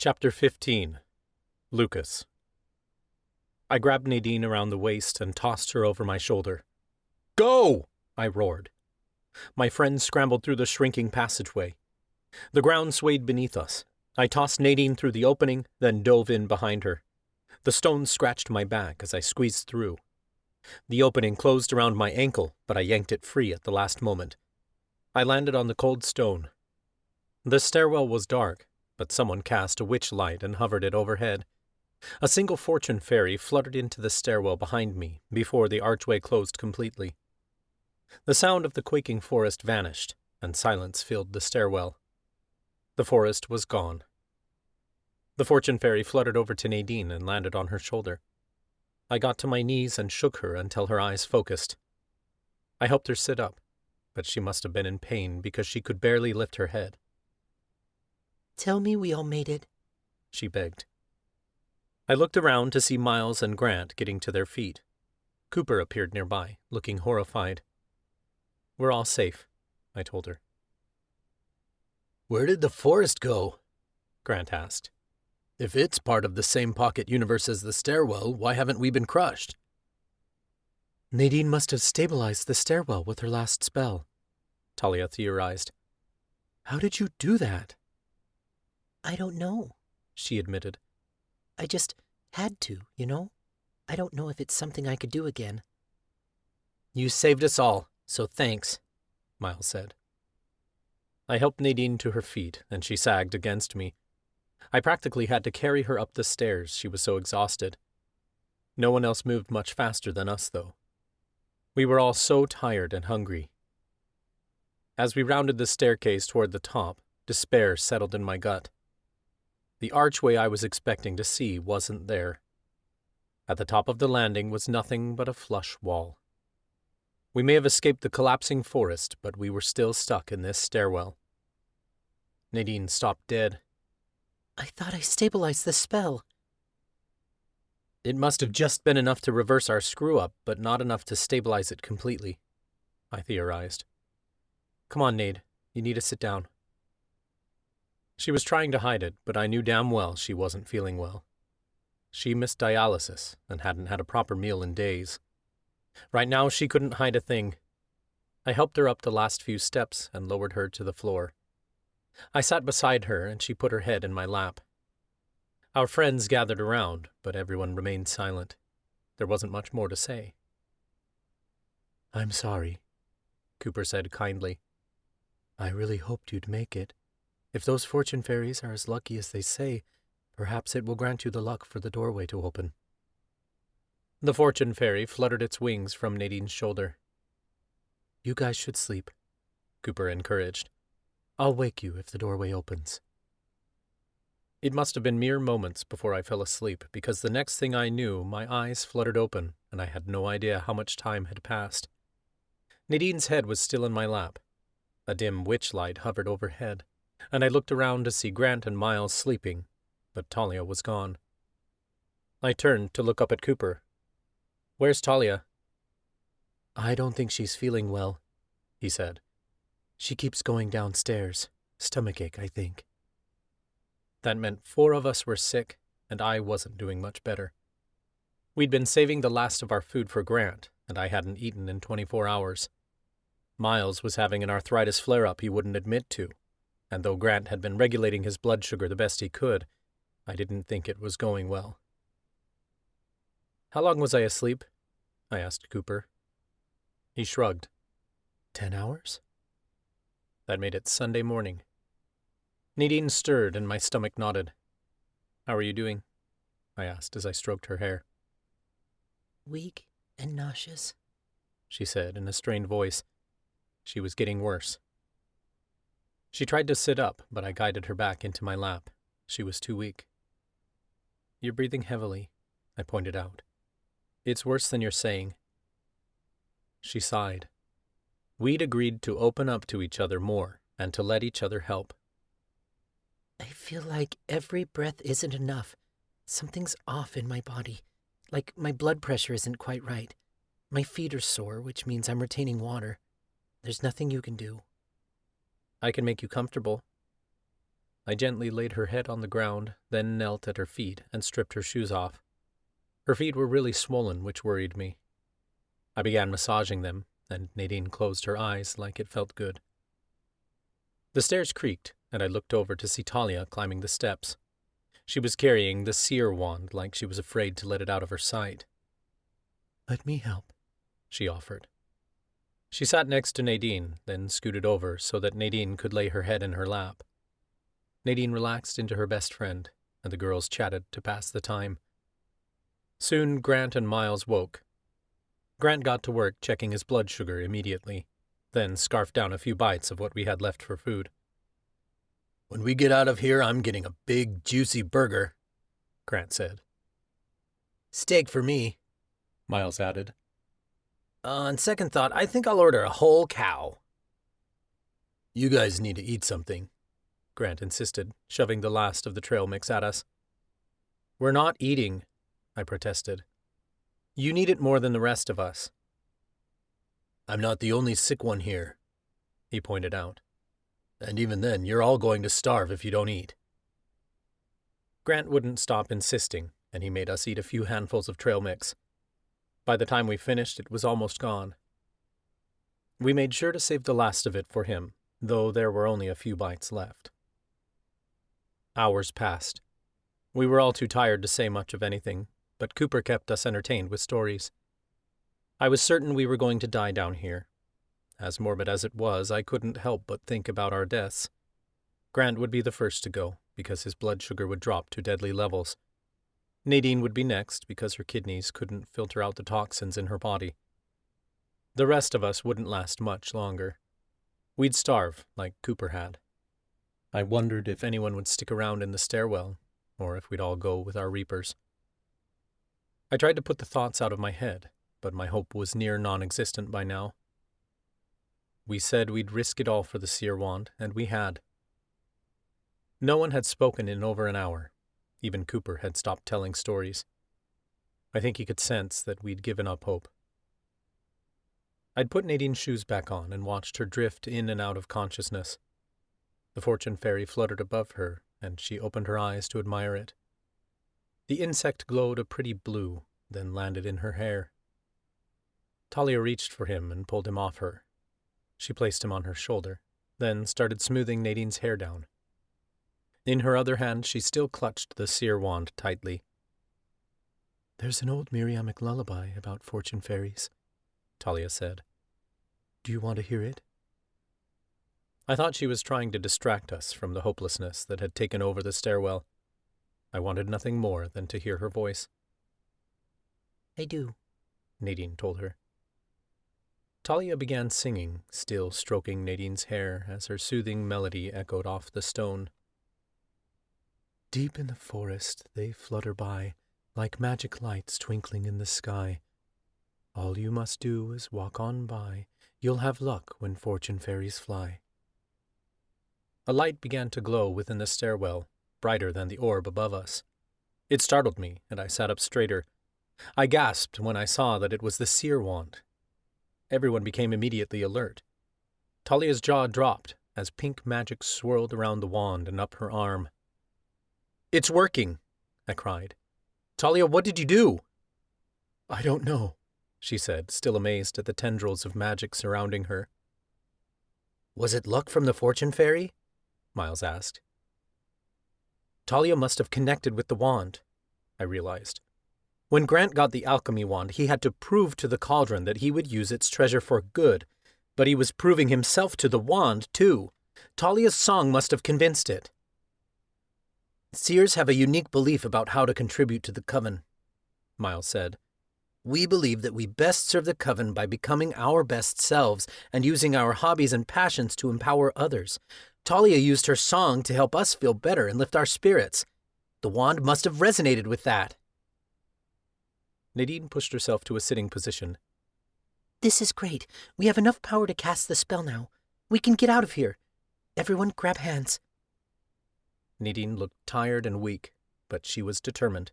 Chapter 15. Lucas. I grabbed Nadine around the waist and tossed her over my shoulder. "Go!" I roared. My friends scrambled through the shrinking passageway. The ground swayed beneath us. I tossed Nadine through the opening, then dove in behind her. The stones scratched my back as I squeezed through. The opening closed around my ankle, but I yanked it free at the last moment. I landed on the cold stone. The stairwell was dark, but someone cast a witch light and hovered it overhead. A single fortune fairy fluttered into the stairwell behind me before the archway closed completely. The sound of the quaking forest vanished, and silence filled the stairwell. The forest was gone. The fortune fairy fluttered over to Nadine and landed on her shoulder. I got to my knees and shook her until her eyes focused. I helped her sit up, but she must have been in pain because she could barely lift her head. "Tell me we all made it," she begged. I looked around to see Miles and Grant getting to their feet. Cooper appeared nearby, looking horrified. "We're all safe," I told her. "Where did the forest go?" Grant asked. "If it's part of the same pocket universe as the stairwell, why haven't we been crushed?" "Nadine must have stabilized the stairwell with her last spell," Talia theorized. "How did you do that?" "I don't know," she admitted. "I just had to, you know? I don't know if it's something I could do again." "You saved us all, so thanks," Miles said. I helped Nadine to her feet, and she sagged against me. I practically had to carry her up the stairs, she was so exhausted. No one else moved much faster than us, though. We were all so tired and hungry. As we rounded the staircase toward the top, despair settled in my gut. The archway I was expecting to see wasn't there. At the top of the landing was nothing but a flush wall. We may have escaped the collapsing forest, but we were still stuck in this stairwell. Nadine stopped dead. "I thought I stabilized the spell." It must have just been enough to reverse our screw-up, but not enough to stabilize it completely, I theorized. "Come on, Nade. You need to sit down." She was trying to hide it, but I knew damn well she wasn't feeling well. She missed dialysis and hadn't had a proper meal in days. Right now she couldn't hide a thing. I helped her up the last few steps and lowered her to the floor. I sat beside her and she put her head in my lap. Our friends gathered around, but everyone remained silent. There wasn't much more to say. "I'm sorry," Cooper said kindly. "I really hoped you'd make it. If those fortune fairies are as lucky as they say, perhaps it will grant you the luck for the doorway to open." The fortune fairy fluttered its wings from Nadine's shoulder. "You guys should sleep," Cooper encouraged. "I'll wake you if the doorway opens." It must have been mere moments before I fell asleep, because the next thing I knew, my eyes fluttered open, and I had no idea how much time had passed. Nadine's head was still in my lap. A dim witch light hovered overhead, and I looked around to see Grant and Miles sleeping, but Talia was gone. I turned to look up at Cooper. "Where's Talia?" "I don't think she's feeling well," he said. "She keeps going downstairs. Stomachache, I think." That meant 4 of us were sick, and I wasn't doing much better. We'd been saving the last of our food for Grant, and I hadn't eaten in 24 hours. Miles was having an arthritis flare-up he wouldn't admit to, and though Grant had been regulating his blood sugar the best he could, I didn't think it was going well. "How long was I asleep?" I asked Cooper. He shrugged. 10 hours? That made it Sunday morning. Nadine stirred and my stomach nodded. "How are you doing?" I asked as I stroked her hair. "Weak and nauseous," she said in a strained voice. She was getting worse. She tried to sit up, but I guided her back into my lap. She was too weak. "You're breathing heavily," I pointed out. "It's worse than you're saying." She sighed. We'd agreed to open up to each other more and to let each other help. "I feel like every breath isn't enough. Something's off in my body. Like my blood pressure isn't quite right. My feet are sore, which means I'm retaining water. There's nothing you can do." "I can make you comfortable." I gently laid her head on the ground, then knelt at her feet and stripped her shoes off. Her feet were really swollen, which worried me. I began massaging them, and Nadine closed her eyes like it felt good. The stairs creaked, and I looked over to see Talia climbing the steps. She was carrying the seer wand like she was afraid to let it out of her sight. "Let me help," she offered. She sat next to Nadine, then scooted over so that Nadine could lay her head in her lap. Nadine relaxed into her best friend, and the girls chatted to pass the time. Soon Grant and Miles woke. Grant got to work checking his blood sugar immediately, then scarfed down a few bites of what we had left for food. "When we get out of here, I'm getting a big, juicy burger," Grant said. "Steak for me," Miles added. "On second thought, I think I'll order a whole cow." "You guys need to eat something," Grant insisted, shoving the last of the trail mix at us. "We're not eating," I protested. "You need it more than the rest of us." "I'm not the only sick one here," he pointed out. "And even then, you're all going to starve if you don't eat." Grant wouldn't stop insisting, and he made us eat a few handfuls of trail mix. By the time we finished, it was almost gone. We made sure to save the last of it for him, though there were only a few bites left. Hours passed. We were all too tired to say much of anything, but Cooper kept us entertained with stories. I was certain we were going to die down here. As morbid as it was, I couldn't help but think about our deaths. Grant would be the first to go, because his blood sugar would drop to deadly levels. Nadine would be next, because her kidneys couldn't filter out the toxins in her body. The rest of us wouldn't last much longer. We'd starve, like Cooper had. I wondered if anyone would stick around in the stairwell, or if we'd all go with our reapers. I tried to put the thoughts out of my head, but my hope was near non-existent by now. We said we'd risk it all for the seer wand, and we had. No one had spoken in over an hour. Even Cooper had stopped telling stories. I think he could sense that we'd given up hope. I'd put Nadine's shoes back on and watched her drift in and out of consciousness. The fortune fairy fluttered above her, and she opened her eyes to admire it. The insect glowed a pretty blue, then landed in her hair. Talia reached for him and pulled him off her. She placed him on her shoulder, then started smoothing Nadine's hair down. In her other hand, she still clutched the seer wand tightly. "There's an old Miriamic lullaby about fortune fairies," Talia said. "Do you want to hear it?" I thought she was trying to distract us from the hopelessness that had taken over the stairwell. I wanted nothing more than to hear her voice. "I do," Nadine told her. Talia began singing, still stroking Nadine's hair as her soothing melody echoed off the stone. "Deep in the forest they flutter by, like magic lights twinkling in the sky. All you must do is walk on by. You'll have luck when fortune fairies fly." A light began to glow within the stairwell, brighter than the orb above us. It startled me, and I sat up straighter. I gasped when I saw that it was the seer wand. Everyone became immediately alert. Talia's jaw dropped as pink magic swirled around the wand and up her arm. "It's working!" I cried. "Talia, what did you do?" "I don't know," she said, still amazed at the tendrils of magic surrounding her. "Was it luck from the fortune fairy?" Miles asked. Talia must have connected with the wand, I realized. When Grant got the alchemy wand, he had to prove to the cauldron that he would use its treasure for good, but he was proving himself to the wand, too. Talia's song must have convinced it. "Seers have a unique belief about how to contribute to the coven," Miles said. "We believe that we best serve the coven by becoming our best selves and using our hobbies and passions to empower others. Talia used her song to help us feel better and lift our spirits. The wand must have resonated with that." Nadine pushed herself to a sitting position. "This is great. We have enough power to cast the spell now. We can get out of here. Everyone grab hands." Nadine looked tired and weak, but she was determined.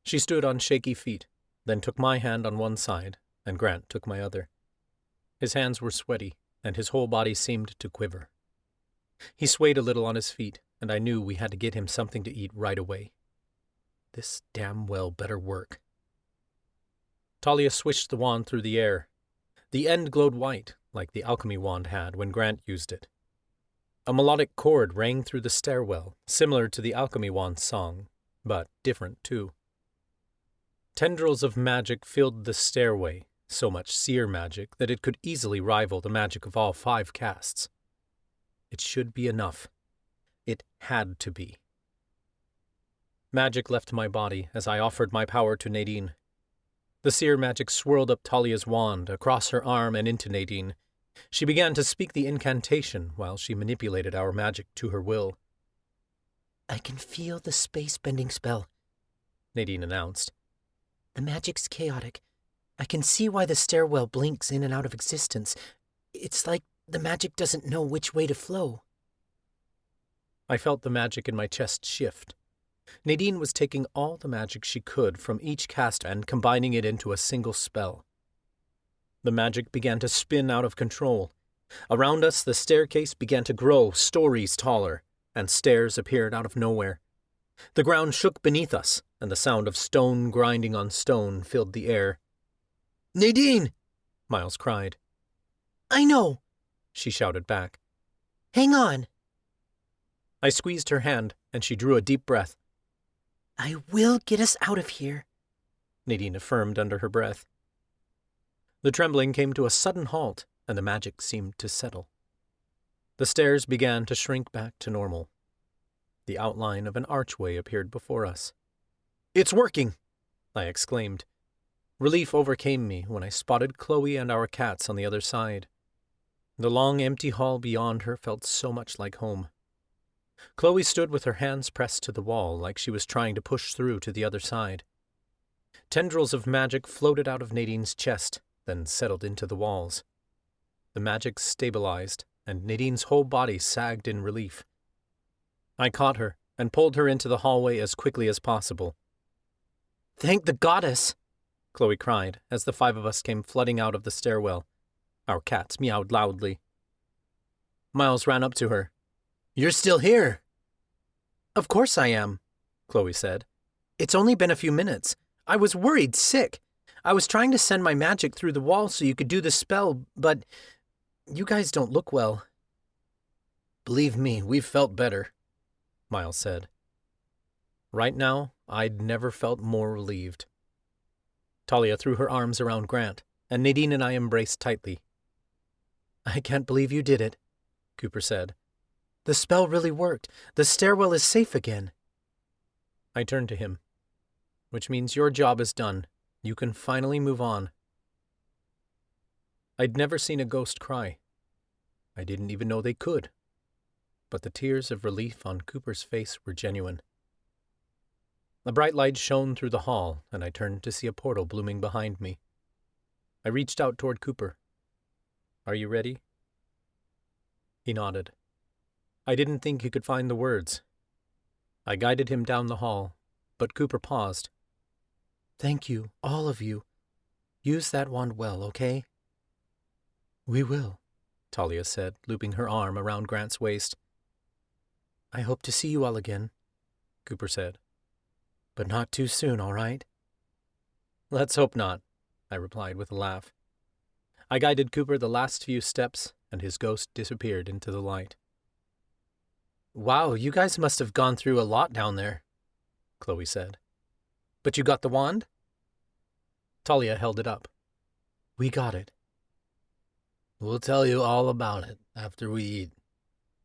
She stood on shaky feet, then took my hand on one side, and Grant took my other. His hands were sweaty, and his whole body seemed to quiver. He swayed a little on his feet, and I knew we had to get him something to eat right away. This damn well better work. Talia swished the wand through the air. The end glowed white, like the alchemy wand had when Grant used it. A melodic chord rang through the stairwell, similar to the alchemy wand's song, but different too. Tendrils of magic filled the stairway, so much seer magic that it could easily rival the magic of all 5 casts. It should be enough. It had to be. Magic left my body as I offered my power to Nadine. The seer magic swirled up Talia's wand, across her arm and into Nadine. She began to speak the incantation while she manipulated our magic to her will. "I can feel the space-bending spell," Nadine announced. "The magic's chaotic. I can see why the stairwell blinks in and out of existence. It's like the magic doesn't know which way to flow." I felt the magic in my chest shift. Nadine was taking all the magic she could from each cast and combining it into a single spell. The magic began to spin out of control. Around us, the staircase began to grow stories taller, and stairs appeared out of nowhere. The ground shook beneath us, and the sound of stone grinding on stone filled the air. "Nadine!" Miles cried. "I know," she shouted back. "Hang on." I squeezed her hand, and she drew a deep breath. "I will get us out of here," Nadine affirmed under her breath. The trembling came to a sudden halt, and the magic seemed to settle. The stairs began to shrink back to normal. The outline of an archway appeared before us. "It's working!" I exclaimed. Relief overcame me when I spotted Chloe and our cats on the other side. The long, empty hall beyond her felt so much like home. Chloe stood with her hands pressed to the wall like she was trying to push through to the other side. Tendrils of magic floated out of Nadine's chest, then settled into the walls. The magic stabilized, and Nadine's whole body sagged in relief. I caught her and pulled her into the hallway as quickly as possible. "Thank the goddess!" Chloe cried as the 5 of us came flooding out of the stairwell. Our cats meowed loudly. Miles ran up to her. "You're still here." "Of course I am," Chloe said. "It's only been a few minutes. I was worried sick. I was trying to send my magic through the wall so you could do the spell, but you guys don't look well." "Believe me, we've felt better," Miles said. Right now, I'd never felt more relieved. Talia threw her arms around Grant, and Nadine and I embraced tightly. "I can't believe you did it," Cooper said. "The spell really worked. The stairwell is safe again." I turned to him. "Which means your job is done. You can finally move on." I'd never seen a ghost cry. I didn't even know they could. But the tears of relief on Cooper's face were genuine. A bright light shone through the hall, and I turned to see a portal blooming behind me. I reached out toward Cooper. "Are you ready?" He nodded. I didn't think he could find the words. I guided him down the hall, but Cooper paused. "Thank you, all of you. Use that wand well, okay?" "We will," Talia said, looping her arm around Grant's waist. "I hope to see you all again," Cooper said. "But not too soon, all right?" "Let's hope not," I replied with a laugh. I guided Cooper the last few steps, and his ghost disappeared into the light. "Wow, you guys must have gone through a lot down there," Chloe said. "But you got the wand?" Talia held it up. "We got it." "We'll tell you all about it after we eat,"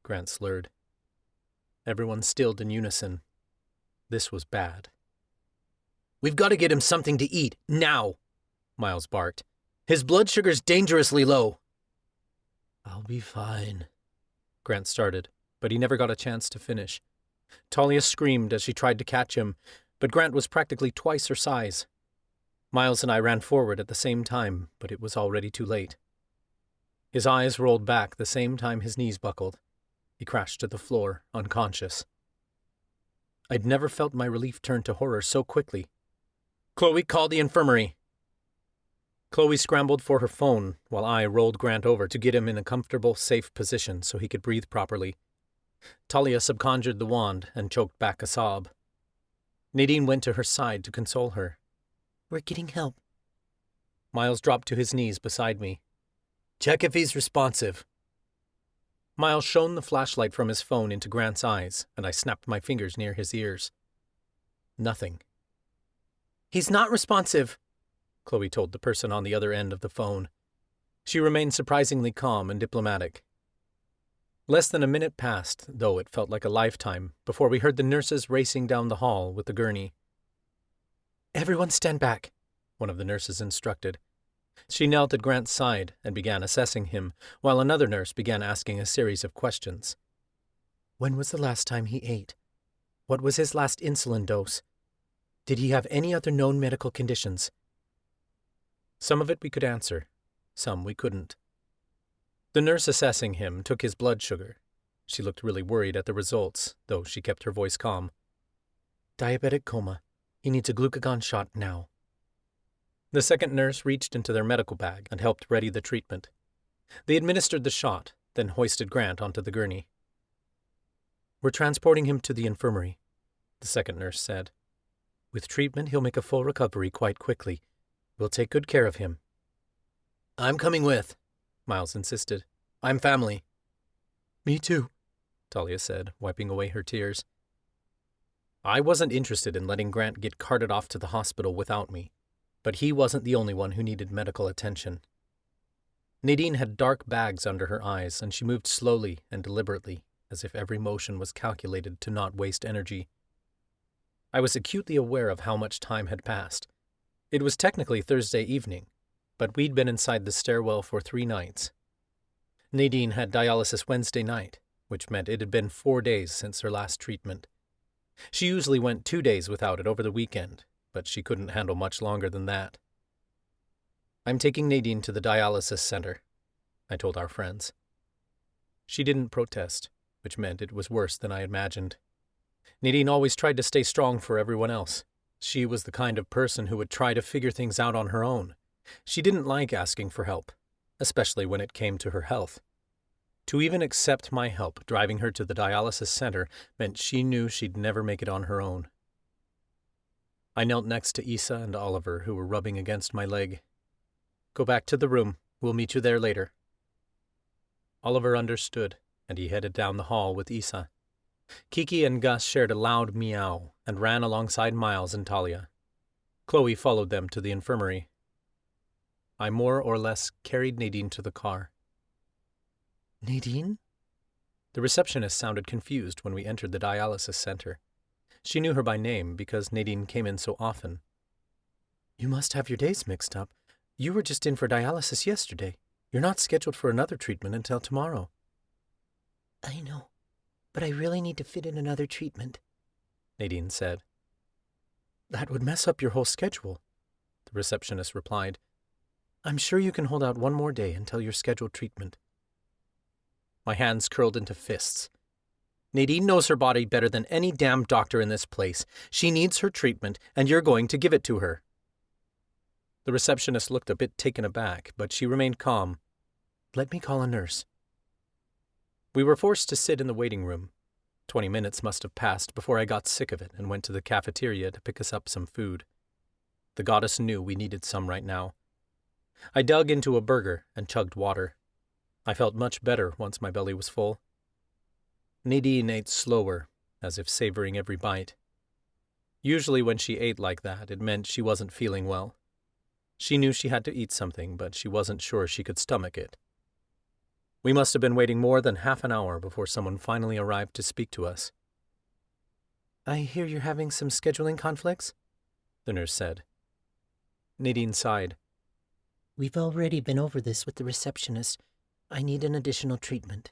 Grant slurred. Everyone stilled in unison. This was bad. "We've got to get him something to eat, now," Miles barked. "His blood sugar's dangerously low." "I'll be fine," Grant started, but he never got a chance to finish. Talia screamed as she tried to catch him, but Grant was practically twice her size. Miles and I ran forward at the same time, but it was already too late. His eyes rolled back the same time his knees buckled. He crashed to the floor, unconscious. I'd never felt my relief turn to horror so quickly. "Chloe, call the infirmary." Chloe scrambled for her phone, while I rolled Grant over to get him in a comfortable, safe position so he could breathe properly. Talia subconjured the wand and choked back a sob. Nadine went to her side to console her. We're getting help. Miles dropped to his knees beside me. Check if he's responsive. Miles shone the flashlight from his phone into Grant's eyes, and I snapped my fingers near his ears. Nothing. He's not responsive, Chloe told the person on the other end of the phone. She remained surprisingly calm and diplomatic. Less than a minute passed, though it felt like a lifetime, before we heard the nurses racing down the hall with the gurney. Everyone stand back, one of the nurses instructed. She knelt at Grant's side and began assessing him, while another nurse began asking a series of questions. When was the last time he ate? What was his last insulin dose? Did he have any other known medical conditions? Some of it we could answer, some we couldn't. The nurse assessing him took his blood sugar. She looked really worried at the results, though she kept her voice calm. Diabetic coma. He needs a glucagon shot now. The second nurse reached into their medical bag and helped ready the treatment. They administered the shot, then hoisted Grant onto the gurney. We're transporting him to the infirmary, the second nurse said. With treatment, he'll make a full recovery quite quickly. We'll take good care of him. I'm coming with, Miles insisted. I'm family. Me too, Talia said, wiping away her tears. I wasn't interested in letting Grant get carted off to the hospital without me, but he wasn't the only one who needed medical attention. Nadine had dark bags under her eyes, and she moved slowly and deliberately, as if every motion was calculated to not waste energy. I was acutely aware of how much time had passed. It was technically Thursday evening, but we'd been inside the stairwell for 3 nights. Nadine had dialysis Wednesday night, which meant it had been 4 days since her last treatment. She usually went 2 days without it over the weekend, but she couldn't handle much longer than that. I'm taking Nadine to the dialysis center, I told our friends. She didn't protest, which meant it was worse than I imagined. Nadine always tried to stay strong for everyone else. She was the kind of person who would try to figure things out on her own. She didn't like asking for help, especially when it came to her health. To even accept my help driving her to the dialysis center meant she knew she'd never make it on her own. I knelt next to Isa and Oliver, who were rubbing against my leg. Go back to the room. We'll meet you there later. Oliver understood, and he headed down the hall with Isa. Kiki and Gus shared a loud meow and ran alongside Miles and Talia. Chloe followed them to the infirmary. I more or less carried Nadine to the car. Nadine? The receptionist sounded confused when we entered the dialysis center. She knew her by name because Nadine came in so often. You must have your days mixed up. You were just in for dialysis yesterday. You're not scheduled for another treatment until tomorrow. I know, but I really need to fit in another treatment, Nadine said. That would mess up your whole schedule, the receptionist replied. I'm sure you can hold out one more day until your scheduled treatment. My hands curled into fists. Nadine knows her body better than any damn doctor in this place. She needs her treatment, and you're going to give it to her. The receptionist looked a bit taken aback, but she remained calm. Let me call a nurse. We were forced to sit in the waiting room. 20 minutes must have passed before I got sick of it and went to the cafeteria to pick us up some food. The goddess knew we needed some right now. I dug into a burger and chugged water. I felt much better once my belly was full. Nadine ate slower, as if savoring every bite. Usually when she ate like that, it meant she wasn't feeling well. She knew she had to eat something, but she wasn't sure she could stomach it. We must have been waiting more than half an hour before someone finally arrived to speak to us. I hear you're having some scheduling conflicts, the nurse said. Nadine sighed. We've already been over this with the receptionist. I need an additional treatment.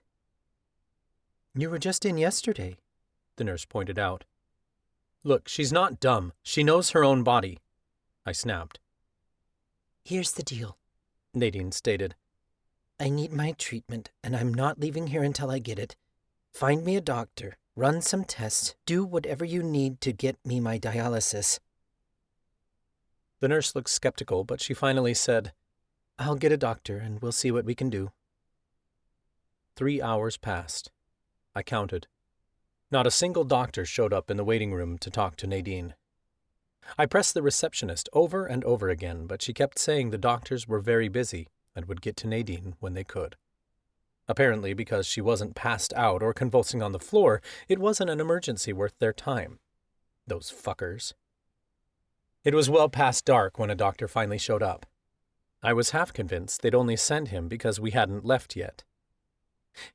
You were just in yesterday, the nurse pointed out. Look, she's not dumb. She knows her own body, I snapped. Here's the deal, Nadine stated. I need my treatment, and I'm not leaving here until I get it. Find me a doctor, run some tests, do whatever you need to get me my dialysis. The nurse looked skeptical, but she finally said, I'll get a doctor, and we'll see what we can do. 3 hours passed. I counted. Not a single doctor showed up in the waiting room to talk to Nadine. I pressed the receptionist over and over again, but she kept saying the doctors were very busy and would get to Nadine when they could. Apparently, because she wasn't passed out or convulsing on the floor, it wasn't an emergency worth their time. Those fuckers. It was well past dark when a doctor finally showed up. I was half convinced they'd only sent him because we hadn't left yet.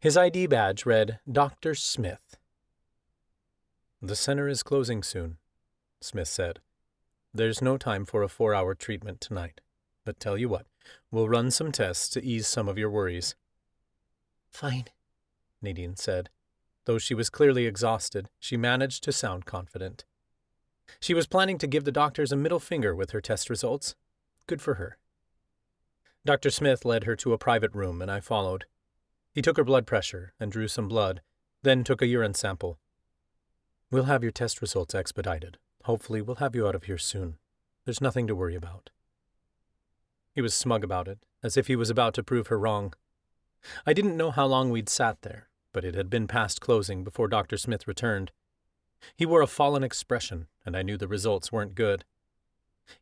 His ID badge read Dr. Smith. "The center is closing soon," Smith said. "There's no time for a 4-hour treatment tonight. But tell you what, we'll run some tests to ease some of your worries." "Fine," Nadine said. Though she was clearly exhausted, she managed to sound confident. She was planning to give the doctors a middle finger with her test results. Good for her. Dr. Smith led her to a private room, and I followed. He took her blood pressure and drew some blood, then took a urine sample. "We'll have your test results expedited. Hopefully we'll have you out of here soon. There's nothing to worry about." He was smug about it, as if he was about to prove her wrong. I didn't know how long we'd sat there, but it had been past closing before Dr. Smith returned. He wore a fallen expression, and I knew the results weren't good.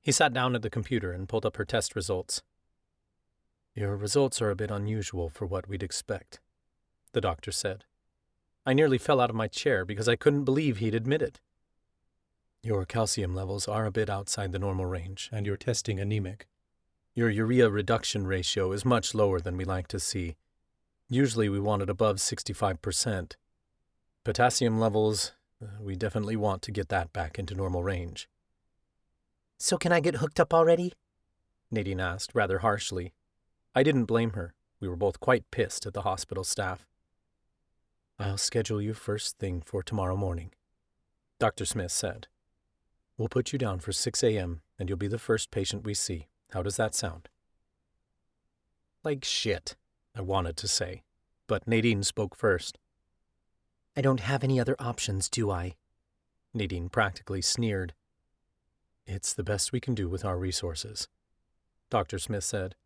He sat down at the computer and pulled up her test results. "Your results are a bit unusual for what we'd expect," the doctor said. I nearly fell out of my chair because I couldn't believe he'd admit it. "Your calcium levels are a bit outside the normal range, and you're testing anemic. Your urea reduction ratio is much lower than we like to see. Usually we want it above 65%. Potassium levels, we definitely want to get that back into normal range." "So can I get hooked up already?" Nadine asked, rather harshly. I didn't blame her. We were both quite pissed at the hospital staff. "I'll schedule you first thing for tomorrow morning," Dr. Smith said. "We'll put you down for 6 a.m., and you'll be the first patient we see. How does that sound?" Like shit, I wanted to say, but Nadine spoke first. "I don't have any other options, do I?" Nadine practically sneered. "It's the best we can do with our resources," Dr. Smith said.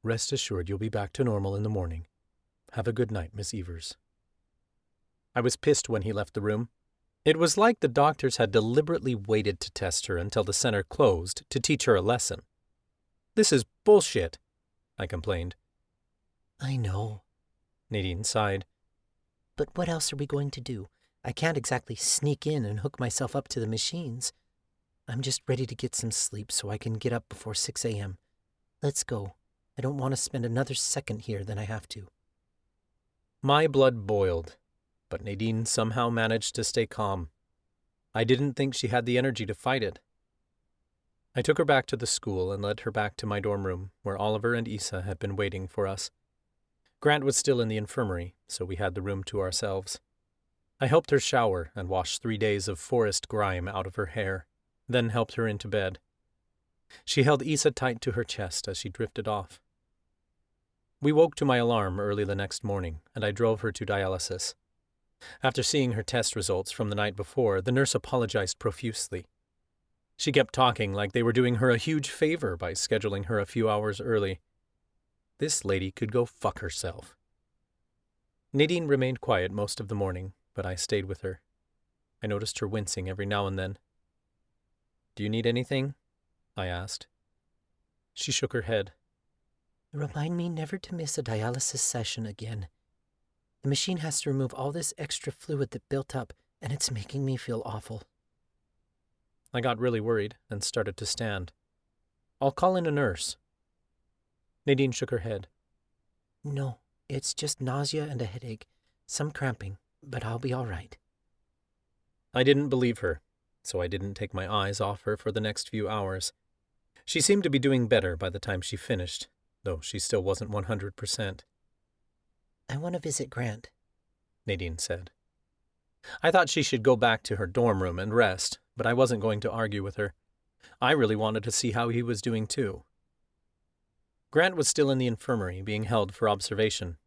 "Rest assured you'll be back to normal in the morning. Have a good night, Miss Evers." I was pissed when he left the room. It was like the doctors had deliberately waited to test her until the center closed to teach her a lesson. "This is bullshit," I complained. "I know," Nadine sighed. "but what else are we going to do? I can't exactly sneak in and hook myself up to the machines. I'm just ready to get some sleep so I can get up before 6 a.m. Let's go. I don't want to spend another second here than I have to." My blood boiled, but Nadine somehow managed to stay calm. I didn't think she had the energy to fight it. I took her back to the school and led her back to my dorm room, where Oliver and Issa had been waiting for us. Grant was still in the infirmary, so we had the room to ourselves. I helped her shower and washed 3 days of forest grime out of her hair, then helped her into bed. She held Issa tight to her chest as she drifted off. We woke to my alarm early the next morning, and I drove her to dialysis. After seeing her test results from the night before, the nurse apologized profusely. She kept talking like they were doing her a huge favor by scheduling her a few hours early. This lady could go fuck herself. Nadine remained quiet most of the morning, but I stayed with her. I noticed her wincing every now and then. "Do you need anything?" I asked. She shook her head. "Remind me never to miss a dialysis session again. The machine has to remove all this extra fluid that built up, and it's making me feel awful." I got really worried and started to stand. "I'll call in a nurse." Nadine shook her head. "No, it's just nausea and a headache, some cramping, but I'll be all right." I didn't believe her, so I didn't take my eyes off her for the next few hours. She seemed to be doing better by the time she finished, though she still wasn't 100%. "I want to visit Grant," Nadine said. I thought she should go back to her dorm room and rest, but I wasn't going to argue with her. I really wanted to see how he was doing too. Grant was still in the infirmary, being held for observation.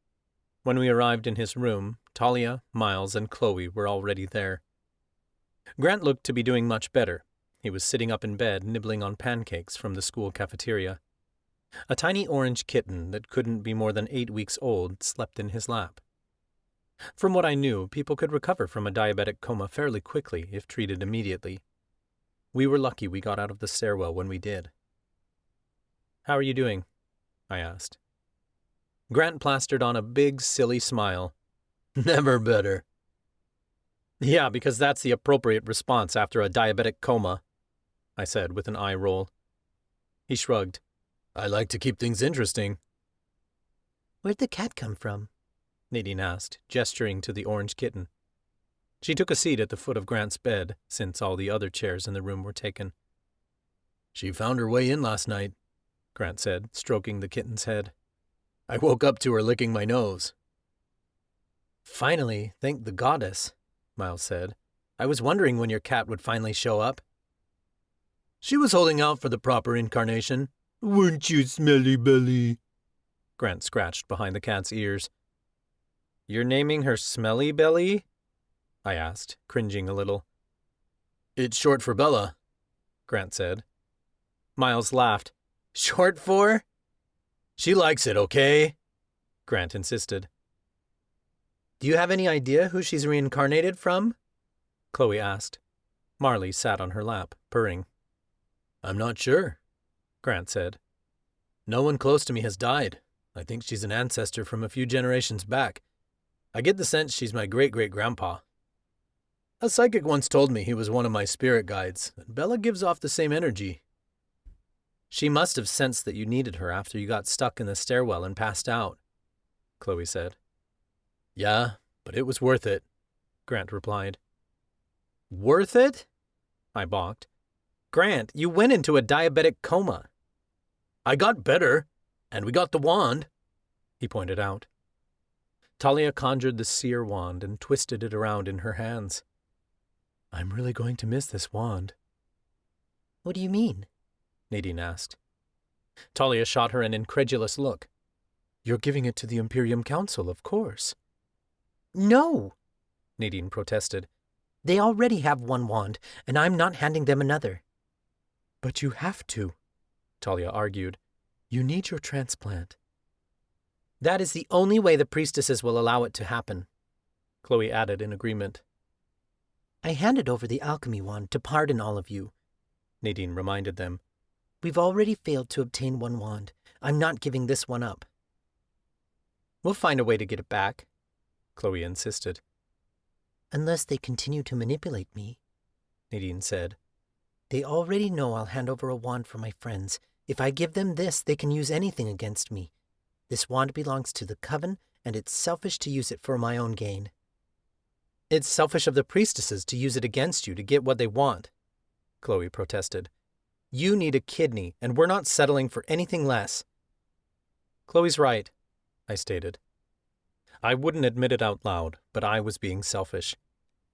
When we arrived in his room, Talia, Miles, and Chloe were already there. Grant looked to be doing much better. He was sitting up in bed, nibbling on pancakes from the school cafeteria. A tiny orange kitten that couldn't be more than 8 weeks old slept in his lap. From what I knew, people could recover from a diabetic coma fairly quickly if treated immediately. We were lucky we got out of the stairwell when we did. "How are you doing?" I asked. Grant plastered on a big, silly smile. "Never better." "Yeah, because that's the appropriate response after a diabetic coma," I said with an eye roll. He shrugged. "I like to keep things interesting." Where'd the cat come from? Nadine asked, gesturing to the orange kitten. She took a seat at the foot of Grant's bed, since all the other chairs in the room were taken. "She found her way in last night," Grant said, stroking the kitten's head. "I woke up to her licking my nose." "Finally, thank the goddess," Miles said. "I was wondering when your cat would finally show up." "She was holding out for the proper incarnation. Weren't you, Smelly Belly?" Grant scratched behind the cat's ears. "You're naming her Smelly Belly?" I asked, cringing a little. "It's short for Bella," Grant said. Miles laughed. "Short for?" "She likes it, okay?" Grant insisted. "Do you have any idea who she's reincarnated from?" Chloe asked. Marley sat on her lap, purring. "I'm not sure," Grant said. "No one close to me has died. I think she's an ancestor from a few generations back. I get the sense she's my great-great-grandpa. A psychic once told me he was one of my spirit guides, and Bella gives off the same energy." "She must have sensed that you needed her after you got stuck in the stairwell and passed out," Chloe said. "Yeah, but it was worth it," Grant replied. "Worth it?" I balked. "Grant, you went into a diabetic coma." "I got better, and we got the wand," he pointed out. Talia conjured the seer wand and twisted it around in her hands. "I'm really going to miss this wand." What do you mean? Nadine asked. Talia shot her an incredulous look. "You're giving it to the Imperium Council, of course." No! Nadine protested. They already have one wand, and I'm not handing them another. "But you have to," Talia argued. "You need your transplant." "That is the only way the priestesses will allow it to happen," Chloe added in agreement. I handed over the alchemy wand to pardon all of you. Nadine reminded them. We've already failed to obtain one wand. I'm not giving this one up. "We'll find a way to get it back," Chloe insisted. Unless they continue to manipulate me, Nadine said. They already know I'll hand over a wand for my friends. If I give them this, they can use anything against me. This wand belongs to the coven, and it's selfish to use it for my own gain. "It's selfish of the priestesses to use it against you to get what they want," Chloe protested. "You need a kidney, and we're not settling for anything less." "Chloe's right," I stated. I wouldn't admit it out loud, but I was being selfish.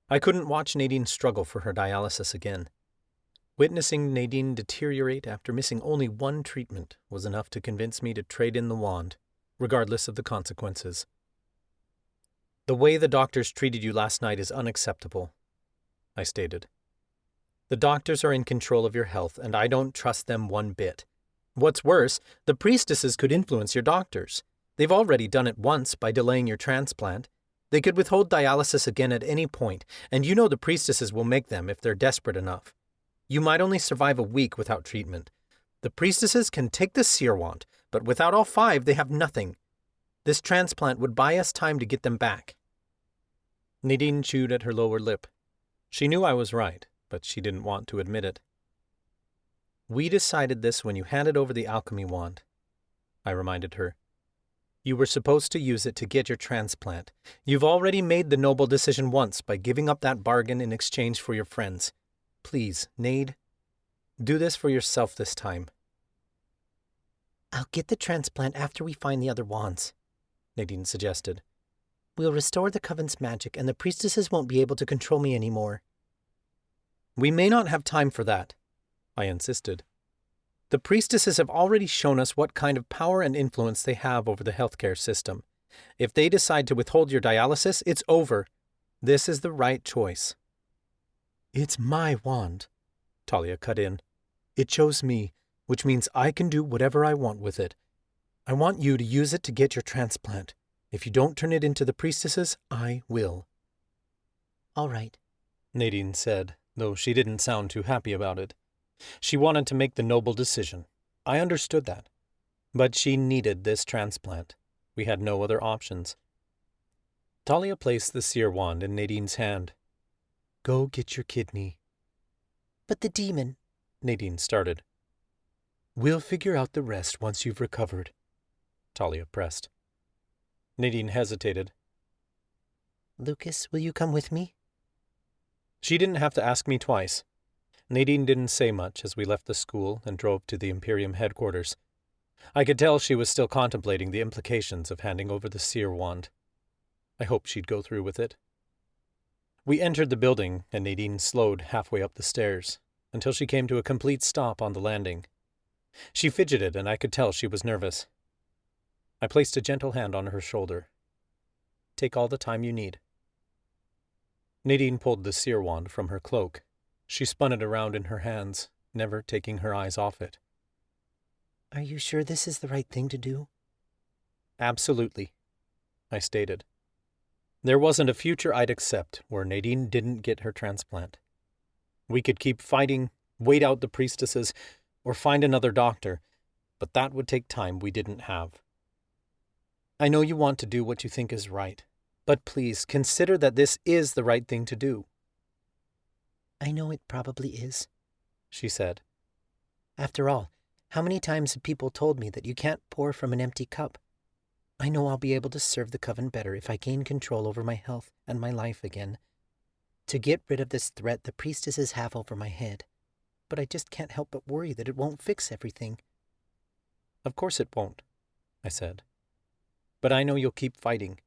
I couldn't watch Nadine struggle for her dialysis again. Witnessing Nadine deteriorate after missing only one treatment was enough to convince me to trade in the wand, regardless of the consequences. "The way the doctors treated you last night is unacceptable," I stated. "The doctors are in control of your health, and I don't trust them one bit. What's worse, the priestesses could influence your doctors. They've already done it once by delaying your transplant. They could withhold dialysis again at any point, and you know the priestesses will make them if they're desperate enough. You might only survive a week without treatment. The priestesses can take the seer wand, but without all 5, they have nothing. This transplant would buy us time to get them back." Nadine chewed at her lower lip. She knew I was right, but she didn't want to admit it. "We decided this when you handed over the alchemy wand," I reminded her. "You were supposed to use it to get your transplant. You've already made the noble decision once by giving up that bargain in exchange for your friends. Please, Nade, do this for yourself this time." I'll get the transplant after we find the other wands, Nadine suggested. We'll restore the coven's magic, and the priestesses won't be able to control me anymore. "We may not have time for that," I insisted. "The priestesses have already shown us what kind of power and influence they have over the healthcare system. If they decide to withhold your dialysis, it's over. This is the right choice." "It's my wand," Talia cut in. "It chose me, which means I can do whatever I want with it. I want you to use it to get your transplant. If you don't turn it into the priestesses, I will. All right, Nadine said, though she didn't sound too happy about it. She wanted to make the noble decision. I understood that. But she needed this transplant. We had no other options. Talia placed the seer wand in Nadine's hand. Go get your kidney. But the demon, Nadine started. We'll figure out the rest once you've recovered, Talia pressed. Nadine hesitated. Lucas, will you come with me? She didn't have to ask me twice. Nadine didn't say much as we left the school and drove to the Imperium headquarters. I could tell she was still contemplating the implications of handing over the seer wand. I hoped she'd go through with it. We entered the building, and Nadine slowed halfway up the stairs, until she came to a complete stop on the landing. She fidgeted, and I could tell she was nervous. I placed a gentle hand on her shoulder. Take all the time you need. Nadine pulled the seer wand from her cloak. She spun it around in her hands, never taking her eyes off it. Are you sure this is the right thing to do? Absolutely, I stated. There wasn't a future I'd accept where Nadine didn't get her transplant. We could keep fighting, wait out the priestesses, or find another doctor, but that would take time we didn't have. I know you want to do what you think is right, but please consider that this is the right thing to do. I know it probably is, she said. After all, how many times have people told me that you can't pour from an empty cup? I know I'll be able to serve the coven better if I gain control over my health and my life again. To get rid of this threat the priestesses have over my head. But I just can't help but worry that it won't fix everything. Of course it won't, I said. But I know you'll keep fighting.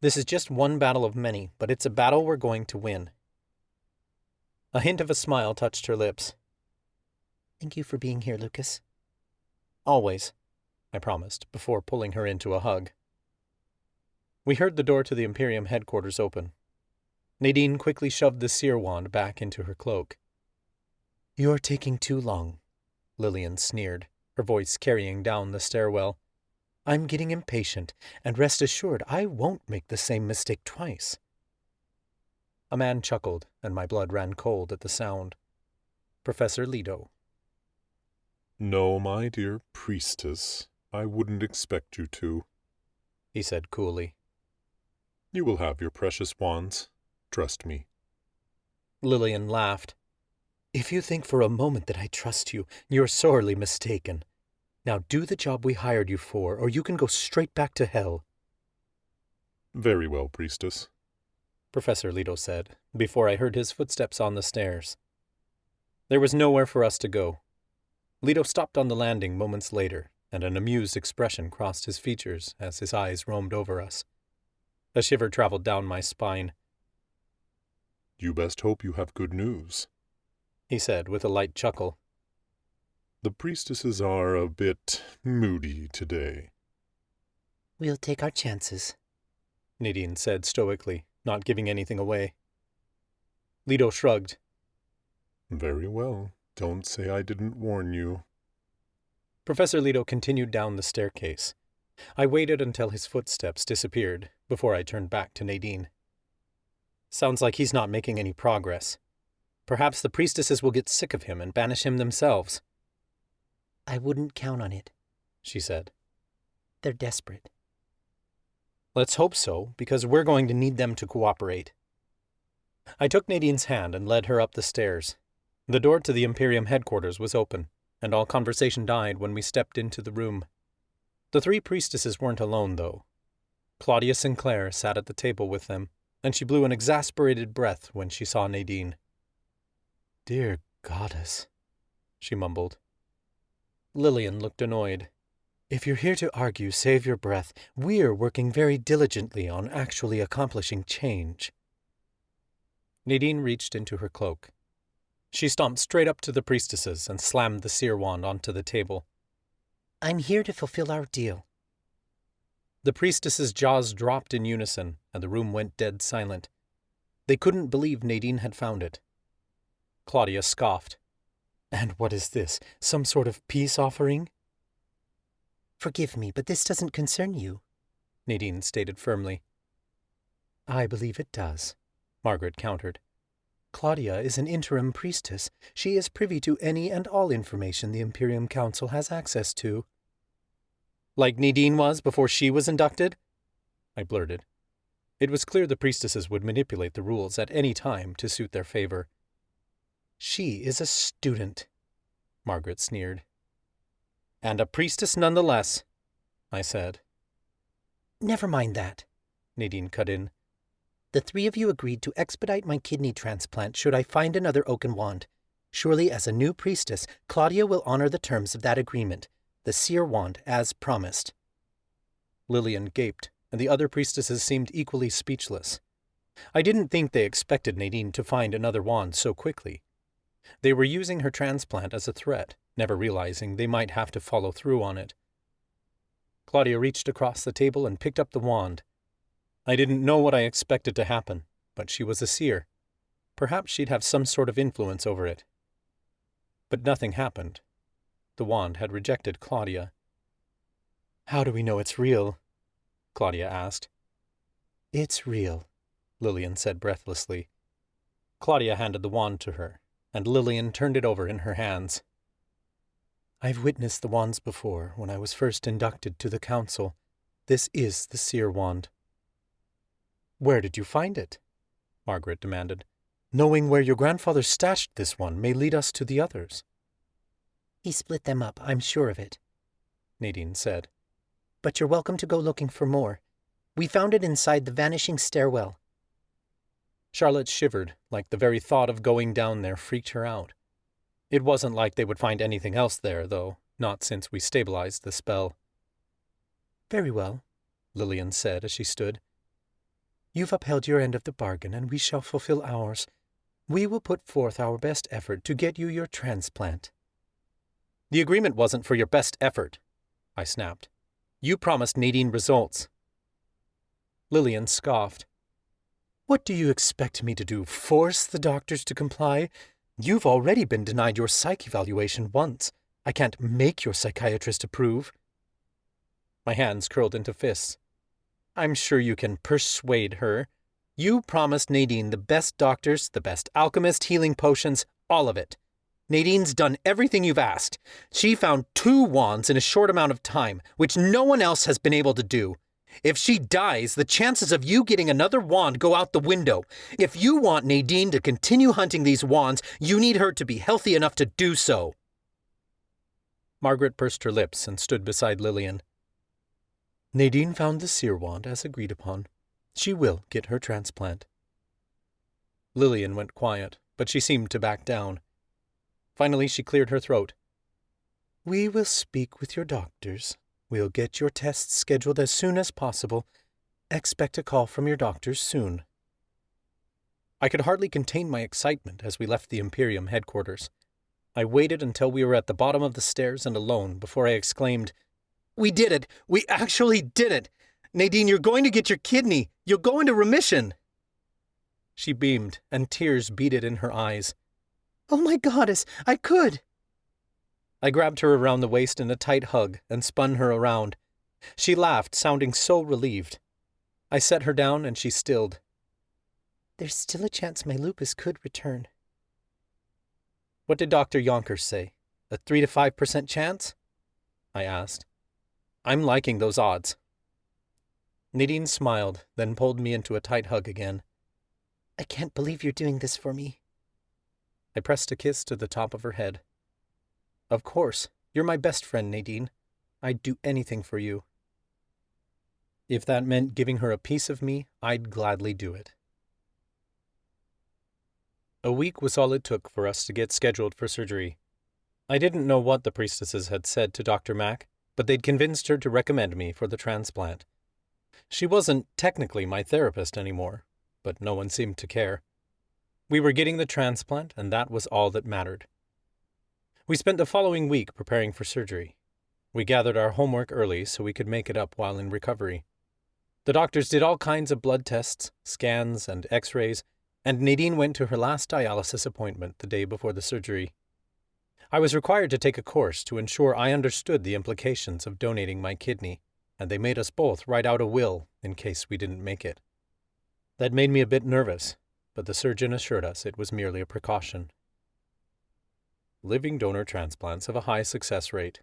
This is just one battle of many, but it's a battle we're going to win. A hint of a smile touched her lips. Thank you for being here, Lucas. Always, I promised, before pulling her into a hug. We heard the door to the Imperium headquarters open. Nadine quickly shoved the seer wand back into her cloak. You're taking too long, Lillian sneered, her voice carrying down the stairwell. I'm getting impatient, and rest assured I won't make the same mistake twice. A man chuckled, and my blood ran cold at the sound. Professor Leto. No, my dear priestess, I wouldn't expect you to, he said coolly. You will have your precious wands. Trust me. Lillian laughed. If you think for a moment that I trust you, you're sorely mistaken. Now do the job we hired you for, or you can go straight back to hell. Very well, priestess, Professor Leto said, before I heard his footsteps on the stairs. There was nowhere for us to go. Leto stopped on the landing moments later, and an amused expression crossed his features as his eyes roamed over us. A shiver traveled down my spine. You best hope you have good news, he said with a light chuckle. The priestesses are a bit moody today. We'll take our chances, Nadine said stoically, not giving anything away. Leto shrugged. Very well. Don't say I didn't warn you. Professor Leto continued down the staircase. I waited until his footsteps disappeared before I turned back to Nadine. Sounds like he's not making any progress. Perhaps the priestesses will get sick of him and banish him themselves. I wouldn't count on it, she said. They're desperate. Let's hope so, because we're going to need them to cooperate. I took Nadine's hand and led her up the stairs. The door to the Imperium headquarters was open, and all conversation died when we stepped into the room. The three priestesses weren't alone, though. Claudia Sinclair sat at the table with them, and she blew an exasperated breath when she saw Nadine. Dear goddess, she mumbled. Lillian looked annoyed. If you're here to argue, save your breath. We're working very diligently on actually accomplishing change. Nadine reached into her cloak. She stomped straight up to the priestesses and slammed the seer wand onto the table. I'm here to fulfill our deal. The priestesses' jaws dropped in unison, and the room went dead silent. They couldn't believe Nadine had found it. Claudia scoffed. And what is this, some sort of peace offering? Forgive me, but this doesn't concern you, Nadine stated firmly. I believe it does, Margaret countered. Claudia is an interim priestess. She is privy to any and all information the Imperium Council has access to. Like Nadine was before she was inducted? I blurted. It was clear the priestesses would manipulate the rules at any time to suit their favor. She is a student, Margaret sneered. And a priestess nonetheless, I said. Never mind that, Nadine cut in. The three of you agreed to expedite my kidney transplant should I find another Oaken Wand. Surely, as a new priestess, Claudia will honor the terms of that agreement, the seer wand as promised. Lillian gaped, and the other priestesses seemed equally speechless. I didn't think they expected Nadine to find another wand so quickly. They were using her transplant as a threat, never realizing they might have to follow through on it. Claudia reached across the table and picked up the wand. I didn't know what I expected to happen, but she was a seer. Perhaps she'd have some sort of influence over it. But nothing happened. The wand had rejected Claudia. How do we know it's real? Claudia asked. It's real, Lillian said breathlessly. Claudia handed the wand to her, and Lillian turned it over in her hands. I've witnessed the wands before when I was first inducted to the council. This is the seer wand. Where did you find it? Margaret demanded. Knowing where your grandfather stashed this one may lead us to the others. He split them up, I'm sure of it, Nadine said. But you're welcome to go looking for more. We found it inside the vanishing stairwell. Charlotte shivered, like the very thought of going down there freaked her out. It wasn't like they would find anything else there, though, not since we stabilized the spell. Very well, Lillian said as she stood. You've upheld your end of the bargain, and we shall fulfill ours. We will put forth our best effort to get you your transplant. The agreement wasn't for your best effort, I snapped. You promised Nadine results. Lillian scoffed. What do you expect me to do, force the doctors to comply? You've already been denied your psych evaluation once. I can't make your psychiatrist approve. My hands curled into fists. I'm sure you can persuade her. You promised Nadine the best doctors, the best alchemist, healing potions, all of it. Nadine's done everything you've asked. She found 2 wands in a short amount of time, which no one else has been able to do. If she dies, the chances of you getting another wand go out the window. If you want Nadine to continue hunting these wands, you need her to be healthy enough to do so. Margaret pursed her lips and stood beside Lillian. Nadine found the seer wand as agreed upon. She will get her transplant. Lillian went quiet, but she seemed to back down. Finally, she cleared her throat. We will speak with your doctors. We'll get your tests scheduled as soon as possible. Expect a call from your doctors soon. I could hardly contain my excitement as we left the Imperium headquarters. I waited until we were at the bottom of the stairs and alone before I exclaimed, "We did it! We actually did it! Nadine, you're going to get your kidney! You'll go into remission!" She beamed, and tears beaded in her eyes. Oh my goddess, I could! I grabbed her around the waist in a tight hug and spun her around. She laughed, sounding so relieved. I set her down and she stilled. There's still a chance my lupus could return. What did Dr. Yonkers say? A 3 to 5% chance? I asked. I'm liking those odds. Nadine smiled, then pulled me into a tight hug again. I can't believe you're doing this for me. I pressed a kiss to the top of her head. Of course, you're my best friend, Nadine. I'd do anything for you. If that meant giving her a piece of me, I'd gladly do it. A week was all it took for us to get scheduled for surgery. I didn't know what the priestesses had said to Dr. Mack, but they'd convinced her to recommend me for the transplant. She wasn't technically my therapist anymore, but no one seemed to care. We were getting the transplant, and that was all that mattered. We spent the following week preparing for surgery. We gathered our homework early so we could make it up while in recovery. The doctors did all kinds of blood tests, scans, and x-rays, and Nadine went to her last dialysis appointment the day before the surgery. I was required to take a course to ensure I understood the implications of donating my kidney. and they made us both write out a will in case we didn't make it. That made me a bit nervous, but the surgeon assured us it was merely a precaution. Living donor transplants have a high success rate,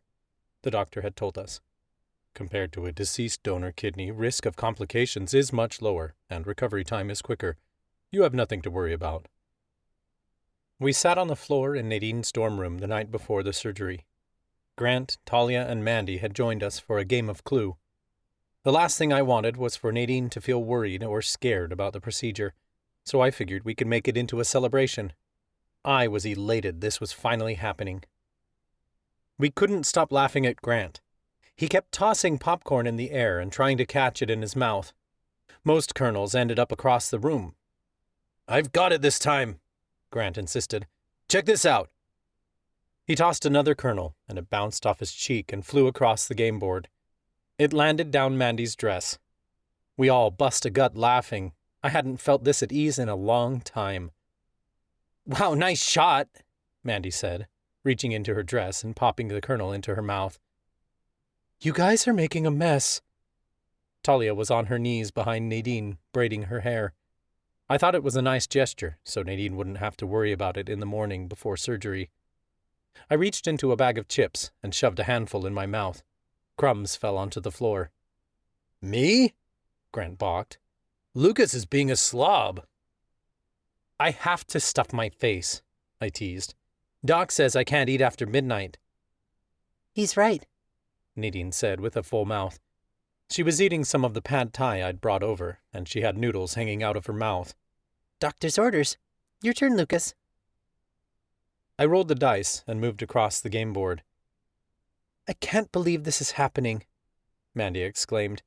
the doctor had told us. Compared to a deceased donor kidney, risk of complications is much lower, and recovery time is quicker. You have nothing to worry about. We sat on the floor in Nadine's dorm room the night before the surgery. Grant, Talia, and Mandy had joined us for a game of Clue. The last thing I wanted was for Nadine to feel worried or scared about the procedure, so I figured we could make it into a celebration. I was elated this was finally happening. We couldn't stop laughing at Grant. He kept tossing popcorn in the air and trying to catch it in his mouth. Most kernels ended up across the room. "I've got it this time," Grant insisted. "Check this out." He tossed another kernel, and it bounced off his cheek and flew across the game board. It landed down Mandy's dress. We all bust a gut laughing. I hadn't felt this at ease in a long time. "Wow, nice shot," Mandy said, reaching into her dress and popping the kernel into her mouth. "You guys are making a mess." Talia was on her knees behind Nadine, braiding her hair. I thought it was a nice gesture, so Nadine wouldn't have to worry about it in the morning before surgery. I reached into a bag of chips and shoved a handful in my mouth. Crumbs fell onto the floor. "Me?" Grant balked. "Lucas is being a slob." "I have to stuff my face," I teased. "Doc says I can't eat after midnight." He's right, Nadine said with a full mouth. She was eating some of the pad thai I'd brought over, and she had noodles hanging out of her mouth. Doctor's orders. Your turn, Lucas. I rolled the dice and moved across the game board. I can't believe this is happening, Mandy exclaimed.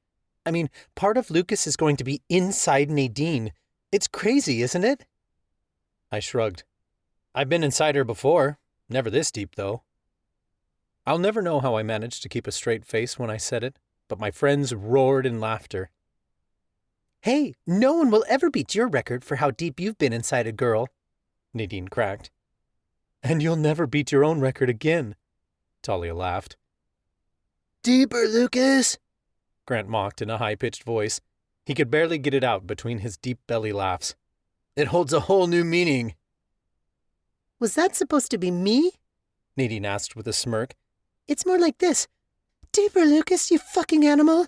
I mean, part of Lucas is going to be inside Nadine. It's crazy, isn't it? I shrugged. I've been inside her before. Never this deep, though. I'll never know how I managed to keep a straight face when I said it, but my friends roared in laughter. Hey, no one will ever beat your record for how deep you've been inside a girl, Nadine cracked. And you'll never beat your own record again, Talia laughed. Deeper, Lucas, Grant mocked in a high-pitched voice. He could barely get it out between his deep belly laughs. It holds a whole new meaning. Was that supposed to be me? Nadine asked with a smirk. It's more like this. Deeper, Lucas, you fucking animal.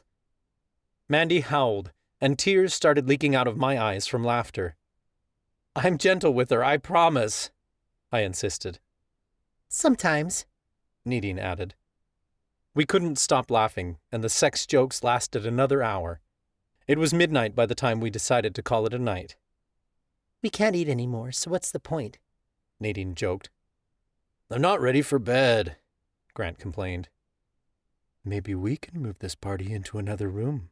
Mandy howled, and tears started leaking out of my eyes from laughter. I'm gentle with her, I promise, I insisted. Sometimes, Nadine added. We couldn't stop laughing, and the sex jokes lasted another hour. It was midnight by the time we decided to call it a night. We can't eat anymore, so what's the point? Nadine joked. I'm not ready for bed, Grant complained. Maybe we can move this party into another room,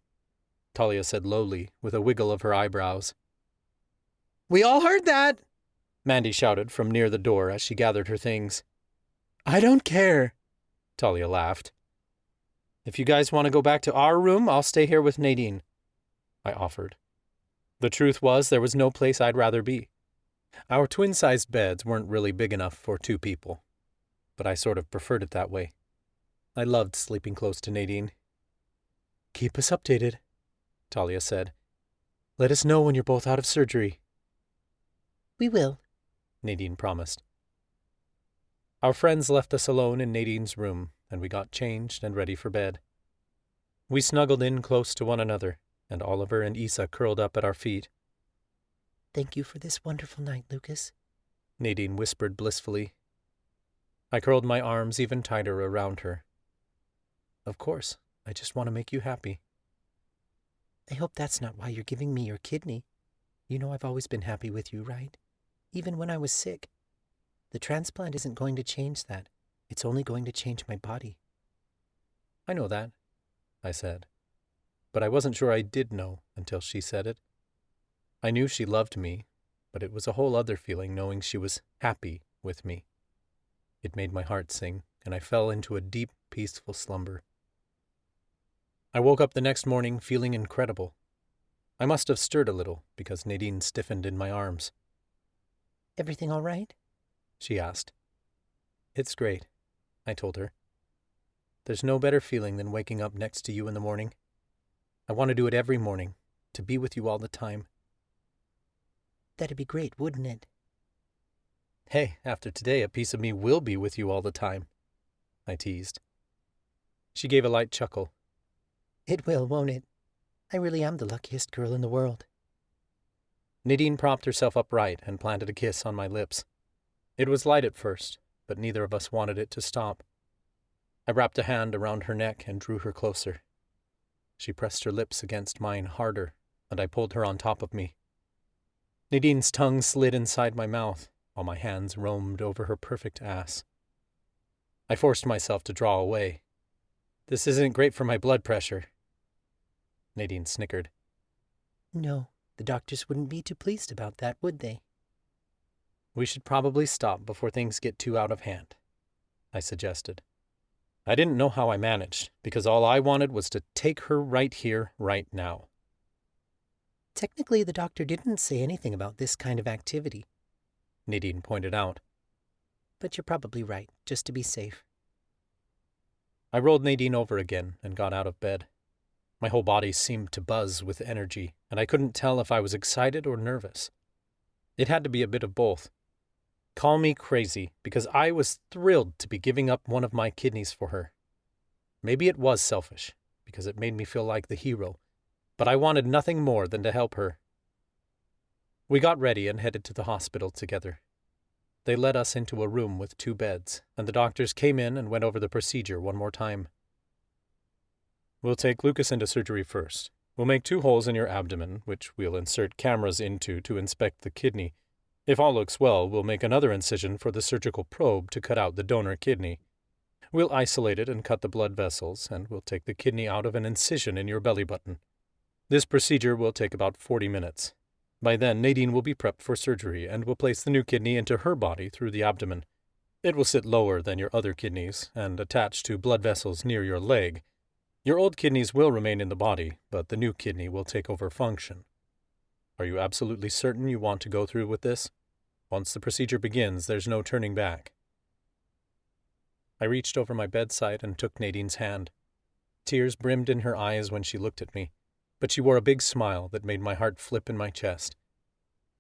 Talia said lowly, with a wiggle of her eyebrows. We all heard that, Mandy shouted from near the door as she gathered her things. I don't care, Talia laughed. If you guys want to go back to our room, I'll stay here with Nadine, I offered. The truth was there was no place I'd rather be. Our twin-sized beds weren't really big enough for two people, but I sort of preferred it that way. I loved sleeping close to Nadine. Keep us updated, Talia said. Let us know when you're both out of surgery. We will, Nadine promised. Our friends left us alone in Nadine's room, and we got changed and ready for bed. We snuggled in close to one another, and Oliver and Isa curled up at our feet. Thank you for this wonderful night, Lucas, Nadine whispered blissfully. I curled my arms even tighter around her. Of course, I just want to make you happy. I hope that's not why you're giving me your kidney. You know I've always been happy with you, right? Even when I was sick. The transplant isn't going to change that. It's only going to change my body. I know that, I said. But I wasn't sure I did know until she said it. I knew she loved me, but it was a whole other feeling knowing she was happy with me. It made my heart sing, and I fell into a deep, peaceful slumber. I woke up the next morning feeling incredible. I must have stirred a little because Nadine stiffened in my arms. Everything all right? She asked. It's great, I told her. There's no better feeling than waking up next to you in the morning. I want to do it every morning, to be with you all the time. That'd be great, wouldn't it? Hey, after today, a piece of me will be with you all the time, I teased. She gave a light chuckle. It will, won't it? I really am the luckiest girl in the world. Nadine propped herself upright and planted a kiss on my lips. It was light at first, but neither of us wanted it to stop. I wrapped a hand around her neck and drew her closer. She pressed her lips against mine harder, and I pulled her on top of me. Nadine's tongue slid inside my mouth, while my hands roamed over her perfect ass. I forced myself to draw away. This isn't great for my blood pressure. Nadine snickered. No, the doctors wouldn't be too pleased about that, would they? We should probably stop before things get too out of hand, I suggested. I didn't know how I managed, because all I wanted was to take her right here, right now. Technically, the doctor didn't say anything about this kind of activity, Nadine pointed out. but you're probably right, just to be safe. I rolled Nadine over again and got out of bed. My whole body seemed to buzz with energy, and I couldn't tell if I was excited or nervous. It had to be a bit of both. Call me crazy, because I was thrilled to be giving up one of my kidneys for her. Maybe it was selfish, because it made me feel like the hero, but I wanted nothing more than to help her. We got ready and headed to the hospital together. They led us into a room with 2 beds, and the doctors came in and went over the procedure one more time. We'll take Lucas into surgery first. We'll make 2 holes in your abdomen, which we'll insert cameras into to inspect the kidney. If all looks well, we'll make another incision for the surgical probe to cut out the donor kidney. We'll isolate it and cut the blood vessels, and we'll take the kidney out of an incision in your belly button. This procedure will take about 40 minutes. By then, Nadine will be prepped for surgery, and will place the new kidney into her body through the abdomen. It will sit lower than your other kidneys, and attach to blood vessels near your leg. Your old kidneys will remain in the body, but the new kidney will take over function. Are you absolutely certain you want to go through with this? Once the procedure begins, there's no turning back. I reached over my bedside and took Nadine's hand. Tears brimmed in her eyes when she looked at me, but she wore a big smile that made my heart flip in my chest.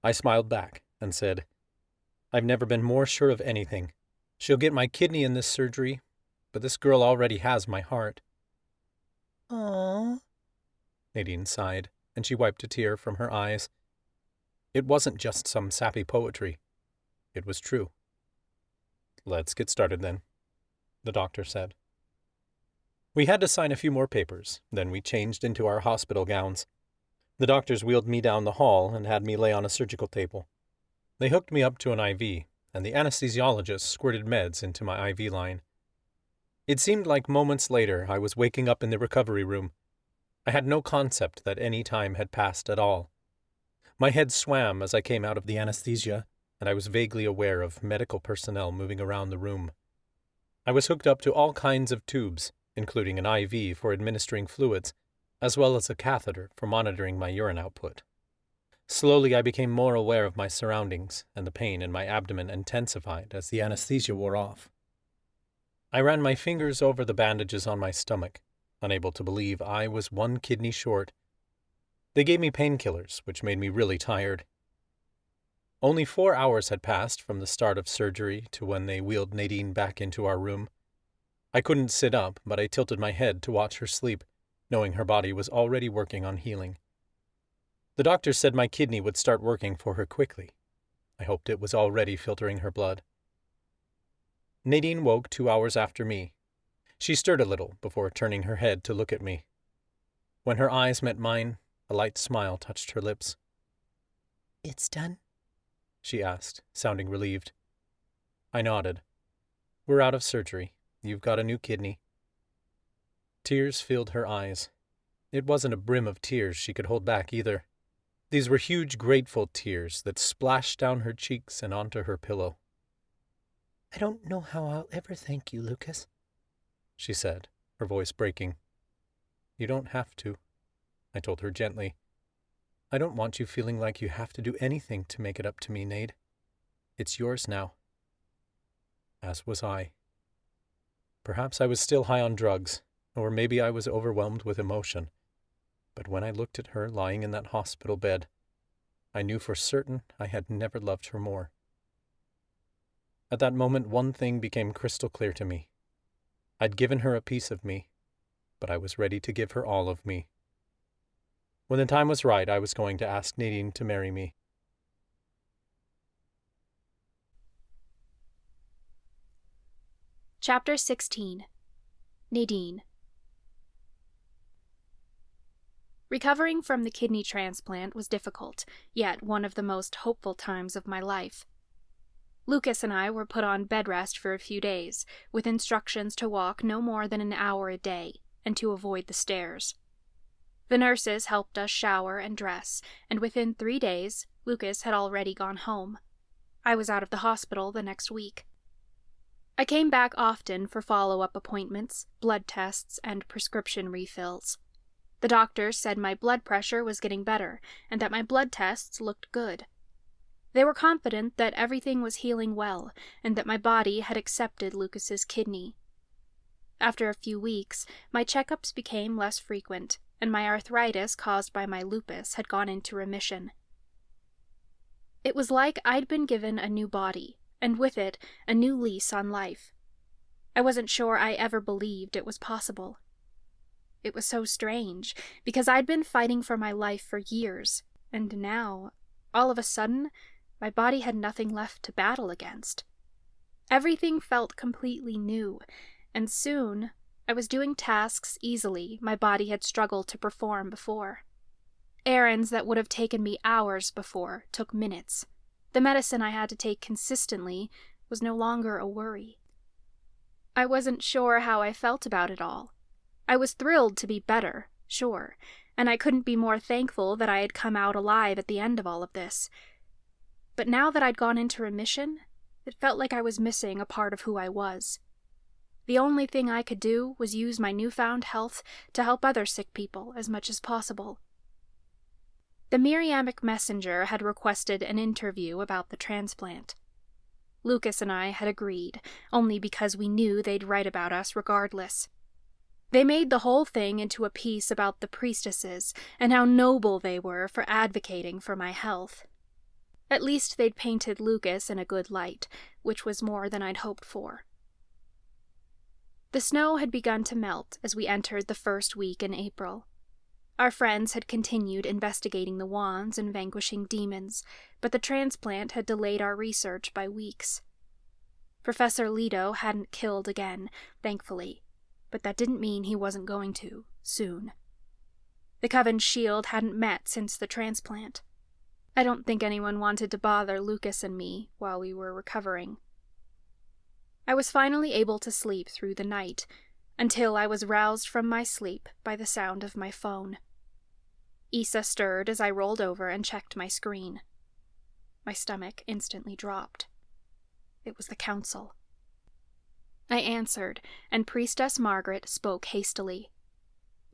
I smiled back and said, I've never been more sure of anything. She'll get my kidney in this surgery, but this girl already has my heart. Aww. Nadine sighed, and she wiped a tear from her eyes. It wasn't just some sappy poetry. It was true. Let's get started then, the doctor said. We had to sign a few more papers, then we changed into our hospital gowns. The doctors wheeled me down the hall and had me lay on a surgical table. They hooked me up to an IV, and the anesthesiologist squirted meds into my IV line. It seemed like moments later I was waking up in the recovery room. I had no concept that any time had passed at all. My head swam as I came out of the anesthesia, and I was vaguely aware of medical personnel moving around the room. I was hooked up to all kinds of tubes, including an IV for administering fluids, as well as a catheter for monitoring my urine output. Slowly I became more aware of my surroundings, and the pain in my abdomen intensified as the anesthesia wore off. I ran my fingers over the bandages on my stomach, unable to believe I was 1 kidney short. They gave me painkillers, which made me really tired. Only 4 hours had passed from the start of surgery to when they wheeled Nadine back into our room. I couldn't sit up, but I tilted my head to watch her sleep, knowing her body was already working on healing. The doctor said my kidney would start working for her quickly. I hoped it was already filtering her blood. Nadine woke 2 hours after me. She stirred a little before turning her head to look at me. When her eyes met mine, a light smile touched her lips. It's done? She asked, sounding relieved. I nodded. We're out of surgery. You've got a new kidney. Tears filled her eyes. It wasn't a brim of tears she could hold back either. These were huge, grateful tears that splashed down her cheeks and onto her pillow. I don't know how I'll ever thank you, Lucas, she said, her voice breaking. You don't have to, I told her gently. I don't want you feeling like you have to do anything to make it up to me, Nade. It's yours now. As was I. Perhaps I was still high on drugs, or maybe I was overwhelmed with emotion. But when I looked at her lying in that hospital bed, I knew for certain I had never loved her more. At that moment, one thing became crystal clear to me. I'd given her a piece of me, but I was ready to give her all of me. When the time was right, I was going to ask Nadine to marry me. Chapter 16. Nadine. Recovering from the kidney transplant was difficult, yet one of the most hopeful times of my life. Lucas and I were put on bed rest for a few days, with instructions to walk no more than an hour a day, and to avoid the stairs. The nurses helped us shower and dress, and within 3 days, Lucas had already gone home. I was out of the hospital the next week. I came back often for follow-up appointments, blood tests, and prescription refills. The doctors said my blood pressure was getting better, and that my blood tests looked good. They were confident that everything was healing well, and that my body had accepted Lucas's kidney. After a few weeks, my checkups became less frequent, and my arthritis caused by my lupus had gone into remission. It was like I'd been given a new body, and with it, a new lease on life. I wasn't sure I ever believed it was possible. It was so strange, because I'd been fighting for my life for years, and now, all of a sudden, my body had nothing left to battle against. Everything felt completely new, and soon I was doing tasks easily my body had struggled to perform before. Errands that would have taken me hours before took minutes. The medicine I had to take consistently was no longer a worry. I wasn't sure how I felt about it all. I was thrilled to be better, sure, and I couldn't be more thankful that I had come out alive at the end of all of this. But now that I'd gone into remission, it felt like I was missing a part of who I was. The only thing I could do was use my newfound health to help other sick people as much as possible. The Miriamic messenger had requested an interview about the transplant. Lucas and I had agreed, only because we knew they'd write about us regardless. They made the whole thing into a piece about the priestesses and how noble they were for advocating for my health. At least they'd painted Lucas in a good light, which was more than I'd hoped for. The snow had begun to melt as we entered the first week in April. Our friends had continued investigating the wands and vanquishing demons, but the transplant had delayed our research by weeks. Professor Leto hadn't killed again, thankfully, but that didn't mean he wasn't going to, soon. The coven's shield hadn't met since the transplant. I don't think anyone wanted to bother Lucas and me while we were recovering. I was finally able to sleep through the night, until I was roused from my sleep by the sound of my phone. Issa stirred as I rolled over and checked my screen. My stomach instantly dropped. It was the council. I answered, and Priestess Margaret spoke hastily.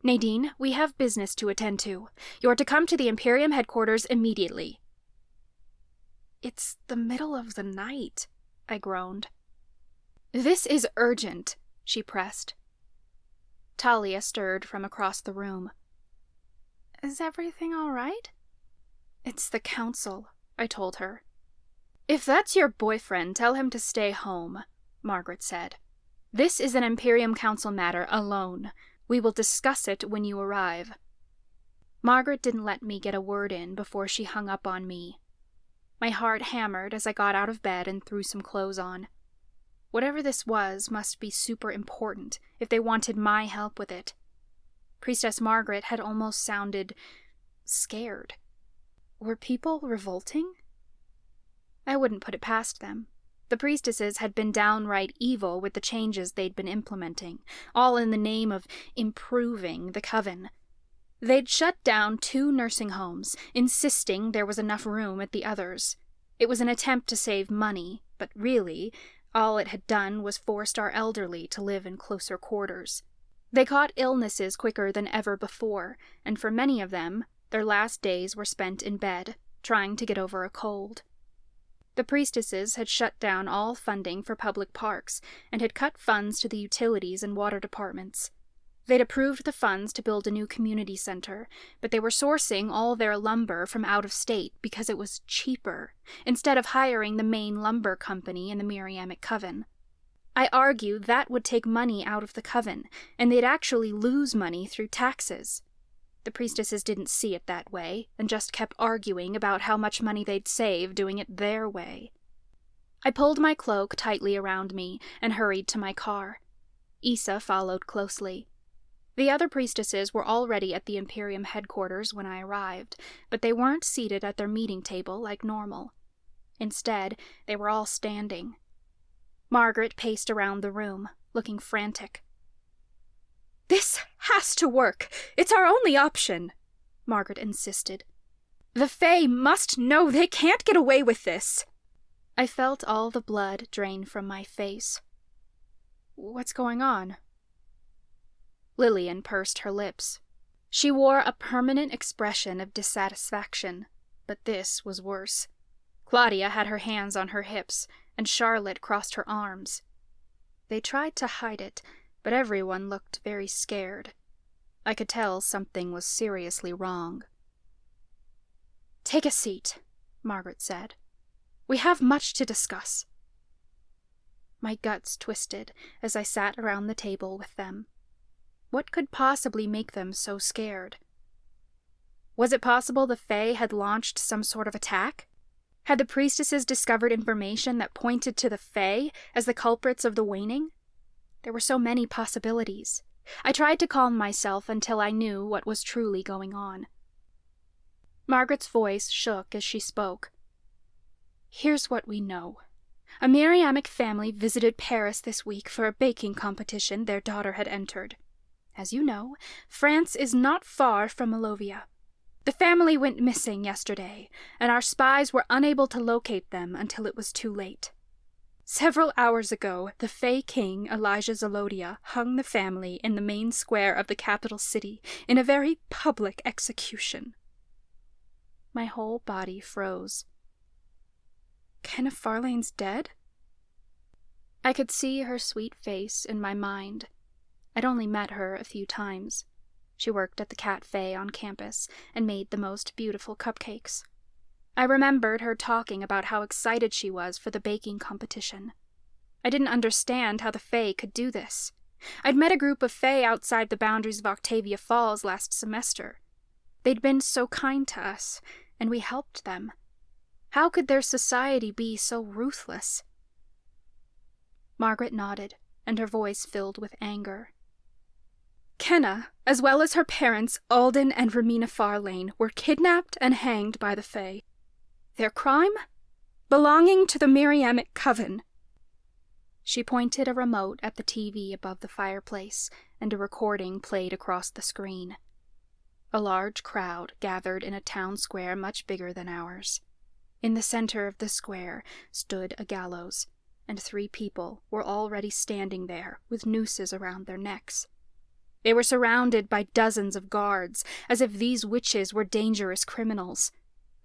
"Nadine, we have business to attend to. You're to come to the Imperium headquarters immediately." "It's the middle of the night," I groaned. "This is urgent," she pressed. Talia stirred from across the room. "Is everything all right?" "It's the council," I told her. "If that's your boyfriend, tell him to stay home," Margaret said. "This is an Imperium Council matter alone. We will discuss it when you arrive." Margaret didn't let me get a word in before she hung up on me. My heart hammered as I got out of bed and threw some clothes on. Whatever this was must be super important if they wanted my help with it. Priestess Margaret had almost sounded scared. Were people revolting? I wouldn't put it past them. The priestesses had been downright evil with the changes they'd been implementing, all in the name of improving the coven. They'd shut down 2 nursing homes, insisting there was enough room at the others. It was an attempt to save money, but really, all it had done was forced our elderly to live in closer quarters. They caught illnesses quicker than ever before, and for many of them, their last days were spent in bed, trying to get over a cold. The priestesses had shut down all funding for public parks and had cut funds to the utilities and water departments. They'd approved the funds to build a new community center, but they were sourcing all their lumber from out of state because it was cheaper, instead of hiring the main lumber company in the Miriamic coven. I argued that would take money out of the coven, and they'd actually lose money through taxes. The priestesses didn't see it that way, and just kept arguing about how much money they'd save doing it their way. I pulled my cloak tightly around me and hurried to my car. Issa followed closely. The other priestesses were already at the Imperium headquarters when I arrived, but they weren't seated at their meeting table like normal. Instead, they were all standing. Margaret paced around the room, looking frantic. "This has to work! It's our only option!" Margaret insisted. "The Fae must know they can't get away with this!" I felt all the blood drain from my face. "What's going on?" Lillian pursed her lips. She wore a permanent expression of dissatisfaction, but this was worse. Claudia had her hands on her hips, and Charlotte crossed her arms. They tried to hide it, but everyone looked very scared. I could tell something was seriously wrong. "Take a seat," Margaret said. "We have much to discuss." My guts twisted as I sat around the table with them. What could possibly make them so scared? Was it possible the Fae had launched some sort of attack? Had the priestesses discovered information that pointed to the Fae as the culprits of the waning? There were so many possibilities. I tried to calm myself until I knew what was truly going on. Margaret's voice shook as she spoke. "Here's what we know. A Miriamic family visited Paris this week for a baking competition their daughter had entered. As you know, France is not far from Malovia. The family went missing yesterday, and our spies were unable to locate them until it was too late. Several hours ago, the Fae King, Elijah Zelodia, hung the family in the main square of the capital city in a very public execution." My whole body froze. "Kenneth Farlane's dead?" I could see her sweet face in my mind. I'd only met her a few times. She worked at the cafe on campus and made the most beautiful cupcakes. I remembered her talking about how excited she was for the baking competition. I didn't understand how the Fae could do this. I'd met a group of Fae outside the boundaries of Octavia Falls last semester. They'd been so kind to us, and we helped them. How could their society be so ruthless? Margaret nodded, and her voice filled with anger. "Kenna, as well as her parents, Alden and Romina Farlane, were kidnapped and hanged by the Fae. Their crime? Belonging to the Miriamic coven." She pointed a remote at the TV above the fireplace, and a recording played across the screen. A large crowd gathered in a town square much bigger than ours. In the center of the square stood a gallows, and 3 people were already standing there with nooses around their necks. They were surrounded by dozens of guards, as if these witches were dangerous criminals.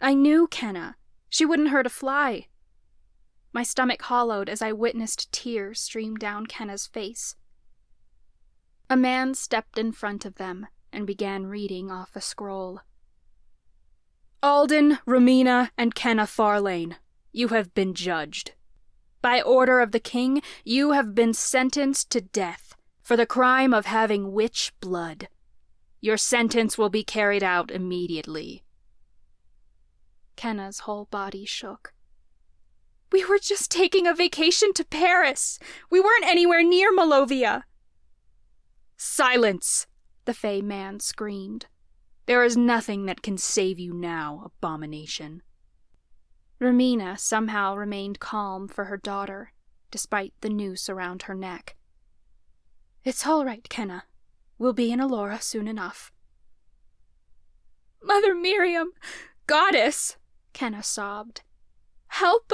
I knew Kenna. She wouldn't hurt a fly. My stomach hollowed as I witnessed tears stream down Kenna's face. A man stepped in front of them and began reading off a scroll. "Alden, Romina, and Kenna Farlane, you have been judged. By order of the king, you have been sentenced to death for the crime of having witch blood. Your sentence will be carried out immediately." Kenna's whole body shook. "We were just taking a vacation to Paris. We weren't anywhere near Malovia." "Silence!" the Fae man screamed. "There is nothing that can save you now, abomination." Romina somehow remained calm for her daughter, despite the noose around her neck. "It's all right, Kenna. We'll be in Alora soon enough." "Mother Miriam! Goddess!" Kenna sobbed. "Help!"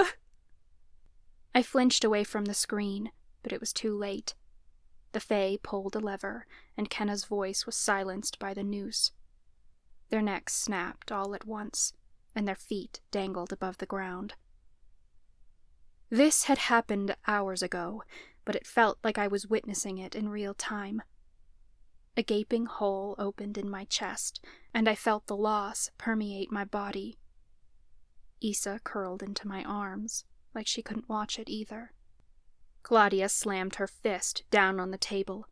I flinched away from the screen, but it was too late. The Fae pulled a lever, and Kenna's voice was silenced by the noose. Their necks snapped all at once, and their feet dangled above the ground. This had happened hours ago, but it felt like I was witnessing it in real time. A gaping hole opened in my chest, and I felt the loss permeate my body. Issa curled into my arms, like she couldn't watch it either. Claudia slammed her fist down on the table.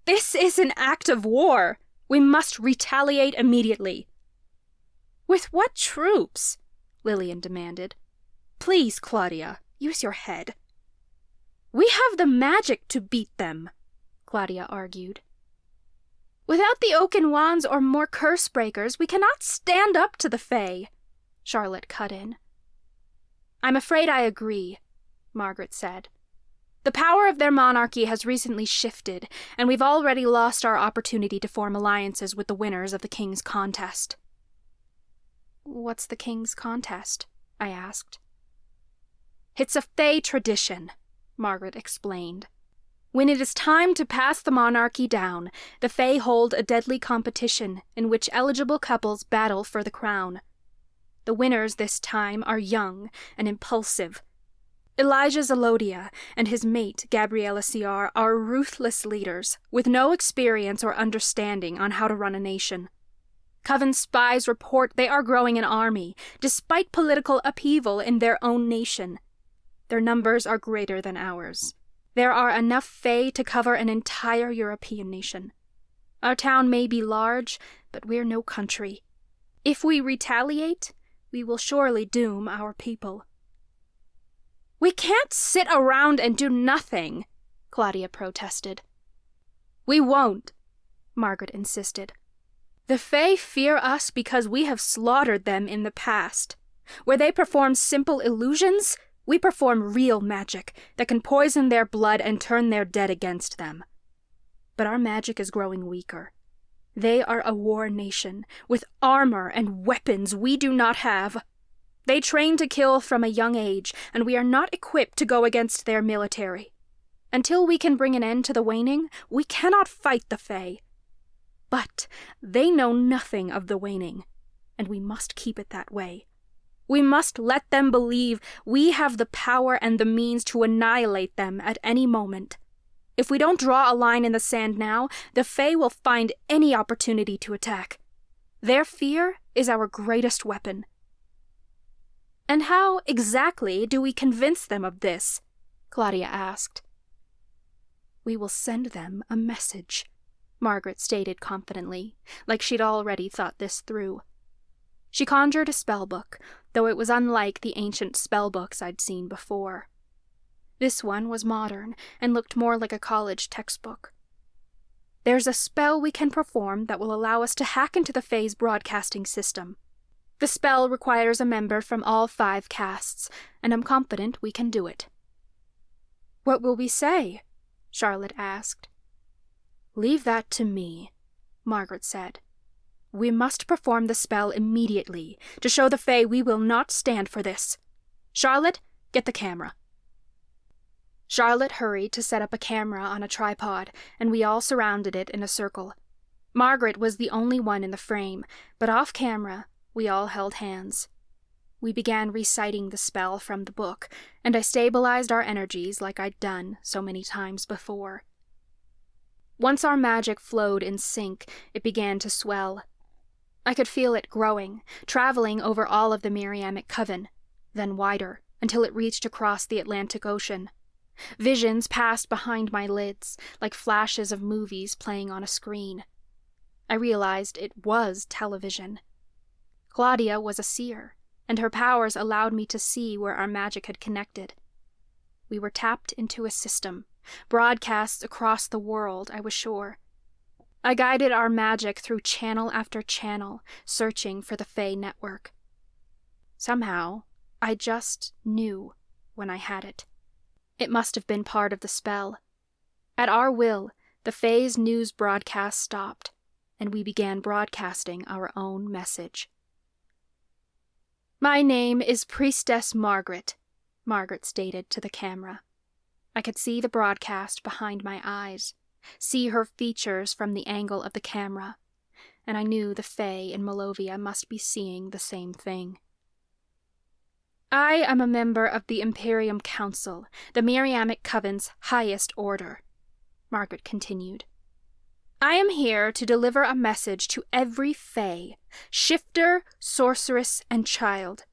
"This is an act of war! We must retaliate immediately!" "With what troops?" Lillian demanded. "Please, Claudia, use your head." "We have the magic to beat them," Claudia argued. "Without the Oaken Wands or more curse breakers, we cannot stand up to the Fae," Charlotte cut in. "I'm afraid I agree," Margaret said. "The power of their monarchy has recently shifted, and we've already lost our opportunity to form alliances with the winners of the King's Contest." "What's the King's Contest?" I asked. "It's a Fae tradition," Margaret explained. "When it is time to pass the monarchy down, the Fae hold a deadly competition in which eligible couples battle for the crown. The winners this time are young and impulsive. Elijah Zelodia and his mate, Gabriella Ciar, are ruthless leaders with no experience or understanding on how to run a nation. Coven spies report they are growing an army, despite political upheaval in their own nation. Their numbers are greater than ours. There are enough Fae to cover an entire European nation. Our town may be large, but we're no country. If we retaliate, we will surely doom our people." "We can't sit around and do nothing," Claudia protested. "We won't," Margaret insisted. "The Fae fear us because we have slaughtered them in the past. Where they perform simple illusions, we perform real magic that can poison their blood and turn their dead against them. But our magic is growing weaker. They are a war nation, with armor and weapons we do not have. They train to kill from a young age, and we are not equipped to go against their military. Until we can bring an end to the waning, we cannot fight the Fae. But they know nothing of the waning, and we must keep it that way. We must let them believe we have the power and the means to annihilate them at any moment. If we don't draw a line in the sand now, the Fae will find any opportunity to attack. Their fear is our greatest weapon." "And how exactly do we convince them of this?" Claudia asked. "We will send them a message," Margaret stated confidently, like she'd already thought this through. She conjured a spellbook, though it was unlike the ancient spellbooks I'd seen before. This one was modern and looked more like a college textbook. "There's a spell we can perform that will allow us to hack into the Fae's broadcasting system. The spell requires a member from all 5 castes, and I'm confident we can do it." "What will we say?" Charlotte asked. "Leave that to me," Margaret said. "We must perform the spell immediately to show the Fae we will not stand for this. Charlotte, get the camera." Charlotte hurried to set up a camera on a tripod, and we all surrounded it in a circle. Margaret was the only one in the frame, but off camera, we all held hands. We began reciting the spell from the book, and I stabilized our energies like I'd done so many times before. Once our magic flowed in sync, it began to swell. I could feel it growing, traveling over all of the Miriamic coven, then wider, until it reached across the Atlantic Ocean. Visions passed behind my lids, like flashes of movies playing on a screen. I realized it was television. Claudia was a seer, and her powers allowed me to see where our magic had connected. We were tapped into a system, broadcasts across the world, I was sure. I guided our magic through channel after channel, searching for the Fae network. Somehow, I just knew when I had it. It must have been part of the spell. At our will, the Fae's news broadcast stopped, and we began broadcasting our own message. "My name is Priestess Margaret," Margaret stated to the camera. I could see the broadcast behind my eyes, see her features from the angle of the camera, and I knew the Fae in Malovia must be seeing the same thing. I am a member of the Imperium Council, the Miriamic Coven's highest order, Margaret continued. I am here to deliver a message to every fae, shifter, sorceress, and child.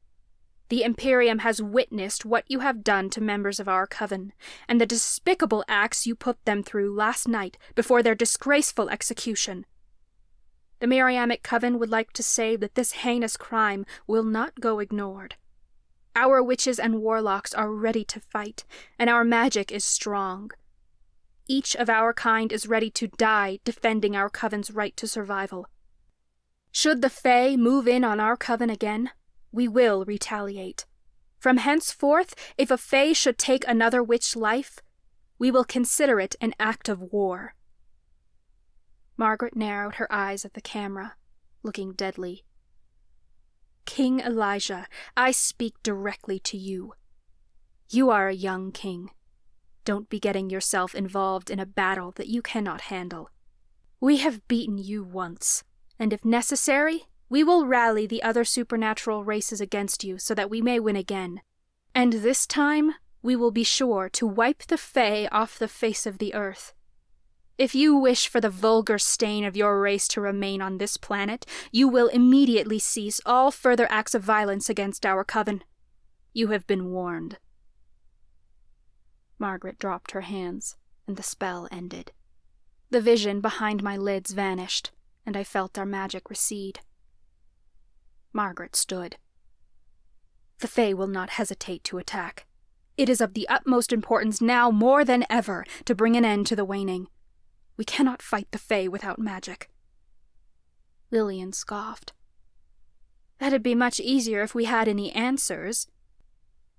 The Imperium has witnessed what you have done to members of our coven, and the despicable acts you put them through last night before their disgraceful execution. The Miriamic Coven would like to say that this heinous crime will not go ignored. Our witches and warlocks are ready to fight, and our magic is strong. Each of our kind is ready to die defending our coven's right to survival. Should the Fae move in on our coven again, we will retaliate. From henceforth, if a Fae should take another witch life, we will consider it an act of war. Margaret narrowed her eyes at the camera, looking deadly. King Elijah, I speak directly to you. You are a young king. Don't be getting yourself involved in a battle that you cannot handle. We have beaten you once, and if necessary, we will rally the other supernatural races against you so that we may win again. And this time, we will be sure to wipe the Fae off the face of the earth. If you wish for the vulgar stain of your race to remain on this planet, you will immediately cease all further acts of violence against our coven. You have been warned. Margaret dropped her hands, and the spell ended. The vision behind my lids vanished, and I felt our magic recede. Margaret stood. The Fae will not hesitate to attack. It is of the utmost importance now more than ever to bring an end to the waning. We cannot fight the Fae without magic. Lillian scoffed. That'd be much easier if we had any answers.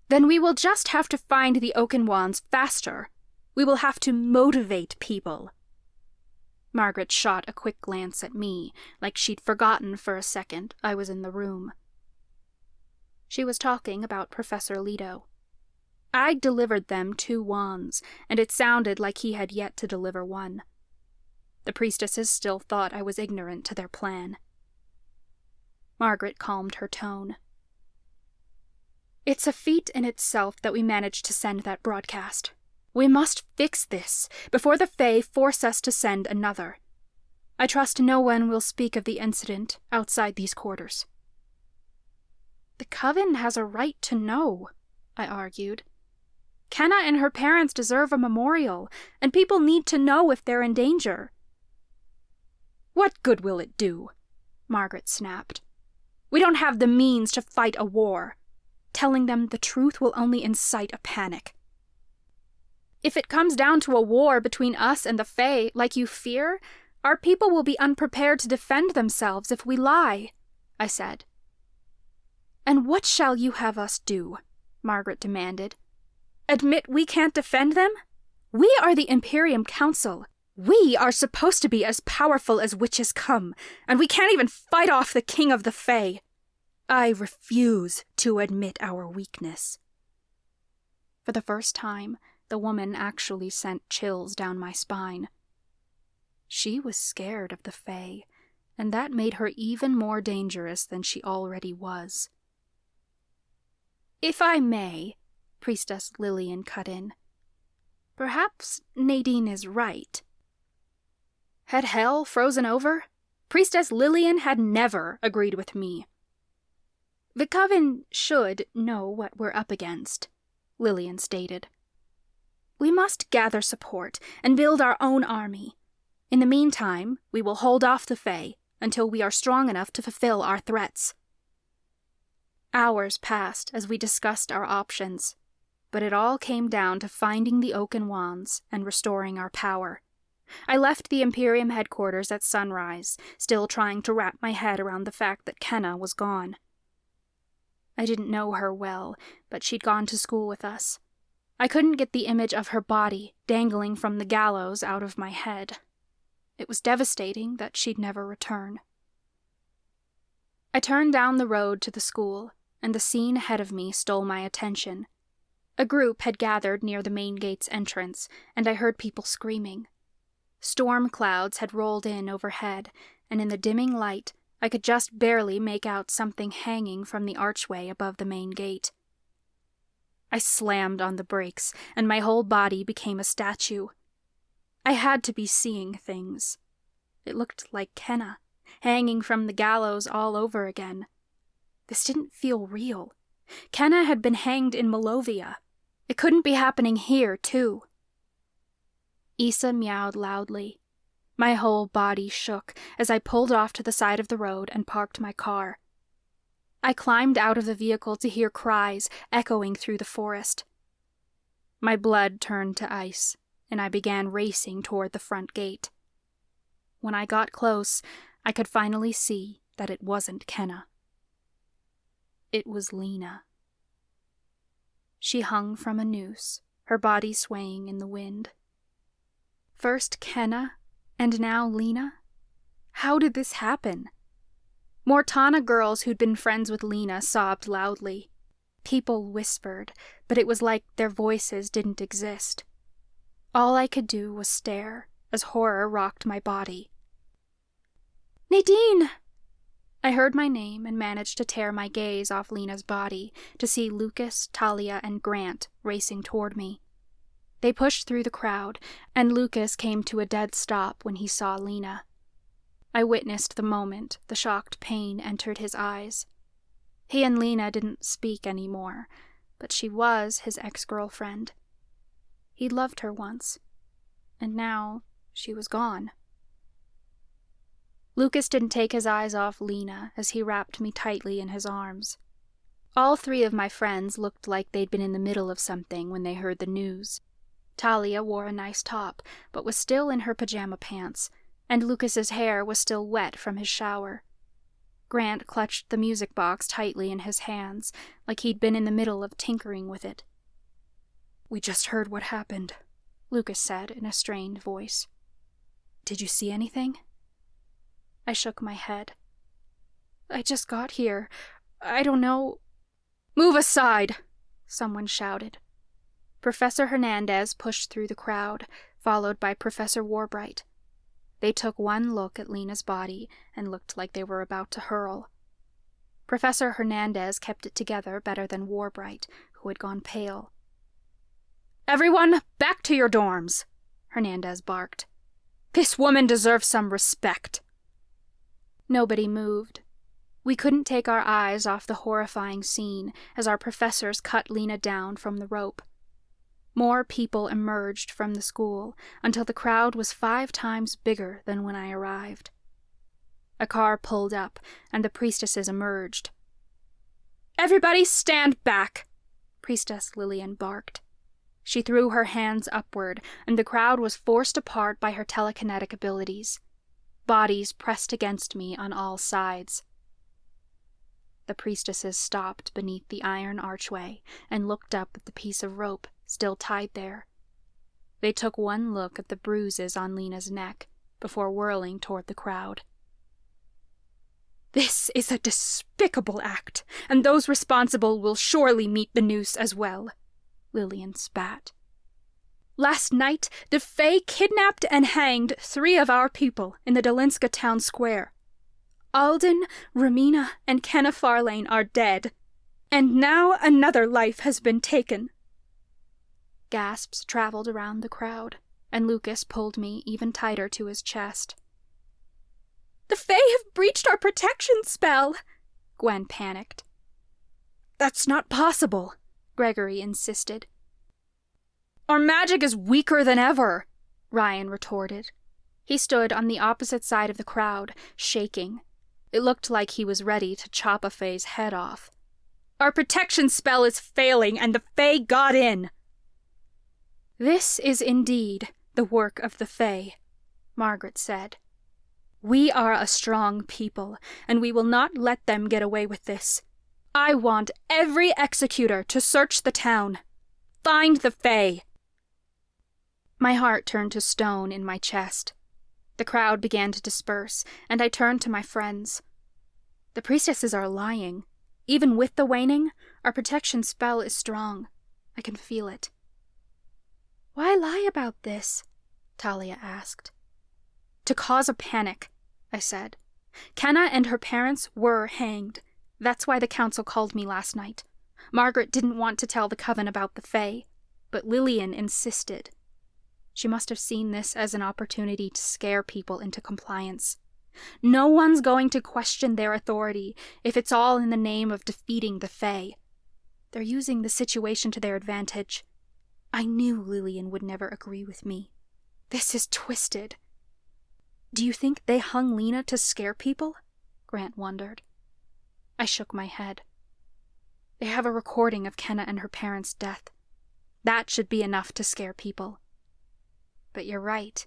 Then we will just have to find the Oaken Wands faster. We will have to motivate people. Margaret shot a quick glance at me, like she'd forgotten for a second I was in the room. She was talking about Professor Leto. I'd delivered them 2 wands, and it sounded like he had yet to deliver one. The priestesses still thought I was ignorant to their plan. Margaret calmed her tone. It's a feat in itself that we managed to send that broadcast. We must fix this before the Fae force us to send another. I trust no one will speak of the incident outside these quarters. The coven has a right to know, I argued. Kenna and her parents deserve a memorial, and people need to know if they're in danger. What good will it do? Margaret snapped. We don't have the means to fight a war. Telling them the truth will only incite a panic. If it comes down to a war between us and the Fae, like you fear, our people will be unprepared to defend themselves if we lie, I said. And what shall you have us do? Margaret demanded. Admit we can't defend them? We are the Imperium Council. We are supposed to be as powerful as witches come, and we can't even fight off the king of the Fae. I refuse to admit our weakness. For the first time, the woman actually sent chills down my spine. She was scared of the Fae, and that made her even more dangerous than she already was. If I may, Priestess Lillian cut in, perhaps Nadine is right. Had hell frozen over? Priestess Lillian had never agreed with me. The coven should know what we're up against, Lillian stated. We must gather support and build our own army. In the meantime, we will hold off the Fae until we are strong enough to fulfill our threats. Hours passed as we discussed our options, but it all came down to finding the Oaken Wands and restoring our power. I left the Imperium headquarters at sunrise, still trying to wrap my head around the fact that Kenna was gone. I didn't know her well, but she'd gone to school with us. I couldn't get the image of her body dangling from the gallows out of my head. It was devastating that she'd never return. I turned down the road to the school, and the scene ahead of me stole my attention. A group had gathered near the main gate's entrance, and I heard people screaming. Storm clouds had rolled in overhead, and in the dimming light, I could just barely make out something hanging from the archway above the main gate. I slammed on the brakes, and my whole body became a statue. I had to be seeing things. It looked like Kenna, hanging from the gallows all over again. This didn't feel real. Kenna had been hanged in Malovia. It couldn't be happening here, too. Issa meowed loudly. My whole body shook as I pulled off to the side of the road and parked my car. I climbed out of the vehicle to hear cries echoing through the forest. My blood turned to ice, and I began racing toward the front gate. When I got close, I could finally see that it wasn't Kenna. It was Lena. She hung from a noose, her body swaying in the wind. First Kenna, and now Lena? How did this happen? Mortana girls who'd been friends with Lena sobbed loudly. People whispered, but it was like their voices didn't exist. All I could do was stare as horror rocked my body. Nadine! I heard my name and managed to tear my gaze off Lena's body to see Lucas, Talia, and Grant racing toward me. They pushed through the crowd, and Lucas came to a dead stop when he saw Lena. I witnessed the moment the shocked pain entered his eyes. He and Lena didn't speak anymore, but she was his ex-girlfriend. He'd loved her once, and now she was gone. Lucas didn't take his eyes off Lena as he wrapped me tightly in his arms. All three of my friends looked like they'd been in the middle of something when they heard the news. Talia wore a nice top, but was still in her pajama pants, and Lucas's hair was still wet from his shower. Grant clutched the music box tightly in his hands, like he'd been in the middle of tinkering with it. "We just heard what happened," Lucas said in a strained voice. "Did you see anything?" I shook my head. "I just got here. I don't know." "Move aside!" someone shouted. Professor Hernandez pushed through the crowd, followed by Professor Warbright. They took one look at Lena's body and looked like they were about to hurl. Professor Hernandez kept it together better than Warbright, who had gone pale. "Everyone, back to your dorms!" Hernandez barked. "This woman deserves some respect." Nobody moved. We couldn't take our eyes off the horrifying scene as our professors cut Lena down from the rope. More people emerged from the school until the crowd was 5 times bigger than when I arrived. A car pulled up, and the priestesses emerged. "Everybody stand back!" Priestess Lillian barked. She threw her hands upward, and the crowd was forced apart by her telekinetic abilities. Bodies pressed against me on all sides. The priestesses stopped beneath the iron archway and looked up at the piece of rope still tied there. They took one look at the bruises on Lena's neck before whirling toward the crowd. "This is a despicable act, and those responsible will surely meet the noose as well," Lillian spat. "Last night, the Fae kidnapped and hanged 3 of our people in the Dalinska town square. Alden, Ramina, and Kenna Farlane are dead, and now another life has been taken." Gasps traveled around the crowd, and Lucas pulled me even tighter to his chest. "The Fae have breached our protection spell!" Gwen panicked. "That's not possible," Gregory insisted. "Our magic is weaker than ever," Ryan retorted. He stood on the opposite side of the crowd, shaking. It looked like he was ready to chop a Fae's head off. "Our protection spell is failing, and the Fae got in." "This is indeed the work of the Fae," Margaret said. "We are a strong people, and we will not let them get away with this. I want every executor to search the town. Find the Fae." My heart turned to stone in my chest. The crowd began to disperse, and I turned to my friends. "The priestesses are lying. Even with the waning, our protection spell is strong. I can feel it." "Why lie about this?" Talia asked. "To cause a panic," I said. "Kenna and her parents were hanged. That's why the council called me last night. Margaret didn't want to tell the coven about the Fae, but Lillian insisted. She must have seen this as an opportunity to scare people into compliance. No one's going to question their authority if it's all in the name of defeating the Fae. They're using the situation to their advantage. I knew Lillian would never agree with me. This is twisted. Do you think they hung Lena to scare people? Grant wondered. I shook my head. They have a recording of Kenna and her parents' death. That should be enough to scare people. But you're right.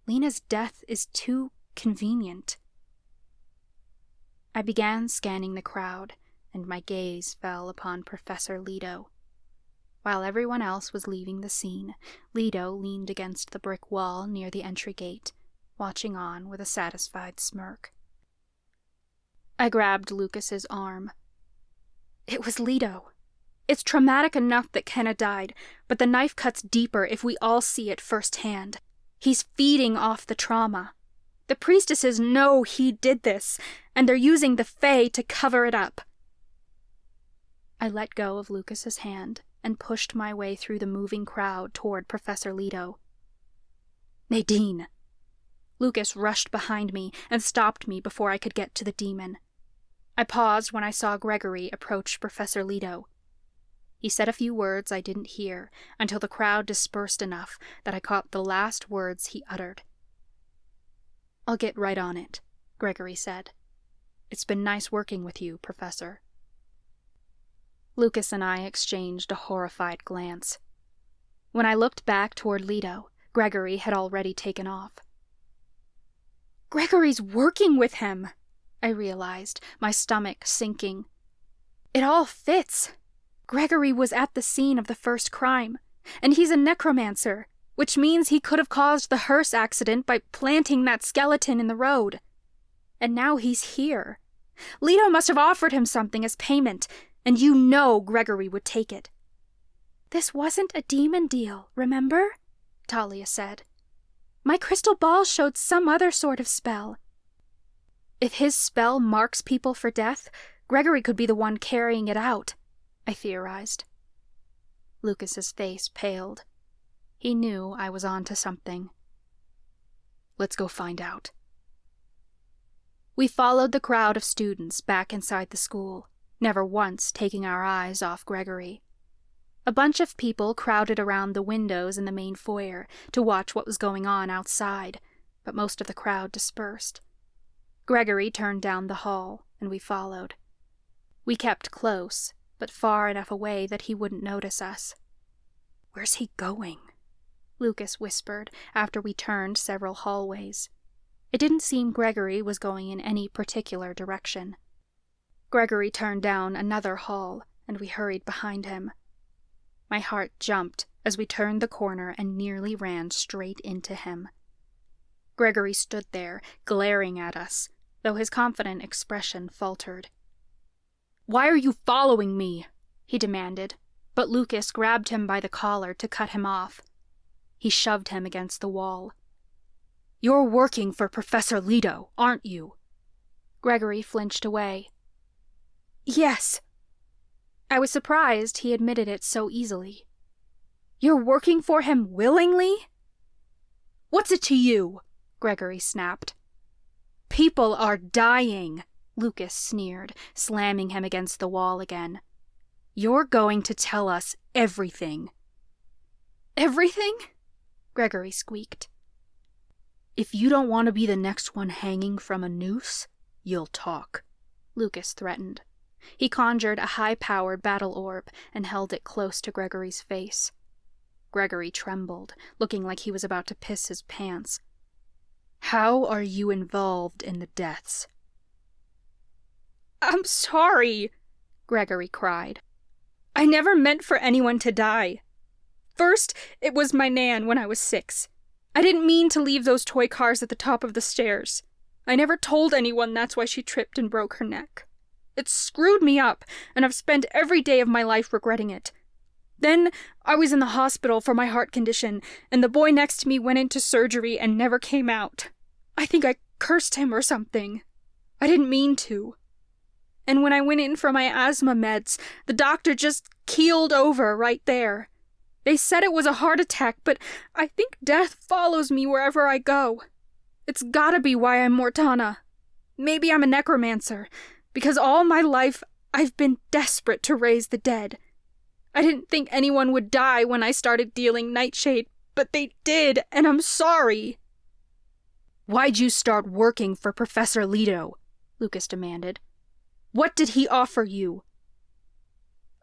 Lena's death is too convenient. I began scanning the crowd, and my gaze fell upon Professor Leto. While everyone else was leaving the scene, Leto leaned against the brick wall near the entry gate, watching on with a satisfied smirk. I grabbed Lucas's arm. It was Leto. It's traumatic enough that Kenna died, but the knife cuts deeper if we all see it firsthand. He's feeding off the trauma. The priestesses know he did this, and they're using the Fae to cover it up. I let go of Lucas's hand and pushed my way through the moving crowd toward Professor Leto. Nadine! Lucas rushed behind me and stopped me before I could get to the demon. I paused when I saw Gregory approach Professor Leto. He said a few words I didn't hear until the crowd dispersed enough that I caught the last words he uttered. I'll get right on it, Gregory said. It's been nice working with you, Professor. Lucas and I exchanged a horrified glance. When I looked back toward Leto, Gregory had already taken off. Gregory's working with him, I realized, my stomach sinking. It all fits. Gregory was at the scene of the first crime, and he's a necromancer, which means he could have caused the hearse accident by planting that skeleton in the road. And now he's here. Leto must have offered him something as payment, and you know Gregory would take it. This wasn't a demon deal, remember? Talia said. My crystal ball showed some other sort of spell. If his spell marks people for death, Gregory could be the one carrying it out, I theorized. Lucas's face paled. He knew I was on to something. Let's go find out. We followed the crowd of students back inside the school, never once taking our eyes off Gregory. A bunch of people crowded around the windows in the main foyer to watch what was going on outside, but most of the crowd dispersed. Gregory turned down the hall, and we followed. We kept close, but far enough away that he wouldn't notice us. Where's he going? Lucas whispered after we turned several hallways. It didn't seem Gregory was going in any particular direction. Gregory turned down another hall, and we hurried behind him. My heart jumped as we turned the corner and nearly ran straight into him. Gregory stood there, glaring at us, though his confident expression faltered. "Why are you following me?" he demanded, but Lucas grabbed him by the collar to cut him off. He shoved him against the wall. "You're working for Professor Leto, aren't you?" Gregory flinched away. "Yes." I was surprised he admitted it so easily. "You're working for him willingly?" "What's it to you?" Gregory snapped. "People are dying," Lucas sneered, slamming him against the wall again. "You're going to tell us everything." "Everything?" Gregory squeaked. "If you don't want to be the next one hanging from a noose, you'll talk," Lucas threatened. He conjured a high-powered battle orb and held it close to Gregory's face. Gregory trembled, looking like he was about to piss his pants. "How are you involved in the deaths?" "I'm sorry," Gregory cried. "I never meant for anyone to die. First, it was my Nan when I was 6. I didn't mean to leave those toy cars at the top of the stairs. I never told anyone that's why she tripped and broke her neck. It screwed me up, and I've spent every day of my life regretting it. Then I was in the hospital for my heart condition, and the boy next to me went into surgery and never came out. I think I cursed him or something. I didn't mean to." And when I went in for my asthma meds, the doctor just keeled over right there. They said it was a heart attack, but I think death follows me wherever I go. It's gotta be why I'm Mortana. Maybe I'm a necromancer, because all my life I've been desperate to raise the dead. I didn't think anyone would die when I started dealing nightshade, but they did, and I'm sorry. Why'd you start working for Professor Leto? Lucas demanded. What did he offer you?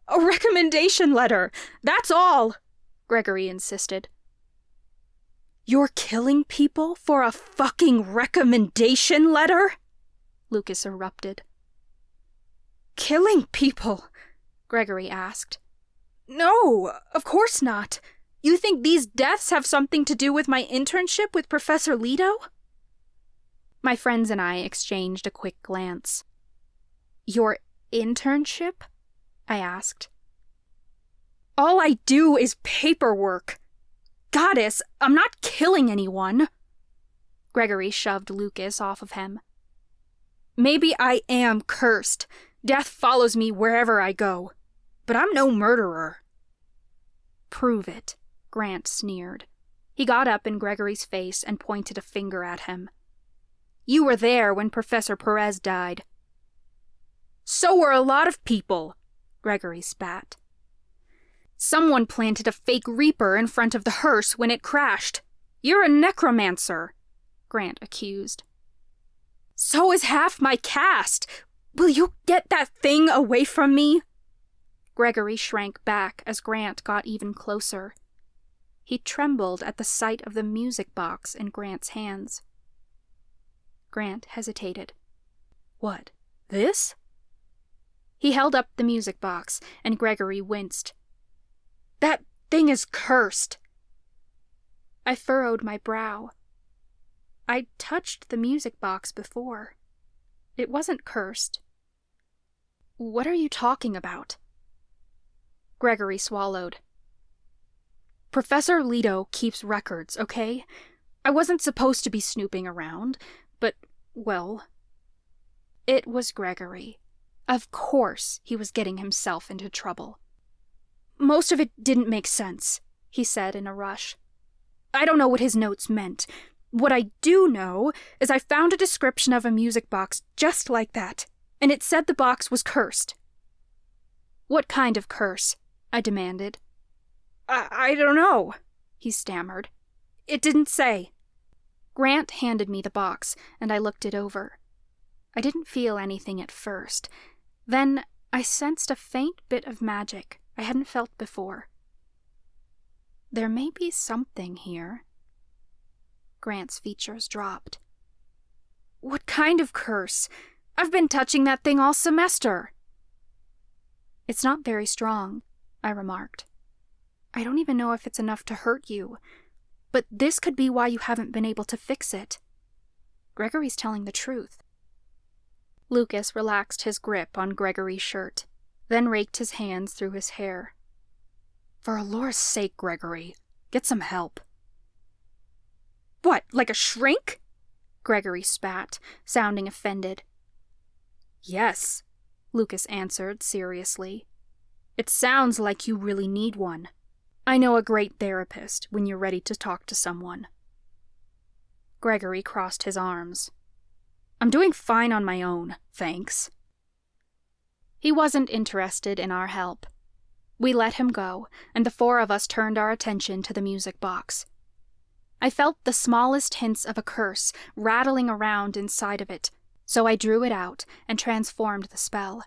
A recommendation letter, that's all, Gregory insisted. You're killing people for a fucking recommendation letter? Lucas erupted. Killing people? Gregory asked. No, of course not. You think these deaths have something to do with my internship with Professor Leto? My friends and I exchanged a quick glance. Your internship? I asked. All I do is paperwork. Goddess, I'm not killing anyone. Gregory shoved Lucas off of him. Maybe I am cursed. Death follows me wherever I go. But I'm no murderer. Prove it, Grant sneered. He got up in Gregory's face and pointed a finger at him. You were there when Professor Perez died. So were a lot of people, Gregory spat. Someone planted a fake reaper in front of the hearse when it crashed. You're a necromancer, Grant accused. So is half my cast. Will you get that thing away from me? Gregory shrank back as Grant got even closer. He trembled at the sight of the music box in Grant's hands. Grant hesitated. What, this? He held up the music box, and Gregory winced. That thing is cursed. I furrowed my brow. I'd touched the music box before. It wasn't cursed. What are you talking about? Gregory swallowed. Professor Leto keeps records, okay? I wasn't supposed to be snooping around, but, well... It was Gregory. Of course he was getting himself into trouble. Most of it didn't make sense, he said in a rush. I don't know what his notes meant. What I do know is I found a description of a music box just like that, and it said the box was cursed. What kind of curse? I demanded. I don't know, he stammered. It didn't say. Grant handed me the box, and I looked it over. I didn't feel anything at first. Then I sensed a faint bit of magic I hadn't felt before. There may be something here. Grant's features dropped. What kind of curse? I've been touching that thing all semester. It's not very strong, I remarked. I don't even know if it's enough to hurt you, but this could be why you haven't been able to fix it. Gregory's telling the truth. Lucas relaxed his grip on Gregory's shirt, then raked his hands through his hair. For Alora's sake, Gregory, get some help. What, like a shrink? Gregory spat, sounding offended. Yes, Lucas answered seriously. It sounds like you really need one. I know a great therapist when you're ready to talk to someone. Gregory crossed his arms. I'm doing fine on my own, thanks. He wasn't interested in our help. We let him go, and the four of us turned our attention to the music box. I felt the smallest hints of a curse rattling around inside of it, so I drew it out and transformed the spell.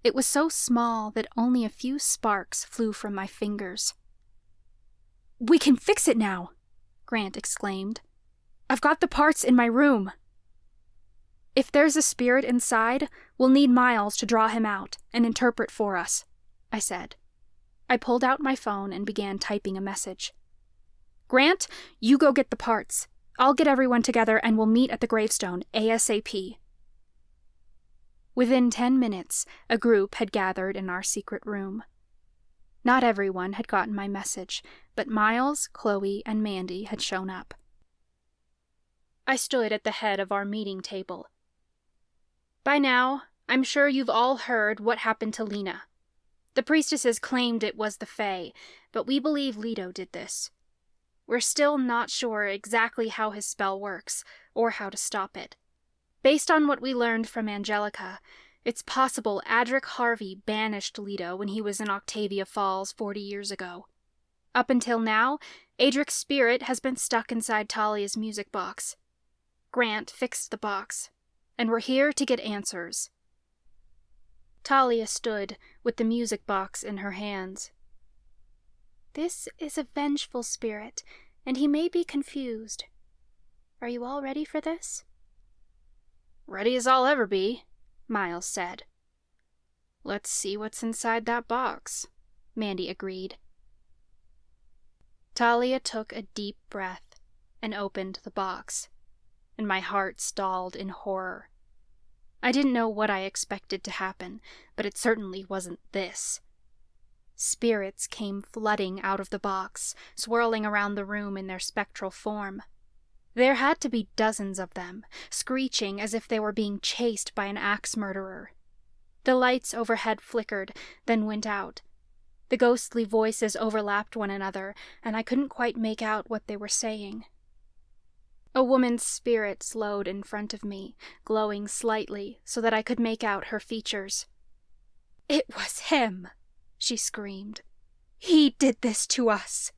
It was so small that only a few sparks flew from my fingers. We can fix it now, Grant exclaimed. I've got the parts in my room. If there's a spirit inside, we'll need Miles to draw him out and interpret for us, I said. I pulled out my phone and began typing a message. Grant, you go get the parts. I'll get everyone together and we'll meet at the gravestone ASAP. Within 10 minutes, a group had gathered in our secret room. Not everyone had gotten my message, but Miles, Chloe, and Mandy had shown up. I stood at the head of our meeting table. By now, I'm sure you've all heard what happened to Lena. The priestesses claimed it was the Fae, but we believe Leto did this. We're still not sure exactly how his spell works, or how to stop it. Based on what we learned from Angelica, it's possible Adric Harvey banished Leto when he was in Octavia Falls 40 years ago. Up until now, Adric's spirit has been stuck inside Talia's music box. Grant fixed the box, and we're here to get answers. Talia stood with the music box in her hands. This is a vengeful spirit, and he may be confused. Are you all ready for this? Ready as I'll ever be, Miles said. Let's see what's inside that box, Mandy agreed. Talia took a deep breath and opened the box, and my heart stalled in horror. I didn't know what I expected to happen, but it certainly wasn't this. Spirits came flooding out of the box, swirling around the room in their spectral form. There had to be dozens of them, screeching as if they were being chased by an axe murderer. The lights overhead flickered, then went out. The ghostly voices overlapped one another, and I couldn't quite make out what they were saying. A woman's spirit slowed in front of me, glowing slightly so that I could make out her features. "It was him!" she screamed. "He did this to us!"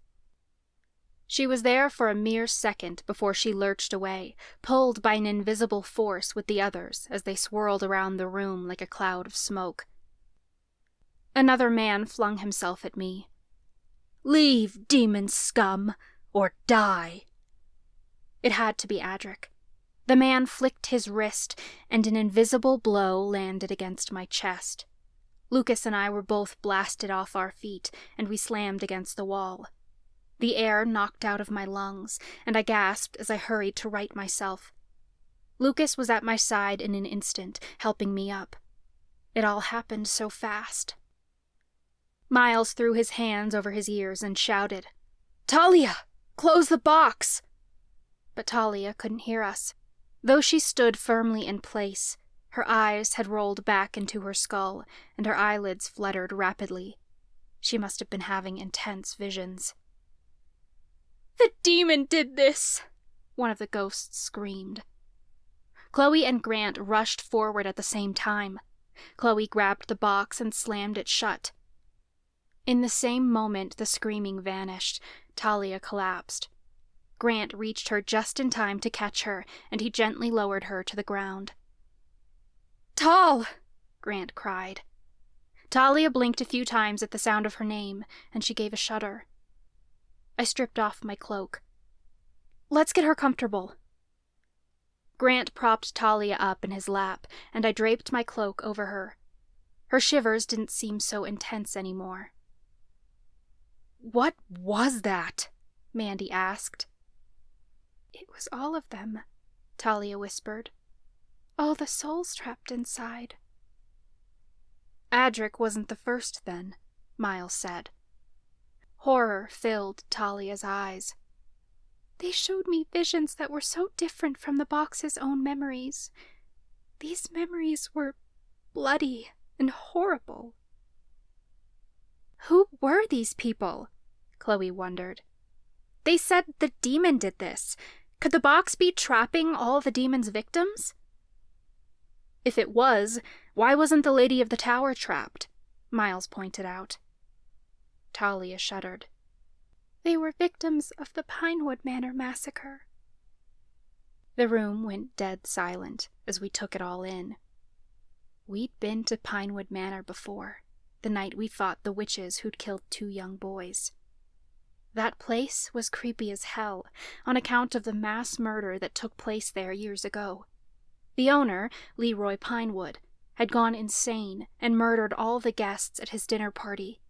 She was there for a mere second before she lurched away, pulled by an invisible force with the others as they swirled around the room like a cloud of smoke. Another man flung himself at me. "Leave, demon scum, or die!" It had to be Adric. The man flicked his wrist, and an invisible blow landed against my chest. Lucas and I were both blasted off our feet, and we slammed against the wall. The air knocked out of my lungs, and I gasped as I hurried to right myself. Lucas was at my side in an instant, helping me up. It all happened so fast. Miles threw his hands over his ears and shouted, "Talia! Close the box!" But Talia couldn't hear us. Though she stood firmly in place, her eyes had rolled back into her skull, and her eyelids fluttered rapidly. She must have been having intense visions. "The demon did this!" one of the ghosts screamed. Chloe and Grant rushed forward at the same time. Chloe grabbed the box and slammed it shut. In the same moment the screaming vanished, Talia collapsed. Grant reached her just in time to catch her, and he gently lowered her to the ground. "Tal!" Grant cried. Talia blinked a few times at the sound of her name, and she gave a shudder. I stripped off my cloak. "Let's get her comfortable." Grant propped Talia up in his lap, and I draped my cloak over her. Her shivers didn't seem so intense anymore. "What was that?" Mandy asked. "It was all of them," Talia whispered. "All the souls trapped inside." "Adric wasn't the first, then," Miles said. Horror filled Talia's eyes. "They showed me visions that were so different from the box's own memories. These memories were bloody and horrible." "Who were these people?" Chloe wondered. "They said the demon did this. Could the box be trapping all the demon's victims?" "If it was, why wasn't the Lady of the Tower trapped?" Miles pointed out. Talia shuddered. "They were victims of the Pinewood Manor massacre." The room went dead silent as we took it all in. We'd been to Pinewood Manor before, the night we fought the witches who'd killed 2 young boys. That place was creepy as hell, on account of the mass murder that took place there years ago. The owner, Leroy Pinewood, had gone insane and murdered all the guests at his dinner party.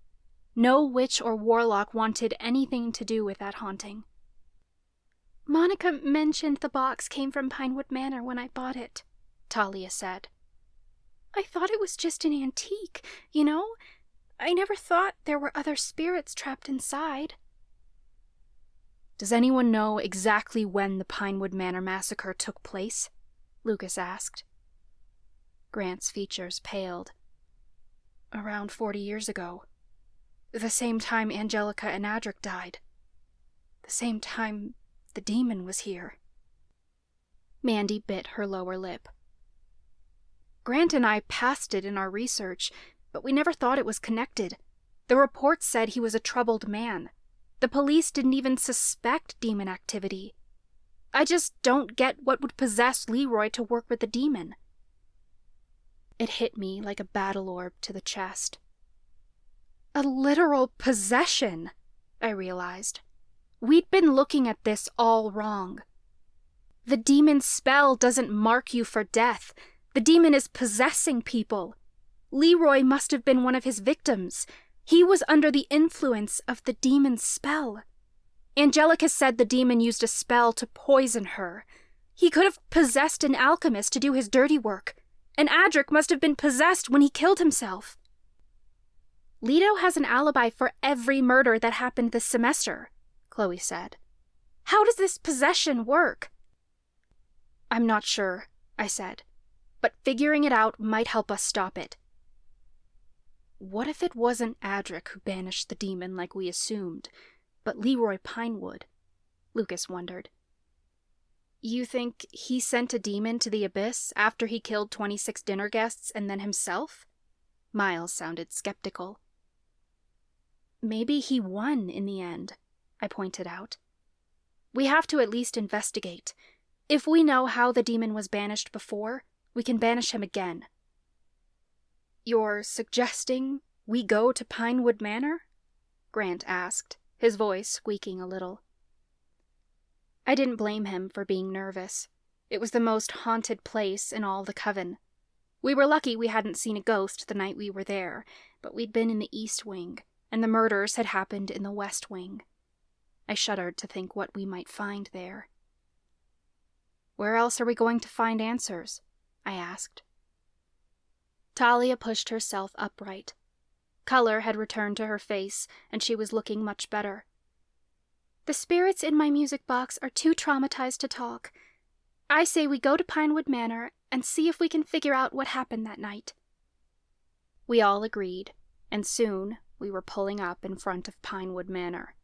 No witch or warlock wanted anything to do with that haunting. "Monica mentioned the box came from Pinewood Manor when I bought it," Talia said. "I thought it was just an antique, you know? I never thought there were other spirits trapped inside." "Does anyone know exactly when the Pinewood Manor massacre took place?" Lucas asked. Grant's features paled. Around 40 years ago. The same time Angelica and Adric died. The same time the demon was here. Mandy bit her lower lip. Grant and I passed it in our research, but we never thought it was connected. The reports said he was a troubled man. The police didn't even suspect demon activity. I just don't get what would possess Leroy to work with the demon. It hit me like a battle orb to the chest. A literal possession, I realized. We'd been looking at this all wrong. The demon's spell doesn't mark you for death. The demon is possessing people. Leroy must have been one of his victims. He was under the influence of the demon's spell. Angelica said the demon used a spell to poison her. He could have possessed an alchemist to do his dirty work, and Adric must have been possessed when he killed himself. Leto has an alibi for every murder that happened this semester, Chloe said. How does this possession work? I'm not sure, I said, but figuring it out might help us stop it. What if it wasn't Adric who banished the demon like we assumed, but Leroy Pinewood? Lucas wondered. You think he sent a demon to the abyss after he killed 26 dinner guests and then himself? Miles sounded skeptical. Maybe he won in the end, I pointed out. We have to at least investigate. If we know how the demon was banished before, we can banish him again. You're suggesting we go to Pinewood Manor? Grant asked, his voice squeaking a little. I didn't blame him for being nervous. It was the most haunted place in all the coven. We were lucky we hadn't seen a ghost the night we were there, but we'd been in the East Wing, and the murders had happened in the West Wing. I shuddered to think what we might find there. Where else are we going to find answers? I asked. Talia pushed herself upright. Color had returned to her face, and she was looking much better. The spirits in my music box are too traumatized to talk. I say we go to Pinewood Manor and see if we can figure out what happened that night. We all agreed, and soon we were pulling up in front of Pinewood Manor.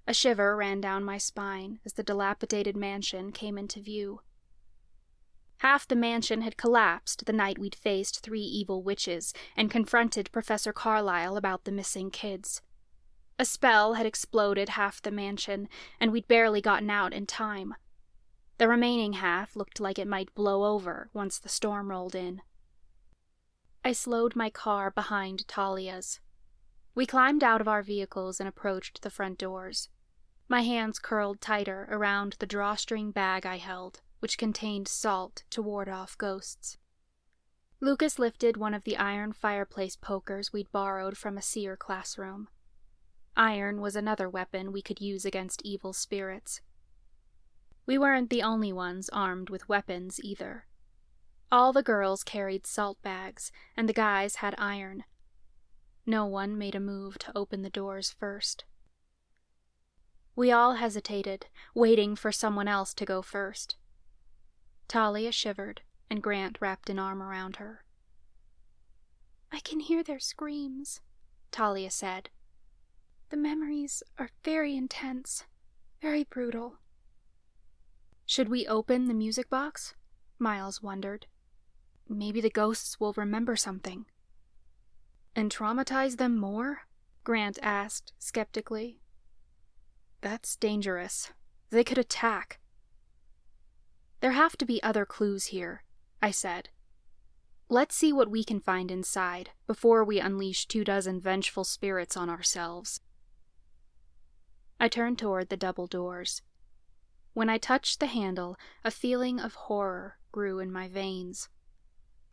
A shiver ran down my spine as the dilapidated mansion came into view. Half the mansion had collapsed the night we'd faced 3 evil witches and confronted Professor Carlyle about the missing kids. A spell had exploded half the mansion, and we'd barely gotten out in time. The remaining half looked like it might blow over once the storm rolled in. I slowed my car behind Talia's. We climbed out of our vehicles and approached the front doors. My hands curled tighter around the drawstring bag I held, which contained salt to ward off ghosts. Lucas lifted one of the iron fireplace pokers we'd borrowed from a seer classroom. Iron was another weapon we could use against evil spirits. We weren't the only ones armed with weapons either. All the girls carried salt bags, and the guys had iron. No one made a move to open the doors first. We all hesitated, waiting for someone else to go first. Talia shivered, and Grant wrapped an arm around her. I can hear their screams, Talia said. The memories are very intense, very brutal. Should we open the music box? Miles wondered. Maybe the ghosts will remember something. And traumatize them more? Grant asked skeptically. That's dangerous. They could attack. There have to be other clues here, I said. Let's see what we can find inside before we unleash 24 vengeful spirits on ourselves. I turned toward the double doors. When I touched the handle, a feeling of horror grew in my veins.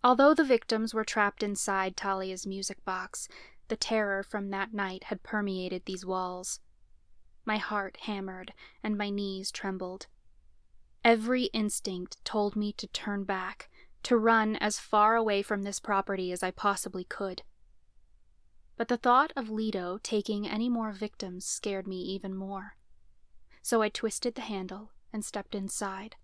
Although the victims were trapped inside Talia's music box, the terror from that night had permeated these walls. My heart hammered, and my knees trembled. Every instinct told me to turn back, to run as far away from this property as I possibly could. But the thought of Leto taking any more victims scared me even more. So I twisted the handle and stepped inside.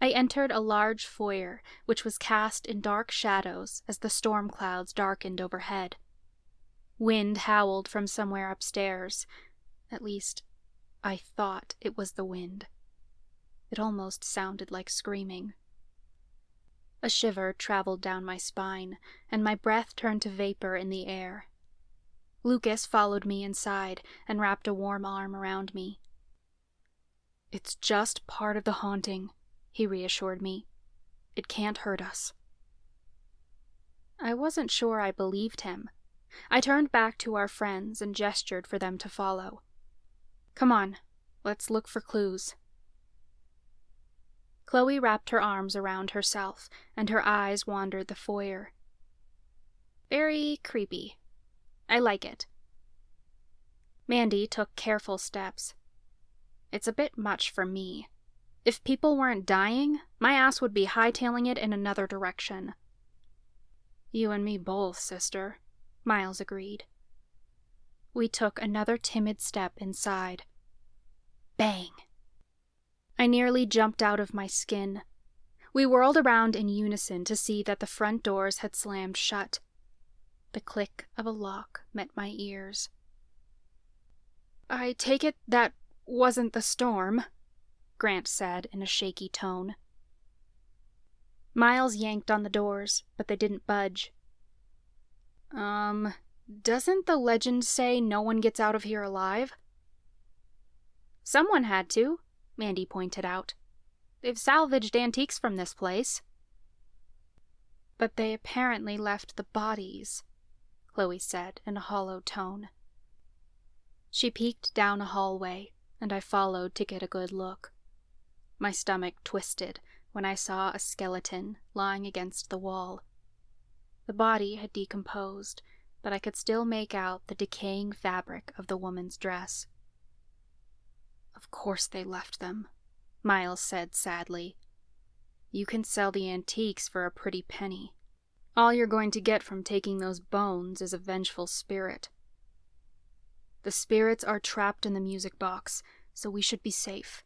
I entered a large foyer, which was cast in dark shadows as the storm clouds darkened overhead. Wind howled from somewhere upstairs. At least, I thought it was the wind. It almost sounded like screaming. A shiver traveled down my spine, and my breath turned to vapor in the air. Lucas followed me inside and wrapped a warm arm around me. "It's just part of the haunting," he reassured me. "It can't hurt us." I wasn't sure I believed him. I turned back to our friends and gestured for them to follow. "Come on, let's look for clues." Chloe wrapped her arms around herself, and her eyes wandered the foyer. Very creepy. I like it. Mandy took careful steps. It's a bit much for me. If people weren't dying, my ass would be hightailing it in another direction. "You and me both, sister," Miles agreed. We took another timid step inside. Bang! I nearly jumped out of my skin. We whirled around in unison to see that the front doors had slammed shut. The click of a lock met my ears. "I take it that wasn't the storm," Grant said in a shaky tone. Miles yanked on the doors, but they didn't budge. Doesn't the legend say no one gets out of here alive?" "Someone had to," Mandy pointed out. "They've salvaged antiques from this place." "But they apparently left the bodies," Chloe said in a hollow tone. She peeked down a hallway, and I followed to get a good look. My stomach twisted when I saw a skeleton lying against the wall. The body had decomposed, but I could still make out the decaying fabric of the woman's dress. "Of course they left them," Miles said sadly. "You can sell the antiques for a pretty penny. All you're going to get from taking those bones is a vengeful spirit." "The spirits are trapped in the music box, so we should be safe,"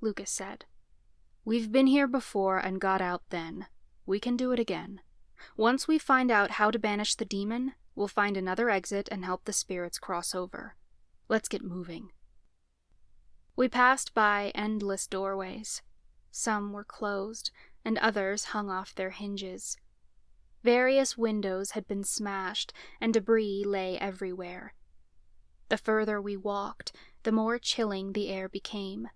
Lucas said. "We've been here before and got out then. We can do it again. Once we find out how to banish the demon, we'll find another exit and help the spirits cross over. Let's get moving." We passed by endless doorways. Some were closed, and others hung off their hinges. Various windows had been smashed, and debris lay everywhere. The further we walked, the more chilling the air became.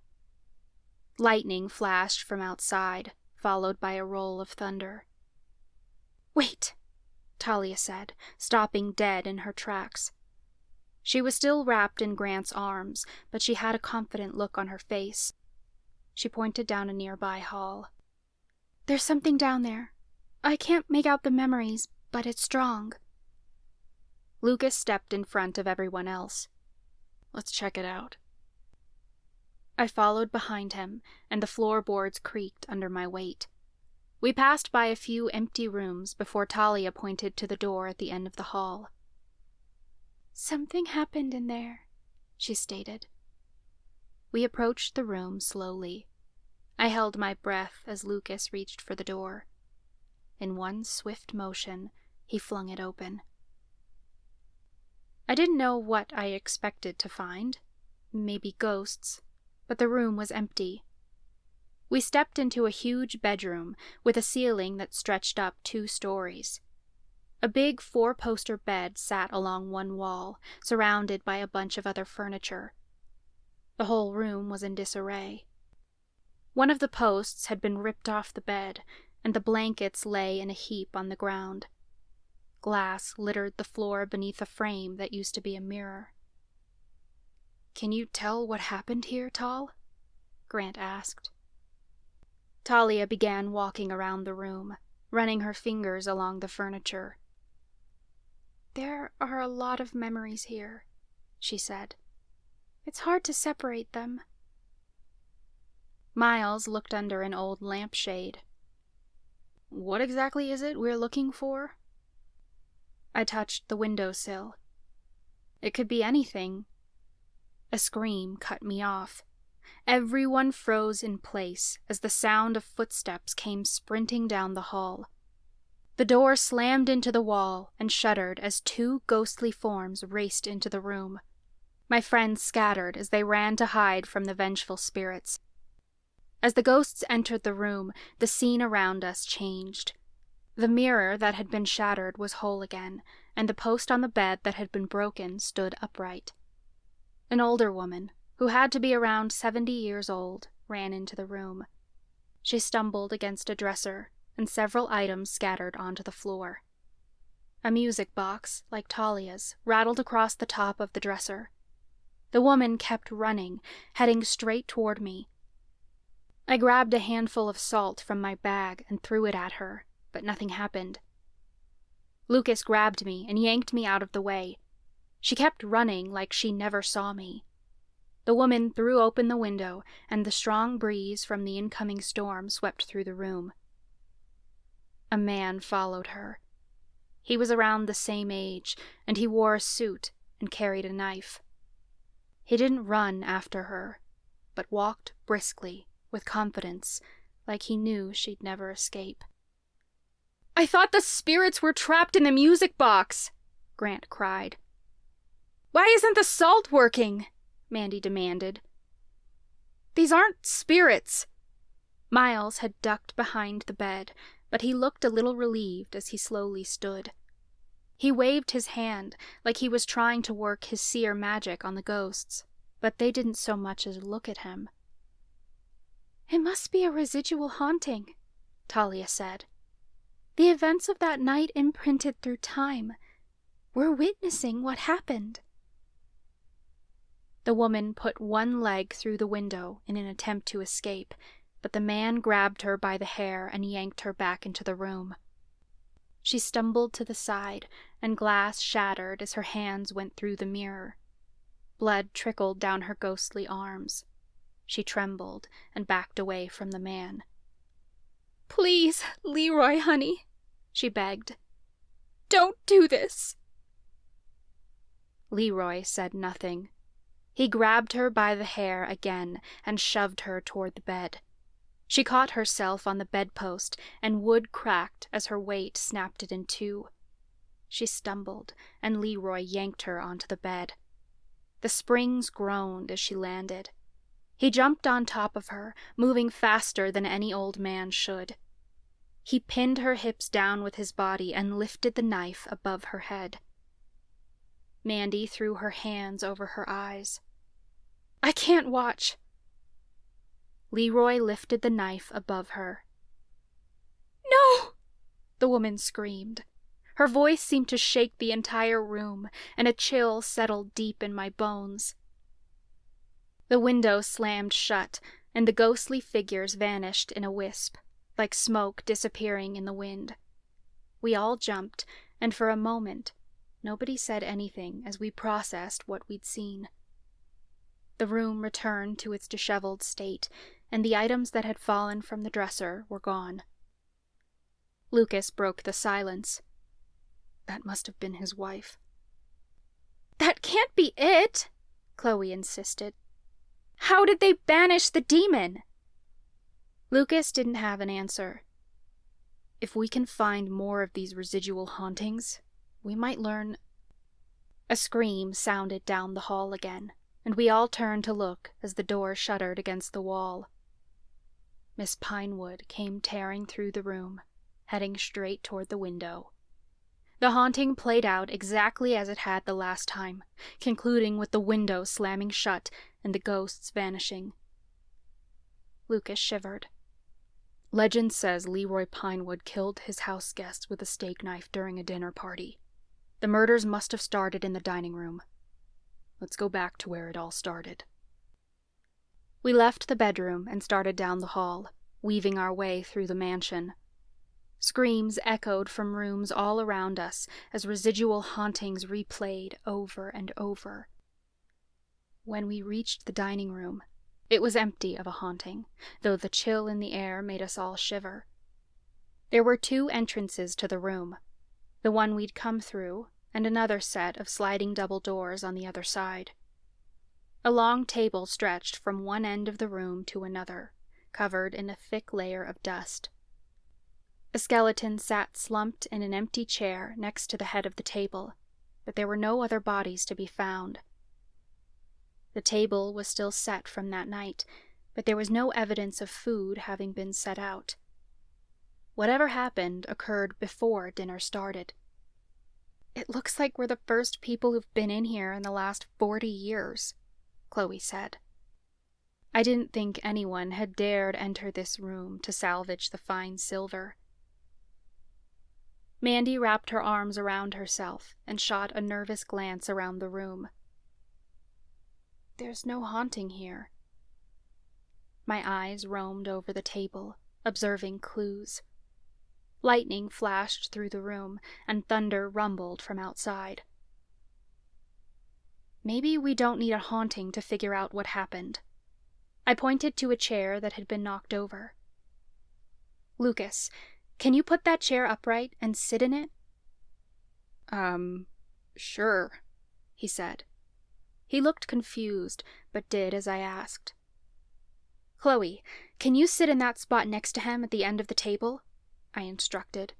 Lightning flashed from outside, followed by a roll of thunder. "Wait," Talia said, stopping dead in her tracks. She was still wrapped in Grant's arms, but she had a confident look on her face. She pointed down a nearby hall. "There's something down there. I can't make out the memories, but it's strong." Lucas stepped in front of everyone else. "Let's check it out." I followed behind him, and the floorboards creaked under my weight. We passed by a few empty rooms before Talia pointed to the door at the end of the hall. "Something happened in there," she stated. We approached the room slowly. I held my breath as Lucas reached for the door. In one swift motion, he flung it open. I didn't know what I expected to find. Maybe ghosts, but the room was empty. We stepped into a huge bedroom with a ceiling that stretched up 2 stories. A big 4-poster bed sat along one wall, surrounded by a bunch of other furniture. The whole room was in disarray. One of the posts had been ripped off the bed, and the blankets lay in a heap on the ground. Glass littered the floor beneath a frame that used to be a mirror. "Can you tell what happened here, Tal?" Grant asked. Talia began walking around the room, running her fingers along the furniture. "There are a lot of memories here," she said. "It's hard to separate them." Miles looked under an old lampshade. "What exactly is it we're looking for?" I touched the windowsill. It could be anything. A scream cut me off. Everyone froze in place as the sound of footsteps came sprinting down the hall. The door slammed into the wall and shuddered as two ghostly forms raced into the room. My friends scattered as they ran to hide from the vengeful spirits. As the ghosts entered the room, the scene around us changed. The mirror that had been shattered was whole again, and the post on the bed that had been broken stood upright. An older woman, who had to be around 70 years old, ran into the room. She stumbled against a dresser, and several items scattered onto the floor. A music box, like Talia's, rattled across the top of the dresser. The woman kept running, heading straight toward me. I grabbed a handful of salt from my bag and threw it at her, but nothing happened. Lucas grabbed me and yanked me out of the way. She kept running like she never saw me. The woman threw open the window, and the strong breeze from the incoming storm swept through the room. A man followed her. He was around the same age, and he wore a suit and carried a knife. He didn't run after her, but walked briskly, with confidence, like he knew she'd never escape. "I thought the spirits were trapped in the music box," Grant cried. "Why isn't the salt working?" Mandy demanded. "These aren't spirits." Miles had ducked behind the bed, but he looked a little relieved as he slowly stood. He waved his hand like he was trying to work his seer magic on the ghosts, but they didn't so much as look at him. "It must be a residual haunting," Talia said. "The events of that night imprinted through time. We're witnessing what happened." The woman put one leg through the window in an attempt to escape, but the man grabbed her by the hair and yanked her back into the room. She stumbled to the side, and glass shattered as her hands went through the mirror. Blood trickled down her ghostly arms. She trembled and backed away from the man. "Please, Leroy, honey," she begged. "Don't do this." Leroy said nothing. He grabbed her by the hair again and shoved her toward the bed. She caught herself on the bedpost, and wood cracked as her weight snapped it in two. She stumbled, and Leroy yanked her onto the bed. The springs groaned as she landed. He jumped on top of her, moving faster than any old man should. He pinned her hips down with his body and lifted the knife above her head. Mandy threw her hands over her eyes. "I can't watch." Leroy lifted the knife above her. "No!" the woman screamed. Her voice seemed to shake the entire room, and a chill settled deep in my bones. The window slammed shut, and the ghostly figures vanished in a wisp, like smoke disappearing in the wind. We all jumped, and for a moment, nobody said anything as we processed what we'd seen. The room returned to its disheveled state, and the items that had fallen from the dresser were gone. Lucas broke the silence. That must have been his wife. "That can't be it," Chloe insisted. "How did they banish the demon?" Lucas didn't have an answer. "If we can find more of these residual hauntings, we might learn—" A scream sounded down the hall again, and we all turned to look as the door shuddered against the wall. Miss Pinewood came tearing through the room, heading straight toward the window. The haunting played out exactly as it had the last time, concluding with the window slamming shut and the ghosts vanishing. Lucas shivered. "Legend says Leroy Pinewood killed his house guests with a steak knife during a dinner party. The murders must have started in the dining room. Let's go back to where it all started." We left the bedroom and started down the hall, weaving our way through the mansion. Screams echoed from rooms all around us as residual hauntings replayed over and over. When we reached the dining room, it was empty of a haunting, though the chill in the air made us all shiver. There were two entrances to the room, the one we'd come through, and another set of sliding double doors on the other side. A long table stretched from one end of the room to another, covered in a thick layer of dust. A skeleton sat slumped in an empty chair next to the head of the table, but there were no other bodies to be found. The table was still set from that night, but there was no evidence of food having been set out. Whatever happened occurred before dinner started. "It looks like we're the first people who've been in here in the last 40 years, Chloe said. I didn't think anyone had dared enter this room to salvage the fine silver. Mandy wrapped her arms around herself and shot a nervous glance around the room. There's no haunting here. My eyes roamed over the table, observing clues. Lightning flashed through the room, and thunder rumbled from outside. Maybe we don't need a haunting to figure out what happened. I pointed to a chair that had been knocked over. Lucas, can you put that chair upright and sit in it? Sure, he said. He looked confused, but did as I asked. Chloe, can you sit in that spot next to him at the end of the table? I instructed.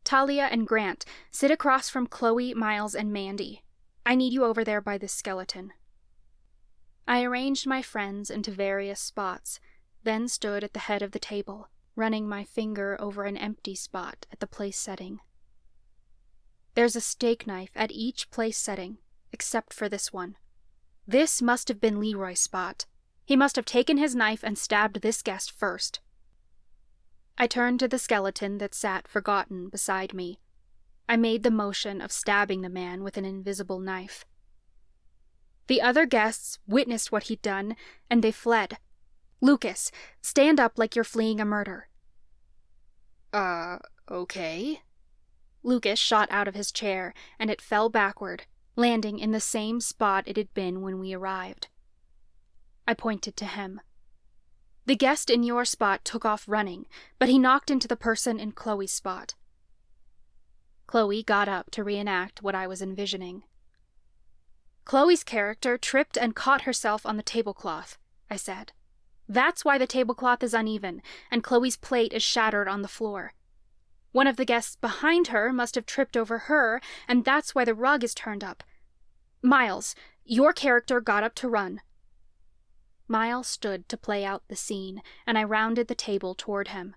Talia and Grant, sit across from Chloe, Miles, and Mandy. I need you over there by this skeleton. I arranged my friends into various spots, then stood at the head of the table, running my finger over an empty spot at the place setting. There's a steak knife at each place setting, except for this one. This must have been Leroy's spot. He must have taken his knife and stabbed this guest first. I turned to the skeleton that sat forgotten beside me. I made the motion of stabbing the man with an invisible knife. The other guests witnessed what he'd done, and they fled. Lucas, stand up like you're fleeing a murder. Okay. Lucas shot out of his chair, and it fell backward, landing in the same spot it had been when we arrived. I pointed to him. The guest in your spot took off running, but he knocked into the person in Chloe's spot. Chloe got up to reenact what I was envisioning. Chloe's character tripped and caught herself on the tablecloth, I said. That's why the tablecloth is uneven, and Chloe's plate is shattered on the floor. One of the guests behind her must have tripped over her, and that's why the rug is turned up. Miles, your character got up to run. Miles stood to play out the scene, and I rounded the table toward him.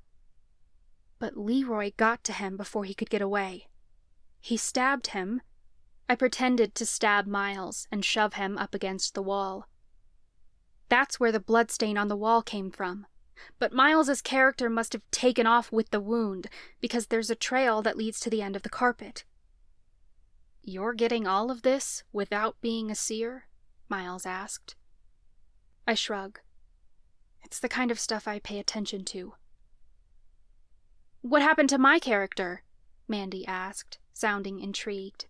But Leroy got to him before he could get away. He stabbed him. I pretended to stab Miles and shove him up against the wall. That's where the bloodstain on the wall came from. But Miles's character must have taken off with the wound, because there's a trail that leads to the end of the carpet. You're getting all of this without being a seer? Miles asked. I shrug. It's the kind of stuff I pay attention to. What happened to my character? Mandy asked, sounding intrigued.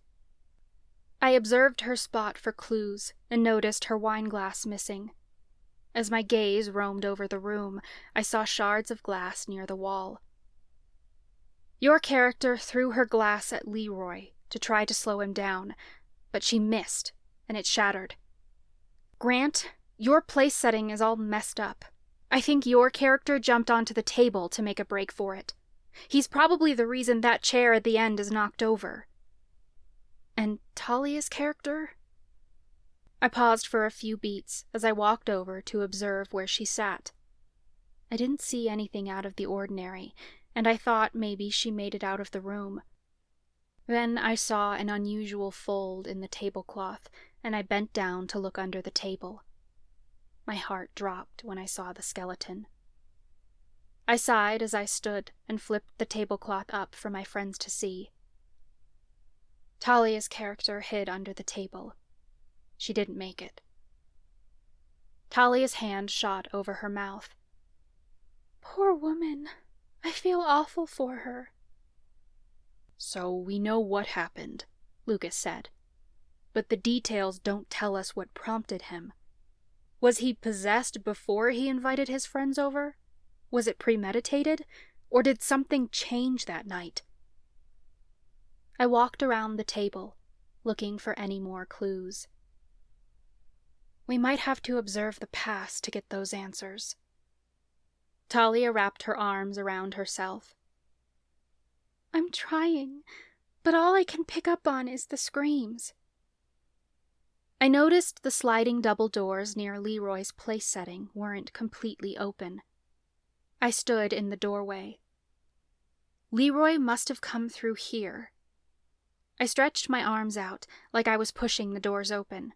I observed her spot for clues and noticed her wine glass missing. As my gaze roamed over the room, I saw shards of glass near the wall. Your character threw her glass at Leroy to try to slow him down, but she missed, and it shattered. Grant, your place setting is all messed up. I think your character jumped onto the table to make a break for it. He's probably the reason that chair at the end is knocked over. And Talia's character? I paused for a few beats as I walked over to observe where she sat. I didn't see anything out of the ordinary, and I thought maybe she made it out of the room. Then I saw an unusual fold in the tablecloth, and I bent down to look under the table. My heart dropped when I saw the skeleton. I sighed as I stood and flipped the tablecloth up for my friends to see. Talia's character hid under the table. She didn't make it. Talia's hand shot over her mouth. Poor woman. I feel awful for her. So we know what happened, Lucas said. But the details don't tell us what prompted him. Was he possessed before he invited his friends over? Was it premeditated? Or did something change that night? I walked around the table, looking for any more clues. We might have to observe the past to get those answers. Talia wrapped her arms around herself. I'm trying, but all I can pick up on is the screams. I noticed the sliding double doors near Leroy's place setting weren't completely open. I stood in the doorway. Leroy must have come through here. I stretched my arms out like I was pushing the doors open.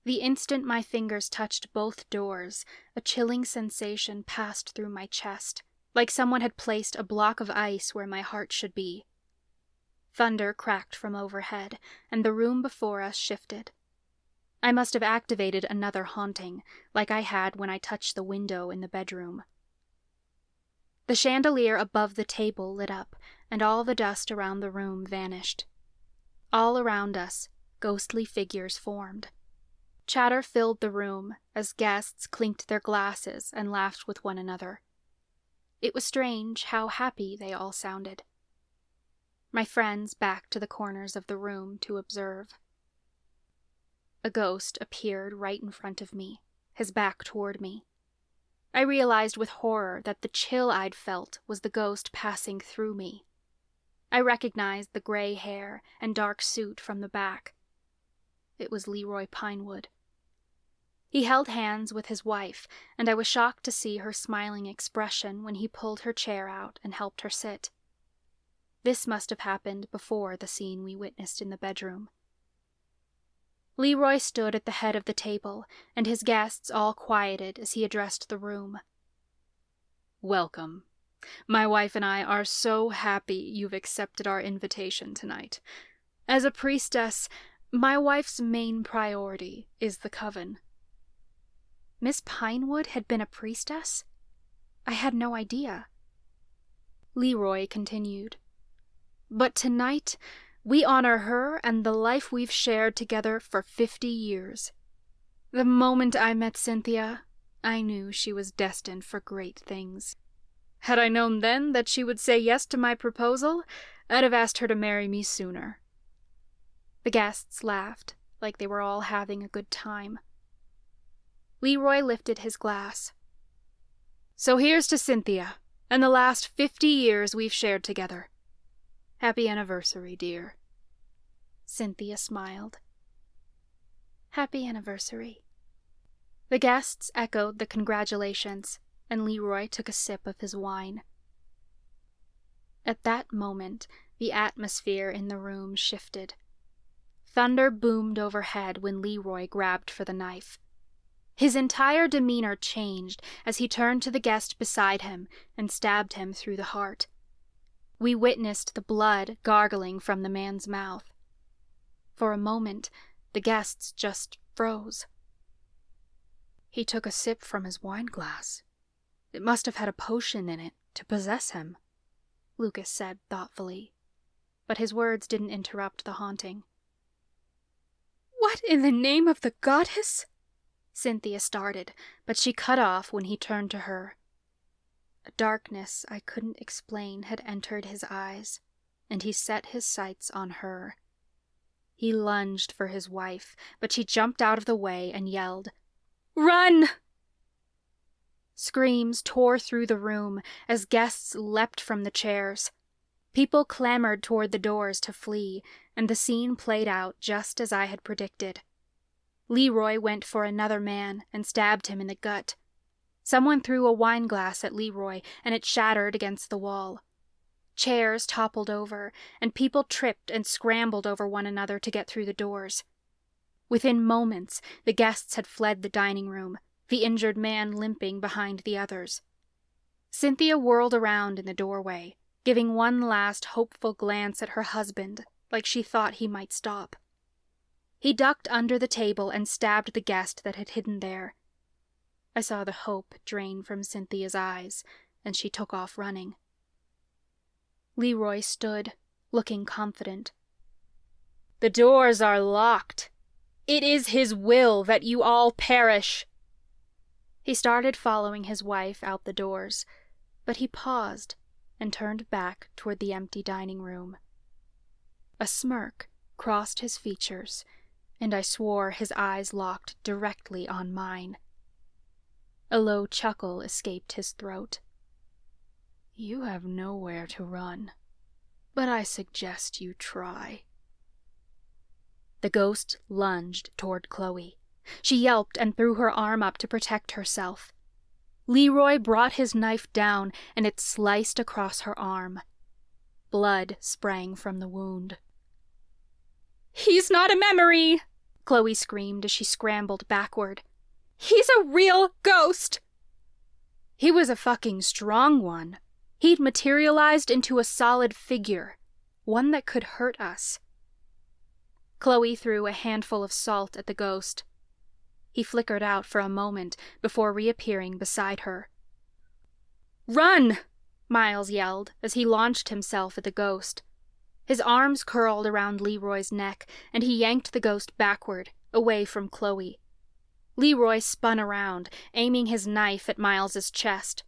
The instant my fingers touched both doors, a chilling sensation passed through my chest, like someone had placed a block of ice where my heart should be. Thunder cracked from overhead, and the room before us shifted. I must have activated another haunting, like I had when I touched the window in the bedroom. The chandelier above the table lit up, and all the dust around the room vanished. All around us, ghostly figures formed. Chatter filled the room as guests clinked their glasses and laughed with one another. It was strange how happy they all sounded. My friends backed to the corners of the room to observe. A ghost appeared right in front of me, his back toward me. I realized with horror that the chill I'd felt was the ghost passing through me. I recognized the gray hair and dark suit from the back. It was Leroy Pinewood. He held hands with his wife, and I was shocked to see her smiling expression when he pulled her chair out and helped her sit. This must have happened before the scene we witnessed in the bedroom. Leroy stood at the head of the table, and his guests all quieted as he addressed the room. Welcome. My wife and I are so happy you've accepted our invitation tonight. As a priestess, my wife's main priority is the coven. Miss Pinewood had been a priestess? I had no idea. Leroy continued. But tonight, we honor her and the life we've shared together for 50 years. The moment I met Cynthia, I knew she was destined for great things. Had I known then that she would say yes to my proposal, I'd have asked her to marry me sooner. The guests laughed, like they were all having a good time. Leroy lifted his glass. So here's to Cynthia, and the last 50 years we've shared together. Happy anniversary, dear. Cynthia smiled. Happy anniversary. The guests echoed the congratulations, and Leroy took a sip of his wine. At that moment, the atmosphere in the room shifted. Thunder boomed overhead when Leroy grabbed for the knife. His entire demeanor changed as he turned to the guest beside him and stabbed him through the heart. We witnessed the blood gargling from the man's mouth. For a moment, the guests just froze. He took a sip from his wine glass. It must have had a potion in it to possess him, Lucas said thoughtfully, but his words didn't interrupt the haunting. What in the name of the goddess? Cynthia started, but she cut off when he turned to her. A darkness I couldn't explain had entered his eyes, and he set his sights on her. He lunged for his wife, but she jumped out of the way and yelled, "Run!" Screams tore through the room as guests leapt from the chairs. People clamored toward the doors to flee, and the scene played out just as I had predicted. Leroy went for another man and stabbed him in the gut. Someone threw a wine glass at Leroy, and it shattered against the wall. Chairs toppled over, and people tripped and scrambled over one another to get through the doors. Within moments, the guests had fled the dining room, the injured man limping behind the others. Cynthia whirled around in the doorway, giving one last hopeful glance at her husband, like she thought he might stop. He ducked under the table and stabbed the guest that had hidden there. I saw the hope drain from Cynthia's eyes, and she took off running. Leroy stood, looking confident. "The doors are locked. It is his will that you all perish." He started following his wife out the doors, but he paused and turned back toward the empty dining room. A smirk crossed his features, and I swore his eyes locked directly on mine. A low chuckle escaped his throat. "You have nowhere to run, but I suggest you try." The ghost lunged toward Chloe. She yelped and threw her arm up to protect herself. Leroy brought his knife down, and it sliced across her arm. Blood sprang from the wound. "He's not a memory!" Chloe screamed as she scrambled backward. "He's a real ghost!" He was a fucking strong one. He'd materialized into a solid figure, one that could hurt us. Chloe threw a handful of salt at the ghost. He flickered out for a moment before reappearing beside her. "Run!" Miles yelled as he launched himself at the ghost. His arms curled around Leroy's neck, and he yanked the ghost backward, away from Chloe. Leroy spun around, aiming his knife at Miles's chest.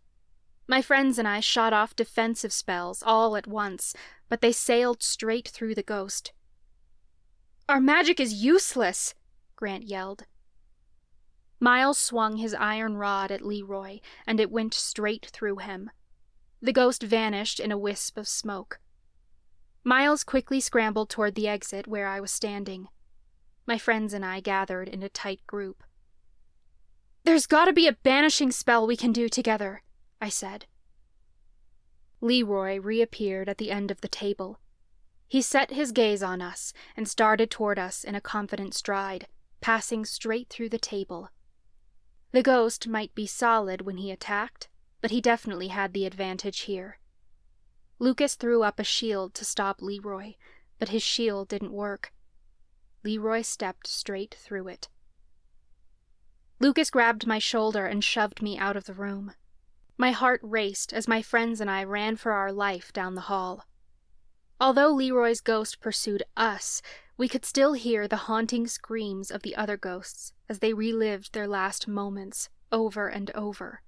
My friends and I shot off defensive spells all at once, but they sailed straight through the ghost. "Our magic is useless!" Grant yelled. Miles swung his iron rod at Leroy, and it went straight through him. The ghost vanished in a wisp of smoke. Miles quickly scrambled toward the exit where I was standing. My friends and I gathered in a tight group. "There's got to be a banishing spell we can do together," I said. Leroy reappeared at the end of the table. He set his gaze on us and started toward us in a confident stride, passing straight through the table. The ghost might be solid when he attacked, but he definitely had the advantage here. Lucas threw up a shield to stop Leroy, but his shield didn't work. Leroy stepped straight through it. Lucas grabbed my shoulder and shoved me out of the room. My heart raced as my friends and I ran for our life down the hall. Although Leroy's ghost pursued us, we could still hear the haunting screams of the other ghosts as they relived their last moments over and over.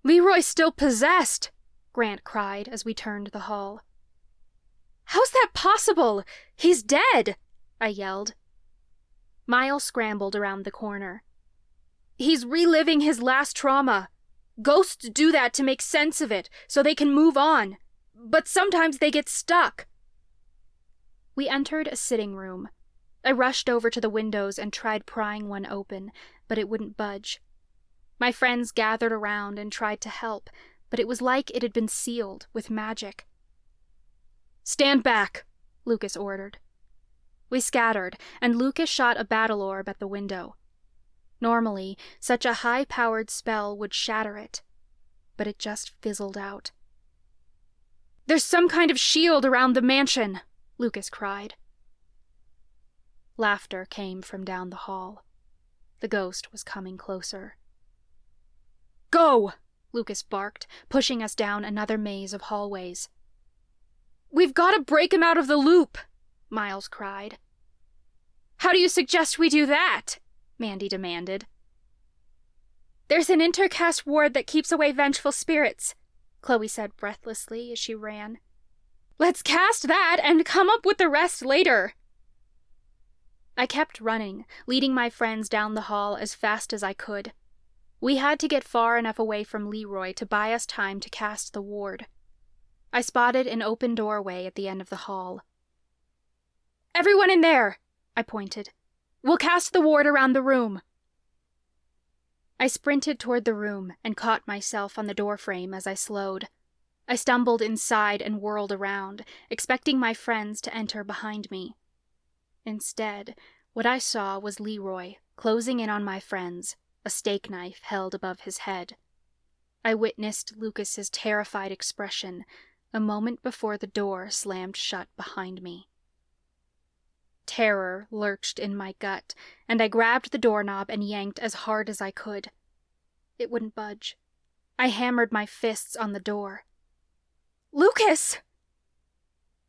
"Leroy's still possessed!" Grant cried as we turned the hall. "How's that possible? He's dead!" I yelled. Miles scrambled around the corner. "He's reliving his last trauma. Ghosts do that to make sense of it, so they can move on. But sometimes they get stuck." We entered a sitting room. I rushed over to the windows and tried prying one open, but it wouldn't budge. My friends gathered around and tried to help, but it was like it had been sealed with magic. "Stand back," Lucas ordered. We scattered, and Lucas shot a battle orb at the window. Normally, such a high-powered spell would shatter it, but it just fizzled out. "There's some kind of shield around the mansion," Lucas cried. Laughter came from down the hall. The ghost was coming closer. "Go!" Lucas barked, pushing us down another maze of hallways. "We've got to break him out of the loop!" Miles cried. "How do you suggest we do that?" Mandy demanded. "There's an intercast ward that keeps away vengeful spirits," Chloe said breathlessly as she ran. "Let's cast that and come up with the rest later." I kept running, leading my friends down the hall as fast as I could. We had to get far enough away from Leroy to buy us time to cast the ward. I spotted an open doorway at the end of the hall. "Everyone in there!" I pointed. "We'll cast the ward around the room." I sprinted toward the room and caught myself on the doorframe as I slowed. I stumbled inside and whirled around, expecting my friends to enter behind me. Instead, what I saw was Leroy closing in on my friends, a steak knife held above his head. I witnessed Lucas's terrified expression a moment before the door slammed shut behind me. Terror lurched in my gut, and I grabbed the doorknob and yanked as hard as I could. It wouldn't budge. I hammered my fists on the door. "Lucas!"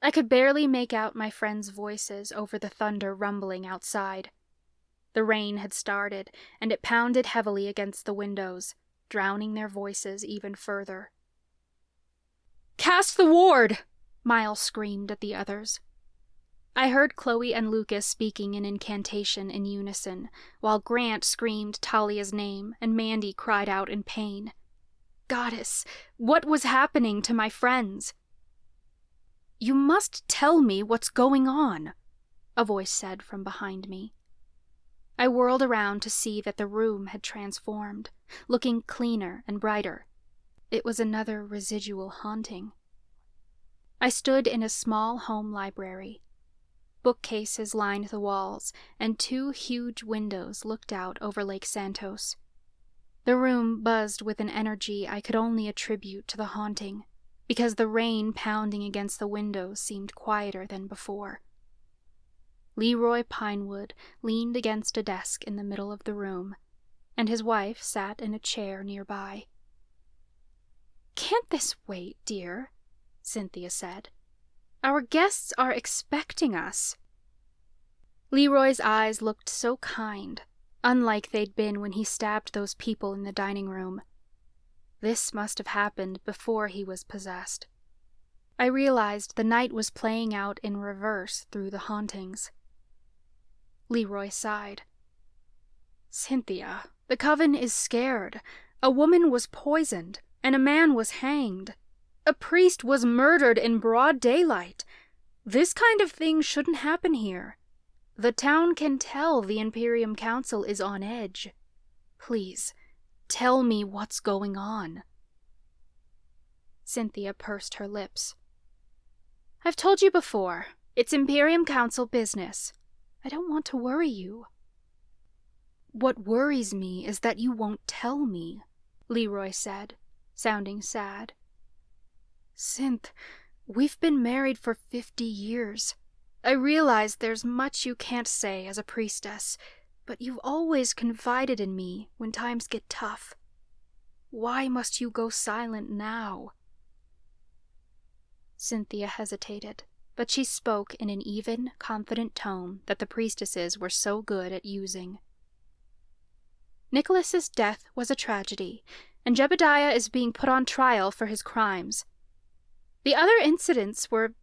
I could barely make out my friends' voices over the thunder rumbling outside. The rain had started, and it pounded heavily against the windows, drowning their voices even further. "Cast the ward!" Miles screamed at the others. I heard Chloe and Lucas speaking an incantation in unison, while Grant screamed Talia's name and Mandy cried out in pain. Goddess, what was happening to my friends? "You must tell me what's going on," a voice said from behind me. I whirled around to see that the room had transformed, looking cleaner and brighter. It was another residual haunting. I stood in a small home library. Bookcases lined the walls, and 2 huge windows looked out over Lake Santos. The room buzzed with an energy I could only attribute to the haunting, because the rain pounding against the windows seemed quieter than before. Leroy Pinewood leaned against a desk in the middle of the room, and his wife sat in a chair nearby. "Can't this wait, dear?" Cynthia said. "Our guests are expecting us." Leroy's eyes looked so kind, unlike they'd been when he stabbed those people in the dining room. This must have happened before he was possessed. I realized the night was playing out in reverse through the hauntings. Leroy sighed. "Cynthia, the coven is scared. A woman was poisoned, and a man was hanged. A priest was murdered in broad daylight. This kind of thing shouldn't happen here. The town can tell the Imperium Council is on edge. Please, tell me what's going on." Cynthia pursed her lips. "I've told you before, it's Imperium Council business. I don't want to worry you." "What worries me is that you won't tell me," Leroy said, sounding sad. "Synth, we've been married for 50 years. I realize there's much you can't say as a priestess, but you've always confided in me when times get tough. Why must you go silent now?" Cynthia hesitated, but she spoke in an even, confident tone that the priestesses were so good at using. "Nicholas's death was a tragedy, and Jebediah is being put on trial for his crimes. The other incidents were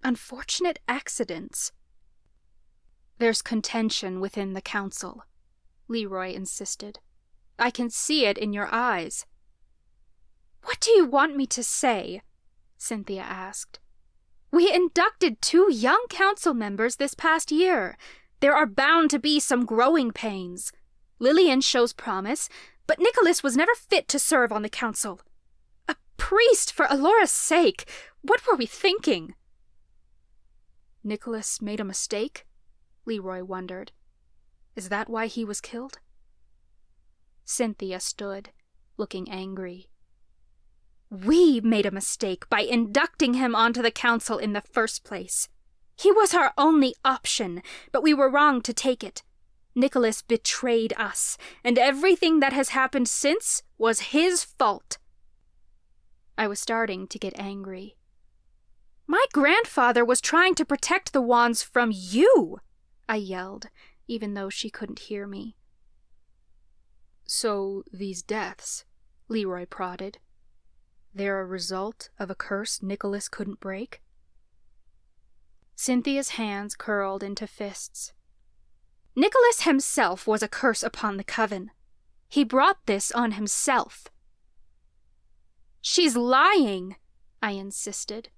unfortunate accidents." "There's contention within the council," Leroy insisted. "I can see it in your eyes." "What do you want me to say?" Cynthia asked. "We inducted 2 young council members this past year. There are bound to be some growing pains. Lillian shows promise, but Nicholas was never fit to serve on the council. A priest, for Alora's sake! What were we thinking?" "Nicholas made a mistake?" Leroy wondered. "Is that why he was killed?" Cynthia stood, looking angry. "We made a mistake by inducting him onto the council in the first place. He was our only option, but we were wrong to take it. Nicholas betrayed us, and everything that has happened since was his fault." I was starting to get angry. "My grandfather was trying to protect the Wands from you!" I yelled, even though she couldn't hear me. "So these deaths," Leroy prodded, "they're a result of a curse Nicholas couldn't break?" Cynthia's hands curled into fists. "Nicholas himself was a curse upon the coven. He brought this on himself." "She's lying," I insisted.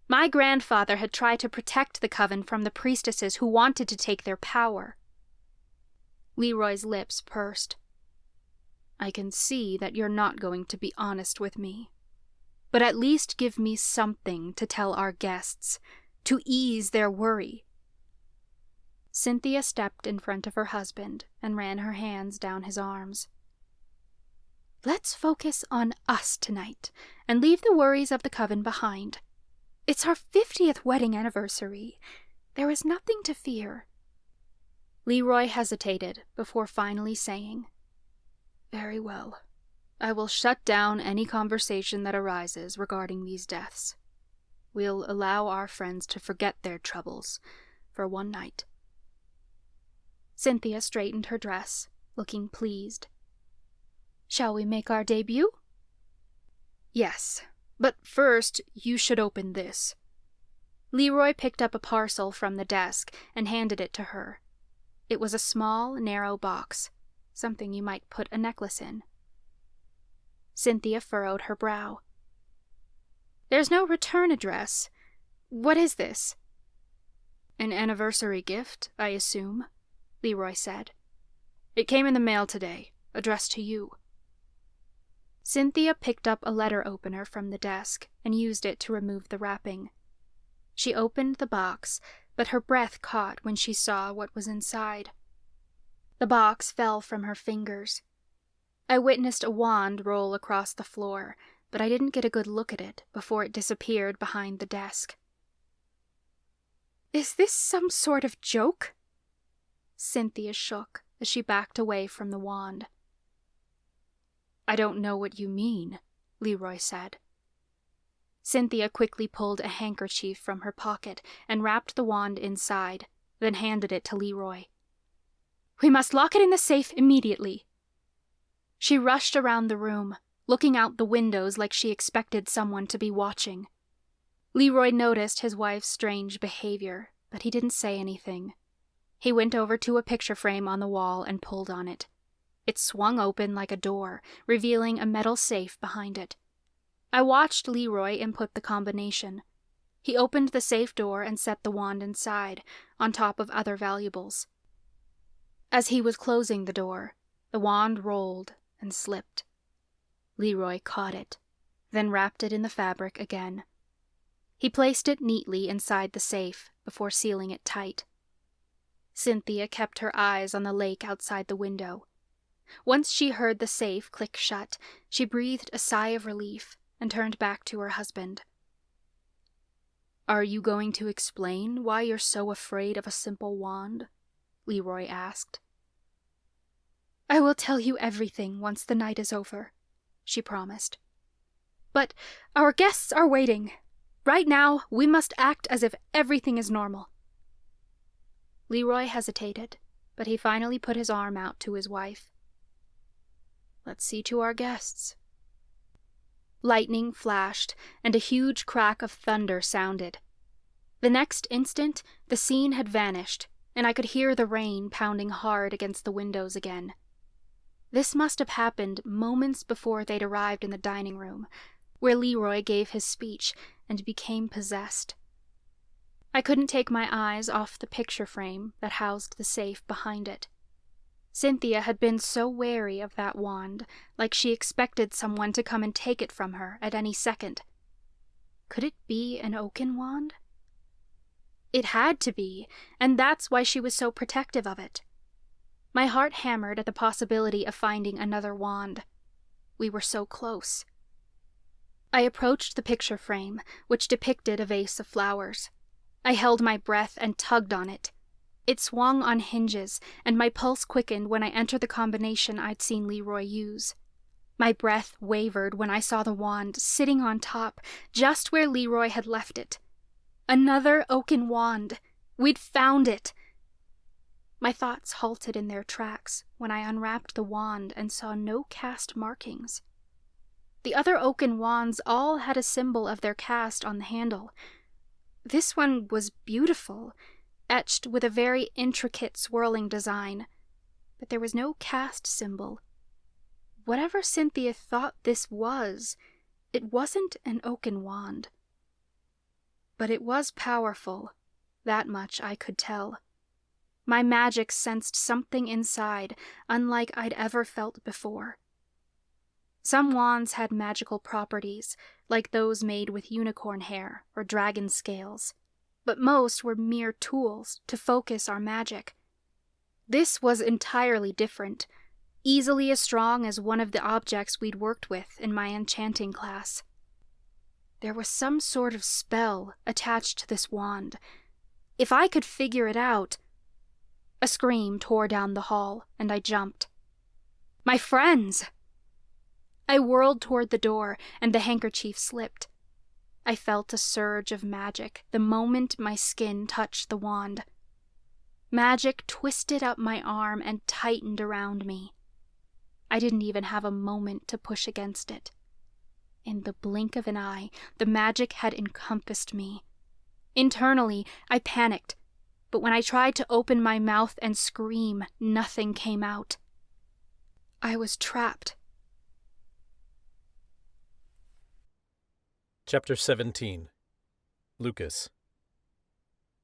My grandfather had tried to protect the coven from the priestesses who wanted to take their power. Leroy's lips pursed. "I can see that you're not going to be honest with me. But at least give me something to tell our guests, to ease their worry." Cynthia stepped in front of her husband and ran her hands down his arms. "Let's focus on us tonight and leave the worries of the coven behind. It's our 50th wedding anniversary. There is nothing to fear." Leroy hesitated before finally saying, "Very well. I will shut down any conversation that arises regarding these deaths. We'll allow our friends to forget their troubles for one night." Cynthia straightened her dress, looking pleased. "Shall we make our debut?" "Yes, but first you should open this." Leroy picked up a parcel from the desk and handed it to her. It was a small, narrow box, something you might put a necklace in. Cynthia furrowed her brow. "There's no return address. What is this?" "An anniversary gift, I assume," Leroy said. "It came in the mail today, addressed to you." Cynthia picked up a letter opener from the desk and used it to remove the wrapping. She opened the box, but her breath caught when she saw what was inside. The box fell from her fingers. I witnessed a wand roll across the floor, but I didn't get a good look at it before it disappeared behind the desk. "Is this some sort of joke?" Cynthia shook as she backed away from the wand. "I don't know what you mean," Leroy said. Cynthia quickly pulled a handkerchief from her pocket and wrapped the wand inside, then handed it to Leroy. "We must lock it in the safe immediately." She rushed around the room, looking out the windows like she expected someone to be watching. Leroy noticed his wife's strange behavior, but he didn't say anything. He went over to a picture frame on the wall and pulled on it. It swung open like a door, revealing a metal safe behind it. I watched Leroy input the combination. He opened the safe door and set the wand inside, on top of other valuables. As he was closing the door, the wand rolled and slipped. Leroy caught it, then wrapped it in the fabric again. He placed it neatly inside the safe before sealing it tight. Cynthia kept her eyes on the lake outside the window. Once she heard the safe click shut, she breathed a sigh of relief and turned back to her husband. "Are you going to explain why you're so afraid of a simple wand?" Leroy asked. "I will tell you everything once the night is over," she promised. "But our guests are waiting. Right now, we must act as if everything is normal." Leroy hesitated, but he finally put his arm out to his wife. "Let's see to our guests." Lightning flashed, and a huge crack of thunder sounded. The next instant, the scene had vanished, and I could hear the rain pounding hard against the windows again. This must have happened moments before they'd arrived in the dining room, where Leroy gave his speech and became possessed. I couldn't take my eyes off the picture frame that housed the safe behind it. Cynthia had been so wary of that wand, like she expected someone to come and take it from her at any second. Could it be an Oaken wand? It had to be, and that's why she was so protective of it. My heart hammered at the possibility of finding another wand. We were so close. I approached the picture frame, which depicted a vase of flowers. I held my breath and tugged on it. It swung on hinges, and my pulse quickened when I entered the combination I'd seen Leroy use. My breath wavered when I saw the wand sitting on top, just where Leroy had left it. Another Oaken wand. We'd found it. My thoughts halted in their tracks when I unwrapped the wand and saw no cast markings. The other Oaken wands all had a symbol of their cast on the handle. This one was beautiful, etched with a very intricate swirling design, but there was no cast symbol. Whatever Cynthia thought this was, it wasn't an Oaken wand. But it was powerful, that much I could tell. My magic sensed something inside, unlike I'd ever felt before. Some wands had magical properties, like those made with unicorn hair or dragon scales, but most were mere tools to focus our magic. This was entirely different, easily as strong as one of the objects we'd worked with in my enchanting class. There was some sort of spell attached to this wand. If I could figure it out... A scream tore down the hall, and I jumped. My friends! I whirled toward the door, and the handkerchief slipped. I felt a surge of magic the moment my skin touched the wand. Magic twisted up my arm and tightened around me. I didn't even have a moment to push against it. In the blink of an eye, the magic had encompassed me. Internally, I panicked, but when I tried to open my mouth and scream, nothing came out. I was trapped. Chapter 17. Lucas.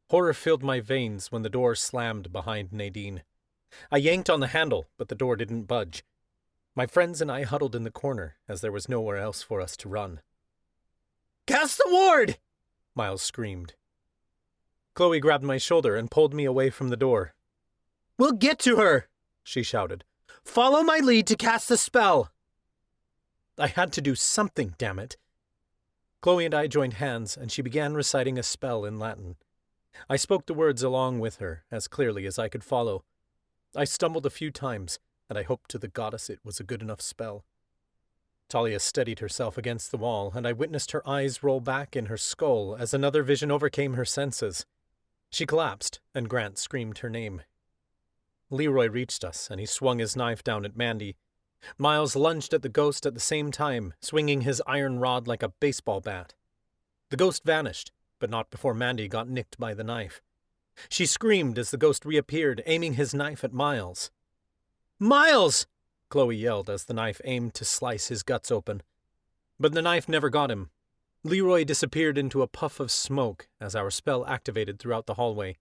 Horror filled my veins when the door slammed behind Nadine. I yanked on the handle, but the door didn't budge. My friends and I huddled in the corner, as there was nowhere else for us to run. "Cast the ward!" Miles screamed. Chloe grabbed my shoulder and pulled me away from the door. "We'll get to her!" she shouted. "Follow my lead to cast the spell!" I had to do something, damn it. Chloe and I joined hands, and she began reciting a spell in Latin. I spoke the words along with her, as clearly as I could follow. I stumbled a few times, and I hoped to the goddess it was a good enough spell. Talia steadied herself against the wall, and I witnessed her eyes roll back in her skull as another vision overcame her senses. She collapsed, and Grant screamed her name. Leroy reached us, and he swung his knife down at Mandy. Miles lunged at the ghost at the same time, swinging his iron rod like a baseball bat. The ghost vanished, but not before Mandy got nicked by the knife. She screamed as the ghost reappeared, aiming his knife at Miles. "Miles!" Chloe yelled as the knife aimed to slice his guts open. But the knife never got him. Leroy disappeared into a puff of smoke as our spell activated throughout the hallway.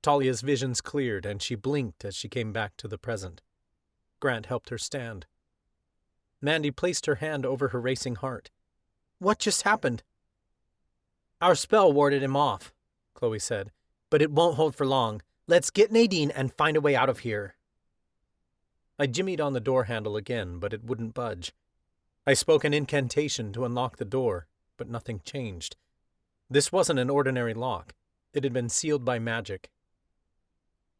Talia's visions cleared, and she blinked as she came back to the present. Grant helped her stand. Mandy placed her hand over her racing heart. "What just happened?" "Our spell warded him off," Chloe said, "but it won't hold for long. Let's get Nadine and find a way out of here." I jimmied on the door handle again, but it wouldn't budge. I spoke an incantation to unlock the door, but nothing changed. This wasn't an ordinary lock. It had been sealed by magic.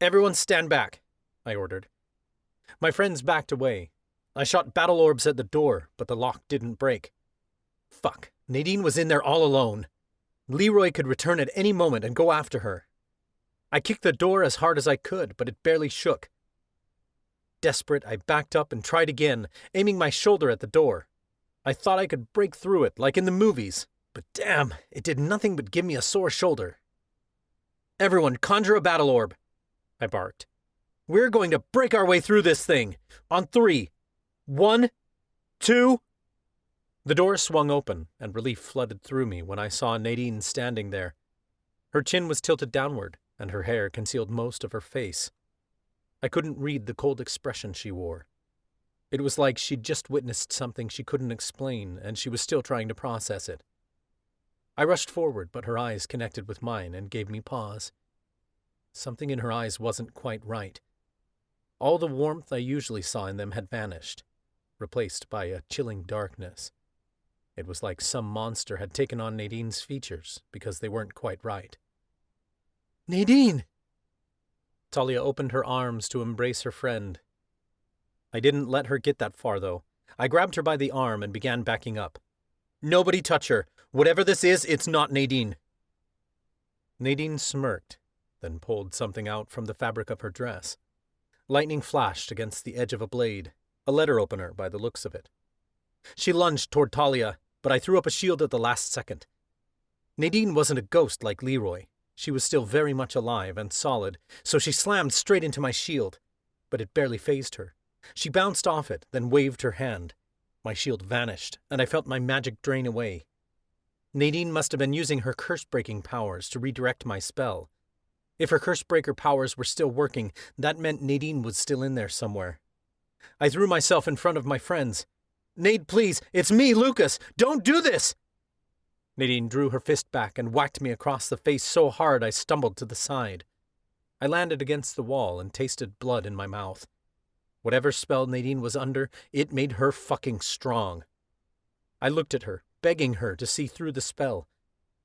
"Everyone stand back," I ordered. My friends backed away. I shot battle orbs at the door, but the lock didn't break. Fuck, Nadine was in there all alone. Leroy could return at any moment and go after her. I kicked the door as hard as I could, but it barely shook. Desperate, I backed up and tried again, aiming my shoulder at the door. I thought I could break through it, like in the movies, but damn, it did nothing but give me a sore shoulder. "Everyone, conjure a battle orb," I barked. "We're going to break our way through this thing. On 3. 1, 2... The door swung open, and relief flooded through me when I saw Nadine standing there. Her chin was tilted downward, and her hair concealed most of her face. I couldn't read the cold expression she wore. It was like she'd just witnessed something she couldn't explain, and she was still trying to process it. I rushed forward, but her eyes connected with mine and gave me pause. Something in her eyes wasn't quite right. All the warmth I usually saw in them had vanished, replaced by a chilling darkness. It was like some monster had taken on Nadine's features because they weren't quite right. "Nadine!" Talia opened her arms to embrace her friend. I didn't let her get that far, though. I grabbed her by the arm and began backing up. "Nobody touch her. Whatever this is, it's not Nadine." Nadine smirked, then pulled something out from the fabric of her dress. Lightning flashed against the edge of a blade, a letter opener by the looks of it. She lunged toward Talia, but I threw up a shield at the last second. Nadine wasn't a ghost like Leroy. She was still very much alive and solid, so she slammed straight into my shield, but it barely fazed her. She bounced off it, then waved her hand. My shield vanished, and I felt my magic drain away. Nadine must have been using her curse-breaking powers to redirect my spell. If her curse-breaker powers were still working, that meant Nadine was still in there somewhere. I threw myself in front of my friends. "Nade, please, it's me, Lucas! Don't do this!" Nadine drew her fist back and whacked me across the face so hard I stumbled to the side. I landed against the wall and tasted blood in my mouth. Whatever spell Nadine was under, it made her fucking strong. I looked at her, begging her to see through the spell,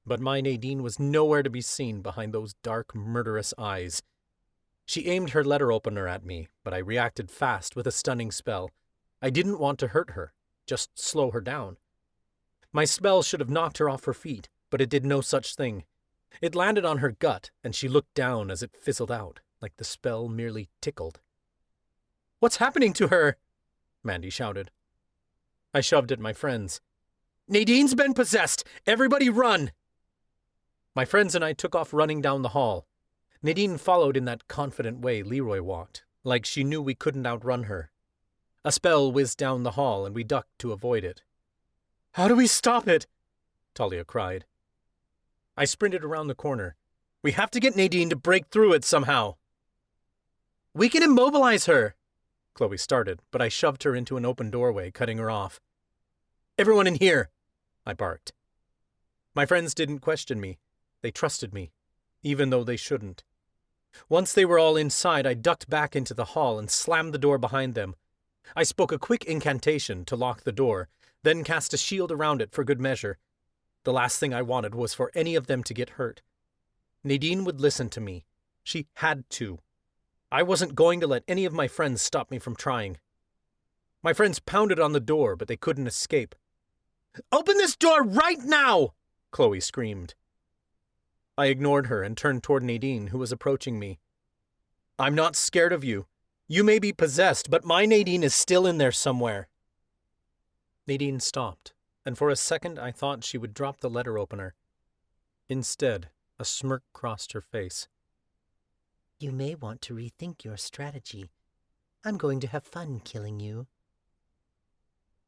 but my Nadine was nowhere to be seen behind those dark, murderous eyes. She aimed her letter opener at me, but I reacted fast with a stunning spell. I didn't want to hurt her, just slow her down. My spell should have knocked her off her feet, but it did no such thing. It landed on her gut, and she looked down as it fizzled out, like the spell merely tickled. "What's happening to her?" Mandy shouted. I shoved at my friends. "Nadine's been possessed! Everybody run!" My friends and I took off running down the hall. Nadine followed in that confident way Leroy walked, like she knew we couldn't outrun her. A spell whizzed down the hall, and we ducked to avoid it. "How do we stop it?" Talia cried. I sprinted around the corner. "We have to get Nadine to break through it somehow." "We can immobilize her," Chloe started, but I shoved her into an open doorway, cutting her off. "Everyone in here," I barked. My friends didn't question me. They trusted me, even though they shouldn't. Once they were all inside, I ducked back into the hall and slammed the door behind them. I spoke a quick incantation to lock the door, then cast a shield around it for good measure. The last thing I wanted was for any of them to get hurt. Nadine would listen to me. She had to. I wasn't going to let any of my friends stop me from trying. My friends pounded on the door, but they couldn't escape. "Open this door right now!" Chloe screamed. I ignored her and turned toward Nadine, who was approaching me. "I'm not scared of you. You may be possessed, but my Nadine is still in there somewhere." Nadine stopped, and for a second I thought she would drop the letter opener. Instead, a smirk crossed her face. You may want to rethink your strategy. I'm going to have fun killing you.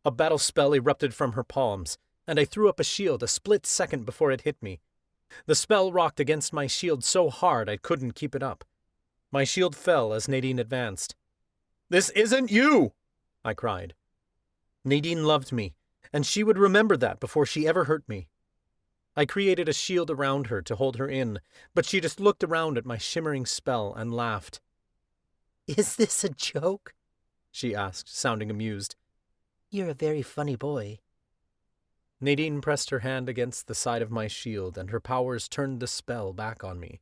A battle spell erupted from her palms, and I threw up a shield a split second before it hit me. The spell rocked against my shield so hard I couldn't keep it up. My shield fell as Nadine advanced. "This isn't you!" I cried. Nadine loved me, and she would remember that before she ever hurt me. I created a shield around her to hold her in, but she just looked around at my shimmering spell and laughed. Is this a joke? She asked, sounding amused. You're a very funny boy. Nadine pressed her hand against the side of my shield, and her powers turned the spell back on me.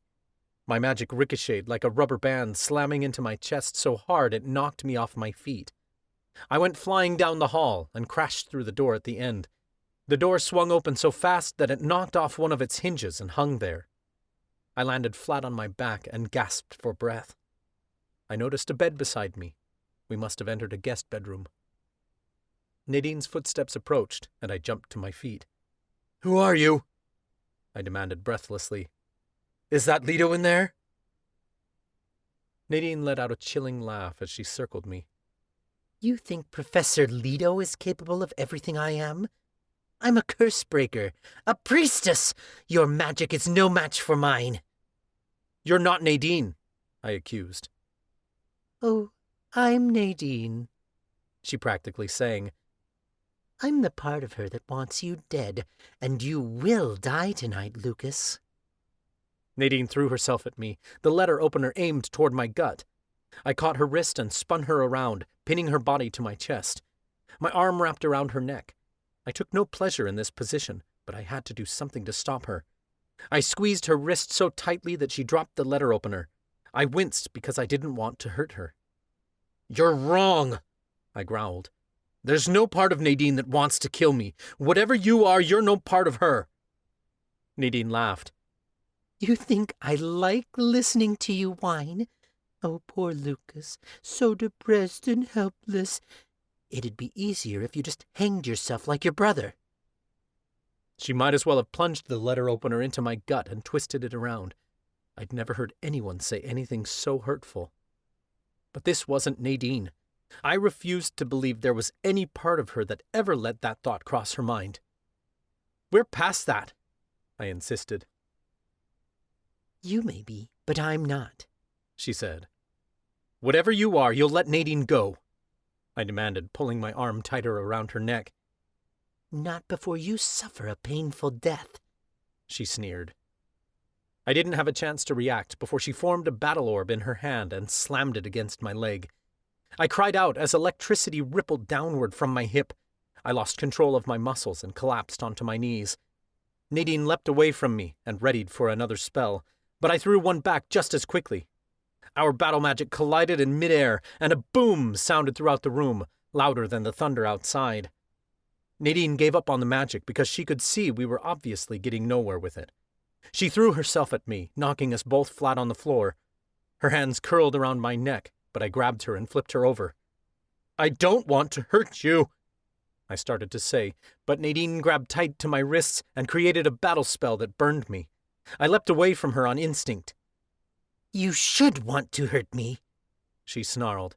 My magic ricocheted like a rubber band, slamming into my chest so hard it knocked me off my feet. I went flying down the hall and crashed through the door at the end. The door swung open so fast that it knocked off one of its hinges and hung there. I landed flat on my back and gasped for breath. I noticed a bed beside me. We must have entered a guest bedroom. Nadine's footsteps approached, and I jumped to my feet. "Who are you?" I demanded breathlessly. "Is that Leto in there?" Nadine let out a chilling laugh as she circled me. You think Professor Leto is capable of everything I am? I'm a curse breaker, a priestess. Your magic is no match for mine. "You're not Nadine," I accused. Oh, I'm Nadine, she practically sang. I'm the part of her that wants you dead, and you will die tonight, Lucas. Nadine threw herself at me, the letter opener aimed toward my gut. I caught her wrist and spun her around, pinning her body to my chest. My arm wrapped around her neck. I took no pleasure in this position, but I had to do something to stop her. I squeezed her wrist so tightly that she dropped the letter opener. I winced because I didn't want to hurt her. "You're wrong," I growled. "There's no part of Nadine that wants to kill me. Whatever you are, you're no part of her." Nadine laughed. You think I like listening to you whine? Oh, poor Lucas, so depressed and helpless. It'd be easier if you just hanged yourself like your brother. She might as well have plunged the letter opener into my gut and twisted it around. I'd never heard anyone say anything so hurtful. But this wasn't Nadine. I refused to believe there was any part of her that ever let that thought cross her mind. "We're past that," I insisted. You may be, but I'm not, she said. "Whatever you are, you'll let Nadine go," I demanded, pulling my arm tighter around her neck. Not before you suffer a painful death, she sneered. I didn't have a chance to react before she formed a battle orb in her hand and slammed it against my leg. I cried out as electricity rippled downward from my hip. I lost control of my muscles and collapsed onto my knees. Nadine leapt away from me and readied for another spell, but I threw one back just as quickly. Our battle magic collided in midair, and a boom sounded throughout the room, louder than the thunder outside. Nadine gave up on the magic because she could see we were obviously getting nowhere with it. She threw herself at me, knocking us both flat on the floor. Her hands curled around my neck, but I grabbed her and flipped her over. "I don't want to hurt you," I started to say, but Nadine grabbed tight to my wrists and created a battle spell that burned me. I leapt away from her on instinct. You should want to hurt me, she snarled.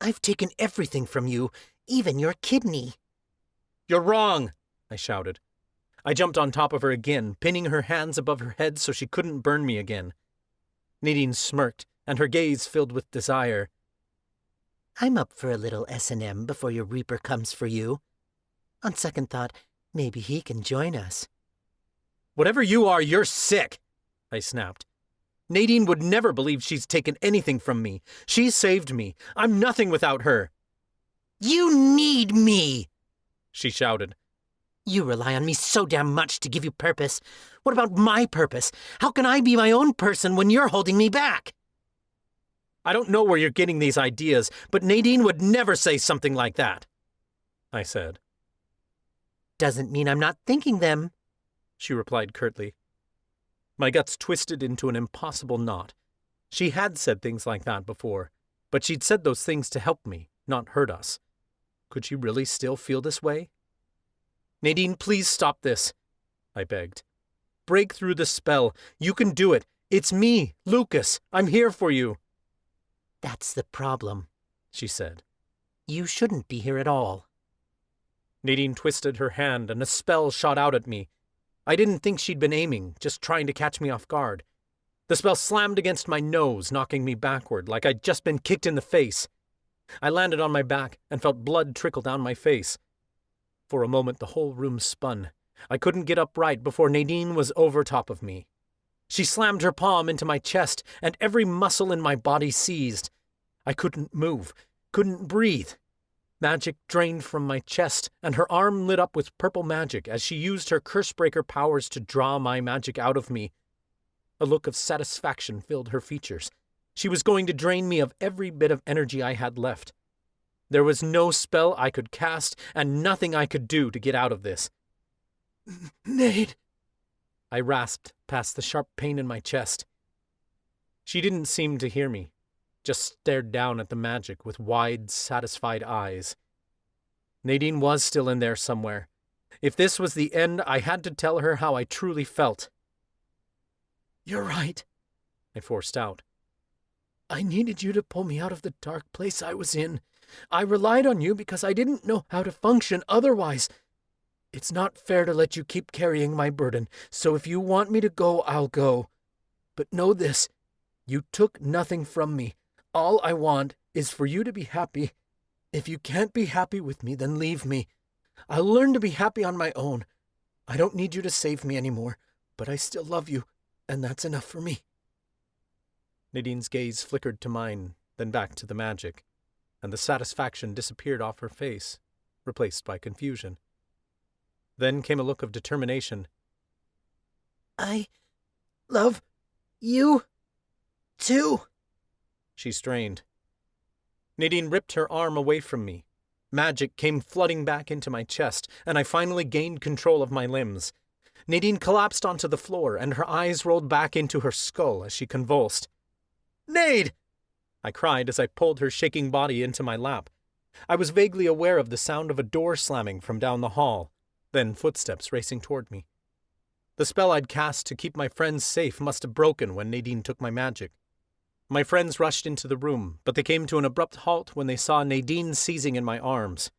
I've taken everything from you, even your kidney. You're wrong, I shouted. I jumped on top of her again, pinning her hands above her head so she couldn't burn me again. Nadine smirked, and her gaze filled with desire. I'm up for a little S&M before your Reaper comes for you. On second thought, maybe he can join us. Whatever you are, you're sick, I snapped. Nadine would never believe she's taken anything from me. She saved me. I'm nothing without her. You need me, she shouted. You rely on me so damn much to give you purpose. What about my purpose? How can I be my own person when you're holding me back? I don't know where you're getting these ideas, but Nadine would never say something like that, I said. Doesn't mean I'm not thinking them, she replied curtly. My guts twisted into an impossible knot. She had said things like that before, but she'd said those things to help me, not hurt us. Could she really still feel this way? Nadine, please stop this, I begged. Break through the spell. You can do it. It's me, Lucas. I'm here for you. That's the problem, she said. You shouldn't be here at all. Nadine twisted her hand and a spell shot out at me. I didn't think she'd been aiming, just trying to catch me off guard. The spell slammed against my nose, knocking me backward like I'd just been kicked in the face. I landed on my back and felt blood trickle down my face. For a moment, the whole room spun. I couldn't get upright before Nadine was over top of me. She slammed her palm into my chest, and every muscle in my body seized. I couldn't move, couldn't breathe. Magic drained from my chest, and her arm lit up with purple magic as she used her Cursebreaker powers to draw my magic out of me. A look of satisfaction filled her features. She was going to drain me of every bit of energy I had left. There was no spell I could cast, and nothing I could do to get out of this. Nade, I rasped past the sharp pain in my chest. She didn't seem to hear me, just stared down at the magic with wide, satisfied eyes. Nadine was still in there somewhere. If this was the end, I had to tell her how I truly felt. You're right, I forced out. I needed you to pull me out of the dark place I was in. I relied on you because I didn't know how to function otherwise. It's not fair to let you keep carrying my burden, so if you want me to go, I'll go. But know this, you took nothing from me. All I want is for you to be happy. If you can't be happy with me, then leave me. I'll learn to be happy on my own. I don't need you to save me anymore, but I still love you, and that's enough for me. Nadine's gaze flickered to mine, then back to the magic, and the satisfaction disappeared off her face, replaced by confusion. Then came a look of determination. I love you, too, she strained. Nadine ripped her arm away from me. Magic came flooding back into my chest, and I finally gained control of my limbs. Nadine collapsed onto the floor, and her eyes rolled back into her skull as she convulsed. Nade! I cried as I pulled her shaking body into my lap. I was vaguely aware of the sound of a door slamming from down the hall, then footsteps racing toward me. The spell I'd cast to keep my friends safe must have broken when Nadine took my magic. My friends rushed into the room, but they came to an abrupt halt when they saw Nadine seizing in my arms.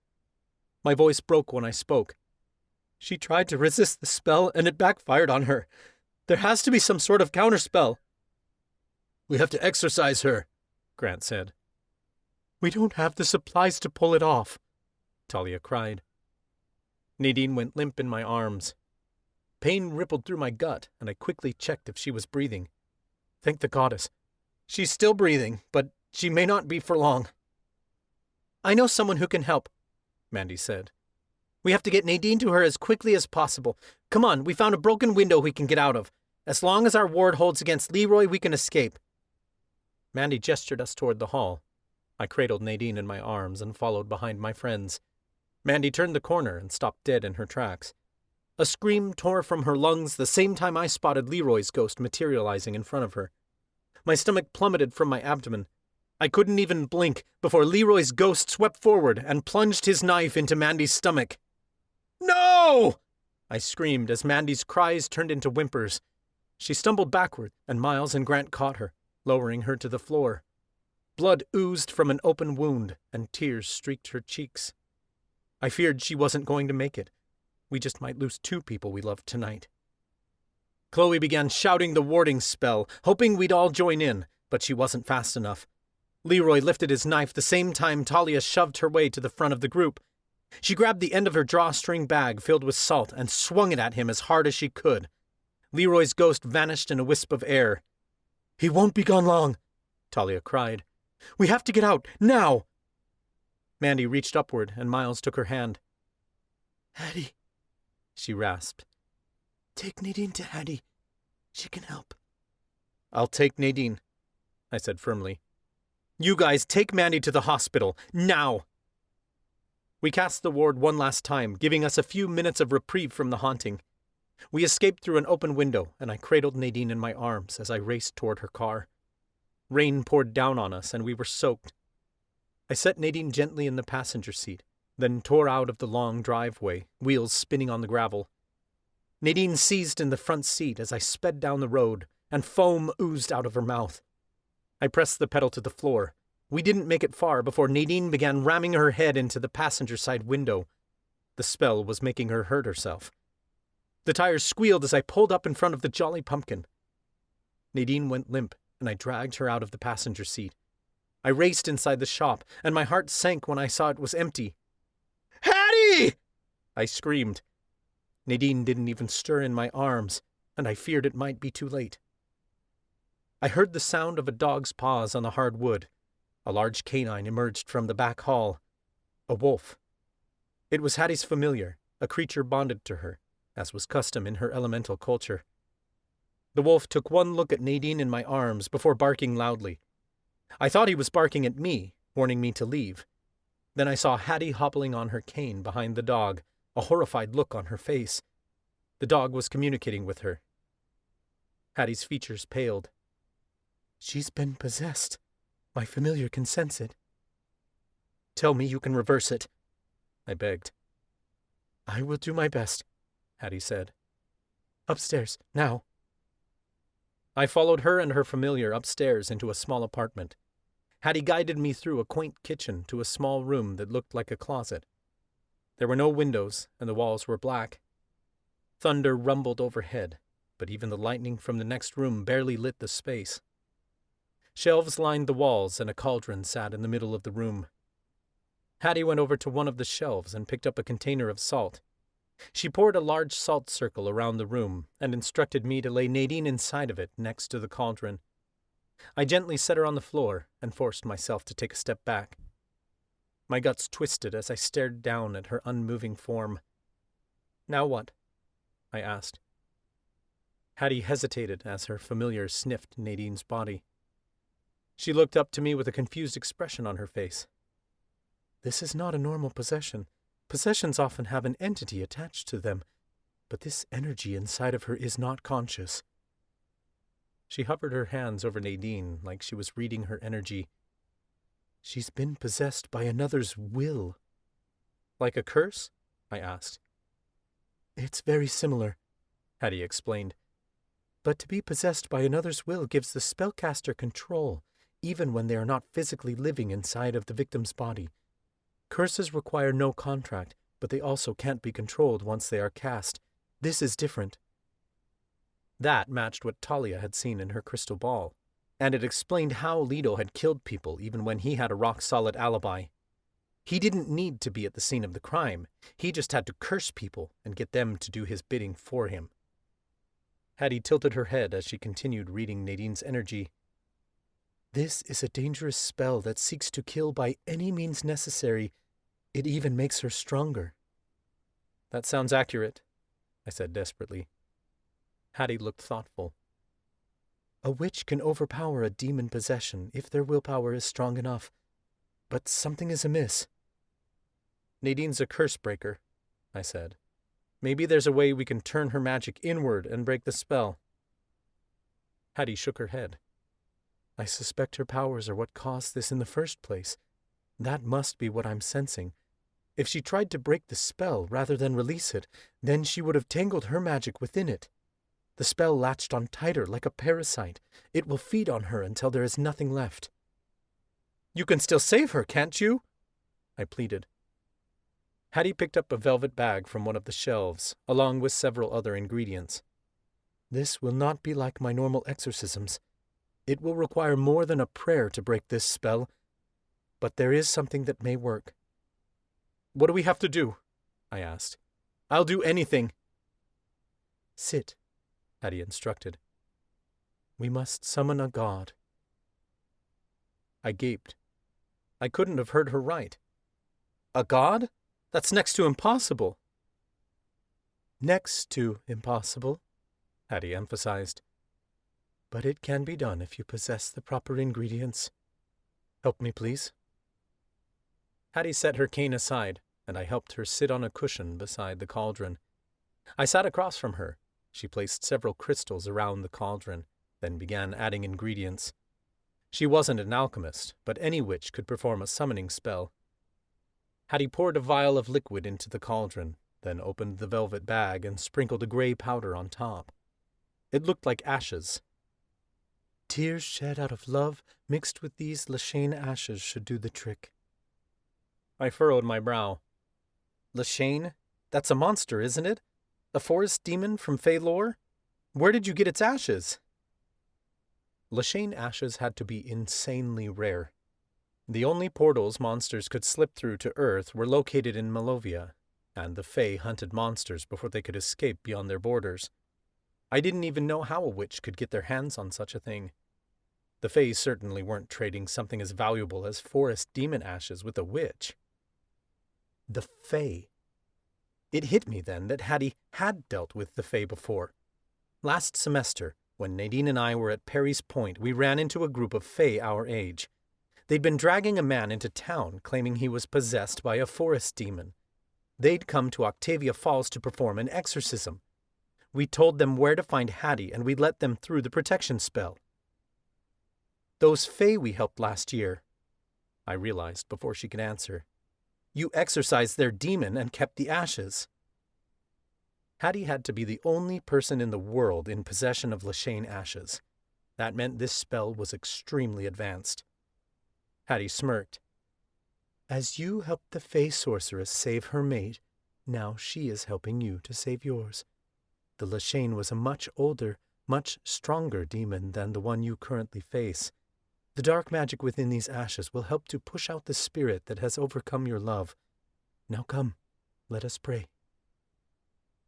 My voice broke when I spoke. She tried to resist the spell, and it backfired on her. There has to be some sort of counterspell. We have to exorcise her, Grant said. We don't have the supplies to pull it off, Talia cried. Nadine went limp in my arms. Pain rippled through my gut, and I quickly checked if she was breathing. Thank the goddess. She's still breathing, but she may not be for long. I know someone who can help, Mandy said. We have to get Nadine to her as quickly as possible. Come on, we found a broken window we can get out of. As long as our ward holds against Leroy, we can escape. Mandy gestured us toward the hall. I cradled Nadine in my arms and followed behind my friends. Mandy turned the corner and stopped dead in her tracks. A scream tore from her lungs the same time I spotted Leroy's ghost materializing in front of her. My stomach plummeted from my abdomen. I couldn't even blink before Leroy's ghost swept forward and plunged his knife into Mandy's stomach. No! I screamed as Mandy's cries turned into whimpers. She stumbled backward, and Miles and Grant caught her, lowering her to the floor. Blood oozed from an open wound, and tears streaked her cheeks. I feared she wasn't going to make it. We just might lose 2 people we loved tonight. Chloe began shouting the warding spell, hoping we'd all join in, but she wasn't fast enough. Leroy lifted his knife the same time Talia shoved her way to the front of the group. She grabbed the end of her drawstring bag filled with salt and swung it at him as hard as she could. Leroy's ghost vanished in a wisp of air. "He won't be gone long," Talia cried. "We have to get out, now!" Mandy reached upward, and Miles took her hand. "Hattie," she rasped. "Take Nadine to Hattie. She can help." "I'll take Nadine," I said firmly. "You guys take Mandy to the hospital, now!" We cast the ward one last time, giving us a few minutes of reprieve from the haunting. We escaped through an open window, and I cradled Nadine in my arms as I raced toward her car. Rain poured down on us, and we were soaked. I set Nadine gently in the passenger seat, then tore out of the long driveway, wheels spinning on the gravel. Nadine seized in the front seat as I sped down the road, and foam oozed out of her mouth. I pressed the pedal to the floor. We didn't make it far before Nadine began ramming her head into the passenger side window. The spell was making her hurt herself. The tires squealed as I pulled up in front of the Jolly Pumpkin. Nadine went limp, and I dragged her out of the passenger seat. I raced inside the shop, and my heart sank when I saw it was empty. "Hattie!" I screamed. Nadine didn't even stir in my arms, and I feared it might be too late. I heard the sound of a dog's paws on the hard wood. A large canine emerged from the back hall. A wolf. It was Hattie's familiar, a creature bonded to her, as was custom in her elemental culture. The wolf took one look at Nadine in my arms before barking loudly. I thought he was barking at me, warning me to leave. Then I saw Hattie hobbling on her cane behind the dog, a horrified look on her face. The dog was communicating with her. Hattie's features paled. "She's been possessed. My familiar can sense it." "Tell me you can reverse it," I begged. "I will do my best," Hattie said. "Upstairs, now." I followed her and her familiar upstairs into a small apartment. Hattie guided me through a quaint kitchen to a small room that looked like a closet. There were no windows, and the walls were black. Thunder rumbled overhead, but even the lightning from the next room barely lit the space. Shelves lined the walls, and a cauldron sat in the middle of the room. Hattie went over to one of the shelves and picked up a container of salt. She poured a large salt circle around the room and instructed me to lay Nadine inside of it next to the cauldron. I gently set her on the floor and forced myself to take a step back. My guts twisted as I stared down at her unmoving form. "Now what?" I asked. Hattie hesitated as her familiar sniffed Nadine's body. She looked up to me with a confused expression on her face. "This is not a normal possession. Possessions often have an entity attached to them, but this energy inside of her is not conscious." She hovered her hands over Nadine like she was reading her energy. "She's been possessed by another's will." "Like a curse?" I asked. "It's very similar," Hattie explained. "But to be possessed by another's will gives the spellcaster control, even when they are not physically living inside of the victim's body. Curses require no contract, but they also can't be controlled once they are cast. This is different." That matched what Talia had seen in her crystal ball, and it explained how Leto had killed people even when he had a rock-solid alibi. He didn't need to be at the scene of the crime. He just had to curse people and get them to do his bidding for him. Hattie tilted her head as she continued reading Nadine's energy. "This is a dangerous spell that seeks to kill by any means necessary. It even makes her stronger." "That sounds accurate," I said desperately. Hattie looked thoughtful. "A witch can overpower a demon possession if their willpower is strong enough. But something is amiss." "Nadine's a curse breaker," I said. "Maybe there's a way we can turn her magic inward and break the spell." Hattie shook her head. "I suspect her powers are what caused this in the first place. That must be what I'm sensing. If she tried to break the spell rather than release it, then she would have tangled her magic within it." The spell latched on tighter, like a parasite. It will feed on her until there is nothing left. You can still save her, can't you? I pleaded. Hattie picked up a velvet bag from one of the shelves, along with several other ingredients. This will not be like my normal exorcisms. It will require more than a prayer to break this spell, but there is something that may work. What do we have to do? I asked. I'll do anything. Sit, Hattie instructed. We must summon a god. I gaped. I couldn't have heard her right. A god? That's next to impossible. Next to impossible, Hattie emphasized. But it can be done if you possess the proper ingredients. Help me, please. Hattie set her cane aside, and I helped her sit on a cushion beside the cauldron. I sat across from her. She placed several crystals around the cauldron, then began adding ingredients. She wasn't an alchemist, but any witch could perform a summoning spell. Hattie poured a vial of liquid into the cauldron, then opened the velvet bag and sprinkled a gray powder on top. It looked like ashes. Tears shed out of love mixed with these Lashane ashes should do the trick. I furrowed my brow. Lashane? That's a monster, isn't it? A forest demon from Fey lore? Where did you get its ashes? Lashane ashes had to be insanely rare. The only portals monsters could slip through to Earth were located in Malovia, and the Fey hunted monsters before they could escape beyond their borders. I didn't even know how a witch could get their hands on such a thing. The Fey certainly weren't trading something as valuable as forest demon ashes with a witch. The Fey. It hit me then that Hattie had dealt with the Fey before. Last semester, when Nadine and I were at Perry's Point, we ran into a group of Fey our age. They'd been dragging a man into town, claiming he was possessed by a forest demon. They'd come to Octavia Falls to perform an exorcism. We told them where to find Hattie, and we let them through the protection spell. Those Fey we helped last year, I realized before she could answer. You exorcised their demon and kept the ashes. Hattie had to be the only person in the world in possession of Lashane ashes. That meant this spell was extremely advanced. Hattie smirked. As you helped the Fey sorceress save her mate, now she is helping you to save yours. The Lashane was a much older, much stronger demon than the one you currently face. The dark magic within these ashes will help to push out the spirit that has overcome your love. Now come, let us pray.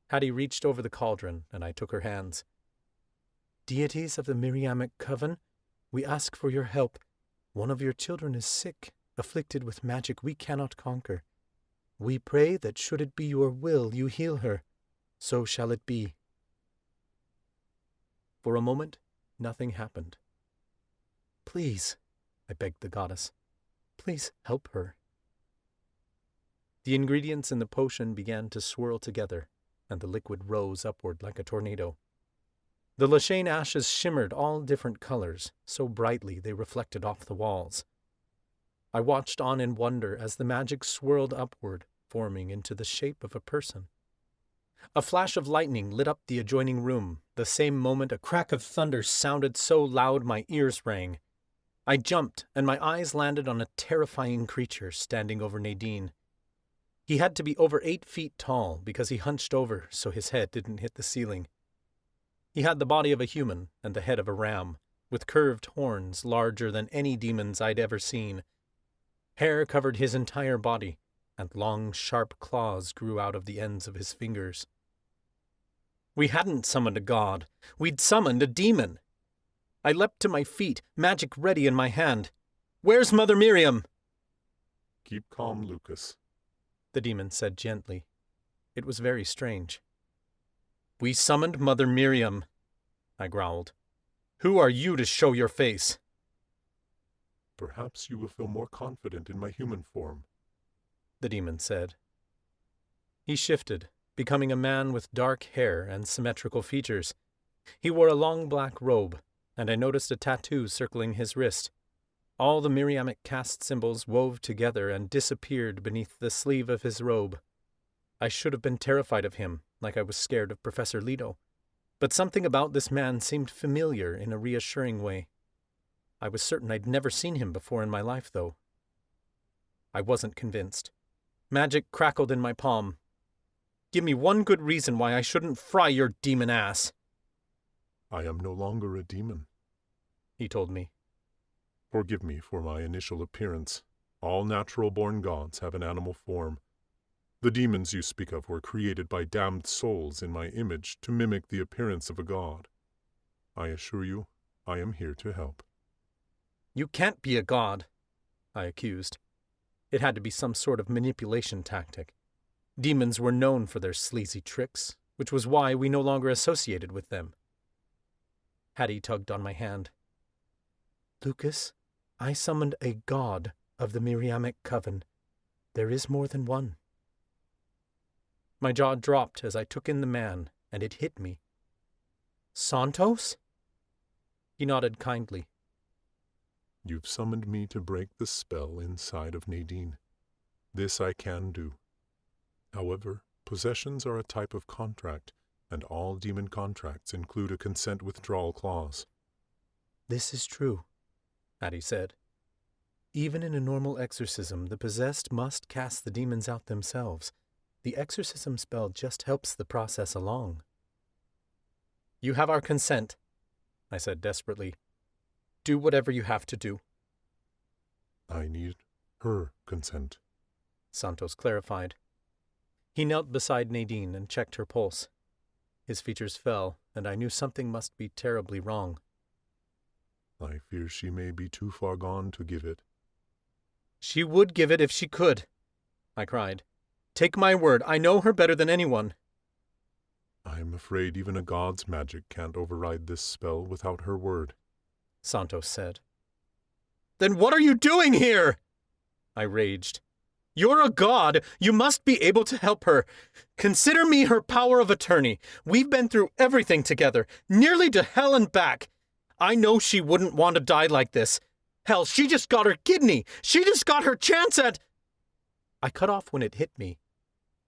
Hattie reached over the cauldron, and I took her hands. Deities of the Miriamic coven, we ask for your help. One of your children is sick, afflicted with magic we cannot conquer. We pray that should it be your will you heal her. So shall it be. For a moment, nothing happened. Please, I begged the goddess, please help her. The ingredients in the potion began to swirl together, and the liquid rose upward like a tornado. The Lashane ashes shimmered all different colors, so brightly they reflected off the walls. I watched on in wonder as the magic swirled upward, forming into the shape of a person. A flash of lightning lit up the adjoining room. The same moment a crack of thunder sounded so loud my ears rang. I jumped, and my eyes landed on a terrifying creature standing over Nadine. He had to be over 8 feet tall because he hunched over so his head didn't hit the ceiling. He had the body of a human and the head of a ram, with curved horns larger than any demons I'd ever seen. Hair covered his entire body, and long, sharp claws grew out of the ends of his fingers. We hadn't summoned a god. We'd summoned a demon. I leapt to my feet, magic ready in my hand. Where's Mother Miriam? Keep calm, Lucas, the demon said gently. It was very strange. We summoned Mother Miriam, I growled. Who are you to show your face? Perhaps you will feel more confident in my human form, the demon said. He shifted, becoming a man with dark hair and symmetrical features. He wore a long black robe, and I noticed a tattoo circling his wrist. All the Miriamic caste symbols wove together and disappeared beneath the sleeve of his robe. I should have been terrified of him, like I was scared of Professor Leto. But something about this man seemed familiar in a reassuring way. I was certain I'd never seen him before in my life, though. I wasn't convinced. Magic crackled in my palm. Give me one good reason why I shouldn't fry your demon ass. I am no longer a demon, he told me. Forgive me for my initial appearance. All natural-born gods have an animal form. The demons you speak of were created by damned souls in my image to mimic the appearance of a god. I assure you, I am here to help. You can't be a god, I accused. It had to be some sort of manipulation tactic. Demons were known for their sleazy tricks, which was why we no longer associated with them. Hattie tugged on my hand. Lucas, I summoned a god of the Miriamic coven. There is more than one. My jaw dropped as I took in the man, and it hit me. Santos? He nodded kindly. You've summoned me to break the spell inside of Nadine. This I can do. However, possessions are a type of contract, and all demon contracts include a consent withdrawal clause. This is true, Hattie said. Even in a normal exorcism, the possessed must cast the demons out themselves. The exorcism spell just helps the process along. You have our consent, I said desperately. Do whatever you have to do. I need her consent, Santos clarified. He knelt beside Nadine and checked her pulse. His features fell, and I knew something must be terribly wrong. I fear she may be too far gone to give it. She would give it if she could, I cried. Take my word, I know her better than anyone. I am afraid even a god's magic can't override this spell without her word, Santos said. Then what are you doing here? I raged. You're a god. You must be able to help her. Consider me her power of attorney. We've been through everything together, nearly to hell and back. I know she wouldn't want to die like this. Hell, she just got her kidney. She just got her chance at... I cut off when it hit me.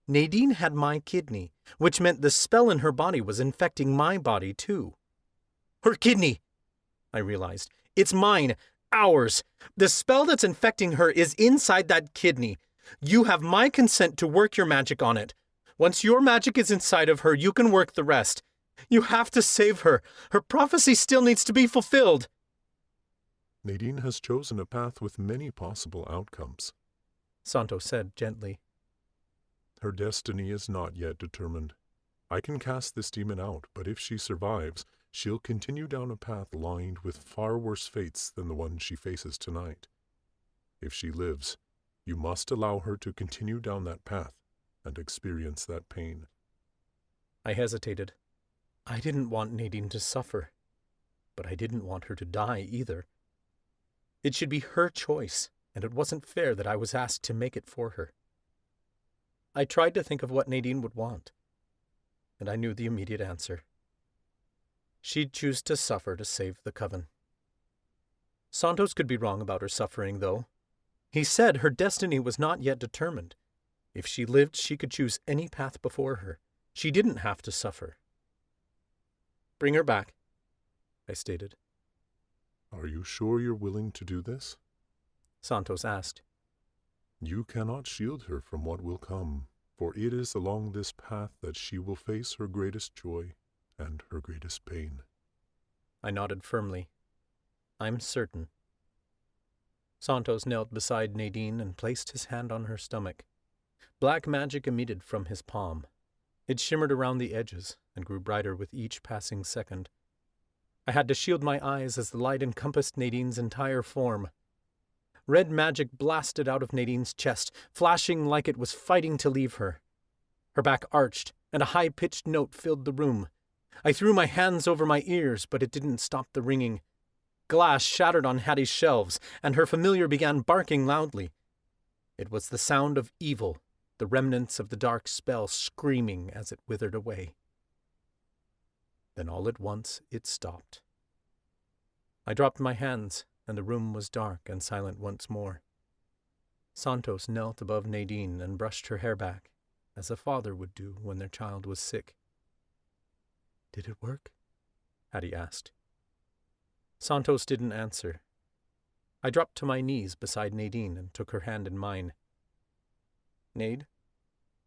Nadine had my kidney, which meant the spell in her body was infecting my body too. Her kidney, I realized. It's mine. Ours. The spell that's infecting her is inside that kidney. You have my consent to work your magic on it. Once your magic is inside of her, you can work the rest. You have to save her. Her prophecy still needs to be fulfilled. Nadine has chosen a path with many possible outcomes, Santos said gently. Her destiny is not yet determined. I can cast this demon out, but if she survives, she'll continue down a path lined with far worse fates than the one she faces tonight. If she lives, you must allow her to continue down that path and experience that pain. I hesitated. I didn't want Nadine to suffer, but I didn't want her to die either. It should be her choice, and it wasn't fair that I was asked to make it for her. I tried to think of what Nadine would want, and I knew the immediate answer. She'd choose to suffer to save the coven. Santos could be wrong about her suffering, though. He said her destiny was not yet determined. If she lived, she could choose any path before her. She didn't have to suffer. Bring her back, I stated. Are you sure you're willing to do this? Santos asked. You cannot shield her from what will come, for it is along this path that she will face her greatest joy and her greatest pain. I nodded firmly. I'm certain. Santos knelt beside Nadine and placed his hand on her stomach. Black magic emitted from his palm. It shimmered around the edges and grew brighter with each passing second. I had to shield my eyes as the light encompassed Nadine's entire form. Red magic blasted out of Nadine's chest, flashing like it was fighting to leave her. Her back arched, and a high-pitched note filled the room. I threw my hands over my ears, but it didn't stop the ringing. Glass shattered on Hattie's shelves, and her familiar began barking loudly. It was the sound of evil, the remnants of the dark spell screaming as it withered away. Then all at once it stopped. I dropped my hands, and the room was dark and silent once more. Santos knelt above Nadine and brushed her hair back, as a father would do when their child was sick. Did it work? Hattie asked. Santos didn't answer. I dropped to my knees beside Nadine and took her hand in mine. "Nade,"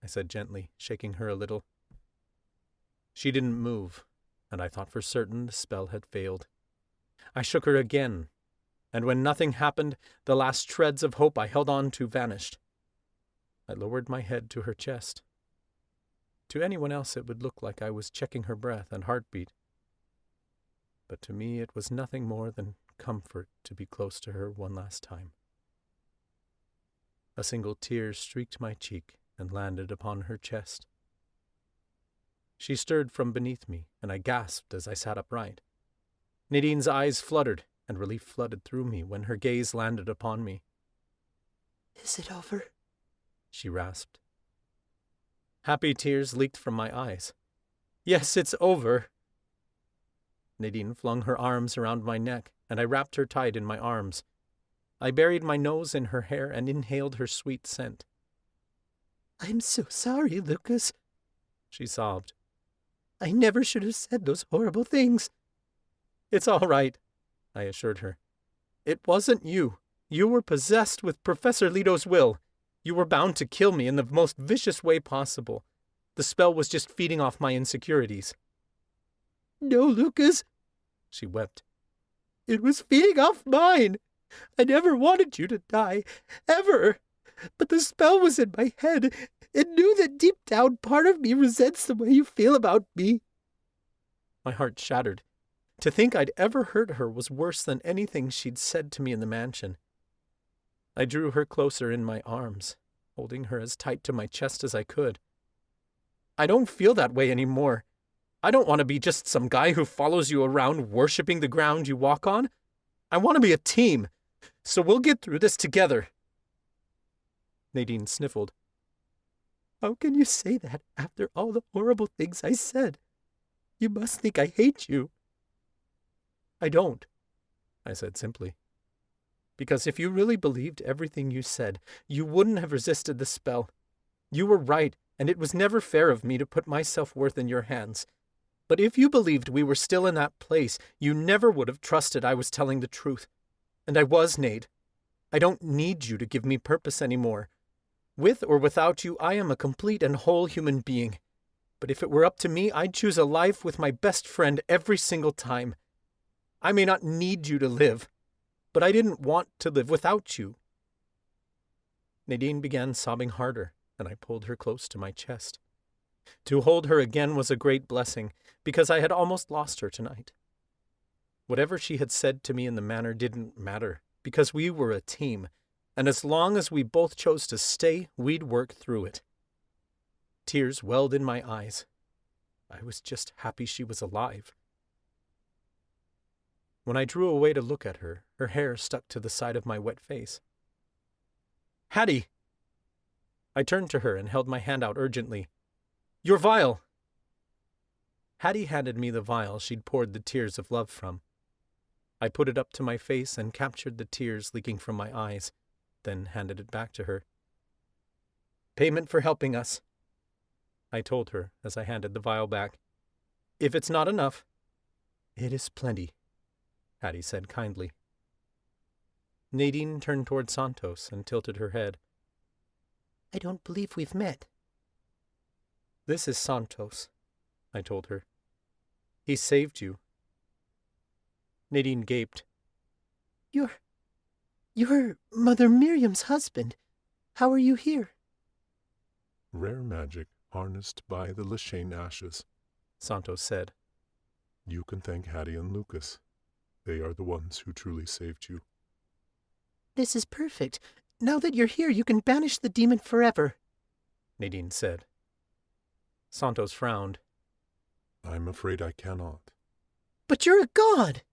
I said gently, shaking her a little. She didn't move, and I thought for certain the spell had failed. I shook her again, and when nothing happened, the last shreds of hope I held on to vanished. I lowered my head to her chest. To anyone else it would look like I was checking her breath and heartbeat. But to me it was nothing more than comfort to be close to her one last time. A single tear streaked my cheek and landed upon her chest. She stirred from beneath me, and I gasped as I sat upright. Nadine's eyes fluttered, and relief flooded through me when her gaze landed upon me. "Is it over?" she rasped. Happy tears leaked from my eyes. "Yes, it's over." Nadine flung her arms around my neck, and I wrapped her tight in my arms. I buried my nose in her hair and inhaled her sweet scent. "I'm so sorry, Lucas," she sobbed. "I never should have said those horrible things." "It's all right," I assured her. "It wasn't you. You were possessed with Professor Leto's will. You were bound to kill me in the most vicious way possible. The spell was just feeding off my insecurities." "No, Lucas," she wept. "It was feeding off mine. I never wanted you to die, ever. But the spell was in my head. It knew that deep down part of me resents the way you feel about me." My heart shattered. To think I'd ever hurt her was worse than anything she'd said to me in the mansion. I drew her closer in my arms, holding her as tight to my chest as I could. "I don't feel that way anymore. I don't want to be just some guy who follows you around worshipping the ground you walk on. I want to be a team, so we'll get through this together." Nadine sniffled. "How can you say that after all the horrible things I said? You must think I hate you." "I don't," I said simply. "Because if you really believed everything you said, you wouldn't have resisted the spell. You were right, and it was never fair of me to put my self-worth in your hands. But if you believed we were still in that place, you never would have trusted I was telling the truth. And I was, Nade. I don't need you to give me purpose anymore. With or without you, I am a complete and whole human being. But if it were up to me, I'd choose a life with my best friend every single time. I may not need you to live, but I didn't want to live without you." Nadine began sobbing harder, and I pulled her close to my chest. To hold her again was a great blessing, because I had almost lost her tonight. Whatever she had said to me in the manor didn't matter, because we were a team, and as long as we both chose to stay, we'd work through it. Tears welled in my eyes. I was just happy she was alive. When I drew away to look at her, her hair stuck to the side of my wet face. "Hattie!" I turned to her and held my hand out urgently. "Your vial!" Hattie handed me the vial she'd poured the tears of love from. I put it up to my face and captured the tears leaking from my eyes, then handed it back to her. "Payment for helping us," I told her as I handed the vial back. "If it's not enough—" "It is plenty," Hattie said kindly. Nadine turned toward Santos and tilted her head. "I don't believe we've met." "This is Santos," I told her. "He saved you." Nadine gaped. You're Mother Miriam's husband. How are you here?" Rare magic harnessed by the Lashane ashes, Santos said. You can thank Hattie and Lucas. They are the ones who truly saved you. "This is perfect. Now that you're here, you can banish the demon forever," Nadine said. Santos frowned. I'm afraid I cannot. "But you're a god!"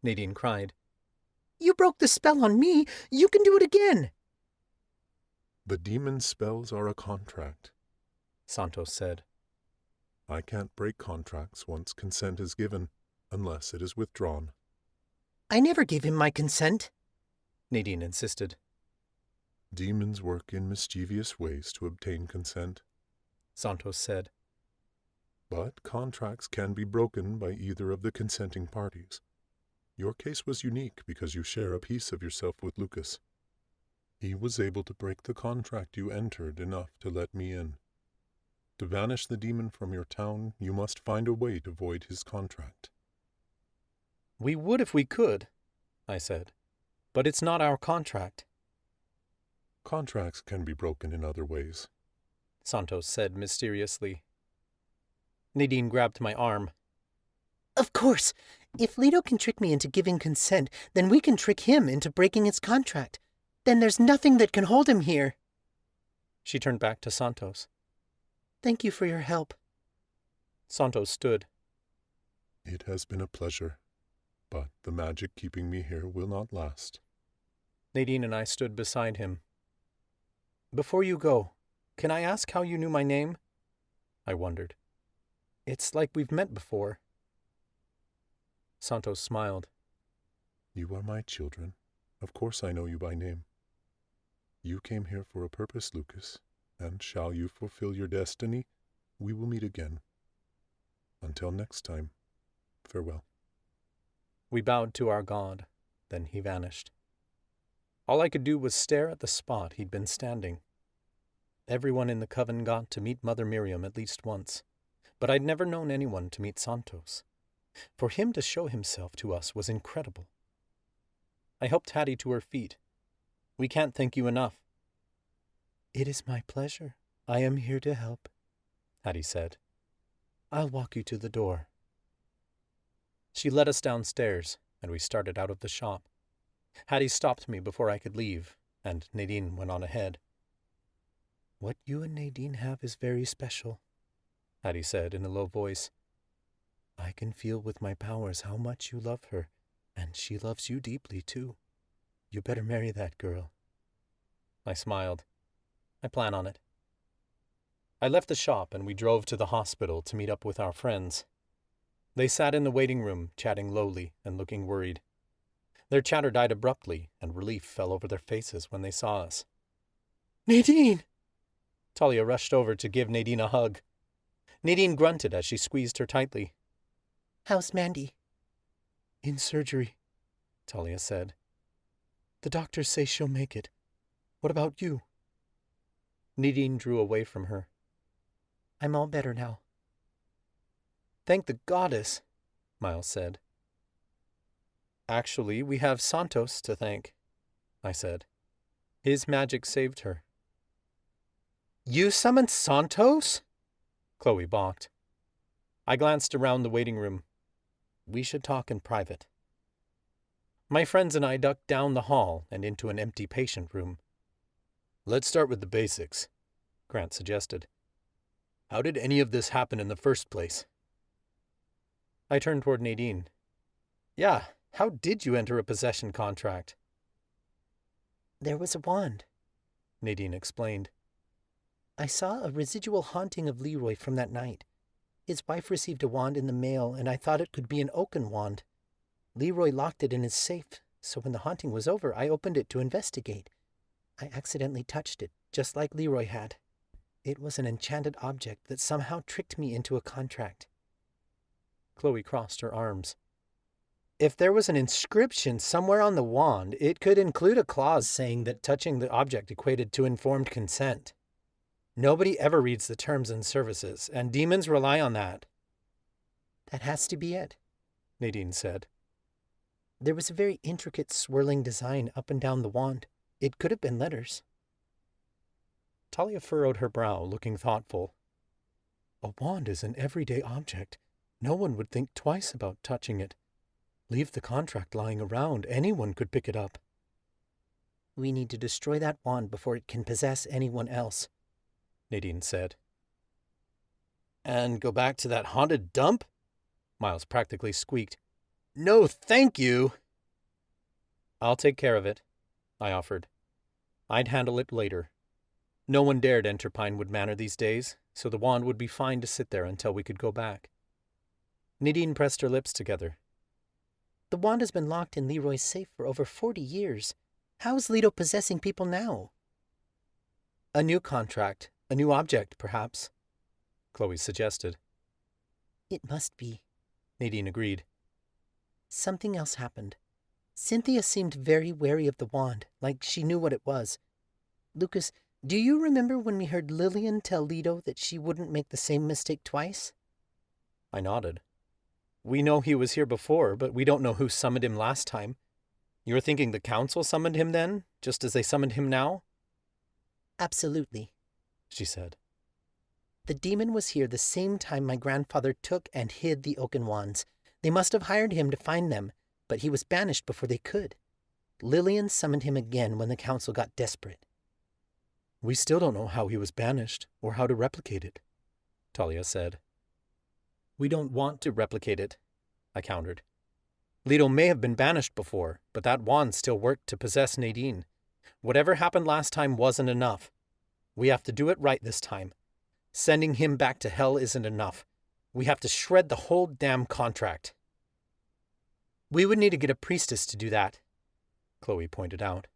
Nadine cried. "You broke the spell on me. You can do it again." The demon's spells are a contract. Santos said. I can't break contracts once consent is given, unless it is withdrawn. "I never gave him my consent," Nadine insisted. Demons work in mischievous ways to obtain consent. Santos said. But contracts can be broken by either of the consenting parties. Your case was unique because you share a piece of yourself with Lucas. He was able to break the contract you entered enough to let me in. To banish the demon from your town, you must find a way to void his contract. We would if we could, I said, but it's not our contract. Contracts can be broken in other ways, Santos said mysteriously. Nadine grabbed my arm. Of course. If Leto can trick me into giving consent, then we can trick him into breaking his contract. Then there's nothing that can hold him here. She turned back to Santos. Thank you for your help. Santos stood. It has been a pleasure, but the magic keeping me here will not last. Nadine and I stood beside him. Before you go, can I ask how you knew my name? I wondered. It's like we've met before. Santos smiled. You are my children. Of course I know you by name. You came here for a purpose, Lucas, and shall you fulfill your destiny, we will meet again. Until next time, farewell. We bowed to our god, then he vanished. All I could do was stare at the spot he'd been standing. Everyone in the coven got to meet Mother Miriam at least once, but I'd never known anyone to meet Santos. For him to show himself to us was incredible. I helped Hattie to her feet. We can't thank you enough. It is my pleasure. I am here to help, Hattie said. I'll walk you to the door. She led us downstairs, and we started out of the shop. Hattie stopped me before I could leave, and Nadine went on ahead. What you and Nadine have is very special, Hattie said in a low voice. I can feel with my powers how much you love her, and she loves you deeply, too. You better marry that girl. I smiled. I plan on it. I left the shop and we drove to the hospital to meet up with our friends. They sat in the waiting room, chatting lowly and looking worried. Their chatter died abruptly, and relief fell over their faces when they saw us. Nadine! Talia rushed over to give Nadine a hug. Nadine grunted as she squeezed her tightly. How's Mandy? In surgery, Talia said. The doctors say she'll make it. What about you? Nadine drew away from her. I'm all better now. Thank the goddess, Miles said. Actually, we have Santos to thank, I said. His magic saved her. You summoned Santos? Chloe balked. I glanced around the waiting room. We should talk in private. My friends and I ducked down the hall and into an empty patient room. Let's start with the basics, Grant suggested. How did any of this happen in the first place? I turned toward Nadine. Yeah, how did you enter a possession contract? There was a wand, Nadine explained. I saw a residual haunting of Leroy from that night. His wife received a wand in the mail, and I thought it could be an Oaken wand. Leroy locked it in his safe, so when the haunting was over, I opened it to investigate. I accidentally touched it, just like Leroy had. It was an enchanted object that somehow tricked me into a contract. Chloe crossed her arms. If there was an inscription somewhere on the wand, it could include a clause saying that touching the object equated to informed consent. Nobody ever reads the terms and services, and demons rely on that. That has to be it, Nadine said. There was a very intricate swirling design up and down the wand. It could have been letters. Talia furrowed her brow, looking thoughtful. A wand is an everyday object. No one would think twice about touching it. Leave the contract lying around. Anyone could pick it up. We need to destroy that wand before it can possess anyone else, Nadine said. And go back to that haunted dump? Miles practically squeaked. No, thank you. I'll take care of it, I offered. I'd handle it later. No one dared enter Pinewood Manor these days, so the wand would be fine to sit there until we could go back. Nadine pressed her lips together. The wand has been locked in Leroy's safe for over 40 years. How is Leto possessing people now? A new contract, a new object, perhaps, Chloe suggested. It must be. Nadine agreed. Something else happened. Cynthia seemed very wary of the wand, like she knew what it was. Lucas, do you remember when we heard Lillian tell Leto that she wouldn't make the same mistake twice? I nodded. We know he was here before, but we don't know who summoned him last time. You're thinking the council summoned him then, just as they summoned him now? Absolutely, she said. The demon was here the same time my grandfather took and hid the Oaken Wands. They must have hired him to find them, but he was banished before they could. Lillian summoned him again when the council got desperate. We still don't know how he was banished, or how to replicate it, Talia said. We don't want to replicate it, I countered. Leto may have been banished before, but that wand still worked to possess Nadine. Whatever happened last time wasn't enough. We have to do it right this time. Sending him back to hell isn't enough. We have to shred the whole damn contract. We would need to get a priestess to do that, Chloe pointed out.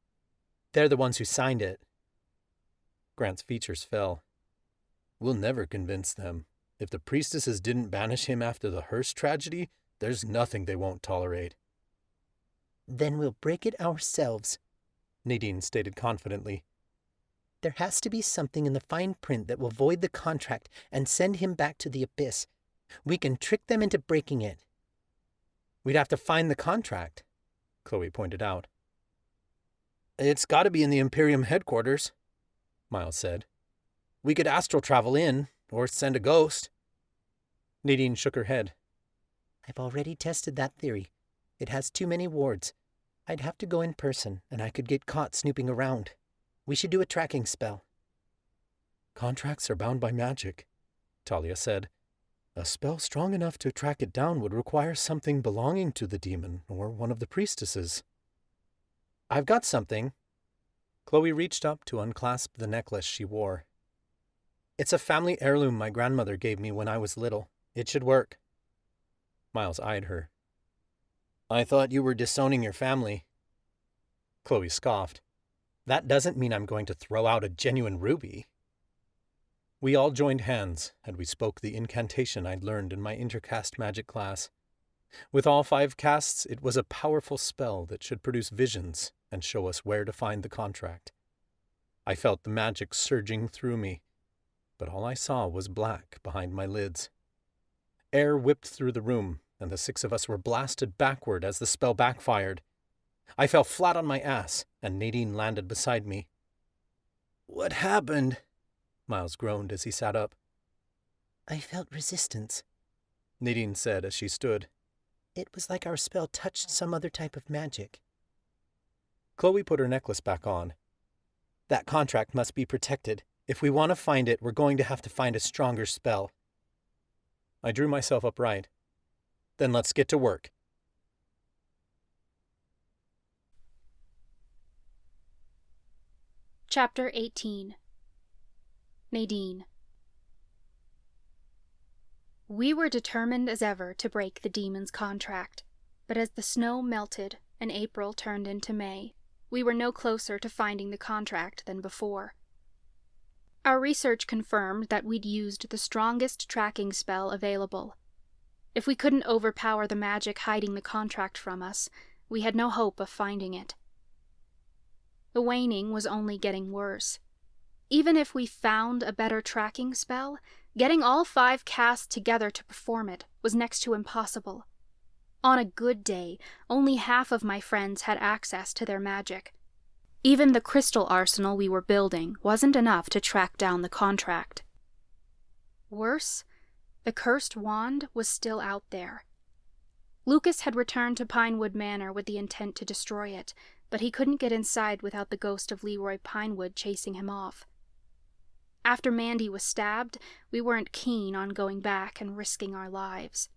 They're the ones who signed it. Grant's features fell. We'll never convince them. If the priestesses didn't banish him after the Hearst tragedy, there's nothing they won't tolerate. Then we'll break it ourselves, Nadine stated confidently. There has to be something in the fine print that will void the contract and send him back to the abyss. We can trick them into breaking it. We'd have to find the contract, Chloe pointed out. It's got to be in the Imperium headquarters, Miles said. We could astral travel in, or send a ghost. Nadine shook her head. I've already tested that theory. It has too many wards. I'd have to go in person, and I could get caught snooping around. We should do a tracking spell. Contracts are bound by magic, Talia said. A spell strong enough to track it down would require something belonging to the demon or one of the priestesses. I've got something. Chloe reached up to unclasp the necklace she wore. It's a family heirloom my grandmother gave me when I was little. It should work. Miles eyed her. I thought you were disowning your family. Chloe scoffed. That doesn't mean I'm going to throw out a genuine ruby. We all joined hands, and we spoke the incantation I'd learned in my intercast magic class. With all 5 casts, it was a powerful spell that should produce visions and show us where to find the contract. I felt the magic surging through me, but all I saw was black behind my lids. Air whipped through the room, and the 6 of us were blasted backward as the spell backfired. I fell flat on my ass, and Nadine landed beside me. What happened? Miles groaned as he sat up. I felt resistance, Nadine said as she stood. It was like our spell touched some other type of magic. Chloe put her necklace back on. That contract must be protected. If we want to find it, we're going to have to find a stronger spell. I drew myself upright. Then let's get to work. Chapter 18. Nadine. We were determined as ever to break the demon's contract, but as the snow melted and April turned into May, we were no closer to finding the contract than before. Our research confirmed that we'd used the strongest tracking spell available. If we couldn't overpower the magic hiding the contract from us, we had no hope of finding it. The waning was only getting worse. Even if we found a better tracking spell, getting all 5 casts together to perform it was next to impossible. On a good day, only half of my friends had access to their magic. Even the crystal arsenal we were building wasn't enough to track down the contract. Worse, the cursed wand was still out there. Lucas had returned to Pinewood Manor with the intent to destroy it, but he couldn't get inside without the ghost of Leroy Pinewood chasing him off. After Mandy was stabbed, we weren't keen on going back and risking our lives.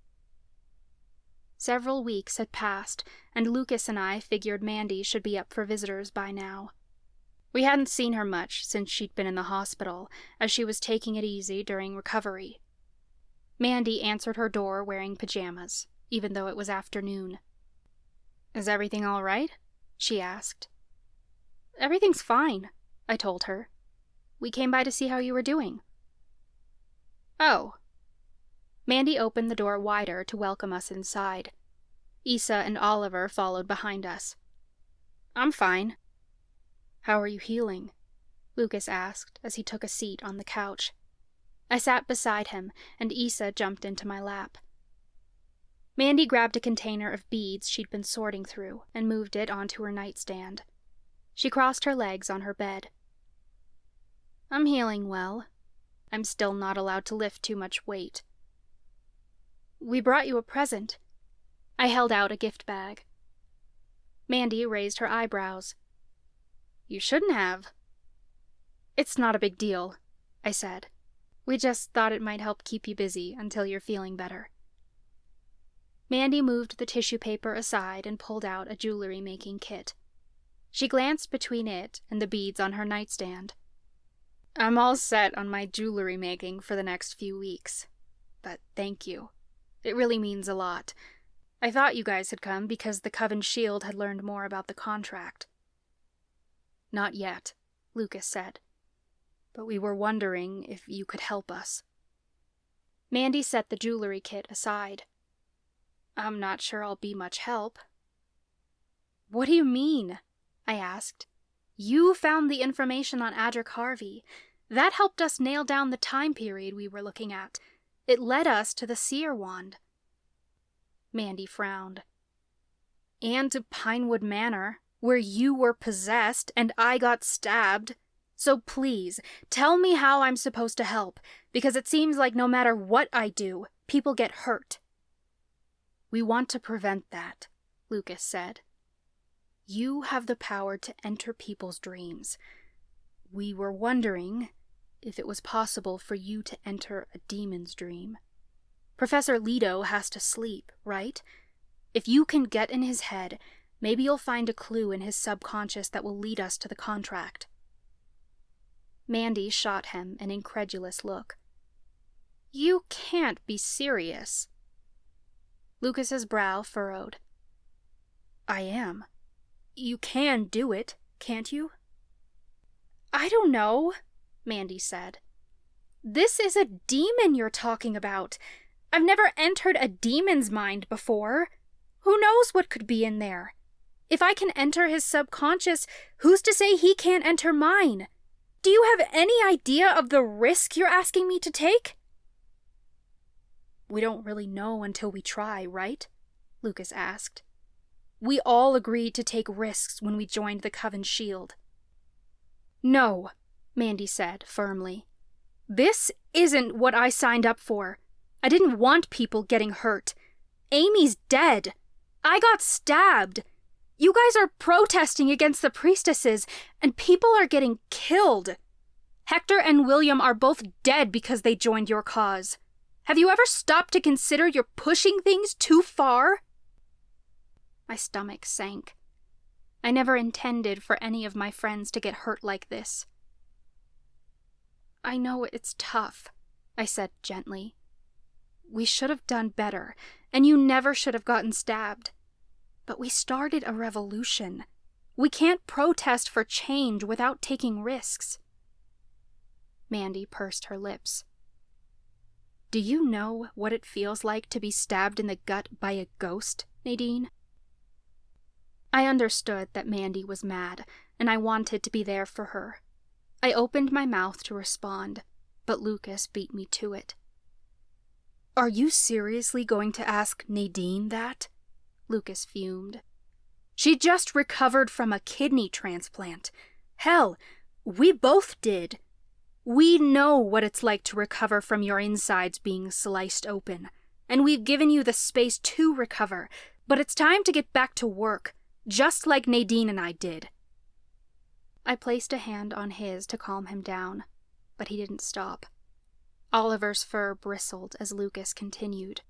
Several weeks had passed, and Lucas and I figured Mandy should be up for visitors by now. We hadn't seen her much since she'd been in the hospital, as she was taking it easy during recovery. Mandy answered her door wearing pajamas, even though it was afternoon. "Is everything all right?" she asked. "Everything's fine," I told her. "We came by to see how you were doing." "Oh." Mandy opened the door wider to welcome us inside. Issa and Oliver followed behind us. "I'm fine." "How are you healing?" Lucas asked as he took a seat on the couch. I sat beside him, and Issa jumped into my lap. Mandy grabbed a container of beads she'd been sorting through and moved it onto her nightstand. She crossed her legs on her bed. "I'm healing well. I'm still not allowed to lift too much weight." "We brought you a present." I held out a gift bag. Mandy raised her eyebrows. "You shouldn't have." "It's not a big deal," I said. "We just thought it might help keep you busy until you're feeling better." Mandy moved the tissue paper aside and pulled out a jewelry-making kit. She glanced between it and the beads on her nightstand. "I'm all set on my jewelry making for the next few weeks. But thank you. It really means a lot. I thought you guys had come because the Coven Shield had learned more about the contract." "Not yet," Lucas said. "But we were wondering if you could help us." Mandy set the jewelry kit aside. "I'm not sure I'll be much help." "What do you mean?" I asked. "You found the information on Adric Harvey. That helped us nail down the time period we were looking at. It led us to the Seer Wand." Mandy frowned. "And to Pinewood Manor, where you were possessed and I got stabbed. So please, tell me how I'm supposed to help, because it seems like no matter what I do, people get hurt." "We want to prevent that," Lucas said. "You have the power to enter people's dreams. We were wondering if it was possible for you to enter a demon's dream. Professor Leto has to sleep, right? If you can get in his head, maybe you'll find a clue in his subconscious that will lead us to the contract." Mandy shot him an incredulous look. "You can't be serious." Lucas's brow furrowed. "I am. You can do it, can't you?" "I don't know," Mandy said. "This is a demon you're talking about. I've never entered a demon's mind before. Who knows what could be in there? If I can enter his subconscious, who's to say he can't enter mine? Do you have any idea of the risk you're asking me to take?" "We don't really know until we try, right?" Lucas asked. "We all agreed to take risks when we joined the Coven Shield." "No," Mandy said firmly. "This isn't what I signed up for. I didn't want people getting hurt. Amy's dead. I got stabbed. You guys are protesting against the priestesses, and people are getting killed. Hector and William are both dead because they joined your cause. Have you ever stopped to consider you're pushing things too far?" My stomach sank. I never intended for any of my friends to get hurt like this. "I know it's tough," I said gently. "We should have done better, and you never should have gotten stabbed. But we started a revolution. We can't protest for change without taking risks." Mandy pursed her lips. "Do you know what it feels like to be stabbed in the gut by a ghost, Nadine?" I understood that Mandy was mad, and I wanted to be there for her. I opened my mouth to respond, but Lucas beat me to it. "Are you seriously going to ask Nadine that?" Lucas fumed. "She just recovered from a kidney transplant. Hell, we both did. We know what it's like to recover from your insides being sliced open, and we've given you the space to recover, but it's time to get back to work, just like Nadine and I did." I placed a hand on his to calm him down, but he didn't stop. Oliver's fur bristled as Lucas continued.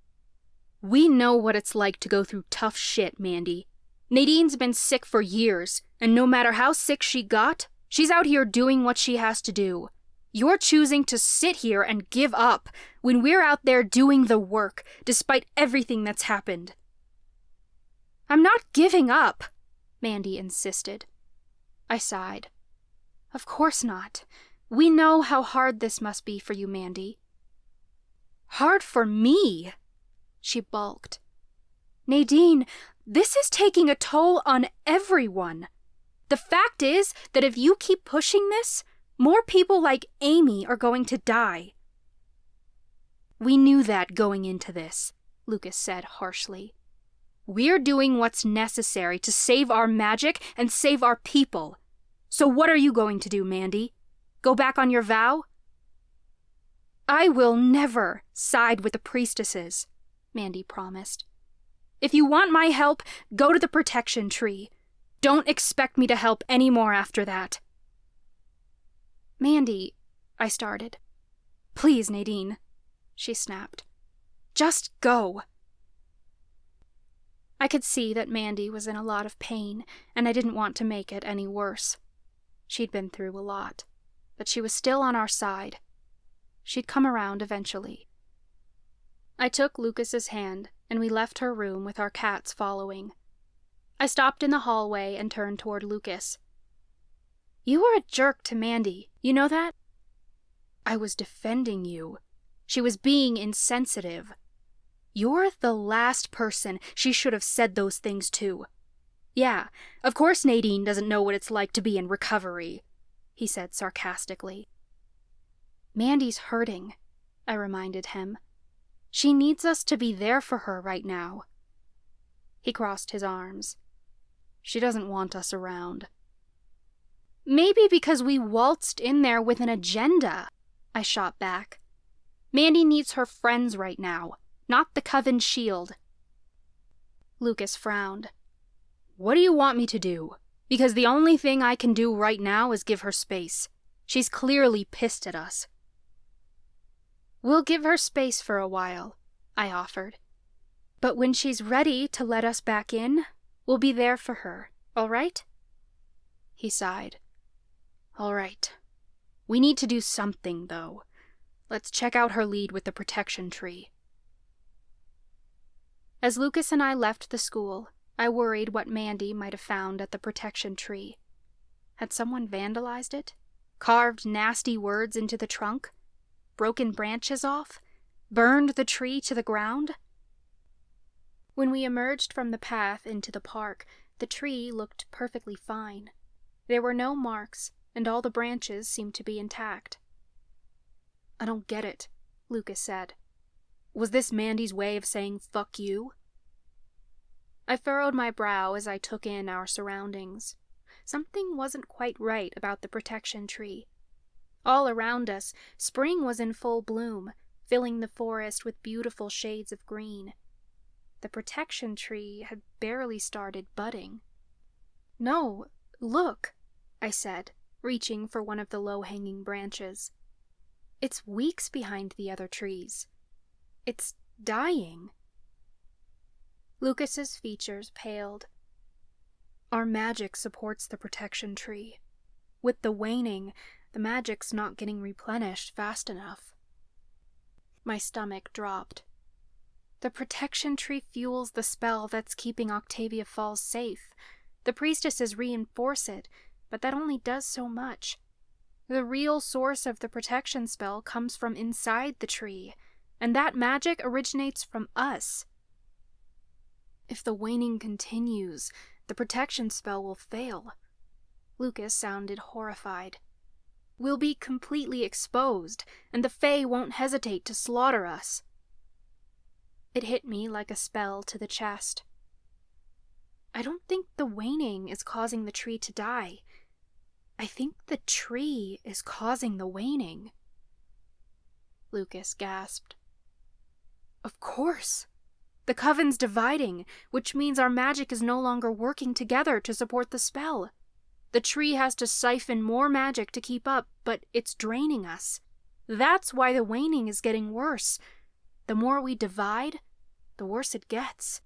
"We know what it's like to go through tough shit, Mandy. Nadine's been sick for years, and no matter how sick she got, she's out here doing what she has to do. You're choosing to sit here and give up when we're out there doing the work, despite everything that's happened." "I'm not giving up," Mandy insisted. I sighed. "Of course not. We know how hard this must be for you, Mandy." Hard for me, she balked. Nadine, this is taking a toll on everyone. The fact is that if you keep pushing this, more people like Amy are going to die. We knew that going into this, Lucas said harshly. We're doing what's necessary to save our magic and save our people. So what are you going to do, Mandy? Go back on your vow? I will never side with the priestesses, Mandy promised. If you want my help, go to the protection tree. Don't expect me to help any more after that. Mandy, I started. Please, Nadine, she snapped. Just go. I could see that Mandy was in a lot of pain, and I didn't want to make it any worse. She'd been through a lot, but she was still on our side. She'd come around eventually. I took Lucas's hand, and we left her room with our cats following. I stopped in the hallway and turned toward Lucas. You were a jerk to Mandy, you know that? I was defending you. She was being insensitive. You're the last person she should have said those things to. Yeah, of course Nadine doesn't know what it's like to be in recovery, he said sarcastically. Mandy's hurting, I reminded him. She needs us to be there for her right now. He crossed his arms. She doesn't want us around. Maybe because we waltzed in there with an agenda, I shot back. Mandy needs her friends right now, not the coven shield. Lucas frowned. What do you want me to do? Because the only thing I can do right now is give her space. She's clearly pissed at us. We'll give her space for a while, I offered. But when she's ready to let us back in, we'll be there for her, all right? He sighed. All right. We need to do something, though. Let's check out her lead with the protection tree. As Lucas and I left the school, I worried what Mandy might have found at the protection tree. Had someone vandalized it? Carved nasty words into the trunk? Broken branches off? Burned the tree to the ground? When we emerged from the path into the park, the tree looked perfectly fine. There were no marks, and all the branches seemed to be intact. I don't get it, Lucas said. Was this Mandy's way of saying fuck you? I furrowed my brow as I took in our surroundings. Something wasn't quite right about the protection tree. All around us, spring was in full bloom, filling the forest with beautiful shades of green. The protection tree had barely started budding. No, look, I said, reaching for one of the low-hanging branches. It's weeks behind the other trees. It's dying. Lucas's features paled. Our magic supports the protection tree. With the waning, the magic's not getting replenished fast enough. My stomach dropped. The protection tree fuels the spell that's keeping Octavia Falls safe. The priestesses reinforce it, but that only does so much. The real source of the protection spell comes from inside the tree, and that magic originates from us. If the waning continues, the protection spell will fail. Lucas sounded horrified. We'll be completely exposed, and the Fae won't hesitate to slaughter us. It hit me like a spell to the chest. I don't think the waning is causing the tree to die. I think the tree is causing the waning. Lucas gasped. Of course. The coven's dividing, which means our magic is no longer working together to support the spell. The tree has to siphon more magic to keep up, but it's draining us. That's why the waning is getting worse. The more we divide, the worse it gets.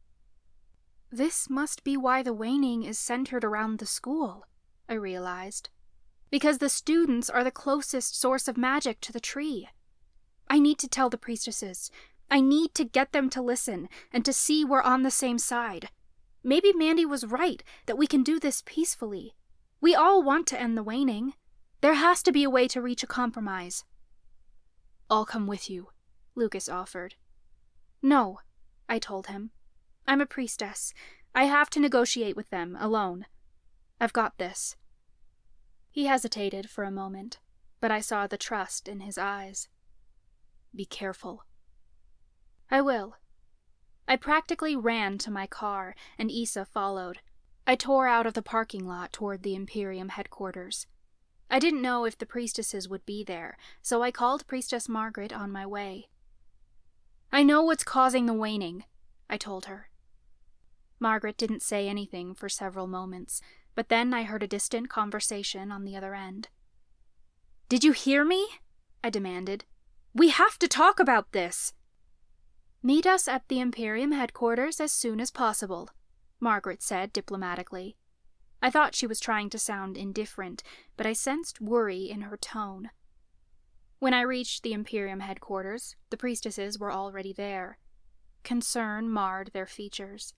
This must be why the waning is centered around the school, I realized. Because the students are the closest source of magic to the tree. I need to tell the priestesses. I need to get them to listen and to see we're on the same side. Maybe Mandy was right that we can do this peacefully. We all want to end the waning. There has to be a way to reach a compromise. I'll come with you, Lucas offered. No, I told him. I'm a priestess. I have to negotiate with them, alone. I've got this. He hesitated for a moment, but I saw the trust in his eyes. Be careful. I will. I practically ran to my car, and Issa followed. I tore out of the parking lot toward the Imperium headquarters. I didn't know if the priestesses would be there, so I called Priestess Margaret on my way. I know what's causing the waning, I told her. Margaret didn't say anything for several moments, but then I heard a distant conversation on the other end. Did you hear me? I demanded. We have to talk about this. Meet us at the Imperium headquarters as soon as possible, Margaret said diplomatically. I thought she was trying to sound indifferent, but I sensed worry in her tone. When I reached the Imperium headquarters, the priestesses were already there. Concern marred their features.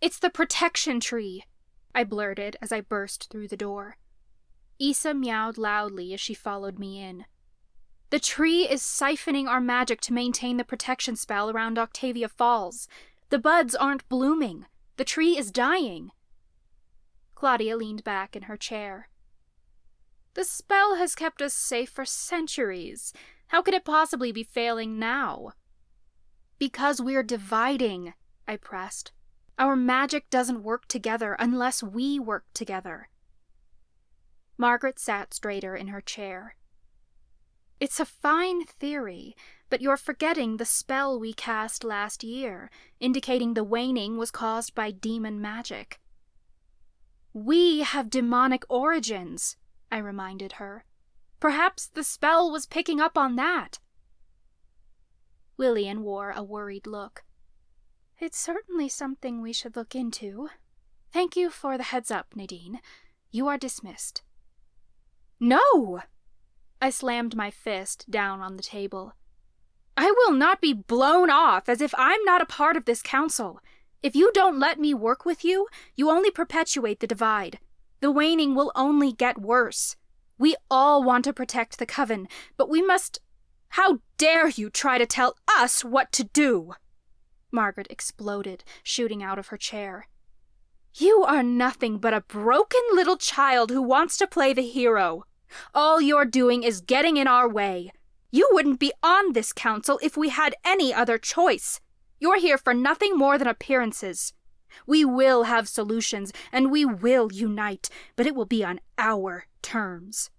It's the protection tree, I blurted as I burst through the door. Issa meowed loudly as she followed me in. The tree is siphoning our magic to maintain the protection spell around Octavia Falls. The buds aren't blooming. The tree is dying. Claudia leaned back in her chair. The spell has kept us safe for centuries. How could it possibly be failing now? Because we're dividing, I pressed. Our magic doesn't work together unless we work together. Margaret sat straighter in her chair. It's a fine theory, but you're forgetting the spell we cast last year, indicating the waning was caused by demon magic. We have demonic origins, I reminded her. Perhaps the spell was picking up on that. Lillian wore a worried look. It's certainly something we should look into. Thank you for the heads up, Nadine. You are dismissed. No! I slammed my fist down on the table. I will not be blown off as if I'm not a part of this council. If you don't let me work with you, you only perpetuate the divide. The waning will only get worse. We all want to protect the coven, but we must... How dare you try to tell us what to do? Margaret exploded, shooting out of her chair. You are nothing but a broken little child who wants to play the hero. All you're doing is getting in our way. You wouldn't be on this council if we had any other choice. You're here for nothing more than appearances. We will have solutions, and we will unite, but it will be on our terms.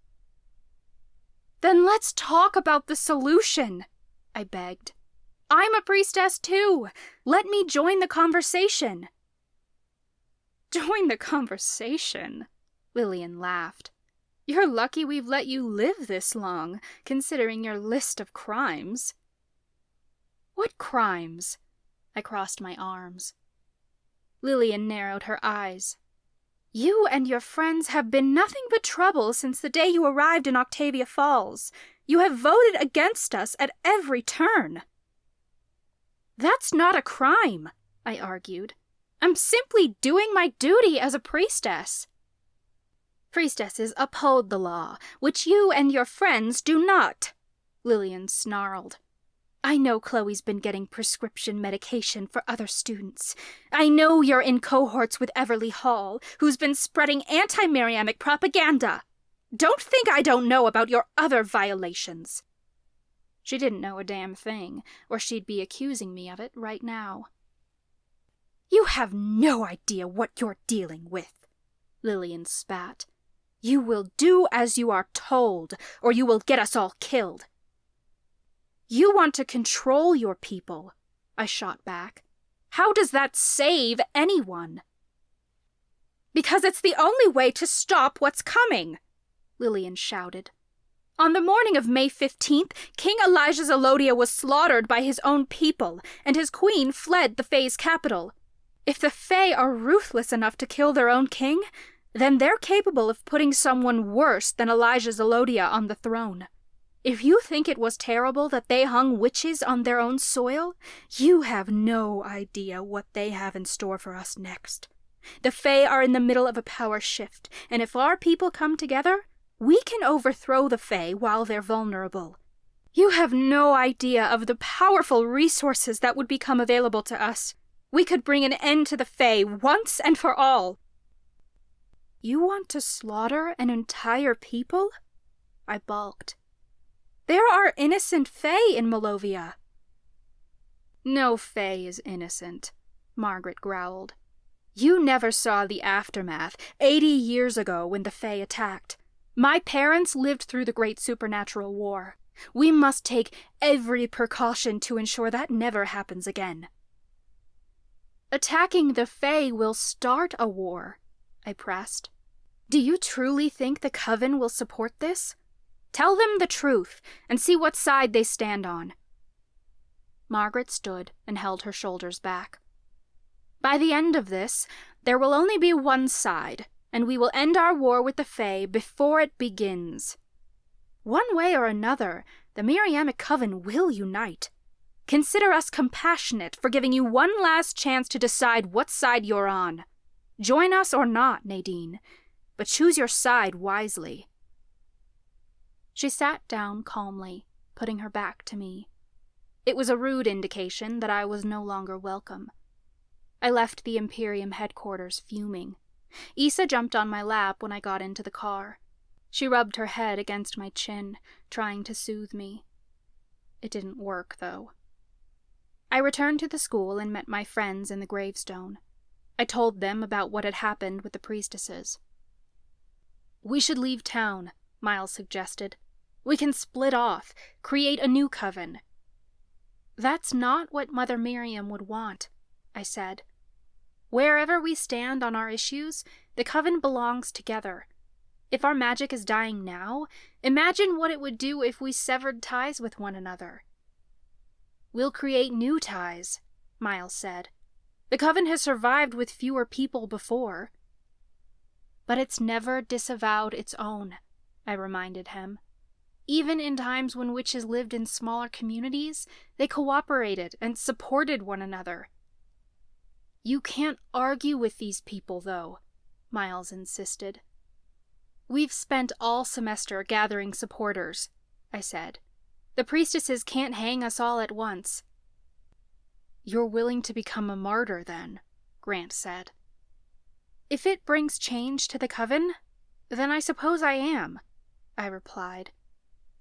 Then let's talk about the solution, I begged. I'm a priestess too. Let me join the conversation. Join the conversation? Lillian laughed. You're lucky we've let you live this long, considering your list of crimes. What crimes? I crossed my arms. Lillian narrowed her eyes. You and your friends have been nothing but trouble since the day you arrived in Octavia Falls. You have voted against us at every turn. That's not a crime, I argued. I'm simply doing my duty as a priestess. Priestesses uphold the law, which you and your friends do not, Lillian snarled. I know Chloe's been getting prescription medication for other students. I know you're in cohorts with Everly Hall, who's been spreading anti-Miriamic propaganda. Don't think I don't know about your other violations. She didn't know a damn thing, or she'd be accusing me of it right now. You have no idea what you're dealing with, Lillian spat. You will do as you are told, or you will get us all killed. You want to control your people, I shot back. How does that save anyone? Because it's the only way to stop what's coming, Lillian shouted. On the morning of May 15th, King Elijah Zelodia was slaughtered by his own people, and his queen fled the Fae's capital. If the Fae are ruthless enough to kill their own king, then they're capable of putting someone worse than Elijah Zelodia on the throne. If you think it was terrible that they hung witches on their own soil, you have no idea what they have in store for us next. The Fae are in the middle of a power shift, and if our people come together, we can overthrow the Fae while they're vulnerable. You have no idea of the powerful resources that would become available to us. We could bring an end to the Fae once and for all. You want to slaughter an entire people? I balked. There are innocent Fae in Malovia. No Fae is innocent, Margaret growled. You never saw the aftermath 80 years ago when the Fae attacked. My parents lived through the Great Supernatural War. We must take every precaution to ensure that never happens again. Attacking the Fae will start a war, I pressed. Do you truly think the coven will support this? Tell them the truth and see what side they stand on. Margaret stood and held her shoulders back. By the end of this, there will only be one side, and we will end our war with the Fae before it begins. One way or another, the Miriamic coven will unite. Consider us compassionate for giving you one last chance to decide what side you're on. Join us or not, Nadine, but choose your side wisely. She sat down calmly, putting her back to me. It was a rude indication that I was no longer welcome. I left the Imperium headquarters fuming. Issa jumped on my lap when I got into the car. She rubbed her head against my chin, trying to soothe me. It didn't work, though. I returned to the school and met my friends in the gravestone. I told them about what had happened with the priestesses. We should leave town, Miles suggested. We can split off, create a new coven. That's not what Mother Miriam would want, I said. Wherever we stand on our issues, the coven belongs together. If our magic is dying now, imagine what it would do if we severed ties with one another. We'll create new ties, Miles said. The coven has survived with fewer people before. But it's never disavowed its own, I reminded him. Even in times when witches lived in smaller communities, they cooperated and supported one another. You can't argue with these people, though, Miles insisted. We've spent all semester gathering supporters, I said. The priestesses can't hang us all at once. You're willing to become a martyr, then, Grant said. If it brings change to the coven, then I suppose I am, I replied.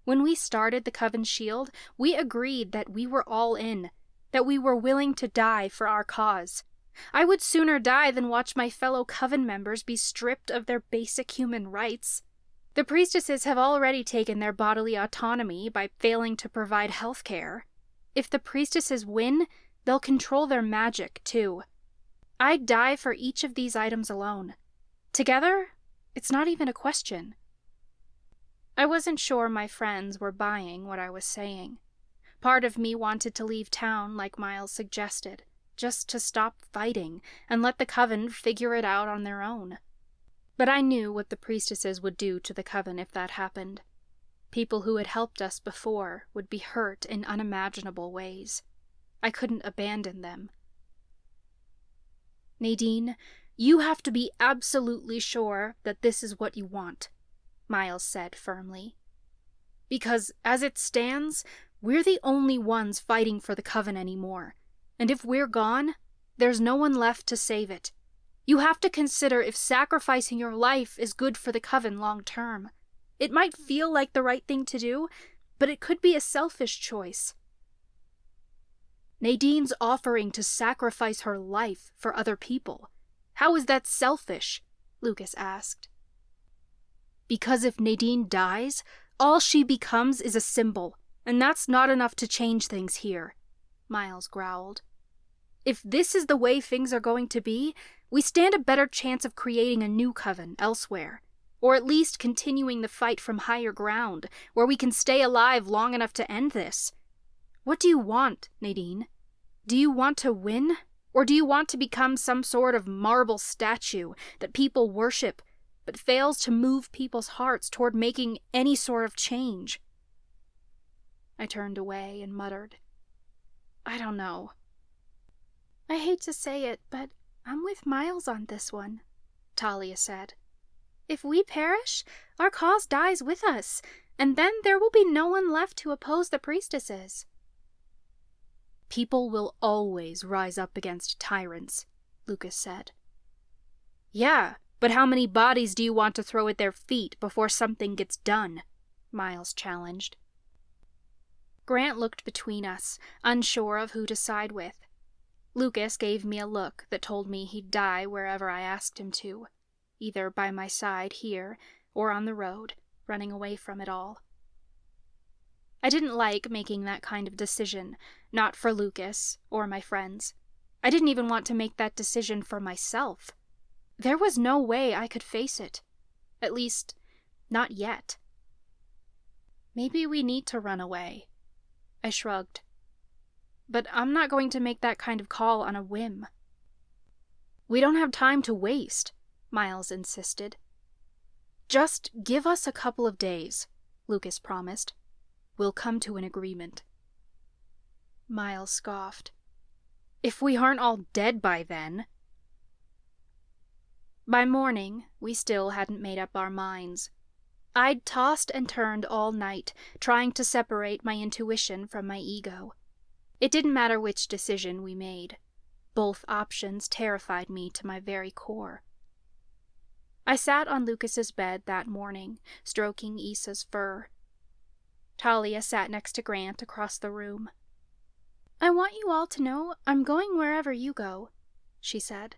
When we started the Coven Shield, we agreed that we were all in, that we were willing to die for our cause. I would sooner die than watch my fellow Coven members be stripped of their basic human rights. The priestesses have already taken their bodily autonomy by failing to provide health care. If the priestesses win, they'll control their magic, too. I'd die for each of these items alone. Together, it's not even a question. I wasn't sure my friends were buying what I was saying. Part of me wanted to leave town like Miles suggested, just to stop fighting and let the coven figure it out on their own. But I knew what the priestesses would do to the coven if that happened. People who had helped us before would be hurt in unimaginable ways. I couldn't abandon them. Nadine, you have to be absolutely sure that this is what you want, Miles said firmly. Because, as it stands, we're the only ones fighting for the coven anymore, and if we're gone, there's no one left to save it. You have to consider if sacrificing your life is good for the coven long term. It might feel like the right thing to do, but it could be a selfish choice. Nadine's offering to sacrifice her life for other people. How is that selfish? Lucas asked. Because if Nadine dies, all she becomes is a symbol, and that's not enough to change things here, Miles growled. If this is the way things are going to be, we stand a better chance of creating a new coven elsewhere, or at least continuing the fight from higher ground, where we can stay alive long enough to end this. What do you want, Nadine? Do you want to win, or do you want to become some sort of marble statue that people worship, but fails to move people's hearts toward making any sort of change? I turned away and muttered, I don't know. I hate to say it, but I'm with Miles on this one, Talia said. If we perish, our cause dies with us, and then there will be no one left to oppose the priestesses. People will always rise up against tyrants, Lucas said. Yeah, but how many bodies do you want to throw at their feet before something gets done? Miles challenged. Grant looked between us, unsure of who to side with. Lucas gave me a look that told me he'd die wherever I asked him to, either by my side here or on the road, running away from it all. I didn't like making that kind of decision, not for Lucas or my friends. I didn't even want to make that decision for myself. There was no way I could face it. At least, not yet. Maybe we need to run away. I shrugged. But I'm not going to make that kind of call on a whim. We don't have time to waste, Miles insisted. Just give us a couple of days, Lucas promised. We'll come to an agreement. Miles scoffed. If we aren't all dead by then. By morning, we still hadn't made up our minds. I'd tossed and turned all night, trying to separate my intuition from my ego. It didn't matter which decision we made. Both options terrified me to my very core. I sat on Lucas's bed that morning, stroking Issa's fur. Talia sat next to Grant across the room. I want you all to know I'm going wherever you go, she said.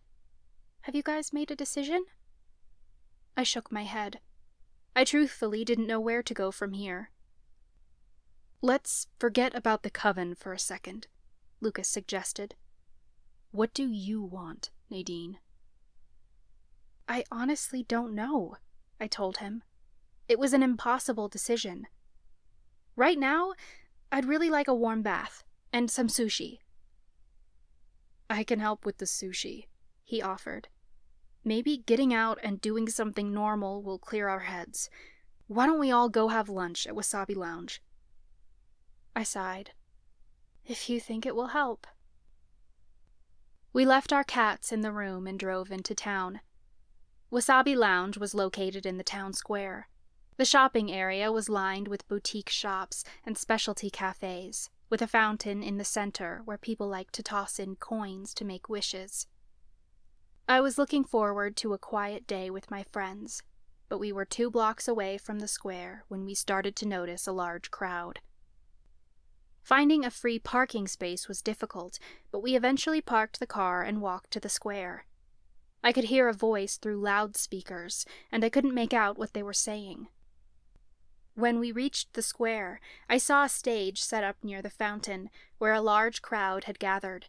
Have you guys made a decision? I shook my head. I truthfully didn't know where to go from here. Let's forget about the coven for a second, Lucas suggested. What do you want, Nadine? I honestly don't know, I told him. It was an impossible decision. Right now, I'd really like a warm bath and some sushi. I can help with the sushi, he offered. Maybe getting out and doing something normal will clear our heads. Why don't we all go have lunch at Wasabi Lounge? I sighed. If you think it will help. We left our cats in the room and drove into town. Wasabi Lounge was located in the town square. The shopping area was lined with boutique shops and specialty cafes, with a fountain in the center where people like to toss in coins to make wishes. I was looking forward to a quiet day with my friends, but we were 2 blocks away from the square when we started to notice a large crowd. Finding a free parking space was difficult, but we eventually parked the car and walked to the square. I could hear a voice through loudspeakers, and I couldn't make out what they were saying. When we reached the square, I saw a stage set up near the fountain, where a large crowd had gathered.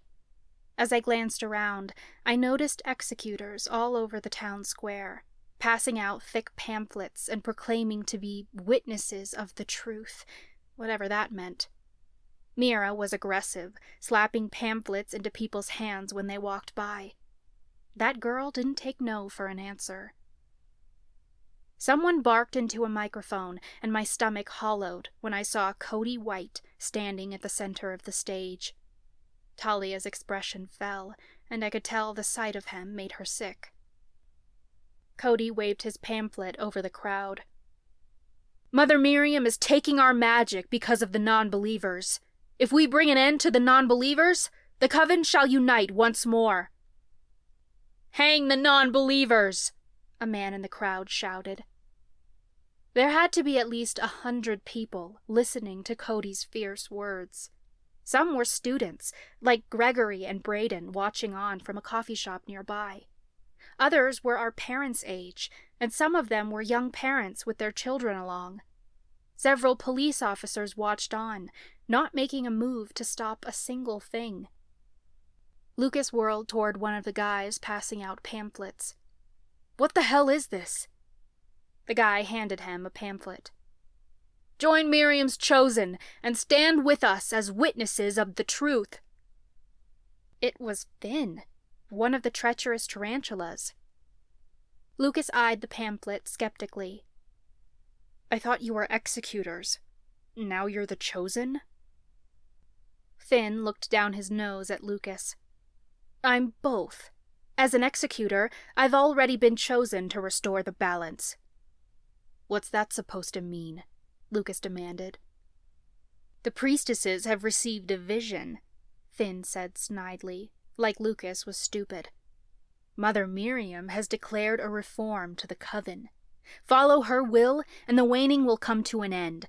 As I glanced around, I noticed executors all over the town square, passing out thick pamphlets and proclaiming to be witnesses of the truth, whatever that meant. Mira was aggressive, slapping pamphlets into people's hands when they walked by. That girl didn't take no for an answer. Someone barked into a microphone, and my stomach hollowed when I saw Cody White standing at the center of the stage. Talia's expression fell, and I could tell the sight of him made her sick. Cody waved his pamphlet over the crowd. Mother Miriam is taking our magic because of the non-believers. If we bring an end to the non-believers, the coven shall unite once more. Hang the non-believers! A man in the crowd shouted. There had to be at least 100 people listening to Cody's fierce words. Some were students, like Gregory and Braden, watching on from a coffee shop nearby. Others were our parents' age, and some of them were young parents with their children along. Several police officers watched on, not making a move to stop a single thing. Lucas whirled toward one of the guys passing out pamphlets. What the hell is this? The guy handed him a pamphlet. Join Miriam's chosen and stand with us as witnesses of the truth. It was Finn, one of the treacherous tarantulas. Lucas eyed the pamphlet skeptically. I thought you were executors. Now you're the chosen? Finn looked down his nose at Lucas. I'm both. As an executor, I've already been chosen to restore the balance. What's that supposed to mean? Lucas demanded. The priestesses have received a vision, Finn said snidely, like Lucas was stupid. Mother Miriam has declared a reform to the coven. Follow her will, and the waning will come to an end.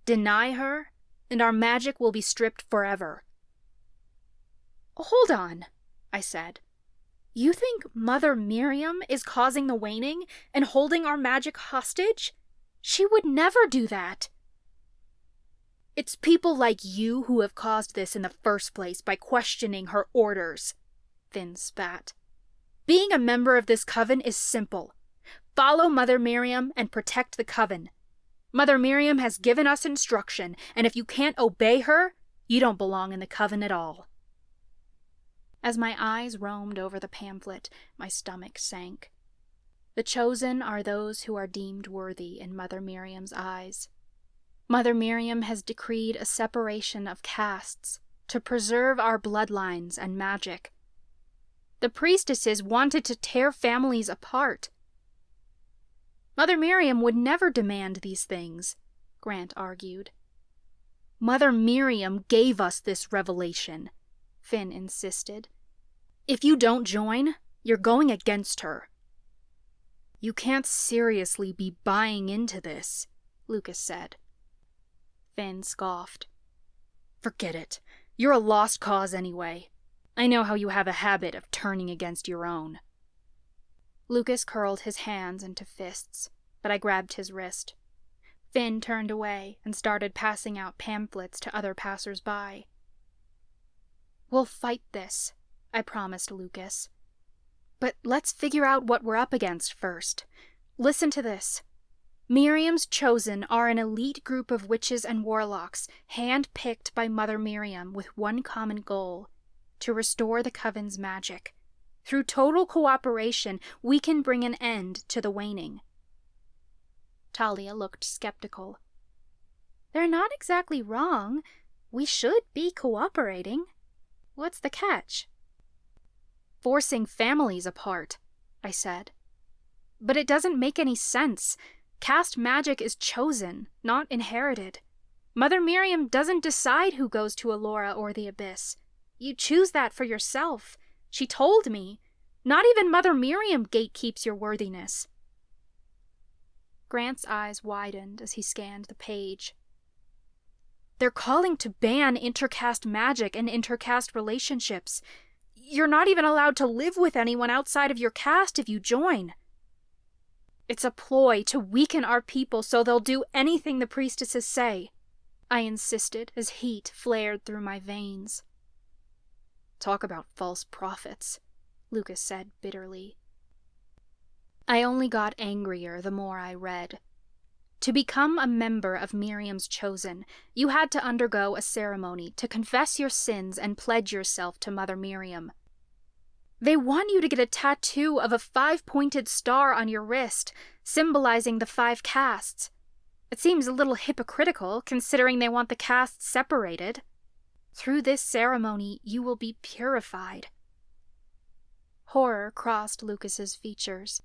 Deny her, and our magic will be stripped forever. Hold on, I said. You think Mother Miriam is causing the waning and holding our magic hostage? She would never do that. It's people like you who have caused this in the first place by questioning her orders, Finn spat. Being a member of this coven is simple. Follow Mother Miriam and protect the coven. Mother Miriam has given us instruction, and if you can't obey her, you don't belong in the coven at all. As my eyes roamed over the pamphlet, my stomach sank. The chosen are those who are deemed worthy in Mother Miriam's eyes. Mother Miriam has decreed a separation of castes to preserve our bloodlines and magic. The priestesses wanted to tear families apart. Mother Miriam would never demand these things, Grant argued. Mother Miriam gave us this revelation, Finn insisted. If you don't join, you're going against her. You can't seriously be buying into this, Lucas said. Finn scoffed. Forget it. You're a lost cause anyway. I know how you have a habit of turning against your own. Lucas curled his hands into fists, but I grabbed his wrist. Finn turned away and started passing out pamphlets to other passers-by. We'll fight this, I promised Lucas. But let's figure out what we're up against first. Listen to this. Miriam's chosen are an elite group of witches and warlocks, hand-picked by Mother Miriam with one common goal, to restore the coven's magic. Through total cooperation, we can bring an end to the waning. Talia looked skeptical. They're not exactly wrong. We should be cooperating. What's the catch? Forcing families apart, I said. But it doesn't make any sense. Caste magic is chosen, not inherited. Mother Miriam doesn't decide who goes to Allura or the Abyss. You choose that for yourself. She told me. Not even Mother Miriam gatekeeps your worthiness. Grant's eyes widened as he scanned the page. They're calling to ban intercaste magic and intercaste relationships. You're not even allowed to live with anyone outside of your caste if you join. It's a ploy to weaken our people so they'll do anything the priestesses say, I insisted as heat flared through my veins. Talk about false prophets, Lucas said bitterly. I only got angrier the more I read. To become a member of Miriam's chosen, you had to undergo a ceremony to confess your sins and pledge yourself to Mother Miriam. They want you to get a tattoo of a 5-pointed star on your wrist, symbolizing the 5 castes. It seems a little hypocritical, considering they want the castes separated. Through this ceremony, you will be purified. Horror crossed Lucas's features.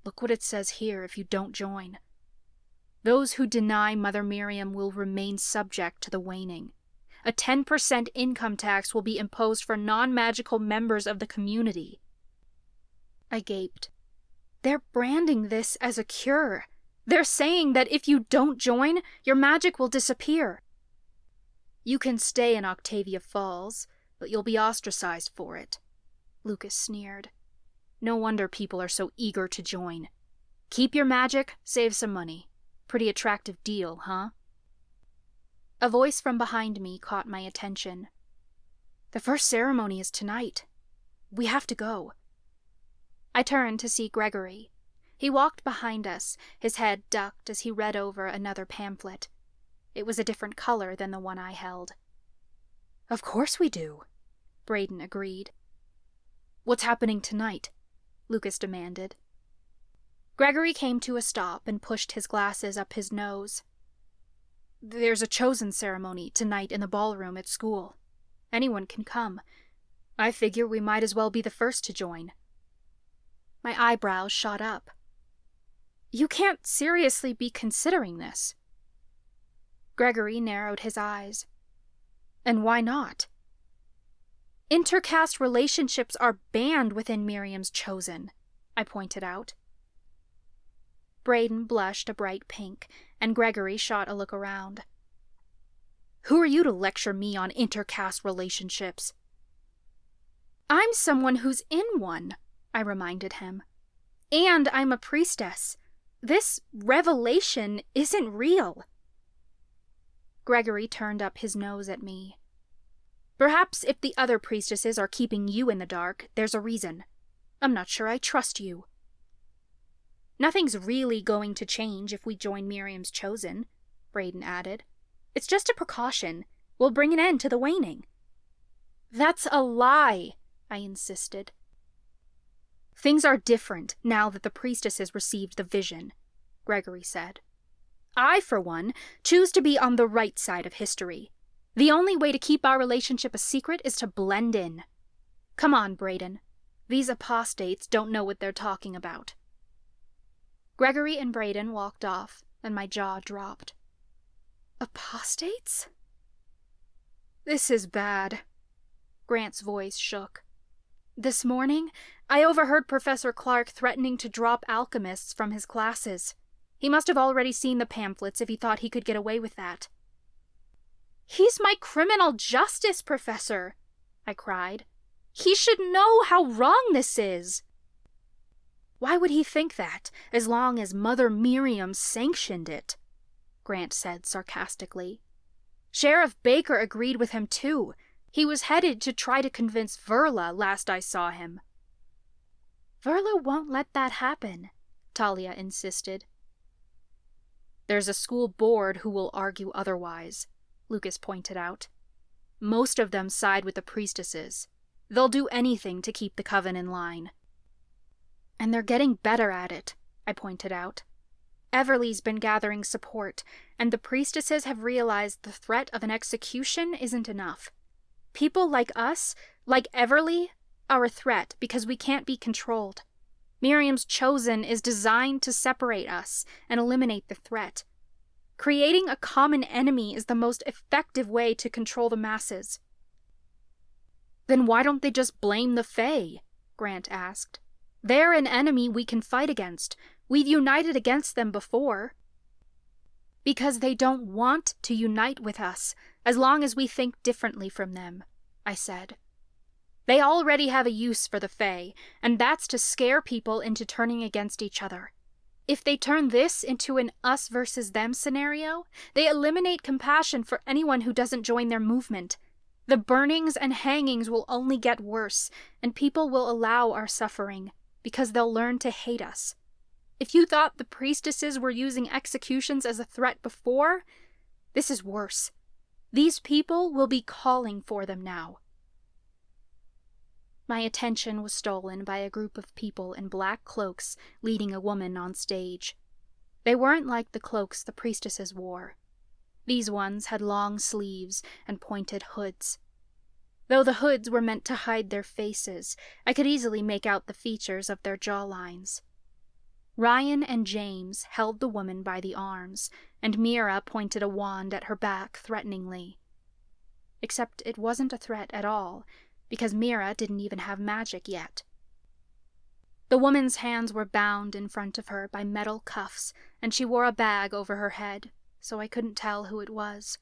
Look what it says here if you don't join. Those who deny Mother Miriam will remain subject to the waning. A 10% income tax will be imposed for non-magical members of the community. I gaped. They're branding this as a cure. They're saying that if you don't join, your magic will disappear. You can stay in Octavia Falls, but you'll be ostracized for it, Lucas sneered. No wonder people are so eager to join. Keep your magic, save some money. Pretty attractive deal, huh? A voice from behind me caught my attention. The first ceremony is tonight. We have to go. I turned to see Gregory. He walked behind us, his head ducked as he read over another pamphlet. It was a different color than the one I held. Of course we do, Braden agreed. What's happening tonight? Lucas demanded. Gregory came to a stop and pushed his glasses up his nose. There's a chosen ceremony tonight in the ballroom at school. Anyone can come. I figure we might as well be the first to join. My eyebrows shot up. You can't seriously be considering this, Gregory narrowed his eyes. And why not? Intercaste relationships are banned within Miriam's chosen, I pointed out. Braden blushed a bright pink, and Gregory shot a look around. Who are you to lecture me on intercaste relationships? I'm someone who's in one, I reminded him. And I'm a priestess. This revelation isn't real. Gregory turned up his nose at me. Perhaps if the other priestesses are keeping you in the dark, there's a reason. I'm not sure I trust you. Nothing's really going to change if we join Miriam's chosen, Braden added. It's just a precaution. We'll bring an end to the waning. That's a lie, I insisted. Things are different now that the priestesses received the vision, Gregory said. I, for one, choose to be on the right side of history. The only way to keep our relationship a secret is to blend in. Come on, Braden. These apostates don't know what they're talking about. Gregory and Braden walked off, and my jaw dropped. Apostates? This is bad. Grant's voice shook. This morning, I overheard Professor Clark threatening to drop alchemists from his classes. He must have already seen the pamphlets if he thought he could get away with that. He's my criminal justice professor, I cried. He should know how wrong this is. Why would he think that, as long as Mother Miriam sanctioned it? Grant said sarcastically. Sheriff Baker agreed with him too. He was headed to try to convince Verla last I saw him. Verla won't let that happen, Talia insisted. There's a school board who will argue otherwise, Lucas pointed out. Most of them side with the priestesses. They'll do anything to keep the coven in line. And they're getting better at it, I pointed out. Everly's been gathering support, and the priestesses have realized the threat of an execution isn't enough. People like us, like Everly, are a threat because we can't be controlled. Miriam's chosen is designed to separate us and eliminate the threat. Creating a common enemy is the most effective way to control the masses. Then why don't they just blame the Fae? Grant asked. They're an enemy we can fight against. We've united against them before. Because they don't want to unite with us, as long as we think differently from them, I said. They already have a use for the Fae, and that's to scare people into turning against each other. If they turn this into an us versus them scenario, they eliminate compassion for anyone who doesn't join their movement. The burnings and hangings will only get worse, and people will allow our suffering, because they'll learn to hate us. If you thought the priestesses were using executions as a threat before, this is worse. These people will be calling for them now. My attention was stolen by a group of people in black cloaks leading a woman on stage. They weren't like the cloaks the priestesses wore. These ones had long sleeves and pointed hoods. Though the hoods were meant to hide their faces, I could easily make out the features of their jawlines. Ryan and James held the woman by the arms, and Mira pointed a wand at her back threateningly. Except it wasn't a threat at all, because Mira didn't even have magic yet. The woman's hands were bound in front of her by metal cuffs, and she wore a bag over her head, so I couldn't tell who it was.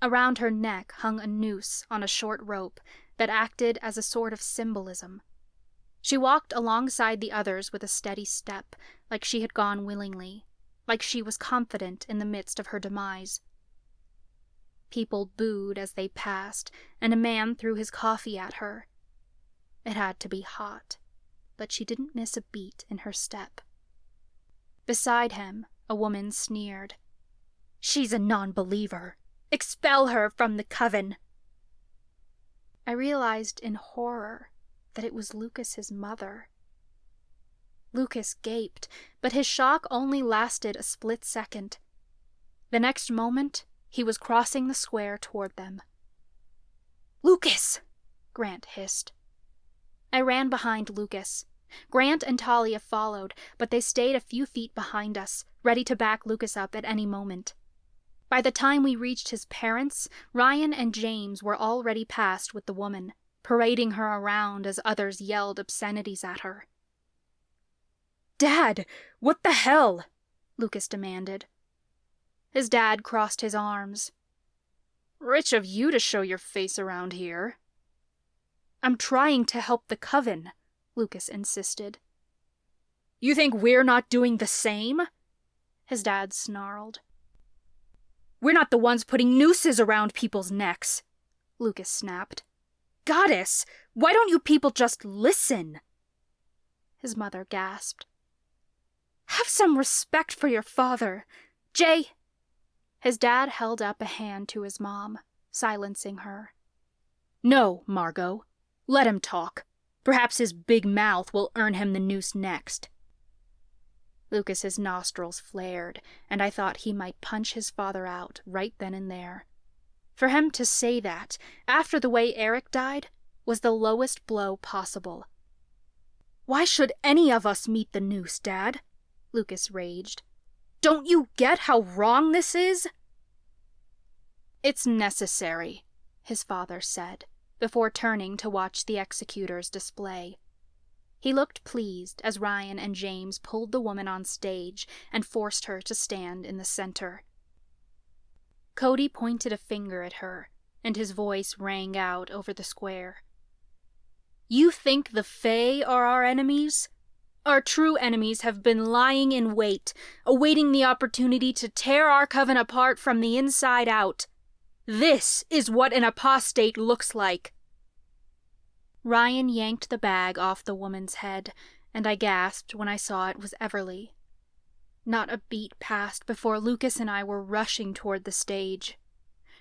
Around her neck hung a noose on a short rope that acted as a sort of symbolism. She walked alongside the others with a steady step, like she had gone willingly, like she was confident in the midst of her demise. People booed as they passed, and a man threw his coffee at her. It had to be hot, but she didn't miss a beat in her step. Beside him, a woman sneered. "She's a non-believer. Expel her from the coven." I realized in horror that it was Lucas's mother. Lucas gaped, but his shock only lasted a split second. The next moment, he was crossing the square toward them. "Lucas!" Grant hissed. I ran behind Lucas. Grant and Talia followed, but they stayed a few feet behind us, ready to back Lucas up at any moment. By the time we reached his parents, Ryan and James were already past with the woman, parading her around as others yelled obscenities at her. "Dad, what the hell?" Lucas demanded. His dad crossed his arms. "Rich of you to show your face around here." "I'm trying to help the coven," Lucas insisted. "You think we're not doing the same?" His dad snarled. "We're not the ones putting nooses around people's necks," Lucas snapped. "Goddess, why don't you people just listen?" His mother gasped. "Have some respect for your father. Jay." His dad held up a hand to his mom, silencing her. "No, Margot. Let him talk. Perhaps his big mouth will earn him the noose next." Lucas's nostrils flared, and I thought he might punch his father out right then and there. For him to say that, after the way Eric died, was the lowest blow possible. "Why should any of us meet the noose, Dad?" Lucas raged. "Don't you get how wrong this is?" "It's necessary," his father said, before turning to watch the executor's display. He looked pleased as Ryan and James pulled the woman on stage and forced her to stand in the center. Cody pointed a finger at her, and his voice rang out over the square. "You think the Fae are our enemies? Our true enemies have been lying in wait, awaiting the opportunity to tear our coven apart from the inside out. This is what an apostate looks like." Ryan yanked the bag off the woman's head, and I gasped when I saw it was Everly. Not a beat passed before Lucas and I were rushing toward the stage.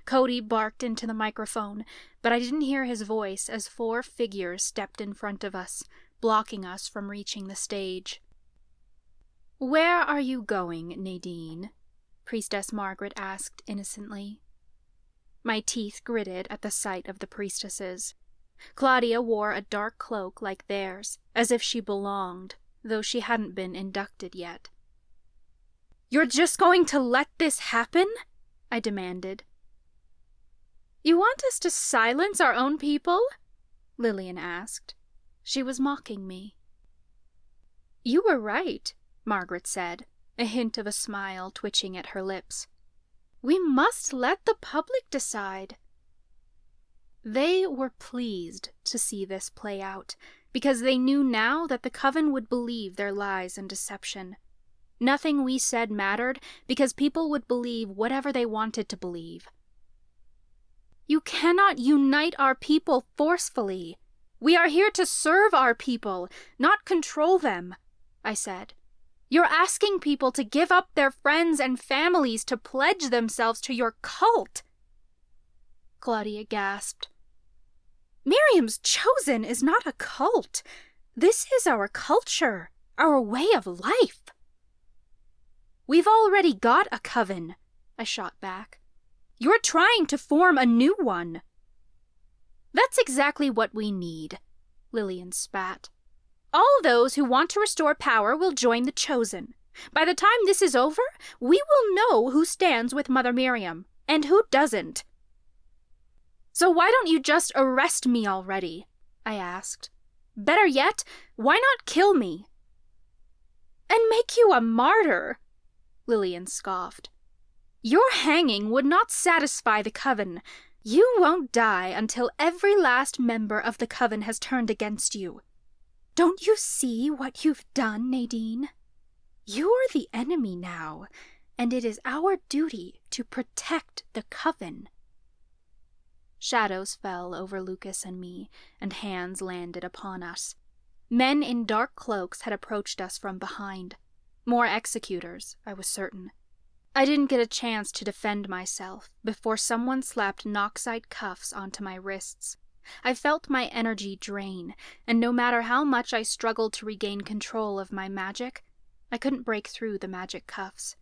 Cody barked into the microphone, but I didn't hear his voice as 4 figures stepped in front of us, blocking us from reaching the stage. "Where are you going, Nadine?" Priestess Margaret asked innocently. My teeth gritted at the sight of the priestesses. Claudia wore a dark cloak like theirs, as if she belonged, though she hadn't been inducted yet. "You're just going to let this happen?" I demanded. "You want us to silence our own people?" Lillian asked. She was mocking me. "You were right," Margaret said, a hint of a smile twitching at her lips. "We must let the public decide." They were pleased to see this play out, because they knew now that the coven would believe their lies and deception. Nothing we said mattered, because people would believe whatever they wanted to believe. "You cannot unite our people forcefully. We are here to serve our people, not control them," I said. "You're asking people to give up their friends and families to pledge themselves to your cult." Claudia gasped. "Miriam's Chosen is not a cult. This is our culture, our way of life." "We've already got a coven," I shot back. "You're trying to form a new one." "That's exactly what we need," Lillian spat. "All those who want to restore power will join the Chosen. By the time this is over, we will know who stands with Mother Miriam, and who doesn't." "So why don't you just arrest me already?" I asked. "Better yet, why not kill me?" "And make you a martyr," Lillian scoffed. "Your hanging would not satisfy the coven. You won't die until every last member of the coven has turned against you. Don't you see what you've done, Nadine? You're the enemy now, and it is our duty to protect the coven." Shadows fell over Lucas and me, and hands landed upon us. Men in dark cloaks had approached us from behind. More executors, I was certain. I didn't get a chance to defend myself before someone slapped Noxite cuffs onto my wrists. I felt my energy drain, and no matter how much I struggled to regain control of my magic, I couldn't break through the magic cuffs.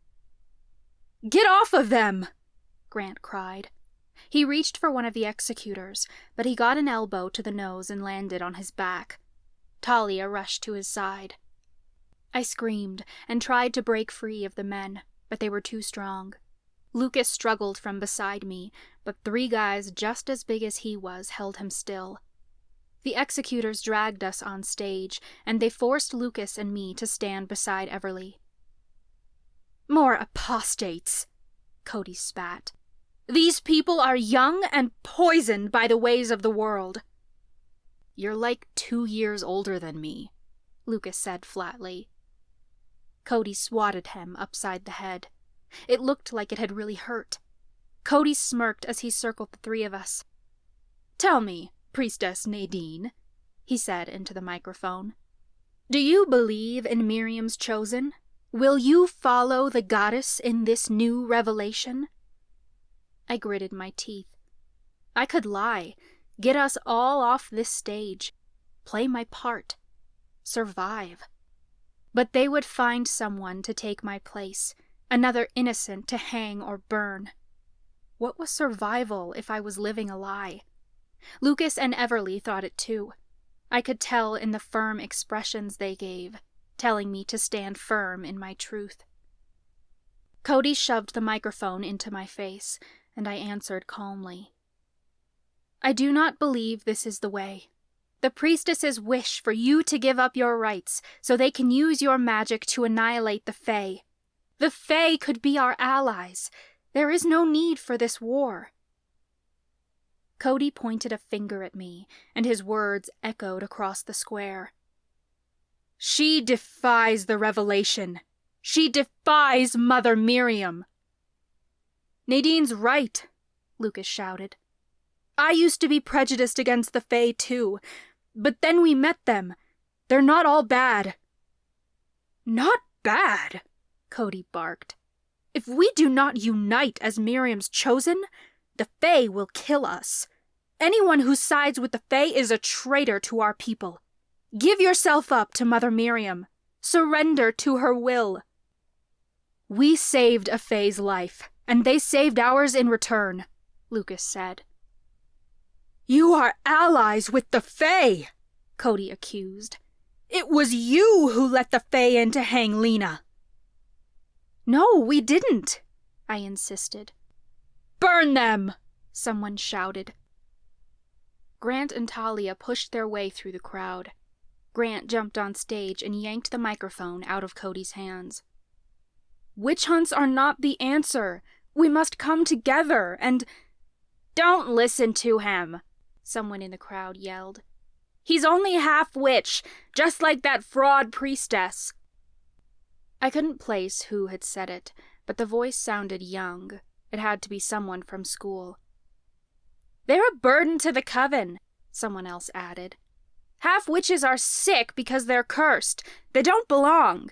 "Get off of them!" Grant cried. He reached for one of the executors, but he got an elbow to the nose and landed on his back. Talia rushed to his side. I screamed and tried to break free of the men, but they were too strong. Lucas struggled from beside me, but 3 guys just as big as he was held him still. The executors dragged us on stage, and they forced Lucas and me to stand beside Everly. "More apostates," Cody spat. "These people are young and poisoned by the ways of the world." "You're like 2 years older than me," Lucas said flatly. Cody swatted him upside the head. It looked like it had really hurt. Cody smirked as he circled the 3 of us. "Tell me, Priestess Nadine," he said into the microphone, "do you believe in Miriam's chosen? Will you follow the goddess in this new revelation?" I gritted my teeth. I could lie, get us all off this stage, play my part, survive. But they would find someone to take my place, another innocent to hang or burn. What was survival if I was living a lie? Lucas and Everly thought it too. I could tell in the firm expressions they gave, telling me to stand firm in my truth. Cody shoved the microphone into my face, and I answered calmly. "I do not believe this is the way. The priestesses wish for you to give up your rights so they can use your magic to annihilate the Fae. The Fae could be our allies. There is no need for this war." Cody pointed a finger at me, and his words echoed across the square. "She defies the revelation. She defies Mother Miriam." "Nadine's right," Lucas shouted. "I used to be prejudiced against the Fae too, but then we met them. They're not all bad." "Not bad?" Cody barked. "If we do not unite as Miriam's chosen, the Fae will kill us. Anyone who sides with the Fae is a traitor to our people. Give yourself up to Mother Miriam. Surrender to her will." "We saved a Fae's life, and they saved ours in return," Lucas said. "You are allies with the Fae," Cody accused. "It was you who let the Fae in to hang Lena." "No, we didn't," I insisted. "Burn them!" someone shouted. Grant and Talia pushed their way through the crowd. Grant jumped on stage and yanked the microphone out of Cody's hands. "Witch hunts are not the answer. We must come together and—" "Don't listen to him," someone in the crowd yelled. "He's only half witch, just like that fraud priestess." I couldn't place who had said it, but the voice sounded young. It had to be someone from school. "They're a burden to the coven," someone else added. "Half-witches are sick because they're cursed. They don't belong."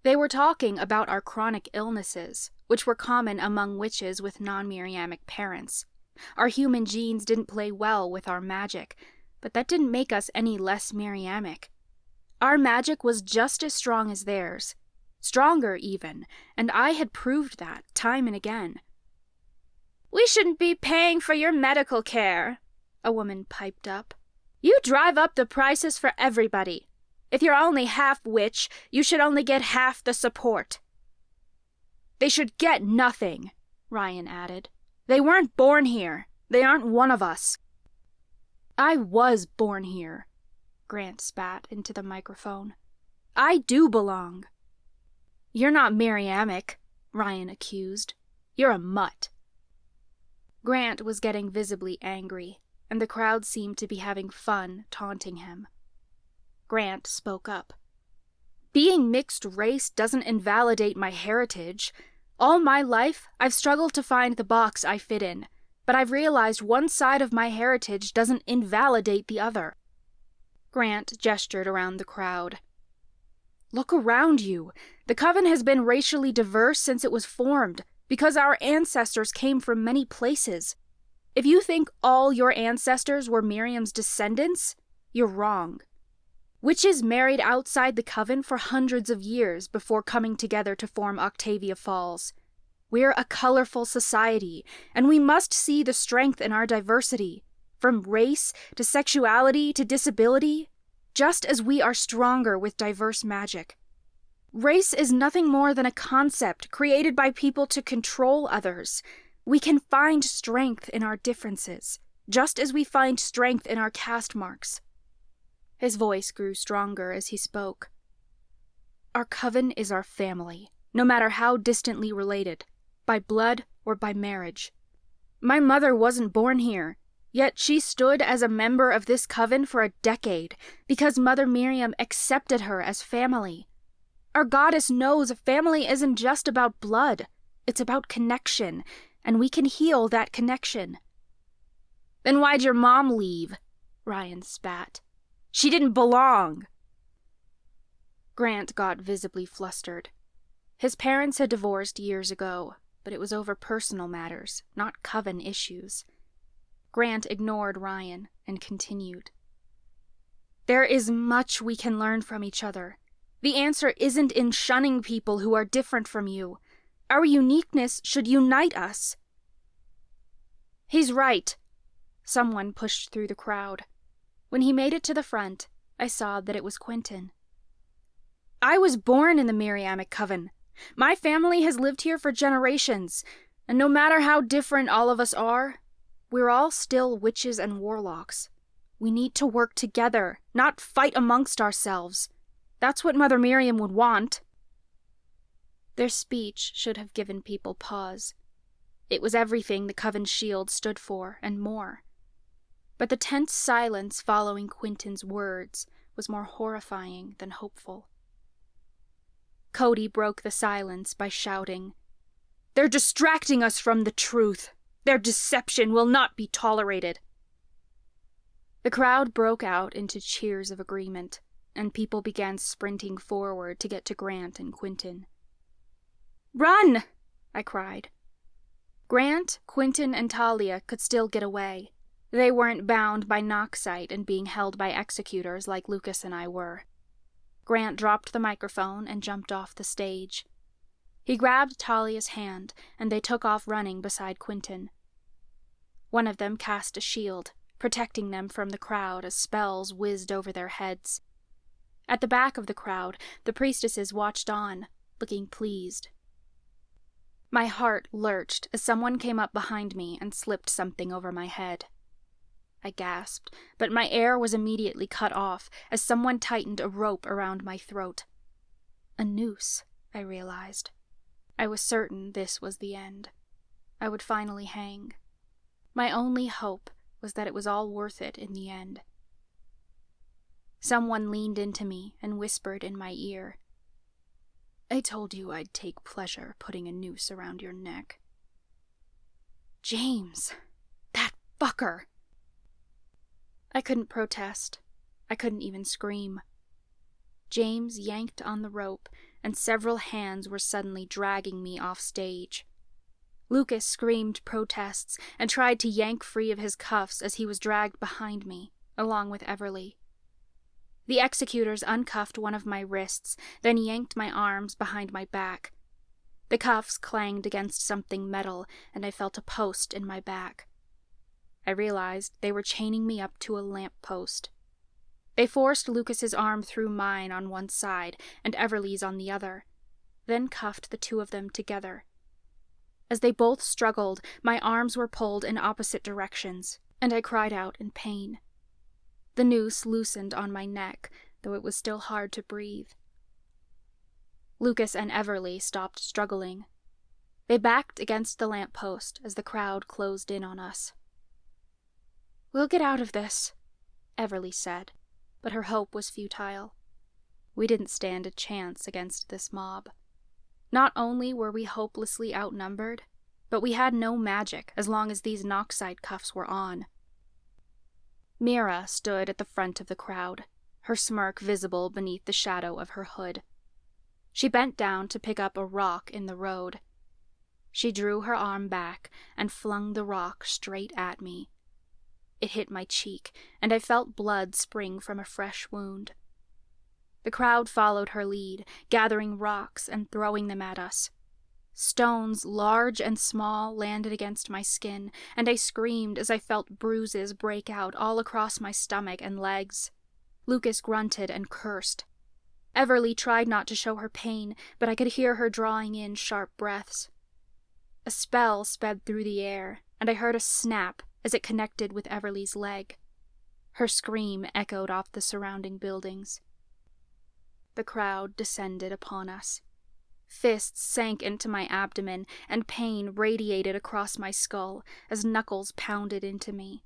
They were talking about our chronic illnesses, which were common among witches with non-Miriamic parents. Our human genes didn't play well with our magic, but that didn't make us any less Miriamic. Our magic was just as strong as theirs, stronger even, and I had proved that time and again. "We shouldn't be paying for your medical care," a woman piped up. "You drive up the prices for everybody. If you're only half witch, you should only get half the support." "They should get nothing," Ryan added. "They weren't born here. They aren't one of us." "I was born here," Grant spat into the microphone. "I do belong." "You're not Miriamic," Ryan accused. "You're a mutt." Grant was getting visibly angry, and the crowd seemed to be having fun taunting him. Grant spoke up. "Being mixed race doesn't invalidate my heritage. All my life, I've struggled to find the box I fit in, but I've realized one side of my heritage doesn't invalidate the other." Grant gestured around the crowd. "Look around you. The coven has been racially diverse since it was formed, because our ancestors came from many places. If you think all your ancestors were Miriam's descendants, you're wrong. Witches married outside the coven for hundreds of years before coming together to form Octavia Falls. We're a colorful society, and we must see the strength in our diversity, from race to sexuality to disability, just as we are stronger with diverse magic. Race is nothing more than a concept created by people to control others. We can find strength in our differences, just as we find strength in our caste marks. His voice grew stronger as he spoke. Our coven is our family, no matter how distantly related, by blood or by marriage. My mother wasn't born here, yet she stood as a member of this coven for a decade because Mother Miriam accepted her as family. Our goddess knows family isn't just about blood, it's about connection, and we can heal that connection. Then why'd your mom leave? Ryan spat. She didn't belong. Grant got visibly flustered. His parents had divorced years ago, but it was over personal matters, not coven issues. Grant ignored Ryan and continued. There is much we can learn from each other. The answer isn't in shunning people who are different from you. Our uniqueness should unite us. He's right. Someone pushed through the crowd. When he made it to the front, I saw that it was Quentin. I was born in the Miriamic Coven. My family has lived here for generations, and no matter how different all of us are, we're all still witches and warlocks. We need to work together, not fight amongst ourselves. That's what Mother Miriam would want. Their speech should have given people pause. It was everything the Coven's shield stood for, and more. But the tense silence following Quentin's words was more horrifying than hopeful. Cody broke the silence by shouting, "They're distracting us from the truth. Their deception will not be tolerated." The crowd broke out into cheers of agreement, and people began sprinting forward to get to Grant and Quentin. "Run!" I cried. Grant, Quentin, and Talia could still get away. They weren't bound by Noxite and being held by executors like Lucas and I were. Grant dropped the microphone and jumped off the stage. He grabbed Talia's hand, and they took off running beside Quentin. One of them cast a shield, protecting them from the crowd as spells whizzed over their heads. At the back of the crowd, the priestesses watched on, looking pleased. My heart lurched as someone came up behind me and slipped something over my head. I gasped, but my air was immediately cut off as someone tightened a rope around my throat. A noose, I realized. I was certain this was the end. I would finally hang. My only hope was that it was all worth it in the end. Someone leaned into me and whispered in my ear, "I told you I'd take pleasure putting a noose around your neck." James! That fucker! I couldn't protest. I couldn't even scream. James yanked on the rope, and several hands were suddenly dragging me off stage. Lucas screamed protests and tried to yank free of his cuffs as he was dragged behind me, along with Everly. The executors uncuffed one of my wrists, then yanked my arms behind my back. The cuffs clanged against something metal, and I felt a post in my back. I realized they were chaining me up to a lamp post. They forced Lucas's arm through mine on one side and Everly's on the other, then cuffed the two of them together. As they both struggled, my arms were pulled in opposite directions, and I cried out in pain. The noose loosened on my neck, though it was still hard to breathe. Lucas and Everly stopped struggling. They backed against the lamp post as the crowd closed in on us. "We'll get out of this," Everly said, but her hope was futile. We didn't stand a chance against this mob. Not only were we hopelessly outnumbered, but we had no magic as long as these Noxite cuffs were on. Mira stood at the front of the crowd, her smirk visible beneath the shadow of her hood. She bent down to pick up a rock in the road. She drew her arm back and flung the rock straight at me. It hit my cheek, and I felt blood spring from a fresh wound. The crowd followed her lead, gathering rocks and throwing them at us. Stones, large and small, landed against my skin, and I screamed as I felt bruises break out all across my stomach and legs. Lucas grunted and cursed. Everly tried not to show her pain, but I could hear her drawing in sharp breaths. A spell sped through the air, and I heard a snap as it connected with Everly's leg. Her scream echoed off the surrounding buildings. The crowd descended upon us. Fists sank into my abdomen, and pain radiated across my skull as knuckles pounded into me.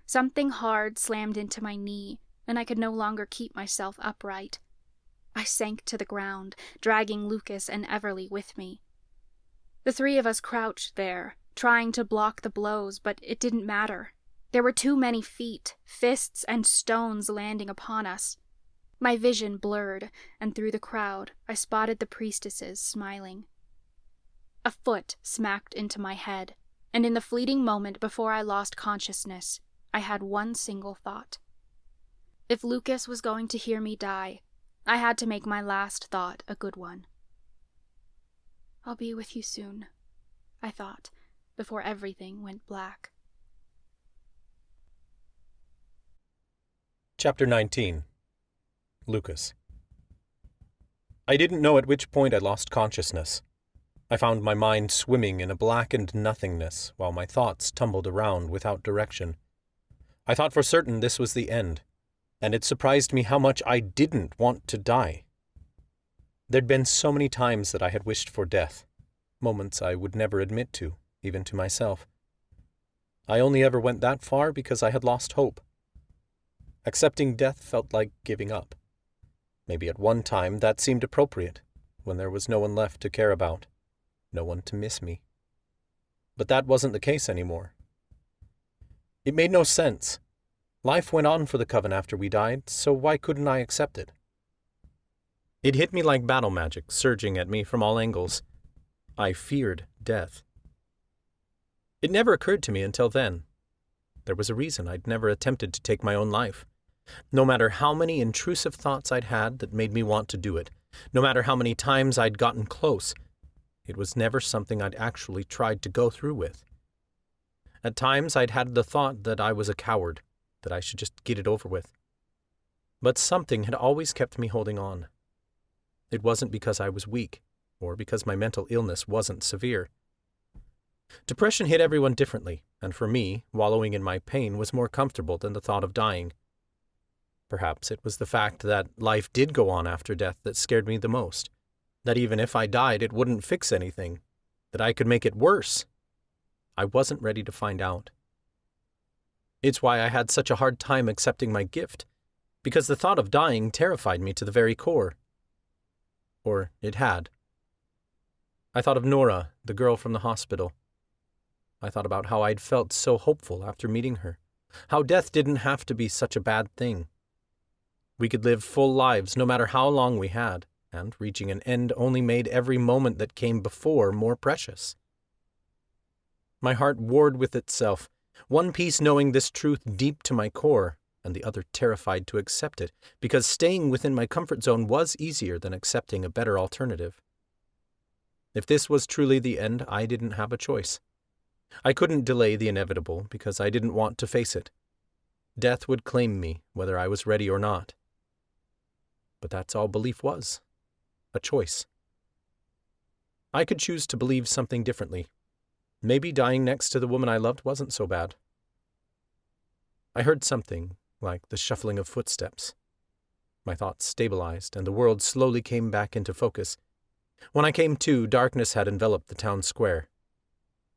Something hard slammed into my knee, and I could no longer keep myself upright. I sank to the ground, dragging Lucas and Everly with me. The three of us crouched there, trying to block the blows, but it didn't matter. There were too many feet, fists, and stones landing upon us. My vision blurred, and through the crowd I spotted the priestesses smiling. A foot smacked into my head, and in the fleeting moment before I lost consciousness, I had one single thought. If Lucas was going to hear me die, I had to make my last thought a good one. "I'll be with you soon," I thought, before everything went black. Chapter 19. Lucas. I didn't know at which point I lost consciousness. I found my mind swimming in a blackened nothingness while my thoughts tumbled around without direction. I thought for certain this was the end, and it surprised me how much I didn't want to die. There'd been so many times that I had wished for death, moments I would never admit to, even to myself. I only ever went that far because I had lost hope. Accepting death felt like giving up. Maybe at one time that seemed appropriate, when there was no one left to care about, no one to miss me. But that wasn't the case anymore. It made no sense. Life went on for the coven after we died, so why couldn't I accept it? It hit me like battle magic, surging at me from all angles. I feared death. It never occurred to me until then. There was a reason I'd never attempted to take my own life. No matter how many intrusive thoughts I'd had that made me want to do it, no matter how many times I'd gotten close, it was never something I'd actually tried to go through with. At times I'd had the thought that I was a coward, that I should just get it over with. But something had always kept me holding on. It wasn't because I was weak, or because my mental illness wasn't severe. Depression hit everyone differently, and for me, wallowing in my pain was more comfortable than the thought of dying. Perhaps it was the fact that life did go on after death that scared me the most, that even if I died it wouldn't fix anything, that I could make it worse. I wasn't ready to find out. It's why I had such a hard time accepting my gift, because the thought of dying terrified me to the very core. Or it had. I thought of Nora, the girl from the hospital. I thought about how I'd felt so hopeful after meeting her, how death didn't have to be such a bad thing. We could live full lives no matter how long we had, and reaching an end only made every moment that came before more precious. My heart warred with itself, one piece knowing this truth deep to my core, and the other terrified to accept it, because staying within my comfort zone was easier than accepting a better alternative. If this was truly the end, I didn't have a choice. I couldn't delay the inevitable because I didn't want to face it. Death would claim me, whether I was ready or not. But that's all belief was. A choice. I could choose to believe something differently. Maybe dying next to the woman I loved wasn't so bad. I heard something, like the shuffling of footsteps. My thoughts stabilized, and the world slowly came back into focus. When I came to, darkness had enveloped the town square.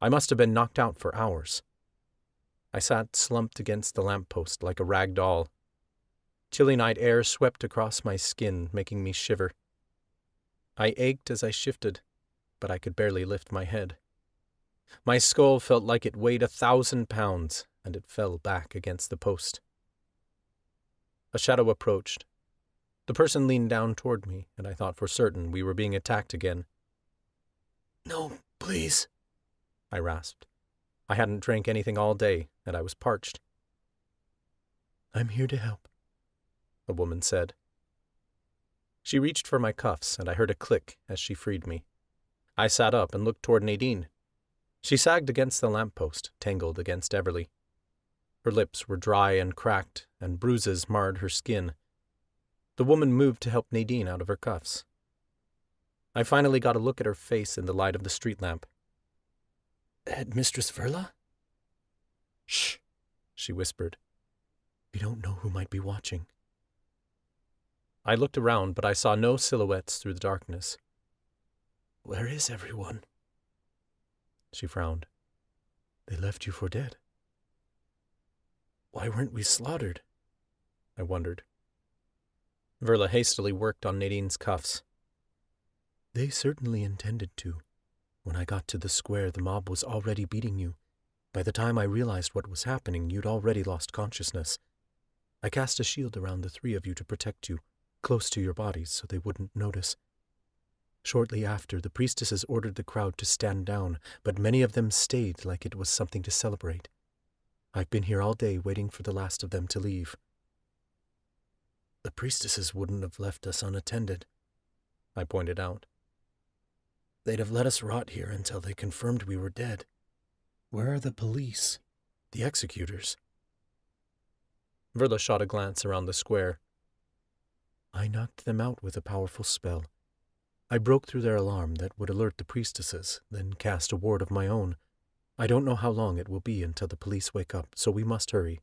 I must have been knocked out for hours. I sat slumped against the lamppost like a rag doll. Chilly night air swept across my skin, making me shiver. I ached as I shifted, but I could barely lift my head. My skull felt like it weighed 1,000 pounds, and it fell back against the post. A shadow approached. The person leaned down toward me, and I thought for certain we were being attacked again. "No, please," I rasped. I hadn't drank anything all day, and I was parched. "I'm here to help," the woman said. She reached for my cuffs, and I heard a click as she freed me. I sat up and looked toward Nadine. She sagged against the lamppost, tangled against Everly. Her lips were dry and cracked, and bruises marred her skin. The woman moved to help Nadine out of her cuffs. I finally got a look at her face in the light of the street lamp. Headmistress Verla? Shh, she whispered. We don't know who might be watching. I looked around, but I saw no silhouettes through the darkness. Where is everyone? She frowned. They left you for dead. Why weren't we slaughtered? I wondered. Verla hastily worked on Nadine's cuffs. They certainly intended to. When I got to the square, the mob was already beating you. By the time I realized what was happening, you'd already lost consciousness. I cast a shield around the three of you to protect you, close to your bodies so they wouldn't notice. Shortly after, the priestesses ordered the crowd to stand down, but many of them stayed like it was something to celebrate. I've been here all day waiting for the last of them to leave. The priestesses wouldn't have left us unattended, I pointed out. They'd have let us rot here until they confirmed we were dead. Where are the police? The executors? Verla shot a glance around the square. I knocked them out with a powerful spell. I broke through their alarm that would alert the priestesses, then cast a ward of my own. I don't know how long it will be until the police wake up, so we must hurry.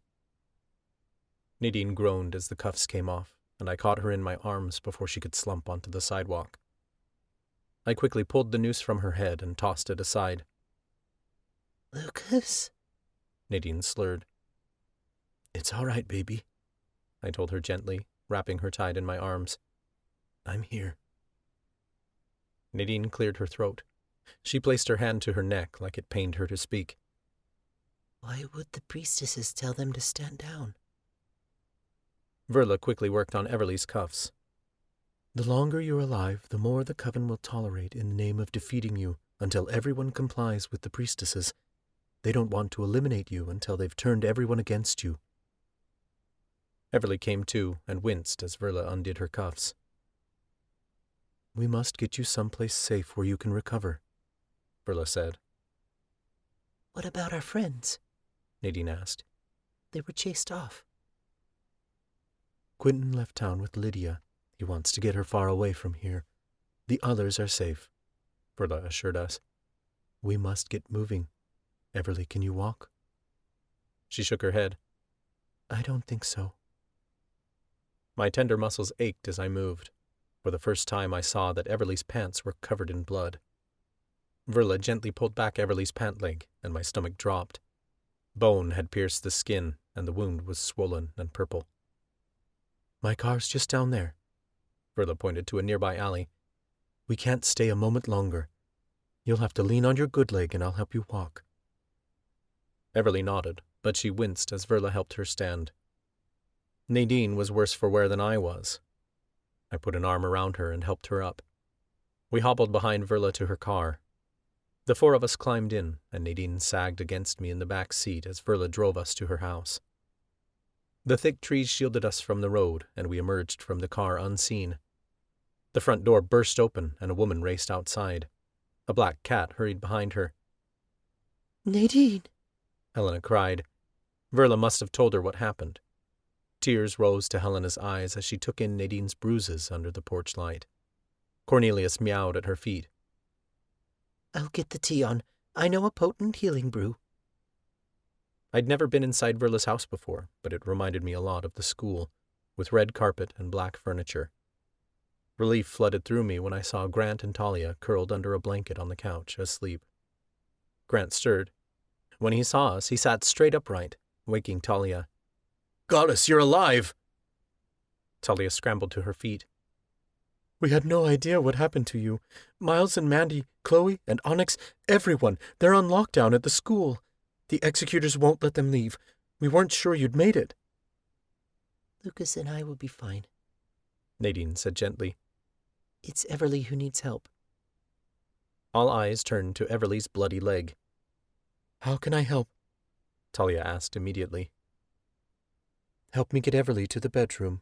Nadine groaned as the cuffs came off, and I caught her in my arms before she could slump onto the sidewalk. I quickly pulled the noose from her head and tossed it aside. Lucas? Nadine slurred. It's all right, baby, I told her gently, wrapping her tight in my arms. I'm here. Nadine cleared her throat. She placed her hand to her neck like it pained her to speak. Why would the priestesses tell them to stand down? Verla quickly worked on Everly's cuffs. The longer you're alive, the more the coven will tolerate in the name of defeating you, until everyone complies with the priestesses. They don't want to eliminate you until they've turned everyone against you. Everly came to and winced as Verla undid her cuffs. We must get you someplace safe where you can recover, Verla said. What about our friends? Nadine asked. They were chased off. Quentin left town with Lydia. He wants to get her far away from here. The others are safe, Verla assured us. We must get moving. Everly, can you walk? She shook her head. I don't think so. My tender muscles ached as I moved. For the first time I saw that Everly's pants were covered in blood. Verla gently pulled back Everly's pant leg, and my stomach dropped. Bone had pierced the skin, and the wound was swollen and purple. My car's just down there. Verla pointed to a nearby alley. We can't stay a moment longer. You'll have to lean on your good leg and I'll help you walk. Everly nodded, but she winced as Verla helped her stand. Nadine was worse for wear than I was. I put an arm around her and helped her up. We hobbled behind Verla to her car. The four of us climbed in, and Nadine sagged against me in the back seat as Verla drove us to her house. The thick trees shielded us from the road, and we emerged from the car unseen. The front door burst open, and a woman raced outside. A black cat hurried behind her. Nadine! Helena cried. Verla must have told her what happened. Tears rose to Helena's eyes as she took in Nadine's bruises under the porch light. Cornelius meowed at her feet. I'll get the tea on. I know a potent healing brew. I'd never been inside Verla's house before, but it reminded me a lot of the school, with red carpet and black furniture. Relief flooded through me when I saw Grant and Talia curled under a blanket on the couch, asleep. Grant stirred. When he saw us, he sat straight upright, waking Talia. Goddess, you're alive! Talia scrambled to her feet. We had no idea what happened to you. Miles and Mandy, Chloe and Onyx, everyone, they're on lockdown at the school. The executors won't let them leave. We weren't sure you'd made it. Lucas and I will be fine, Nadine said gently. It's Everly who needs help. All eyes turned to Everly's bloody leg. How can I help? Talia asked immediately. Help me get Everly to the bedroom,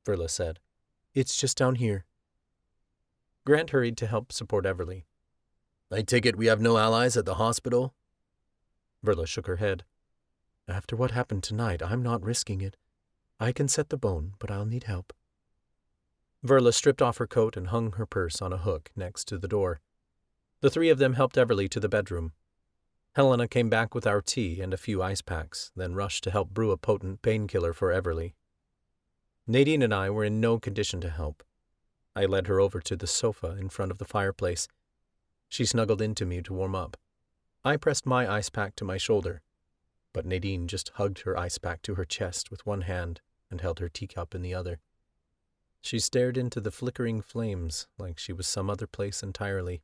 Verla said. It's just down here. Grant hurried to help support Everly. I take it we have no allies at the hospital? Verla shook her head. After what happened tonight, I'm not risking it. I can set the bone, but I'll need help. Verla stripped off her coat and hung her purse on a hook next to the door. The three of them helped Everly to the bedroom. Helena came back with our tea and a few ice packs, then rushed to help brew a potent painkiller for Everly. Nadine and I were in no condition to help. I led her over to the sofa in front of the fireplace. She snuggled into me to warm up. I pressed my ice pack to my shoulder, but Nadine just hugged her ice pack to her chest with one hand and held her teacup in the other. She stared into the flickering flames like she was some other place entirely.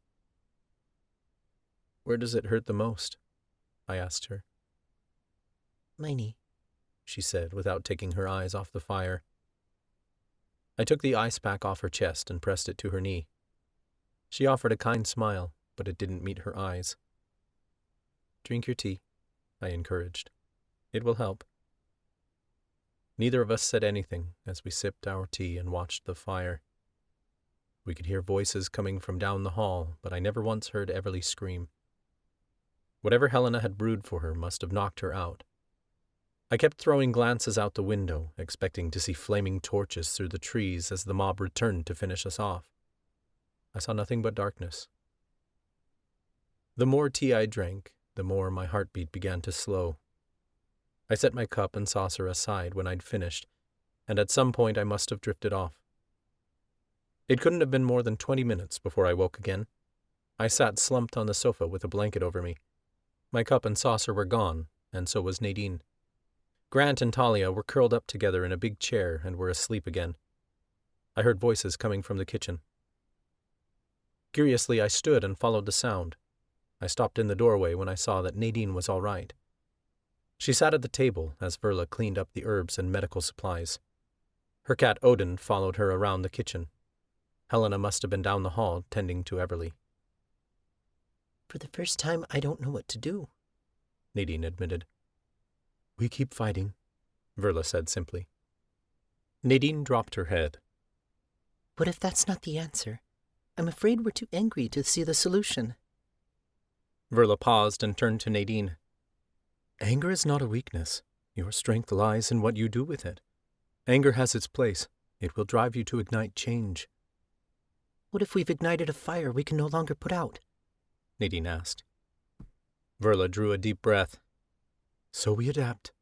"Where does it hurt the most?" I asked her. "My knee," she said without taking her eyes off the fire. I took the ice pack off her chest and pressed it to her knee. She offered a kind smile, but it didn't meet her eyes. "Drink your tea," I encouraged. "It will help." Neither of us said anything as we sipped our tea and watched the fire. We could hear voices coming from down the hall, but I never once heard Everly scream. Whatever Helena had brewed for her must have knocked her out. I kept throwing glances out the window, expecting to see flaming torches through the trees as the mob returned to finish us off. I saw nothing but darkness. The more tea I drank, the more my heartbeat began to slow. I set my cup and saucer aside when I'd finished, and at some point I must have drifted off. It couldn't have been more than 20 minutes before I woke again. I sat slumped on the sofa with a blanket over me. My cup and saucer were gone, and so was Nadine. Grant and Talia were curled up together in a big chair and were asleep again. I heard voices coming from the kitchen. Curiously, I stood and followed the sound. I stopped in the doorway when I saw that Nadine was all right. She sat at the table as Verla cleaned up the herbs and medical supplies. Her cat Odin followed her around the kitchen. Helena must have been down the hall tending to Everly. "For the first time, I don't know what to do," Nadine admitted. "We keep fighting," Verla said simply. Nadine dropped her head. "What if that's not the answer? I'm afraid we're too angry to see the solution." Verla paused and turned to Nadine. "Anger is not a weakness. Your strength lies in what you do with it. Anger has its place. It will drive you to ignite change." "What if we've ignited a fire we can no longer put out?" Nadine asked. Verla drew a deep breath. "So we adapt.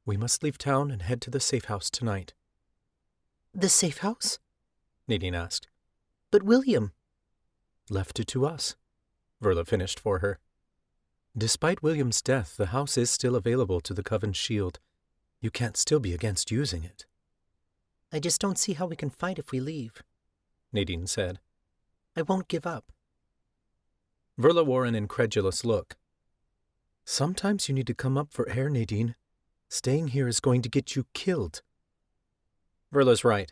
We must leave town and head to the safe house tonight." "The safe house?" Nadine asked. "But William—" "Left it to us," Verla finished for her. "Despite William's death, the house is still available to the Coven's shield. You can't still be against using it." "I just don't see how we can fight if we leave," Nadine said. "I won't give up." Verla wore an incredulous look. "Sometimes you need to come up for air, Nadine. Staying here is going to get you killed." "Verla's right,"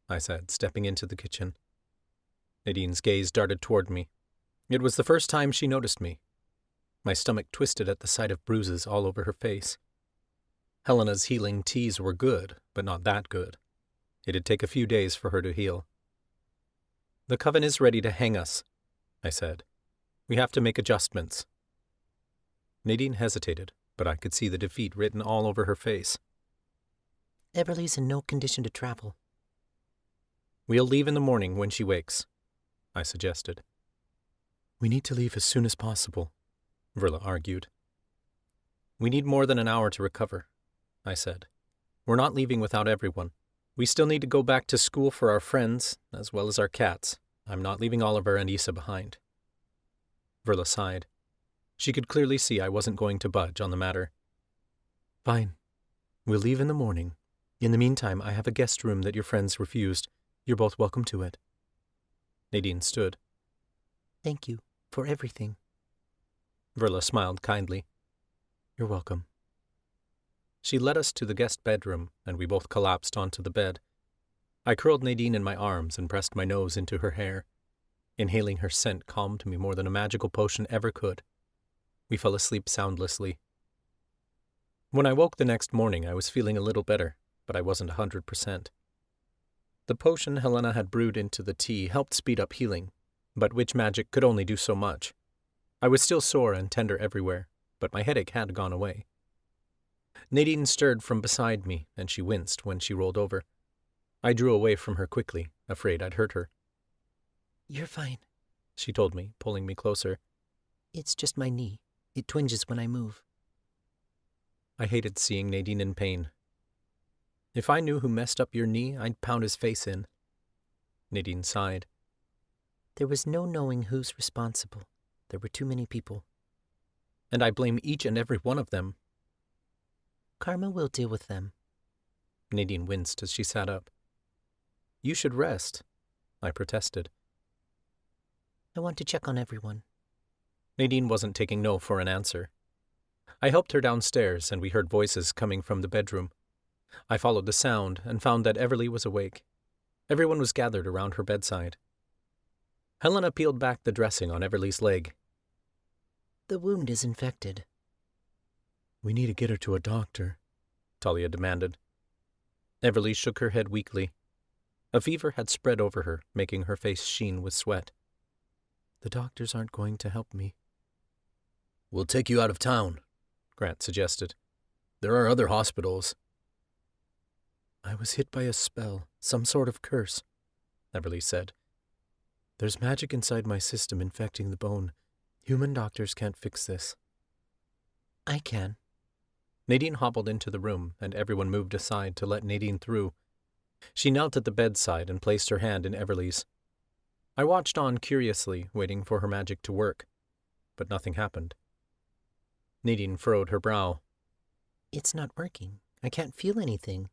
I said, stepping into the kitchen. Nadine's gaze darted toward me. It was the first time she noticed me. My stomach twisted at the sight of bruises all over her face. Helena's healing teas were good, but not that good. It'd take a few days for her to heal. "The Coven is ready to hang us," I said. "We have to make adjustments." Nadine hesitated, but I could see the defeat written all over her face. "Everly's in no condition to travel." "We'll leave in the morning when she wakes," I suggested. "We need to leave as soon as possible," Verla argued. "We need more than an hour to recover," I said. "We're not leaving without everyone. We still need to go back to school for our friends, as well as our cats. I'm not leaving Oliver and Issa behind." Verla sighed. She could clearly see I wasn't going to budge on the matter. "Fine. We'll leave in the morning. In the meantime, I have a guest room that your friends refused. You're both welcome to it." Nadine stood. "Thank you for everything." Verla smiled kindly. "You're welcome." She led us to the guest bedroom, and we both collapsed onto the bed. I curled Nadine in my arms and pressed my nose into her hair. Inhaling her scent calmed me more than a magical potion ever could. We fell asleep soundlessly. When I woke the next morning, I was feeling a little better, but I wasn't 100%. The potion Helena had brewed into the tea helped speed up healing, but witch magic could only do so much. I was still sore and tender everywhere, but my headache had gone away. Nadine stirred from beside me, and she winced when she rolled over. I drew away from her quickly, afraid I'd hurt her. You're fine, she told me, pulling me closer. It's just my knee. It twinges when I move. I hated seeing Nadine in pain. If I knew who messed up your knee, I'd pound his face in. Nadine sighed. There was no knowing who's responsible. There were too many people. And I blame each and every one of them. Karma will deal with them. Nadine winced as she sat up. You should rest, I protested. I want to check on everyone. Nadine wasn't taking no for an answer. I helped her downstairs, and we heard voices coming from the bedroom. I followed the sound and found that Everly was awake. Everyone was gathered around her bedside. Helena peeled back the dressing on Everly's leg. The wound is infected. We need to get her to a doctor, Talia demanded. Everly shook her head weakly. A fever had spread over her, making her face sheen with sweat. The doctors aren't going to help me. We'll take you out of town, Grant suggested. There are other hospitals. I was hit by a spell, some sort of curse, Everly said. There's magic inside my system infecting the bone. Human doctors can't fix this. I can. Nadine hobbled into the room, and everyone moved aside to let Nadine through. She knelt at the bedside and placed her hand in Everly's. I watched on curiously, waiting for her magic to work, but nothing happened. Nadine furrowed her brow. It's not working. I can't feel anything.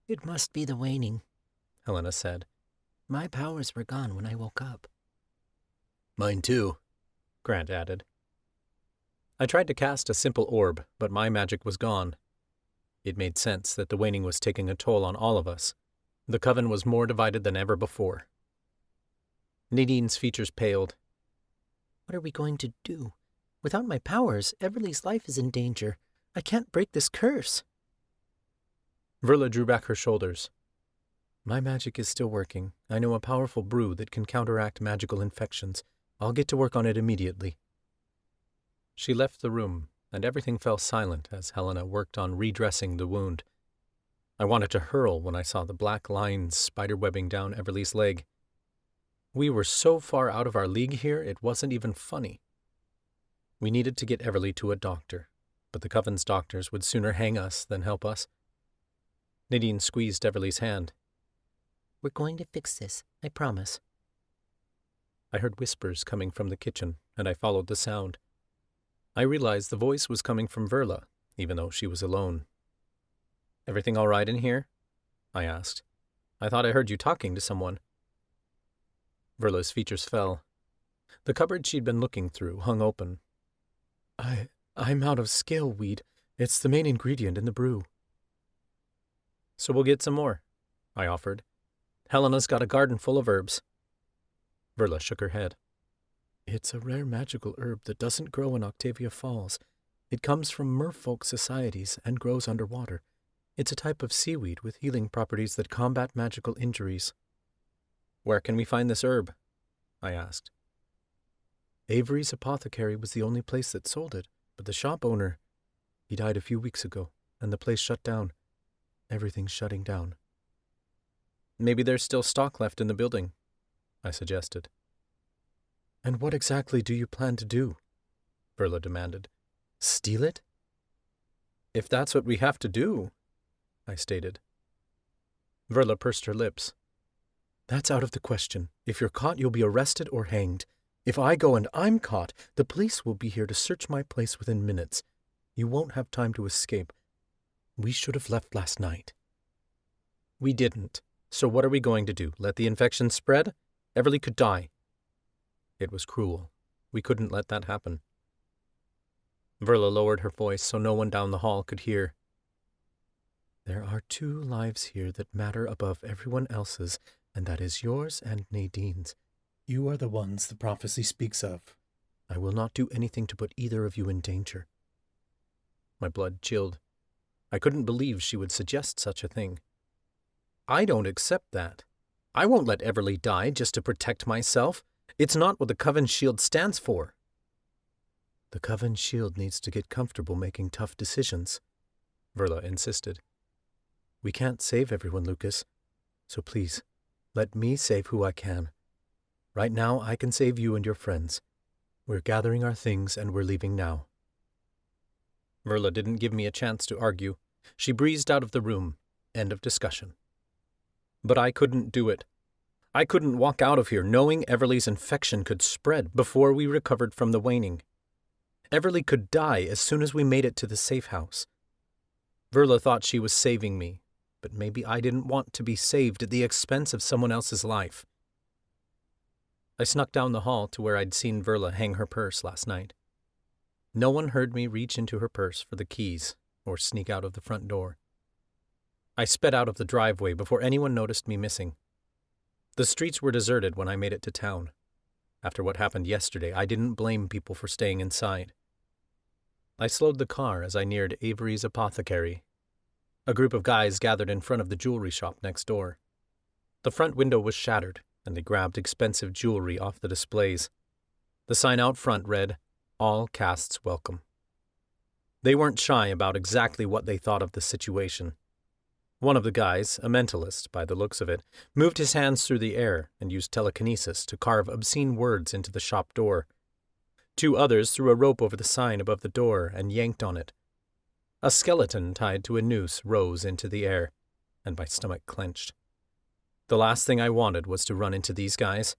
It must be the waning, Helena said. My powers were gone when I woke up. Mine too, Grant added. I tried to cast a simple orb, but my magic was gone. It made sense that the waning was taking a toll on all of us. The coven was more divided than ever before. Nadine's features paled. What are we going to do? Without my powers, Everly's life is in danger. I can't break this curse. Verla drew back her shoulders. My magic is still working. I know a powerful brew that can counteract magical infections. I'll get to work on it immediately. She left the room, and everything fell silent as Helena worked on redressing the wound. I wanted to hurl when I saw the black lines spiderwebbing down Everly's leg. We were so far out of our league here, it wasn't even funny. We needed to get Everly to a doctor, but the coven's doctors would sooner hang us than help us. Nadine squeezed Everly's hand. We're going to fix this, I promise. I heard whispers coming from the kitchen, and I followed the sound. I realized the voice was coming from Verla, even though she was alone. Everything all right in here? I asked. I thought I heard you talking to someone. Verla's features fell. The cupboard she'd been looking through hung open. I'm out of scale weed. It's the main ingredient in the brew. So we'll get some more, I offered. Helena's got a garden full of herbs. Verla shook her head. It's a rare magical herb that doesn't grow in Octavia Falls. It comes from merfolk societies and grows underwater. It's a type of seaweed with healing properties that combat magical injuries. Where can we find this herb? I asked. Avery's apothecary was the only place that sold it, but the shop owner, he died a few weeks ago, and the place shut down. Everything's shutting down. Maybe there's still stock left in the building, I suggested. And what exactly do you plan to do? Verla demanded. Steal it? If that's what we have to do, I stated. Verla pursed her lips. That's out of the question. If you're caught, you'll be arrested or hanged. If I go and I'm caught, the police will be here to search my place within minutes. You won't have time to escape. We should have left last night. We didn't. So what are we going to do? Let the infection spread? Everly could die. It was cruel. We couldn't let that happen. Verla lowered her voice so no one down the hall could hear. There are 2 lives here that matter above everyone else's, and that is yours and Nadine's. You are the ones the prophecy speaks of. I will not do anything to put either of you in danger. My blood chilled. I couldn't believe she would suggest such a thing. I don't accept that. I won't let Everly die just to protect myself. It's not what the Coven Shield stands for. The Coven Shield needs to get comfortable making tough decisions, Verla insisted. We can't save everyone, Lucas. So please, Let me save who I can. Right now, I can save you and your friends. We're gathering our things and we're leaving now. Verla didn't give me a chance to argue. She breezed out of the room. End of discussion. But I couldn't do it. I couldn't walk out of here knowing Everly's infection could spread before we recovered from the waning. Everly could die as soon as we made it to the safe house. Verla thought she was saving me, but maybe I didn't want to be saved at the expense of someone else's life. I snuck down the hall to where I'd seen Verla hang her purse last night. No one heard me reach into her purse for the keys or sneak out of the front door. I sped out of the driveway before anyone noticed me missing. The streets were deserted when I made it to town. After what happened yesterday, I didn't blame people for staying inside. I slowed the car as I neared Avery's apothecary. A group of guys gathered in front of the jewelry shop next door. The front window was shattered, and they grabbed expensive jewelry off the displays. The sign out front read, "All castes welcome." They weren't shy about exactly what they thought of the situation. One of the guys, a mentalist by the looks of it, moved his hands through the air and used telekinesis to carve obscene words into the shop door. Two others threw a rope over the sign above the door and yanked on it. A skeleton tied to a noose rose into the air, and my stomach clenched. The last thing I wanted was to run into these guys.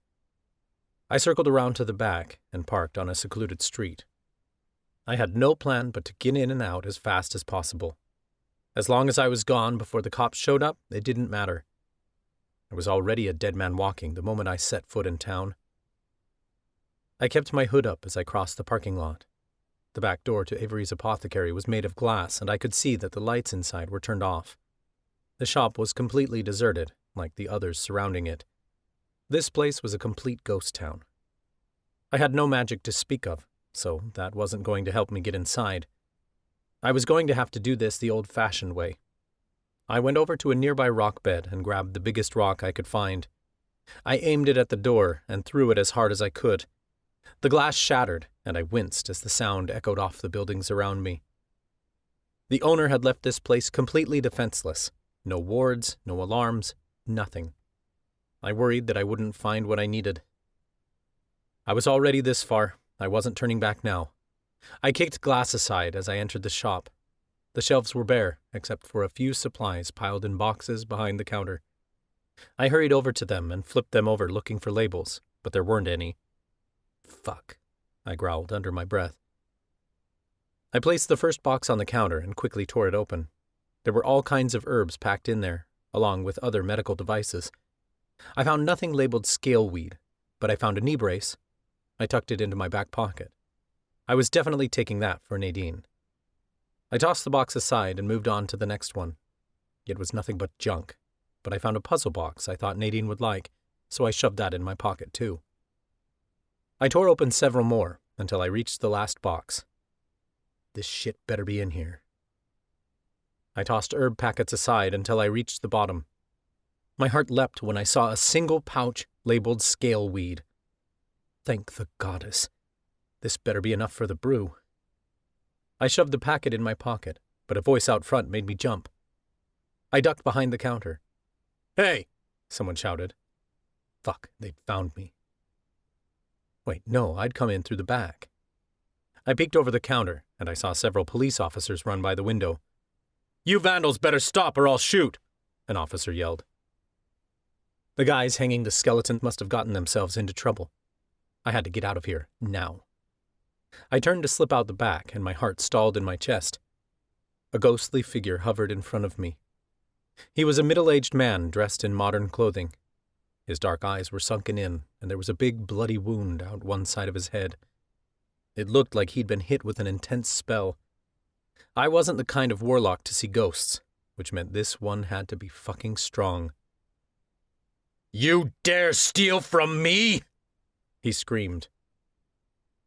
I circled around to the back and parked on a secluded street. I had no plan but to get in and out as fast as possible. As long as I was gone before the cops showed up, it didn't matter. I was already a dead man walking the moment I set foot in town. I kept my hood up as I crossed the parking lot. The back door to Avery's apothecary was made of glass, and I could see that the lights inside were turned off. The shop was completely deserted, like the others surrounding it. This place was a complete ghost town. I had no magic to speak of, so that wasn't going to help me get inside. I was going to have to do this the old-fashioned way. I went over to a nearby rock bed and grabbed the biggest rock I could find. I aimed it at the door and threw it as hard as I could. The glass shattered, and I winced as the sound echoed off the buildings around me. The owner had left this place completely defenseless. No wards, no alarms, nothing. I worried that I wouldn't find what I needed. I was already this far. I wasn't turning back now. I kicked glass aside as I entered the shop. The shelves were bare, except for a few supplies piled in boxes behind the counter. I hurried over to them and flipped them over looking for labels, but there weren't any. Fuck, I growled under my breath. I placed the first box on the counter and quickly tore it open. There were all kinds of herbs packed in there, along with other medical devices. I found nothing labeled scale weed, but I found a knee brace. I tucked it into my back pocket. I was definitely taking that for Nadine. I tossed the box aside and moved on to the next one. It was nothing but junk, but I found a puzzle box I thought Nadine would like, so I shoved that in my pocket too. I tore open several more until I reached the last box. This shit better be in here. I tossed herb packets aside until I reached the bottom. My heart leapt when I saw a single pouch labeled scale weed. Thank the goddess. This better be enough for the brew. I shoved the packet in my pocket, but a voice out front made me jump. I ducked behind the counter. "Hey!" someone shouted. Fuck, they'd found me. Wait, no, I'd come in through the back. I peeked over the counter, and I saw several police officers run by the window. "You vandals better stop or I'll shoot!" an officer yelled. The guys hanging the skeleton must have gotten themselves into trouble. I had to get out of here, now. I turned to slip out the back, and my heart stalled in my chest. A ghostly figure hovered in front of me. He was a middle-aged man dressed in modern clothing. His dark eyes were sunken in, and there was a big bloody wound out one side of his head. It looked like he'd been hit with an intense spell. I wasn't the kind of warlock to see ghosts, which meant this one had to be fucking strong. "You dare steal from me?" he screamed.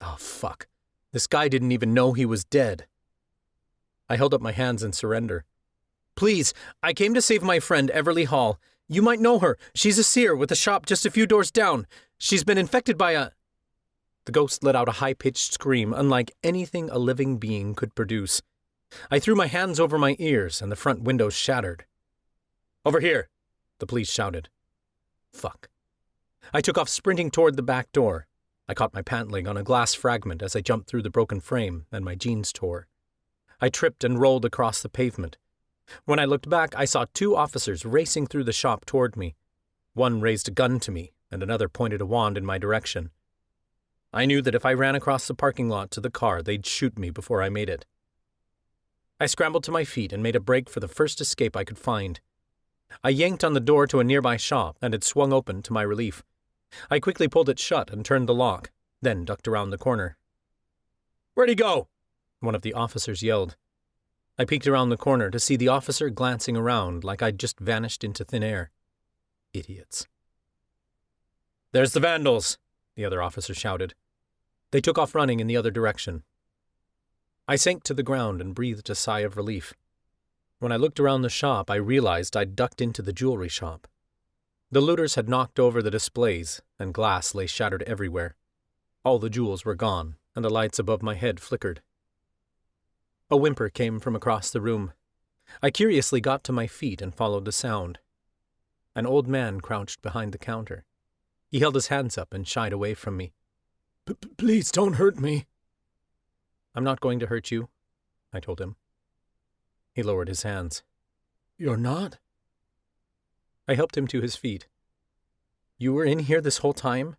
Oh, fuck. This guy didn't even know he was dead. I held up my hands in surrender. "Please, I came to save my friend Everly Hall. You might know her. She's a seer with a shop just a few doors down. She's been infected by a..." The ghost let out a high-pitched scream unlike anything a living being could produce. I threw my hands over my ears and the front windows shattered. "Over here," the police shouted. Fuck. I took off sprinting toward the back door. I caught my pant leg on a glass fragment as I jumped through the broken frame, and my jeans tore. I tripped and rolled across the pavement. When I looked back, I saw 2 officers racing through the shop toward me. One raised a gun to me, and another pointed a wand in my direction. I knew that if I ran across the parking lot to the car, they'd shoot me before I made it. I scrambled to my feet and made a break for the first escape I could find. I yanked on the door to a nearby shop, and it swung open to my relief. I quickly pulled it shut and turned the lock, then ducked around the corner. "Where'd he go?" one of the officers yelled. I peeked around the corner to see the officer glancing around like I'd just vanished into thin air. Idiots. "There's the vandals," the other officer shouted. They took off running in the other direction. I sank to the ground and breathed a sigh of relief. When I looked around the shop, I realized I'd ducked into the jewelry shop. The looters had knocked over the displays, and glass lay shattered everywhere. All the jewels were gone, and the lights above my head flickered. A whimper came from across the room. I curiously got to my feet and followed the sound. An old man crouched behind the counter. He held his hands up and shied away from me. "Please don't hurt me." "I'm not going to hurt you," I told him. He lowered his hands. "You're not?" I helped him to his feet. "You were in here this whole time?"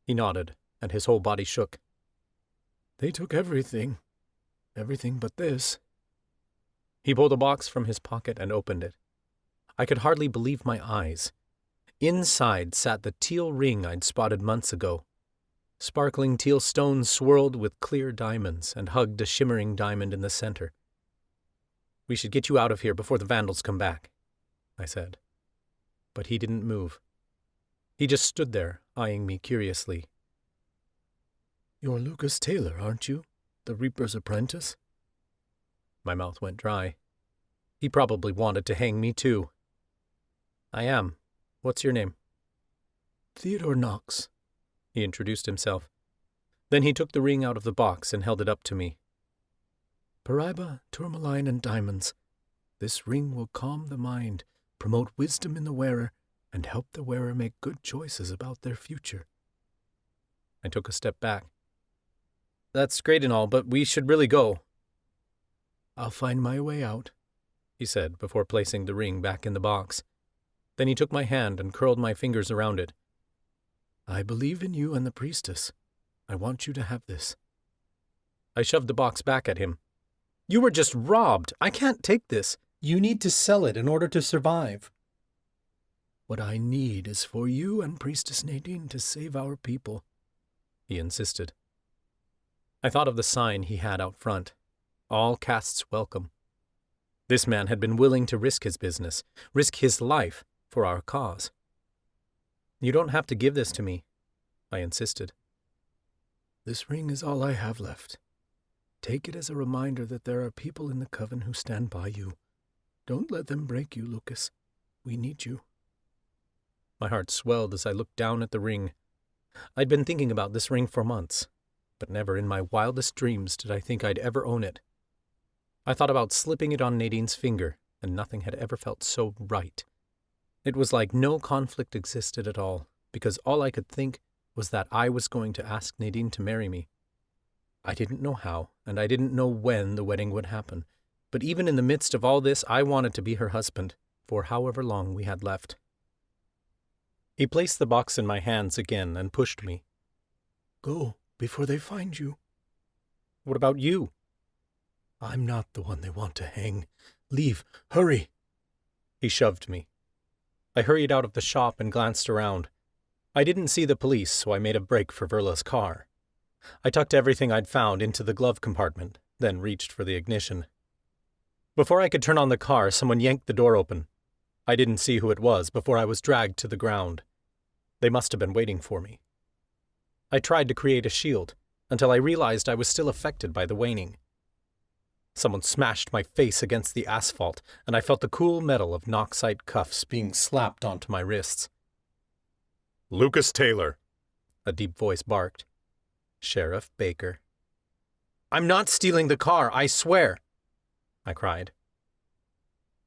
He nodded, and his whole body shook. "They took everything. Everything but this." He pulled a box from his pocket and opened it. I could hardly believe my eyes. Inside sat the teal ring I'd spotted months ago. Sparkling teal stones swirled with clear diamonds and hugged a shimmering diamond in the center. "We should get you out of here before the vandals come back," I said. But he didn't move. He just stood there, eyeing me curiously. "You're Lucas Taylor, aren't you? The Reaper's apprentice?" My mouth went dry. He probably wanted to hang me too. "I am. What's your name?" "Theodore Knox." He introduced himself. Then he took the ring out of the box and held it up to me. "Paraiba, tourmaline, and diamonds. This ring will calm the mind, promote wisdom in the wearer, and help the wearer make good choices about their future." I took a step back. "That's great and all, but we should really go." "I'll find my way out," he said before placing the ring back in the box. Then he took my hand and curled my fingers around it. "I believe in you and the priestess. I want you to have this." I shoved the box back at him. "You were just robbed. I can't take this. You need to sell it in order to survive." "What I need is for you and Priestess Nadine to save our people," he insisted. I thought of the sign he had out front. All castes welcome. This man had been willing to risk his business, risk his life for our cause. "You don't have to give this to me," I insisted. "This ring is all I have left. Take it as a reminder that there are people in the coven who stand by you. Don't let them break you, Lucas. We need you." My heart swelled as I looked down at the ring. I'd been thinking about this ring for months, but never in my wildest dreams did I think I'd ever own it. I thought about slipping it on Nadine's finger, and nothing had ever felt so right. It was like no conflict existed at all, because all I could think was that I was going to ask Nadine to marry me. I didn't know how, and I didn't know when the wedding would happen, but even in the midst of all this, I wanted to be her husband, for however long we had left. He placed the box in my hands again and pushed me. "Go, before they find you." "What about you?" "I'm not the one they want to hang. Leave, hurry." He shoved me. I hurried out of the shop and glanced around. I didn't see the police, so I made a break for Verla's car. I tucked everything I'd found into the glove compartment, then reached for the ignition. Before I could turn on the car, someone yanked the door open. I didn't see who it was before I was dragged to the ground. They must have been waiting for me. I tried to create a shield, until I realized I was still affected by the waning. Someone smashed my face against the asphalt, and I felt the cool metal of Knoxite cuffs being slapped onto my wrists. "Lucas Taylor," a deep voice barked. Sheriff Baker. "I'm not stealing the car, I swear," I cried.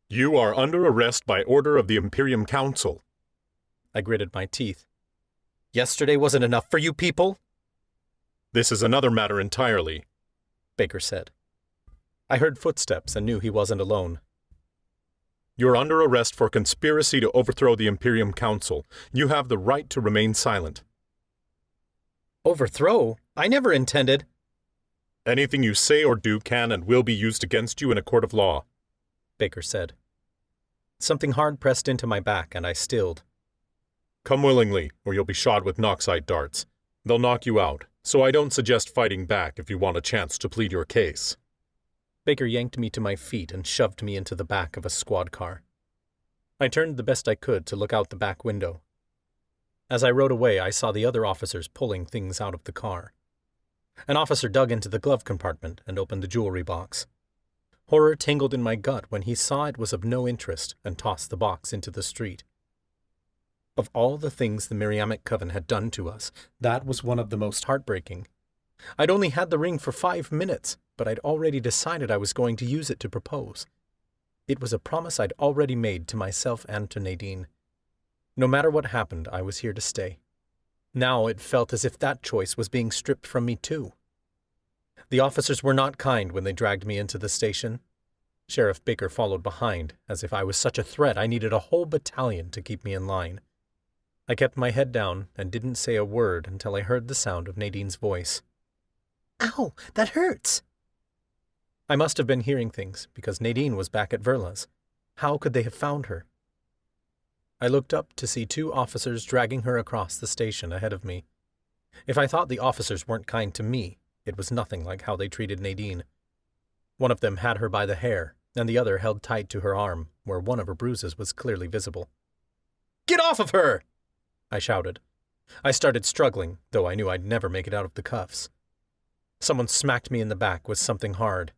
"You are under arrest by order of the Imperium Council." I gritted my teeth. Yesterday wasn't enough for you people? This is another matter entirely, Baker said. I heard footsteps and knew he wasn't alone. You're under arrest for conspiracy to overthrow the Imperium Council. You have the right to remain silent. Overthrow? I never intended. Anything you say or do can and will be used against you in a court of law, Baker said. Something hard pressed into my back, and I stilled. Come willingly, or you'll be shot with Noxite darts. They'll knock you out, so I don't suggest fighting back if you want a chance to plead your case. Baker yanked me to my feet and shoved me into the back of a squad car. I turned the best I could to look out the back window. As I rode away, I saw the other officers pulling things out of the car. An officer dug into the glove compartment and opened the jewelry box. Horror tingled in my gut when he saw it was of no interest and tossed the box into the street. Of all the things the Miriamic coven had done to us, that was one of the most heartbreaking. I'd only had the ring for 5 minutes, but I'd already decided I was going to use it to propose. It was a promise I'd already made to myself and to Nadine. No matter what happened, I was here to stay. Now it felt as if that choice was being stripped from me too. The officers were not kind when they dragged me into the station. Sheriff Baker followed behind, as if I was such a threat I needed a whole battalion to keep me in line. I kept my head down and didn't say a word until I heard the sound of Nadine's voice. Ow, that hurts! I must have been hearing things, because Nadine was back at Verla's. How could they have found her? I looked up to see 2 officers dragging her across the station ahead of me. If I thought the officers weren't kind to me, it was nothing like how they treated Nadine. One of them had her by the hair, and the other held tight to her arm, where one of her bruises was clearly visible. "Get off of her!" I shouted. I started struggling, though I knew I'd never make it out of the cuffs. Someone smacked me in the back with something hard.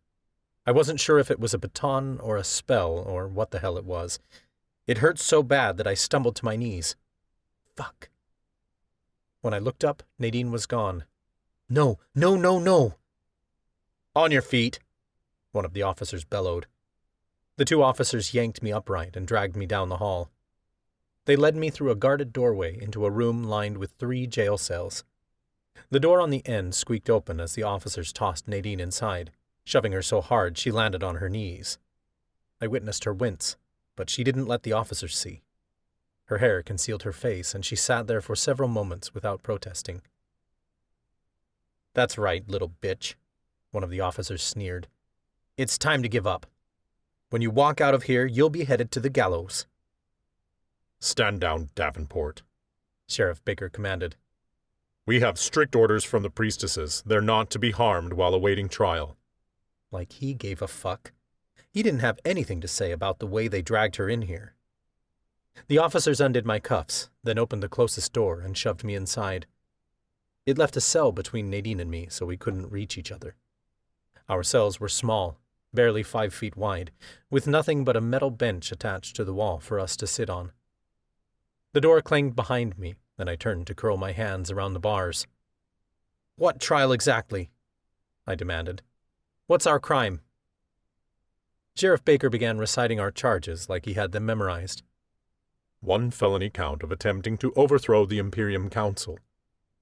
I wasn't sure if it was a baton or a spell or what the hell it was. It hurt so bad that I stumbled to my knees. Fuck. When I looked up, Nadine was gone. No, no, no, no! On your feet, one of the officers bellowed. The 2 officers yanked me upright and dragged me down the hall. They led me through a guarded doorway into a room lined with 3 jail cells. The door on the end squeaked open as the officers tossed Nadine inside, shoving her so hard she landed on her knees. I witnessed her wince, but she didn't let the officers see. Her hair concealed her face, and she sat there for several moments without protesting. "That's right, little bitch," one of the officers sneered. "It's time to give up. When you walk out of here, you'll be headed to the gallows." Stand down, Davenport, Sheriff Baker commanded. We have strict orders from the priestesses. They're not to be harmed while awaiting trial. Like he gave a fuck. He didn't have anything to say about the way they dragged her in here. The officers undid my cuffs, then opened the closest door and shoved me inside. It left a cell between Nadine and me, so we couldn't reach each other. Our cells were small, barely 5 feet wide, with nothing but a metal bench attached to the wall for us to sit on. The door clanged behind me, and I turned to curl my hands around the bars. "What trial exactly?" I demanded. "What's our crime?" Sheriff Baker began reciting our charges like he had them memorized. 1 felony count of attempting to overthrow the Imperium Council.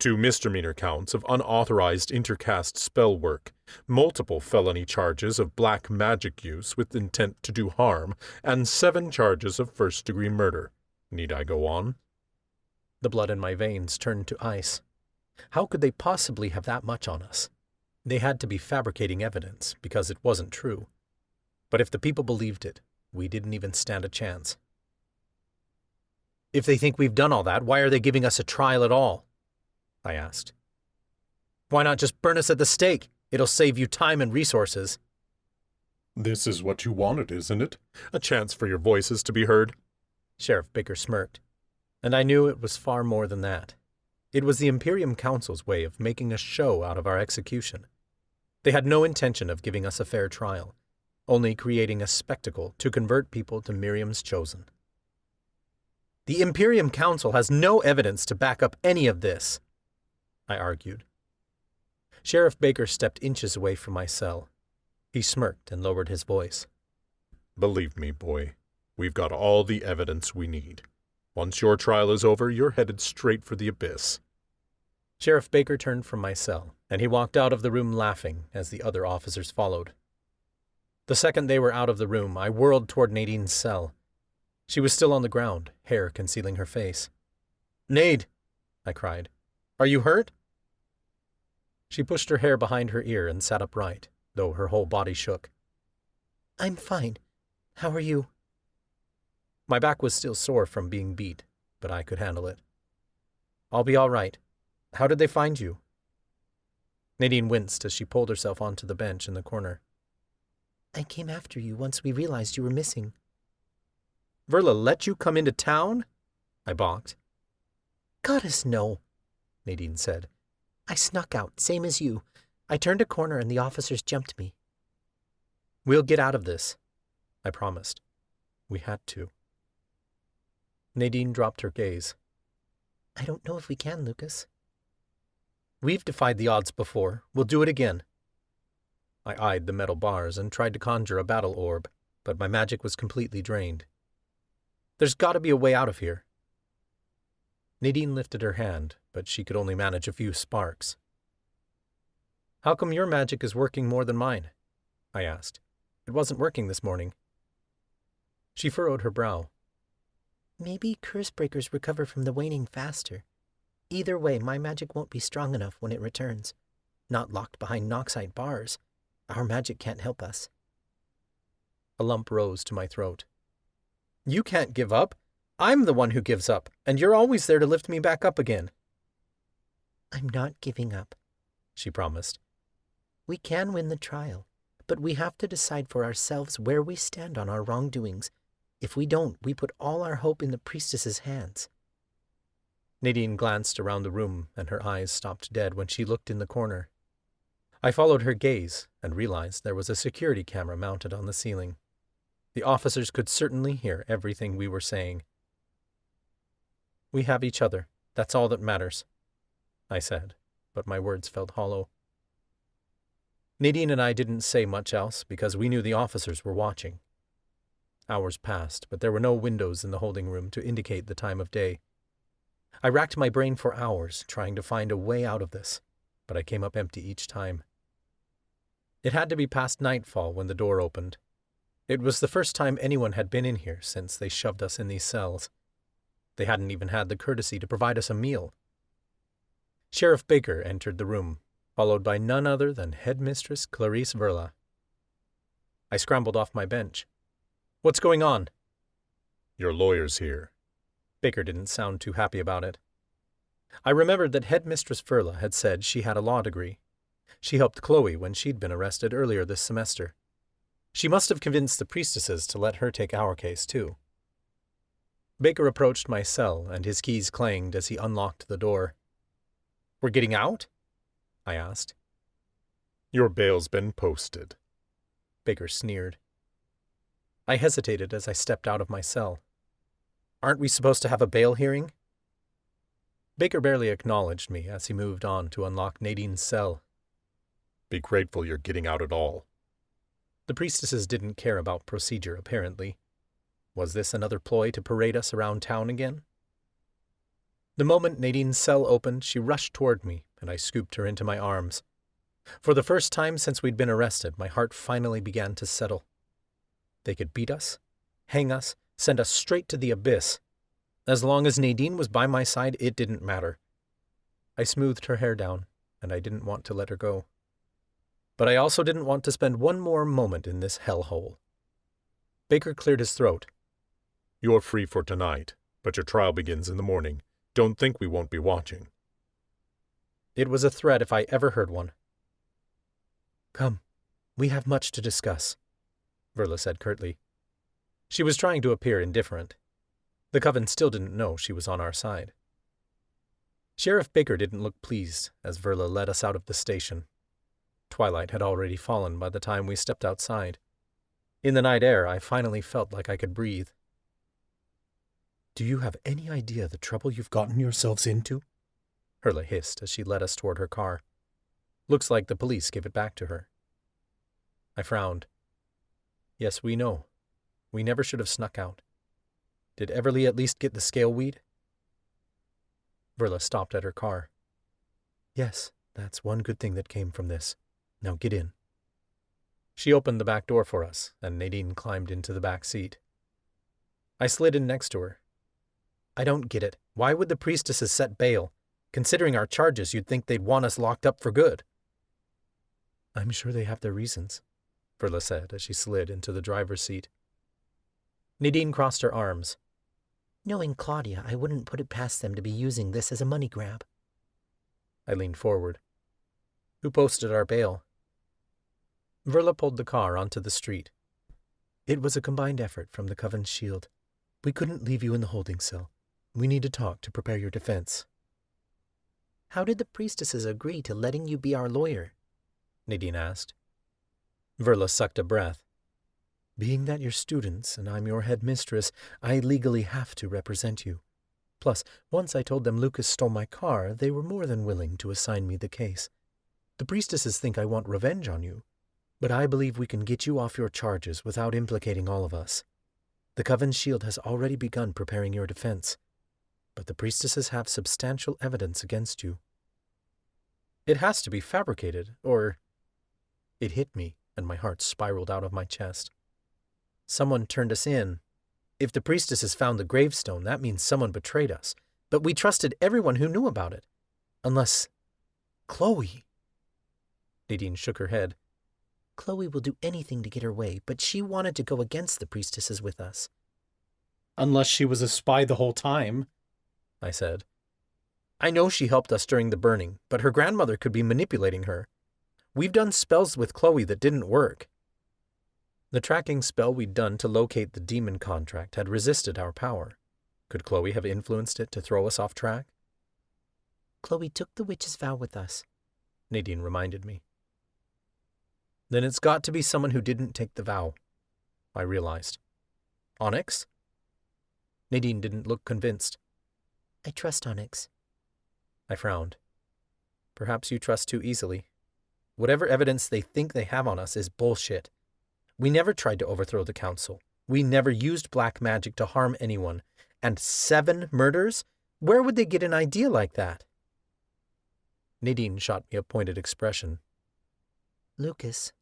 2 misdemeanor counts of unauthorized intercaste spell work. Multiple felony charges of black magic use with intent to do harm. And 7 charges of first-degree murder. Need I go on? The blood in my veins turned to ice. How could they possibly have that much on us? They had to be fabricating evidence, because it wasn't true. But if the people believed it, we didn't even stand a chance. "If they think we've done all that, why are they giving us a trial at all?" I asked. "Why not just burn us at the stake? It'll save you time and resources." This is what you wanted, isn't it? A chance for your voices to be heard? Sheriff Baker smirked, and I knew it was far more than that. It was the Imperium Council's way of making a show out of our execution. They had no intention of giving us a fair trial, only creating a spectacle to convert people to Miriam's chosen. "The Imperium Council has no evidence to back up any of this," I argued. Sheriff Baker stepped inches away from my cell. He smirked and lowered his voice. Believe me, boy, we've got all the evidence we need. Once your trial is over, you're headed straight for the abyss. Sheriff Baker turned from my cell, and he walked out of the room laughing as the other officers followed. The second they were out of the room, I whirled toward Nadine's cell. She was still on the ground, hair concealing her face. "Nade!" I cried. "Are you hurt?" She pushed her hair behind her ear and sat upright, though her whole body shook. I'm fine. How are you? My back was still sore from being beat, but I could handle it. "I'll be all right. How did they find you?" Nadine winced as she pulled herself onto the bench in the corner. I came after you once we realized you were missing. "Verla let you come into town?" I balked. Goddess, no, Nadine said. I snuck out, same as you. I turned a corner and the officers jumped me. "We'll get out of this," I promised. We had to. Nadine dropped her gaze. I don't know if we can, Lucas. "We've defied the odds before. We'll do it again." I eyed the metal bars and tried to conjure a battle orb, but my magic was completely drained. "There's got to be a way out of here." Nadine lifted her hand, but she could only manage a few sparks. "How come your magic is working more than mine?" I asked. "It wasn't working this morning." She furrowed her brow. Maybe curse breakers recover from the waning faster. Either way, my magic won't be strong enough when it returns. Not locked behind Noxite bars. Our magic can't help us. A lump rose to my throat. "You can't give up. I'm the one who gives up, and you're always there to lift me back up again." I'm not giving up, she promised. We can win the trial, but we have to decide for ourselves where we stand on our wrongdoings. If we don't, we put all our hope in the priestesses' hands. Nadine glanced around the room, and her eyes stopped dead when she looked in the corner. I followed her gaze and realized there was a security camera mounted on the ceiling. The officers could certainly hear everything we were saying. "We have each other. That's all that matters," I said, but my words felt hollow. Nadine and I didn't say much else because we knew the officers were watching. Hours passed, but there were no windows in the holding room to indicate the time of day. I racked my brain for hours trying to find a way out of this, but I came up empty each time. It had to be past nightfall when the door opened. It was the first time anyone had been in here since they shoved us in these cells. They hadn't even had the courtesy to provide us a meal. Sheriff Baker entered the room, followed by none other than Headmistress Clarice Verla. I scrambled off my bench. "What's going on?" "Your lawyer's here." Baker didn't sound too happy about it. I remembered that Headmistress Verla had said she had a law degree. She helped Chloe when she'd been arrested earlier this semester. She must have convinced the priestesses to let her take our case, too. Baker approached my cell, and his keys clanged as he unlocked the door. "We're getting out?" I asked. "Your bail's been posted." Baker sneered. I hesitated as I stepped out of my cell. "Aren't we supposed to have a bail hearing?" Baker barely acknowledged me as he moved on to unlock Nadine's cell. "Be grateful you're getting out at all." The priestesses didn't care about procedure, apparently. Was this another ploy to parade us around town again? The moment Nadine's cell opened, she rushed toward me, and I scooped her into my arms. For the first time since we'd been arrested, my heart finally began to settle. They could beat us, hang us, send us straight to the abyss. As long as Nadine was by my side, it didn't matter. I smoothed her hair down, and I didn't want to let her go. But I also didn't want to spend one more moment in this hellhole. Baker cleared his throat. "You're free for tonight, but your trial begins in the morning. Don't think we won't be watching." It was a threat if I ever heard one. "Come, we have much to discuss," Verla said curtly. She was trying to appear indifferent. The coven still didn't know she was on our side. Sheriff Baker didn't look pleased as Verla led us out of the station. Twilight had already fallen by the time we stepped outside. In the night air, I finally felt like I could breathe. "Do you have any idea the trouble you've gotten yourselves into?" Verla hissed as she led us toward her car. "Looks like the police gave it back to her." I frowned. "Yes, we know. We never should have snuck out." Did Everly at least get the scale weed? Verla stopped at her car. Yes, that's one good thing that came from this. Now get in. She opened the back door for us, and Nadine climbed into the back seat. I slid in next to her. I don't get it. Why would the priestesses set bail? Considering our charges, you'd think they'd want us locked up for good. I'm sure they have their reasons, Verla said as she slid into the driver's seat. Nadine crossed her arms. Knowing Claudia, I wouldn't put it past them to be using this as a money grab. I leaned forward. Who posted our bail? Verla pulled the car onto the street. It was a combined effort from the Coven's shield. We couldn't leave you in the holding cell. We need to talk to prepare your defense. How did the priestesses agree to letting you be our lawyer? Nadine asked. Verla sucked a breath. Being that you're students and I'm your headmistress, I legally have to represent you. Plus, once I told them Lucas stole my car, they were more than willing to assign me the case. The priestesses think I want revenge on you, but I believe we can get you off your charges without implicating all of us. The Coven's shield has already begun preparing your defense, but the priestesses have substantial evidence against you. It has to be fabricated, or... It hit me, and my heart spiraled out of my chest. Someone turned us in. If the priestesses found the gravestone, that means someone betrayed us. But we trusted everyone who knew about it. Unless... Chloe. Nadine shook her head. Chloe will do anything to get her way, but she wanted to go against the priestesses with us. Unless she was a spy the whole time, I said. I know she helped us during the burning, but her grandmother could be manipulating her. We've done spells with Chloe that didn't work. The tracking spell we'd done to locate the demon contract had resisted our power. Could Chloe have influenced it to throw us off track? Chloe took the witch's vow with us, Nadine reminded me. Then it's got to be someone who didn't take the vow, I realized. Onyx? Nadine didn't look convinced. I trust Onyx. I frowned. Perhaps you trust too easily. Whatever evidence they think they have on us is bullshit. We never tried to overthrow the council. We never used black magic to harm anyone. And 7 murders? Where would they get an idea like that? Nadine shot me a pointed expression. Lucas.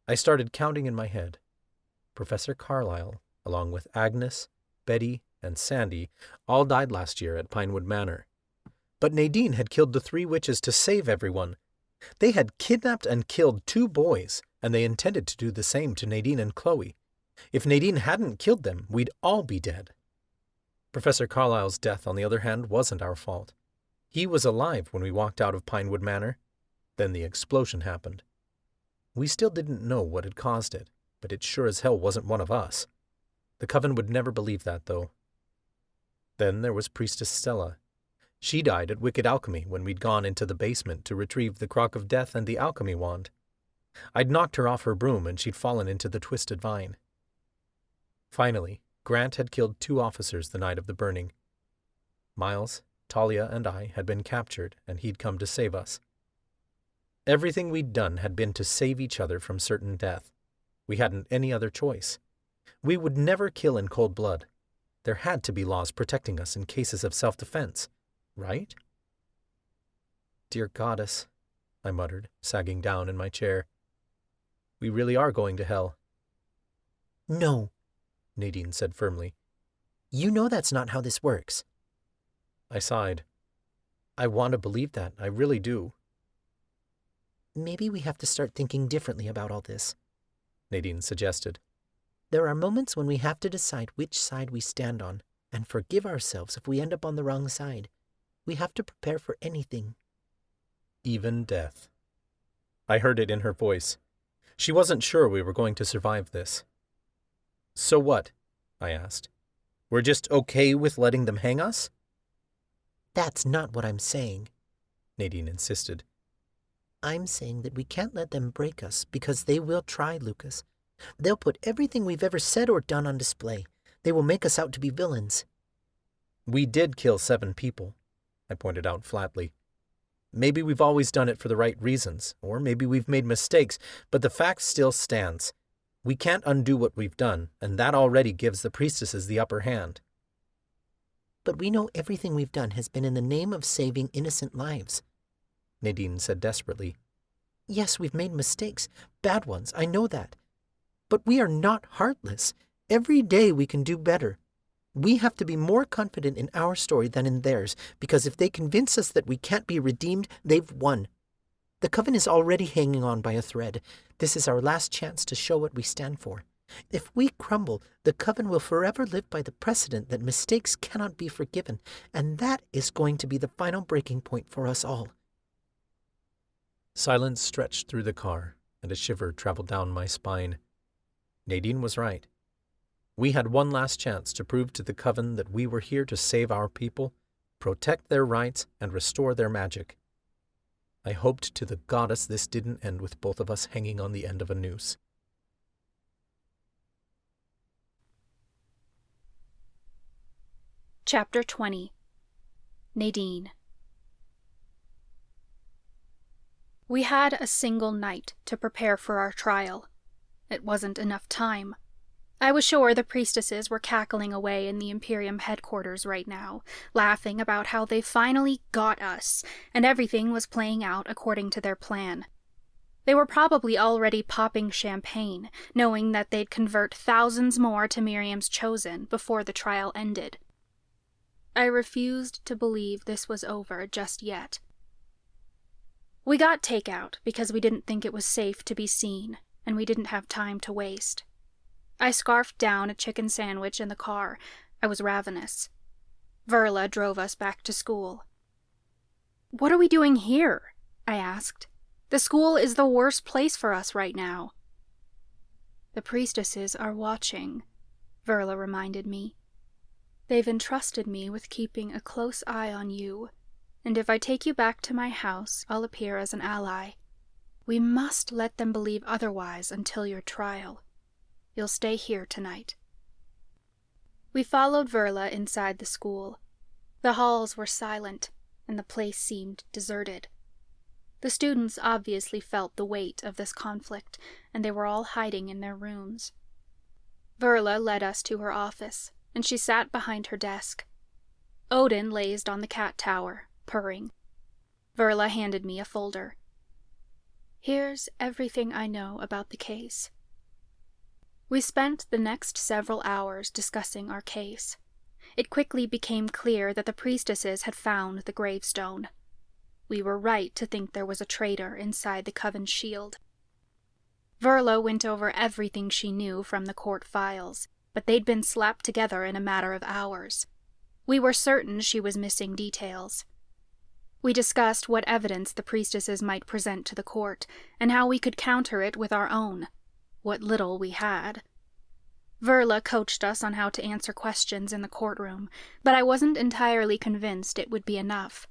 I started counting in my head. Professor Carlyle, along with Agnes, Betty, and Sandy, all died last year at Pinewood Manor. But Nadine had killed the 3 witches to save everyone. They had kidnapped and killed 2 boys, and they intended to do the same to Nadine and Chloe. If Nadine hadn't killed them, we'd all be dead. Professor Carlyle's death, on the other hand, wasn't our fault. He was alive when we walked out of Pinewood Manor. Then the explosion happened. We still didn't know what had caused it, but it sure as hell wasn't one of us. The Coven would never believe that, though. Then there was Priestess Stella. She died at Wicked Alchemy when we'd gone into the basement to retrieve the Crock of Death and the alchemy wand. I'd knocked her off her broom and she'd fallen into the twisted vine. Finally, Grant had killed 2 officers the night of the burning. Miles, Talia, and I had been captured, and he'd come to save us. Everything we'd done had been to save each other from certain death. We hadn't any other choice. We would never kill in cold blood. There had to be laws protecting us in cases of self-defense, right? Dear Goddess, I muttered, sagging down in my chair. We really are going to hell. No, Nadine said firmly. You know that's not how this works. I sighed. I want to believe that, I really do. Maybe we have to start thinking differently about all this, Nadine suggested. There are moments when we have to decide which side we stand on, and forgive ourselves if we end up on the wrong side. We have to prepare for anything. Even death. I heard it in her voice. She wasn't sure we were going to survive this. So what? I asked. We're just okay with letting them hang us? That's not what I'm saying, Nadine insisted. I'm saying that we can't let them break us because they will try, Lucas. They'll put everything we've ever said or done on display. They will make us out to be villains. We did kill 7 people, I pointed out flatly. Maybe we've always done it for the right reasons, or maybe we've made mistakes, but the fact still stands. We can't undo what we've done, and that already gives the priestesses the upper hand. But we know everything we've done has been in the name of saving innocent lives, Nadine said desperately. Yes, we've made mistakes, bad ones, I know that. But we are not heartless. Every day we can do better. We have to be more confident in our story than in theirs, because if they convince us that we can't be redeemed, they've won. The coven is already hanging on by a thread. This is our last chance to show what we stand for. If we crumble, the coven will forever live by the precedent that mistakes cannot be forgiven, and that is going to be the final breaking point for us all. Silence stretched through the car, and a shiver traveled down my spine. Nadine was right. We had one last chance to prove to the coven that we were here to save our people, protect their rights, and restore their magic. I hoped to the goddess this didn't end with both of us hanging on the end of a noose. Chapter 20. Nadine. We had a single night to prepare for our trial. It wasn't enough time. I was sure the priestesses were cackling away in the Imperium headquarters right now, laughing about how they finally got us, and everything was playing out according to their plan. They were probably already popping champagne, knowing that they'd convert thousands more to Miriam's chosen before the trial ended. I refused to believe this was over just yet. We got takeout because we didn't think it was safe to be seen, and we didn't have time to waste. I scarfed down a chicken sandwich in the car. I was ravenous. Verla drove us back to school. "What are we doing here?" I asked. "The school is the worst place for us right now." "The priestesses are watching," Verla reminded me. "They've entrusted me with keeping a close eye on you, and if I take you back to my house, I'll appear as an ally. We must let them believe otherwise until your trial. You'll stay here tonight." We followed Verla inside the school. The halls were silent, and the place seemed deserted. The students obviously felt the weight of this conflict, and they were all hiding in their rooms. Verla led us to her office, and she sat behind her desk. Odin lazed on the cat tower, purring. Verla handed me a folder. "Here's everything I know about the case." We spent the next several hours discussing our case. It quickly became clear that the priestesses had found the gravestone. We were right to think there was a traitor inside the coven's shield. Verla went over everything she knew from the court files, but they'd been slapped together in a matter of hours. We were certain she was missing details. We discussed what evidence the priestesses might present to the court, and how we could counter it with our own. What little we had. Verla coached us on how to answer questions in the courtroom, but I wasn't entirely convinced it would be enough.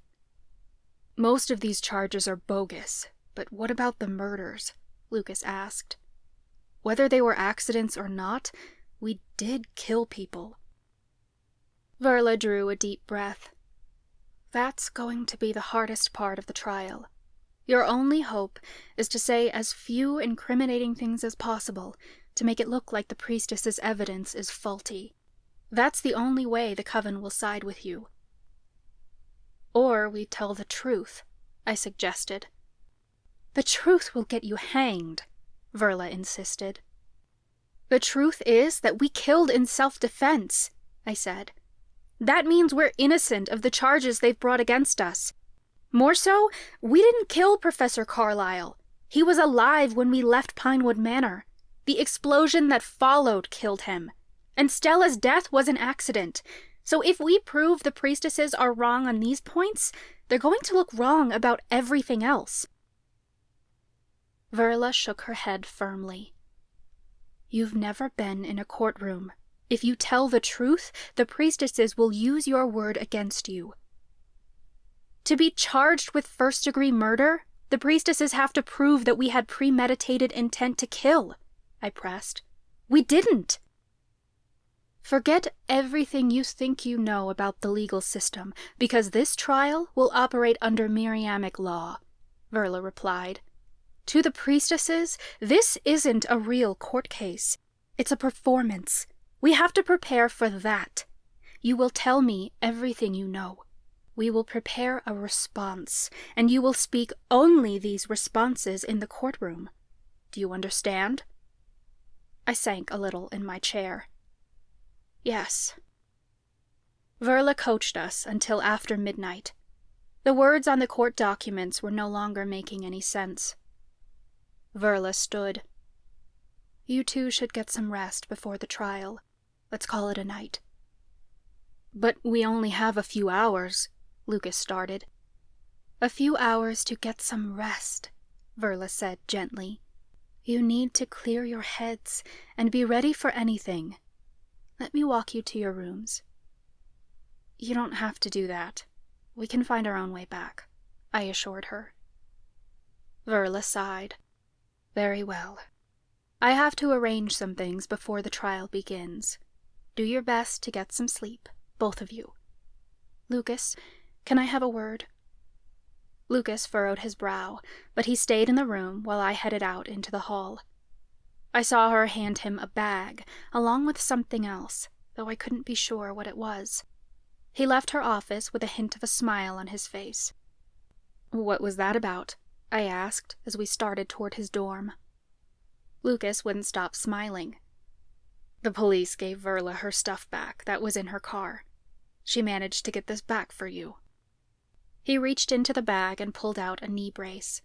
"Most of these charges are bogus, but what about the murders?" Lucas asked. "Whether they were accidents or not, we did kill people." Verla drew a deep breath. "That's going to be the hardest part of the trial. Your only hope is to say as few incriminating things as possible to make it look like the priestess's evidence is faulty. That's the only way the coven will side with you." "Or we tell the truth," I suggested. "The truth will get you hanged," Verla insisted. "The truth is that we killed in self-defense," I said. "That means we're innocent of the charges they've brought against us. More so, we didn't kill Professor Carlyle. He was alive when we left Pinewood Manor. The explosion that followed killed him. And Stella's death was an accident. So if we prove the priestesses are wrong on these points, they're going to look wrong about everything else." Verla shook her head firmly. "You've never been in a courtroom. If you tell the truth, the priestesses will use your word against you. To be charged with first-degree murder, the priestesses have to prove that we had premeditated intent to kill," I pressed. "We didn't." "Forget everything you think you know about the legal system, because this trial will operate under Miriamic law," Verla replied. To the priestesses, this isn't a real court case. It's a performance. We have to prepare for that. You will tell me everything you know. We will prepare a response, and you will speak only these responses in the courtroom. Do you understand? I sank a little in my chair. Yes. Verla coached us until after midnight. The words on the court documents were no longer making any sense. Verla stood. You two should get some rest before the trial. Let's call it a night. But we only have a few hours, Lucas started. A few hours to get some rest, Verla said gently. You need to clear your heads and be ready for anything. Let me walk you to your rooms. You don't have to do that. We can find our own way back, I assured her. Verla sighed. Very well. I have to arrange some things before the trial begins. Do your best to get some sleep, both of you. Lucas, can I have a word? Lucas furrowed his brow, but he stayed in the room while I headed out into the hall. I saw her hand him a bag, along with something else, though I couldn't be sure what it was. He left her office with a hint of a smile on his face. What was that about? I asked as we started toward his dorm. Lucas wouldn't stop smiling. The police gave Verla her stuff back that was in her car. She managed to get this back for you. He reached into the bag and pulled out a knee brace.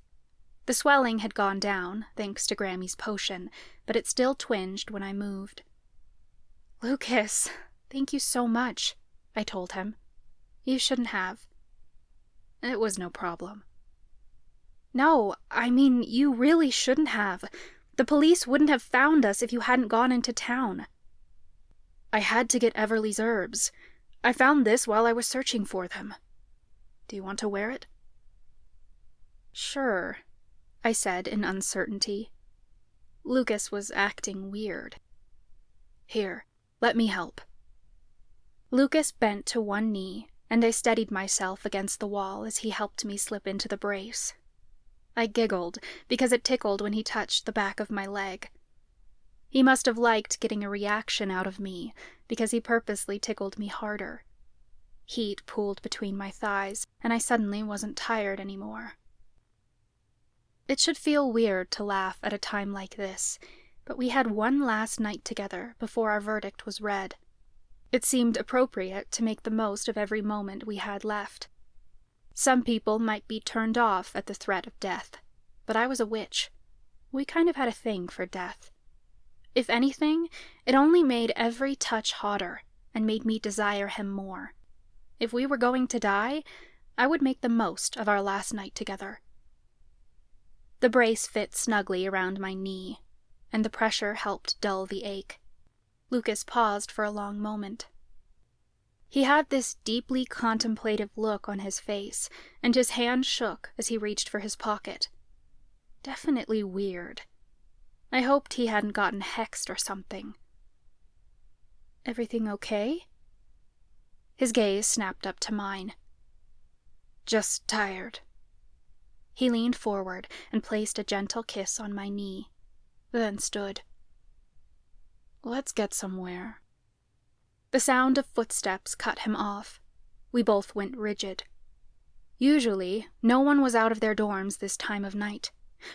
The swelling had gone down, thanks to Grammy's potion, but it still twinged when I moved. Lucas, thank you so much, I told him. You shouldn't have. It was no problem. No, I mean, you really shouldn't have. The police wouldn't have found us if you hadn't gone into town. I had to get Everly's herbs. I found this while I was searching for them. Do you want to wear it? Sure, I said in uncertainty. Lucas was acting weird. Here, let me help. Lucas bent to one knee, and I steadied myself against the wall as he helped me slip into the brace. I giggled because it tickled when he touched the back of my leg. He must have liked getting a reaction out of me because he purposely tickled me harder. Heat pooled between my thighs, and I suddenly wasn't tired anymore. It should feel weird to laugh at a time like this, but we had one last night together before our verdict was read. It seemed appropriate to make the most of every moment we had left. Some people might be turned off at the threat of death, but I was a witch. We kind of had a thing for death. If anything, it only made every touch hotter and made me desire him more. If we were going to die, I would make the most of our last night together. The brace fit snugly around my knee, and the pressure helped dull the ache. Lucas paused for a long moment. He had this deeply contemplative look on his face, and his hand shook as he reached for his pocket. Definitely weird. I hoped he hadn't gotten hexed or something. Everything okay? His gaze snapped up to mine. Just tired. He leaned forward and placed a gentle kiss on my knee, then stood. Let's get somewhere. The sound of footsteps cut him off. We both went rigid. Usually, no one was out of their dorms this time of night.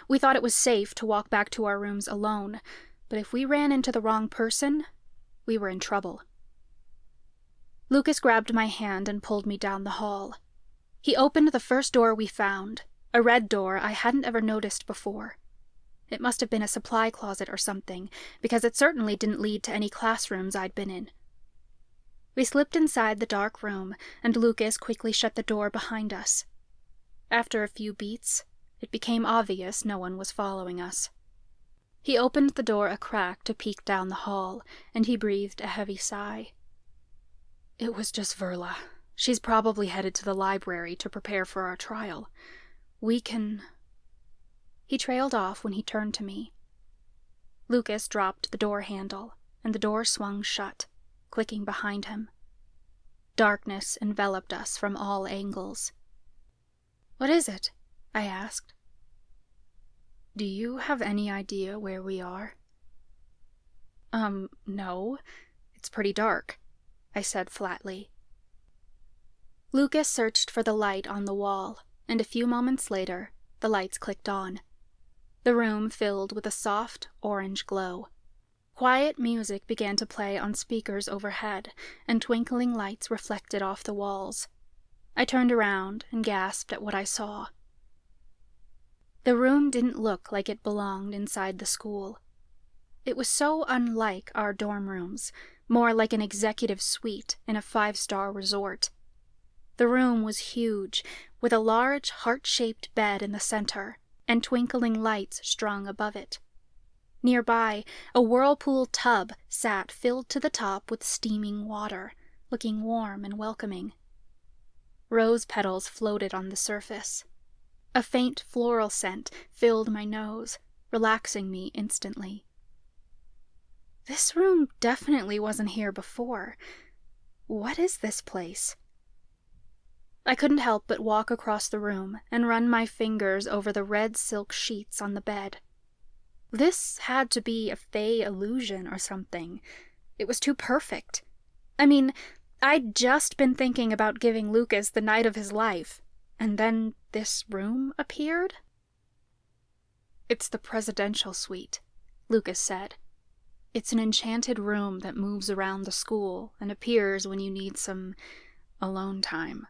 We thought it was safe to walk back to our rooms alone, but if we ran into the wrong person, we were in trouble. Lucas grabbed my hand and pulled me down the hall. He opened the first door we found, a red door I hadn't ever noticed before. It must have been a supply closet or something, because it certainly didn't lead to any classrooms I'd been in. We slipped inside the dark room, and Lucas quickly shut the door behind us. After a few beats, it became obvious no one was following us. He opened the door a crack to peek down the hall, and he breathed a heavy sigh. It was just Verla. She's probably headed to the library to prepare for our trial. We can... He trailed off when he turned to me. Lucas dropped the door handle, and the door swung shut, clicking behind him. Darkness enveloped us from all angles. What is it? I asked. Do you have any idea where we are? No. It's pretty dark, I said flatly. Lucas searched for the light on the wall, and a few moments later, the lights clicked on. The room filled with a soft, orange glow. Quiet music began to play on speakers overhead, and twinkling lights reflected off the walls. I turned around and gasped at what I saw. The room didn't look like it belonged inside the school. It was so unlike our dorm rooms, more like an executive suite in a 5-star resort. The room was huge, with a large heart-shaped bed in the center, and twinkling lights strung above it. Nearby, a whirlpool tub sat filled to the top with steaming water, looking warm and welcoming. Rose petals floated on the surface. A faint floral scent filled my nose, relaxing me instantly. This room definitely wasn't here before. What is this place? I couldn't help but walk across the room and run my fingers over the red silk sheets on the bed. This had to be a fey illusion or something. It was too perfect. I mean, I'd just been thinking about giving Lucas the night of his life, and then this room appeared? It's the presidential suite, Lucas said. It's an enchanted room that moves around the school and appears when you need some alone time.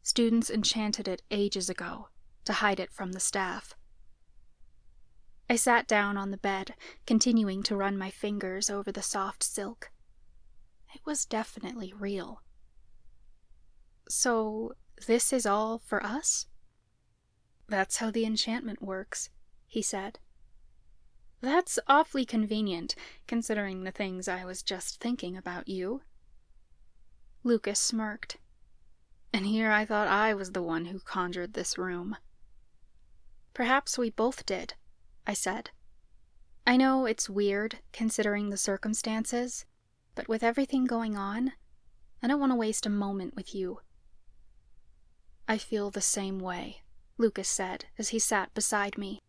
Students enchanted it ages ago to hide it from the staff. I sat down on the bed, continuing to run my fingers over the soft silk. It was definitely real. So, this is all for us? That's how the enchantment works, he said. That's awfully convenient, considering the things I was just thinking about you. Lucas smirked. And here I thought I was the one who conjured this room. Perhaps we both did, I said. I know it's weird, considering the circumstances, but with everything going on, I don't want to waste a moment with you. I feel the same way, Lucas said as he sat beside me.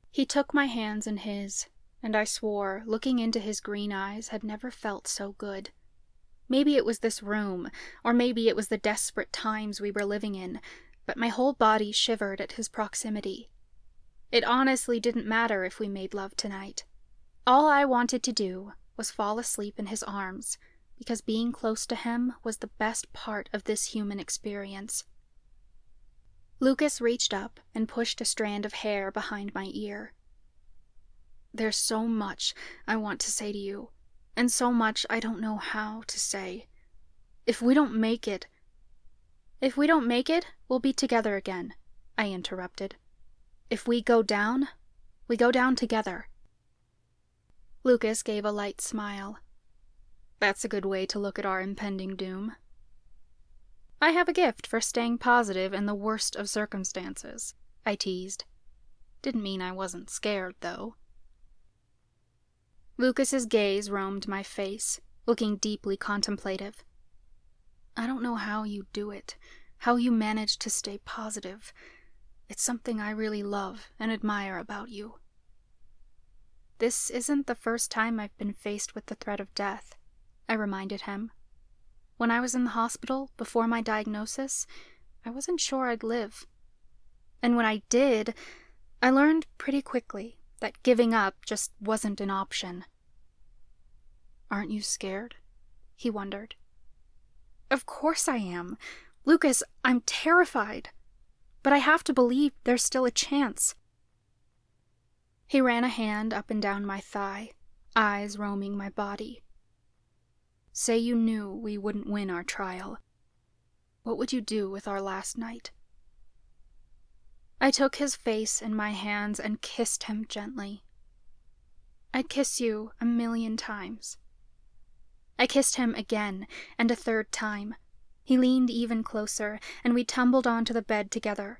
He took my hands in his, and I swore looking into his green eyes had never felt so good. Maybe it was this room, or maybe it was the desperate times we were living in, but my whole body shivered at his proximity. It honestly didn't matter if we made love tonight. All I wanted to do was fall asleep in his arms, because being close to him was the best part of this human experience. Lucas reached up and pushed a strand of hair behind my ear. There's so much I want to say to you, and so much I don't know how to say. If we don't make it, we'll be together again, I interrupted. If we go down together. Lucas gave a light smile. That's a good way to look at our impending doom. I have a gift for staying positive in the worst of circumstances, I teased. Didn't mean I wasn't scared, though. Lucas's gaze roamed my face, looking deeply contemplative. I don't know how you do it, how you manage to stay positive. It's something I really love and admire about you. This isn't the first time I've been faced with the threat of death, I reminded him. When I was in the hospital, before my diagnosis, I wasn't sure I'd live. And when I did, I learned pretty quickly that giving up just wasn't an option. Aren't you scared? He wondered. Of course I am. Lucas, I'm terrified. But I have to believe there's still a chance. He ran a hand up and down my thigh, eyes roaming my body. Say you knew we wouldn't win our trial. What would you do with our last night? I took his face in my hands and kissed him gently. I'd kiss you 1,000,000 times. I kissed him again, and a third time. He leaned even closer, and we tumbled onto the bed together.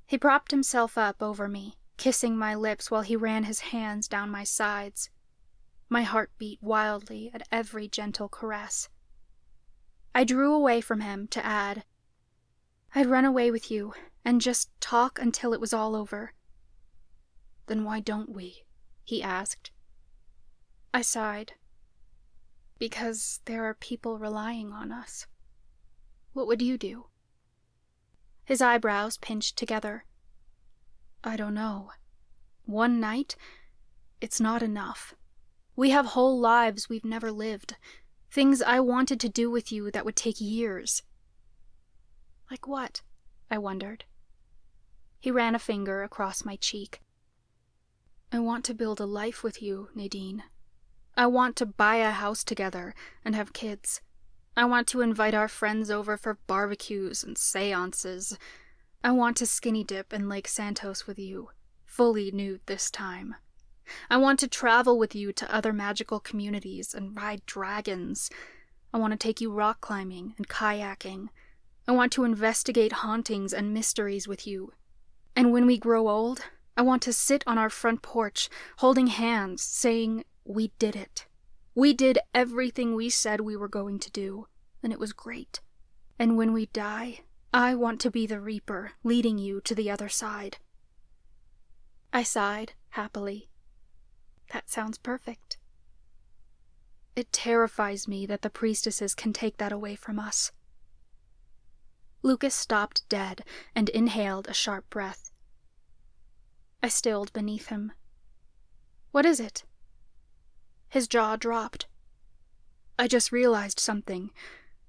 He propped himself up over me, kissing my lips while he ran his hands down my sides. My heart beat wildly at every gentle caress. I drew away from him to add, I'd run away with you and just talk until it was all over. Then why don't we? He asked. I sighed. Because there are people relying on us. What would you do? His eyebrows pinched together. I don't know. One night? It's not enough. We have whole lives we've never lived. Things I wanted to do with you that would take years. Like what? I wondered. He ran a finger across my cheek. I want to build a life with you, Nadine. I want to buy a house together and have kids. I want to invite our friends over for barbecues and seances. I want to skinny dip in Lake Santos with you, fully nude this time. I want to travel with you to other magical communities and ride dragons. I want to take you rock climbing and kayaking. I want to investigate hauntings and mysteries with you. And when we grow old, I want to sit on our front porch, holding hands, saying, we did it. We did everything we said we were going to do, and it was great. And when we die, I want to be the Reaper, leading you to the other side. I sighed, happily. That sounds perfect. It terrifies me that the priestesses can take that away from us. Lucas stopped dead and inhaled a sharp breath. I stilled beneath him. What is it? His jaw dropped. I just realized something.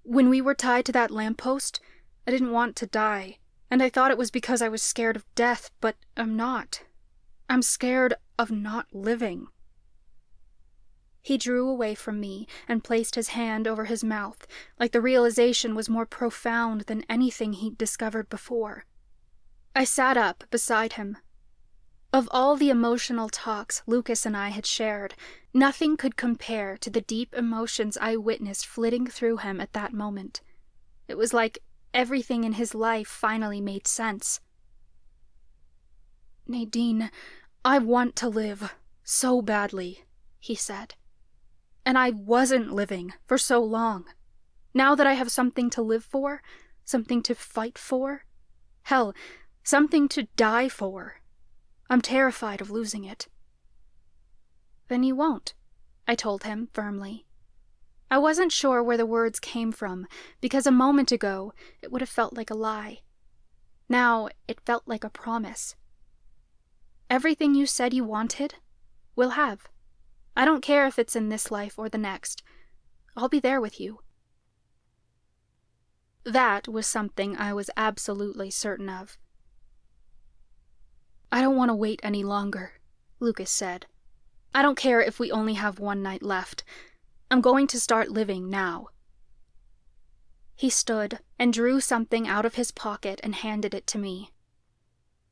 When we were tied to that lamppost, I didn't want to die, and I thought it was because I was scared of death, but I'm not. I'm scared of not living. He drew away from me and placed his hand over his mouth, like the realization was more profound than anything he'd discovered before. I sat up beside him. Of all the emotional talks Lucas and I had shared, nothing could compare to the deep emotions I witnessed flitting through him at that moment. It was like everything in his life finally made sense. Nadine, I want to live so badly, he said. And I wasn't living for so long. Now that I have something to live for, something to fight for, hell, something to die for, I'm terrified of losing it. Then you won't, I told him firmly. I wasn't sure where the words came from, because a moment ago it would have felt like a lie. Now it felt like a promise. Everything you said you wanted, we'll have. I don't care if it's in this life or the next. I'll be there with you. That was something I was absolutely certain of. I don't want to wait any longer, Lucas said. I don't care if we only have one night left. I'm going to start living now. He stood and drew something out of his pocket and handed it to me.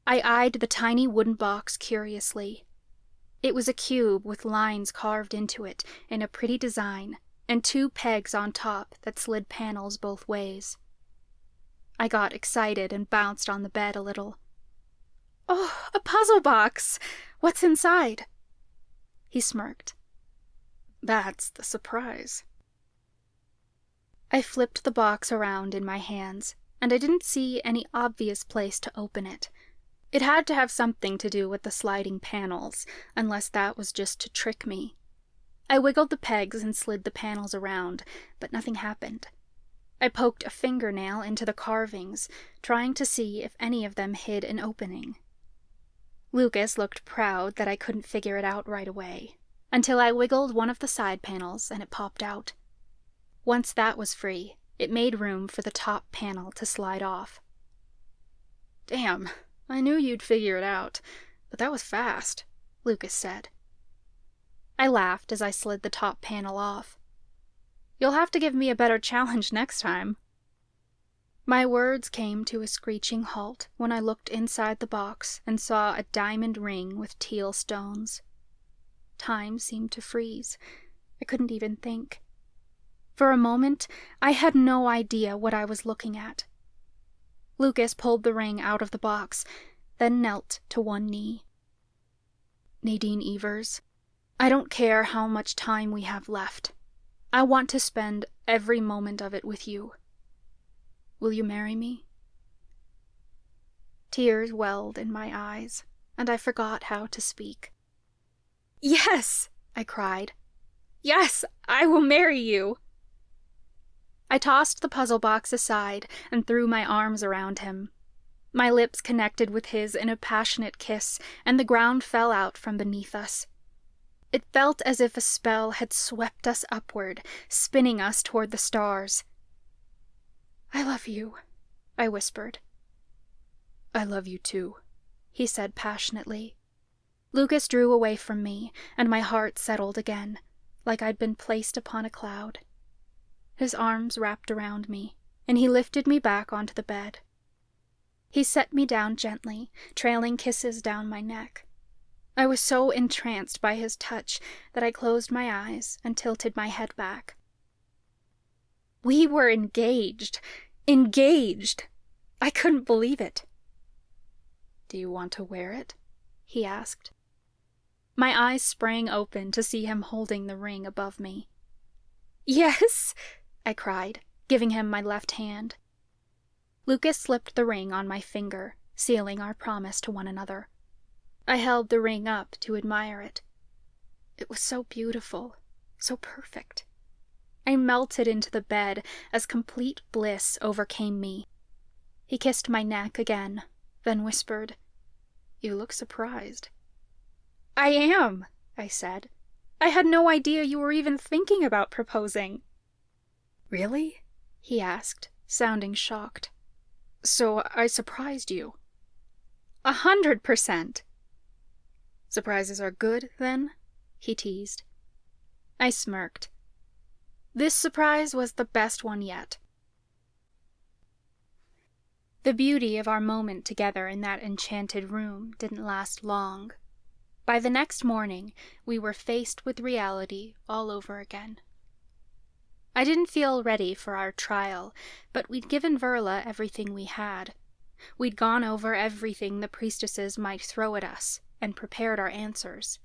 I eyed the tiny wooden box curiously. It was a cube with lines carved into it in a pretty design, and 2 pegs on top that slid panels both ways. I got excited and bounced on the bed a little. Oh, a puzzle box! What's inside? He smirked. That's the surprise. I flipped the box around in my hands, and I didn't see any obvious place to open it. It had to have something to do with the sliding panels, unless that was just to trick me. I wiggled the pegs and slid the panels around, but nothing happened. I poked a fingernail into the carvings, trying to see if any of them hid an opening. Lucas looked proud that I couldn't figure it out right away, until I wiggled one of the side panels and it popped out. Once that was free, it made room for the top panel to slide off. Damn, I knew you'd figure it out, but that was fast, Lucas said. I laughed as I slid the top panel off. You'll have to give me a better challenge next time. My words came to a screeching halt when I looked inside the box and saw a diamond ring with teal stones. Time seemed to freeze. I couldn't even think. For a moment, I had no idea what I was looking at. Lucas pulled the ring out of the box, then knelt to one knee. Nadine Evers, I don't care how much time we have left. I want to spend every moment of it with you. Will you marry me? Tears welled in my eyes. and I forgot how to speak. "Yes!" I cried. "Yes, I will marry you!" I tossed the puzzle box aside and threw my arms around him. My lips connected with his in a passionate kiss, and the ground fell out from beneath us. It felt as if a spell had swept us upward, spinning us toward the stars. "I love you," I whispered. "I love you too," he said passionately. Lucas drew away from me, and my heart settled again, like I'd been placed upon a cloud. His arms wrapped around me, and he lifted me back onto the bed. He set me down gently, trailing kisses down my neck. I was so entranced by his touch that I closed my eyes and tilted my head back. We were engaged! Engaged! I couldn't believe it. "Do you want to wear it?" he asked. My eyes sprang open to see him holding the ring above me. "Yes!" I cried, giving him my left hand. Lucas slipped the ring on my finger, sealing our promise to one another. I held the ring up to admire it. It was so beautiful, so perfect. I melted into the bed as complete bliss overcame me. He kissed my neck again, then whispered, "You look surprised." "I am," I said. "I had no idea you were even thinking about proposing." "Really?" he asked, sounding shocked. "So I surprised you?" 100%. "Surprises are good, then?" he teased. I smirked. This surprise was the best one yet. The beauty of our moment together in that enchanted room didn't last long. By the next morning, we were faced with reality all over again. I didn't feel ready for our trial, but we'd given Verla everything we had. We'd gone over everything the priestesses might throw at us, and prepared our answers.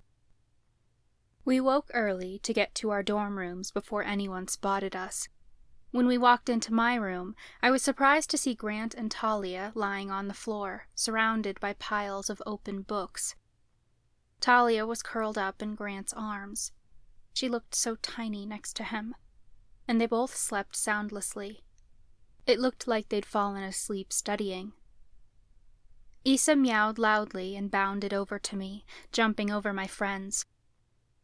We woke early to get to our dorm rooms before anyone spotted us. When we walked into my room, I was surprised to see Grant and Talia lying on the floor, surrounded by piles of open books. Talia was curled up in Grant's arms. She looked so tiny next to him, and they both slept soundlessly. It looked like they'd fallen asleep studying. Issa meowed loudly and bounded over to me, jumping over my friends.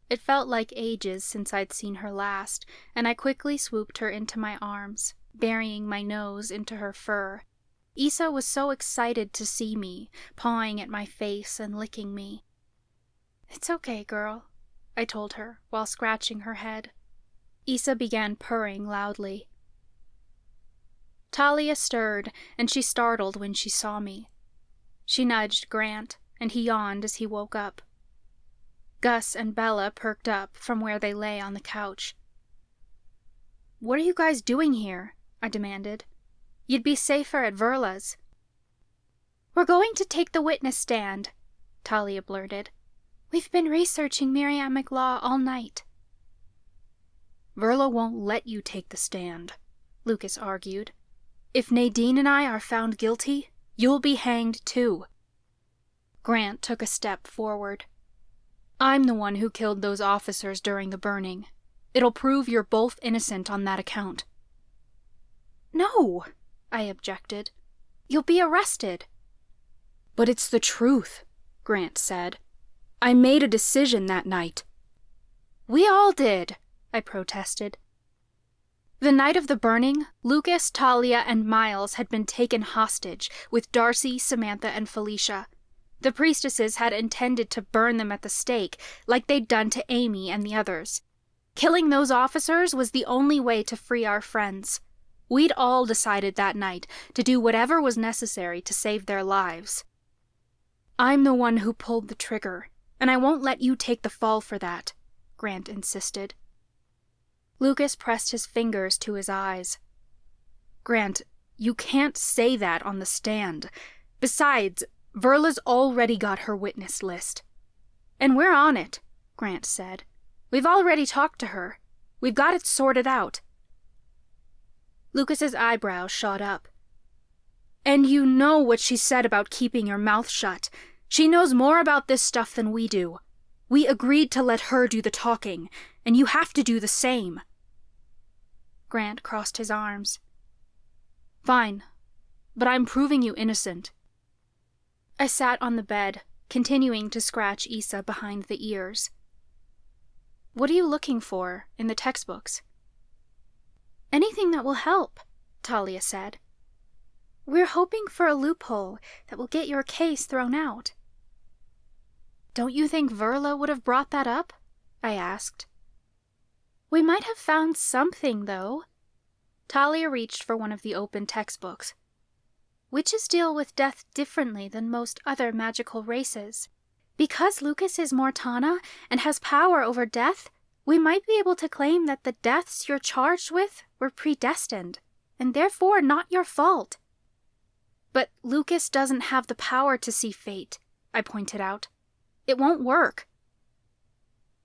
It felt like ages since I'd seen her last, and I quickly swooped her into my arms, burying my nose into her fur. Issa was so excited to see me, pawing at my face and licking me. "It's okay, girl," I told her, while scratching her head. Issa began purring loudly. Talia stirred, and she startled when she saw me. She nudged Grant, and he yawned as he woke up. Gus and Bella perked up from where they lay on the couch. "What are you guys doing here?" I demanded. "You'd be safer at Verla's." "We're going to take the witness stand," Talia blurted. "We've been researching Miriam McLaw all night." "Verla won't let you take the stand," Lucas argued. "If Nadine and I are found guilty, you'll be hanged too." Grant took a step forward. "I'm the one who killed those officers during the burning. It'll prove you're both innocent on that account." "No," I objected. "You'll be arrested." "But it's the truth," Grant said. "I made a decision that night." "We all did," I protested. The night of the burning, Lucas, Talia, and Miles had been taken hostage with Darcy, Samantha, and Felicia. The priestesses had intended to burn them at the stake, like they'd done to Amy and the others. Killing those officers was the only way to free our friends. We'd all decided that night to do whatever was necessary to save their lives. "I'm the one who pulled the trigger, and I won't let you take the fall for that," Grant insisted. Lucas pressed his fingers to his eyes. "Grant, you can't say that on the stand. Besides, Verla's already got her witness list." "And we're on it," Grant said. "We've already talked to her. We've got it sorted out." Lucas's eyebrows shot up. "And you know what she said about keeping your mouth shut. She knows more about this stuff than we do. We agreed to let her do the talking, and you have to do the same. Grant crossed his arms. Fine, but I'm proving you innocent. I sat on the bed, continuing to scratch Issa behind the ears. What are you looking for in the textbooks? Anything that will help, Talia said. We're hoping for a loophole that will get your case thrown out. Don't you think Verla would have brought that up? I asked. We might have found something, though. Talia reached for one of the open textbooks. Witches deal with death differently than most other magical races. Because Lucas is Mortana and has power over death, we might be able to claim that the deaths you're charged with were predestined, and therefore not your fault. But Lucas doesn't have the power to see fate, I pointed out. It won't work.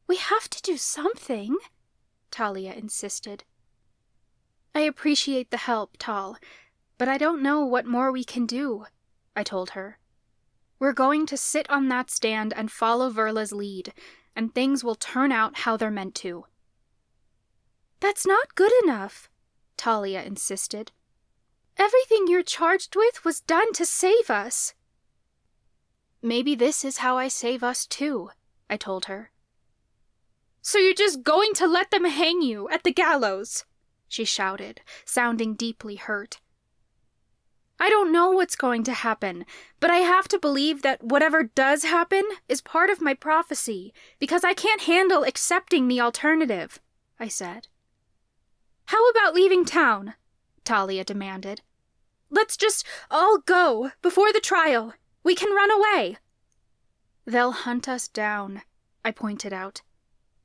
We have to do something, Talia insisted. I appreciate the help, Tal, but I don't know what more we can do, I told her. We're going to sit on that stand and follow Verla's lead, and things will turn out how they're meant to. That's not good enough, Talia insisted. Everything you're charged with was done to save us. Maybe this is how I save us too, I told her. So you're just going to let them hang you at the gallows? She shouted, sounding deeply hurt. I don't know what's going to happen, but I have to believe that whatever does happen is part of my prophecy, because I can't handle accepting the alternative, I said. How about leaving town? Talia demanded. Let's just all go before the trial. We can run away. They'll hunt us down, I pointed out.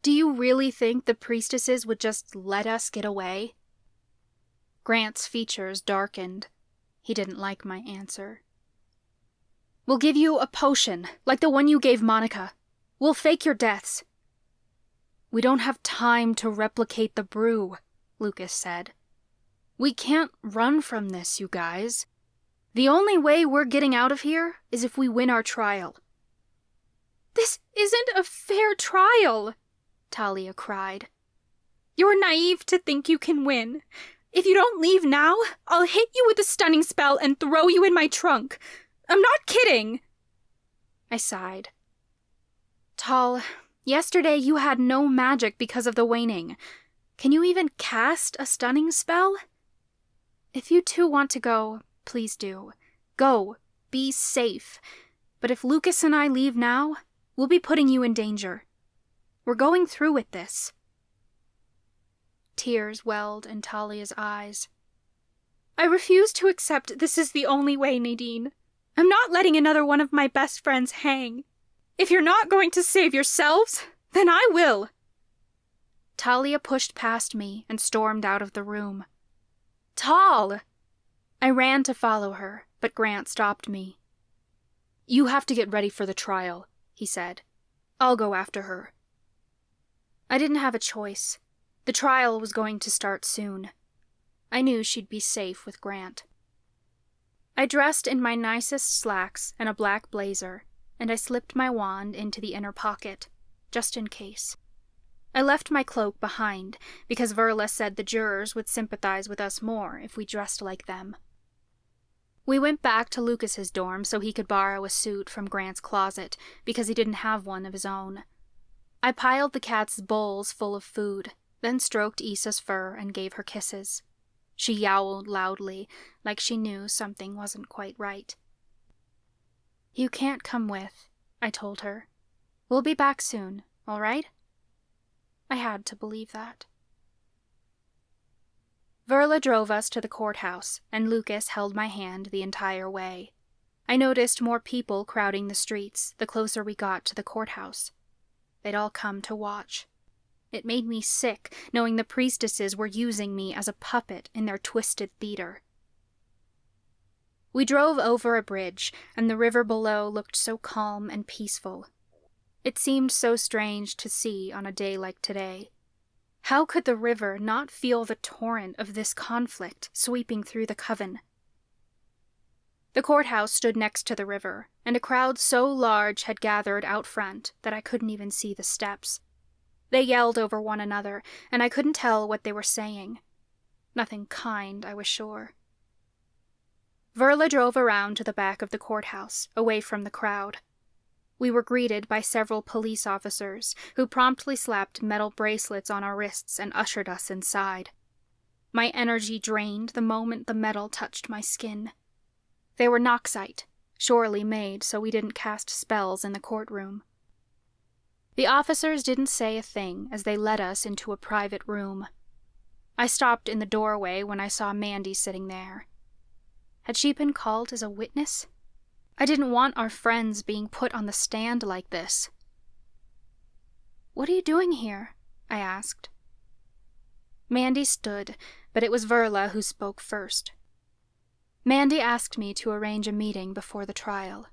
Do you really think the priestesses would just let us get away? Grant's features darkened. He didn't like my answer. We'll give you a potion, like the one you gave Monica. We'll fake your deaths. We don't have time to replicate the brew, Lucas said. We can't run from this, you guys. The only way we're getting out of here is if we win our trial. This isn't a fair trial, Talia cried. You're naive to think you can win. If you don't leave now, I'll hit you with a stunning spell and throw you in my trunk. I'm not kidding. I sighed. Tal, yesterday you had no magic because of the waning. Can you even cast a stunning spell? If you two want to go, please do. Go. Be safe. But if Lucas and I leave now, we'll be putting you in danger. We're going through with this. Tears welled in Talia's eyes. I refuse to accept this is the only way, Nadine. I'm not letting another one of my best friends hang. If you're not going to save yourselves, then I will. Talia pushed past me and stormed out of the room. Tal! I ran to follow her, but Grant stopped me. You have to get ready for the trial, he said. I'll go after her. I didn't have a choice. The trial was going to start soon. I knew she'd be safe with Grant. I dressed in my nicest slacks and a black blazer, and I slipped my wand into the inner pocket, just in case. I left my cloak behind, because Verla said the jurors would sympathize with us more if we dressed like them. We went back to Lucas's dorm so he could borrow a suit from Grant's closet, because he didn't have one of his own. I piled the cat's bowls full of food, then stroked Issa's fur and gave her kisses. She yowled loudly, like she knew something wasn't quite right. You can't come with, I told her. We'll be back soon, all right? I had to believe that. Verla drove us to the courthouse, and Lucas held my hand the entire way. I noticed more people crowding the streets the closer we got to the courthouse. They'd all come to watch. It made me sick, knowing the priestesses were using me as a puppet in their twisted theater. We drove over a bridge, and the river below looked so calm and peaceful. It seemed so strange to see on a day like today. How could the river not feel the torrent of this conflict sweeping through the coven? The courthouse stood next to the river, and a crowd so large had gathered out front that I couldn't even see the steps. They yelled over one another, and I couldn't tell what they were saying. Nothing kind, I was sure. Verla drove around to the back of the courthouse, away from the crowd. We were greeted by several police officers, who promptly slapped metal bracelets on our wrists and ushered us inside. My energy drained the moment the metal touched my skin. They were Noxite, surely made so we didn't cast spells in the courtroom. The officers didn't say a thing as they led us into a private room. I stopped in the doorway when I saw Mandy sitting there. Had she been called as a witness? I didn't want our friends being put on the stand like this. "What are you doing here?" I asked. Mandy stood, but it was Verla who spoke first. "Mandy asked me to arrange a meeting before the trial.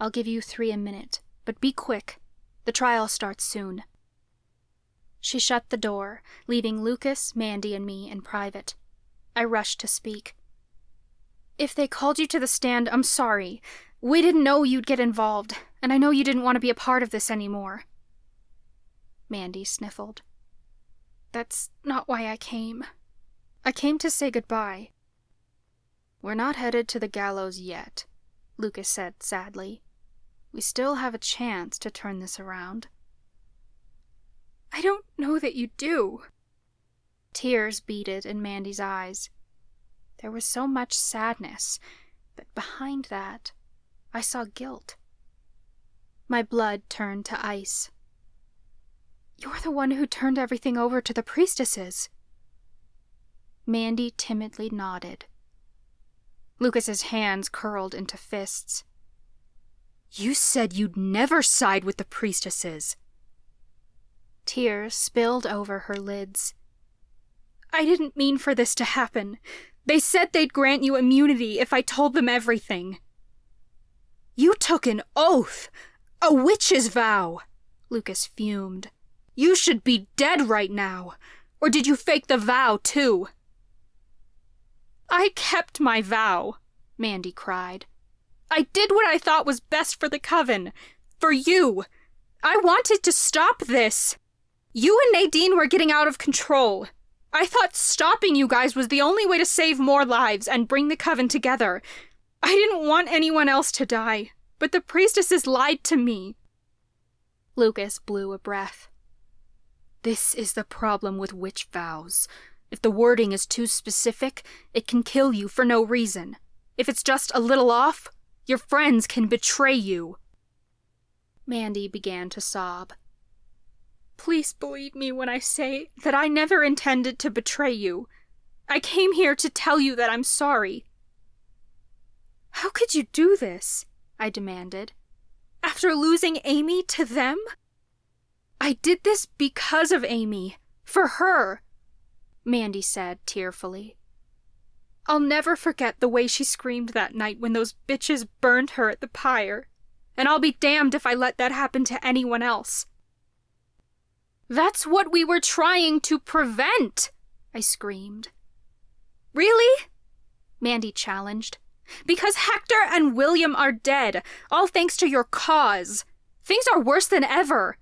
I'll give you 3 a minute, but be quick. The trial starts soon." She shut the door, leaving Lucas, Mandy, and me in private. I rushed to speak. "If they called you to the stand, I'm sorry. We didn't know you'd get involved, and I know you didn't want to be a part of this anymore." Mandy sniffled. "That's not why I came. I came to say goodbye." "We're not headed to the gallows yet," Lucas said sadly. "We still have a chance to turn this around." "I don't know that you do." Tears beaded in Mandy's eyes. There was so much sadness, but behind that, I saw guilt. My blood turned to ice. "You're the one who turned everything over to the priestesses." Mandy timidly nodded. Lucas's hands curled into fists. "You said you'd never side with the priestesses." Tears spilled over her lids. "I didn't mean for this to happen. They said they'd grant you immunity if I told them everything." "You took an oath! A witch's vow!" Lucas fumed. "You should be dead right now. Or did you fake the vow, too?" "I kept my vow," Mandy cried. "I did what I thought was best for the coven. For you. I wanted to stop this. You and Nadine were getting out of control. I thought stopping you guys was the only way to save more lives and bring the coven together. I didn't want anyone else to die, but the priestesses lied to me." Lucas blew a breath. "This is the problem with witch vows. If the wording is too specific, it can kill you for no reason. If it's just a little off, your friends can betray you." Mandy began to sob. "Please believe me when I say that I never intended to betray you. I came here to tell you that I'm sorry." "How could you do this?" I demanded. "After losing Amy to them?" "I did this because of Amy. For her," Mandy said tearfully. "I'll never forget the way she screamed that night when those bitches burned her at the pyre. And I'll be damned if I let that happen to anyone else." "That's what we were trying to prevent!" I screamed. "Really?" Mandy challenged. "Because Hector and William are dead, all thanks to your cause. Things are worse than ever."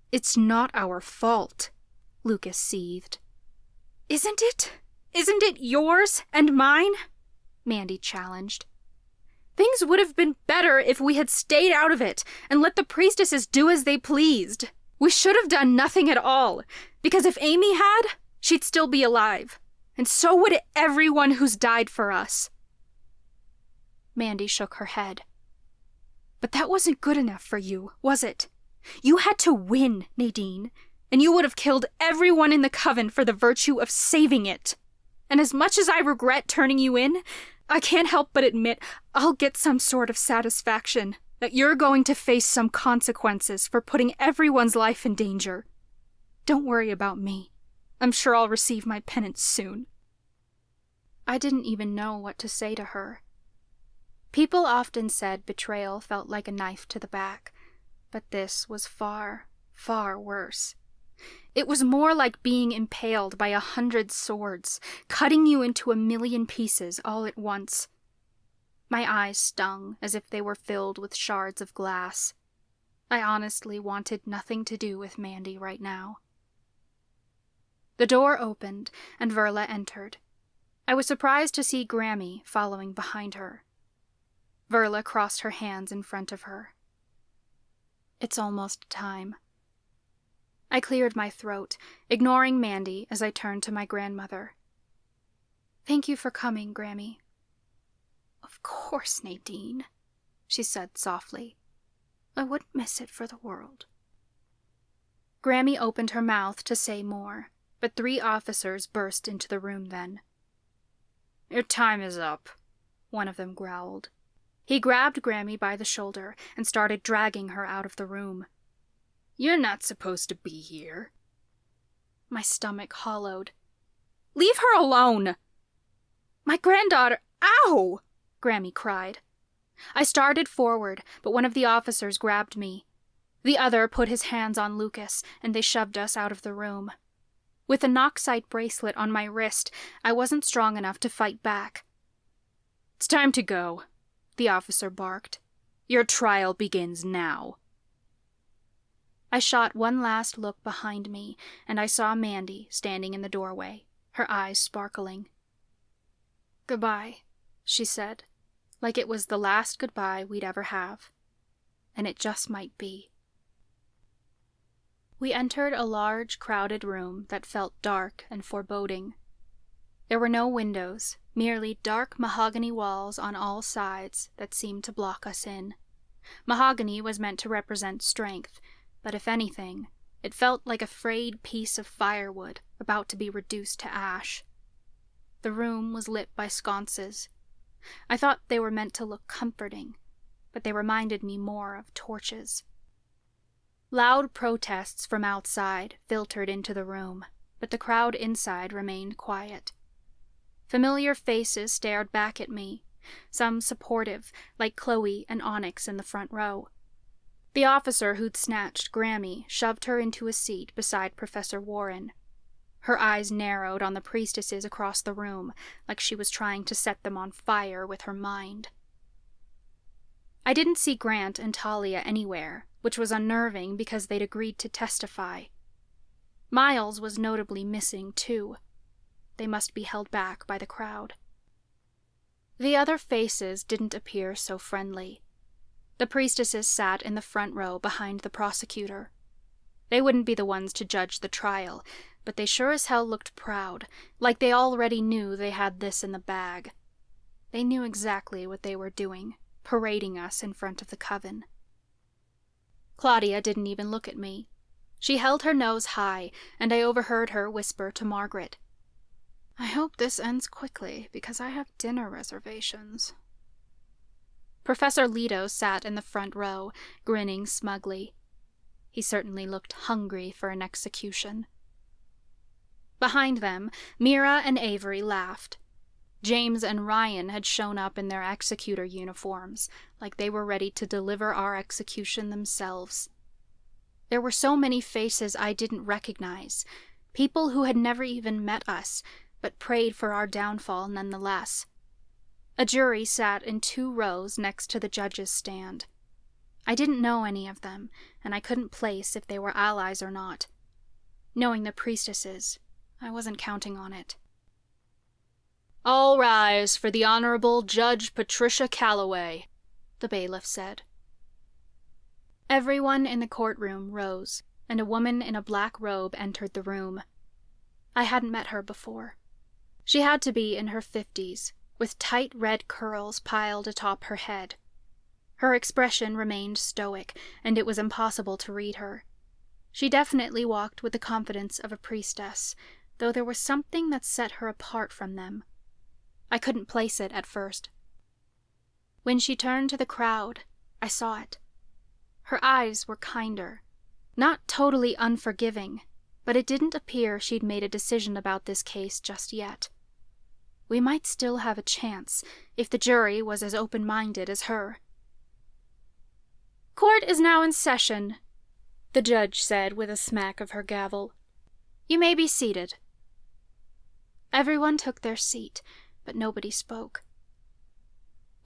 "It's not our fault," Lucas seethed. "Isn't it? Isn't it yours and mine?" Mandy challenged. "Things would have been better if we had stayed out of it and let the priestesses do as they pleased. We should have done nothing at all, because if Amy had, she'd still be alive, and so would everyone who's died for us." Mandy shook her head. "But that wasn't good enough for you, was it? You had to win, Nadine, and you would have killed everyone in the coven for the virtue of saving it. And as much as I regret turning you in, I can't help but admit I'll get some sort of satisfaction that you're going to face some consequences for putting everyone's life in danger. Don't worry about me. I'm sure I'll receive my penance soon." I didn't even know what to say to her. People often said betrayal felt like a knife to the back, but this was far, far worse. It was more like being impaled by 100 swords, cutting you into 1,000,000 pieces all at once. My eyes stung as if they were filled with shards of glass. I honestly wanted nothing to do with Mandy right now. The door opened, and Verla entered. I was surprised to see Grammy following behind her. Verla crossed her hands in front of her. It's almost time. I cleared my throat, ignoring Mandy as I turned to my grandmother. Thank you for coming, Grammy. Of course, Nadine, she said softly. I wouldn't miss it for the world. Grammy opened her mouth to say more, but 3 officers burst into the room then. Your time is up, one of them growled. He grabbed Grammy by the shoulder and started dragging her out of the room. You're not supposed to be here. My stomach hollowed. Leave her alone! My granddaughter— Ow! Grammy cried. I started forward, but one of the officers grabbed me. The other put his hands on Lucas, and they shoved us out of the room. With a Noxite bracelet on my wrist, I wasn't strong enough to fight back. It's time to go, the officer barked. Your trial begins now. I shot one last look behind me, and I saw Mandy standing in the doorway, her eyes sparkling. Goodbye, she said, like it was the last goodbye we'd ever have. And it just might be. We entered a large, crowded room that felt dark and foreboding. There were no windows, merely dark mahogany walls on all sides that seemed to block us in. Mahogany was meant to represent strength, but if anything, it felt like a frayed piece of firewood about to be reduced to ash. The room was lit by sconces. I thought they were meant to look comforting, but they reminded me more of torches. Loud protests from outside filtered into the room, but the crowd inside remained quiet. Familiar faces stared back at me, some supportive, like Chloe and Onyx in the front row. The officer who'd snatched Grammy shoved her into a seat beside Professor Warren. Her eyes narrowed on the priestesses across the room, like she was trying to set them on fire with her mind. I didn't see Grant and Talia anywhere, which was unnerving because they'd agreed to testify. Miles was notably missing, too. They must be held back by the crowd. The other faces didn't appear so friendly. The priestesses sat in the front row behind the prosecutor. They wouldn't be the ones to judge the trial, but they sure as hell looked proud, like they already knew they had this in the bag. They knew exactly what they were doing, parading us in front of the coven. Claudia didn't even look at me. She held her nose high, and I overheard her whisper to Margaret, I hope this ends quickly, because I have dinner reservations. Professor Leto sat in the front row, grinning smugly. He certainly looked hungry for an execution. Behind them, Mira and Avery laughed. James and Ryan had shown up in their executor uniforms, like they were ready to deliver our execution themselves. There were so many faces I didn't recognize, people who had never even met us, but prayed for our downfall nonetheless. A jury sat in 2 rows next to the judge's stand. I didn't know any of them, and I couldn't place if they were allies or not. Knowing the priestesses, I wasn't counting on it. All rise for the Honorable Judge Patricia Calloway, the bailiff said. Everyone in the courtroom rose, and a woman in a black robe entered the room. I hadn't met her before. She had to be in her 50s, with tight red curls piled atop her head. Her expression remained stoic, and it was impossible to read her. She definitely walked with the confidence of a priestess, though there was something that set her apart from them. I couldn't place it at first. When she turned to the crowd, I saw it. Her eyes were kinder. Not totally unforgiving, but it didn't appear she'd made a decision about this case just yet. We might still have a chance, if the jury was as open-minded as her. Court is now in session, the judge said with a smack of her gavel. You may be seated. Everyone took their seat, but nobody spoke.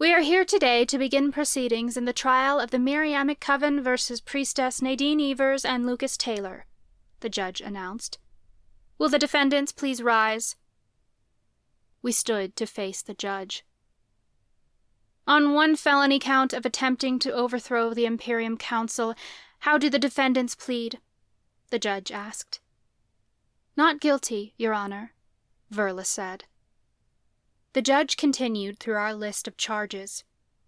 We are here today to begin proceedings in the trial of the Miriamic Coven versus Priestess Nadine Evers and Lucas Taylor, the judge announced. Will the defendants please rise? We stood to face the judge. On one felony count of attempting to overthrow the Imperium Council, how do the defendants plead? The judge asked. Not guilty, Your Honor, Verla said. The judge continued through our list of charges.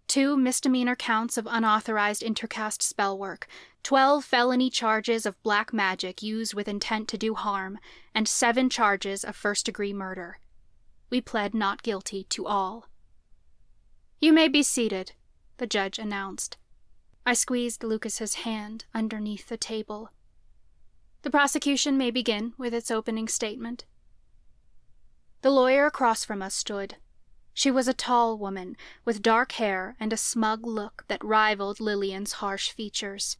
2 misdemeanor counts of unauthorized intercast spell work, 12 felony charges of black magic used with intent to do harm, and 7 charges of first-degree murder. We pled not guilty to all. You may be seated, the judge announced. I squeezed Lucas's hand underneath the table. The prosecution may begin with its opening statement. The lawyer across from us stood. She was a tall woman, with dark hair and a smug look that rivaled Lillian's harsh features.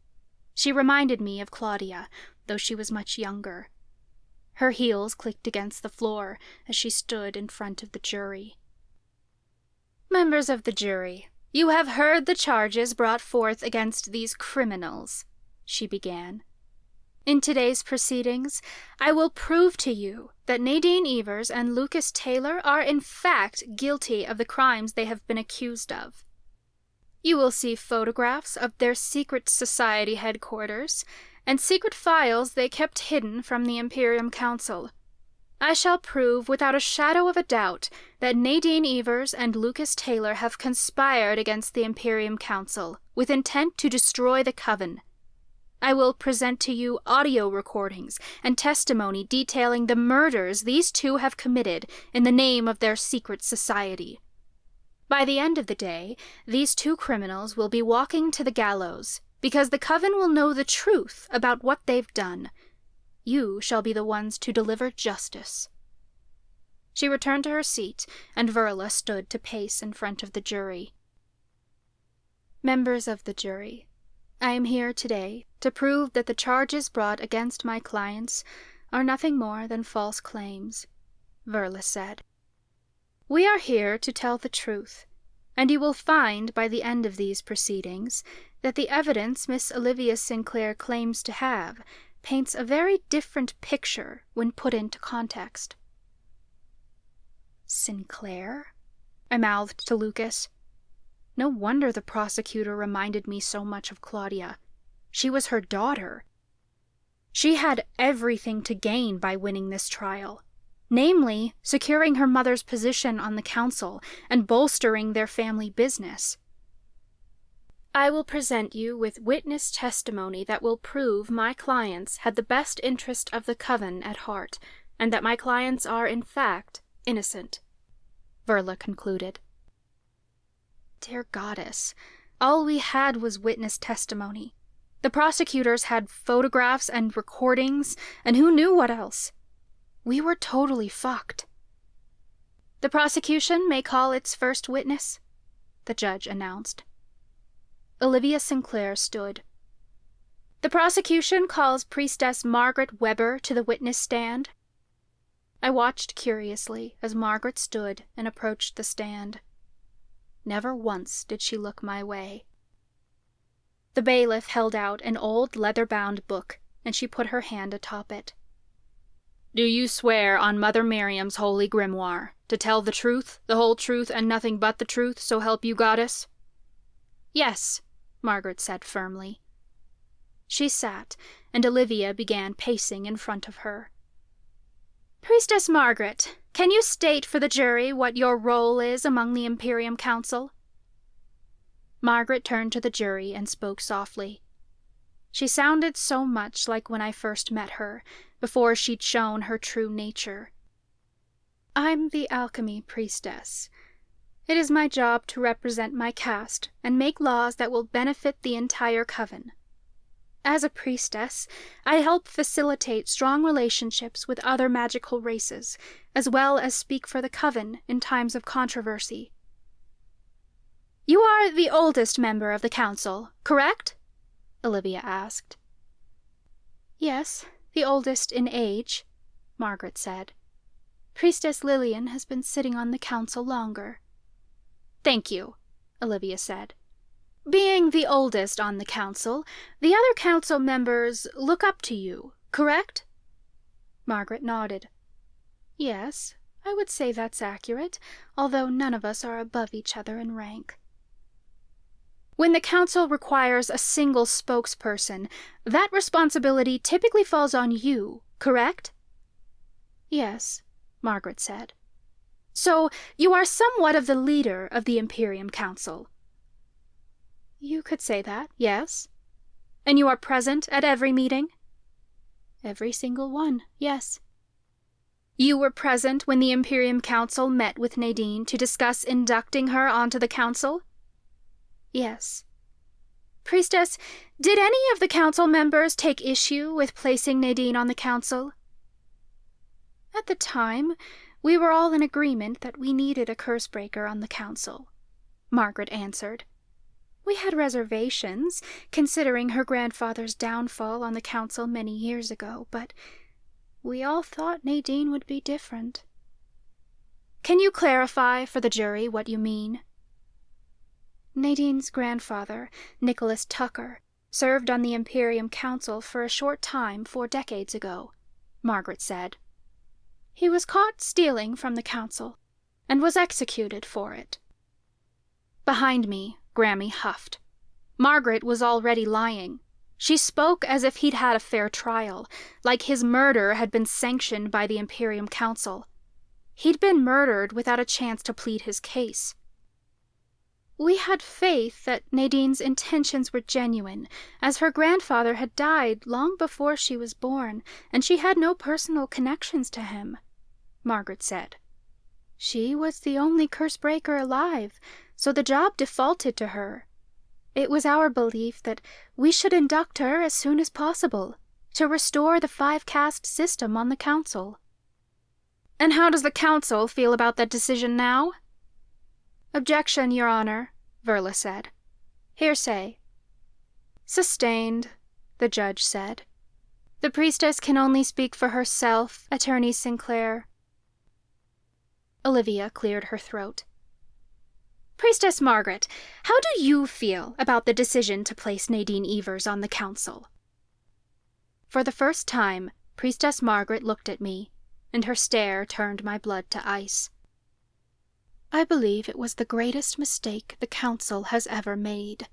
She reminded me of Claudia, though she was much younger. Her heels clicked against the floor as she stood in front of the jury. Members of the jury, you have heard the charges brought forth against these criminals, she began. In today's proceedings, I will prove to you that Nadine Evers and Lucas Taylor are in fact guilty of the crimes they have been accused of. You will see photographs of their secret society headquarters and secret files they kept hidden from the Imperium Council. I shall prove without a shadow of a doubt that Nadine Evers and Lucas Taylor have conspired against the Imperium Council with intent to destroy the Coven. I will present to you audio recordings and testimony detailing the murders these 2 have committed in the name of their secret society. By the end of the day, these 2 criminals will be walking to the gallows, because the Coven will know the truth about what they've done. You shall be the ones to deliver justice. She returned to her seat, and Verla stood to pace in front of the jury. Members of the jury, I am here today to prove that the charges brought against my clients are nothing more than false claims, Verla said. We are here to tell the truth, and you will find by the end of these proceedings that the evidence Miss Olivia Sinclair claims to have paints a very different picture when put into context. Sinclair? I mouthed to Lucas. No wonder the prosecutor reminded me so much of Claudia. She was her daughter. She had everything to gain by winning this trial, namely, securing her mother's position on the council and bolstering their family business. I will present you with witness testimony that will prove my clients had the best interest of the Coven at heart, and that my clients are, in fact, innocent, Verla concluded. Dear Goddess, all we had was witness testimony. The prosecutors had photographs and recordings, and who knew what else? We were totally fucked. The prosecution may call its first witness, the judge announced. Olivia Sinclair stood. The prosecution calls Priestess Margaret Weber to the witness stand. I watched curiously as Margaret stood and approached the stand. Never once did she look my way. The bailiff held out an old leather-bound book, and she put her hand atop it. Do you swear on Mother Miriam's holy grimoire to tell the truth, the whole truth, and nothing but the truth, so help you, Goddess? Yes, Margaret said firmly. She sat, and Olivia began pacing in front of her. Priestess Margaret, can you state for the jury what your role is among the Imperium Council? Margaret turned to the jury and spoke softly. She sounded so much like when I first met her, before she'd shown her true nature. I'm the alchemy priestess. It is my job to represent my caste and make laws that will benefit the entire coven. As a priestess, I help facilitate strong relationships with other magical races, as well as speak for the coven in times of controversy. You are the oldest member of the council, correct? Olivia asked. Yes, the oldest in age, Margaret said. Priestess Lillian has been sitting on the council longer. Thank you, Olivia said. Being the oldest on the council, the other council members look up to you, correct? Margaret nodded. Yes, I would say that's accurate, although none of us are above each other in rank. When the council requires a single spokesperson, that responsibility typically falls on you, correct? Yes, Margaret said. So you are somewhat of the leader of the Imperium Council. You could say that, yes. And you are present at every meeting? Every single one, yes. You were present when the Imperium Council met with Nadine to discuss inducting her onto the council? Yes. Priestess, did any of the council members take issue with placing Nadine on the council? At the time, we were all in agreement that we needed a cursebreaker on the council, Margaret answered. We had reservations, considering her grandfather's downfall on the council many years ago, but we all thought Nadine would be different. Can you clarify for the jury what you mean? Nadine's grandfather, Nicholas Tucker, served on the Imperium Council for a short time 4 decades ago, Margaret said. He was caught stealing from the council, and was executed for it. Behind me, Grammy huffed. Margaret was already lying. She spoke as if he'd had a fair trial, like his murder had been sanctioned by the Imperium Council. He'd been murdered without a chance to plead his case. We had faith that Nadine's intentions were genuine, as her grandfather had died long before she was born, and she had no personal connections to him, Margaret said. She was the only cursebreaker alive, so the job defaulted to her. It was our belief that we should induct her as soon as possible, to restore the 5-caste system on the council. And how does the council feel about that decision now? Objection, Your Honor, Verla said. Hearsay. Sustained, the judge said. The priestess can only speak for herself, Attorney Sinclair. Olivia cleared her throat. Priestess Margaret, how do you feel about the decision to place Nadine Evers on the council? For the first time, Priestess Margaret looked at me, and her stare turned my blood to ice. I believe it was the greatest mistake the council has ever made.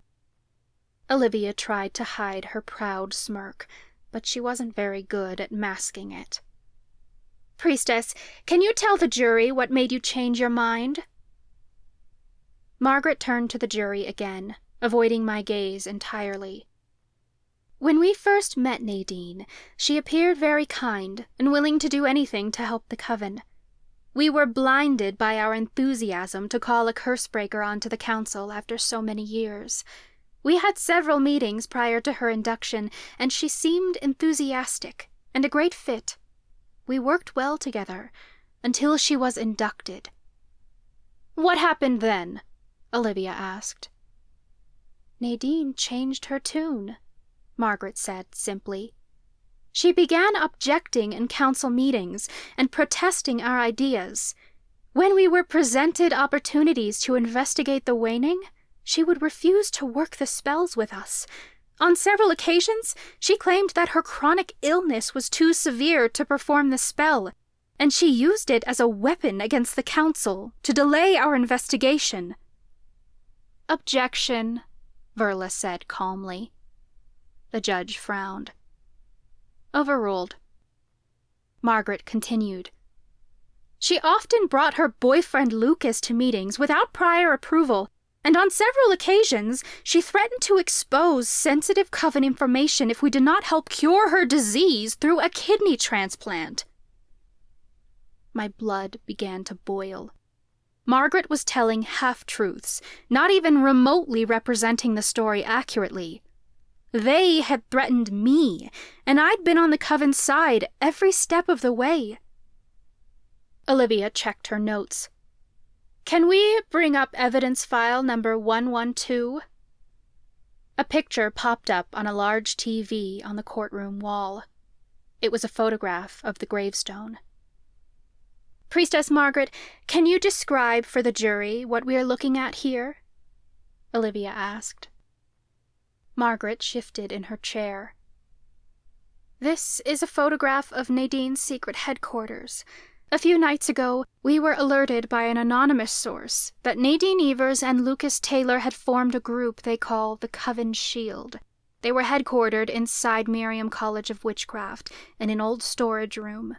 Olivia tried to hide her proud smirk, but she wasn't very good at masking it. Priestess, can you tell the jury what made you change your mind? Margaret turned to the jury again, avoiding my gaze entirely. When we first met Nadine, she appeared very kind and willing to do anything to help the coven. We were blinded by our enthusiasm to call a cursebreaker onto the council after so many years. We had several meetings prior to her induction, and she seemed enthusiastic and a great fit. We worked well together, until she was inducted. What happened then? Olivia asked. Nadine changed her tune, Margaret said simply. She began objecting in council meetings and protesting our ideas. When we were presented opportunities to investigate the waning, she would refuse to work the spells with us. On several occasions, she claimed that her chronic illness was too severe to perform the spell, and she used it as a weapon against the council to delay our investigation. Objection, Verla said calmly. The judge frowned. Overruled. Margaret continued. She often brought her boyfriend Lucas to meetings without prior approval, and on several occasions she threatened to expose sensitive coven information if we did not help cure her disease through a kidney transplant. My blood began to boil. Margaret was telling half-truths, not even remotely representing the story accurately. They had threatened me, and I'd been on the coven's side every step of the way. Olivia checked her notes. Can we bring up evidence file number 112? A picture popped up on a large TV on the courtroom wall. It was a photograph of the gravestone. Priestess Margaret, can you describe for the jury what we are looking at here? Olivia asked. Margaret shifted in her chair. This is a photograph of Nadine's secret headquarters. A few nights ago, we were alerted by an anonymous source that Nadine Evers and Lucas Taylor had formed a group they call the Coven Shield. They were headquartered inside Miriam College of Witchcraft in an old storage room.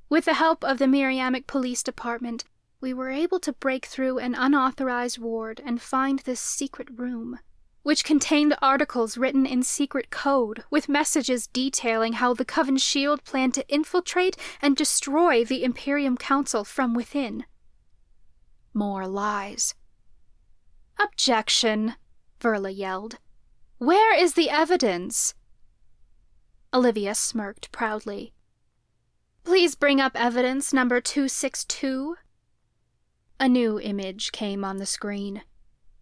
With the help of the Miriamic Police Department, we were able to break through an unauthorized ward and find this secret room, which contained articles written in secret code with messages detailing how the Coven Shield planned to infiltrate and destroy the Imperium Council from within. More lies. "Objection!" Verla yelled. "Where is the evidence?" Olivia smirked proudly. "Please bring up evidence number 262. A new image came on the screen.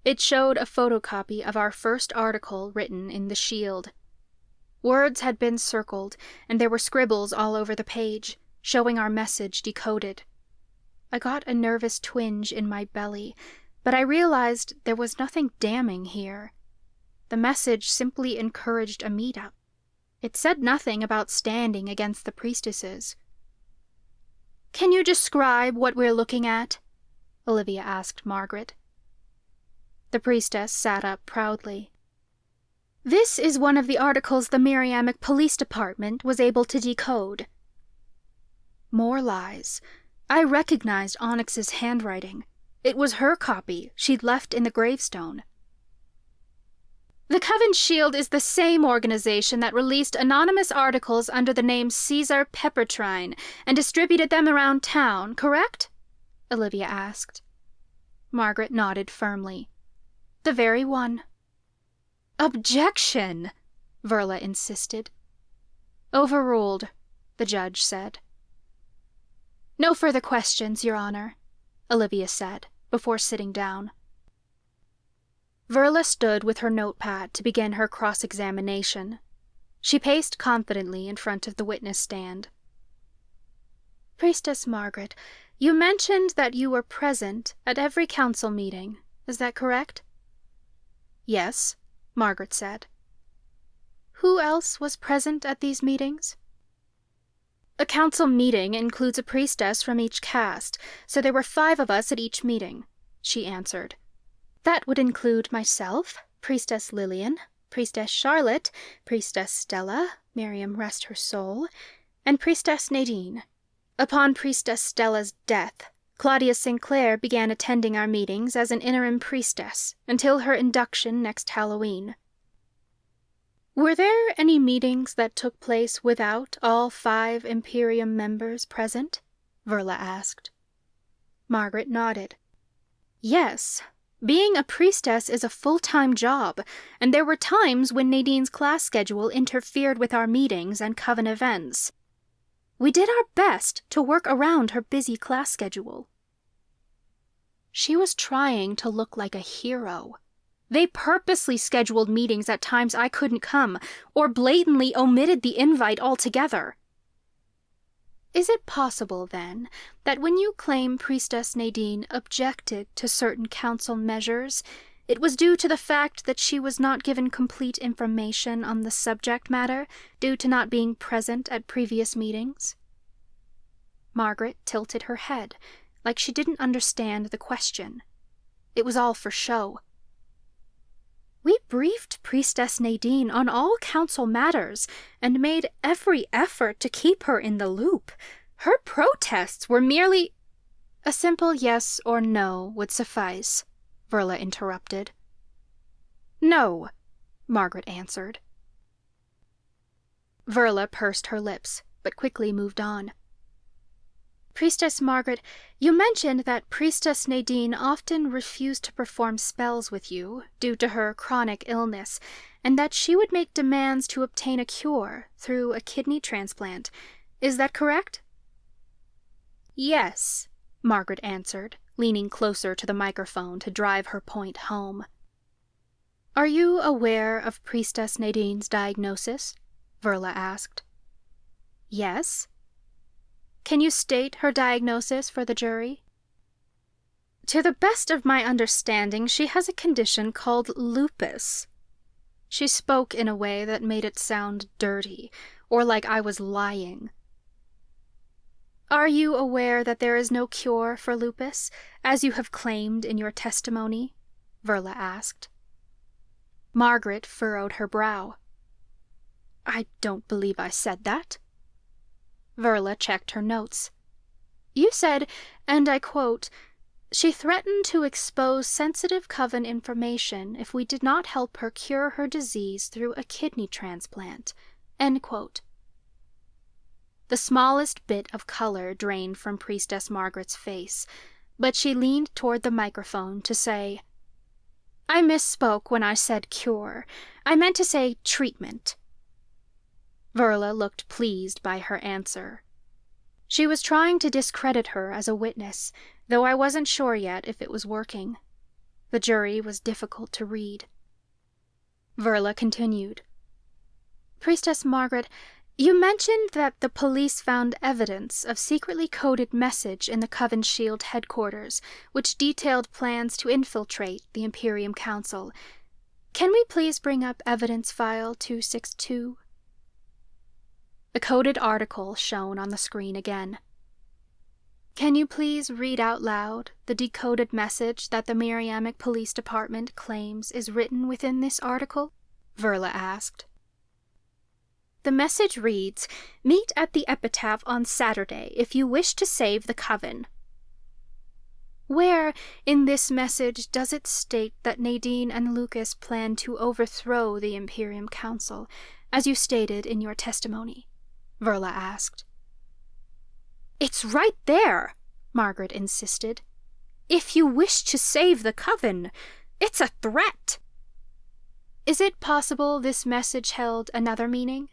It showed a photocopy of our first article written in the Shield. Words had been circled, and there were scribbles all over the page, showing our message decoded. I got a nervous twinge in my belly, but I realized there was nothing damning here. The message simply encouraged a meetup. It said nothing about standing against the priestesses. "Can you describe what we're looking at?" Olivia asked Margaret. The priestess sat up proudly. "This is one of the articles the Miriamic Police Department was able to decode." More lies. I recognized Onyx's handwriting. It was her copy she'd left in the gravestone. "The Coven Shield is the same organization that released anonymous articles under the name Caesar Peppertrine and distributed them around town, correct?" Olivia asked. Margaret nodded firmly. "The very one." "Objection!" Verla insisted. "Overruled," the judge said. "No further questions, Your Honor," Olivia said, before sitting down. Verla stood with her notepad to begin her cross-examination. She paced confidently in front of the witness stand. "Priestess Margaret, you mentioned that you were present at every council meeting. Is that correct?" "Yes," Margaret said. "Who else was present at these meetings?" "A council meeting includes a priestess from each caste, so there were 5 of us at each meeting," she answered. "That would include myself, Priestess Lillian, Priestess Charlotte, Priestess Stella, Miriam rest her soul, and Priestess Nadine. Upon Priestess Stella's death, Claudia Sinclair began attending our meetings as an interim priestess until her induction next Halloween." "Were there any meetings that took place without all 5 Imperium members present?" Verla asked. Margaret nodded. "Yes. Being a priestess is a full-time job, and there were times when Nadine's class schedule interfered with our meetings and coven events. We did our best to work around her busy class schedule." She was trying to look like a hero. They purposely scheduled meetings at times I couldn't come, or blatantly omitted the invite altogether. "Is it possible, then, that when you claim Priestess Nadine objected to certain council measures, it was due to the fact that she was not given complete information on the subject matter due to not being present at previous meetings?" Margaret tilted her head, like she didn't understand the question. It was all for show. "We briefed Priestess Nadine on all council matters and made every effort to keep her in the loop. Her protests were merely—" "A simple yes or no would suffice," Verla interrupted. "No," Margaret answered. Verla pursed her lips, but quickly moved on. "Priestess Margaret, you mentioned that Priestess Nadine often refused to perform spells with you due to her chronic illness, and that she would make demands to obtain a cure through a kidney transplant. Is that correct?" "Yes," Margaret answered, leaning closer to the microphone to drive her point home. "Are you aware of Priestess Nadine's diagnosis?" Verla asked. "Yes." "Can you state her diagnosis for the jury?" To the best of my understanding, she has a condition called lupus. She spoke in a way that made it sound dirty, or like I was lying. Are you aware that there is no cure for lupus, as you have claimed in your testimony? Verla asked. Margaret furrowed her brow. I don't believe I said that. Verla checked her notes. You said, and I quote, "She threatened to expose sensitive coven information if we did not help her cure her disease through a kidney transplant." End quote. The smallest bit of color drained from Priestess Margaret's face, but she leaned toward the microphone to say, I misspoke when I said cure. I meant to say treatment. Verla looked pleased by her answer. She was trying to discredit her as a witness, though I wasn't sure yet if it was working. The jury was difficult to read. Verla continued. Priestess Margaret, you mentioned that the police found evidence of secretly coded message in the Coven Shield headquarters, which detailed plans to infiltrate the Imperium Council. Can we please bring up evidence file 262? The coded article shone on the screen again. Can you please read out loud the decoded message that the Miriamic Police Department claims is written within this article? Verla asked. The message reads, "Meet at the epitaph on Saturday if you wish to save the Coven." Where in this message does it state that Nadine and Lucas plan to overthrow the Imperium Council, as you stated in your testimony? Verla asked. It's right there, Margaret insisted. If you wish to save the Coven, it's a threat. Is it possible this message held another meaning?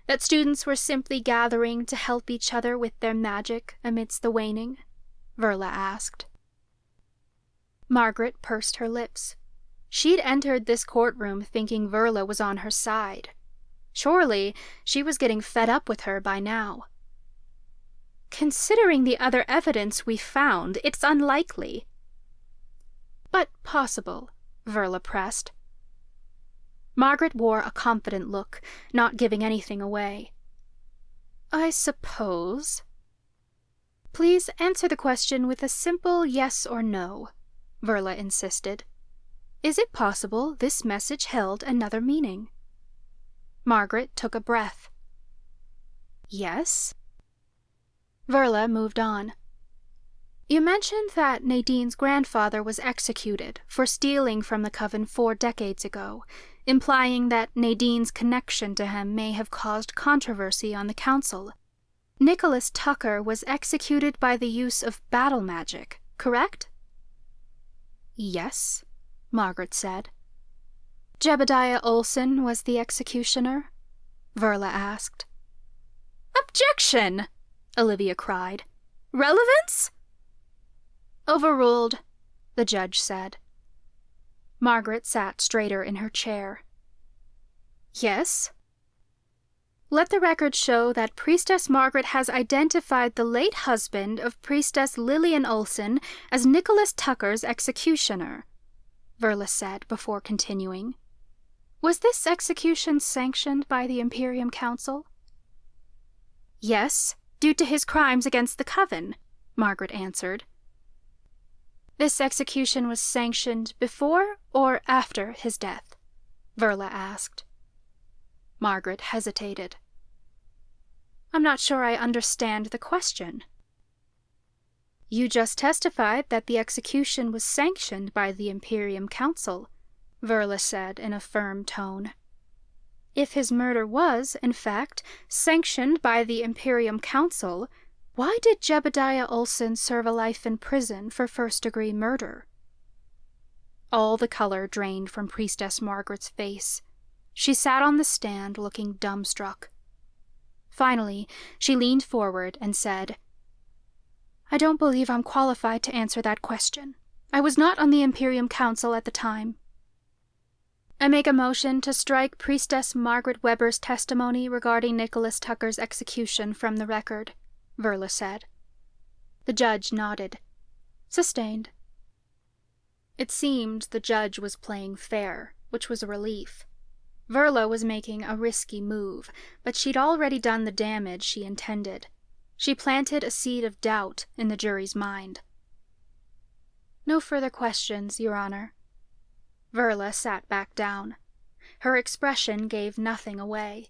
That students were simply gathering to help each other with their magic amidst the waning? Verla asked. Margaret pursed her lips. She'd entered this courtroom thinking Verla was on her side. Surely she was getting fed up with her by now. Considering the other evidence we found, it's unlikely. But possible, Verla pressed. Margaret wore a confident look, not giving anything away. I suppose. Please answer the question with a simple yes or no, Verla insisted. Is it possible this message held another meaning? Margaret took a breath. Yes? Verla moved on. You mentioned that Nadine's grandfather was executed for stealing from the Coven 4 decades ago, implying that Nadine's connection to him may have caused controversy on the Council. Nicholas Tucker was executed by the use of battle magic, correct? Yes, Margaret said. Jebediah Olsen was the executioner? Verla asked. Objection! Olivia cried. Relevance? Overruled, the judge said. Margaret sat straighter in her chair. Yes? Let the record show that Priestess Margaret has identified the late husband of Priestess Lillian Olsen as Nicholas Tucker's executioner, Verla said before continuing. Was this execution sanctioned by the Imperium Council? Yes, due to his crimes against the Coven, Margaret answered. This execution was sanctioned before or after his death? Verla asked. Margaret hesitated. I'm not sure I understand the question. You just testified that the execution was sanctioned by the Imperium Council, Verla said in a firm tone. If his murder was, in fact, sanctioned by the Imperium Council, why did Jebediah Olsen serve a life in prison for first-degree murder? All the color drained from Priestess Margaret's face. She sat on the stand looking dumbstruck. Finally, she leaned forward and said, I don't believe I'm qualified to answer that question. I was not on the Imperium Council at the time. I make a motion to strike Priestess Margaret Weber's testimony regarding Nicholas Tucker's execution from the record, Verla said. The judge nodded. Sustained. It seemed the judge was playing fair, which was a relief. Verla was making a risky move, but she'd already done the damage she intended. She planted a seed of doubt in the jury's mind. No further questions, Your Honor. Verla sat back down. Her expression gave nothing away.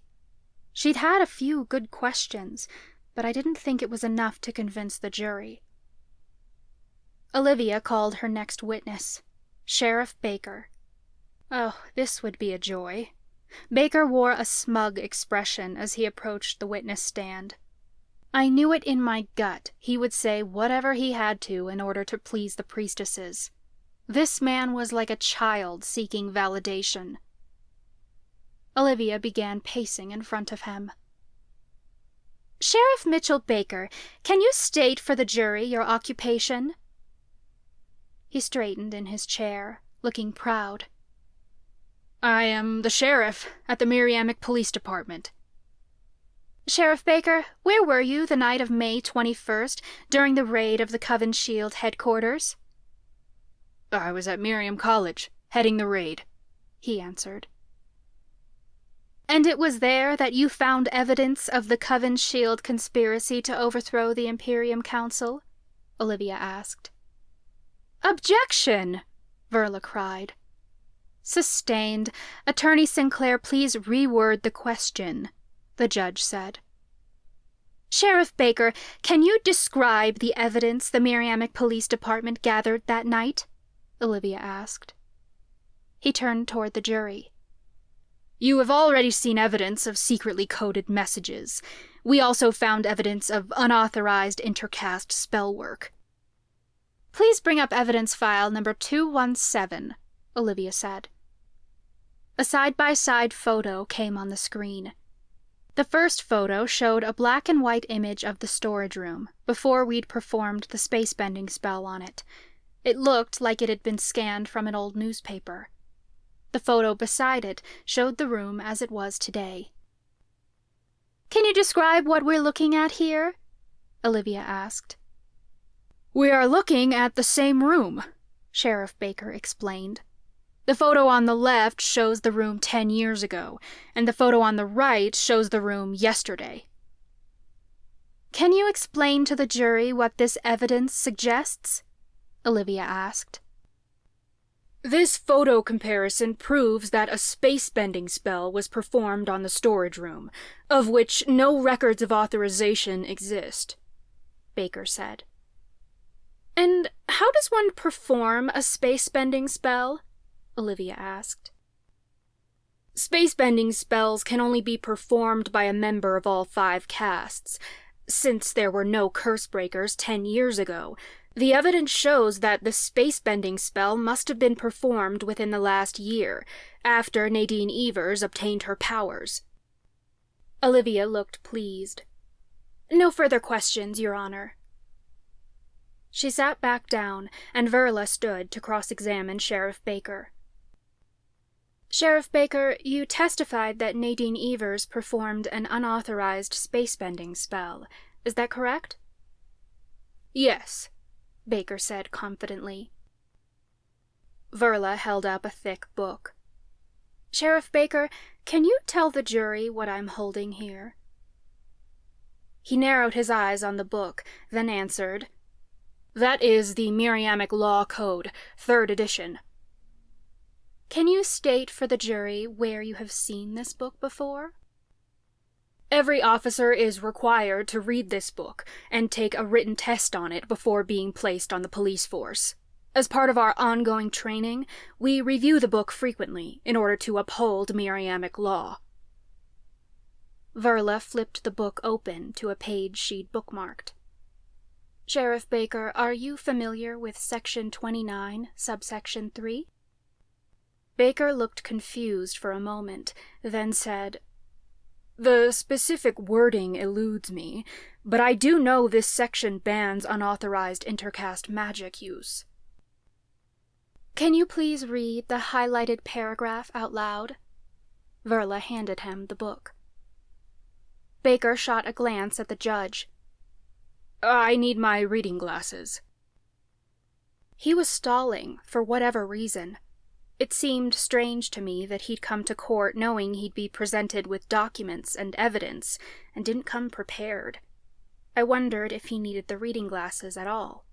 She'd had a few good questions, but I didn't think it was enough to convince the jury. Olivia called her next witness, Sheriff Baker. Oh, this would be a joy. Baker wore a smug expression as he approached the witness stand. I knew it in my gut he would say whatever he had to in order to please the priestesses. This man was like a child seeking validation. Olivia began pacing in front of him. Sheriff Mitchell Baker, can you state for the jury your occupation? He straightened in his chair, looking proud. I am the sheriff at the Miriam Police Department. Sheriff Baker, where were you the night of May 21st during the raid of the Coven Shield headquarters? I was at Miriam College, heading the raid, he answered. And it was there that you found evidence of the Coven Shield conspiracy to overthrow the Imperium Council? Olivia asked. Objection! Verla cried. Sustained. Attorney Sinclair, please reword the question, the judge said. Sheriff Baker, can you describe the evidence the Miriamic Police Department gathered that night? Olivia asked. He turned toward the jury. You have already seen evidence of secretly coded messages. We also found evidence of unauthorized intercaste spell work. Please bring up evidence file number 217, Olivia said. A side-by-side photo came on the screen. The first photo showed a black and white image of the storage room, before we'd performed the space-bending spell on it. It looked like it had been scanned from an old newspaper. The photo beside it showed the room as it was today. Can you describe what we're looking at here? Olivia asked. We are looking at the same room, Sheriff Baker explained. The photo on the left shows the room 10 years ago, and the photo on the right shows the room yesterday. Can you explain to the jury what this evidence suggests? Olivia asked. This photo comparison proves that a space-bending spell was performed on the storage room, of which no records of authorization exist, Baker said. And how does one perform a space-bending spell? Olivia asked. Space-bending spells can only be performed by a member of all 5 castes. Since there were no curse breakers 10 years ago, the evidence shows that the space-bending spell must have been performed within the last year, after Nadine Evers obtained her powers. Olivia looked pleased. No further questions, Your Honor. She sat back down, and Verla stood to cross-examine Sheriff Baker. Sheriff Baker, you testified that Nadine Evers performed an unauthorized space-bending spell. Is that correct? Yes, Baker said confidently. Verla held up a thick book. Sheriff Baker, can you tell the jury what I'm holding here? He narrowed his eyes on the book, then answered, That is the Miriamic Law Code, 3rd edition. Can you state for the jury where you have seen this book before? Every officer is required to read this book and take a written test on it before being placed on the police force. As part of our ongoing training, we review the book frequently in order to uphold Miriamic law. Verla flipped the book open to a page she'd bookmarked. Sheriff Baker, are you familiar with Section 29, subsection 3? Baker looked confused for a moment, then said, The specific wording eludes me, but I do know this section bans unauthorized intercaste magic use. Can you please read the highlighted paragraph out loud? Verla handed him the book. Baker shot a glance at the judge. I need my reading glasses. He was stalling, for whatever reason. It seemed strange to me that he'd come to court knowing he'd be presented with documents and evidence, and didn't come prepared. I wondered if he needed the reading glasses at all.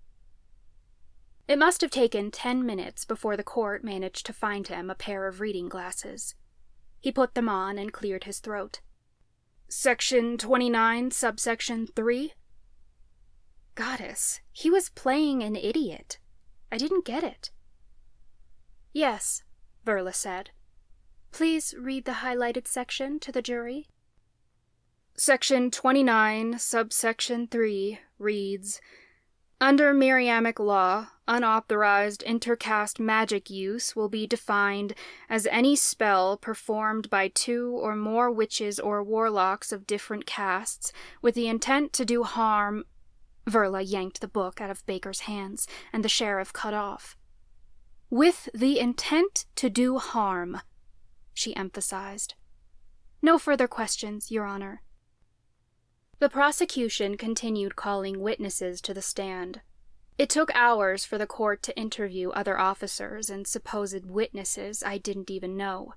It must have taken 10 minutes before the court managed to find him a pair of reading glasses. He put them on and cleared his throat. Section 29, subsection 3? Goddess, he was playing an idiot. I didn't get it. Yes, Verla said. Please read the highlighted section to the jury. Section 29, subsection 3 reads, Under Miriamic law, unauthorized intercaste magic use will be defined as any spell performed by 2 or more witches or warlocks of different castes with the intent to do harm. Verla yanked the book out of Baker's hands, and the sheriff cut off. With the intent to do harm, she emphasized. No further questions, Your Honor. The prosecution continued calling witnesses to the stand. It took hours for the court to interview other officers and supposed witnesses I didn't even know.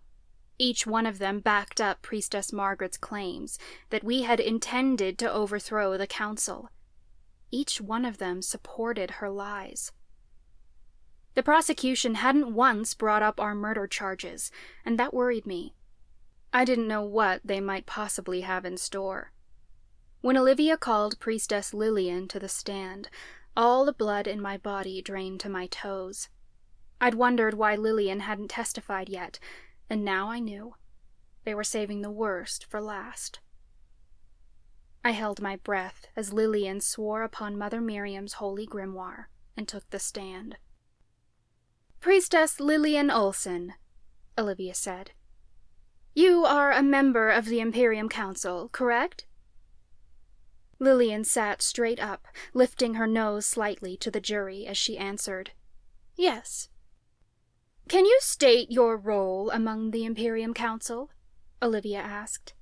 Each one of them backed up Priestess Margaret's claims that we had intended to overthrow the council. Each one of them supported her lies. The prosecution hadn't once brought up our murder charges, and that worried me. I didn't know what they might possibly have in store. When Olivia called Priestess Lillian to the stand, all the blood in my body drained to my toes. I'd wondered why Lillian hadn't testified yet, and now I knew. They were saving the worst for last. I held my breath as Lillian swore upon Mother Miriam's holy grimoire and took the stand. Priestess Lillian Olsen, Olivia said. You are a member of the Imperium Council, correct? Lillian sat straight up, lifting her nose slightly to the jury as she answered, Yes. Can you state your role among the Imperium Council? Olivia asked.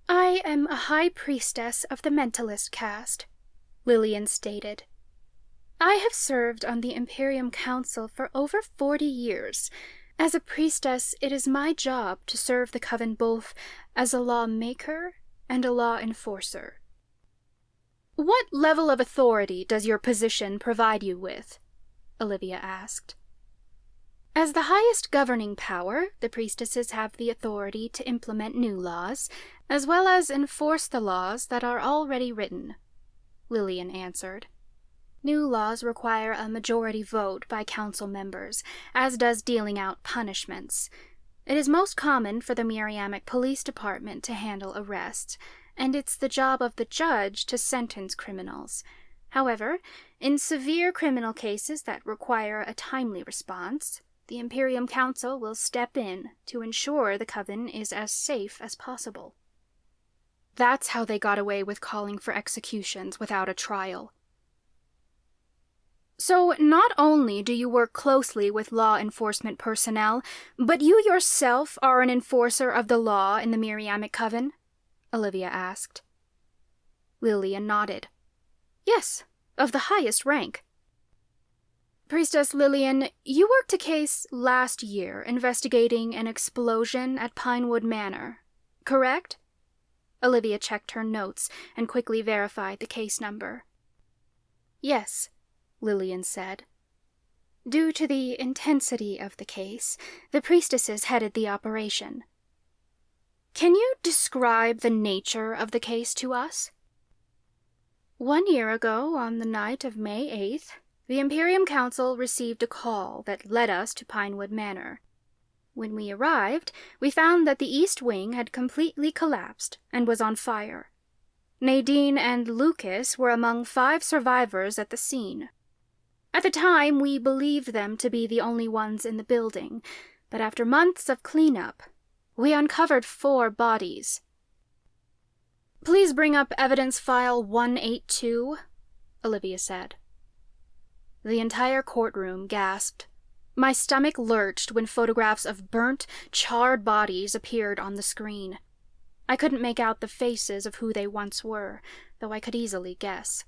I am a high priestess of the mentalist caste, Lillian stated. I have served on the Imperium Council for over 40 years. As a priestess, it is my job to serve the coven both as a lawmaker and a law enforcer. What level of authority does your position provide you with? Olivia asked. As the highest governing power, the priestesses have the authority to implement new laws, as well as enforce the laws that are already written, Lillian answered. New laws require a majority vote by council members, as does dealing out punishments. It is most common for the Miriamic Police Department to handle arrests, and it's the job of the judge to sentence criminals. However, in severe criminal cases that require a timely response, the Imperium Council will step in to ensure the coven is as safe as possible. That's how they got away with calling for executions without a trial. So not only do you work closely with law enforcement personnel, but you yourself are an enforcer of the law in the Miriamic Coven? Olivia asked. Lillian nodded. Yes, of the highest rank. Priestess Lillian, you worked a case last year investigating an explosion at Pinewood Manor, correct? Olivia checked her notes and quickly verified the case number. Yes, Lillian said. Due to the intensity of the case, the priestesses headed the operation. Can you describe the nature of the case to us? 1 year ago, on the night of May 8th, the Imperium Council received a call that led us to Pinewood Manor. When we arrived, we found that the East Wing had completely collapsed and was on fire. Nadine and Lucas were among 5 survivors at the scene. At the time, we believed them to be the only ones in the building, but after months of cleanup, we uncovered 4 bodies. Please bring up evidence file 182, Olivia said. The entire courtroom gasped. My stomach lurched when photographs of burnt, charred bodies appeared on the screen. I couldn't make out the faces of who they once were, though I could easily guess.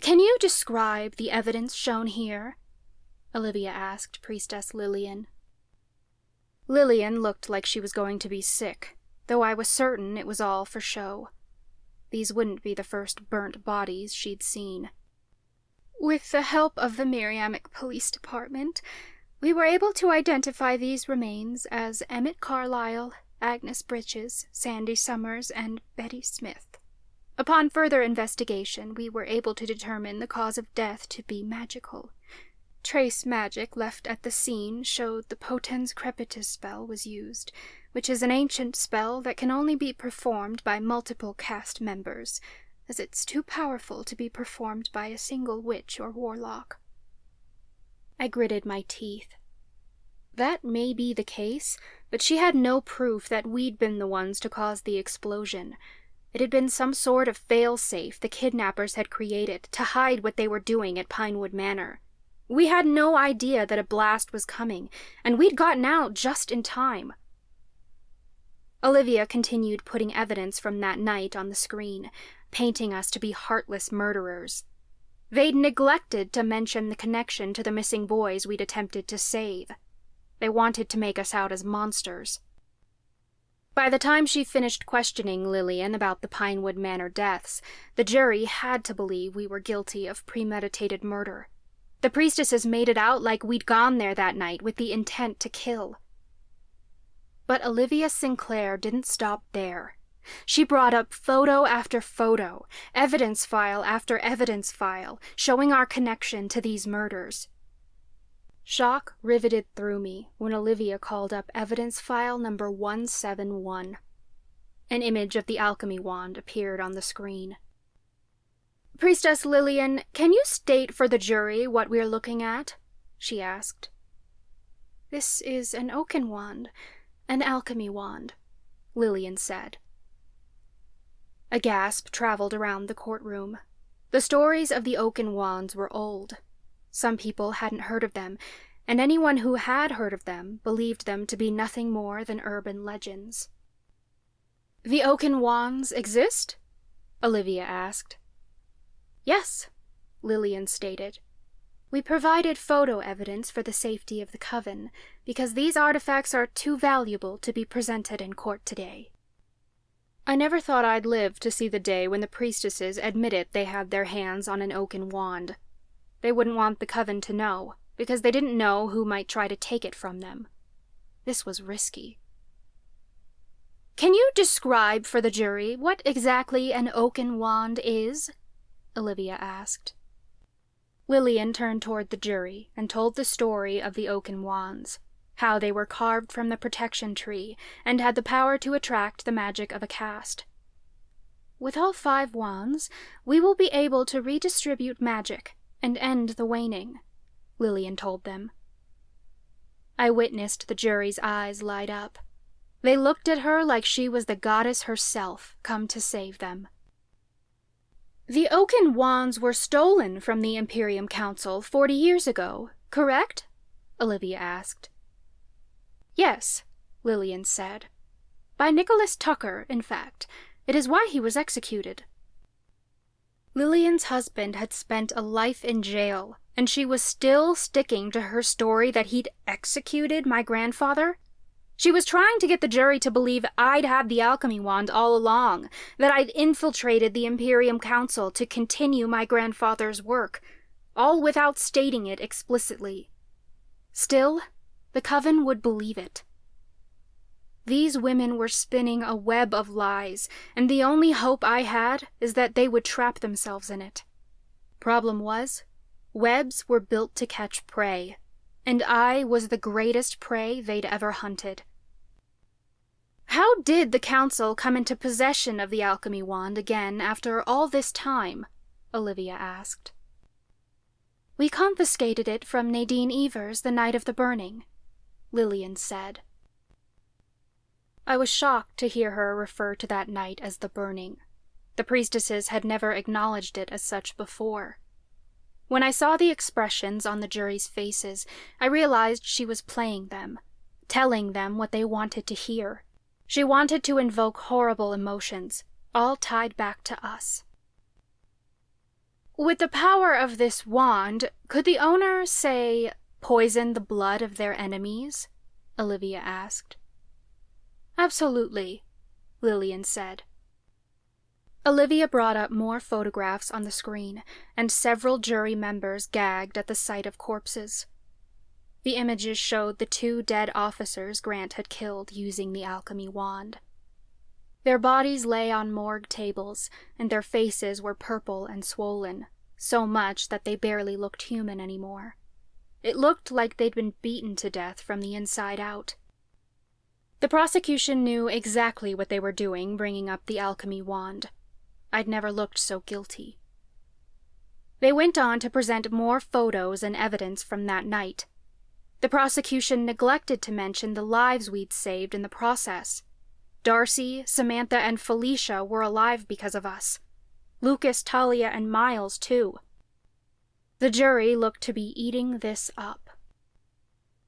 Can you describe the evidence shown here? Olivia asked Priestess Lillian. Lillian looked like she was going to be sick, though I was certain it was all for show. These wouldn't be the first burnt bodies she'd seen. With the help of the Miriamic Police Department, we were able to identify these remains as Emmett Carlyle, Agnes Britches, Sandy Summers, and Betty Smith. Upon further investigation, we were able to determine the cause of death to be magical. Trace magic left at the scene showed the potens crepitus spell was used, which is an ancient spell that can only be performed by multiple cast members, as it's too powerful to be performed by a single witch or warlock. I gritted my teeth. That may be the case, but she had no proof that we'd been the ones to cause the explosion. It had been some sort of fail-safe the kidnappers had created to hide what they were doing at Pinewood Manor. We had no idea that a blast was coming, and we'd gotten out just in time. Olivia continued putting evidence from that night on the screen, painting us to be heartless murderers. They'd neglected to mention the connection to the missing boys we'd attempted to save. They wanted to make us out as monsters. By the time she finished questioning Lillian about the Pinewood Manor deaths, the jury had to believe we were guilty of premeditated murder. The priestesses made it out like we'd gone there that night with the intent to kill. But Olivia Sinclair didn't stop there. She brought up photo after photo, evidence file after evidence file, showing our connection to these murders. Shock riveted through me when Olivia called up evidence file number 171. An image of the alchemy wand appeared on the screen. "Priestess Lillian, can you state for the jury what we're looking at?" she asked. "This is an Oaken wand, an alchemy wand," Lillian said. A gasp traveled around the courtroom. The stories of the Oaken wands were old. Some people hadn't heard of them, and anyone who had heard of them believed them to be nothing more than urban legends. "The Oaken wands exist?" Olivia asked. "Yes," Lillian stated. "We provided photo evidence for the safety of the coven, because these artifacts are too valuable to be presented in court today." I never thought I'd live to see the day when the priestesses admitted they had their hands on an Oaken wand. They wouldn't want the coven to know, because they didn't know who might try to take it from them. This was risky. "Can you describe for the jury what exactly an Oaken wand is?" Olivia asked. Lillian turned toward the jury and told the story of the Oaken wands, how they were carved from the protection tree and had the power to attract the magic of a caste. "With all 5 wands, we will be able to redistribute magic and end the waning," Lillian told them. I witnessed the jury's eyes light up. They looked at her like she was the goddess herself come to save them. "The Oaken wands were stolen from the Imperium Council 40 years ago, correct?" Olivia asked. "Yes," Lillian said. "By Nicholas Tucker, in fact. It is why he was executed." Lillian's husband had spent a life in jail, and she was still sticking to her story that he'd executed my grandfather? She was trying to get the jury to believe I'd had the alchemy wand all along, that I'd infiltrated the Imperium Council to continue my grandfather's work, all without stating it explicitly. Still, the coven would believe it. These women were spinning a web of lies, and the only hope I had is that they would trap themselves in it. Problem was, webs were built to catch prey, and I was the greatest prey they'd ever hunted. "How did the council come into possession of the alchemy wand again after all this time?" Olivia asked. "We confiscated it from Nadine Evers the night of the burning," Lillian said. I was shocked to hear her refer to that night as the burning. The priestesses had never acknowledged it as such before. When I saw the expressions on the jury's faces, I realized she was playing them, telling them what they wanted to hear. She wanted to invoke horrible emotions, all tied back to us. With the power of this wand, could the owner, say, poison the blood of their enemies? Olivia asked. Absolutely, Lillian said. Olivia brought up more photographs on the screen, and several jury members gagged at the sight of corpses. The images showed the 2 dead officers Grant had killed using the alchemy wand. Their bodies lay on morgue tables, and their faces were purple and swollen, so much that they barely looked human anymore. It looked like they'd been beaten to death from the inside out. The prosecution knew exactly what they were doing bringing up the alchemy wand. I'd never looked so guilty. They went on to present more photos and evidence from that night. The prosecution neglected to mention the lives we'd saved in the process. Darcy, Samantha, and Felicia were alive because of us. Lucas, Talia, and Miles, too. The jury looked to be eating this up.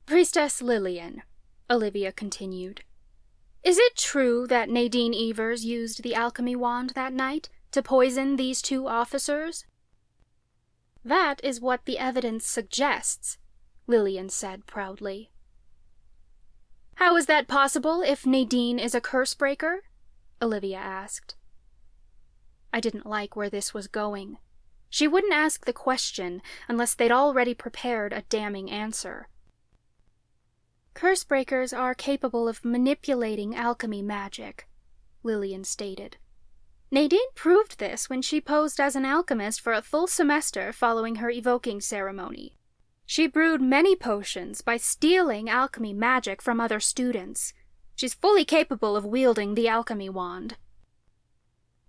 Priestess Lillian, Olivia continued. Is it true that Nadine Evers used the alchemy wand that night to poison these 2 officers? That is what the evidence suggests, Lillian said proudly. How is that possible if Nadine is a curse breaker? Olivia asked. I didn't like where this was going. She wouldn't ask the question unless they'd already prepared a damning answer. Curse breakers are capable of manipulating alchemy magic, Lillian stated. Nadine proved this when she posed as an alchemist for a full semester following her evoking ceremony. She brewed many potions by stealing alchemy magic from other students. She's fully capable of wielding the alchemy wand.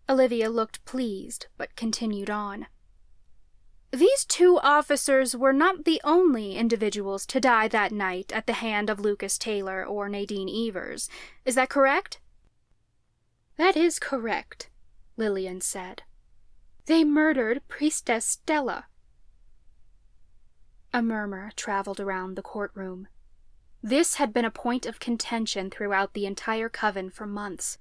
Olivia looked pleased, but continued on. These 2 officers were not the only individuals to die that night at the hand of Lucas Taylor or Nadine Evers. Is that correct? That is correct, Lillian said. They murdered Priestess Stella. A murmur traveled around the courtroom. This had been a point of contention throughout the entire coven for months.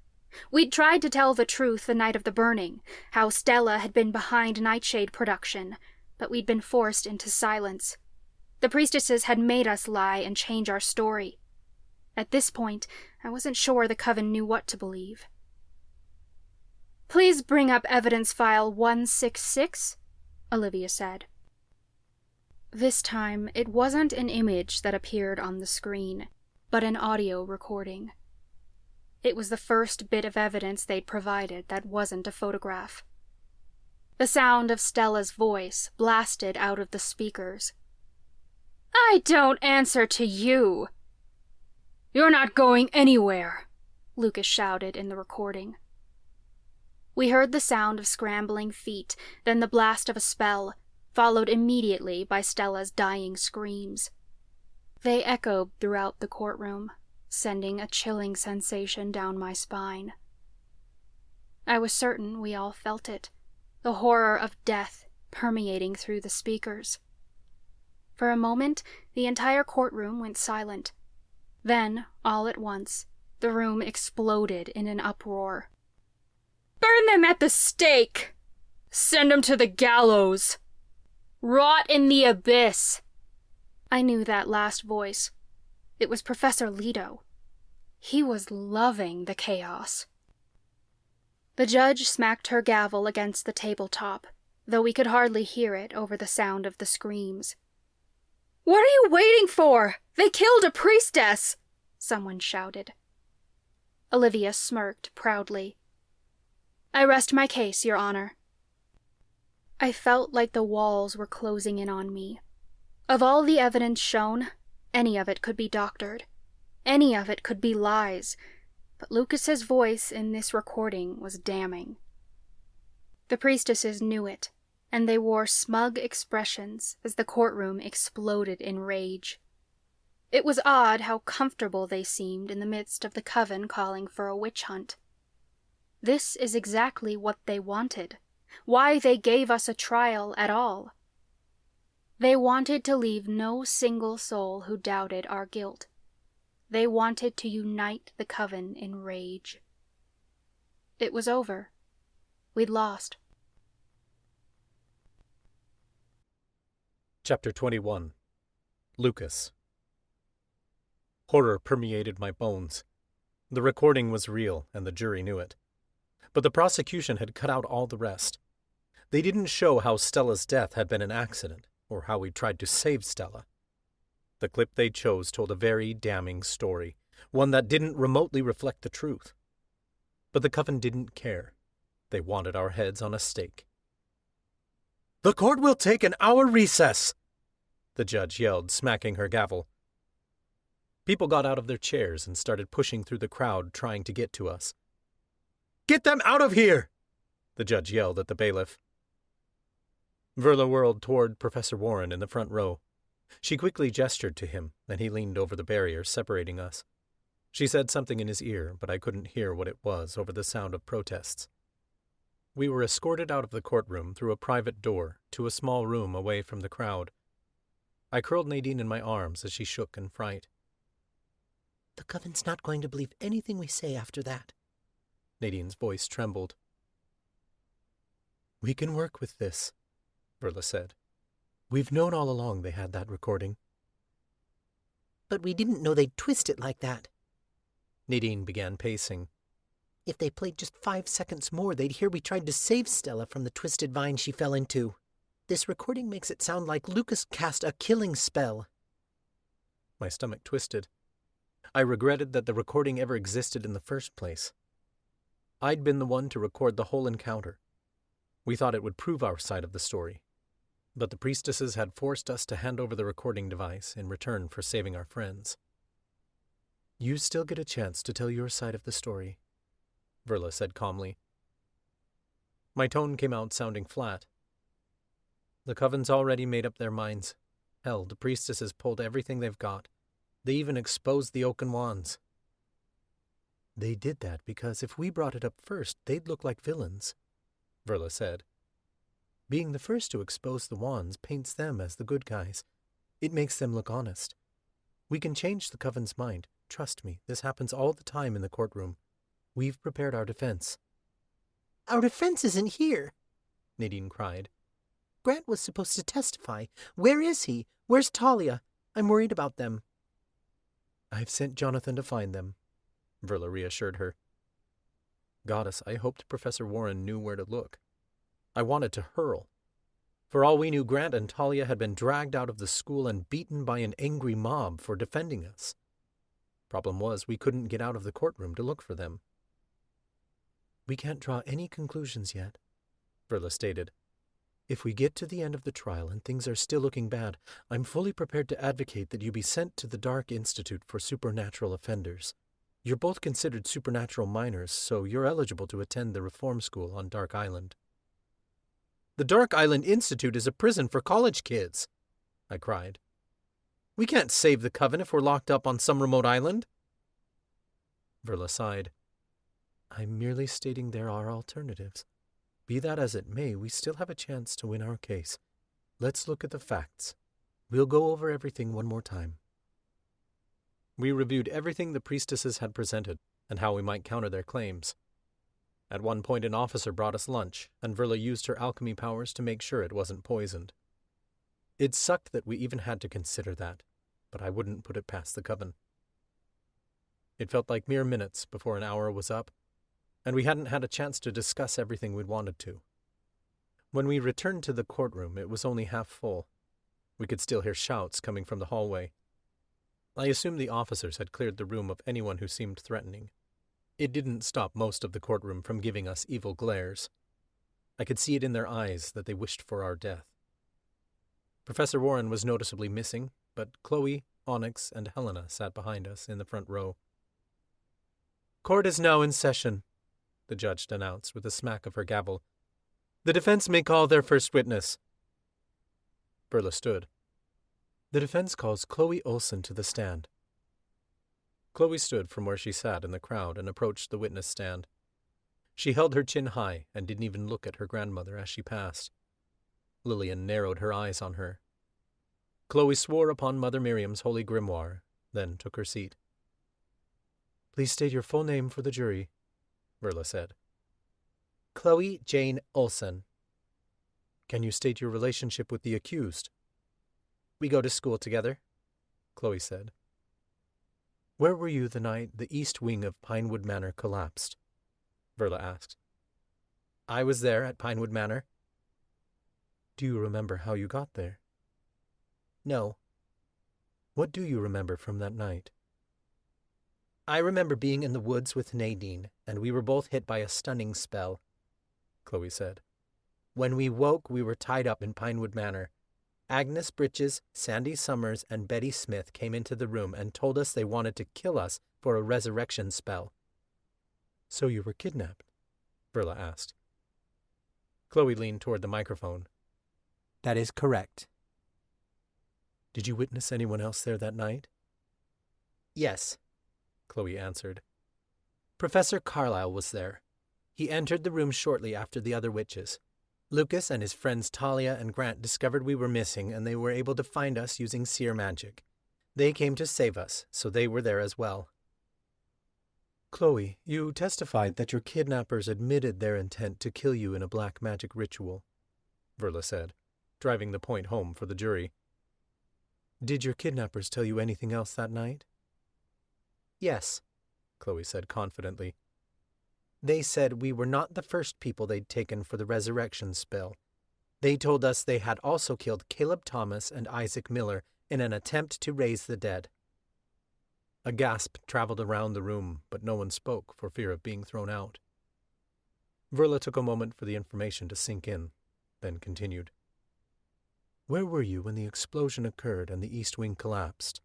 We'd tried to tell the truth the night of the burning, how Stella had been behind Nightshade production, but we'd been forced into silence. The priestesses had made us lie and change our story. At this point, I wasn't sure the coven knew what to believe. Please bring up evidence file 166, Olivia said. This time, it wasn't an image that appeared on the screen, but an audio recording. It was the first bit of evidence they'd provided that wasn't a photograph. The sound of Stella's voice blasted out of the speakers. I don't answer to you. You're not going anywhere, Lucas shouted in the recording. We heard the sound of scrambling feet, then the blast of a spell, followed immediately by Stella's dying screams. They echoed throughout the courtroom, sending a chilling sensation down my spine. I was certain we all felt it, the horror of death permeating through the speakers. For a moment, the entire courtroom went silent. Then, all at once, the room exploded in an uproar. Burn them at the stake! Send them to the gallows! Rot in the abyss! I knew that last voice. It was Professor Leto. He was loving the chaos. The judge smacked her gavel against the tabletop, though we could hardly hear it over the sound of the screams. What are you waiting for? They killed a priestess! Someone shouted. Olivia smirked proudly. I rest my case, Your Honor. I felt like the walls were closing in on me. Of all the evidence shown, any of it could be doctored. Any of it could be lies. But Lucas's voice in this recording was damning. The priestesses knew it, and they wore smug expressions as the courtroom exploded in rage. It was odd how comfortable they seemed in the midst of the coven calling for a witch hunt. This is exactly what they wanted, why they gave us a trial at all. They wanted to leave no single soul who doubted our guilt. They wanted to unite the coven in rage. It was over. We'd lost. Chapter 21. Lucas. Horror permeated my bones. The recording was real, and the jury knew it. But the prosecution had cut out all the rest. They didn't show how Stella's death had been an accident, or how we tried to save Stella. The clip they chose told a very damning story, one that didn't remotely reflect the truth. But the coven didn't care. They wanted our heads on a stake. "The court will take an hour recess!" the judge yelled, smacking her gavel. People got out of their chairs and started pushing through the crowd, trying to get to us. "Get them out of here!" the judge yelled at the bailiff. Verla whirled toward Professor Warren in the front row. She quickly gestured to him, and he leaned over the barrier separating us. She said something in his ear, but I couldn't hear what it was over the sound of protests. We were escorted out of the courtroom through a private door to a small room away from the crowd. I curled Nadine in my arms as she shook in fright. "The coven's not going to believe anything we say after that." Nadine's voice trembled. "We can work with this," Verla said. "We've known all along they had that recording." "But we didn't know they'd twist it like that." Nadine began pacing. "If they played just 5 seconds more, they'd hear we tried to save Stella from the twisted vine she fell into. This recording makes it sound like Lucas cast a killing spell." My stomach twisted. I regretted that the recording ever existed in the first place. I'd been the one to record the whole encounter. We thought it would prove our side of the story. But the priestesses had forced us to hand over the recording device in return for saving our friends. "You still get a chance to tell your side of the story," Verla said calmly. My tone came out sounding flat. The coven's already made up their minds. Hell, the priestesses pulled everything they've got. They even exposed the Oaken Wands. "They did that because if we brought it up first, they'd look like villains," Verla said. "Being the first to expose the wands paints them as the good guys. It makes them look honest. We can change the coven's mind. Trust me, this happens all the time in the courtroom. We've prepared our defense." "Our defense isn't here," Nadine cried. "Grant was supposed to testify. Where is he? Where's Talia? I'm worried about them." "I've sent Jonathan to find them," Verla reassured her. Goddess, I hoped Professor Warren knew where to look. I wanted to hurl. For all we knew, Grant and Talia had been dragged out of the school and beaten by an angry mob for defending us. Problem was, we couldn't get out of the courtroom to look for them. "We can't draw any conclusions yet," Verla stated. "If we get to the end of the trial and things are still looking bad, I'm fully prepared to advocate that you be sent to the Dark Institute for Supernatural Offenders. You're both considered supernatural minors, so you're eligible to attend the reform school on Dark Island." "The Dark Island Institute is a prison for college kids," I cried. "We can't save the coven if we're locked up on some remote island." Verla sighed. "I'm merely stating there are alternatives. Be that as it may, we still have a chance to win our case. Let's look at the facts. We'll go over everything one more time." We reviewed everything the priestesses had presented and how we might counter their claims. At one point an officer brought us lunch, and Verla used her alchemy powers to make sure it wasn't poisoned. It sucked that we even had to consider that, but I wouldn't put it past the coven. It felt like mere minutes before an hour was up, and we hadn't had a chance to discuss everything we'd wanted to. When we returned to the courtroom, it was only half full. We could still hear shouts coming from the hallway. I assumed the officers had cleared the room of anyone who seemed threatening. It didn't stop most of the courtroom from giving us evil glares. I could see it in their eyes that they wished for our death. Professor Warren was noticeably missing, but Chloe, Onyx, and Helena sat behind us in the front row. "Court is now in session," the judge announced with a smack of her gavel. "The defense may call their first witness." Verla stood. "The defense calls Chloe Olsen to the stand." Chloe stood from where she sat in the crowd and approached the witness stand. She held her chin high and didn't even look at her grandmother as she passed. Lillian narrowed her eyes on her. Chloe swore upon Mother Miriam's holy grimoire, then took her seat. "Please state your full name for the jury," Verla said. "Chloe Jane Olsen." "Can you state your relationship with the accused?" We go to school together, Chloe said. Where were you the night the east wing of Pinewood Manor collapsed? Verla asked. I was there at Pinewood Manor. Do you remember how you got there? No. What do you remember from that night? I remember being in the woods with Nadine, and we were both hit by a stunning spell, Chloe said. When we woke, we were tied up in Pinewood Manor. Agnes Britches, Sandy Summers, and Betty Smith came into the room and told us they wanted to kill us for a resurrection spell. So you were kidnapped? Verla asked. Chloe leaned toward the microphone. That is correct. Did you witness anyone else there that night? Yes, Chloe answered. Professor Carlyle was there. He entered the room shortly after the other witches. Lucas and his friends Talia and Grant discovered we were missing, and they were able to find us using seer magic. They came to save us, so they were there as well. Chloe, you testified that your kidnappers admitted their intent to kill you in a black magic ritual, Verla said, driving the point home for the jury. Did your kidnappers tell you anything else that night? Yes, Chloe said confidently. They said we were not the first people they'd taken for the resurrection spell. They told us they had also killed Caleb Thomas and Isaac Miller in an attempt to raise the dead. A gasp traveled around the room, but no one spoke for fear of being thrown out. Verla took a moment for the information to sink in, then continued. Where were you when the explosion occurred and the east wing collapsed?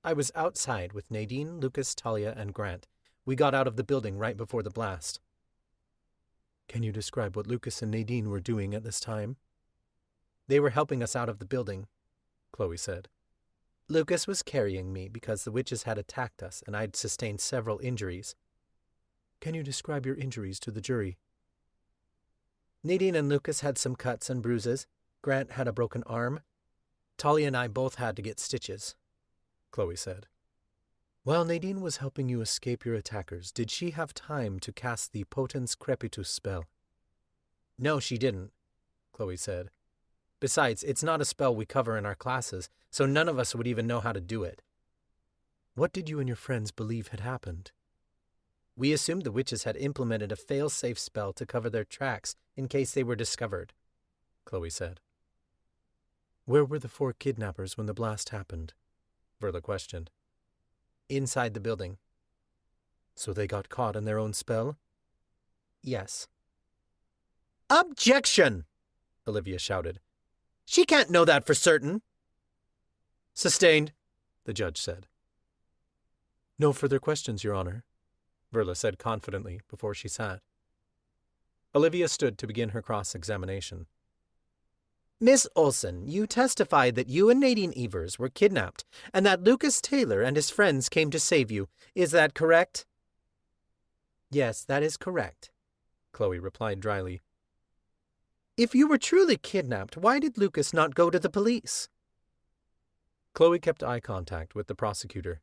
I was outside with Nadine, Lucas, Talia, and Grant. We got out of the building right before the blast. Can you describe what Lucas and Nadine were doing at this time? They were helping us out of the building, Chloe said. Lucas was carrying me because the witches had attacked us and I'd sustained several injuries. Can you describe your injuries to the jury? Nadine and Lucas had some cuts and bruises. Grant had a broken arm. Talia and I both had to get stitches, Chloe said. While Nadine was helping you escape your attackers, did she have time to cast the Potens Crepitus spell? No, she didn't, Chloe said. Besides, it's not a spell we cover in our classes, so none of us would even know how to do it. What did you and your friends believe had happened? We assumed the witches had implemented a fail-safe spell to cover their tracks in case they were discovered, Chloe said. Where were the 4 kidnappers when the blast happened? Verla questioned. Inside the building. So they got caught in their own spell? Yes. Objection! Olivia shouted. She can't know that for certain. Sustained, the judge said. No further questions, Your Honor, Verla said confidently before she sat. Olivia stood to begin her cross-examination. Miss Olson, you testified that you and Nadine Evers were kidnapped and that Lucas Taylor and his friends came to save you. Is that correct? Yes, that is correct, Chloe replied dryly. If you were truly kidnapped, why did Lucas not go to the police? Chloe kept eye contact with the prosecutor.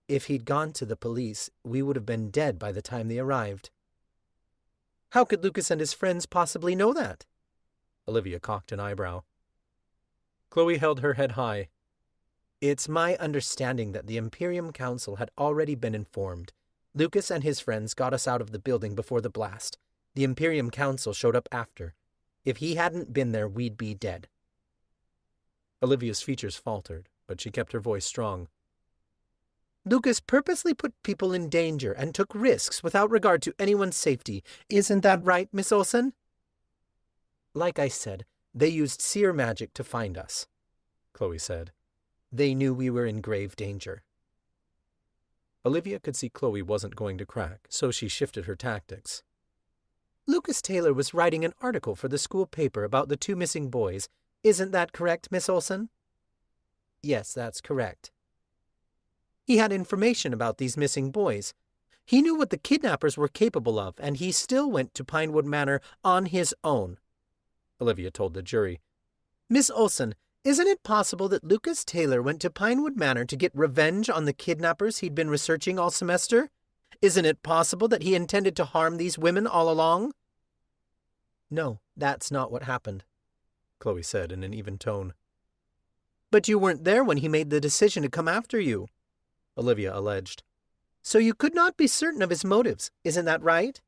If he'd gone to the police, we would have been dead by the time they arrived. How could Lucas and his friends possibly know that? Olivia cocked an eyebrow. Chloe held her head high. It's my understanding that the Imperium Council had already been informed. Lucas and his friends got us out of the building before the blast. The Imperium Council showed up after. If he hadn't been there, we'd be dead. Olivia's features faltered, but she kept her voice strong. Lucas purposely put people in danger and took risks without regard to anyone's safety. Isn't that right, Miss Olson? Like I said, they used seer magic to find us, Chloe said. They knew we were in grave danger. Olivia could see Chloe wasn't going to crack, so she shifted her tactics. Lucas Taylor was writing an article for the school paper about the 2 missing boys. Isn't that correct, Miss Olson? Yes, that's correct. He had information about these missing boys. He knew what the kidnappers were capable of, and he still went to Pinewood Manor on his own, Olivia told the jury. Miss Olson, isn't it possible that Lucas Taylor went to Pinewood Manor to get revenge on the kidnappers he'd been researching all semester? Isn't it possible that he intended to harm these women all along? No, that's not what happened, Chloe said in an even tone. But you weren't there when he made the decision to come after you, Olivia alleged. So you could not be certain of his motives, isn't that right?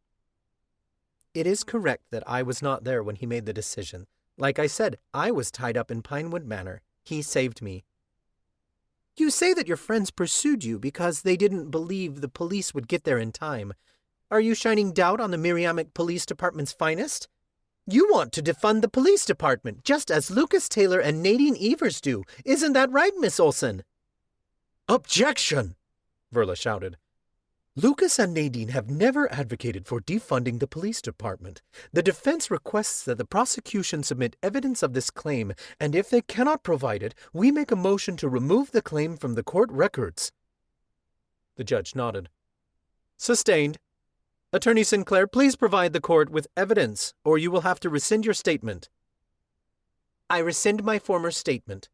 It is correct that I was not there when he made the decision. Like I said, I was tied up in Pinewood Manor. He saved me. You say that your friends pursued you because they didn't believe the police would get there in time. Are you shining doubt on the Miriamic Police Department's finest? You want to defund the police department, just as Lucas Taylor and Nadine Evers do. Isn't that right, Miss Olson? Objection! Verla shouted. Lucas and Nadine have never advocated for defunding the police department. The defense requests that the prosecution submit evidence of this claim, and if they cannot provide it, we make a motion to remove the claim from the court records. The judge nodded. Sustained. Attorney Sinclair, please provide the court with evidence, or you will have to rescind your statement. I rescind my former statement,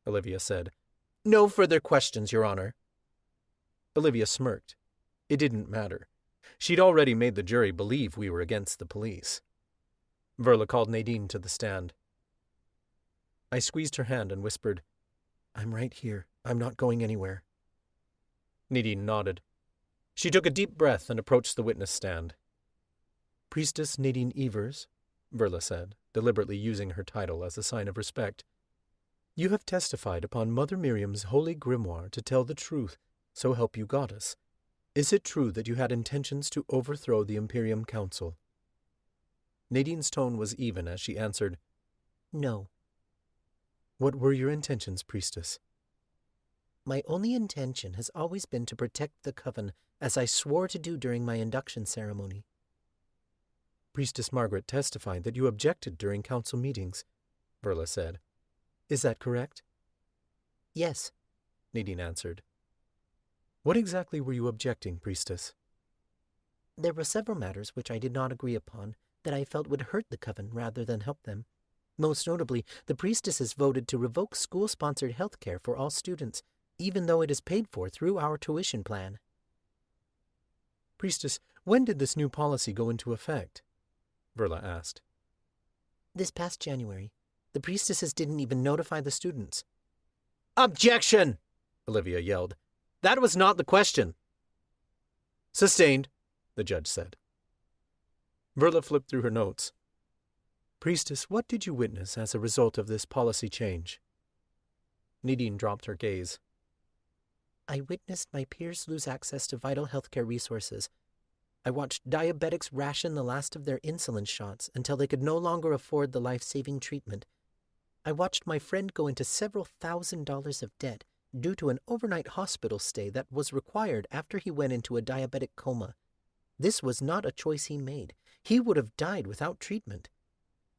Olivia said. No further questions, Your Honor. Olivia smirked. It didn't matter. She'd already made the jury believe we were against the police. Verla called Nadine to the stand. I squeezed her hand and whispered, I'm right here. I'm not going anywhere. Nadine nodded. She took a deep breath and approached the witness stand. Priestess Nadine Evers, Verla said, deliberately using her title as a sign of respect. You have testified upon Mother Miriam's holy grimoire to tell the truth, so help you goddess. Is it true that you had intentions to overthrow the Imperium Council? Nadine's tone was even as she answered, No. What were your intentions, priestess? My only intention has always been to protect the coven, as I swore to do during my induction ceremony. Priestess Margaret testified that you objected during council meetings, Verla said. Is that correct? Yes, Nadine answered. What exactly were you objecting, priestess? There were several matters which I did not agree upon, that I felt would hurt the coven rather than help them. Most notably, the priestesses voted to revoke school-sponsored health care for all students, even though it is paid for through our tuition plan. Priestess, when did this new policy go into effect? Verla asked. This past January. The priestesses didn't even notify the students. Objection! Olivia yelled. That was not the question. Sustained, the judge said. Verla flipped through her notes. Priestess, what did you witness as a result of this policy change? Nadine dropped her gaze. I witnessed my peers lose access to vital healthcare resources. I watched diabetics ration the last of their insulin shots until they could no longer afford the life-saving treatment. I watched my friend go into several $1,000s of debt due to an overnight hospital stay that was required after he went into a diabetic coma. This was not a choice he made. He would have died without treatment.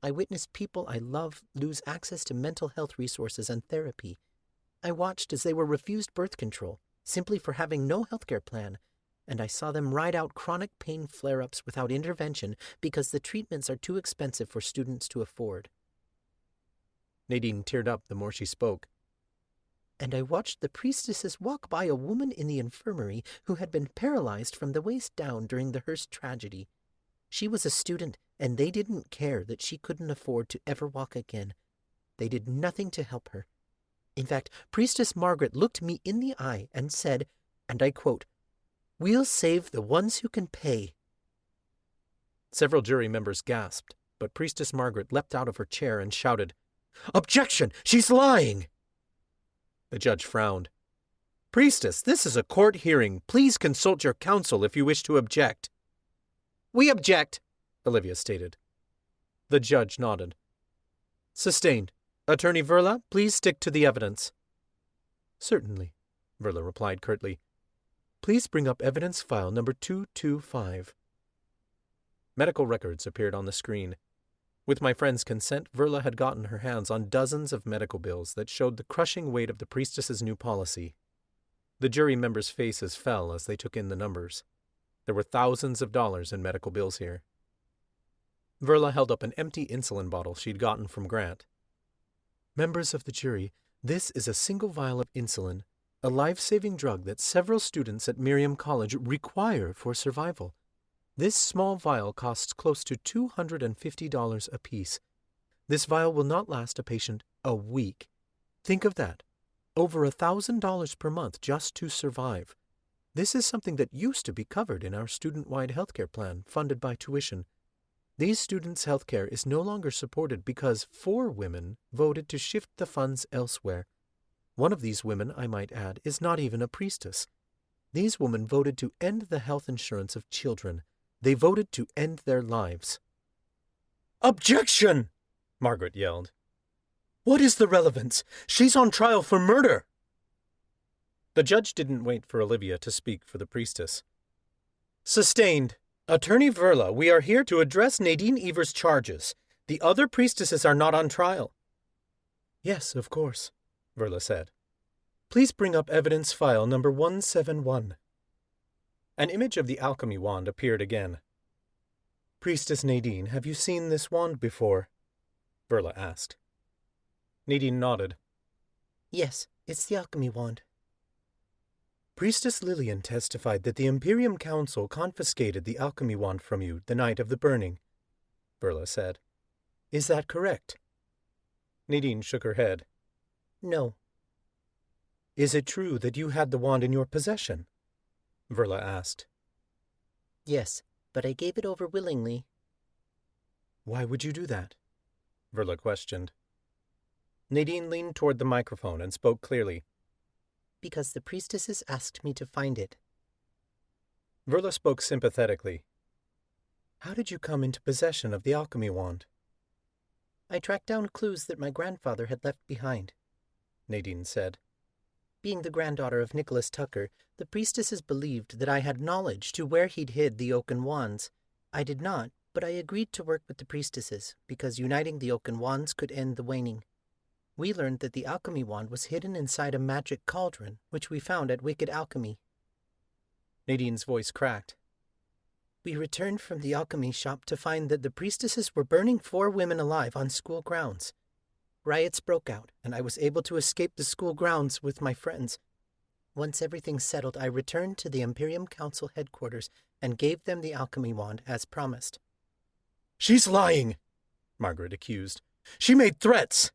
I witnessed people I love lose access to mental health resources and therapy. I watched as they were refused birth control, simply for having no healthcare plan, and I saw them ride out chronic pain flare-ups without intervention because the treatments are too expensive for students to afford. Nadine teared up the more she spoke. And I watched the priestesses walk by a woman in the infirmary who had been paralyzed from the waist down during the Hearst tragedy. She was a student, and they didn't care that she couldn't afford to ever walk again. They did nothing to help her. In fact, Priestess Margaret looked me in the eye and said, and I quote, "We'll save the ones who can pay." Several jury members gasped, but Priestess Margaret leapt out of her chair and shouted, "Objection! She's lying!" The judge frowned. Priestess, this is a court hearing. Please consult your counsel if you wish to object. We object, Olivia stated. The judge nodded. Sustained. Attorney Verla, please stick to the evidence. Certainly, Verla replied curtly. Please bring up evidence file number 225. Medical records appeared on the screen. With my friend's consent, Verla had gotten her hands on dozens of medical bills that showed the crushing weight of the priestess's new policy. The jury members' faces fell as they took in the numbers. There were thousands of dollars in medical bills here. Verla held up an empty insulin bottle she'd gotten from Grant. Members of the jury, this is a single vial of insulin, a life-saving drug that several students at Miriam College require for survival. This small vial costs close to $250 apiece. This vial will not last a patient a week. Think of that. Over $1,000 per month just to survive. This is something that used to be covered in our student-wide healthcare plan, funded by tuition. These students' healthcare is no longer supported because 4 women voted to shift the funds elsewhere. One of these women, I might add, is not even a priestess. These women voted to end the health insurance of children. They voted to end their lives. Objection! Margaret yelled. What is the relevance? She's on trial for murder! The judge didn't wait for Olivia to speak for the priestess. Sustained. Attorney Verla, we are here to address Nadine Evers' charges. The other priestesses are not on trial. Yes, of course, Verla said. Please bring up evidence file number 171. An image of the alchemy wand appeared again. Priestess Nadine, have you seen this wand before? Verla asked. Nadine nodded. Yes, it's the alchemy wand. Priestess Lillian testified that the Imperium Council confiscated the alchemy wand from you the night of the burning, Verla said. Is that correct? Nadine shook her head. No. Is it true that you had the wand in your possession? Verla asked. Yes, but I gave it over willingly. Why would you do that? Verla questioned. Nadine leaned toward the microphone and spoke clearly. Because the priestesses asked me to find it. Verla spoke sympathetically. How did you come into possession of the alchemy wand? I tracked down clues that my grandfather had left behind, Nadine said. Being the granddaughter of Nicholas Tucker, the priestesses believed that I had knowledge to where he'd hid the Oaken Wands. I did not, but I agreed to work with the priestesses, because uniting the Oaken Wands could end the waning. We learned that the alchemy wand was hidden inside a magic cauldron, which we found at Wicked Alchemy. Nadine's voice cracked. We returned from the alchemy shop to find that the priestesses were burning 4 women alive on school grounds. Riots broke out, and I was able to escape the school grounds with my friends. Once everything settled, I returned to the Imperium Council headquarters and gave them the alchemy wand as promised. She's lying, Margaret accused. She made threats.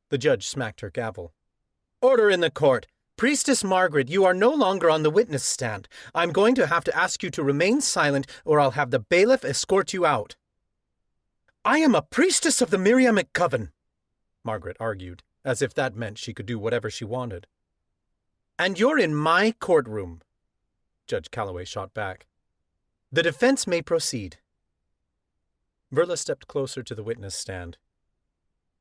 The judge smacked her gavel. Order in the court. Priestess Margaret, you are no longer on the witness stand. I'm going to have to ask you to remain silent, or I'll have the bailiff escort you out. I am a priestess of the Miriamic coven, Margaret argued, as if that meant she could do whatever she wanted. And you're in my courtroom, Judge Calloway shot back. The defense may proceed. Verla stepped closer to the witness stand.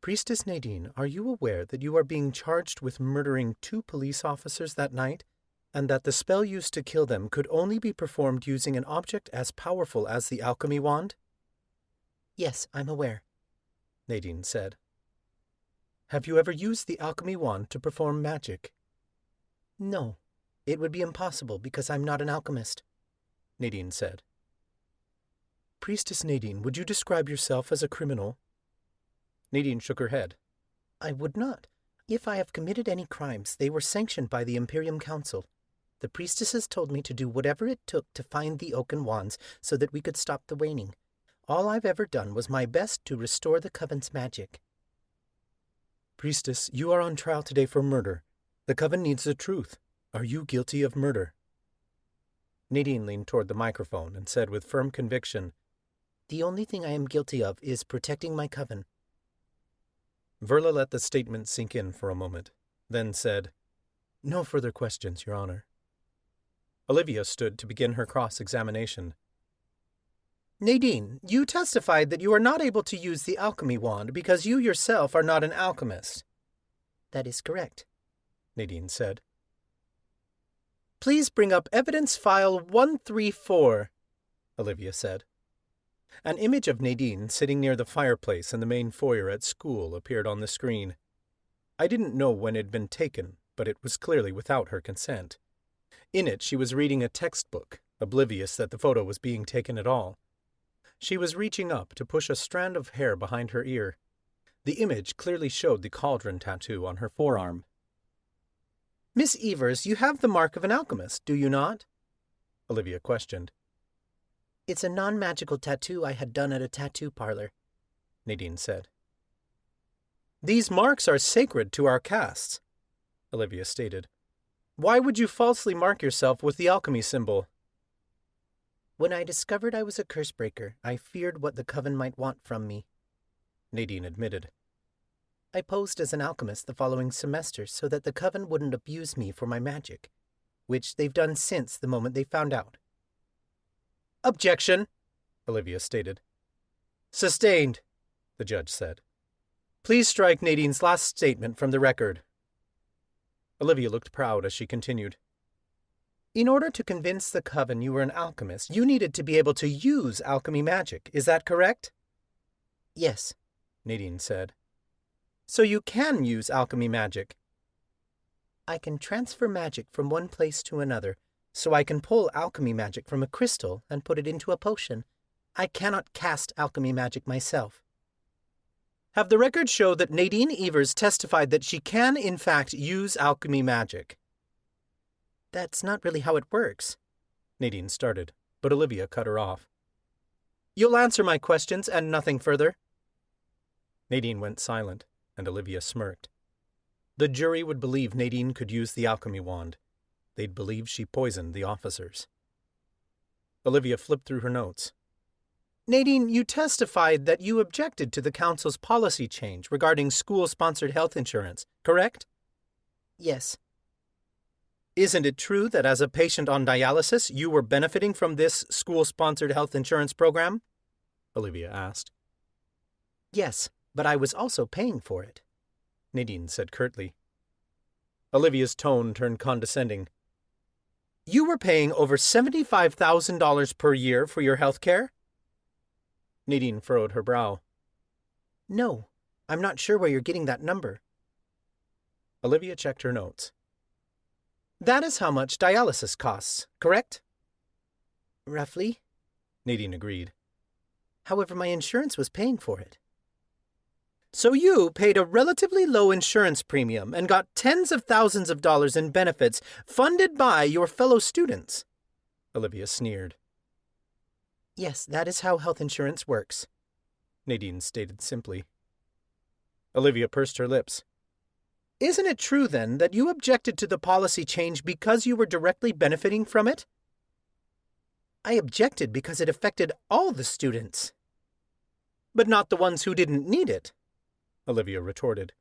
Priestess Nadine, are you aware that you are being charged with murdering 2 police officers that night, and that the spell used to kill them could only be performed using an object as powerful as the alchemy wand? Yes, I'm aware, Nadine said. Have you ever used the alchemy wand to perform magic? No, it would be impossible because I'm not an alchemist, Nadine said. Priestess Nadine, would you describe yourself as a criminal? Nadine shook her head. I would not. If I have committed any crimes, they were sanctioned by the Imperium Council. The priestesses told me to do whatever it took to find the Oaken Wands so that we could stop the waning. All I've ever done was my best to restore the coven's magic. Priestess, you are on trial today for murder. The coven needs the truth. Are you guilty of murder? Nadine leaned toward the microphone and said with firm conviction, The only thing I am guilty of is protecting my coven. Verla let the statement sink in for a moment, then said, No further questions, Your Honor. Olivia stood to begin her cross-examination. Nadine, you testified that you are not able to use the alchemy wand because you yourself are not an alchemist. That is correct, Nadine said. Please bring up evidence file 134, Olivia said. An image of Nadine sitting near the fireplace in the main foyer at school appeared on the screen. I didn't know when it had been taken, but it was clearly without her consent. In it, she was reading a textbook, oblivious that the photo was being taken at all. She was reaching up to push a strand of hair behind her ear. The image clearly showed the cauldron tattoo on her forearm. Miss Evers, you have the mark of an alchemist, do you not? Olivia questioned. It's a non-magical tattoo I had done at a tattoo parlor, Nadine said. These marks are sacred to our castes, Olivia stated. Why would you falsely mark yourself with the alchemy symbol? When I discovered I was a cursebreaker, I feared what the coven might want from me, Nadine admitted. I posed as an alchemist the following semester so that the coven wouldn't abuse me for my magic, which they've done since the moment they found out. Objection, Olivia stated. Sustained, the judge said. Please strike Nadine's last statement from the record. Olivia looked proud as she continued. In order to convince the coven you were an alchemist, you needed to be able to use alchemy magic. Is that correct? Yes, Nadine said. So you can use alchemy magic? I can transfer magic from one place to another, so I can pull alchemy magic from a crystal and put it into a potion. I cannot cast alchemy magic myself. Have the records show that Nadine Evers testified that she can, in fact, use alchemy magic? That's not really how it works, Nadine started, but Olivia cut her off. You'll answer my questions and nothing further? Nadine went silent, and Olivia smirked. The jury would believe Nadine could use the alchemy wand. They'd believe she poisoned the officers. Olivia flipped through her notes. Nadine, you testified that you objected to the council's policy change regarding school-sponsored health insurance, correct? Yes. Isn't it true that as a patient on dialysis, you were benefiting from this school-sponsored health insurance program? Olivia asked. Yes, but I was also paying for it, Nadine said curtly. Olivia's tone turned condescending. You were paying over $75,000 per year for your health care? Nadine furrowed her brow. No, I'm not sure where you're getting that number. Olivia checked her notes. That is how much dialysis costs, correct? Roughly, Nadine agreed. However, my insurance was paying for it. So you paid a relatively low insurance premium and got tens of thousands of dollars in benefits funded by your fellow students, Olivia sneered. Yes, that is how health insurance works, Nadine stated simply. Olivia pursed her lips. Isn't it true, then, that you objected to the policy change because you were directly benefiting from it? I objected because it affected all the students. But not the ones who didn't need it, Olivia retorted.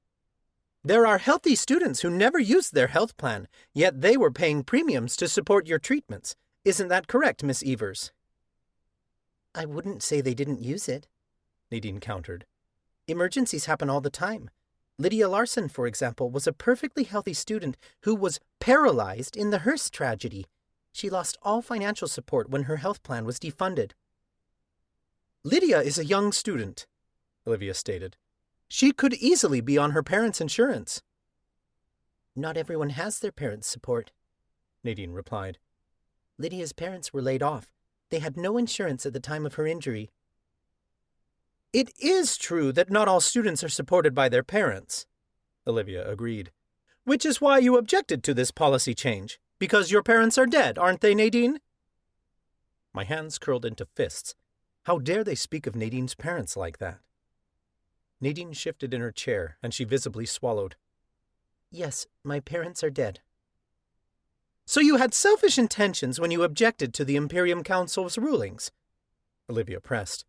There are healthy students who never used their health plan, yet they were paying premiums to support your treatments. Isn't that correct, Miss Evers? I wouldn't say they didn't use it, Nadine countered. Emergencies happen all the time. Lydia Larson, for example, was a perfectly healthy student who was paralyzed in the Hearst tragedy. She lost all financial support when her health plan was defunded. Lydia is a young student, Olivia stated. She could easily be on her parents' insurance. Not everyone has their parents' support, Nadine replied. Lydia's parents were laid off. They had no insurance at the time of her injury. It is true that not all students are supported by their parents, Olivia agreed. Which is why you objected to this policy change. Because your parents are dead, aren't they, Nadine? My hands curled into fists. How dare they speak of Nadine's parents like that? Nadine shifted in her chair, and she visibly swallowed. Yes, my parents are dead. So you had selfish intentions when you objected to the Imperium Council's rulings? Olivia pressed.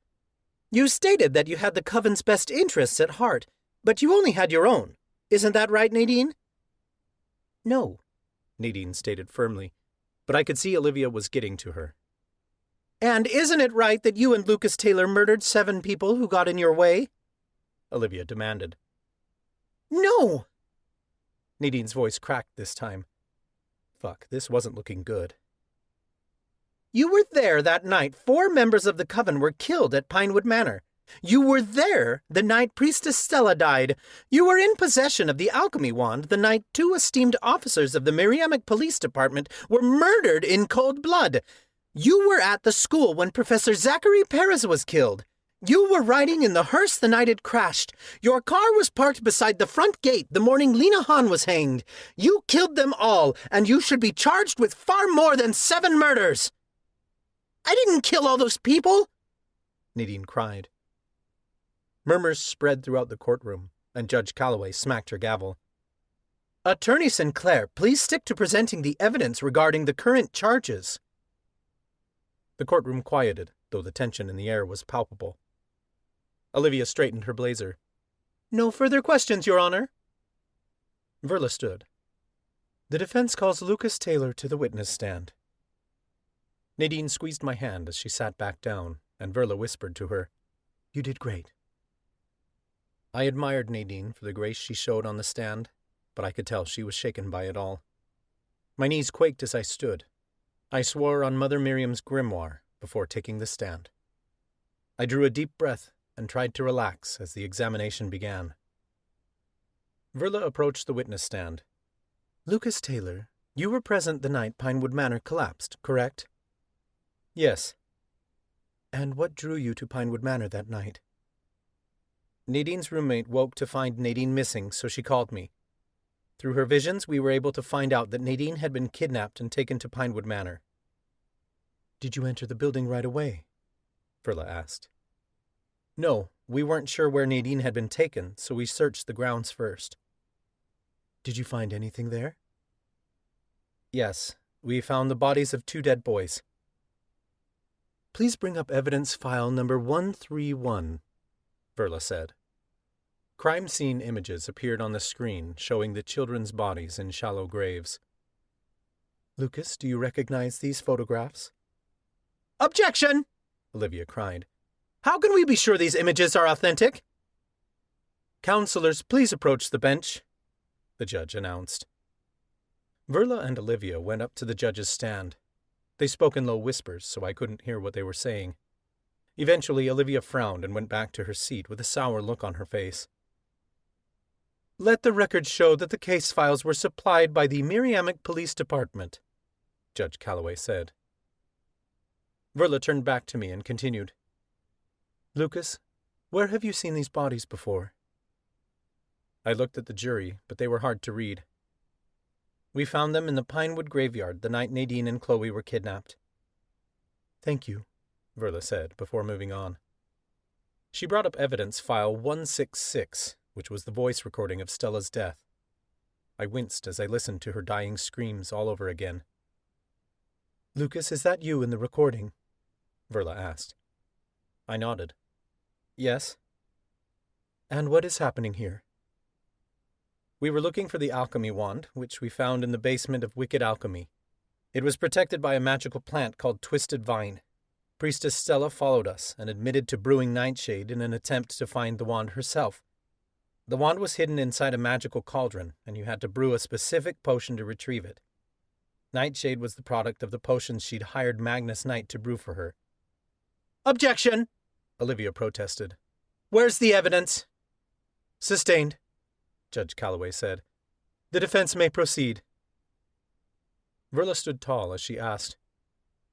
You stated that you had the Coven's best interests at heart, but you only had your own. Isn't that right, Nadine? No, Nadine stated firmly, but I could see Olivia was getting to her. And isn't it right that you and Lucas Taylor murdered 7 people who got in your way? Olivia demanded. No! Nadine's voice cracked this time. Fuck, this wasn't looking good. You were there that night 4 members of the Coven were killed at Pinewood Manor. You were there the night Priestess Stella died. You were in possession of the alchemy wand the night 2 esteemed officers of the Miriam Police Department were murdered in cold blood. You were at the school when Professor Zachary Perez was killed. You were riding in the hearse the night it crashed. Your car was parked beside the front gate the morning Lena Hahn was hanged. You killed them all, and you should be charged with far more than 7 murders. I didn't kill all those people, Nadine cried. Murmurs spread throughout the courtroom, and Judge Calloway smacked her gavel. Attorney Sinclair, please stick to presenting the evidence regarding the current charges. The courtroom quieted, though the tension in the air was palpable. Olivia straightened her blazer. No further questions, Your Honor. Verla stood. The defense calls Lucas Taylor to the witness stand. Nadine squeezed my hand as she sat back down, and Verla whispered to her, You did great. I admired Nadine for the grace she showed on the stand, but I could tell she was shaken by it all. My knees quaked as I stood. I swore on Mother Miriam's grimoire before taking the stand. I drew a deep breath and tried to relax as the examination began. Verla approached the witness stand. Lucas Taylor, you were present the night Pinewood Manor collapsed, correct? Yes. And what drew you to Pinewood Manor that night? Nadine's roommate woke to find Nadine missing, so she called me. Through her visions, we were able to find out that Nadine had been kidnapped and taken to Pinewood Manor. Did you enter the building right away? Verla asked. No, we weren't sure where Nadine had been taken, so we searched the grounds first. Did you find anything there? Yes, we found the bodies of 2 dead boys. Please bring up evidence file number 131, Verla said. Crime scene images appeared on the screen showing the children's bodies in shallow graves. Lucas, do you recognize these photographs? Objection! Olivia cried. How can we be sure these images are authentic? Counselors, please approach the bench, the judge announced. Verla and Olivia went up to the judge's stand. They spoke in low whispers, so I couldn't hear what they were saying. Eventually, Olivia frowned and went back to her seat with a sour look on her face. Let the record show that the case files were supplied by the Miriamic Police Department, Judge Calloway said. Verla turned back to me and continued. Lucas, where have you seen these bodies before? I looked at the jury, but they were hard to read. We found them in the Pinewood graveyard the night Nadine and Chloe were kidnapped. Thank you, Verla said, before moving on. She brought up evidence file 166, which was the voice recording of Stella's death. I winced as I listened to her dying screams all over again. Lucas, is that you in the recording? Verla asked. I nodded. Yes. And what is happening here? We were looking for the alchemy wand, which we found in the basement of Wicked Alchemy. It was protected by a magical plant called Twisted Vine. Priestess Stella followed us and admitted to brewing Nightshade in an attempt to find the wand herself. The wand was hidden inside a magical cauldron, and you had to brew a specific potion to retrieve it. Nightshade was the product of the potions she'd hired Magnus Knight to brew for her. Objection! Olivia protested. Where's the evidence? Sustained, Judge Calloway said. The defense may proceed. Verla stood tall as she asked,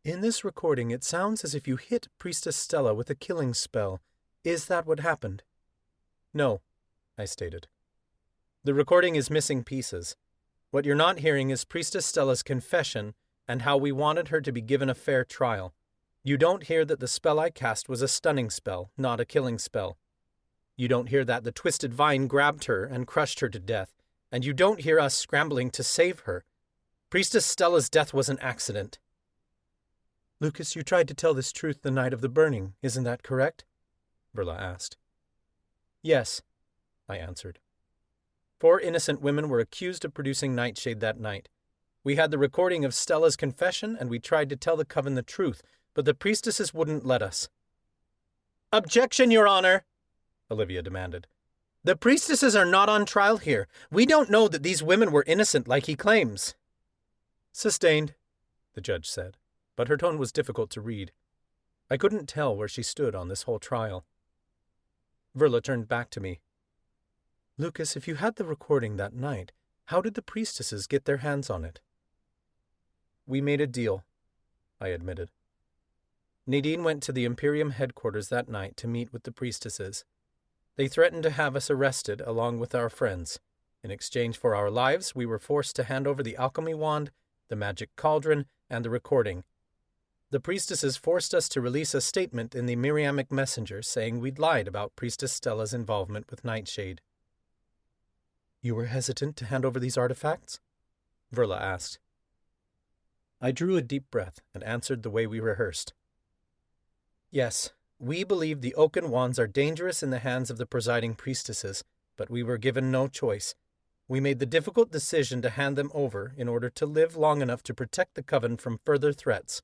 In this recording, it sounds as if you hit Priestess Stella with a killing spell. Is that what happened? No, I stated. The recording is missing pieces. What you're not hearing is Priestess Stella's confession and how we wanted her to be given a fair trial. You don't hear that the spell I cast was a stunning spell, not a killing spell. You don't hear that the Twisted Vine grabbed her and crushed her to death, and you don't hear us scrambling to save her. Priestess Stella's death was an accident. Lucas, you tried to tell this truth the night of the burning, isn't that correct? Verla asked. Yes, I answered. 4 innocent women were accused of producing Nightshade that night. We had the recording of Stella's confession, and we tried to tell the coven the truth, but the priestesses wouldn't let us. Objection, Your Honor, Olivia demanded. The priestesses are not on trial here. We don't know that these women were innocent like he claims. Sustained, the judge said, but her tone was difficult to read. I couldn't tell where she stood on this whole trial. Verla turned back to me. Lucas, if you had the recording that night, how did the priestesses get their hands on it? We made a deal, I admitted. Nadine went to the Imperium headquarters that night to meet with the priestesses. They threatened to have us arrested along with our friends. In exchange for our lives, we were forced to hand over the alchemy wand, the magic cauldron, and the recording. The priestesses forced us to release a statement in the Miriamic Messenger saying we'd lied about Priestess Stella's involvement with Nightshade. You were hesitant to hand over these artifacts? Verla asked. I drew a deep breath and answered the way we rehearsed. Yes, we believe the Oaken Wands are dangerous in the hands of the presiding priestesses, but we were given no choice. We made the difficult decision to hand them over in order to live long enough to protect the coven from further threats.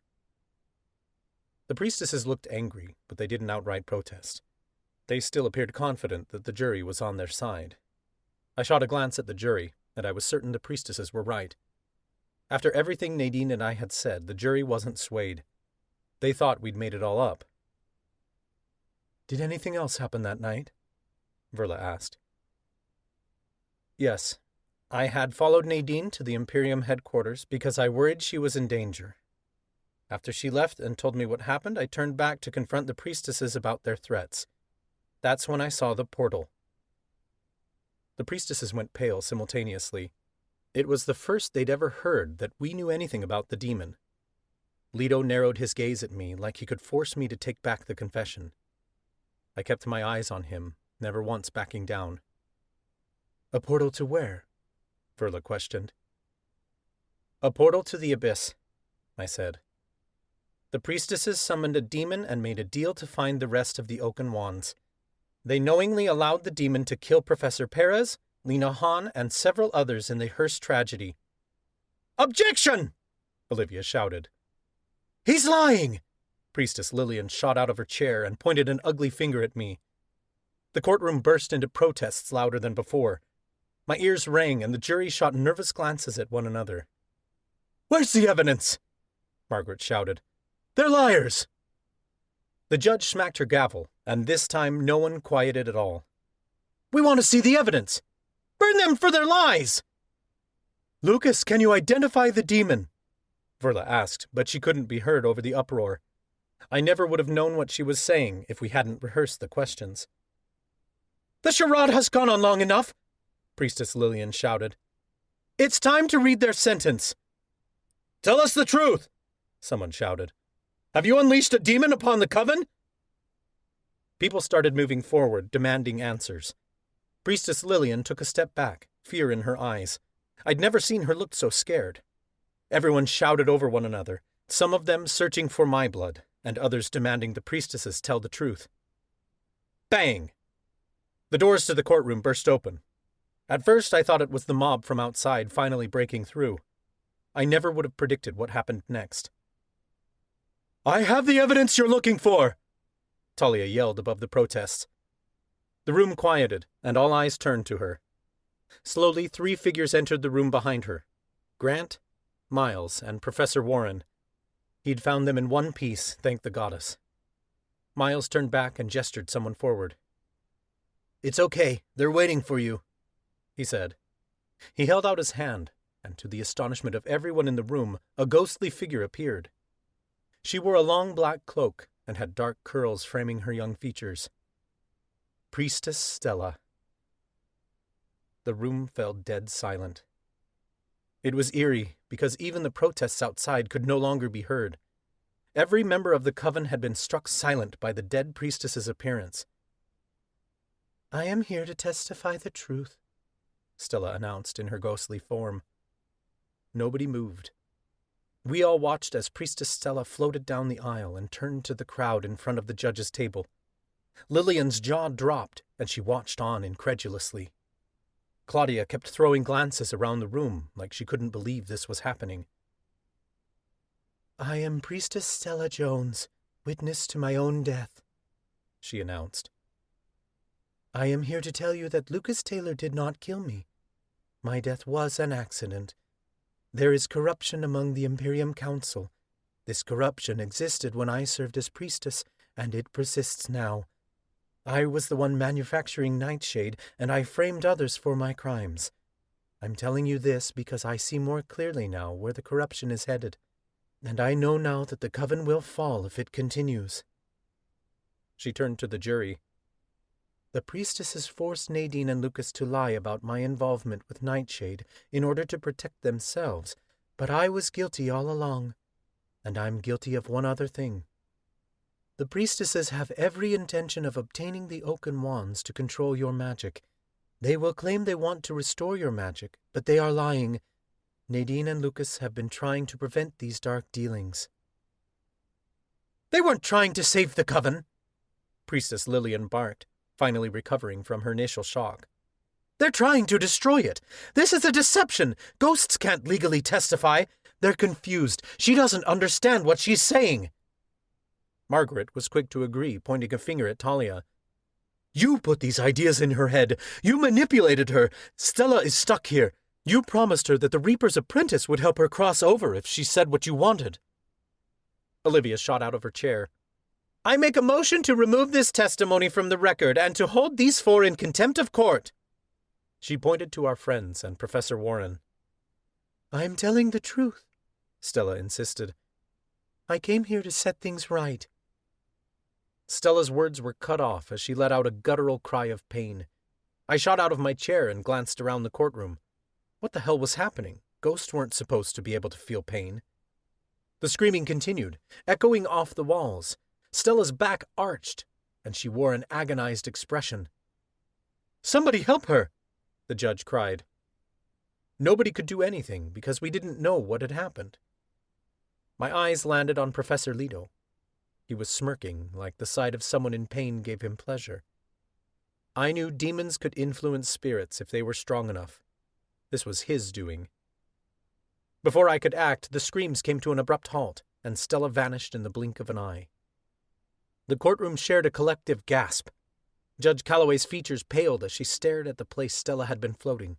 The priestesses looked angry, but they didn't outright protest. They still appeared confident that the jury was on their side. I shot a glance at the jury, and I was certain the priestesses were right. After everything Nadine and I had said, the jury wasn't swayed. They thought we'd made it all up. Did anything else happen that night? Verla asked. Yes. I had followed Nadine to the Imperium headquarters because I worried she was in danger. After she left and told me what happened, I turned back to confront the priestesses about their threats. That's when I saw the portal. The priestesses went pale simultaneously. It was the first they'd ever heard that we knew anything about the demon. Leto narrowed his gaze at me like he could force me to take back the confession. I kept my eyes on him, never once backing down. A portal to where? Verla questioned. A portal to the abyss, I said. The priestesses summoned a demon and made a deal to find the rest of the Oaken Wands. They knowingly allowed the demon to kill Professor Perez, Lena Hahn, and several others in the Hearst tragedy. Objection! Olivia shouted. He's lying! Priestess Lillian shot out of her chair and pointed an ugly finger at me. The courtroom burst into protests louder than before. My ears rang and the jury shot nervous glances at one another. Where's the evidence? Margaret shouted. They're liars! The judge smacked her gavel, and this time no one quieted at all. We want to see the evidence! Burn them for their lies! Lucas, can you identify the demon? Verla asked, but she couldn't be heard over the uproar. I never would have known what she was saying if we hadn't rehearsed the questions. The charade has gone on long enough, Priestess Lillian shouted. It's time to read their sentence. Tell us the truth, someone shouted. Have you unleashed a demon upon the coven? People started moving forward, demanding answers. Priestess Lillian took a step back, fear in her eyes. I'd never seen her look so scared. Everyone shouted over one another, some of them searching for my blood, and others demanding the priestesses tell the truth. Bang! The doors to the courtroom burst open. At first I thought it was the mob from outside finally breaking through. I never would have predicted what happened next. I have the evidence you're looking for! Talia yelled above the protests. The room quieted, and all eyes turned to her. Slowly, 3 figures entered the room behind her. Grant, Miles, and Professor Warren. He'd found them in one piece, thank the goddess. Miles turned back and gestured someone forward. It's okay, they're waiting for you, he said. He held out his hand, and to the astonishment of everyone in the room, a ghostly figure appeared. She wore a long black cloak and had dark curls framing her young features. Priestess Stella. The room fell dead silent. It was eerie, because even the protests outside could no longer be heard. Every member of the coven had been struck silent by the dead priestess's appearance. I am here to testify the truth, Stella announced in her ghostly form. Nobody moved. We all watched as Priestess Stella floated down the aisle and turned to the crowd in front of the judge's table. Lillian's jaw dropped, and she watched on incredulously. Claudia kept throwing glances around the room like she couldn't believe this was happening. I am Priestess Stella Jones, witness to my own death, she announced. I am here to tell you that Lucas Taylor did not kill me. My death was an accident. There is corruption among the Imperium Council. This corruption existed when I served as priestess, and it persists now. I was the one manufacturing Nightshade, and I framed others for my crimes. I'm telling you this because I see more clearly now where the corruption is headed, and I know now that the coven will fall if it continues. She turned to the jury. The priestesses forced Nadine and Lucas to lie about my involvement with Nightshade in order to protect themselves, but I was guilty all along, and I'm guilty of one other thing. The priestesses have every intention of obtaining the Oaken Wands to control your magic. They will claim they want to restore your magic, but they are lying. Nadine and Lucas have been trying to prevent these dark dealings. They weren't trying to save the coven, Priestess Lillian barked, finally recovering from her initial shock. They're trying to destroy it. This is a deception. Ghosts can't legally testify. They're confused. She doesn't understand what she's saying. Margaret was quick to agree, pointing a finger at Talia. You put these ideas in her head. You manipulated her. Stella is stuck here. You promised her that the Reaper's apprentice would help her cross over if she said what you wanted. Olivia shot out of her chair. I make a motion to remove this testimony from the record and to hold these four in contempt of court. She pointed to our friends and Professor Warren. I'm telling the truth, Stella insisted. I came here to set things right. Stella's words were cut off as she let out a guttural cry of pain. I shot out of my chair and glanced around the courtroom. What the hell was happening? Ghosts weren't supposed to be able to feel pain. The screaming continued, echoing off the walls. Stella's back arched, and she wore an agonized expression. Somebody help her! The judge cried. Nobody could do anything because we didn't know what had happened. My eyes landed on Professor Leto. He was smirking, like the sight of someone in pain gave him pleasure. I knew demons could influence spirits if they were strong enough. This was his doing. Before I could act, the screams came to an abrupt halt, and Stella vanished in the blink of an eye. The courtroom shared a collective gasp. Judge Calloway's features paled as she stared at the place Stella had been floating.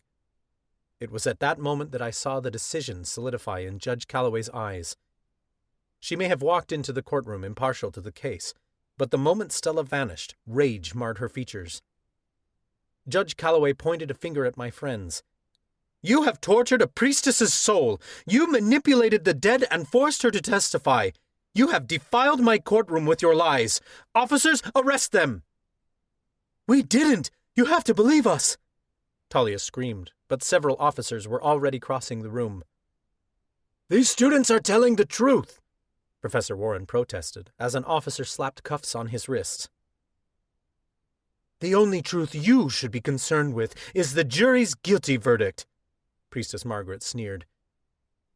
It was at that moment that I saw the decision solidify in Judge Calloway's eyes. She may have walked into the courtroom impartial to the case, but the moment Stella vanished, rage marred her features. Judge Calloway pointed a finger at my friends. You have tortured a priestess's soul. You manipulated the dead and forced her to testify. You have defiled my courtroom with your lies. Officers, arrest them! We didn't! You have to believe us! Talia screamed, but several officers were already crossing the room. These students are telling the truth, Professor Warren protested, as an officer slapped cuffs on his wrists. The only truth you should be concerned with is the jury's guilty verdict, Priestess Margaret sneered.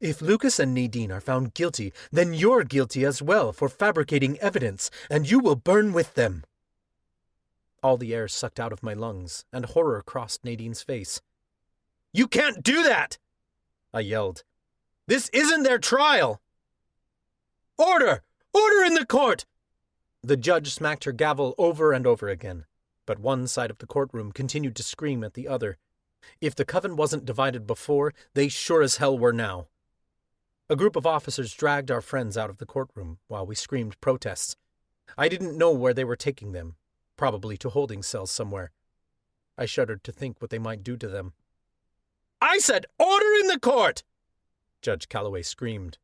If Lucas and Nadine are found guilty, then you're guilty as well for fabricating evidence, and you will burn with them. All the air sucked out of my lungs, and horror crossed Nadine's face. You can't do that! I yelled. This isn't their trial! Order! Order in the court! The judge smacked her gavel over and over again, but one side of the courtroom continued to scream at the other. If the coven wasn't divided before, they sure as hell were now. A group of officers dragged our friends out of the courtroom while we screamed protests. I didn't know where they were taking them, probably to holding cells somewhere. I shuddered to think what they might do to them. I said, order in the court! Judge Calloway screamed.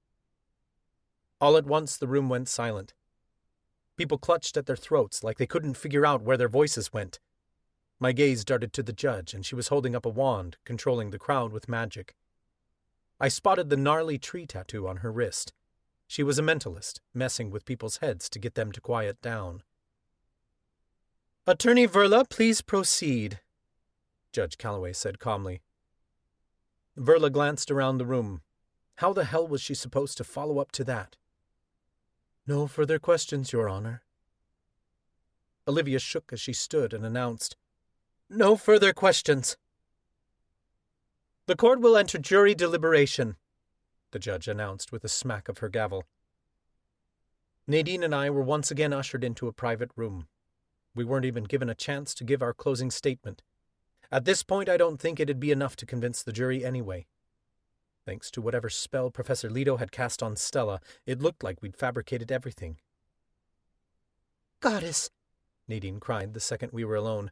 All at once the room went silent. People clutched at their throats like they couldn't figure out where their voices went. My gaze darted to the judge, and she was holding up a wand, controlling the crowd with magic. I spotted the gnarly tree tattoo on her wrist. She was a mentalist, messing with people's heads to get them to quiet down. Attorney Verla, please proceed, Judge Calloway said calmly. Verla glanced around the room. How the hell was she supposed to follow up to that? No further questions, Your Honor. Olivia shook as she stood and announced, No further questions. The court will enter jury deliberation, the judge announced with a smack of her gavel. Nadine and I were once again ushered into a private room. We weren't even given a chance to give our closing statement. At this point, I don't think it'd be enough to convince the jury anyway. Thanks to whatever spell Professor Leto had cast on Stella, it looked like we'd fabricated everything. Goddess, Nadine cried the second we were alone.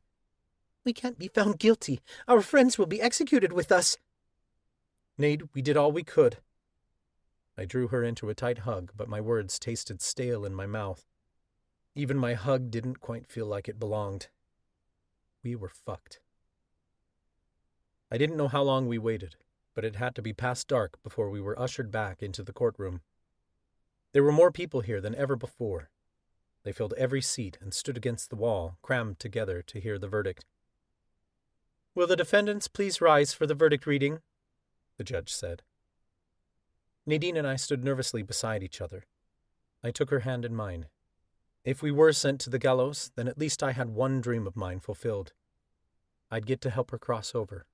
We can't be found guilty. Our friends will be executed with us. Nade, we did all we could. I drew her into a tight hug, but my words tasted stale in my mouth. Even my hug didn't quite feel like it belonged. We were fucked. I didn't know how long we waited, but it had to be past dark before we were ushered back into the courtroom. There were more people here than ever before. They filled every seat and stood against the wall, crammed together to hear the verdict. Will the defendants please rise for the verdict reading? The judge said. Nadine and I stood nervously beside each other. I took her hand in mine. If we were sent to the gallows, then at least I had one dream of mine fulfilled. I'd get to help her cross over.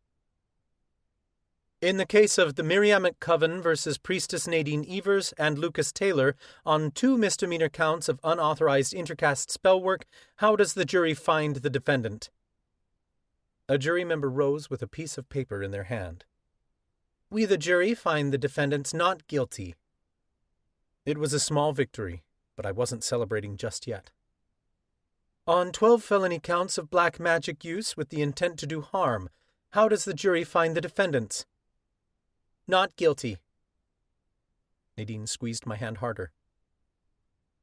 In the case of the Miriamic Coven versus Priestess Nadine Evers and Lucas Taylor on 2 misdemeanor counts of unauthorized intercast spellwork, how does the jury find the defendant? A jury member rose with a piece of paper in their hand. We, the jury, find the defendants not guilty. It was a small victory, but I wasn't celebrating just yet. On 12 felony counts of black magic use with the intent to do harm, how does the jury find the defendants? Not guilty. Nadine squeezed my hand harder.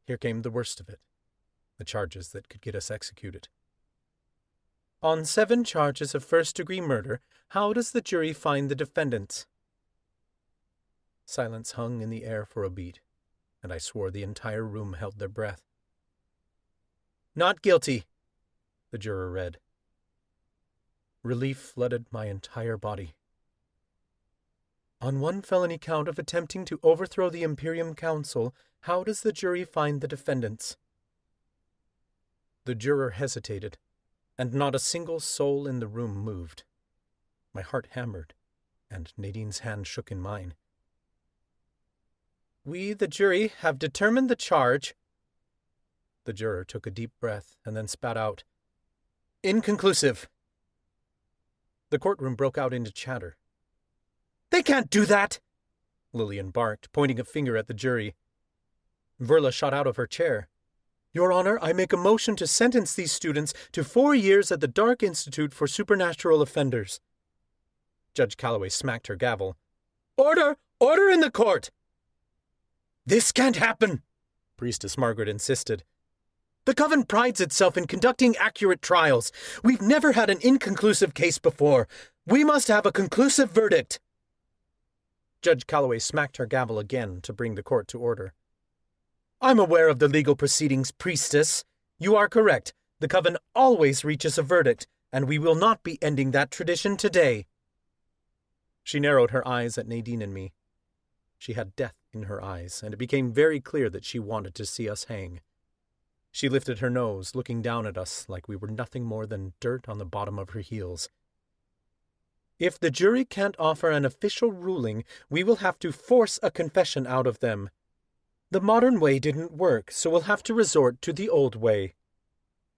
Here came the worst of it, the charges that could get us executed. On 7 charges of first-degree murder, how does the jury find the defendants? Silence hung in the air for a beat, and I swore the entire room held their breath. Not guilty, the juror read. Relief flooded my entire body. On 1 felony count of attempting to overthrow the Imperium Council, how does the jury find the defendants? The juror hesitated, and not a single soul in the room moved. My heart hammered, and Nadine's hand shook in mine. We, the jury, have determined the charge. The juror took a deep breath and then spat out, Inconclusive. The courtroom broke out into chatter. They can't do that! Lillian barked, pointing a finger at the jury. Verla shot out of her chair. Your Honor, I make a motion to sentence these students to 4 years at the Dark Institute for Supernatural Offenders. Judge Calloway smacked her gavel. Order! Order in the court! This can't happen, Priestess Margaret insisted. The Coven prides itself in conducting accurate trials. We've never had an inconclusive case before. We must have a conclusive verdict. Judge Calloway smacked her gavel again to bring the court to order. I'm aware of the legal proceedings, Priestess. You are correct. The Coven always reaches a verdict, and we will not be ending that tradition today. She narrowed her eyes at Nadine and me. She had death in her eyes, and it became very clear that she wanted to see us hang. She lifted her nose, looking down at us like we were nothing more than dirt on the bottom of her heels. If the jury can't offer an official ruling, we will have to force a confession out of them. The modern way didn't work, so we'll have to resort to the old way.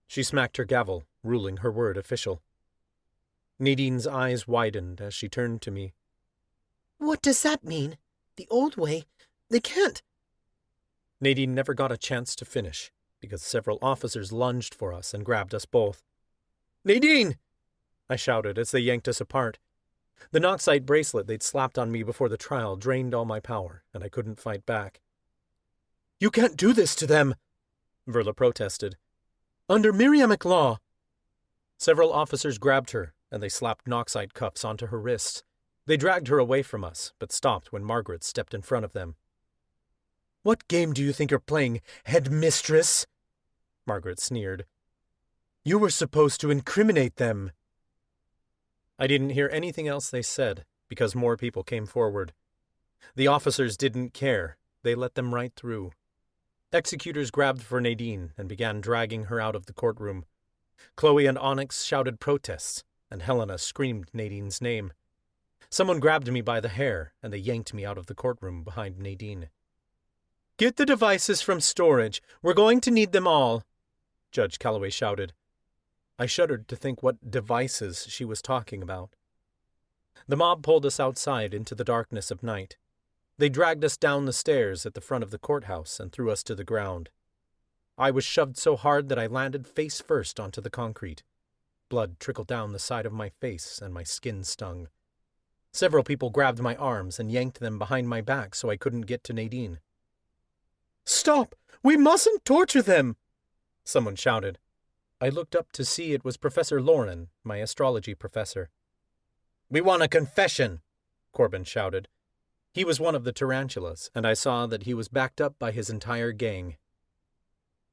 She smacked her gavel, ruling her word official. Nadine's eyes widened as she turned to me. What does that mean? The old way? They can't. Nadine never got a chance to finish, because several officers lunged for us and grabbed us both. Nadine! I shouted as they yanked us apart. The Noxite bracelet they'd slapped on me before the trial drained all my power, and I couldn't fight back. You can't do this to them, Verla protested. Under Miriamic law. Several officers grabbed her, and they slapped Noxite cuffs onto her wrists. They dragged her away from us, but stopped when Margaret stepped in front of them. What game do you think you're playing, headmistress? Margaret sneered. You were supposed to incriminate them. I didn't hear anything else they said, because more people came forward. The officers didn't care. They let them right through. Executors grabbed for Nadine and began dragging her out of the courtroom. Chloe and Onyx shouted protests, and Helena screamed Nadine's name. Someone grabbed me by the hair, and they yanked me out of the courtroom behind Nadine. Get the devices from storage. We're going to need them all, Judge Calloway shouted. I shuddered to think what devices she was talking about. The mob pulled us outside into the darkness of night. They dragged us down the stairs at the front of the courthouse and threw us to the ground. I was shoved so hard that I landed face first onto the concrete. Blood trickled down the side of my face and my skin stung. Several people grabbed my arms and yanked them behind my back so I couldn't get to Nadine. Stop! We mustn't torture them! Someone shouted. I looked up to see it was Professor Lauren, my astrology professor. We want a confession, Corbin shouted. He was one of the tarantulas, and I saw that he was backed up by his entire gang.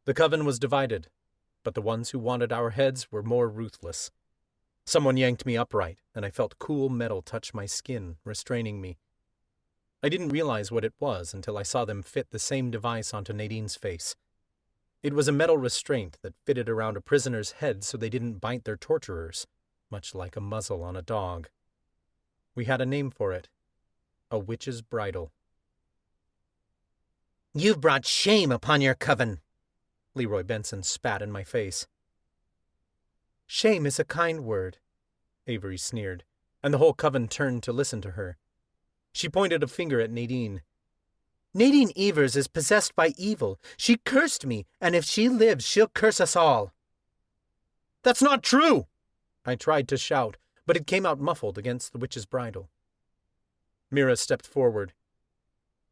The coven was divided, but the ones who wanted our heads were more ruthless. Someone yanked me upright, and I felt cool metal touch my skin, restraining me. I didn't realize what it was until I saw them fit the same device onto Nadine's face. It was a metal restraint that fitted around a prisoner's head so they didn't bite their torturers, much like a muzzle on a dog. We had a name for it. A witch's bridle. "You've brought shame upon your coven," Leroy Benson spat in my face. "Shame is a kind word," Avery sneered, and the whole coven turned to listen to her. She pointed a finger at Nadine. "Nadine Evers is possessed by evil. She cursed me, and if she lives, she'll curse us all." "That's not true!" I tried to shout, but it came out muffled against the witch's bridle. Mira stepped forward.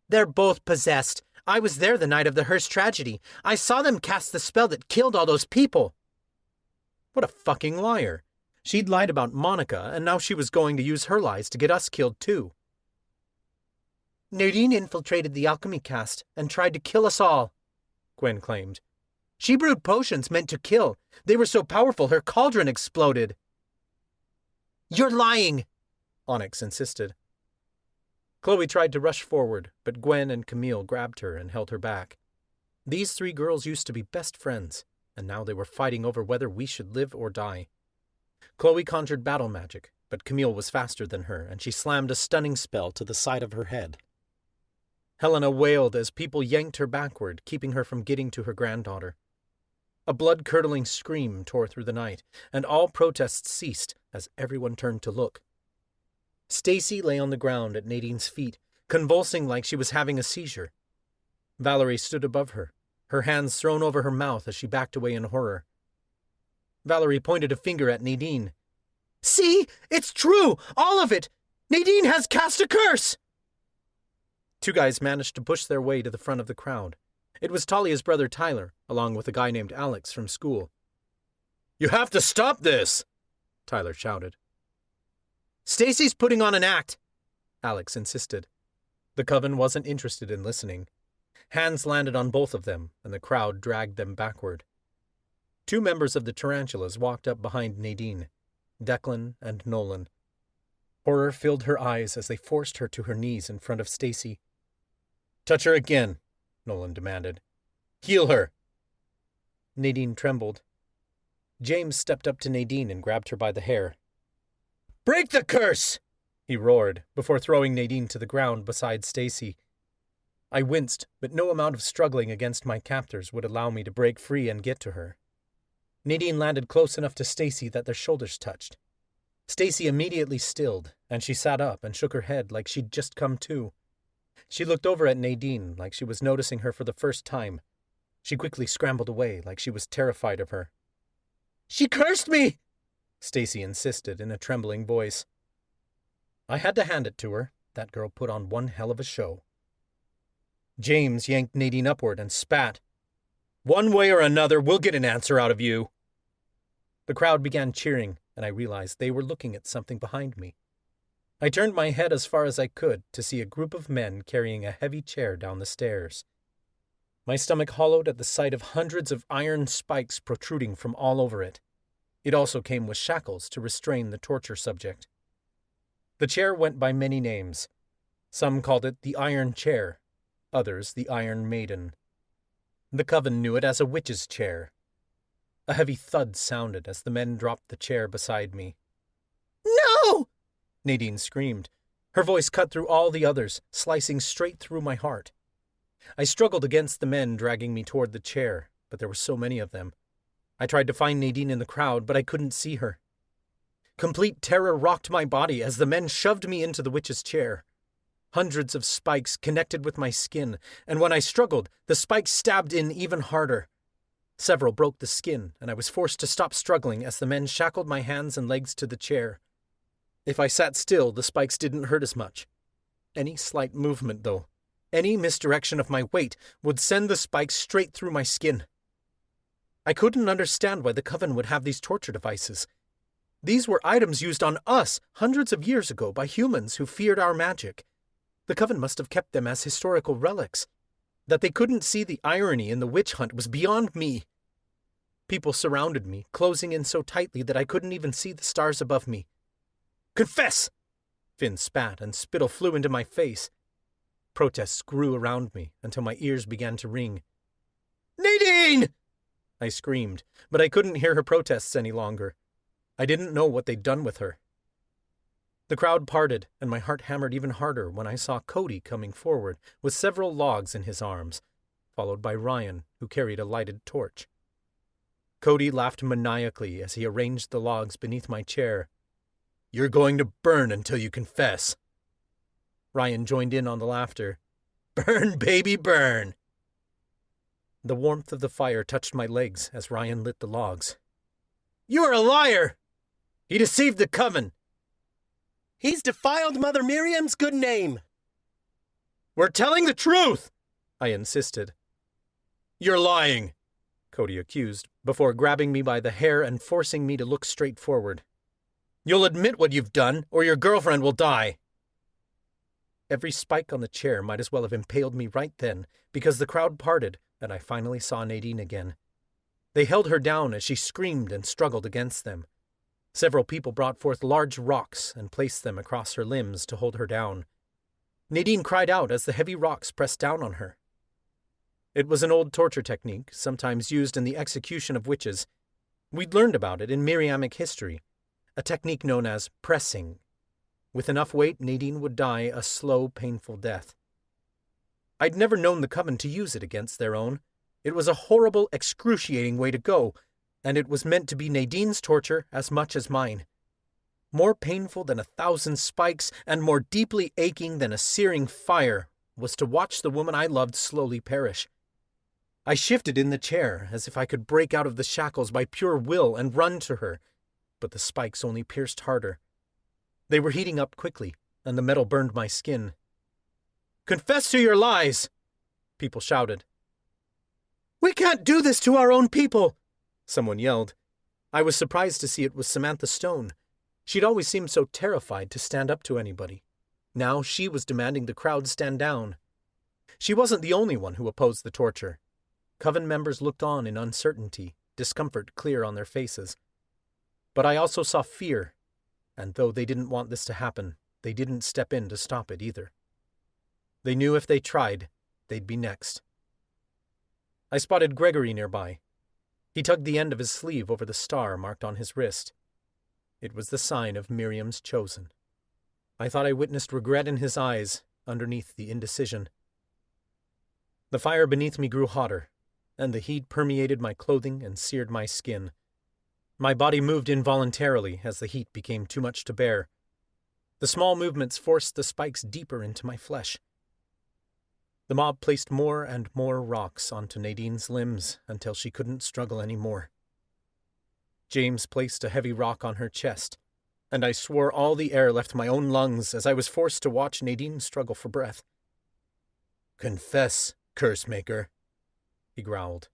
"They're both possessed. I was there the night of the Hearst tragedy. I saw them cast the spell that killed all those people." What a fucking liar. She'd lied about Monica, and now she was going to use her lies to get us killed too. "Nadine infiltrated the alchemy caste and tried to kill us all," Gwen claimed. "She brewed potions meant to kill. They were so powerful her cauldron exploded." "You're lying," Onyx insisted. Chloe tried to rush forward, but Gwen and Camille grabbed her and held her back. These three girls used to be best friends, and now they were fighting over whether we should live or die. Chloe conjured battle magic, but Camille was faster than her, and she slammed a stunning spell to the side of her head. Helena wailed as people yanked her backward, keeping her from getting to her granddaughter. A blood-curdling scream tore through the night, and all protests ceased as everyone turned to look. Stacy lay on the ground at Nadine's feet, convulsing like she was having a seizure. Valerie stood above her, her hands thrown over her mouth as she backed away in horror. Valerie pointed a finger at Nadine. "See? It's true! All of it! Nadine has cast a curse!" Two guys managed to push their way to the front of the crowd. It was Talia's brother Tyler, along with a guy named Alex from school. "You have to stop this!" Tyler shouted. "Stacy's putting on an act," Alex insisted. The coven wasn't interested in listening. Hands landed on both of them, and the crowd dragged them backward. Two members of the Tarantulas walked up behind Nadine, Declan and Nolan. Horror filled her eyes as they forced her to her knees in front of Stacy. "Touch her again," Nolan demanded. "Heal her." Nadine trembled. James stepped up to Nadine and grabbed her by the hair. "Break the curse!" he roared, before throwing Nadine to the ground beside Stacy. I winced, but no amount of struggling against my captors would allow me to break free and get to her. Nadine landed close enough to Stacy that their shoulders touched. Stacy immediately stilled, and she sat up and shook her head like she'd just come to. She looked over at Nadine like she was noticing her for the first time. She quickly scrambled away like she was terrified of her. "She cursed me!" Stacy insisted in a trembling voice. I had to hand it to her. That girl put on one hell of a show. James yanked Nadine upward and spat. "One way or another, we'll get an answer out of you." The crowd began cheering, and I realized they were looking at something behind me. I turned my head as far as I could to see a group of men carrying a heavy chair down the stairs. My stomach hollowed at the sight of hundreds of iron spikes protruding from all over it. It also came with shackles to restrain the torture subject. The chair went by many names. Some called it the Iron Chair, others the Iron Maiden. The coven knew it as a witch's chair. A heavy thud sounded as the men dropped the chair beside me. "No!" Nadine screamed. Her voice cut through all the others, slicing straight through my heart. I struggled against the men dragging me toward the chair, but there were so many of them. I tried to find Nadine in the crowd, but I couldn't see her. Complete terror rocked my body as the men shoved me into the witch's chair. Hundreds of spikes connected with my skin, and when I struggled, the spikes stabbed in even harder. Several broke the skin, and I was forced to stop struggling as the men shackled my hands and legs to the chair. If I sat still, the spikes didn't hurt as much. Any slight movement, though, any misdirection of my weight, would send the spikes straight through my skin. I couldn't understand why the coven would have these torture devices. These were items used on us hundreds of years ago by humans who feared our magic. The coven must have kept them as historical relics. That they couldn't see the irony in the witch hunt was beyond me. People surrounded me, closing in so tightly that I couldn't even see the stars above me. "Confess!" Finn spat, and spittle flew into my face. Protests grew around me until my ears began to ring. "Nadine!" I screamed, but I couldn't hear her protests any longer. I didn't know what they'd done with her. The crowd parted, and my heart hammered even harder when I saw Cody coming forward with several logs in his arms, followed by Ryan, who carried a lighted torch. Cody laughed maniacally as he arranged the logs beneath my chair. "You're going to burn until you confess." Ryan joined in on the laughter. "Burn, baby, burn!" The warmth of the fire touched my legs as Ryan lit the logs. "You are a liar! He deceived the coven!" "He's defiled Mother Miriam's good name." "We're telling the truth!" I insisted. "You're lying," Cody accused, before grabbing me by the hair and forcing me to look straight forward. "You'll admit what you've done, or your girlfriend will die." Every spike on the chair might as well have impaled me right then, because the crowd parted, and I finally saw Nadine again. They held her down as she screamed and struggled against them. Several people brought forth large rocks and placed them across her limbs to hold her down. Nadine cried out as the heavy rocks pressed down on her. It was an old torture technique, sometimes used in the execution of witches. We'd learned about it in Miriamic history, a technique known as pressing. With enough weight, Nadine would die a slow, painful death. I'd never known the coven to use it against their own. It was a horrible, excruciating way to go, and it was meant to be Nadine's torture as much as mine. More painful than 1,000 spikes and more deeply aching than a searing fire was to watch the woman I loved slowly perish. I shifted in the chair as if I could break out of the shackles by pure will and run to her, but the spikes only pierced harder. They were heating up quickly, and the metal burned my skin. "Confess to your lies!" people shouted. "We can't do this to our own people!" someone yelled. I was surprised to see it was Samantha Stone. She'd always seemed so terrified to stand up to anybody. Now she was demanding the crowd stand down. She wasn't the only one who opposed the torture. Coven members looked on in uncertainty, discomfort clear on their faces. But I also saw fear, and though they didn't want this to happen, they didn't step in to stop it either. They knew if they tried, they'd be next. I spotted Gregory nearby. He tugged the end of his sleeve over the star marked on his wrist. It was the sign of Miriam's chosen. I thought I witnessed regret in his eyes underneath the indecision. The fire beneath me grew hotter, and the heat permeated my clothing and seared my skin. My body moved involuntarily as the heat became too much to bear. The small movements forced the spikes deeper into my flesh. The mob placed more and more rocks onto Nadine's limbs until she couldn't struggle any more. James placed a heavy rock on her chest, and I swore all the air left my own lungs as I was forced to watch Nadine struggle for breath. "Confess, curse-maker," he growled.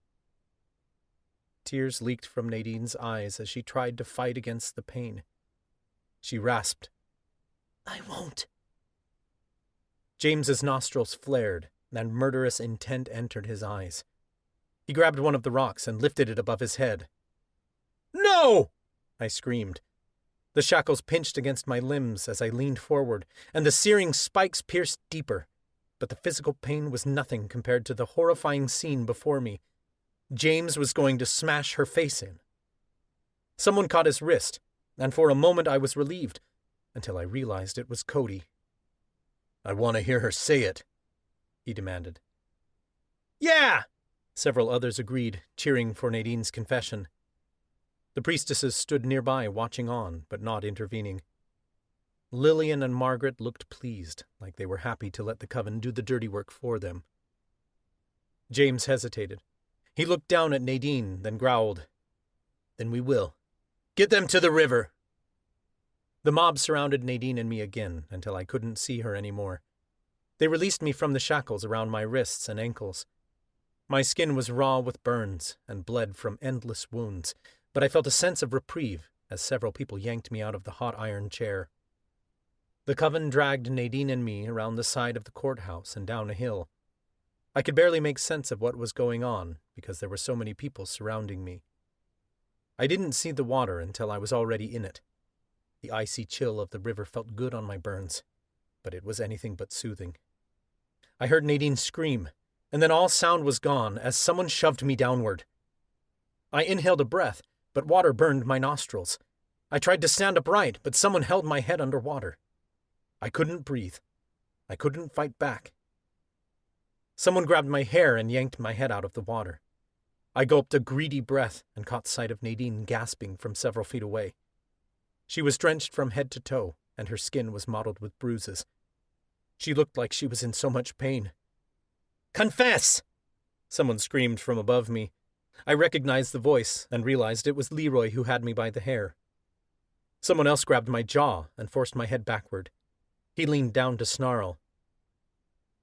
Tears leaked from Nadine's eyes as she tried to fight against the pain. She rasped, "I won't." James's nostrils flared, and murderous intent entered his eyes. He grabbed one of the rocks and lifted it above his head. "No!" I screamed. The shackles pinched against my limbs as I leaned forward, and the searing spikes pierced deeper. But the physical pain was nothing compared to the horrifying scene before me. James was going to smash her face in. Someone caught his wrist, and for a moment I was relieved, until I realized it was Cody. "I want to hear her say it," he demanded. "Yeah!" Several others agreed, cheering for Nadine's confession. The priestesses stood nearby watching on, but not intervening. Lillian and Margaret looked pleased, like they were happy to let the coven do the dirty work for them. James hesitated. He looked down at Nadine, then growled, "Then we will. Get them to the river!" The mob surrounded Nadine and me again until I couldn't see her anymore. They released me from the shackles around my wrists and ankles. My skin was raw with burns and bled from endless wounds, but I felt a sense of reprieve as several people yanked me out of the hot iron chair. The coven dragged Nadine and me around the side of the courthouse and down a hill. I could barely make sense of what was going on because there were so many people surrounding me. I didn't see the water until I was already in it. The icy chill of the river felt good on my burns, but it was anything but soothing. I heard Nadine scream, and then all sound was gone as someone shoved me downward. I inhaled a breath, but water burned my nostrils. I tried to stand upright, but someone held my head under water. I couldn't breathe. I couldn't fight back. Someone grabbed my hair and yanked my head out of the water. I gulped a greedy breath and caught sight of Nadine gasping from several feet away. She was drenched from head to toe, and her skin was mottled with bruises. She looked like she was in so much pain. "Confess!" Someone screamed from above me. I recognized the voice and realized it was Leroy who had me by the hair. Someone else grabbed my jaw and forced my head backward. He leaned down to snarl.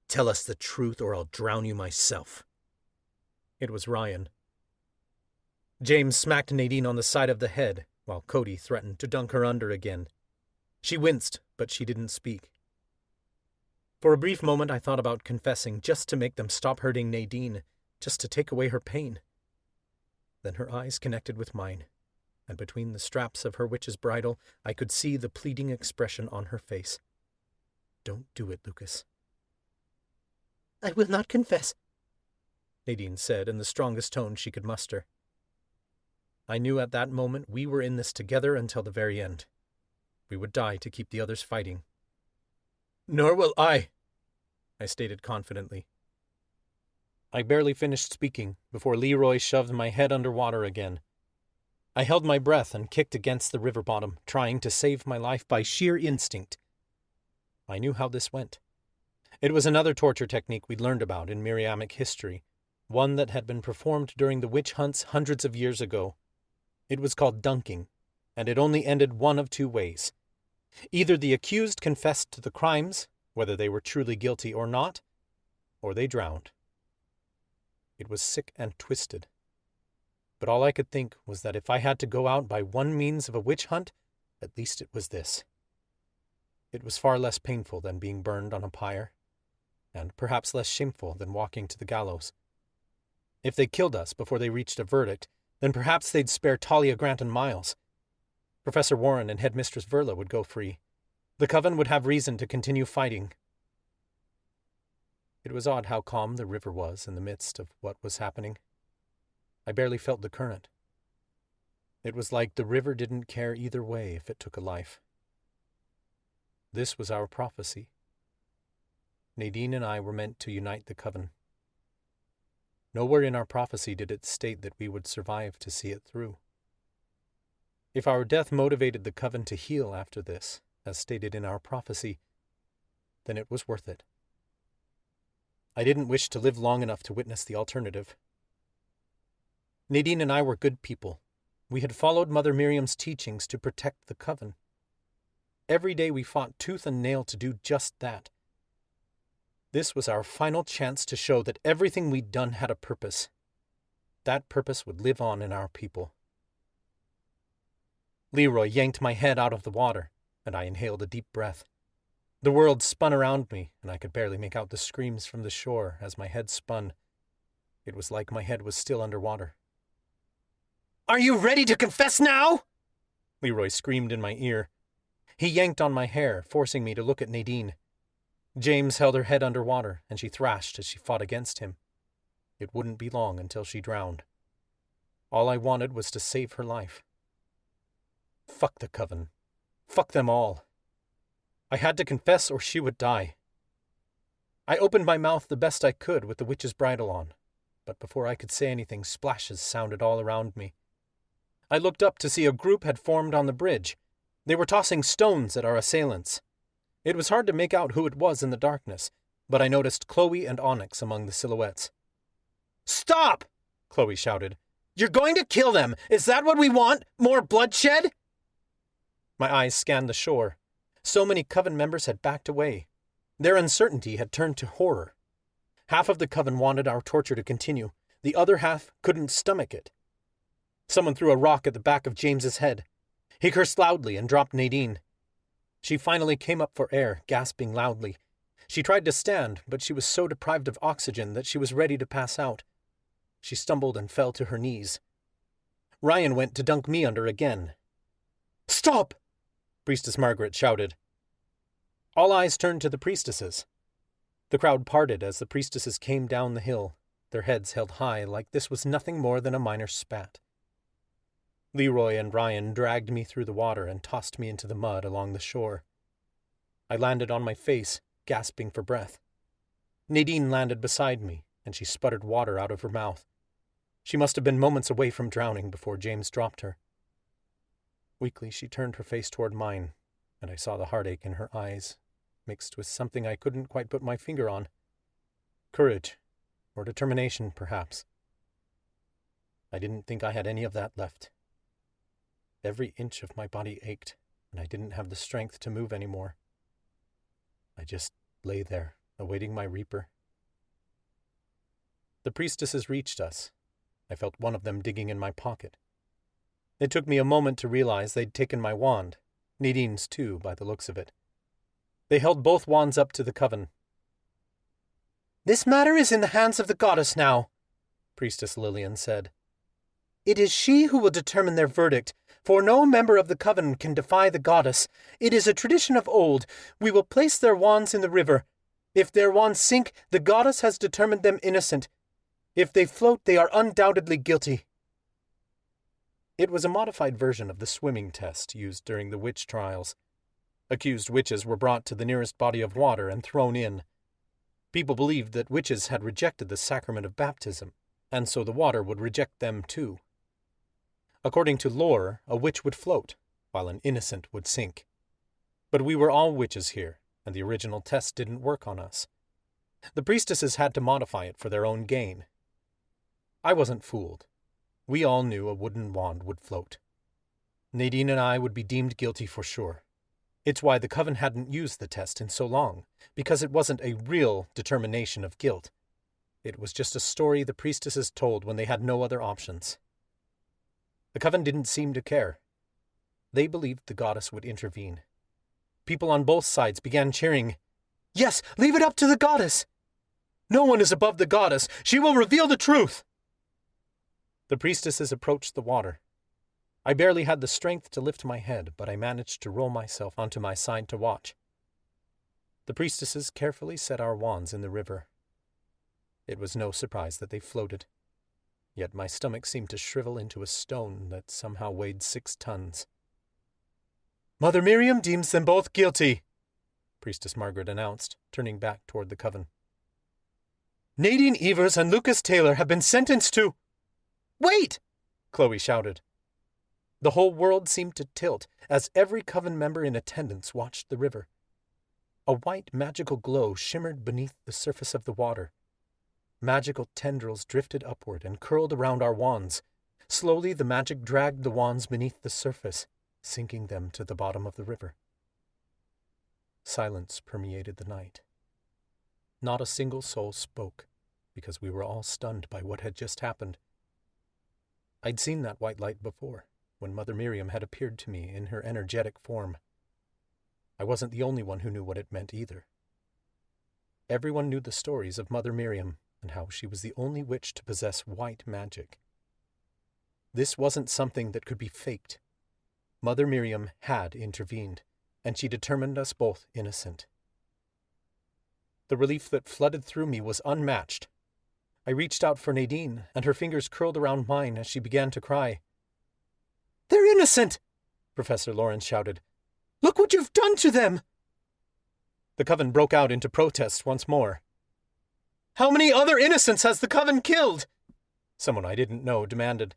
"Tell us the truth or I'll drown you myself." It was Ryan. James smacked Nadine on the side of the head, while Cody threatened to dunk her under again. She winced, but she didn't speak. For a brief moment I thought about confessing just to make them stop hurting Nadine, just to take away her pain. Then her eyes connected with mine, and between the straps of her witch's bridle I could see the pleading expression on her face. "Don't do it, Lucas." "I will not confess," Nadine said in the strongest tone she could muster. I knew at that moment we were in this together until the very end. We would die to keep the others fighting. "Nor will I," stated confidently. I barely finished speaking before Leroy shoved my head under water again. I held my breath and kicked against the river bottom, trying to save my life by sheer instinct. I knew how this went. It was another torture technique we'd learned about in Miriamic history, one that had been performed during the witch hunts hundreds of years ago. It was called dunking, and it only ended one of two ways. Either the accused confessed to the crimes, whether they were truly guilty or not, or they drowned. It was sick and twisted. But all I could think was that if I had to go out by one means of a witch hunt, at least it was this. It was far less painful than being burned on a pyre, and perhaps less shameful than walking to the gallows. If they killed us before they reached a verdict, then perhaps they'd spare Talia, Grant, and Miles. Professor Warren and Headmistress Verla would go free. The coven would have reason to continue fighting. It was odd how calm the river was in the midst of what was happening. I barely felt the current. It was like the river didn't care either way if it took a life. This was our prophecy. Nadine and I were meant to unite the coven. Nowhere in our prophecy did it state that we would survive to see it through. If our death motivated the coven to heal after this, as stated in our prophecy, then it was worth it. I didn't wish to live long enough to witness the alternative. Nadine and I were good people. We had followed Mother Miriam's teachings to protect the coven. Every day we fought tooth and nail to do just that. This was our final chance to show that everything we'd done had a purpose. That purpose would live on in our people. Leroy yanked my head out of the water, and I inhaled a deep breath. The world spun around me, and I could barely make out the screams from the shore as my head spun. It was like my head was still underwater. "Are you ready to confess now?" Leroy screamed in my ear. He yanked on my hair, forcing me to look at Nadine. James held her head underwater, and she thrashed as she fought against him. It wouldn't be long until she drowned. All I wanted was to save her life. Fuck the coven. Fuck them all. I had to confess or she would die. I opened my mouth the best I could with the witch's bridle on, but before I could say anything, splashes sounded all around me. I looked up to see a group had formed on the bridge. They were tossing stones at our assailants. It was hard to make out who it was in the darkness, but I noticed Chloe and Onyx among the silhouettes. "Stop!" Chloe shouted. "You're going to kill them! Is that what we want? More bloodshed?" My eyes scanned the shore. So many coven members had backed away. Their uncertainty had turned to horror. Half of the coven wanted our torture to continue. The other half couldn't stomach it. Someone threw a rock at the back of James's head. He cursed loudly and dropped Nadine. She finally came up for air, gasping loudly. She tried to stand, but she was so deprived of oxygen that she was ready to pass out. She stumbled and fell to her knees. Ryan went to dunk me under again. "Stop!" Priestess Margaret shouted. All eyes turned to the priestesses. The crowd parted as the priestesses came down the hill, their heads held high like this was nothing more than a minor spat. Leroy and Ryan dragged me through the water and tossed me into the mud along the shore. I landed on my face, gasping for breath. Nadine landed beside me, and she sputtered water out of her mouth. She must have been moments away from drowning before James dropped her. Weakly she turned her face toward mine, and I saw the heartache in her eyes, mixed with something I couldn't quite put my finger on. Courage, or determination, perhaps. I didn't think I had any of that left. Every inch of my body ached, and I didn't have the strength to move anymore. I just lay there, awaiting my reaper. The priestesses reached us. I felt one of them digging in my pocket. It took me a moment to realize they'd taken my wand, Nadine's too, by the looks of it. They held both wands up to the coven. "This matter is in the hands of the goddess now," Priestess Lillian said. "It is she who will determine their verdict, for no member of the coven can defy the goddess. It is a tradition of old. We will place their wands in the river. If their wands sink, the goddess has determined them innocent. If they float, they are undoubtedly guilty." It was a modified version of the swimming test used during the witch trials. Accused witches were brought to the nearest body of water and thrown in. People believed that witches had rejected the sacrament of baptism, and so the water would reject them too. According to lore, a witch would float, while an innocent would sink. But we were all witches here, and the original test didn't work on us. The priestesses had to modify it for their own gain. I wasn't fooled. We all knew a wooden wand would float. Nadine and I would be deemed guilty for sure. It's why the coven hadn't used the test in so long, because it wasn't a real determination of guilt. It was just a story the priestesses told when they had no other options. The coven didn't seem to care. They believed the goddess would intervene. People on both sides began cheering, "Yes, leave it up to the goddess! No one is above the goddess. She will reveal the truth!" The priestesses approached the water. I barely had the strength to lift my head, but I managed to roll myself onto my side to watch. The priestesses carefully set our wands in the river. It was no surprise that they floated. Yet my stomach seemed to shrivel into a stone that somehow weighed 6 tons. "Mother Miriam deems them both guilty," Priestess Margaret announced, turning back toward the coven. "Nadine Evers and Lucas Taylor have been sentenced to—" "Wait!" Chloe shouted. The whole world seemed to tilt as every coven member in attendance watched the river. A white magical glow shimmered beneath the surface of the water. Magical tendrils drifted upward and curled around our wands. Slowly the magic dragged the wands beneath the surface, sinking them to the bottom of the river. Silence permeated the night. Not a single soul spoke, because we were all stunned by what had just happened. I'd seen that white light before, when Mother Miriam had appeared to me in her energetic form. I wasn't the only one who knew what it meant either. Everyone knew the stories of Mother Miriam, and how she was the only witch to possess white magic. This wasn't something that could be faked. Mother Miriam had intervened, and she determined us both innocent. The relief that flooded through me was unmatched. I reached out for Nadine, and her fingers curled around mine as she began to cry. "They're innocent!" Professor Lawrence shouted. "Look what you've done to them!" The coven broke out into protest once more. "How many other innocents has the coven killed?" Someone I didn't know demanded.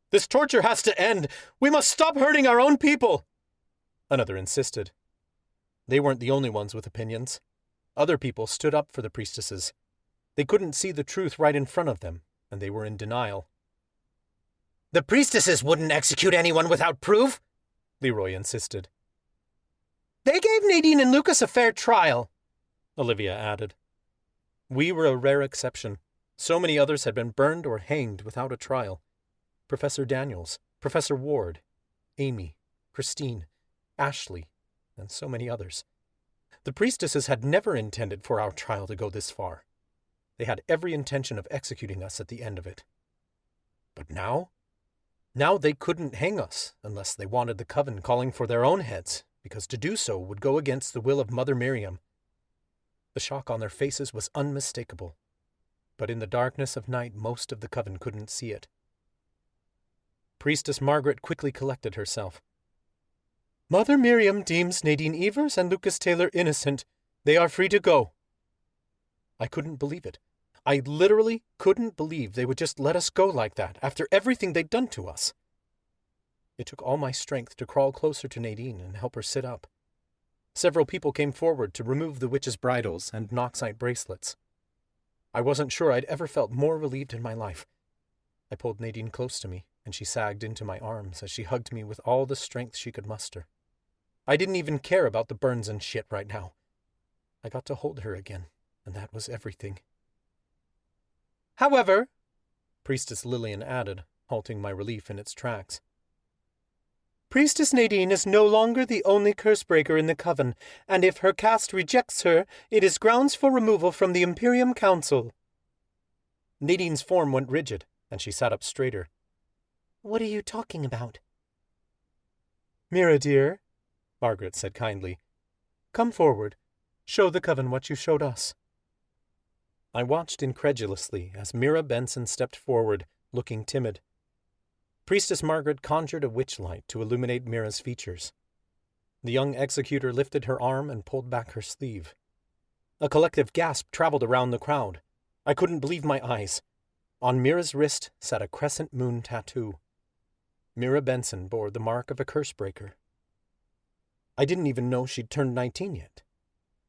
"This torture has to end! We must stop hurting our own people!" Another insisted. They weren't the only ones with opinions. Other people stood up for the priestesses. They couldn't see the truth right in front of them, and they were in denial. "The priestesses wouldn't execute anyone without proof," Leroy insisted. "They gave Nadine and Lucas a fair trial," Olivia added. We were a rare exception. So many others had been burned or hanged without a trial. Professor Daniels, Professor Ward, Amy, Christine, Ashley, and so many others. The priestesses had never intended for our trial to go this far. They had every intention of executing us at the end of it. But now? Now they couldn't hang us unless they wanted the coven calling for their own heads, because to do so would go against the will of Mother Miriam. The shock on their faces was unmistakable, but in the darkness of night most of the coven couldn't see it. Priestess Margaret quickly collected herself. Mother Miriam deems Nadine Evers and Lucas Taylor innocent. They are free to go. I couldn't believe it. I literally couldn't believe they would just let us go like that after everything they'd done to us. It took all my strength to crawl closer to Nadine and help her sit up. Several people came forward to remove the witches' bridles and Noxite bracelets. I wasn't sure I'd ever felt more relieved in my life. I pulled Nadine close to me, and she sagged into my arms as she hugged me with all the strength she could muster. I didn't even care about the burns and shit right now. I got to hold her again, and that was everything. However, Priestess Lillian added, halting my relief in its tracks, Priestess Nadine is no longer the only cursebreaker in the coven, and if her caste rejects her, it is grounds for removal from the Imperium Council. Nadine's form went rigid, and she sat up straighter. What are you talking about? Mira, dear, Margaret said kindly, come forward. Show the coven what you showed us. I watched incredulously as Mira Benson stepped forward, looking timid. Priestess Margaret conjured a witch light to illuminate Mira's features. The young executor lifted her arm and pulled back her sleeve. A collective gasp traveled around the crowd. I couldn't believe my eyes. On Mira's wrist sat a crescent moon tattoo. Mira Benson bore the mark of a cursebreaker. I didn't even know she'd turned 19 yet.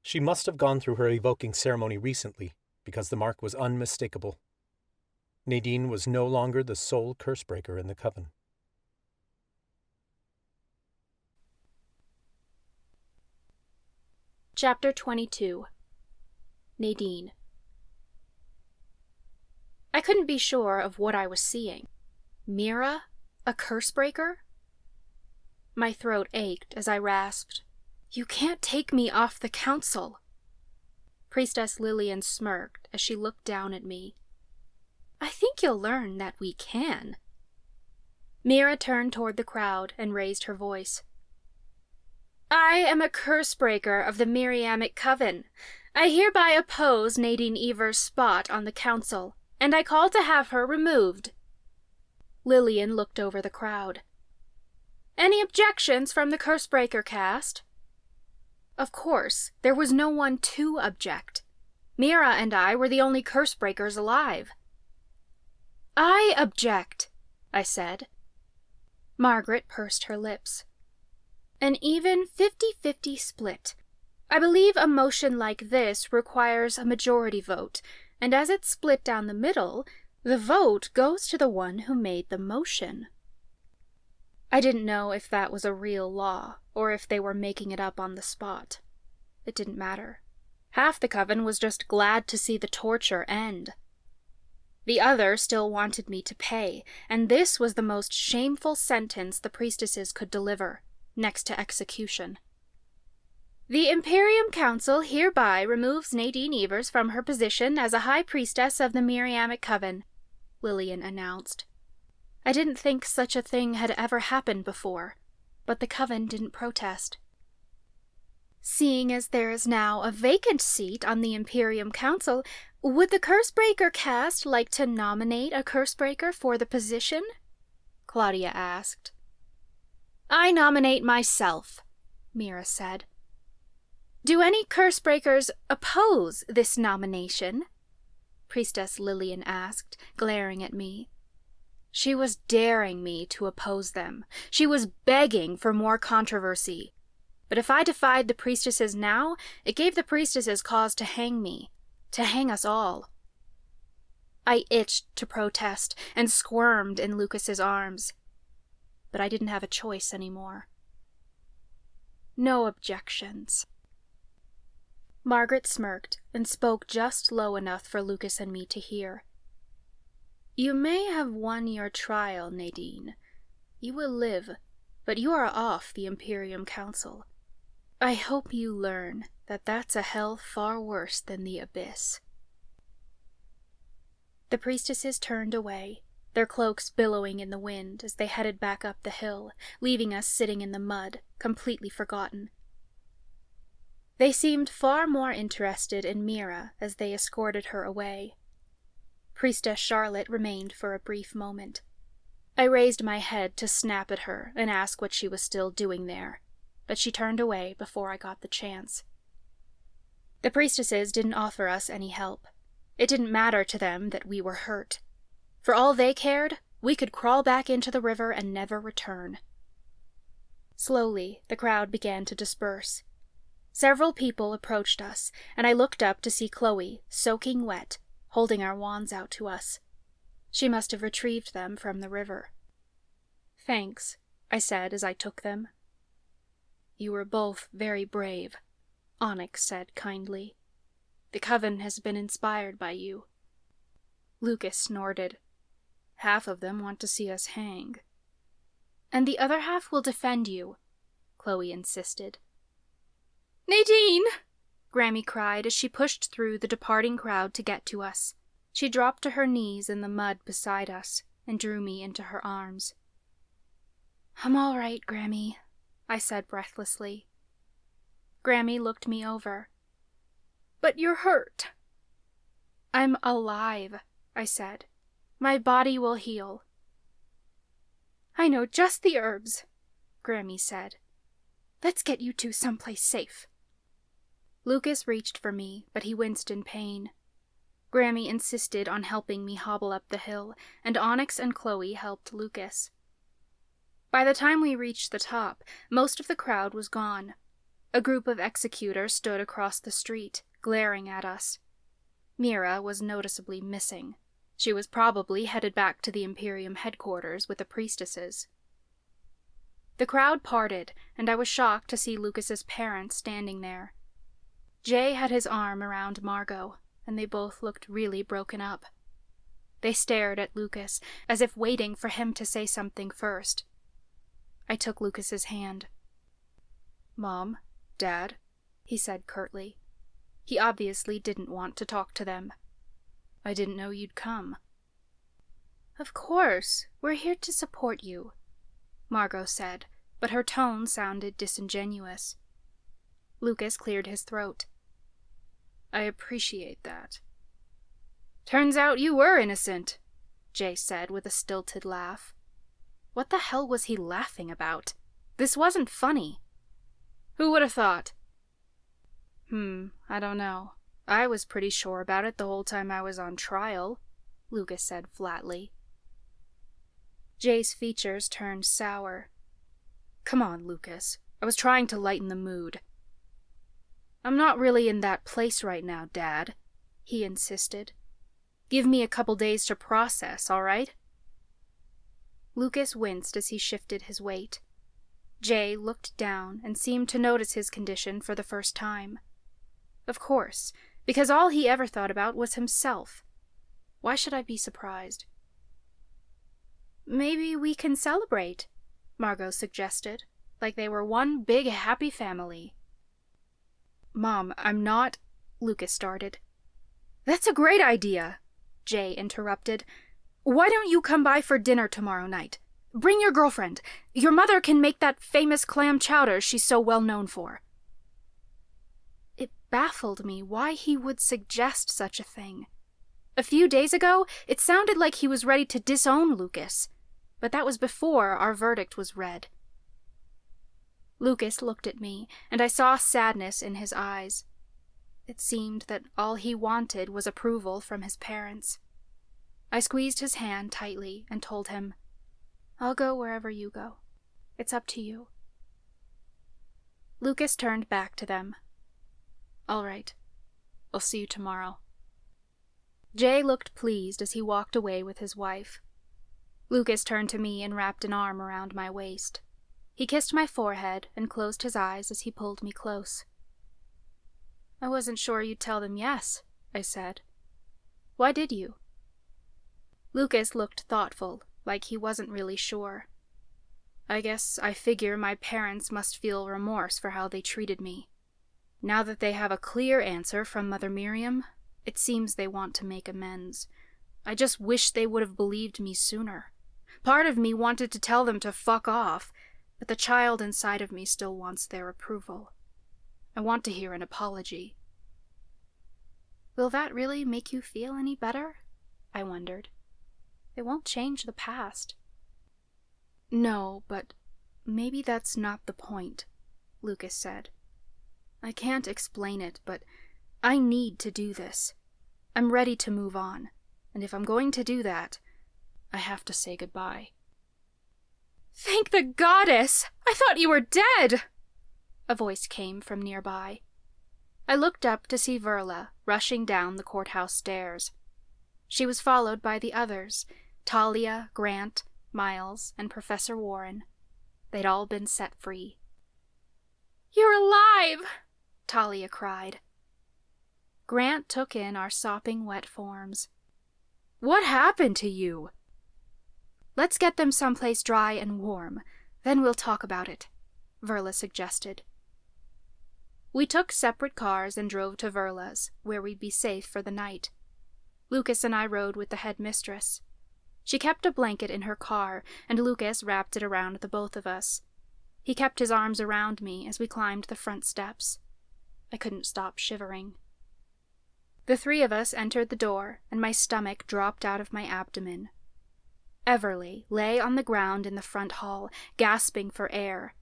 She must have gone through her evoking ceremony recently, because the mark was unmistakable. Nadine was no longer the sole cursebreaker in the coven. Chapter 22. Nadine. I couldn't be sure of what I was seeing. Mira? A cursebreaker? My throat ached as I rasped, "You can't take me off the council." Priestess Lillian smirked as she looked down at me. "I think you'll learn that we can." Mira turned toward the crowd and raised her voice. "I am a cursebreaker of the Miriamic coven. I hereby oppose Nadine Evers' spot on the council, and I call to have her removed." Lillian looked over the crowd. "Any objections from the cursebreaker caste?" Of course, there was no one to object. Mira and I were the only cursebreakers alive. "I object," I said. Margaret pursed her lips. "An even 50-50 split. I believe a motion like this requires a majority vote, and as it's split down the middle, the vote goes to the one who made the motion." I didn't know if that was a real law, or if they were making it up on the spot. It didn't matter. Half the coven was just glad to see the torture end. The other still wanted me to pay, and this was the most shameful sentence the priestesses could deliver, next to execution. "The Imperium Council hereby removes Nadine Evers from her position as a high priestess of the Miriamic coven," Lillian announced. I didn't think such a thing had ever happened before, but the coven didn't protest. "Seeing as there is now a vacant seat on the Imperium Council, would the Cursebreaker caste like to nominate a Cursebreaker for the position?" Claudia asked. "I nominate myself," Mira said. "Do any Cursebreakers oppose this nomination?" Priestess Lillian asked, glaring at me. She was daring me to oppose them. She was begging for more controversy. But if I defied the priestesses now, it gave the priestesses cause to hang me, to hang us all. I itched to protest and squirmed in Lucas's arms. But I didn't have a choice anymore. "No objections." Margaret smirked and spoke just low enough for Lucas and me to hear. "You may have won your trial, Nadine. You will live, but you are off the Imperium Council. I hope you learn that that's a hell far worse than the abyss." The priestesses turned away, their cloaks billowing in the wind as they headed back up the hill, leaving us sitting in the mud, completely forgotten. They seemed far more interested in Mira as they escorted her away. Priestess Charlotte remained for a brief moment. I raised my head to snap at her and ask what she was still doing there, but she turned away before I got the chance. The priestesses didn't offer us any help. It didn't matter to them that we were hurt. For all they cared, we could crawl back into the river and never return. Slowly, the crowd began to disperse. Several people approached us, and I looked up to see Chloe, soaking wet, holding our wands out to us. She must have retrieved them from the river. "Thanks," I said as I took them. "You were both very brave," Onyx said kindly. "The coven has been inspired by you." Lucas snorted. "Half of them want to see us hang." "And the other half will defend you," Chloe insisted. "Nadine!" Grammy cried as she pushed through the departing crowd to get to us. She dropped to her knees in the mud beside us and drew me into her arms. "I'm all right, Grammy," I said breathlessly. Grammy looked me over. "But you're hurt." "I'm alive," I said. "My body will heal." "I know just the herbs," Grammy said. "Let's get you two someplace safe." Lucas reached for me, but he winced in pain. Grammy insisted on helping me hobble up the hill, and Onyx and Chloe helped Lucas. By the time we reached the top, most of the crowd was gone. A group of executors stood across the street, glaring at us. Mira was noticeably missing. She was probably headed back to the Imperium headquarters with the priestesses. The crowd parted, and I was shocked to see Lucas's parents standing there. Jay had his arm around Margot, and they both looked really broken up. They stared at Lucas, as if waiting for him to say something first. I took Lucas's hand. "Mom, Dad," he said curtly. He obviously didn't want to talk to them. "I didn't know you'd come." "Of course, we're here to support you," Margot said, but her tone sounded disingenuous. Lucas cleared his throat. "I appreciate that." "Turns out you were innocent," Jay said with a stilted laugh. What the hell was he laughing about? This wasn't funny. "Who would have thought?" I don't know. I was pretty sure about it the whole time I was on trial," Lucas said flatly. Jay's features turned sour. "Come on, Lucas. I was trying to lighten the mood." "I'm not really in that place right now, Dad," he insisted. "Give me a couple days to process, all right?" Lucas winced as he shifted his weight. Jay looked down and seemed to notice his condition for the first time. Of course, because all he ever thought about was himself. Why should I be surprised? "Maybe we can celebrate," Margot suggested, like they were one big happy family. "Mom, I'm not," Lucas started. "That's a great idea," Jay interrupted. "Why don't you come by for dinner tomorrow night? Bring your girlfriend. Your mother can make that famous clam chowder she's so well known for." It baffled me why he would suggest such a thing. A few days ago, it sounded like he was ready to disown Lucas, but that was before our verdict was read. Lucas looked at me, and I saw sadness in his eyes. It seemed that all he wanted was approval from his parents. I squeezed his hand tightly and told him, "I'll go wherever you go. It's up to you." Lucas turned back to them. "All right. I'll see you tomorrow." Jay looked pleased as he walked away with his wife. Lucas turned to me and wrapped an arm around my waist. He kissed my forehead and closed his eyes as he pulled me close. "I wasn't sure you'd tell them yes," I said. "Why did you?" Lucas looked thoughtful, like he wasn't really sure. "I guess I figure my parents must feel remorse for how they treated me. Now that they have a clear answer from Mother Miriam, it seems they want to make amends. I just wish they would have believed me sooner. Part of me wanted to tell them to fuck off, but the child inside of me still wants their approval. I want to hear an apology. Will that really make you feel any better? I wondered. It won't change the past. No, but maybe that's not the point, Lucas said. I can't explain it, but I need to do this. I'm ready to move on, and if I'm going to do that, I have to say goodbye. Thank the goddess! I thought you were dead! A voice came from nearby. I looked up to see Verla rushing down the courthouse stairs. She was followed by the others, Talia, Grant, Miles, and Professor Warren. They'd all been set free. You're alive! Talia cried. Grant took in our sopping wet forms. What happened to you? Let's get them someplace dry and warm, then we'll talk about it, Verla suggested. We took separate cars and drove to Verla's, where we'd be safe for the night. Lucas and I rode with the headmistress. She kept a blanket in her car, and Lucas wrapped it around the both of us. He kept his arms around me as we climbed the front steps. I couldn't stop shivering. The three of us entered the door, and my stomach dropped out of my abdomen. Everly lay on the ground in the front hall, gasping for air.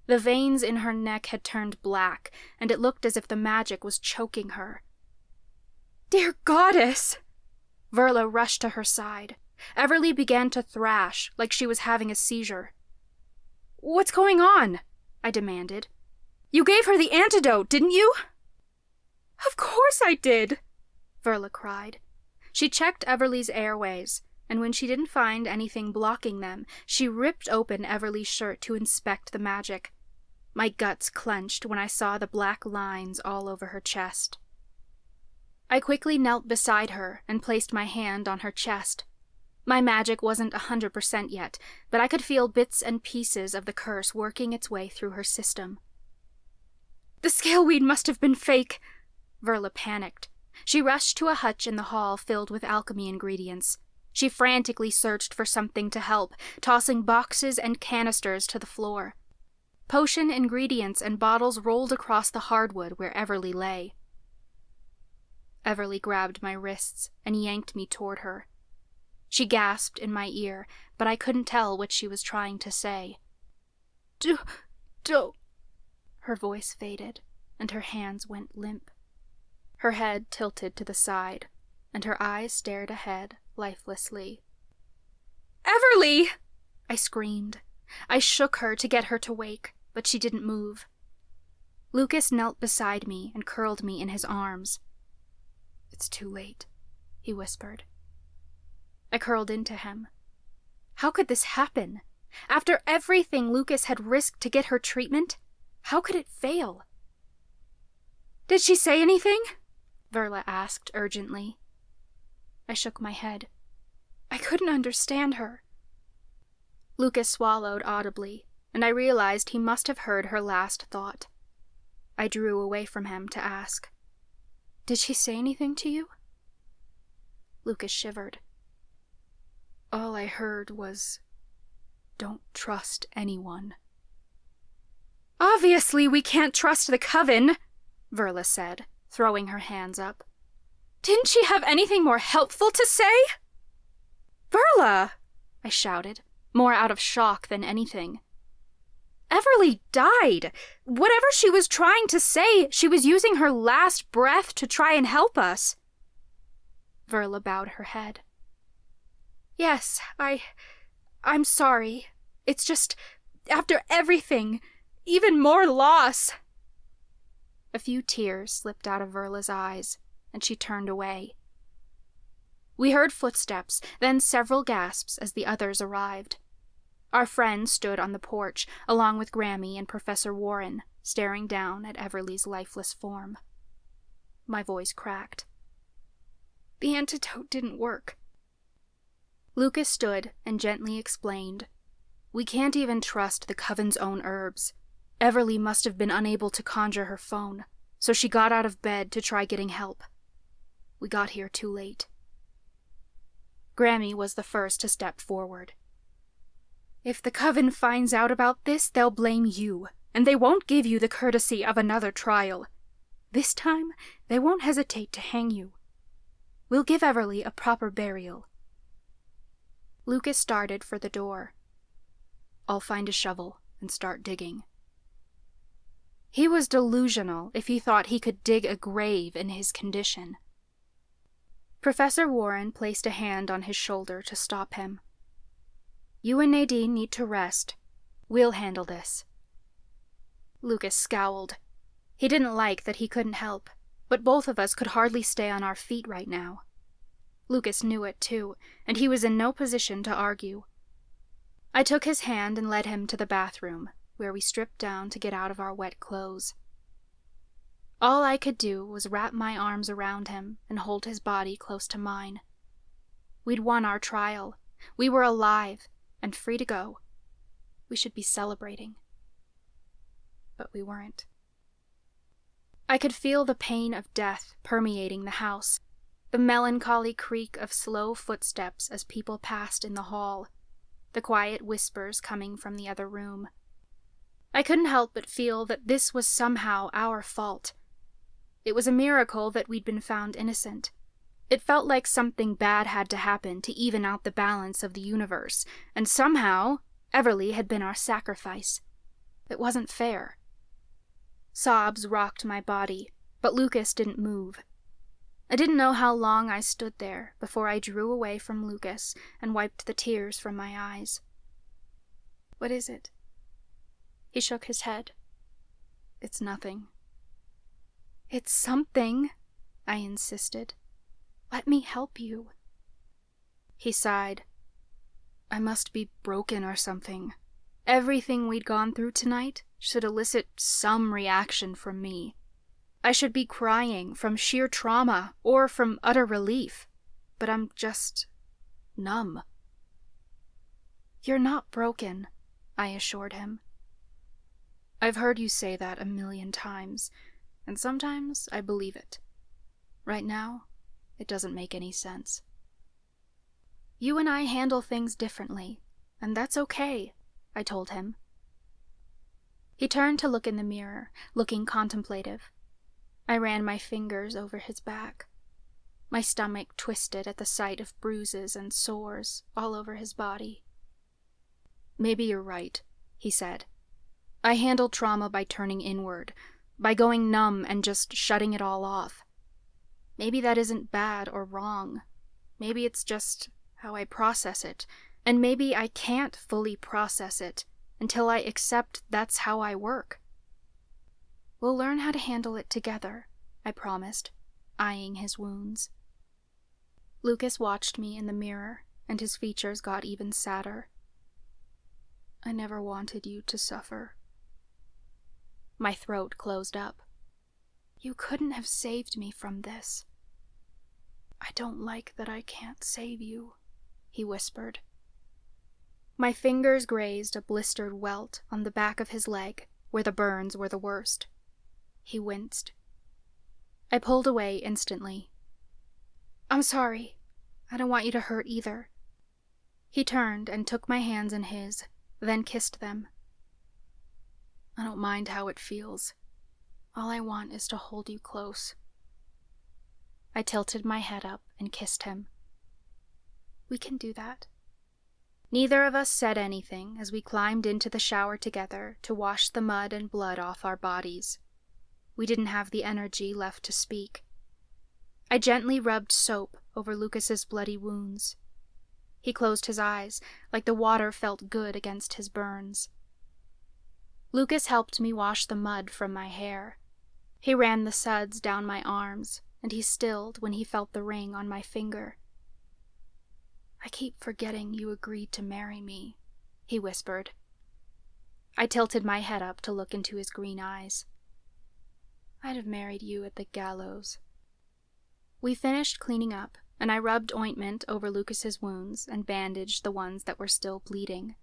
The veins in her neck had turned black, and it looked as if the magic was choking her. Dear goddess! Verla rushed to her side. Everly began to thrash, like she was having a seizure. What's going on? I demanded. You gave her the antidote, didn't you? Of course I did, Verla cried. She checked Everly's airways, and when she didn't find anything blocking them, she ripped open Everly's shirt to inspect the magic. My guts clenched when I saw the black lines all over her chest. I quickly knelt beside her and placed my hand on her chest. My magic wasn't 100% yet, but I could feel bits and pieces of the curse working its way through her system. The scale weed must have been fake, Verla panicked. She rushed to a hutch in the hall filled with alchemy ingredients. She frantically searched for something to help, tossing boxes and canisters to the floor. Potion ingredients and bottles rolled across the hardwood where Everly lay. Everly grabbed my wrists and yanked me toward her. She gasped in my ear, but I couldn't tell what she was trying to say. Don't. Her voice faded, and her hands went limp. Her head tilted to the side, and her eyes stared ahead lifelessly. Everly! I screamed. I shook her to get her to wake, but she didn't move. Lucas knelt beside me and curled me in his arms. It's too late, he whispered. I curled into him. How could this happen? After everything Lucas had risked to get her treatment, how could it fail? Did she say anything? Verla asked urgently. I shook my head. I couldn't understand her. Lucas swallowed audibly, and I realized he must have heard her last thought. I drew away from him to ask, Did she say anything to you? Lucas shivered. All I heard was, don't trust anyone. Obviously we can't trust the coven, Verla said, throwing her hands up. Didn't she have anything more helpful to say? Verla! I shouted, more out of shock than anything. Everly died. Whatever she was trying to say, she was using her last breath to try and help us. Verla bowed her head. Yes, I'm sorry. It's just, after everything, even more loss. A few tears slipped out of Verla's eyes, and she turned away. We heard footsteps, then several gasps as the others arrived. Our friend stood on the porch, along with Grammy and Professor Warren, staring down at Everly's lifeless form. My voice cracked. The antidote didn't work. Lucas stood and gently explained, We can't even trust the coven's own herbs. Everly must have been unable to conjure her phone, so she got out of bed to try getting help. We got here too late. Grammy was the first to step forward. If the coven finds out about this, they'll blame you, and they won't give you the courtesy of another trial. This time, they won't hesitate to hang you. We'll give Everly a proper burial. Lucas started for the door. I'll find a shovel and start digging. He was delusional if he thought he could dig a grave in his condition. Professor Warren placed a hand on his shoulder to stop him. You and Nadine need to rest. We'll handle this. Lucas scowled. He didn't like that he couldn't help, but both of us could hardly stay on our feet right now. Lucas knew it too, and he was in no position to argue. I took his hand and led him to the bathroom, where we stripped down to get out of our wet clothes. All I could do was wrap my arms around him and hold his body close to mine. We'd won our trial. We were alive and free to go. We should be celebrating. But we weren't. I could feel the pain of death permeating the house, the melancholy creak of slow footsteps as people passed in the hall, the quiet whispers coming from the other room. I couldn't help but feel that this was somehow our fault. It was a miracle that we'd been found innocent. It felt like something bad had to happen to even out the balance of the universe, and somehow Everly had been our sacrifice. It wasn't fair. Sobs rocked my body, but Lucas didn't move. I didn't know how long I stood there before I drew away from Lucas and wiped the tears from my eyes. What is it? He shook his head. It's nothing. It's something, I insisted. Let me help you. He sighed. I must be broken or something. Everything we'd gone through tonight should elicit some reaction from me. I should be crying from sheer trauma or from utter relief, but I'm just numb. You're not broken, I assured him. I've heard you say that 1,000,000 times, and sometimes I believe it. Right now, it doesn't make any sense. You and I handle things differently, and that's okay, I told him. He turned to look in the mirror, looking contemplative. I ran my fingers over his back. My stomach twisted at the sight of bruises and sores all over his body. Maybe you're right, he said. I handle trauma by turning inward, by going numb and just shutting it all off. Maybe that isn't bad or wrong. Maybe it's just how I process it, and maybe I can't fully process it until I accept that's how I work. We'll learn how to handle it together, I promised, eyeing his wounds. Lucas watched me in the mirror, and his features got even sadder. I never wanted you to suffer. My throat closed up. You couldn't have saved me from this. I don't like that I can't save you, he whispered. My fingers grazed a blistered welt on the back of his leg, where the burns were the worst. He winced. I pulled away instantly. I'm sorry. I don't want you to hurt either. He turned and took my hands in his, then kissed them. I don't mind how it feels. All I want is to hold you close. I tilted my head up and kissed him. We can do that. Neither of us said anything as we climbed into the shower together to wash the mud and blood off our bodies. We didn't have the energy left to speak. I gently rubbed soap over Lucas's bloody wounds. He closed his eyes, like the water felt good against his burns. Lucas helped me wash the mud from my hair. He ran the suds down my arms, and he stilled when he felt the ring on my finger. I keep forgetting you agreed to marry me, he whispered. I tilted my head up to look into his green eyes. I'd have married you at the gallows. We finished cleaning up, and I rubbed ointment over Lucas's wounds and bandaged the ones that were still bleeding.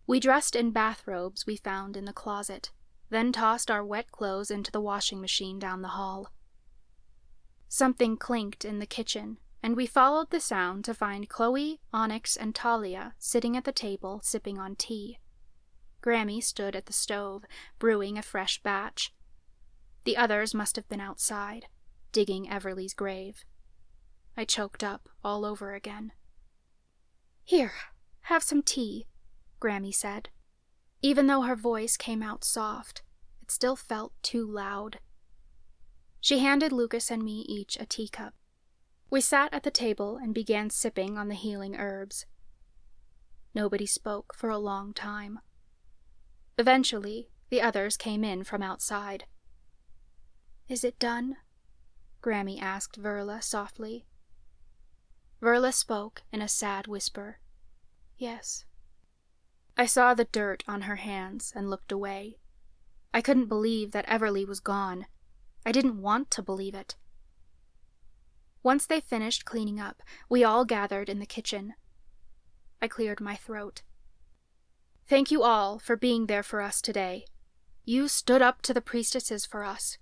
We dressed in bathrobes we found in the closet, then tossed our wet clothes into the washing machine down the hall. Something clinked in the kitchen, and we followed the sound to find Chloe, Onyx, and Talia sitting at the table sipping on tea. Grammy stood at the stove, brewing a fresh batch. The others must have been outside, digging Everly's grave. I choked up all over again. "Here, have some tea," Grammy said. Even though her voice came out soft, it still felt too loud. She handed Lucas and me each a teacup. We sat at the table and began sipping on the healing herbs. Nobody spoke for a long time. Eventually, the others came in from outside. "Is it done?" Grammy asked Verla softly. Verla spoke in a sad whisper. "Yes." I saw the dirt on her hands and looked away. I couldn't believe that Everly was gone. I didn't want to believe it. Once they finished cleaning up, we all gathered in the kitchen. I cleared my throat. "Thank you all for being there for us today. You stood up to the priestesses for us.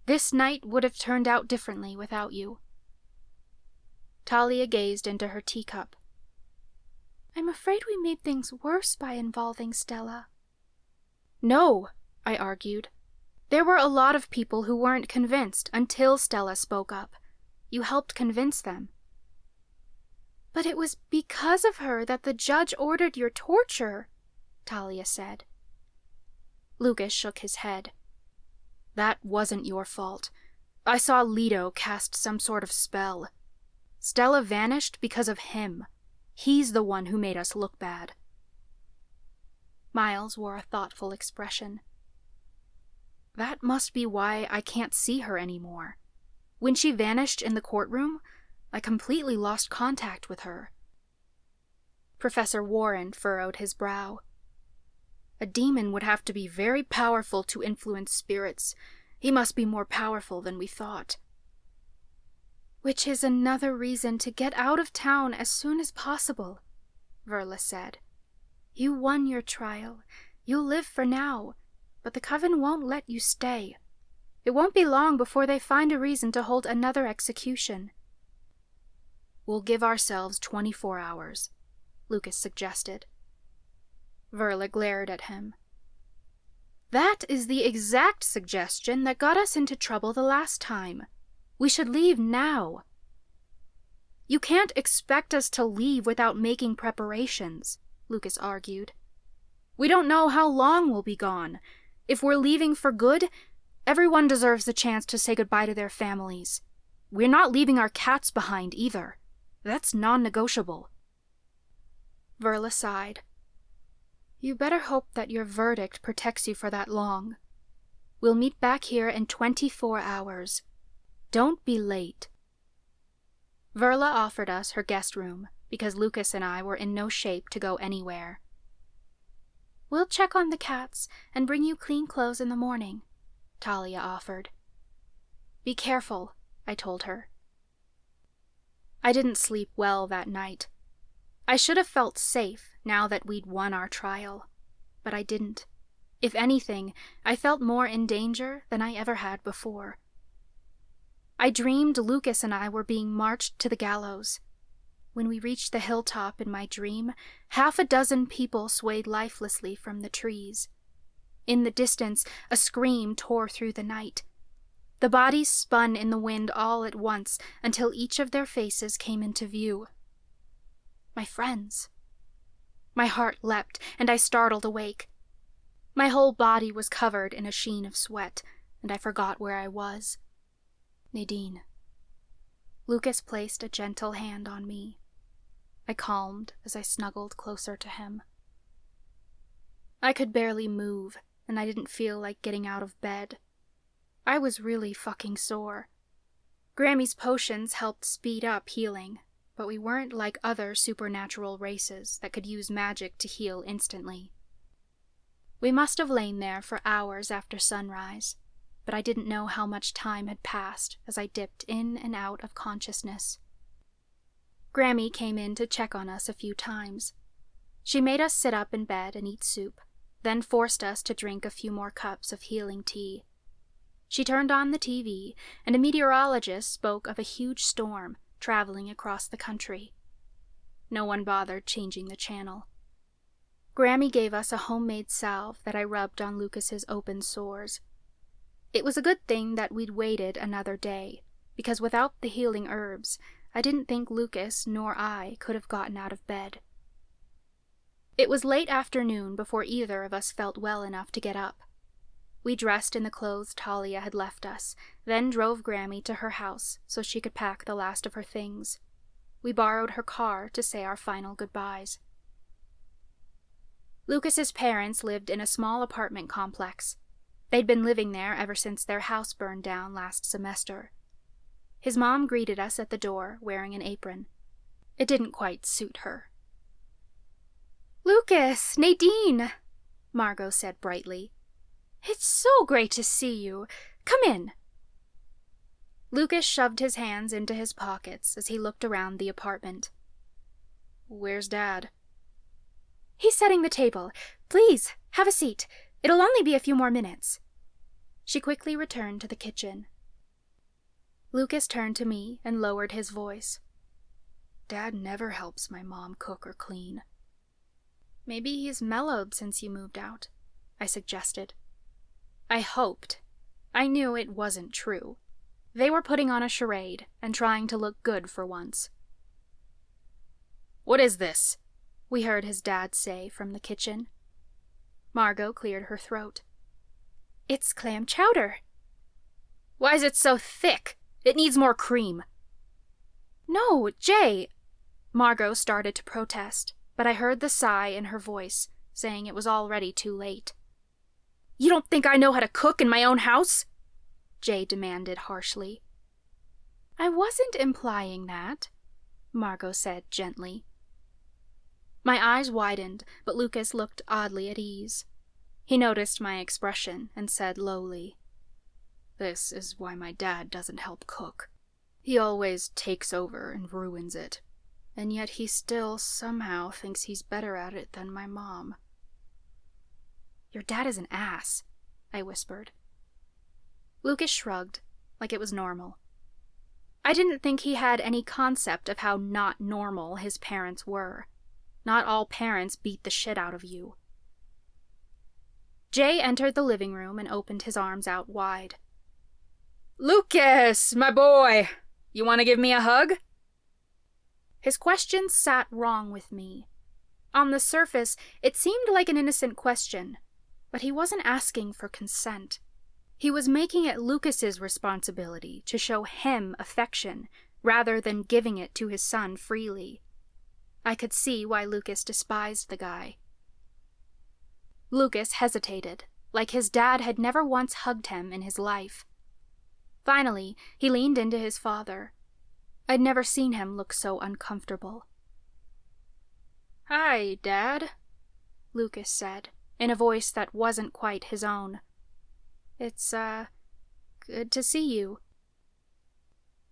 This night would have turned out differently without you." Talia gazed into her teacup. "I'm afraid we made things worse by involving Stella." "No," I argued. "There were a lot of people who weren't convinced until Stella spoke up. You helped convince them." "But it was because of her that the judge ordered your torture," Talia said. Lucas shook his head. "That wasn't your fault. I saw Leto cast some sort of spell. Stella vanished because of him. He's the one who made us look bad." Miles wore a thoughtful expression. "That must be why I can't see her anymore. When she vanished in the courtroom, I completely lost contact with her." Professor Warren furrowed his brow. "A demon would have to be very powerful to influence spirits. He must be more powerful than we thought." "Which is another reason to get out of town as soon as possible," Verla said. "You won your trial. You'll live for now, but the coven won't let you stay. It won't be long before they find a reason to hold another execution." "We'll give ourselves 24 hours, Lucas suggested. Verla glared at him. "That is the exact suggestion that got us into trouble the last time. We should leave now." "You can't expect us to leave without making preparations," Lucas argued. "We don't know how long we'll be gone. If we're leaving for good, everyone deserves the chance to say goodbye to their families. We're not leaving our cats behind either. That's non-negotiable." Verla sighed. "You better hope that your verdict protects you for that long. We'll meet back here in 24 hours. Don't be late." Verla offered us her guest room because Lucas and I were in no shape to go anywhere. "We'll check on the cats and bring you clean clothes in the morning," Talia offered. "Be careful," I told her. I didn't sleep well that night. I should have felt safe now that we'd won our trial, but I didn't. If anything, I felt more in danger than I ever had before. I dreamed Lucas and I were being marched to the gallows. When we reached the hilltop in my dream, 6 people swayed lifelessly from the trees. In the distance, a scream tore through the night. The bodies spun in the wind all at once until each of their faces came into view. My friends. My heart leapt, and I startled awake. My whole body was covered in a sheen of sweat, and I forgot where I was. Nadine. Lucas placed a gentle hand on me. I calmed as I snuggled closer to him. I could barely move, and I didn't feel like getting out of bed. I was really fucking sore. Grammy's potions helped speed up healing, but we weren't like other supernatural races that could use magic to heal instantly. We must have lain there for hours after sunrise, but I didn't know how much time had passed as I dipped in and out of consciousness. Grammy came in to check on us a few times. She made us sit up in bed and eat soup, then forced us to drink a few more cups of healing tea. She turned on the TV, and a meteorologist spoke of a huge storm traveling across the country. No one bothered changing the channel. Grammy gave us a homemade salve that I rubbed on Lucas's open sores. It was a good thing that we'd waited another day, because without the healing herbs, I didn't think Lucas nor I could have gotten out of bed. It was late afternoon before either of us felt well enough to get up. We dressed in the clothes Talia had left us, then drove Grammy to her house so she could pack the last of her things. We borrowed her car to say our final goodbyes. Lucas's parents lived in a small apartment complex. They'd been living there ever since their house burned down last semester. His mom greeted us at the door, wearing an apron. It didn't quite suit her. "Lucas, Nadine," Margot said brightly. "It's so great to see you. Come in." Lucas shoved his hands into his pockets as he looked around the apartment. "Where's Dad?" "He's setting the table. Please, have a seat. It'll only be a few more minutes." She quickly returned to the kitchen. Lucas turned to me and lowered his voice. "Dad never helps my mom cook or clean." "Maybe he's mellowed since you moved out," I suggested. I hoped. I knew it wasn't true. They were putting on a charade and trying to look good for once. "What is this?" we heard his dad say from the kitchen. Margot cleared her throat. "It's clam chowder." "Why is it so thick? It needs more cream." "No, Jay." Margot started to protest, but I heard the sigh in her voice, saying it was already too late. "You don't think I know how to cook in my own house?" Jay demanded harshly. "I wasn't implying that," Margot said gently. My eyes widened, but Lucas looked oddly at ease. He noticed my expression and said lowly, "This is why my dad doesn't help cook. He always takes over and ruins it, and yet he still somehow thinks he's better at it than my mom." "Your dad is an ass," I whispered. Lucas shrugged, like it was normal. I didn't think he had any concept of how not normal his parents were. Not all parents beat the shit out of you. Jay entered the living room and opened his arms out wide. "Lucas, my boy, you want to give me a hug?" His question sat wrong with me. On the surface, it seemed like an innocent question, but he wasn't asking for consent. He was making it Lucas's responsibility to show him affection, rather than giving it to his son freely. I could see why Lucas despised the guy. Lucas hesitated, like his dad had never once hugged him in his life. Finally, he leaned into his father. I'd never seen him look so uncomfortable. "Hi, Dad," Lucas said, in a voice that wasn't quite his own. "It's, good to see you."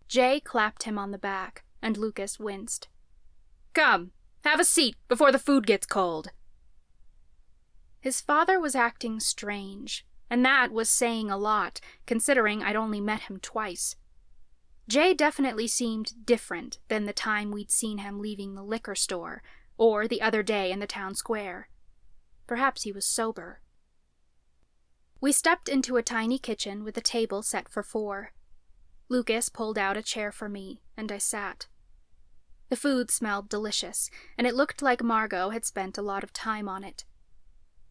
Jay clapped him on the back, and Lucas winced. "Come, have a seat before the food gets cold." His father was acting strange, and that was saying a lot, considering I'd only met him twice. Jay definitely seemed different than the time we'd seen him leaving the liquor store, or the other day in the town square. Perhaps he was sober. We stepped into a tiny kitchen with a table set for 4. Lucas pulled out a chair for me, and I sat. The food smelled delicious, and it looked like Margot had spent a lot of time on it.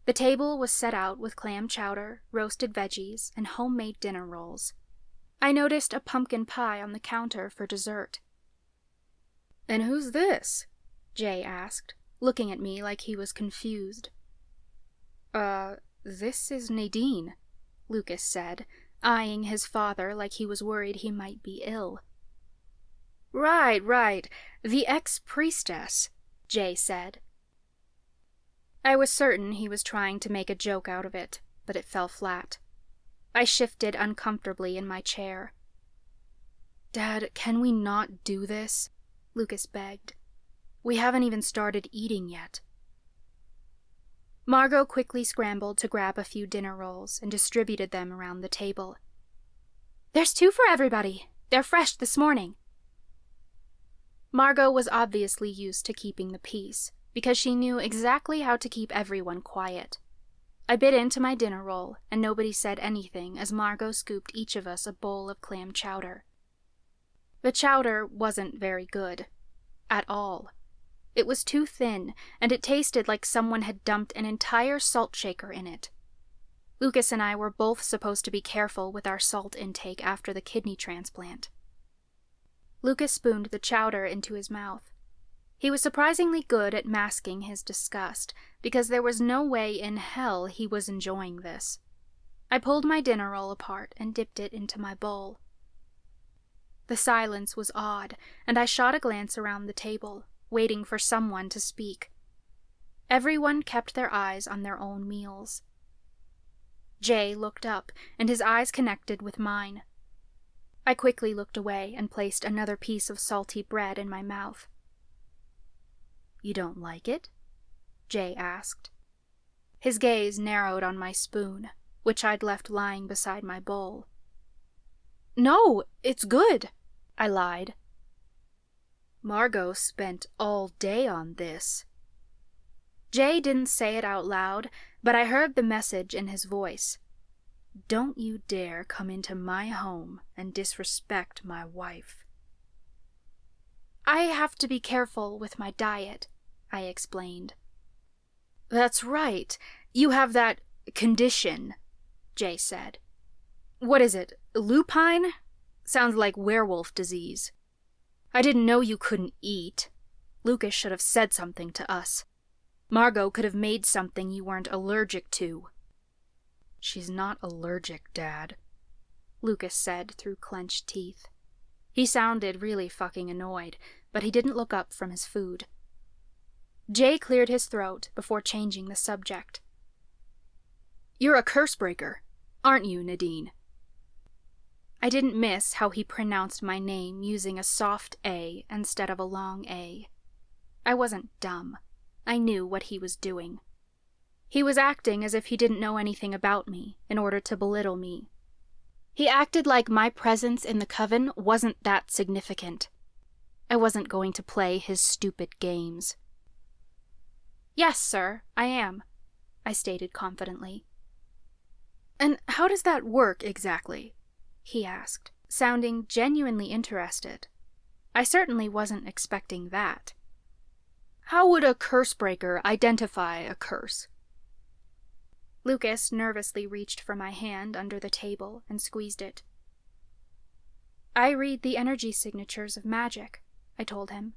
The table was set out with clam chowder, roasted veggies, and homemade dinner rolls. I noticed a pumpkin pie on the counter for dessert. "And who's this?" Jay asked, looking at me like he was confused. This is Nadine," Lucas said, eyeing his father like he was worried he might be ill. Right, the ex-priestess," Jay said. I was certain he was trying to make a joke out of it, but it fell flat. I shifted uncomfortably in my chair. "Dad, can we not do this?" Lucas begged. "We haven't even started eating yet." Margot quickly scrambled to grab a few dinner rolls and distributed them around the table. "There's 2 for everybody. They're fresh this morning." Margot was obviously used to keeping the peace, because she knew exactly how to keep everyone quiet. I bit into my dinner roll, and nobody said anything as Margot scooped each of us a bowl of clam chowder. The chowder wasn't very good. At all. It was too thin, and it tasted like someone had dumped an entire salt shaker in it. Lucas and I were both supposed to be careful with our salt intake after the kidney transplant. Lucas spooned the chowder into his mouth. He was surprisingly good at masking his disgust, because there was no way in hell he was enjoying this. I pulled my dinner roll apart and dipped it into my bowl. The silence was odd, and I shot a glance around the table, waiting for someone to speak. Everyone kept their eyes on their own meals. Jay looked up, and his eyes connected with mine. I quickly looked away and placed another piece of salty bread in my mouth. "You don't like it?" Jay asked. His gaze narrowed on my spoon, which I'd left lying beside my bowl. "No, it's good," I lied. "Margot spent all day on this." Jay didn't say it out loud, but I heard the message in his voice. "Don't you dare come into my home and disrespect my wife." "I have to be careful with my diet," I explained. "That's right. You have that condition," Jay said. "What is it, lupine? Sounds like werewolf disease. I didn't know you couldn't eat. Lucas should have said something to us. Margot could have made something you weren't allergic to." "She's not allergic, Dad," Lucas said through clenched teeth. He sounded really fucking annoyed, but he didn't look up from his food. Jay cleared his throat before changing the subject. "You're a curse breaker, aren't you, Nadine?" I didn't miss how he pronounced my name using a soft A instead of a long A. I wasn't dumb. I knew what he was doing. He was acting as if he didn't know anything about me in order to belittle me. He acted like my presence in the coven wasn't that significant. I wasn't going to play his stupid games. "Yes, sir, I am," I stated confidently. "And how does that work exactly?" he asked, sounding genuinely interested. I certainly wasn't expecting that. "How would a curse breaker identify a curse?" Lucas nervously reached for my hand under the table and squeezed it. "I read the energy signatures of magic," I told him.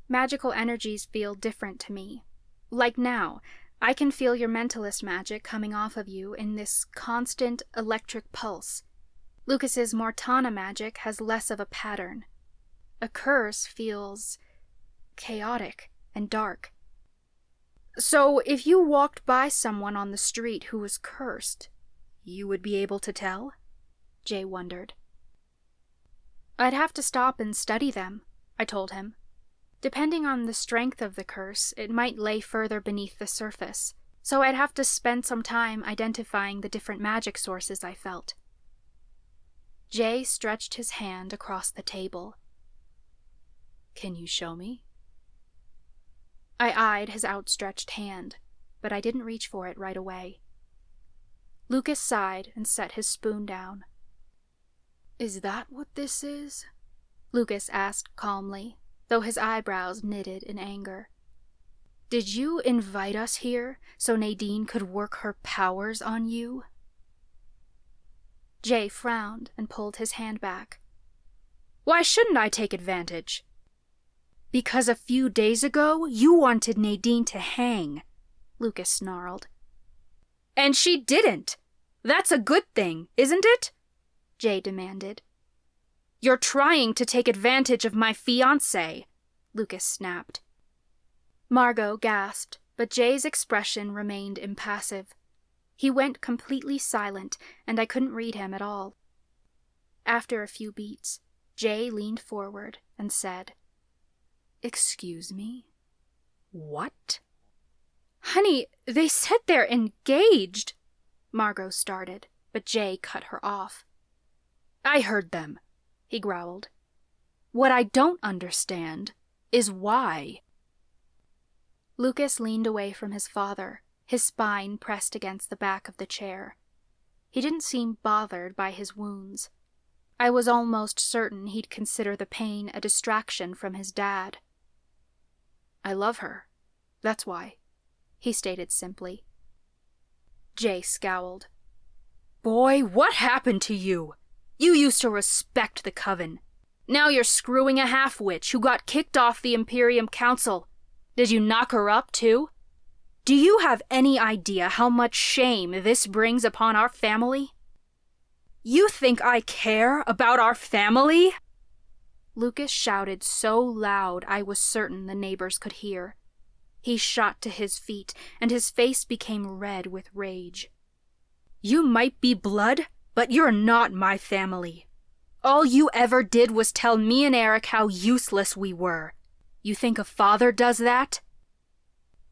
"Magical energies feel different to me. Like now, I can feel your mentalist magic coming off of you in this constant electric pulse. Lucas's Mortana magic has less of a pattern. A curse feels chaotic and dark." "So if you walked by someone on the street who was cursed, you would be able to tell?" Jay wondered. "I'd have to stop and study them," I told him. "Depending on the strength of the curse, it might lay further beneath the surface, so I'd have to spend some time identifying the different magic sources I felt." Jay stretched his hand across the table. "Can you show me?" I eyed his outstretched hand, but I didn't reach for it right away. Lucas sighed and set his spoon down. "Is that what this is?" Lucas asked calmly, though his eyebrows knitted in anger. "Did you invite us here so Nadine could work her powers on you?" Jay frowned and pulled his hand back. "Why shouldn't I take advantage?" "Because a few days ago you wanted Nadine to hang," Lucas snarled. "And she didn't! That's a good thing, isn't it?" Jay demanded. "You're trying to take advantage of my fiancé," Lucas snapped. Margot gasped, but Jay's expression remained impassive. He went completely silent, and I couldn't read him at all. After a few beats, Jay leaned forward and said, "Excuse me? What?" "Honey, they said they're engaged," Margot started, but Jay cut her off. "I heard them," he growled. "What I don't understand is why. Lucas leaned away from his father, his spine pressed against the back of the chair. He didn't seem bothered by his wounds. I was almost certain he'd consider the pain a distraction from his dad. I love her. That's why, he stated simply. Jay scowled. Boy, what happened to you? You used to respect the coven. Now you're screwing a half-witch who got kicked off the Imperium Council. Did you knock her up, too? Do you have any idea how much shame this brings upon our family? You think I care about our family? Lucas shouted so loud I was certain the neighbors could hear. He shot to his feet, and his face became red with rage. You might be blood, but you're not my family. All you ever did was tell me and Eric how useless we were. You think a father does that?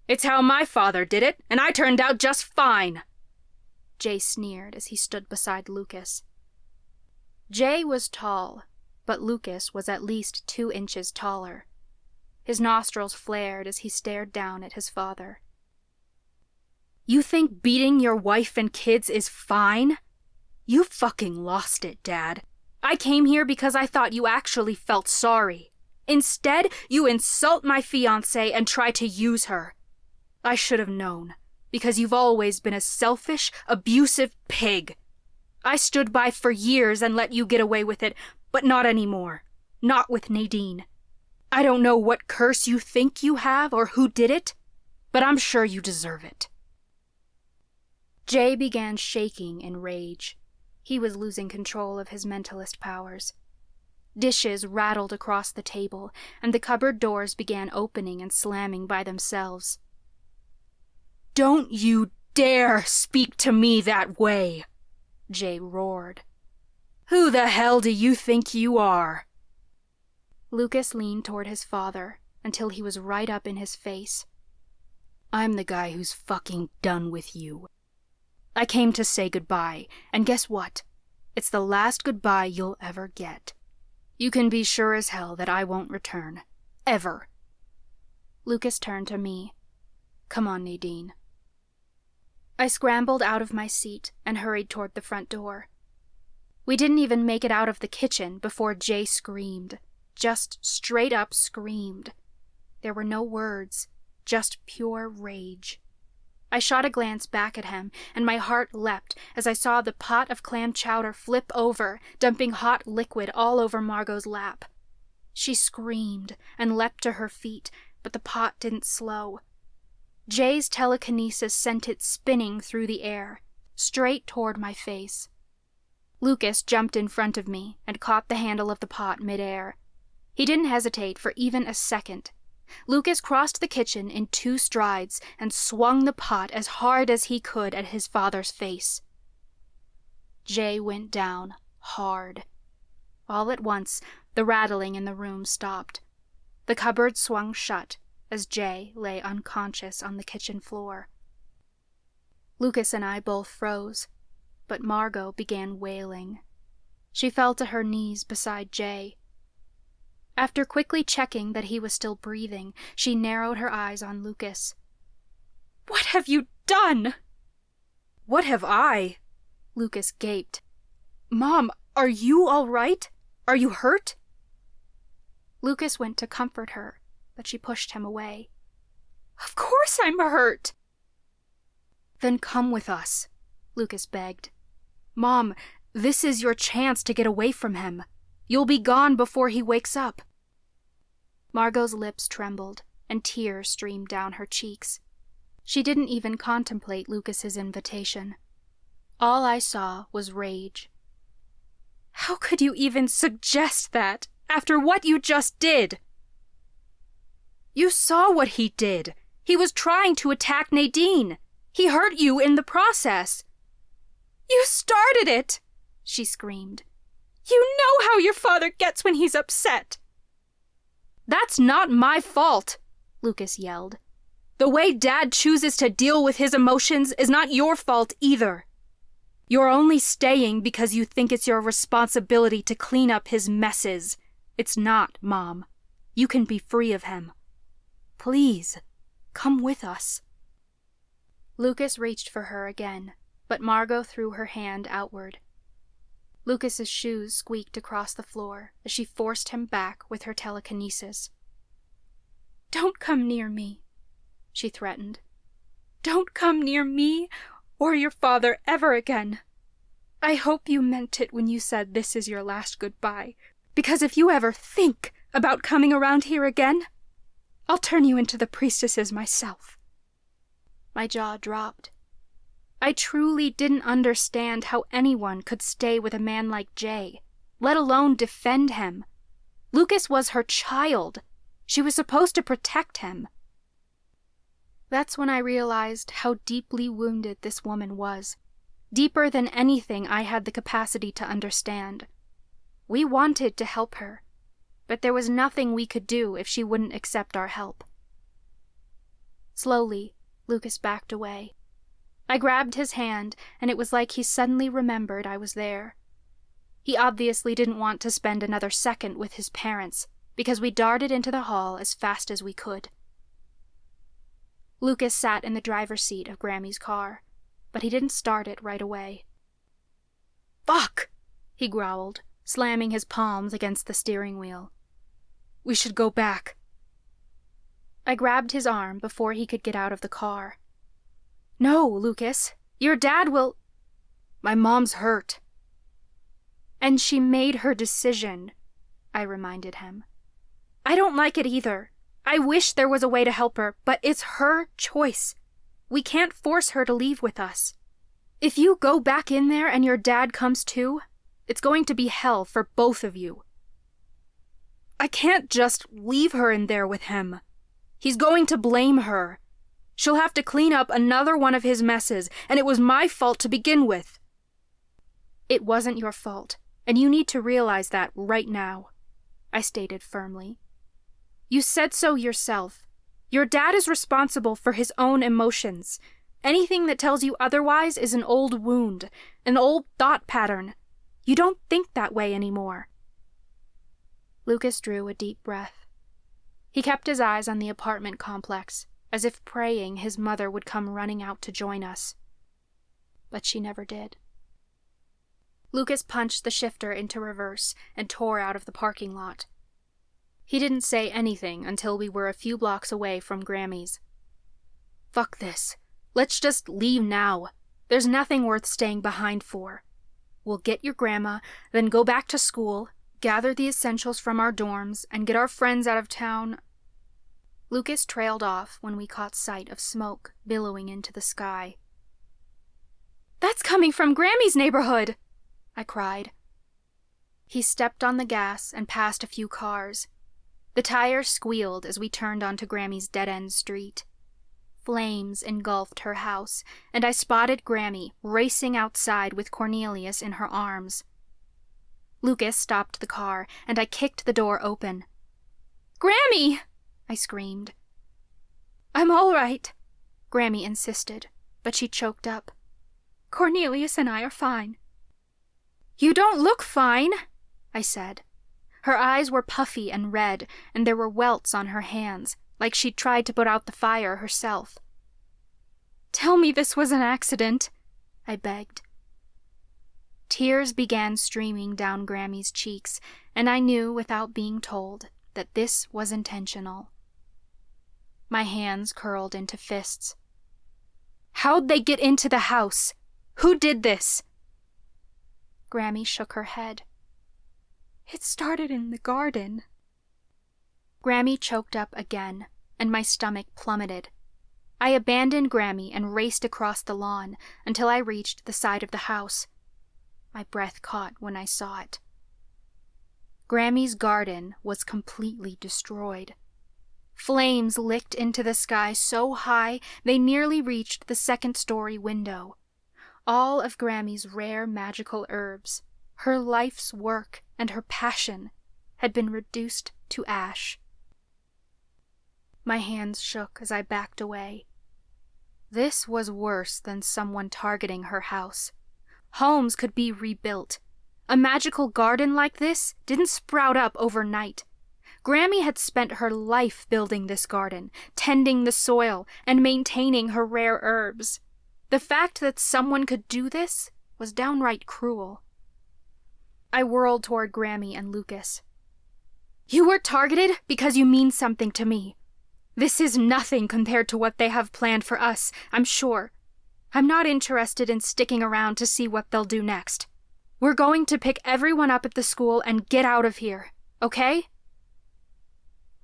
It's how my father did it, and I turned out just fine. Jay sneered as he stood beside Lucas. Jay was tall, but Lucas was at least 2 inches taller. His nostrils flared as he stared down at his father. You think beating your wife and kids is fine? You fucking lost it, Dad. I came here because I thought you actually felt sorry. Instead, you insult my fiancée and try to use her. I should have known, because you've always been a selfish, abusive pig. I stood by for years and let you get away with it, but not anymore. Not with Nadine. I don't know what curse you think you have or who did it, but I'm sure you deserve it. Jay began shaking in rage. He was losing control of his mentalist powers. Dishes rattled across the table, and the cupboard doors began opening and slamming by themselves. Don't you dare speak to me that way, Jay roared. Who the hell do you think you are? Lucas leaned toward his father until he was right up in his face. I'm the guy who's fucking done with you. I came to say goodbye, and guess what? It's the last goodbye you'll ever get. You can be sure as hell that I won't return. Ever. Lucas turned to me. Come on, Nadine. I scrambled out of my seat and hurried toward the front door. We didn't even make it out of the kitchen before Jay screamed. Just straight up screamed. There were no words, just pure rage. I shot a glance back at him, and my heart leapt as I saw the pot of clam chowder flip over, dumping hot liquid all over Margot's lap. She screamed and leapt to her feet, but the pot didn't slow. Jay's telekinesis sent it spinning through the air, straight toward my face. Lucas jumped in front of me and caught the handle of the pot midair. He didn't hesitate for even a second. Lucas crossed the kitchen in 2 strides and swung the pot as hard as he could at his father's face. Jay went down hard. All at once, the rattling in the room stopped. The cupboard swung shut as Jay lay unconscious on the kitchen floor. Lucas and I both froze, but Margot began wailing. She fell to her knees beside Jay. After quickly checking that he was still breathing, she narrowed her eyes on Lucas. What have you done? What have I? Lucas gaped. Mom, are you all right? Are you hurt? Lucas went to comfort her, but she pushed him away. Of course I'm hurt. Then come with us, Lucas begged. Mom, this is your chance to get away from him. You'll be gone before he wakes up. Margot's lips trembled, and tears streamed down her cheeks. She didn't even contemplate Lucas's invitation. All I saw was rage. How could you even suggest that, after what you just did? You saw what he did. He was trying to attack Nadine. He hurt you in the process. You started it, she screamed. You know how your father gets when he's upset. That's not my fault, Lucas yelled. The way Dad chooses to deal with his emotions is not your fault either. You're only staying because you think it's your responsibility to clean up his messes. It's not, Mom. You can be free of him. Please, come with us." Lucas reached for her again, but Margot threw her hand outward. Lucas's shoes squeaked across the floor as she forced him back with her telekinesis. "Don't come near me," she threatened. "Don't come near me or your father ever again. I hope you meant it when you said this is your last goodbye, because if you ever think about coming around here again, I'll turn you into the priestesses myself." My jaw dropped. I truly didn't understand how anyone could stay with a man like Jay, let alone defend him. Lucas was her child. She was supposed to protect him. That's when I realized how deeply wounded this woman was. Deeper than anything I had the capacity to understand. We wanted to help her, but there was nothing we could do if she wouldn't accept our help. Slowly, Lucas backed away. I grabbed his hand, and it was like he suddenly remembered I was there. He obviously didn't want to spend another second with his parents, because we darted into the hall as fast as we could. Lucas sat in the driver's seat of Grammy's car, but he didn't start it right away. "Fuck!" he growled, slamming his palms against the steering wheel. "We should go back." I grabbed his arm before he could get out of the car. "No, Lucas, your dad will—" "My mom's hurt." "And she made her decision," I reminded him. "I don't like it either. I wish there was a way to help her, but it's her choice. We can't force her to leave with us. If you go back in there and your dad comes too, it's going to be hell for both of you." "I can't just leave her in there with him. He's going to blame her. She'll have to clean up another one of his messes, and it was my fault to begin with." "It wasn't your fault, and you need to realize that right now," I stated firmly. "You said so yourself. Your dad is responsible for his own emotions. Anything that tells you otherwise is an old wound, an old thought pattern. You don't think that way anymore." Lucas drew a deep breath. He kept his eyes on the apartment complex, as if praying his mother would come running out to join us. But she never did. Lucas punched the shifter into reverse and tore out of the parking lot. He didn't say anything until we were a few blocks away from Grammy's. "Fuck this. Let's just leave now. There's nothing worth staying behind for. We'll get your grandma, then go back to school, gather the essentials from our dorms, and get our friends out of town." Lucas trailed off when we caught sight of smoke billowing into the sky. "That's coming from Grammy's neighborhood!" I cried. He stepped on the gas and passed a few cars. The tires squealed as we turned onto Grammy's dead-end street. Flames engulfed her house, and I spotted Grammy racing outside with Cornelius in her arms. Lucas stopped the car, and I kicked the door open. "Grammy!" I screamed. "I'm all right," Grammy insisted, but she choked up. "Cornelius and I are fine." "You don't look fine," I said. Her eyes were puffy and red, and there were welts on her hands, like she'd tried to put out the fire herself. "Tell me this was an accident," I begged. Tears began streaming down Grammy's cheeks, and I knew without being told that this was intentional. My hands curled into fists. "How'd they get into the house? Who did this?" Grammy shook her head. "It started in the garden." Grammy choked up again, and my stomach plummeted. I abandoned Grammy and raced across the lawn until I reached the side of the house. My breath caught when I saw it. Grammy's garden was completely destroyed. Flames licked into the sky so high they nearly reached the second-story window. All of Grammy's rare magical herbs, her life's work and her passion, had been reduced to ash. My hands shook as I backed away. This was worse than someone targeting her house. Homes could be rebuilt. A magical garden like this didn't sprout up overnight. Grammy had spent her life building this garden, tending the soil, and maintaining her rare herbs. The fact that someone could do this was downright cruel. I whirled toward Grammy and Lucas. You were targeted because you mean something to me. This is nothing compared to what they have planned for us, I'm sure. I'm not interested in sticking around to see what they'll do next. We're going to pick everyone up at the school and get out of here, okay?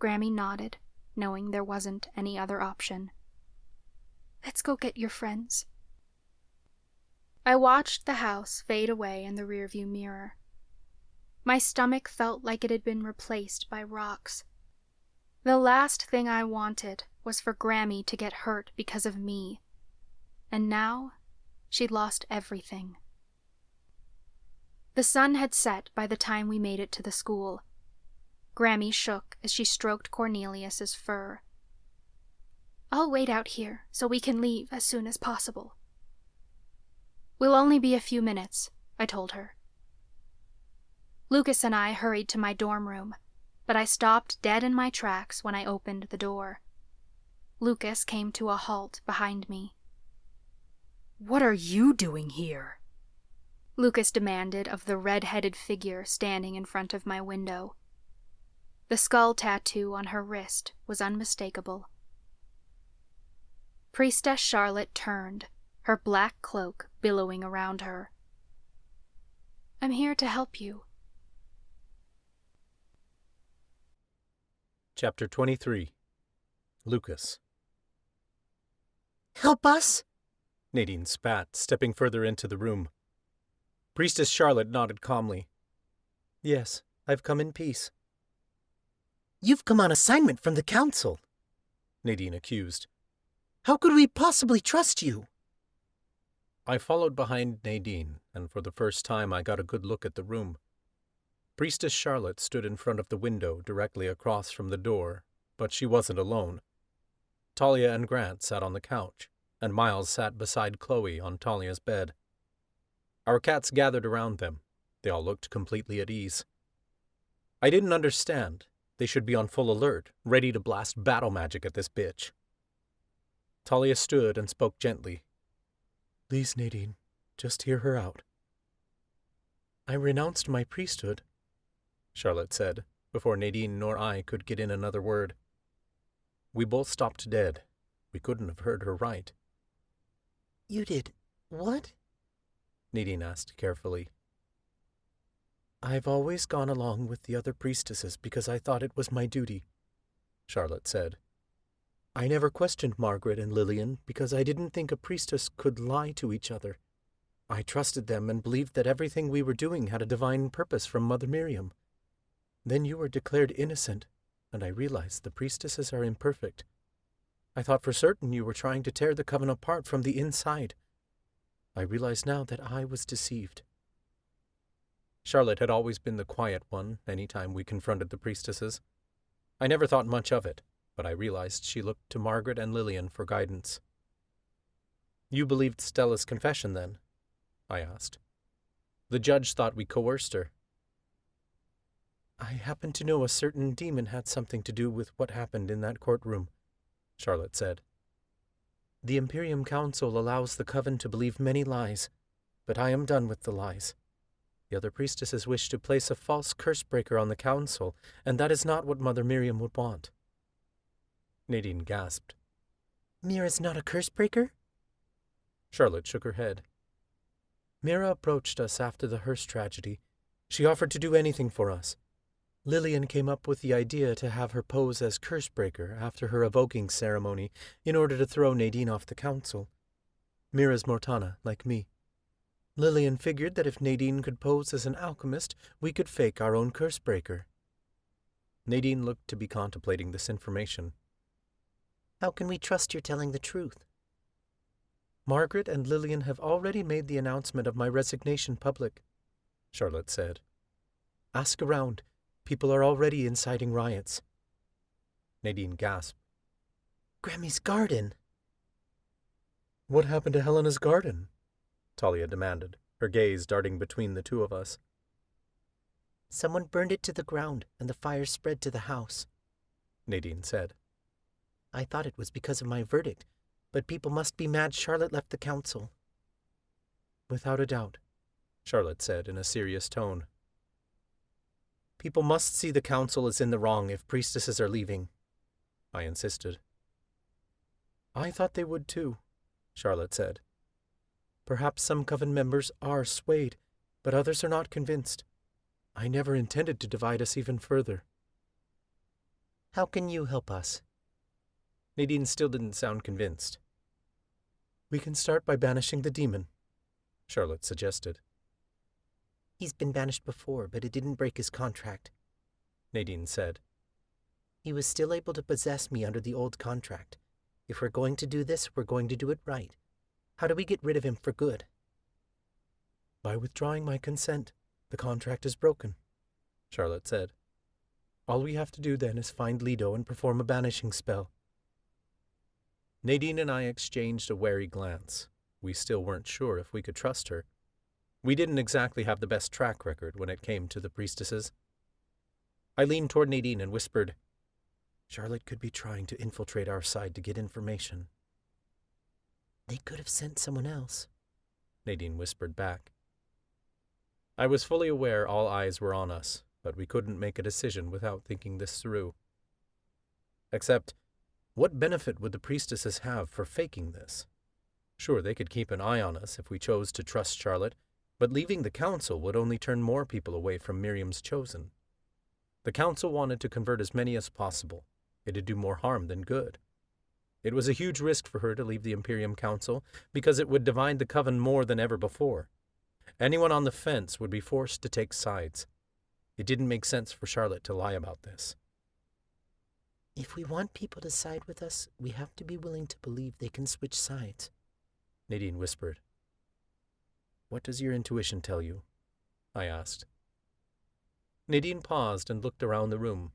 Grammy nodded, knowing there wasn't any other option. Let's go get your friends. I watched the house fade away in the rearview mirror. My stomach felt like it had been replaced by rocks. The last thing I wanted was for Grammy to get hurt because of me. And now, she'd lost everything. The sun had set by the time we made it to the school. Grammy shook as she stroked Cornelius's fur. I'll wait out here so we can leave as soon as possible. We'll only be a few minutes, I told her. Lucas and I hurried to my dorm room, but I stopped dead in my tracks when I opened the door. Lucas came to a halt behind me. What are you doing here? Lucas demanded of the red-headed figure standing in front of my window. The skull tattoo on her wrist was unmistakable. Priestess Charlotte turned, her black cloak billowing around her. I'm here to help you. Chapter 23. Lucas. Help us? Nadine spat, stepping further into the room. Priestess Charlotte nodded calmly. Yes, I've come in peace. You've come on assignment from the council, Nadine accused. How could we possibly trust you? I followed behind Nadine, and for the first time I got a good look at the room. Priestess Charlotte stood in front of the window directly across from the door, but she wasn't alone. Talia and Grant sat on the couch, and Miles sat beside Chloe on Talia's bed. Our cats gathered around them. They all looked completely at ease. I didn't understand. They should be on full alert, ready to blast battle magic at this bitch. Talia stood and spoke gently. Please, Nadine, just hear her out. I renounced my priesthood, Charlotte said, before Nadine nor I could get in another word. We both stopped dead. We couldn't have heard her right. You did what? Nadine asked carefully. I've always gone along with the other priestesses because I thought it was my duty, Charlotte said. I never questioned Margaret and Lillian because I didn't think a priestess could lie to each other. I trusted them and believed that everything we were doing had a divine purpose from Mother Miriam. Then you were declared innocent, and I realized the priestesses are imperfect. I thought for certain you were trying to tear the coven apart from the inside. I realize now that I was deceived. Charlotte had always been the quiet one any time we confronted the priestesses. I never thought much of it, but I realized she looked to Margaret and Lillian for guidance. You believed Stella's confession, then? I asked. The judge thought we coerced her. I happen to know a certain demon had something to do with what happened in that courtroom, Charlotte said. The Imperium Council allows the coven to believe many lies, but I am done with the lies. The other priestesses wish to place a false curse-breaker on the council, and that is not what Mother Miriam would want. Nadine gasped. Mira's not a curse-breaker? Charlotte shook her head. Mira approached us after the Hearst tragedy. She offered to do anything for us. Lillian came up with the idea to have her pose as Cursebreaker after her evoking ceremony in order to throw Nadine off the council. Mira's Mortana, like me. Lillian figured that if Nadine could pose as an alchemist, we could fake our own Cursebreaker. Nadine looked to be contemplating this information. How can we trust you're telling the truth? Margaret and Lillian have already made the announcement of my resignation public, Charlotte said. Ask around. People are already inciting riots. Nadine gasped. Grammy's garden. What happened to Helena's garden? Talia demanded, her gaze darting between the two of us. Someone burned it to the ground, and the fire spread to the house, Nadine said. I thought it was because of my verdict, but people must be mad Charlotte left the council. Without a doubt, Charlotte said in a serious tone. People must see the council as in the wrong if priestesses are leaving, I insisted. I thought they would too, Charlotte said. Perhaps some coven members are swayed, but others are not convinced. I never intended to divide us even further. How can you help us? Nadine still didn't sound convinced. We can start by banishing the demon, Charlotte suggested. He's been banished before, but it didn't break his contract, Nadine said. He was still able to possess me under the old contract. If we're going to do this, we're going to do it right. How do we get rid of him for good? By withdrawing my consent. The contract is broken, Charlotte said. All we have to do then is find Lido and perform a banishing spell. Nadine and I exchanged a wary glance. We still weren't sure if we could trust her. We didn't exactly have the best track record when it came to the priestesses. I leaned toward Nadine and whispered, Charlotte could be trying to infiltrate our side to get information. They could have sent someone else, Nadine whispered back. I was fully aware all eyes were on us, but we couldn't make a decision without thinking this through. Except, what benefit would the priestesses have for faking this? Sure, they could keep an eye on us if we chose to trust Charlotte, but leaving the council would only turn more people away from Miriam's chosen. The council wanted to convert as many as possible. It'd do more harm than good. It was a huge risk for her to leave the Imperium Council because it would divide the coven more than ever before. Anyone on the fence would be forced to take sides. It didn't make sense for Charlotte to lie about this. If we want people to side with us, we have to be willing to believe they can switch sides, Nadine whispered. What does your intuition tell you? I asked. Nadine paused and looked around the room.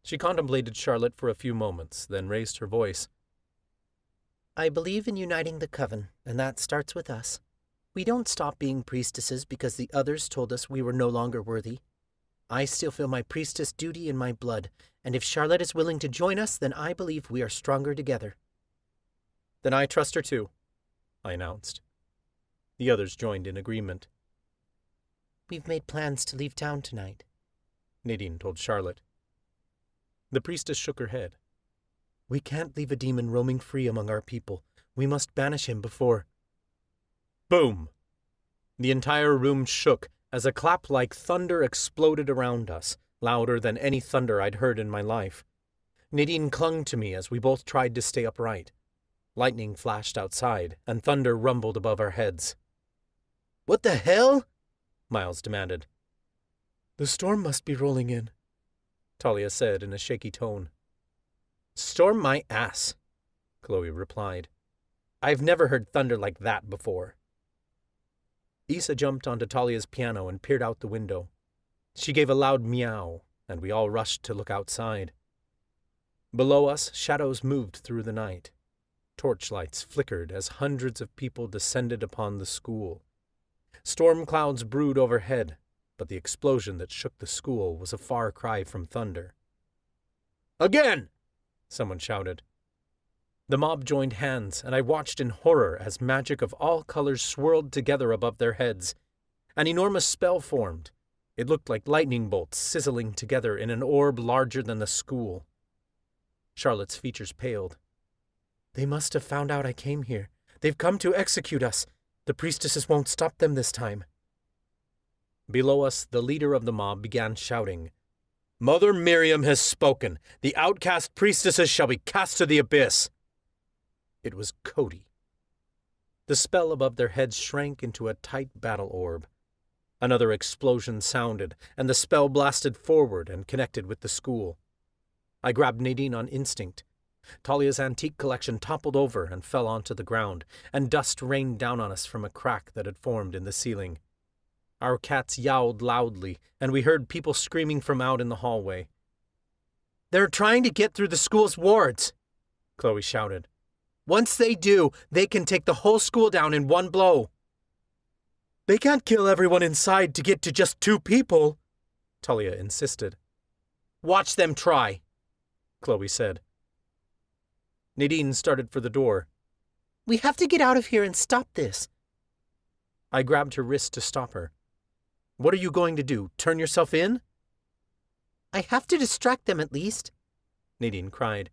She contemplated Charlotte for a few moments, then raised her voice. I believe in uniting the coven, and that starts with us. We don't stop being priestesses because the others told us we were no longer worthy. I still feel my priestess duty in my blood, and if Charlotte is willing to join us, then I believe we are stronger together. Then I trust her too, I announced. The others joined in agreement. We've made plans to leave town tonight, Nadine told Charlotte. The priestess shook her head. We can't leave a demon roaming free among our people. We must banish him before... Boom! The entire room shook as a clap like thunder exploded around us, louder than any thunder I'd heard in my life. Nadine clung to me as we both tried to stay upright. Lightning flashed outside, and thunder rumbled above our heads. What the hell? Miles demanded. The storm must be rolling in, Talia said in a shaky tone. Storm my ass, Chloe replied. I've never heard thunder like that before. Issa jumped onto Talia's piano and peered out the window. She gave a loud meow, and we all rushed to look outside. Below us, shadows moved through the night. Torchlights flickered as hundreds of people descended upon the school. Storm clouds brewed overhead, but the explosion that shook the school was a far cry from thunder. Again! Someone shouted. The mob joined hands, and I watched in horror as magic of all colors swirled together above their heads. An enormous spell formed. It looked like lightning bolts sizzling together in an orb larger than the school. Charlotte's features paled. They must have found out I came here. They've come to execute us. The priestesses won't stop them this time. Below us, the leader of the mob began shouting, Mother Miriam has spoken. The outcast priestesses shall be cast to the abyss. It was Cody. The spell above their heads shrank into a tight battle orb. Another explosion sounded, and the spell blasted forward and connected with the school. I grabbed Nadine on instinct. Talia's antique collection toppled over and fell onto the ground, and dust rained down on us from a crack that had formed in the ceiling. Our cats yowled loudly, and we heard people screaming from out in the hallway. They're trying to get through the school's wards, Chloe shouted. Once they do, they can take the whole school down in one blow. They can't kill everyone inside to get to just 2 people, Talia insisted. Watch them try, Chloe said. Nadine started for the door. We have to get out of here and stop this. I grabbed her wrist to stop her. What are you going to do, turn yourself in? I have to distract them at least, Nadine cried.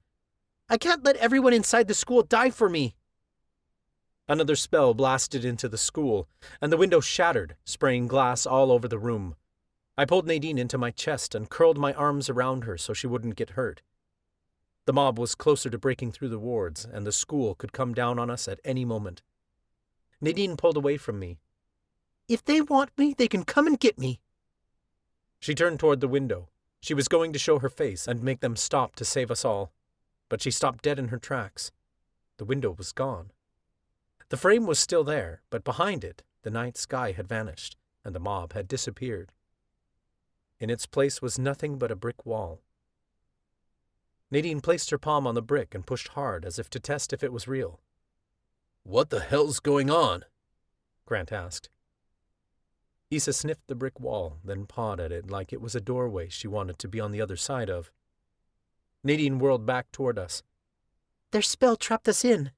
I can't let everyone inside the school die for me. Another spell blasted into the school, and the window shattered, spraying glass all over the room. I pulled Nadine into my chest and curled my arms around her so she wouldn't get hurt. The mob was closer to breaking through the wards, and the school could come down on us at any moment. Nadine pulled away from me. If they want me, they can come and get me. She turned toward the window. She was going to show her face and make them stop to save us all. But she stopped dead in her tracks. The window was gone. The frame was still there, but behind it, the night sky had vanished, and the mob had disappeared. In its place was nothing but a brick wall. Nadine placed her palm on the brick and pushed hard as if to test if it was real. What the hell's going on? Grant asked. Issa sniffed the brick wall, then pawed at it like it was a doorway she wanted to be on the other side of. Nadine whirled back toward us. Their spell trapped us in.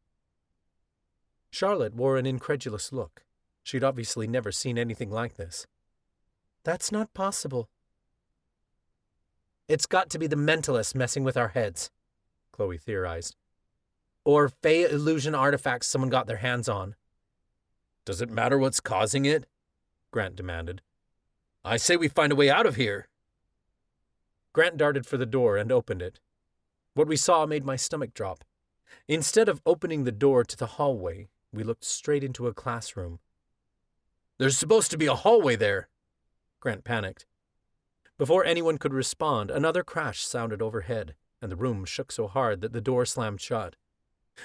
Charlotte wore an incredulous look. She'd obviously never seen anything like this. That's not possible. It's got to be the mentalists messing with our heads, Chloe theorized. or Fey illusion artifacts someone got their hands on. Does it matter what's causing it? Grant demanded. I say we find a way out of here. Grant darted for the door and opened it. What we saw made my stomach drop. Instead of opening the door to the hallway, we looked straight into a classroom. There's supposed to be a hallway there. Grant panicked. Before anyone could respond, another crash sounded overhead, and the room shook so hard that the door slammed shut.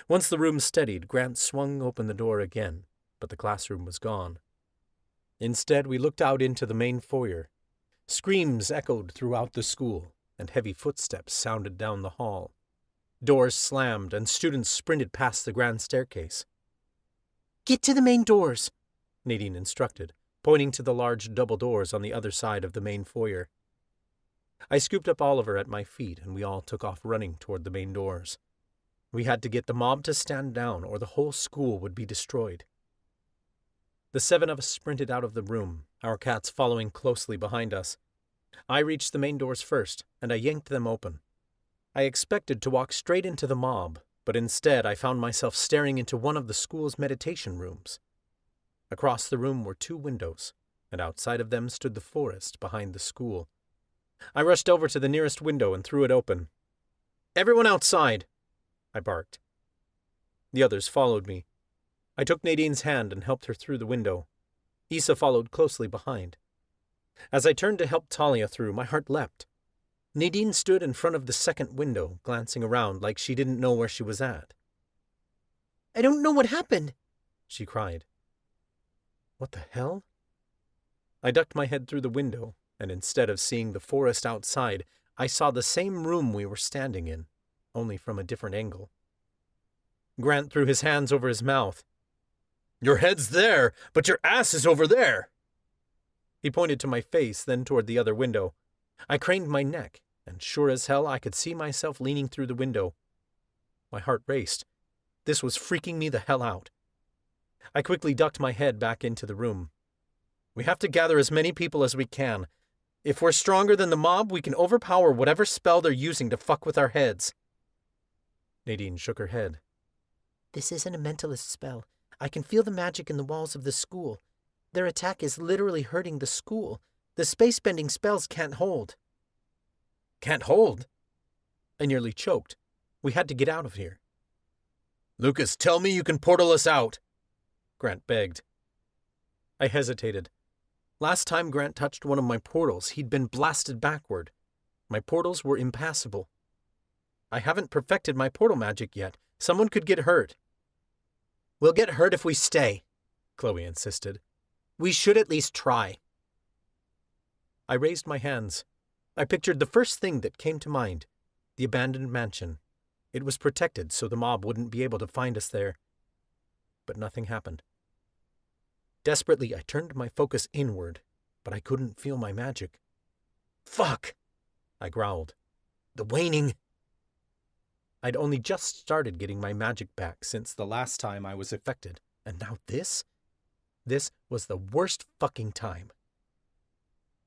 Once the room steadied, Grant swung open the door again, but the classroom was gone. Instead, we looked out into the main foyer. Screams echoed throughout the school, and heavy footsteps sounded down the hall. Doors slammed, and students sprinted past the grand staircase. Get to the main doors, Nadine instructed, pointing to the large double doors on the other side of the main foyer. I scooped up Oliver at my feet, and we all took off running toward the main doors. We had to get the mob to stand down, or the whole school would be destroyed. The 7 of us sprinted out of the room, our cats following closely behind us. I reached the main doors first, and I yanked them open. I expected to walk straight into the mob, but instead I found myself staring into one of the school's meditation rooms. Across the room were 2 windows, and outside of them stood the forest behind the school. I rushed over to the nearest window and threw it open. "Everyone outside!" I barked. The others followed me. I took Nadine's hand and helped her through the window. Issa followed closely behind. As I turned to help Talia through, my heart leapt. Nadine stood in front of the second window, glancing around like she didn't know where she was at. I don't know what happened, she cried. What the hell? I ducked my head through the window, and instead of seeing the forest outside, I saw the same room we were standing in, only from a different angle. Grant threw his hands over his mouth. Your head's there, but your ass is over there. He pointed to my face, then toward the other window. I craned my neck, and sure as hell I could see myself leaning through the window. My heart raced. This was freaking me the hell out. I quickly ducked my head back into the room. We have to gather as many people as we can. If we're stronger than the mob, we can overpower whatever spell they're using to fuck with our heads. Nadine shook her head. This isn't a mentalist spell. I can feel the magic in the walls of the school. Their attack is literally hurting the school. The space-bending spells can't hold. Can't hold? I nearly choked. We had to get out of here. Lucas, tell me you can portal us out, Grant begged. I hesitated. Last time Grant touched one of my portals, he'd been blasted backward. My portals were impassable. I haven't perfected my portal magic yet. Someone could get hurt. We'll get hurt if we stay, Chloe insisted. We should at least try. I raised my hands. I pictured the first thing that came to mind, the abandoned mansion. It was protected so the mob wouldn't be able to find us there. But nothing happened. Desperately, I turned my focus inward, but I couldn't feel my magic. Fuck! I growled. The waning! I'd only just started getting my magic back since the last time I was affected, and now this? This was the worst fucking time.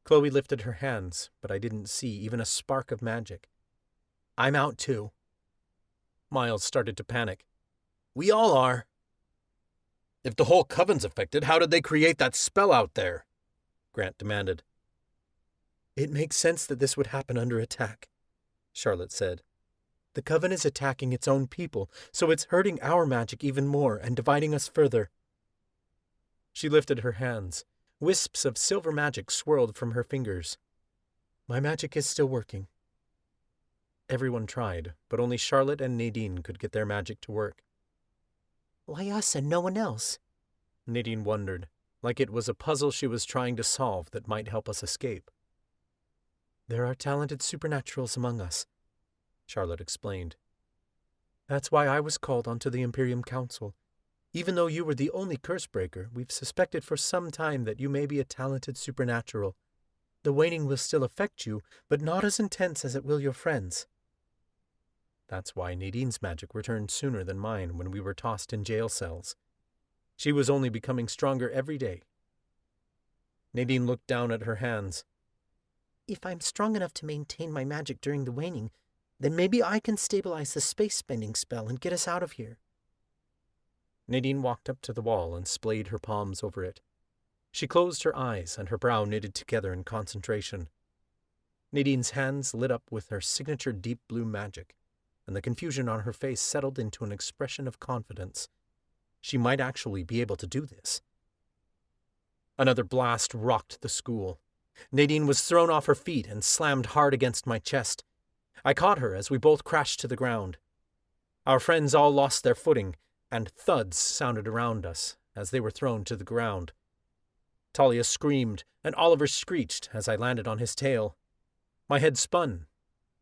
Chloe lifted her hands, but I didn't see even a spark of magic. I'm out too. Miles started to panic. We all are. If the whole coven's affected, how did they create that spell out there? Grant demanded. It makes sense that this would happen under attack, Charlotte said. The coven is attacking its own people, so it's hurting our magic even more and dividing us further. She lifted her hands. Wisps of silver magic swirled from her fingers. My magic is still working. Everyone tried, but only Charlotte and Nadine could get their magic to work. Why us and no one else? Nadine wondered, like it was a puzzle she was trying to solve that might help us escape. There are talented supernaturals among us, Charlotte explained. That's why I was called onto the Imperium Council. Even though you were the only curse breaker, we've suspected for some time that you may be a talented supernatural. The waning will still affect you, but not as intense as it will your friends. That's why Nadine's magic returned sooner than mine when we were tossed in jail cells. She was only becoming stronger every day. Nadine looked down at her hands. If I'm strong enough to maintain my magic during the waning, then maybe I can stabilize the space-bending spell and get us out of here. Nadine walked up to the wall and splayed her palms over it. She closed her eyes and her brow knitted together in concentration. Nadine's hands lit up with her signature deep blue magic, and the confusion on her face settled into an expression of confidence. She might actually be able to do this. Another blast rocked the school. Nadine was thrown off her feet and slammed hard against my chest. I caught her as we both crashed to the ground. Our friends all lost their footing, and thuds sounded around us as they were thrown to the ground. Talia screamed, and Oliver screeched as I landed on his tail. My head spun.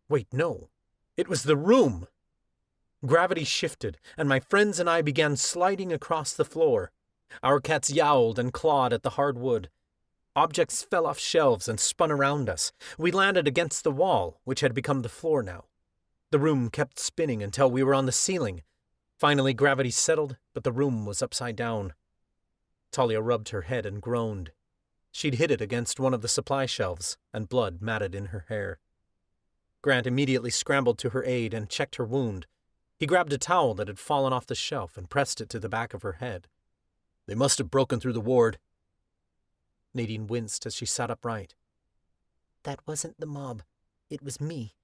Wait, no. It was the room! Gravity shifted, and my friends and I began sliding across the floor. Our cats yowled and clawed at the hard wood. Objects fell off shelves and spun around us. We landed against the wall, which had become the floor now. The room kept spinning until we were on the ceiling. Finally, gravity settled, but the room was upside down. Talia rubbed her head and groaned. She'd hit it against one of the supply shelves, and blood matted in her hair. Grant immediately scrambled to her aid and checked her wound. He grabbed a towel that had fallen off the shelf and pressed it to the back of her head. They must have broken through the ward. Nadine winced as she sat upright. That wasn't the mob. It was me.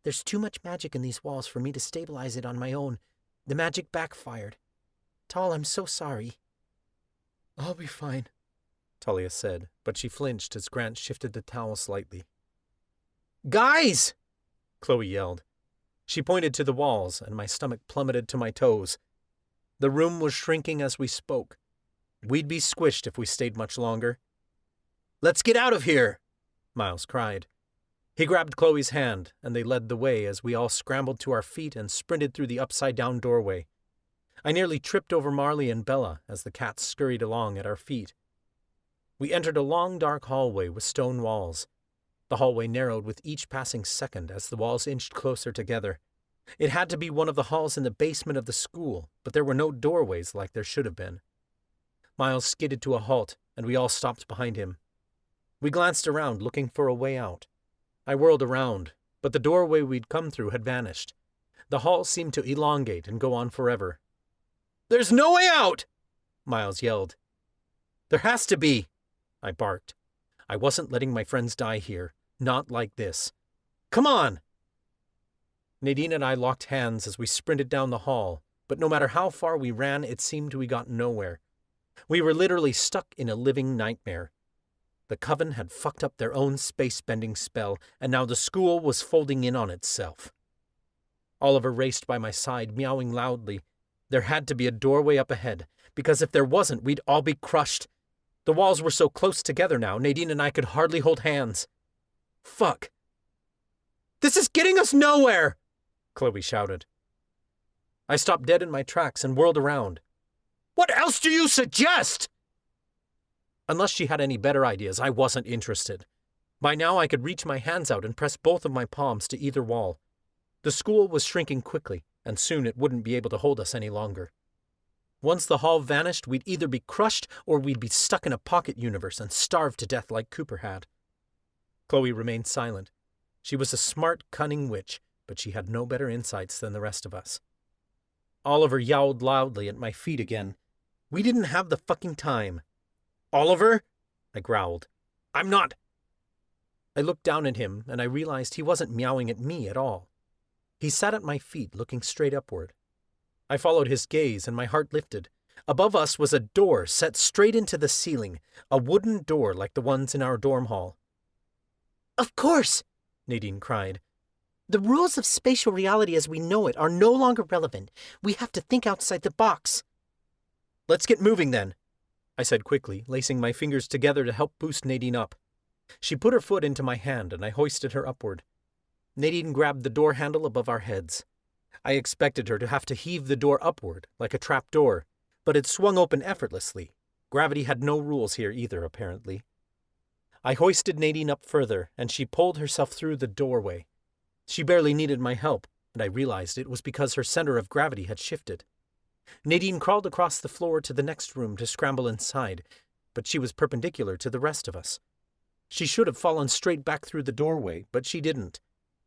There's too much magic in these walls for me to stabilize it on my own. The magic backfired. Tal, I'm so sorry. I'll be fine, Talia said, but she flinched as Grant shifted the towel slightly. Guys! Chloe yelled. She pointed to the walls, and my stomach plummeted to my toes. The room was shrinking as we spoke. We'd be squished if we stayed much longer. Let's get out of here, Miles cried. He grabbed Chloe's hand, and they led the way as we all scrambled to our feet and sprinted through the upside-down doorway. I nearly tripped over Marley and Bella as the cats scurried along at our feet. We entered a long, dark hallway with stone walls. The hallway narrowed with each passing second as the walls inched closer together. It had to be one of the halls in the basement of the school, but there were no doorways like there should have been. Miles skidded to a halt, and we all stopped behind him. We glanced around, looking for a way out. I whirled around, but the doorway we'd come through had vanished. The hall seemed to elongate and go on forever. "There's no way out!" Miles yelled. "There has to be!" I barked. I wasn't letting my friends die here. Not like this. "Come on!" Nadine and I locked hands as we sprinted down the hall, but no matter how far we ran, it seemed we got nowhere. We were literally stuck in a living nightmare. The coven had fucked up their own space-bending spell, and now the school was folding in on itself. Oliver raced by my side, meowing loudly. There had to be a doorway up ahead, because if there wasn't, we'd all be crushed. The walls were so close together now, Nadine and I could hardly hold hands. Fuck. "This is getting us nowhere!" Chloe shouted. I stopped dead in my tracks and whirled around. "What else do you suggest?" Unless she had any better ideas, I wasn't interested. By now I could reach my hands out and press both of my palms to either wall. The school was shrinking quickly, and soon it wouldn't be able to hold us any longer. Once the hall vanished, we'd either be crushed or we'd be stuck in a pocket universe and starved to death like Cooper had. Chloe remained silent. She was a smart, cunning witch, but she had no better insights than the rest of us. Oliver yowled loudly at my feet again. We didn't have the fucking time. "Oliver?" I growled. "I'm not—" I looked down at him, and I realized he wasn't meowing at me at all. He sat at my feet, looking straight upward. I followed his gaze, and my heart lifted. Above us was a door set straight into the ceiling, a wooden door like the ones in our dorm hall. Of course, Nadine cried. The rules of spatial reality as we know it are no longer relevant. We have to think outside the box. "Let's get moving, then," I said quickly, lacing my fingers together to help boost Nadine up. She put her foot into my hand, and I hoisted her upward. Nadine grabbed the door handle above our heads. I expected her to have to heave the door upward, like a trap door, but it swung open effortlessly. Gravity had no rules here either, apparently. I hoisted Nadine up further, and she pulled herself through the doorway. She barely needed my help, and I realized it was because her center of gravity had shifted. Nadine crawled across the floor to the next room to scramble inside, but she was perpendicular to the rest of us. She should have fallen straight back through the doorway, but she didn't.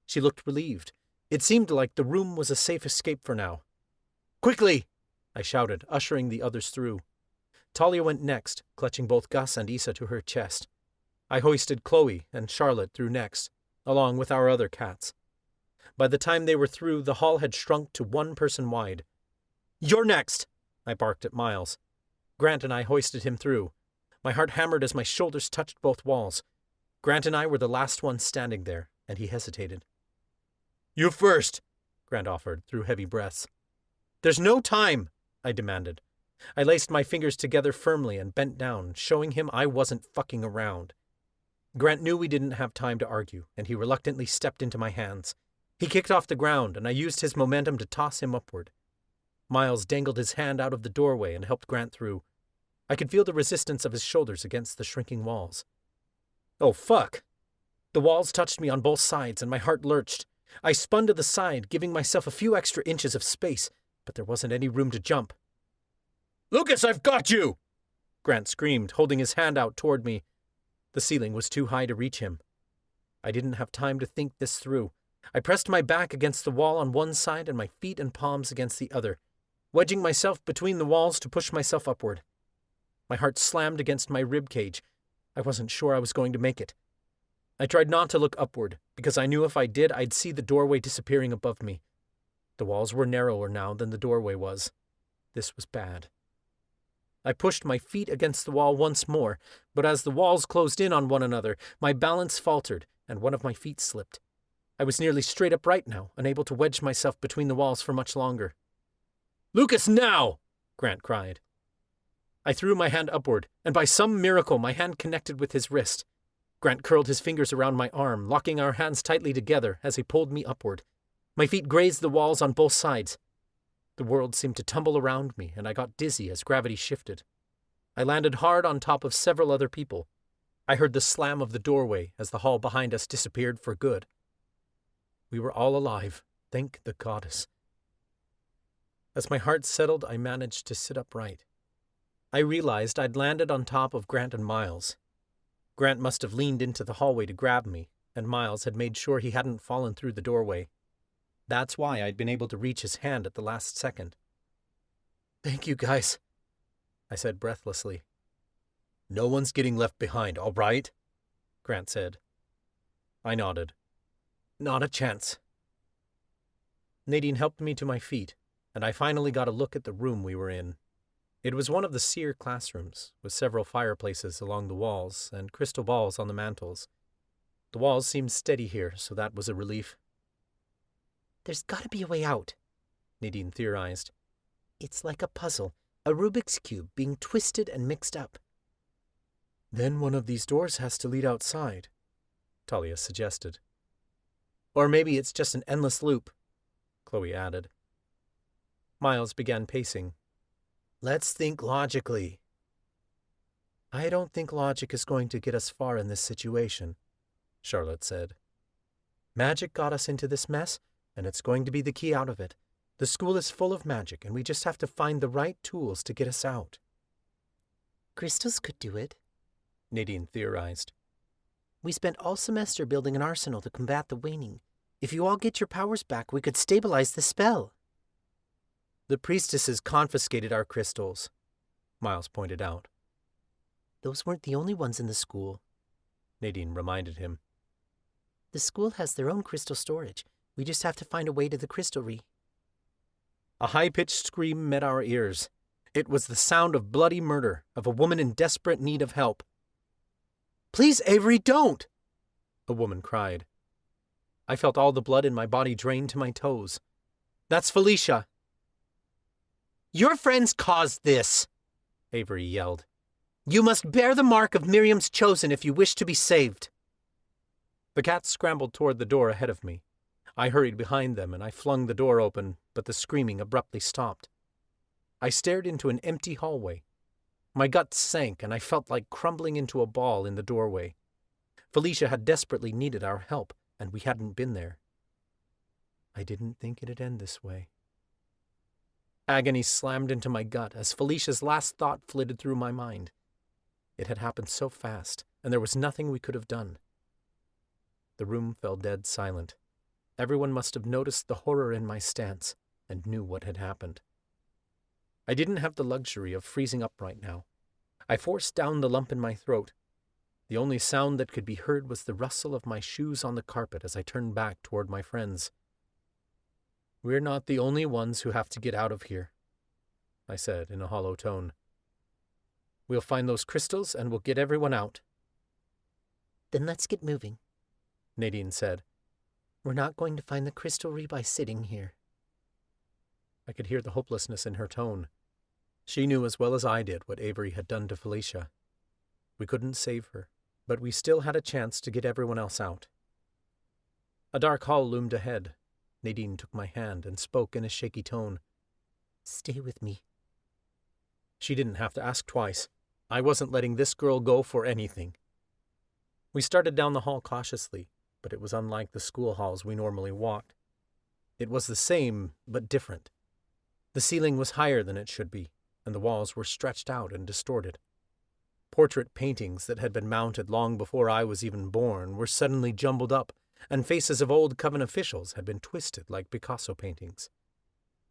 She looked relieved. It seemed like the room was a safe escape for now. "Quickly!" I shouted, ushering the others through. Talia went next, clutching both Gus and Issa to her chest. I hoisted Chloe and Charlotte through next, along with our other cats. By the time they were through, the hall had shrunk to one person wide. "You're next!" I barked at Miles. Grant and I hoisted him through. My heart hammered as my shoulders touched both walls. Grant and I were the last ones standing there, and he hesitated. "You first," Grant offered, through heavy breaths. "There's no time," I demanded. I laced my fingers together firmly and bent down, showing him I wasn't fucking around. Grant knew we didn't have time to argue, and he reluctantly stepped into my hands. He kicked off the ground, and I used his momentum to toss him upward. Miles dangled his hand out of the doorway and helped Grant through. I could feel the resistance of his shoulders against the shrinking walls. Oh, fuck! The walls touched me on both sides, and my heart lurched. I spun to the side, giving myself a few extra inches of space, but there wasn't any room to jump. "Lucas, I've got you!" Grant screamed, holding his hand out toward me. The ceiling was too high to reach him. I didn't have time to think this through. I pressed my back against the wall on one side and my feet and palms against the other, wedging myself between the walls to push myself upward. My heart slammed against my rib cage. I wasn't sure I was going to make it. I tried not to look upward, because I knew if I did, I'd see the doorway disappearing above me. The walls were narrower now than the doorway was. This was bad. I pushed my feet against the wall once more, but as the walls closed in on one another, my balance faltered, and one of my feet slipped. I was nearly straight upright now, unable to wedge myself between the walls for much longer. "Lucas, now!" Grant cried. I threw my hand upward, and by some miracle my hand connected with his wrist. Grant curled his fingers around my arm, locking our hands tightly together as he pulled me upward. My feet grazed the walls on both sides. The world seemed to tumble around me, and I got dizzy as gravity shifted. I landed hard on top of several other people. I heard the slam of the doorway as the hall behind us disappeared for good. We were all alive, thank the goddess. As my heart settled, I managed to sit upright. I realized I'd landed on top of Grant and Miles. Grant must have leaned into the hallway to grab me, and Miles had made sure he hadn't fallen through the doorway. That's why I'd been able to reach his hand at the last second. "Thank you, guys," I said breathlessly. "No one's getting left behind, all right?" Grant said. I nodded. "Not a chance." Nadine helped me to my feet, and I finally got a look at the room we were in. It was one of the Seer classrooms, with several fireplaces along the walls and crystal balls on the mantels. The walls seemed steady here, so that was a relief. "There's got to be a way out," Nadine theorized. "It's like a puzzle, a Rubik's Cube being twisted and mixed up." "Then one of these doors has to lead outside," Talia suggested. "Or maybe it's just an endless loop," Chloe added. Miles began pacing. "Let's think logically." "I don't think logic is going to get us far in this situation," Charlotte said. Magic got us into this mess, and it's going to be the key out of it. The school is full of magic, and we just have to find the right tools to get us out. Crystals could do it, Nadine theorized. We spent all semester building an arsenal to combat the waning. If you all get your powers back, we could stabilize the spell. The priestesses confiscated our crystals, Miles pointed out. Those weren't the only ones in the school, Nadine reminded him. The school has their own crystal storage. We just have to find a way to the crystalry. A high-pitched scream met our ears. It was the sound of bloody murder, of a woman in desperate need of help. "Please, Avery, don't!" a woman cried. I felt all the blood in my body drain to my toes. "That's Felicia!" "Your friends caused this," Avery yelled. "You must bear the mark of Miriam's chosen if you wish to be saved." The cats scrambled toward the door ahead of me. I hurried behind them, and I flung the door open, but the screaming abruptly stopped. I stared into an empty hallway. My guts sank, and I felt like crumbling into a ball in the doorway. Felicia had desperately needed our help, and we hadn't been there. I didn't think it'd end this way. Agony slammed into my gut as Felicia's last thought flitted through my mind. It had happened so fast, and there was nothing we could have done. The room fell dead silent. Everyone must have noticed the horror in my stance and knew what had happened. I didn't have the luxury of freezing up right now. I forced down the lump in my throat. The only sound that could be heard was the rustle of my shoes on the carpet as I turned back toward my friends. "We're not the only ones who have to get out of here," I said in a hollow tone. "We'll find those crystals and we'll get everyone out." "Then let's get moving," Nadine said. "We're not going to find the crystalry by sitting here." I could hear the hopelessness in her tone. She knew as well as I did what Avery had done to Felicia. We couldn't save her, but we still had a chance to get everyone else out. A dark hall loomed ahead. Nadine took my hand and spoke in a shaky tone. "Stay with me." She didn't have to ask twice. I wasn't letting this girl go for anything. We started down the hall cautiously, but it was unlike the school halls we normally walked. It was the same, but different. The ceiling was higher than it should be, and the walls were stretched out and distorted. Portrait paintings that had been mounted long before I was even born were suddenly jumbled up, and faces of old coven officials had been twisted like Picasso paintings.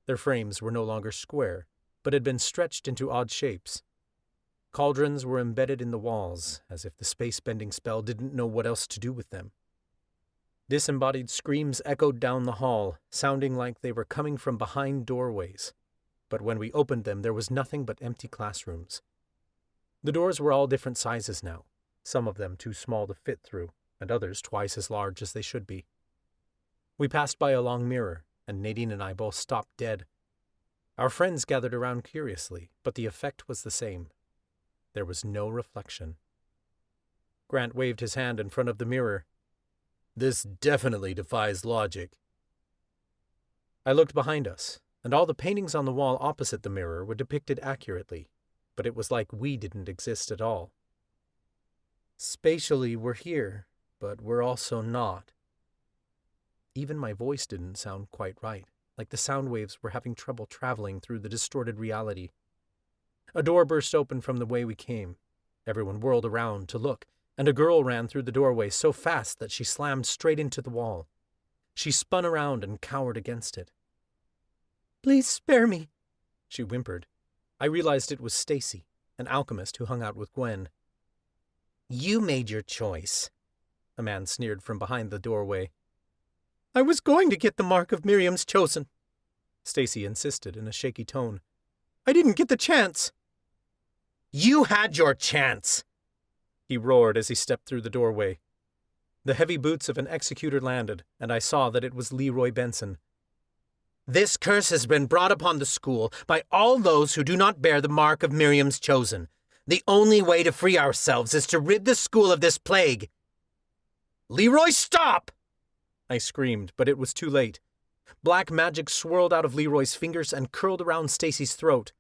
Their frames were no longer square, but had been stretched into odd shapes. Cauldrons were embedded in the walls, as if the space-bending spell didn't know what else to do with them. Disembodied screams echoed down the hall, sounding like they were coming from behind doorways. But when we opened them, there was nothing but empty classrooms. The doors were all different sizes now, some of them too small to fit through, and others twice as large as they should be. We passed by a long mirror, and Nadine and I both stopped dead. Our friends gathered around curiously, but the effect was the same. There was no reflection. Grant waved his hand in front of the mirror. "This definitely defies logic." I looked behind us, and all the paintings on the wall opposite the mirror were depicted accurately, but it was like we didn't exist at all. Spatially, we're here, but we're also not. Even my voice didn't sound quite right, like the sound waves were having trouble traveling through the distorted reality. A door burst open from the way we came. Everyone whirled around to look, and a girl ran through the doorway so fast that she slammed straight into the wall. She spun around and cowered against it. "Please spare me," she whimpered. I realized it was Stacy, an alchemist who hung out with Gwen. "You made your choice," a man sneered from behind the doorway. "I was going to get the mark of Miriam's chosen," Stacy insisted in a shaky tone. "I didn't get the chance." "You had your chance," he roared as he stepped through the doorway. The heavy boots of an executor landed, and I saw that it was Leroy Benson. "This curse has been brought upon the school by all those who do not bear the mark of Miriam's chosen. The only way to free ourselves is to rid the school of this plague." "Leroy, stop!" I screamed, but it was too late. Black magic swirled out of Leroy's fingers and curled around Stacy's throat.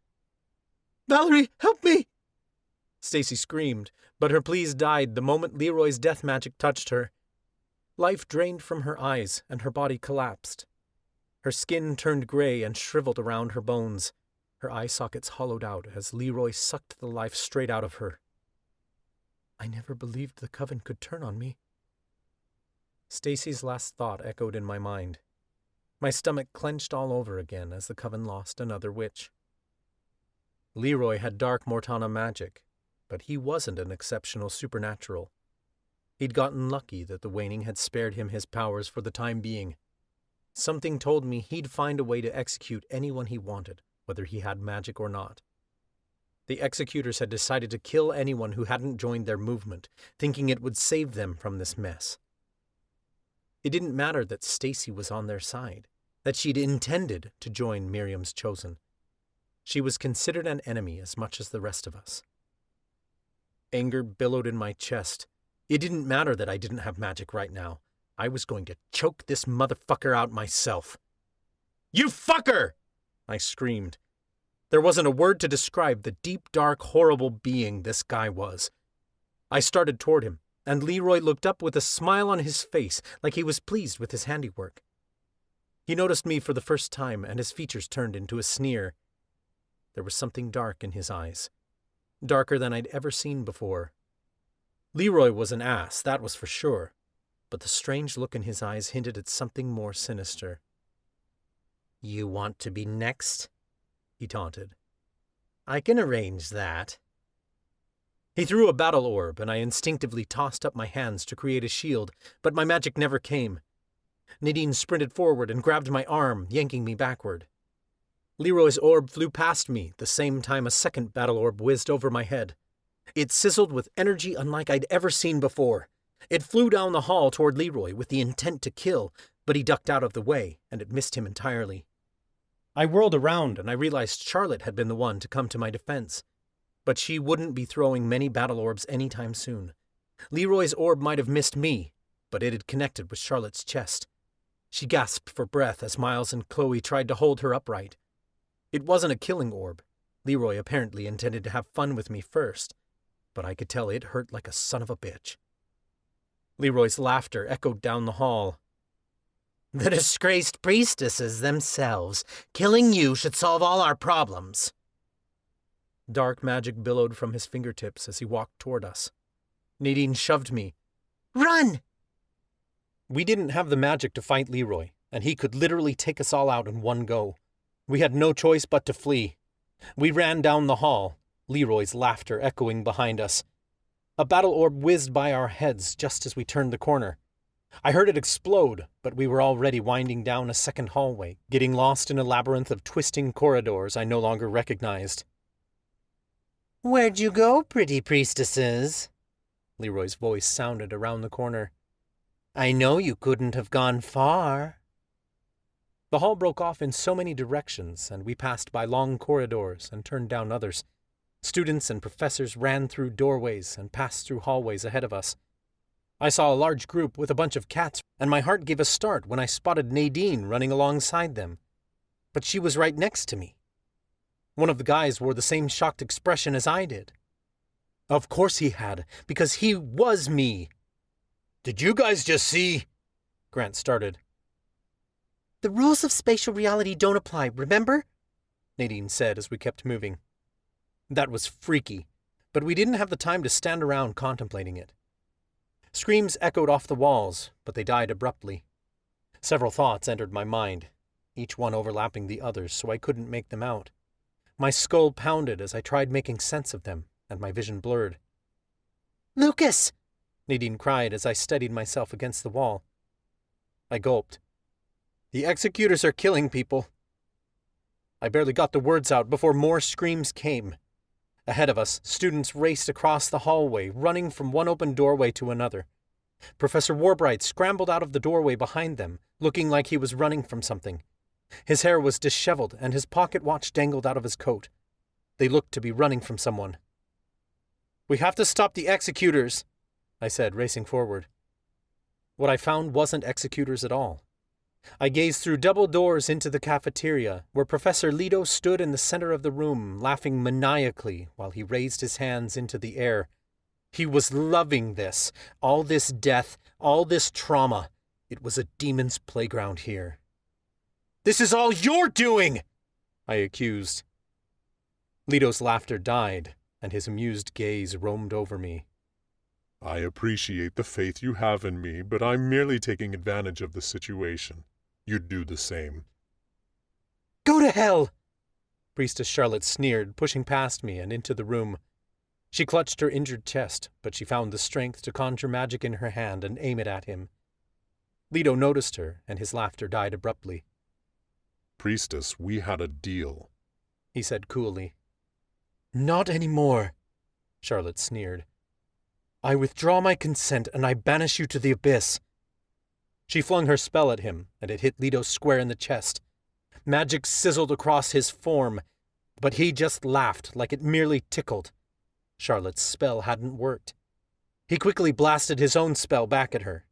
"Valerie, help me!" Stacy screamed, but her pleas died the moment Leroy's death magic touched her. Life drained from her eyes, and her body collapsed. Her skin turned gray and shriveled around her bones. Her eye sockets hollowed out as Leroy sucked the life straight out of her. I never believed the coven could turn on me. Stacy's last thought echoed in my mind. My stomach clenched all over again as the coven lost another witch. Leroy had dark Mortana magic, but he wasn't an exceptional supernatural. He'd gotten lucky that the waning had spared him his powers for the time being. Something told me he'd find a way to execute anyone he wanted, whether he had magic or not. The executors had decided to kill anyone who hadn't joined their movement, thinking it would save them from this mess. It didn't matter that Stacy was on their side, that she'd intended to join Miriam's chosen. She was considered an enemy as much as the rest of us. Anger billowed in my chest. It didn't matter that I didn't have magic right now. I was going to choke this motherfucker out myself. "You fucker!" I screamed. There wasn't a word to describe the deep, dark, horrible being this guy was. I started toward him, and Leroy looked up with a smile on his face, like he was pleased with his handiwork. He noticed me for the first time, and his features turned into a sneer. There was something dark in his eyes, darker than I'd ever seen before. Leroy was an ass, that was for sure, but the strange look in his eyes hinted at something more sinister. "You want to be next?" he taunted. "I can arrange that." He threw a battle orb, and I instinctively tossed up my hands to create a shield, but my magic never came. Nadine sprinted forward and grabbed my arm, yanking me backward. Leroy's orb flew past me, the same time a second battle orb whizzed over my head. It sizzled with energy unlike I'd ever seen before. It flew down the hall toward Leroy with the intent to kill, but he ducked out of the way, and it missed him entirely. I whirled around, and I realized Charlotte had been the one to come to my defense. But she wouldn't be throwing many battle orbs anytime soon. Leroy's orb might have missed me, but it had connected with Charlotte's chest. She gasped for breath as Miles and Chloe tried to hold her upright. It wasn't a killing orb. Leroy apparently intended to have fun with me first, but I could tell it hurt like a son of a bitch. Leroy's laughter echoed down the hall. "The disgraced priestesses themselves. Killing you should solve all our problems." Dark magic billowed from his fingertips as he walked toward us. Nadine shoved me. "Run!" We didn't have the magic to fight Leroy, and he could literally take us all out in one go. We had no choice but to flee. We ran down the hall, Leroy's laughter echoing behind us. A battle orb whizzed by our heads just as we turned the corner. I heard it explode, but we were already winding down a second hallway, getting lost in a labyrinth of twisting corridors I no longer recognized. "Where'd you go, pretty priestesses?" Leroy's voice sounded around the corner. "I know you couldn't have gone far." The hall broke off in so many directions, and we passed by long corridors and turned down others. Students and professors ran through doorways and passed through hallways ahead of us. I saw a large group with a bunch of cats, and my heart gave a start when I spotted Nadine running alongside them. But she was right next to me. One of the guys wore the same shocked expression as I did. Of course he had, because he was me. "Did you guys just see?" Grant started. "The rules of spatial reality don't apply, remember?" Nadine said as we kept moving. That was freaky, but we didn't have the time to stand around contemplating it. Screams echoed off the walls, but they died abruptly. Several thoughts entered my mind, each one overlapping the others so I couldn't make them out. My skull pounded as I tried making sense of them, and my vision blurred. "Lucas!" Nadine cried as I steadied myself against the wall. I gulped. "The executors are killing people." I barely got the words out before more screams came. Ahead of us, students raced across the hallway, running from one open doorway to another. Professor Warbright scrambled out of the doorway behind them, looking like he was running from something. His hair was disheveled, and his pocket watch dangled out of his coat. They looked to be running from someone. "We have to stop the executors," I said, racing forward. What I found wasn't executors at all. I gazed through double doors into the cafeteria, where Professor Leto stood in the center of the room, laughing maniacally while he raised his hands into the air. He was loving this. All this death, all this trauma. It was a demon's playground here. "This is all you're doing!" I accused. Leto's laughter died, and his amused gaze roamed over me. I appreciate the faith you have in me, but I'm merely taking advantage of the situation. You'd do the same. "Go to hell!" Priestess Charlotte sneered, pushing past me and into the room. She clutched her injured chest, but she found the strength to conjure magic in her hand and aim it at him. Leto noticed her, and his laughter died abruptly. Priestess, we had a deal, he said coolly. "Not anymore," Charlotte sneered. "I withdraw my consent, and I banish you to the abyss." She flung her spell at him, and it hit Leto square in the chest. Magic sizzled across his form, but he just laughed like it merely tickled. Charlotte's spell hadn't worked. He quickly blasted his own spell back at her.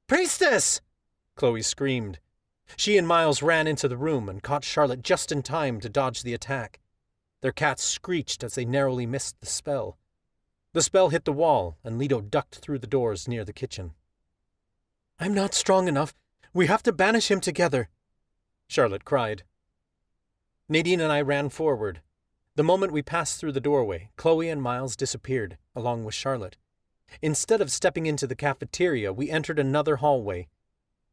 "Priestess!" Chloe screamed. She and Miles ran into the room and caught Charlotte just in time to dodge the attack. Their cats screeched as they narrowly missed the spell. The spell hit the wall, and Leto ducked through the doors near the kitchen. "I'm not strong enough. We have to banish him together," Charlotte cried. Nadine and I ran forward. The moment we passed through the doorway, Chloe and Miles disappeared, along with Charlotte. Instead of stepping into the cafeteria, we entered another hallway.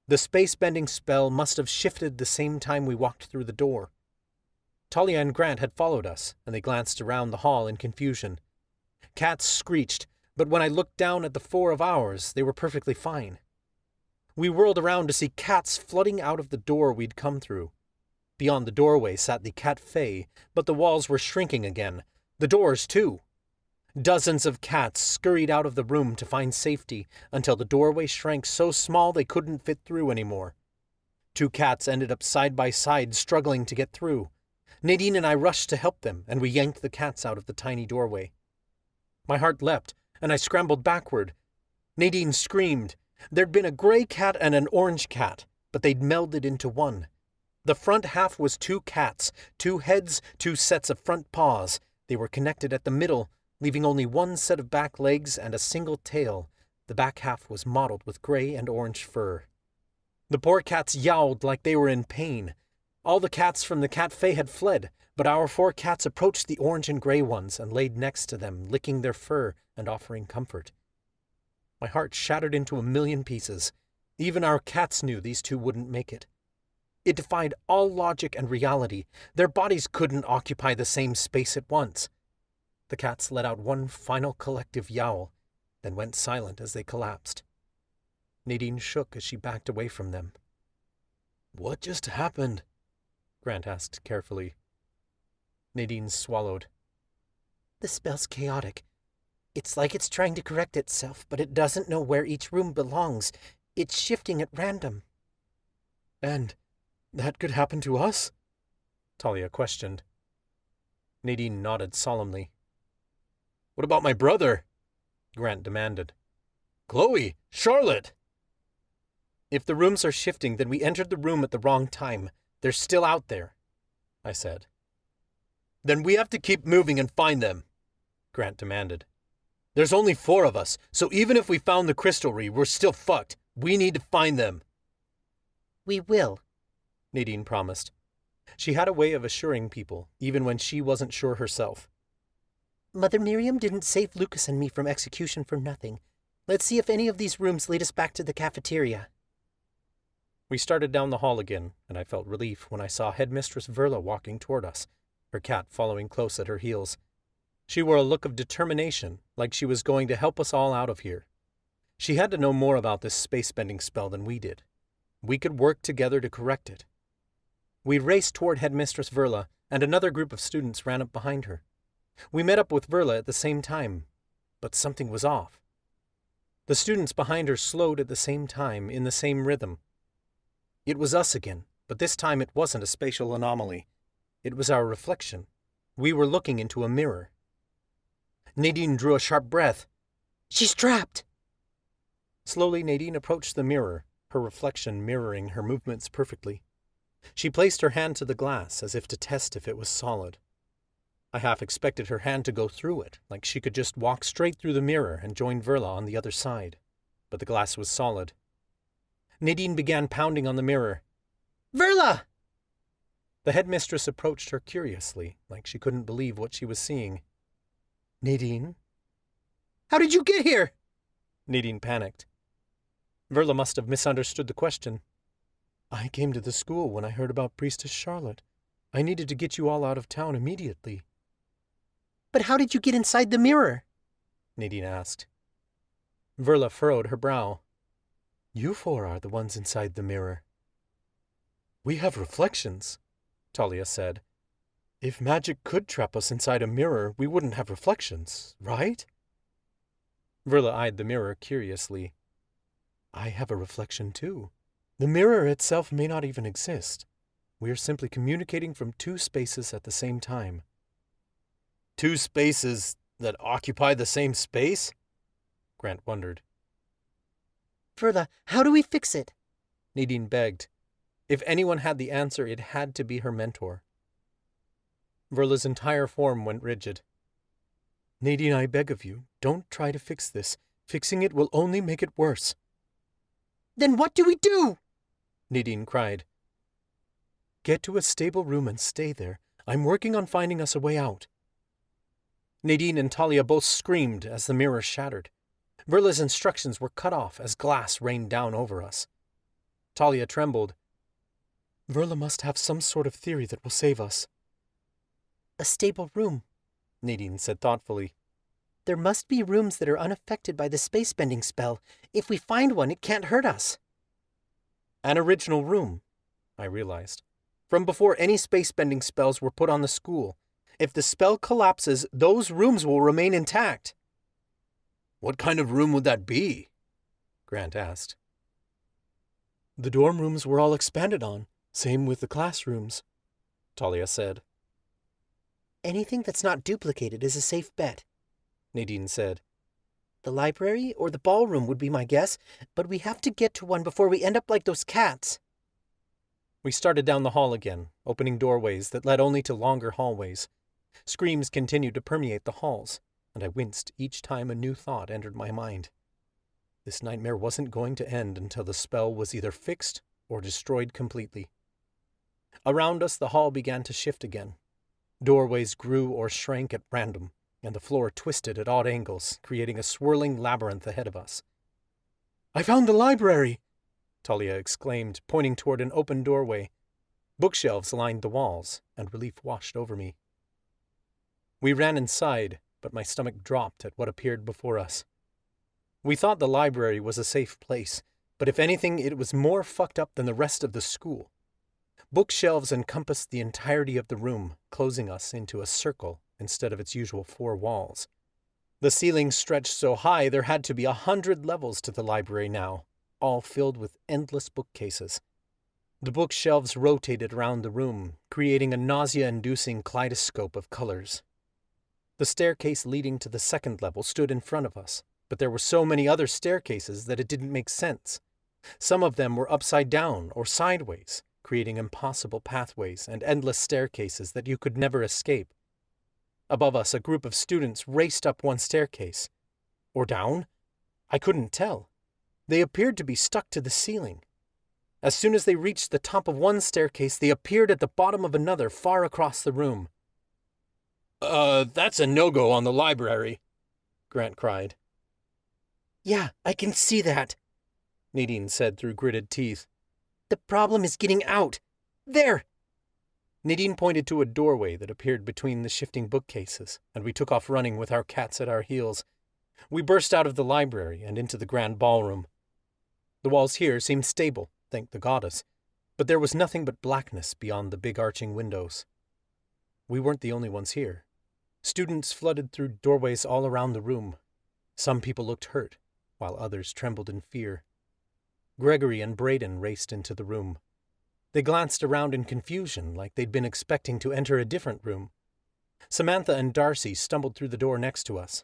The space-bending spell must have shifted the same time we walked through the door. Talia and Grant had followed us, and they glanced around the hall in confusion. Cats screeched, but when I looked down at the four of ours, they were perfectly fine. We whirled around to see cats flooding out of the door we'd come through. Beyond the doorway sat the cat Fae, but the walls were shrinking again. The doors, too. Dozens of cats scurried out of the room to find safety until the doorway shrank so small they couldn't fit through anymore. Two cats ended up side by side, struggling to get through. Nadine and I rushed to help them, and we yanked the cats out of the tiny doorway. My heart leapt, and I scrambled backward. Nadine screamed. There'd been a gray cat and an orange cat, but they'd melded into one. The front half was two cats, two heads, two sets of front paws. They were connected at the middle, leaving only one set of back legs and a single tail. The back half was mottled with gray and orange fur. The poor cats yowled like they were in pain. All the cats from the cat Fae had fled, but our four cats approached the orange and gray ones and laid next to them, licking their fur and offering comfort. My heart shattered into a million pieces. Even our cats knew these two wouldn't make it. It defied all logic and reality. Their bodies couldn't occupy the same space at once. The cats let out one final collective yowl, then went silent as they collapsed. Nadine shook as she backed away from them. "What just happened?" Grant asked carefully. Nadine swallowed. "The spell's chaotic. It's like it's trying to correct itself, but it doesn't know where each room belongs. It's shifting at random." "And that could happen to us?" Talia questioned. Nadine nodded solemnly. "What about my brother?" Grant demanded. "Chloe! Charlotte!" "If the rooms are shifting, then we entered the room at the wrong time. They're still out there," I said. "Then we have to keep moving and find them," Grant demanded. "There's only 4 of us, so even if we found the crystalry, we're still fucked. We need to find them." "We will," Nadine promised. She had a way of assuring people, even when she wasn't sure herself. "Mother Miriam didn't save Lucas and me from execution for nothing. Let's see if any of these rooms lead us back to the cafeteria." We started down the hall again, and I felt relief when I saw Headmistress Verla walking toward us, her cat following close at her heels. She wore a look of determination, like she was going to help us all out of here. She had to know more about this space-bending spell than we did. We could work together to correct it. We raced toward Headmistress Verla, and another group of students ran up behind her. We met up with Verla at the same time, but something was off. The students behind her slowed at the same time, in the same rhythm. It was us again, but this time it wasn't a spatial anomaly. It was our reflection. We were looking into a mirror. Nadine drew a sharp breath. "She's trapped!" Slowly Nadine approached the mirror, her reflection mirroring her movements perfectly. She placed her hand to the glass as if to test if it was solid. I half expected her hand to go through it, like she could just walk straight through the mirror and join Verla on the other side. But the glass was solid. Nadine began pounding on the mirror. Verla! The headmistress approached her curiously, like she couldn't believe what she was seeing. Nadine? How did you get here? Nadine panicked. Verla must have misunderstood the question. I came to the school when I heard about Priestess Charlotte. I needed to get you all out of town immediately. But how did you get inside the mirror? Nadine asked. Verla furrowed her brow. You four are the ones inside the mirror. We have reflections, Talia said. If magic could trap us inside a mirror, we wouldn't have reflections, right? Verla eyed the mirror curiously. I have a reflection too. The mirror itself may not even exist. We are simply communicating from two spaces at the same time. Two spaces that occupy the same space? Grant wondered. Verla, how do we fix it? Nadine begged. If anyone had the answer, it had to be her mentor. Verla's entire form went rigid. Nadine, I beg of you, don't try to fix this. Fixing it will only make it worse. Then what do we do? Nadine cried. Get to a stable room and stay there. I'm working on finding us a way out. Nadine and Talia both screamed as the mirror shattered. Verla's instructions were cut off as glass rained down over us. Talia trembled. Verla must have some sort of theory that will save us. A stable room, Nadine said thoughtfully. There must be rooms that are unaffected by the space-bending spell. If we find one, it can't hurt us. An original room, I realized. From before any space-bending spells were put on the school. If the spell collapses, those rooms will remain intact. What kind of room would that be? Grant asked. The dorm rooms were all expanded on. Same with the classrooms, Talia said. Anything that's not duplicated is a safe bet, Nadine said. The library or the ballroom would be my guess, but we have to get to one before we end up like those cats. We started down the hall again, opening doorways that led only to longer hallways. Screams continued to permeate the halls, and I winced each time a new thought entered my mind. This nightmare wasn't going to end until the spell was either fixed or destroyed completely. Around us, the hall began to shift again. Doorways grew or shrank at random, and the floor twisted at odd angles, creating a swirling labyrinth ahead of us. I found the library! Talia exclaimed, pointing toward an open doorway. Bookshelves lined the walls, and relief washed over me. We ran inside, but my stomach dropped at what appeared before us. We thought the library was a safe place, but if anything, it was more fucked up than the rest of the school. Bookshelves encompassed the entirety of the room, closing us into a circle instead of its usual 4 walls. The ceiling stretched so high there had to be 100 levels to the library now, all filled with endless bookcases. The bookshelves rotated around the room, creating a nausea-inducing kaleidoscope of colors. The staircase leading to the 2nd level stood in front of us, but there were so many other staircases that it didn't make sense. Some of them were upside down or sideways, creating impossible pathways and endless staircases that you could never escape. Above us, a group of students raced up one staircase. Or down? I couldn't tell. They appeared to be stuck to the ceiling. As soon as they reached the top of one staircase, they appeared at the bottom of another far across the room. That's a no-go on the library, Grant cried. Yeah, I can see that, Nadine said through gritted teeth. The problem is getting out. There! Nadine pointed to a doorway that appeared between the shifting bookcases, and we took off running with our cats at our heels. We burst out of the library and into the grand ballroom. The walls here seemed stable, thank the goddess, but there was nothing but blackness beyond the big arching windows. We weren't the only ones here. Students flooded through doorways all around the room. Some people looked hurt, while others trembled in fear. Gregory and Braden raced into the room. They glanced around in confusion, like they'd been expecting to enter a different room. Samantha and Darcy stumbled through the door next to us.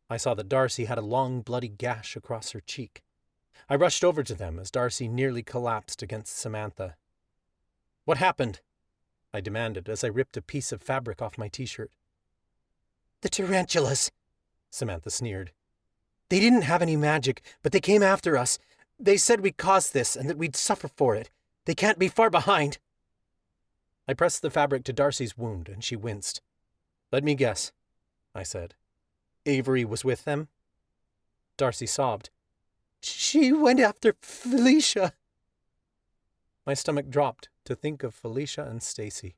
I saw that Darcy had a long, bloody gash across her cheek. I rushed over to them as Darcy nearly collapsed against Samantha. "What happened?" I demanded as I ripped a piece of fabric off my t-shirt. The tarantulas, Samantha sneered. They didn't have any magic, but they came after us. They said we caused this and that we'd suffer for it. They can't be far behind. I pressed the fabric to Darcy's wound, and she winced. Let me guess, I said. Avery was with them? Darcy sobbed. She went after Felicia. My stomach dropped to think of Felicia and Stacy,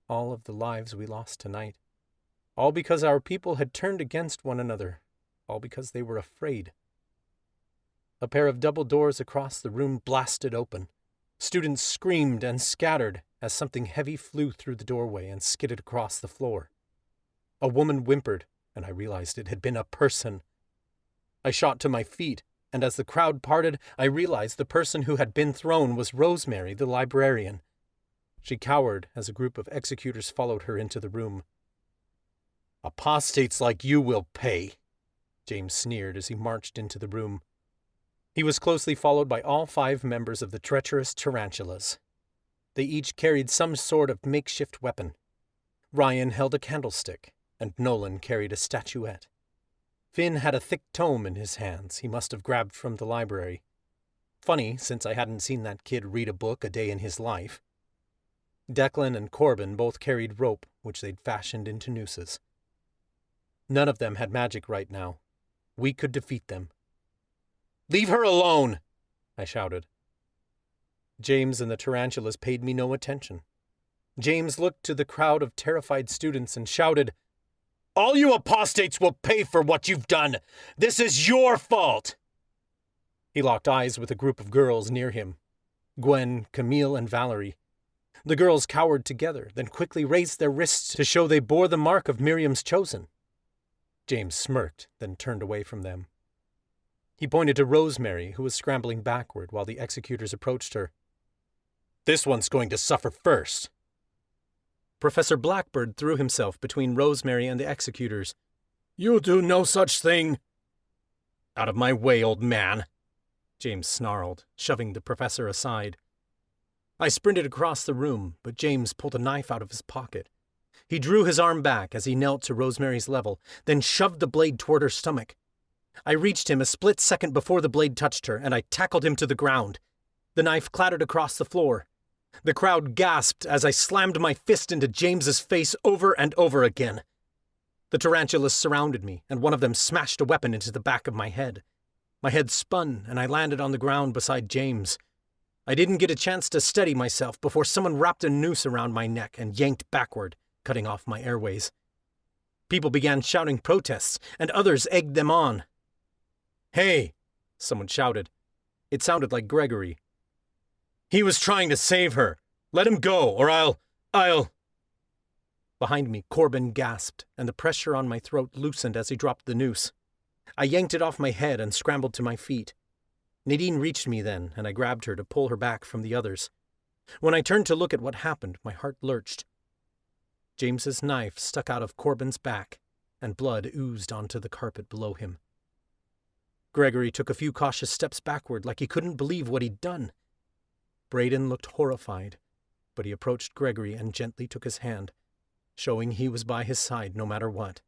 all of the lives we lost tonight. All because our people had turned against one another, all because they were afraid. A pair of double doors across the room blasted open. Students screamed and scattered as something heavy flew through the doorway and skidded across the floor. A woman whimpered, and I realized it had been a person. I shot to my feet, and as the crowd parted, I realized the person who had been thrown was Rosemary, the librarian. She cowered as a group of executors followed her into the room. "Apostates like you will pay," James sneered as he marched into the room. He was closely followed by all 5 members of the treacherous tarantulas. They each carried some sort of makeshift weapon. Ryan held a candlestick, and Nolan carried a statuette. Finn had a thick tome in his hands he must have grabbed from the library. Funny, since I hadn't seen that kid read a book a day in his life. Declan and Corbin both carried rope, which they'd fashioned into nooses. None of them had magic right now. We could defeat them. "Leave her alone!" I shouted. James and the tarantulas paid me no attention. James looked to the crowd of terrified students and shouted, "All you apostates will pay for what you've done! This is your fault!" He locked eyes with a group of girls near him, Gwen, Camille, and Valerie. The girls cowered together, then quickly raised their wrists to show they bore the mark of Miriam's chosen. James smirked, then turned away from them. He pointed to Rosemary, who was scrambling backward while the executors approached her. "This one's going to suffer first." Professor Blackbird threw himself between Rosemary and the executors. "You'll do no such thing." "Out of my way, old man," James snarled, shoving the professor aside. I sprinted across the room, but James pulled a knife out of his pocket. He drew his arm back as he knelt to Rosemary's level, then shoved the blade toward her stomach. I reached him a split second before the blade touched her, and I tackled him to the ground. The knife clattered across the floor. The crowd gasped as I slammed my fist into James's face over and over again. The tarantulas surrounded me, and one of them smashed a weapon into the back of my head. My head spun, and I landed on the ground beside James. I didn't get a chance to steady myself before someone wrapped a noose around my neck and yanked backward, cutting off my airways. People began shouting protests, and others egged them on. "Hey!" someone shouted. It sounded like Gregory. "He was trying to save her. Let him go, or I'll... Behind me, Corbin gasped, and the pressure on my throat loosened as he dropped the noose. I yanked it off my head and scrambled to my feet. Nadine reached me then, and I grabbed her to pull her back from the others. When I turned to look at what happened, my heart lurched. James's knife stuck out of Corbin's back, and blood oozed onto the carpet below him. Gregory took a few cautious steps backward like he couldn't believe what he'd done. Braden looked horrified, but he approached Gregory and gently took his hand, showing he was by his side no matter what.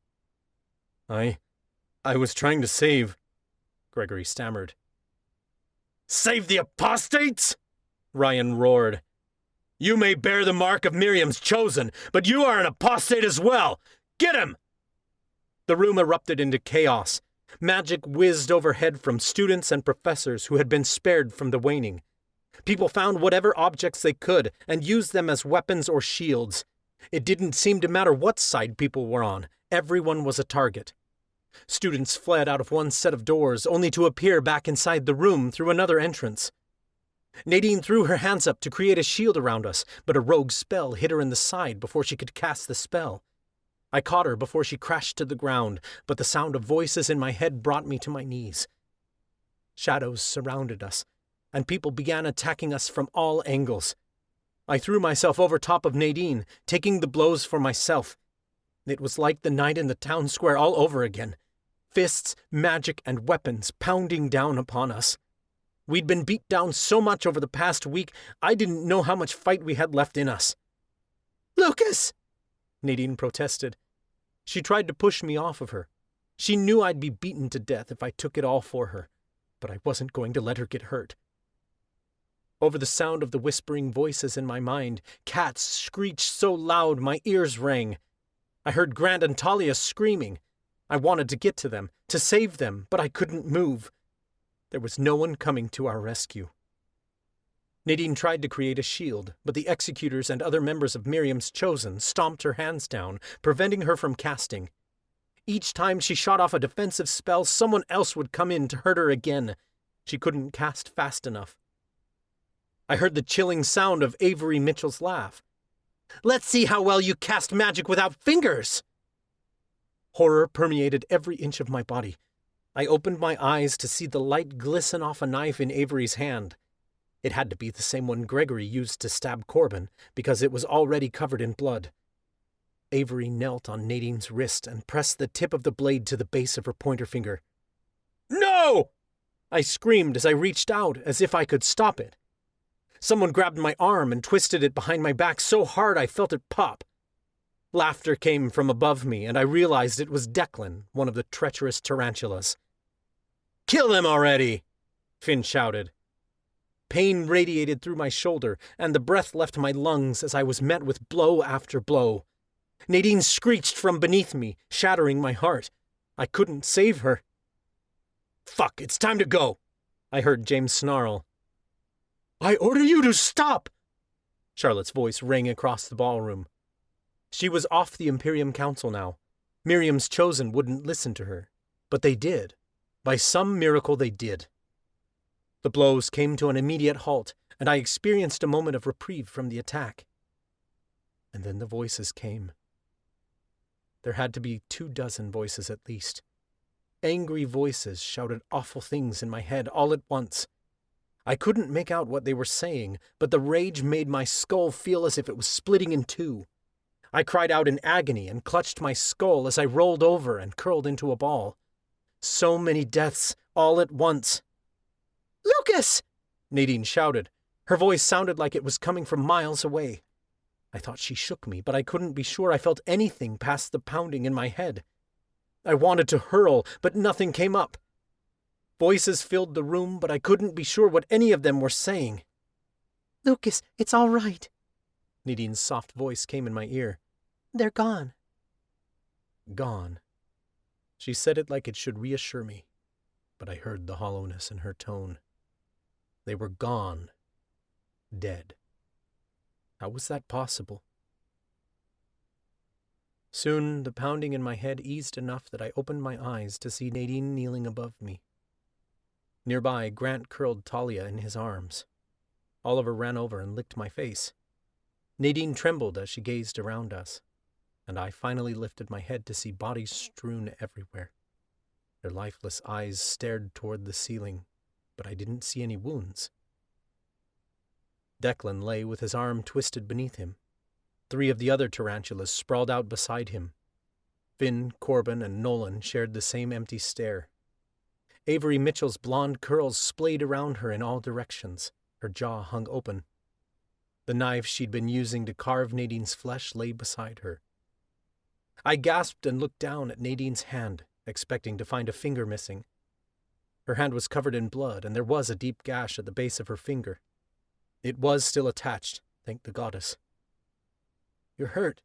I was trying to save," Gregory stammered. "Save the apostates?" Ryan roared. "You may bear the mark of Miriam's chosen, but you are an apostate as well! Get him!" The room erupted into chaos. Magic whizzed overhead from students and professors who had been spared from the waning. People found whatever objects they could and used them as weapons or shields. It didn't seem to matter what side people were on. Everyone was a target. Students fled out of one set of doors, only to appear back inside the room through another entrance. Nadine threw her hands up to create a shield around us, but a rogue spell hit her in the side before she could cast the spell. I caught her before she crashed to the ground, but the sound of voices in my head brought me to my knees. Shadows surrounded us, and people began attacking us from all angles. I threw myself over top of Nadine, taking the blows for myself. It was like the night in the town square all over again. Fists, magic, and weapons pounding down upon us. We'd been beat down so much over the past week, I didn't know how much fight we had left in us. "Lucas!" Nadine protested. She tried to push me off of her. She knew I'd be beaten to death if I took it all for her, but I wasn't going to let her get hurt. Over the sound of the whispering voices in my mind, cats screeched so loud my ears rang. I heard Grant and Talia screaming. I wanted to get to them, to save them, but I couldn't move. There was no one coming to our rescue. Nadine tried to create a shield, but the executors and other members of Miriam's Chosen stomped her hands down, preventing her from casting. Each time she shot off a defensive spell, someone else would come in to hurt her again. She couldn't cast fast enough. I heard the chilling sound of Avery Mitchell's laugh. "Let's see how well you cast magic without fingers!" Horror permeated every inch of my body. I opened my eyes to see the light glisten off a knife in Avery's hand. It had to be the same one Gregory used to stab Corbin, because it was already covered in blood. Avery knelt on Nadine's wrist and pressed the tip of the blade to the base of her pointer finger. "No!" I screamed as I reached out, as if I could stop it. Someone grabbed my arm and twisted it behind my back so hard I felt it pop. Laughter came from above me, and I realized it was Declan, one of the treacherous tarantulas. "Kill them already!" Finn shouted. Pain radiated through my shoulder, and the breath left my lungs as I was met with blow after blow. Nadine screeched from beneath me, shattering my heart. I couldn't save her. "Fuck, it's time to go!" I heard James snarl. "I order you to stop!" Charlotte's voice rang across the ballroom. She was off the Imperium Council now. Miriam's Chosen wouldn't listen to her. But they did. By some miracle they did. The blows came to an immediate halt, and I experienced a moment of reprieve from the attack. And then the voices came. There had to be 24 voices at least. Angry voices shouted awful things in my head all at once. I couldn't make out what they were saying, but the rage made my skull feel as if it was splitting in two. I cried out in agony and clutched my skull as I rolled over and curled into a ball. So many deaths, all at once. "Lucas!" Nadine shouted. Her voice sounded like it was coming from miles away. I thought she shook me, but I couldn't be sure I felt anything past the pounding in my head. I wanted to hurl, but nothing came up. Voices filled the room, but I couldn't be sure what any of them were saying. "Lucas, it's all right." Nadine's soft voice came in my ear. "They're gone." Gone. She said it like it should reassure me, but I heard the hollowness in her tone. They were gone. Dead. How was that possible? Soon the pounding in my head eased enough that I opened my eyes to see Nadine kneeling above me. Nearby, Grant curled Talia in his arms. Oliver ran over and licked my face. Nadine trembled as she gazed around us, and I finally lifted my head to see bodies strewn everywhere. Their lifeless eyes stared toward the ceiling, but I didn't see any wounds. Declan lay with his arm twisted beneath him. 3 of the other tarantulas sprawled out beside him. Finn, Corbin, and Nolan shared the same empty stare. Avery Mitchell's blonde curls splayed around her in all directions. Her jaw hung open. The knife she'd been using to carve Nadine's flesh lay beside her. I gasped and looked down at Nadine's hand, expecting to find a finger missing. Her hand was covered in blood, and there was a deep gash at the base of her finger. It was still attached, thank the goddess. "You're hurt."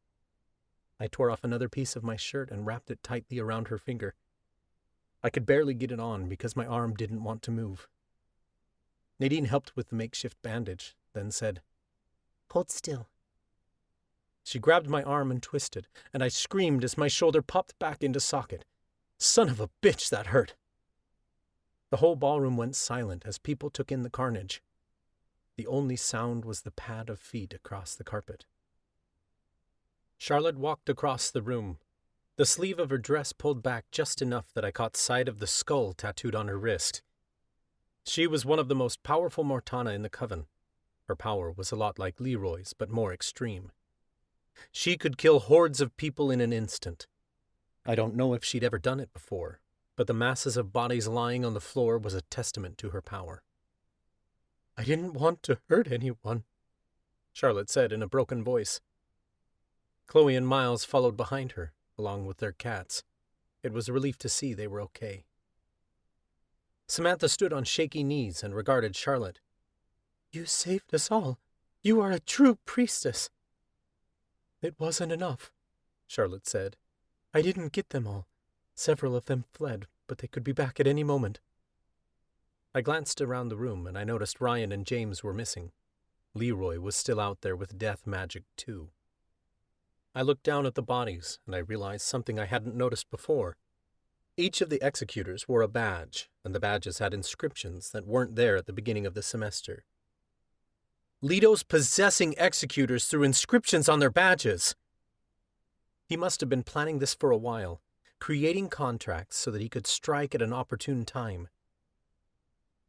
I tore off another piece of my shirt and wrapped it tightly around her finger. I could barely get it on because my arm didn't want to move. Nadine helped with the makeshift bandage, then said, "Hold still." She grabbed my arm and twisted, and I screamed as my shoulder popped back into socket. Son of a bitch, that hurt. The whole ballroom went silent as people took in the carnage. The only sound was the pad of feet across the carpet. Charlotte walked across the room, the sleeve of her dress pulled back just enough that I caught sight of the skull tattooed on her wrist. She was one of the most powerful Mortana in the coven. Her power was a lot like Leroy's, but more extreme. She could kill hordes of people in an instant. I don't know if she'd ever done it before, but the masses of bodies lying on the floor was a testament to her power. "I didn't want to hurt anyone," Charlotte said in a broken voice. Chloe and Miles followed behind her, along with their cats. It was a relief to see they were okay. Samantha stood on shaky knees and regarded Charlotte. You saved us all. You are a true priestess. It wasn't enough, Charlotte said. I didn't get them all. Several of them fled, but they could be back at any moment. I glanced around the room and I noticed Ryan and James were missing. Leroy was still out there with death magic, too. I looked down at the bodies and I realized something I hadn't noticed before. Each of the executors wore a badge, and the badges had inscriptions that weren't there at the beginning of the semester. Leto's possessing executors through inscriptions on their badges! He must have been planning this for a while, creating contracts so that he could strike at an opportune time.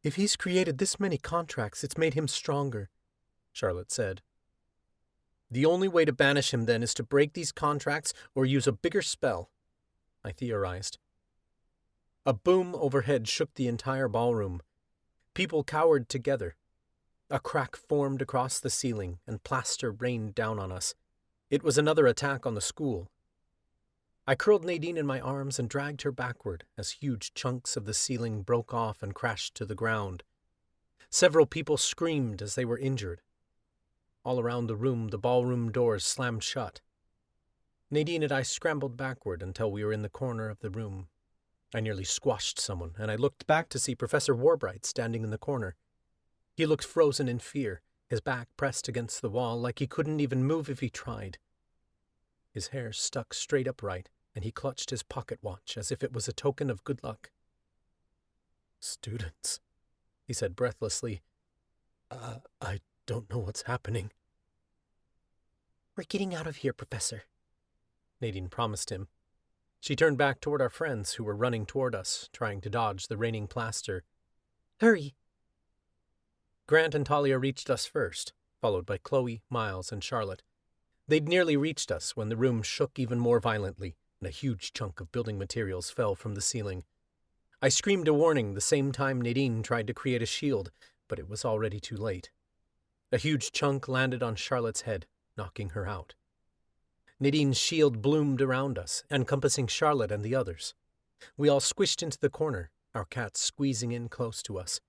If he's created this many contracts, it's made him stronger, Charlotte said. The only way to banish him then is to break these contracts or use a bigger spell, I theorized. A boom overhead shook the entire ballroom. People cowered together. A crack formed across the ceiling and plaster rained down on us. It was another attack on the school. I curled Nadine in my arms and dragged her backward as huge chunks of the ceiling broke off and crashed to the ground. Several people screamed as they were injured. All around the room, the ballroom doors slammed shut. Nadine and I scrambled backward until we were in the corner of the room. I nearly squashed someone, and I looked back to see Professor Warbright standing in the corner. He looked frozen in fear, his back pressed against the wall like he couldn't even move if he tried. His hair stuck straight upright, and he clutched his pocket watch as if it was a token of good luck. Students, he said breathlessly. I don't know what's happening. We're getting out of here, Professor, Nadine promised him. She turned back toward our friends who were running toward us, trying to dodge the raining plaster. Hurry! Grant and Talia reached us first, followed by Chloe, Miles, and Charlotte. They'd nearly reached us when the room shook even more violently, and a huge chunk of building materials fell from the ceiling. I screamed a warning the same time Nadine tried to create a shield, but it was already too late. A huge chunk landed on Charlotte's head, knocking her out. Nadine's shield bloomed around us, encompassing Charlotte and the others. We all squished into the corner, our cats squeezing in close to us.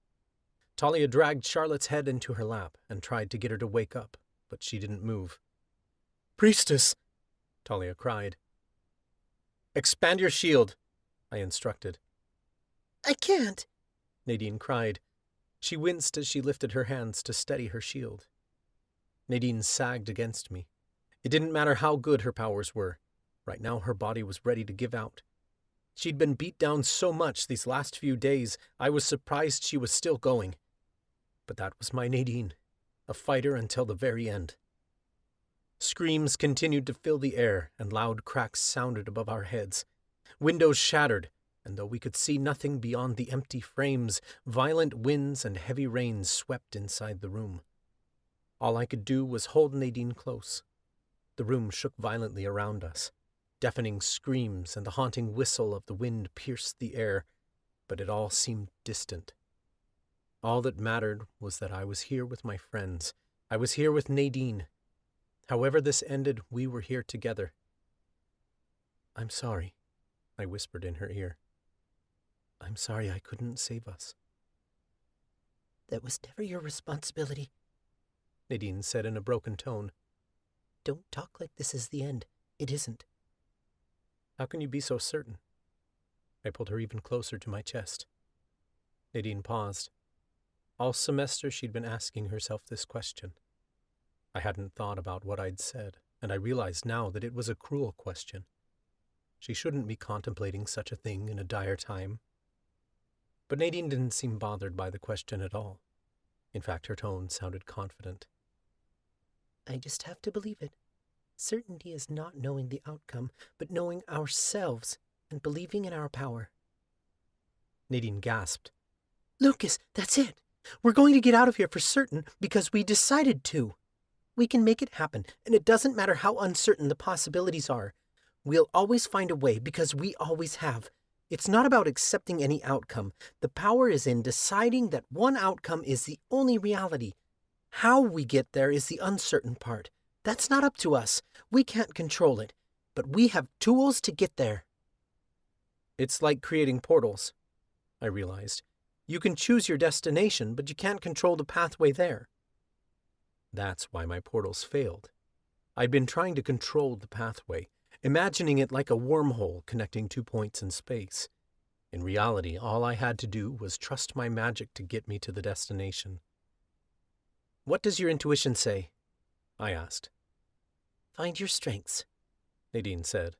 Talia dragged Charlotte's head into her lap and tried to get her to wake up, but she didn't move. Priestess! Talia cried. Expand your shield, I instructed. I can't, Nadine cried. She winced as she lifted her hands to steady her shield. Nadine sagged against me. It didn't matter how good her powers were. Right now her body was ready to give out. She'd been beat down so much these last few days, I was surprised she was still going. But that was my Nadine, a fighter until the very end. Screams continued to fill the air, and loud cracks sounded above our heads. Windows shattered, and though we could see nothing beyond the empty frames, violent winds and heavy rains swept inside the room. All I could do was hold Nadine close. The room shook violently around us. Deafening screams and the haunting whistle of the wind pierced the air, but it all seemed distant. All that mattered was that I was here with my friends. I was here with Nadine. However this ended, we were here together. I'm sorry, I whispered in her ear. I'm sorry I couldn't save us. That was never your responsibility, Nadine said in a broken tone. Don't talk like this is the end. It isn't. How can you be so certain? I pulled her even closer to my chest. Nadine paused. All semester she'd been asking herself this question. I hadn't thought about what I'd said, and I realized now that it was a cruel question. She shouldn't be contemplating such a thing in a dire time. But Nadine didn't seem bothered by the question at all. In fact, her tone sounded confident. I just have to believe it. Certainty is not knowing the outcome, but knowing ourselves and believing in our power. Nadine gasped. Lucas, that's it. We're going to get out of here for certain because we decided to. We can make it happen, and it doesn't matter how uncertain the possibilities are. We'll always find a way because we always have. It's not about accepting any outcome. The power is in deciding that one outcome is the only reality. How we get there is the uncertain part. That's not up to us. We can't control it. but we have tools to get there. It's like creating portals, I realized. You can choose your destination, but you can't control the pathway there. That's why my portals failed. I'd been trying to control the pathway, imagining it like a wormhole connecting 2 points in space. In reality, all I had to do was trust my magic to get me to the destination. What does your intuition say? I asked. Find your strengths, Nadine said.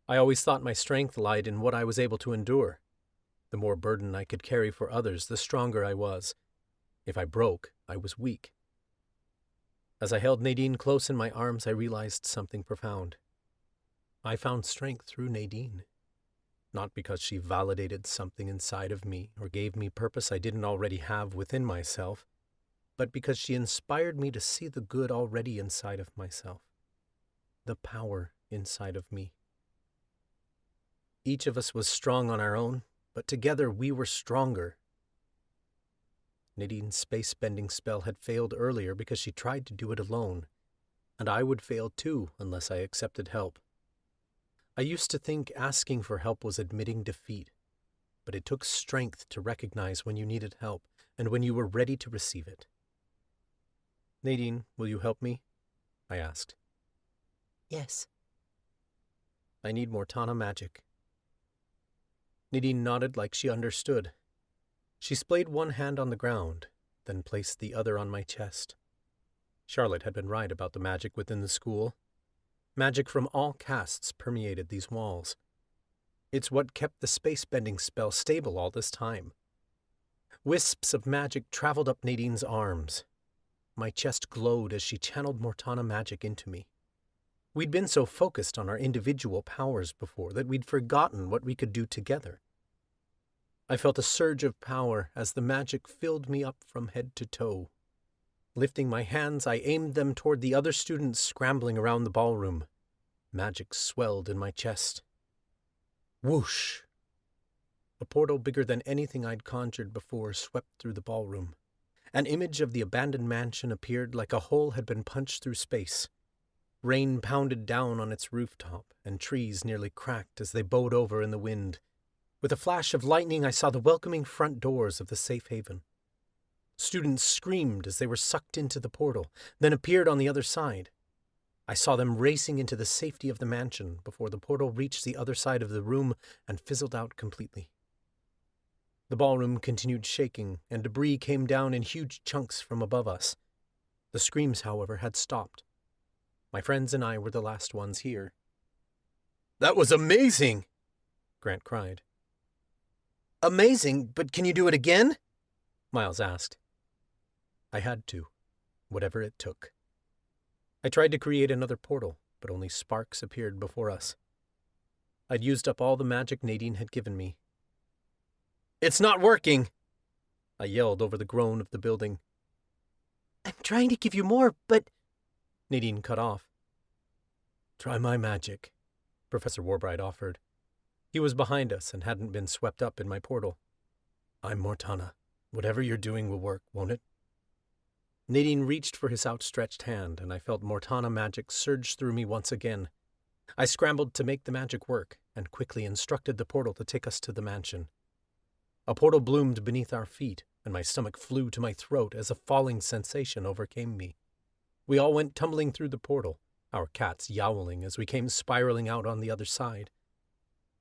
I always thought my strength lied in what I was able to endure. The more burden I could carry for others, the stronger I was. If I broke, I was weak. As I held Nadine close in my arms, I realized something profound. I found strength through Nadine. Not because she validated something inside of me or gave me purpose I didn't already have within myself, but because she inspired me to see the good already inside of myself, the power inside of me. Each of us was strong on our own, but together we were stronger. Nadine's space-bending spell had failed earlier because she tried to do it alone, and I would fail too unless I accepted help. I used to think asking for help was admitting defeat, but it took strength to recognize when you needed help and when you were ready to receive it. Nadine, will you help me? I asked. Yes. I need Mortana magic. Nadine nodded like she understood. She splayed one hand on the ground, then placed the other on my chest. Charlotte had been right about the magic within the school. Magic from all castes permeated these walls. It's what kept the space-bending spell stable all this time. Wisps of magic traveled up Nadine's arms. My chest glowed as she channeled Mortana magic into me. We'd been so focused on our individual powers before that we'd forgotten what we could do together. I felt a surge of power as the magic filled me up from head to toe. Lifting my hands, I aimed them toward the other students scrambling around the ballroom. Magic swelled in my chest. Whoosh! A portal bigger than anything I'd conjured before swept through the ballroom. An image of the abandoned mansion appeared like a hole had been punched through space. Rain pounded down on its rooftop, and trees nearly cracked as they bowed over in the wind. With a flash of lightning, I saw the welcoming front doors of the safe haven. Students screamed as they were sucked into the portal, then appeared on the other side. I saw them racing into the safety of the mansion before the portal reached the other side of the room and fizzled out completely. The ballroom continued shaking, and debris came down in huge chunks from above us. The screams, however, had stopped. My friends and I were the last ones here. "That was amazing!" Grant cried. "Amazing, but can you do it again?" Miles asked. I had to, whatever it took. I tried to create another portal, but only sparks appeared before us. I'd used up all the magic Nadine had given me. "It's not working!" I yelled over the groan of the building. I'm trying to give you more, but... Nadine cut off. "Try my magic," Professor Warbright offered. He was behind us and hadn't been swept up in my portal. "I'm Mortana. Whatever you're doing will work, won't it?" Nadine reached for his outstretched hand, and I felt Mortana magic surge through me once again. I scrambled to make the magic work, and quickly instructed the portal to take us to the mansion. A portal bloomed beneath our feet, and my stomach flew to my throat as a falling sensation overcame me. We all went tumbling through the portal, our cats yowling as we came spiraling out on the other side.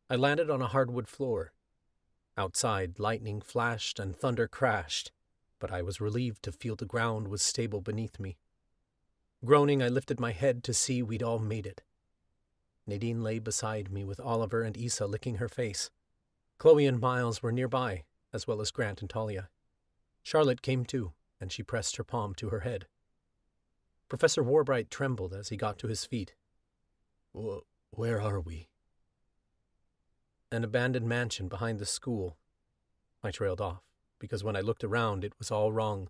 I landed on a hardwood floor. Outside, lightning flashed and thunder crashed, but I was relieved to feel the ground was stable beneath me. Groaning, I lifted my head to see we'd all made it. Nadine lay beside me with Oliver and Issa licking her face. Chloe and Miles were nearby, as well as Grant and Talia. Charlotte came too, and she pressed her palm to her head. Professor Warbright trembled as he got to his feet. "Where are we?" "An abandoned mansion behind the school." I trailed off, because when I looked around, it was all wrong.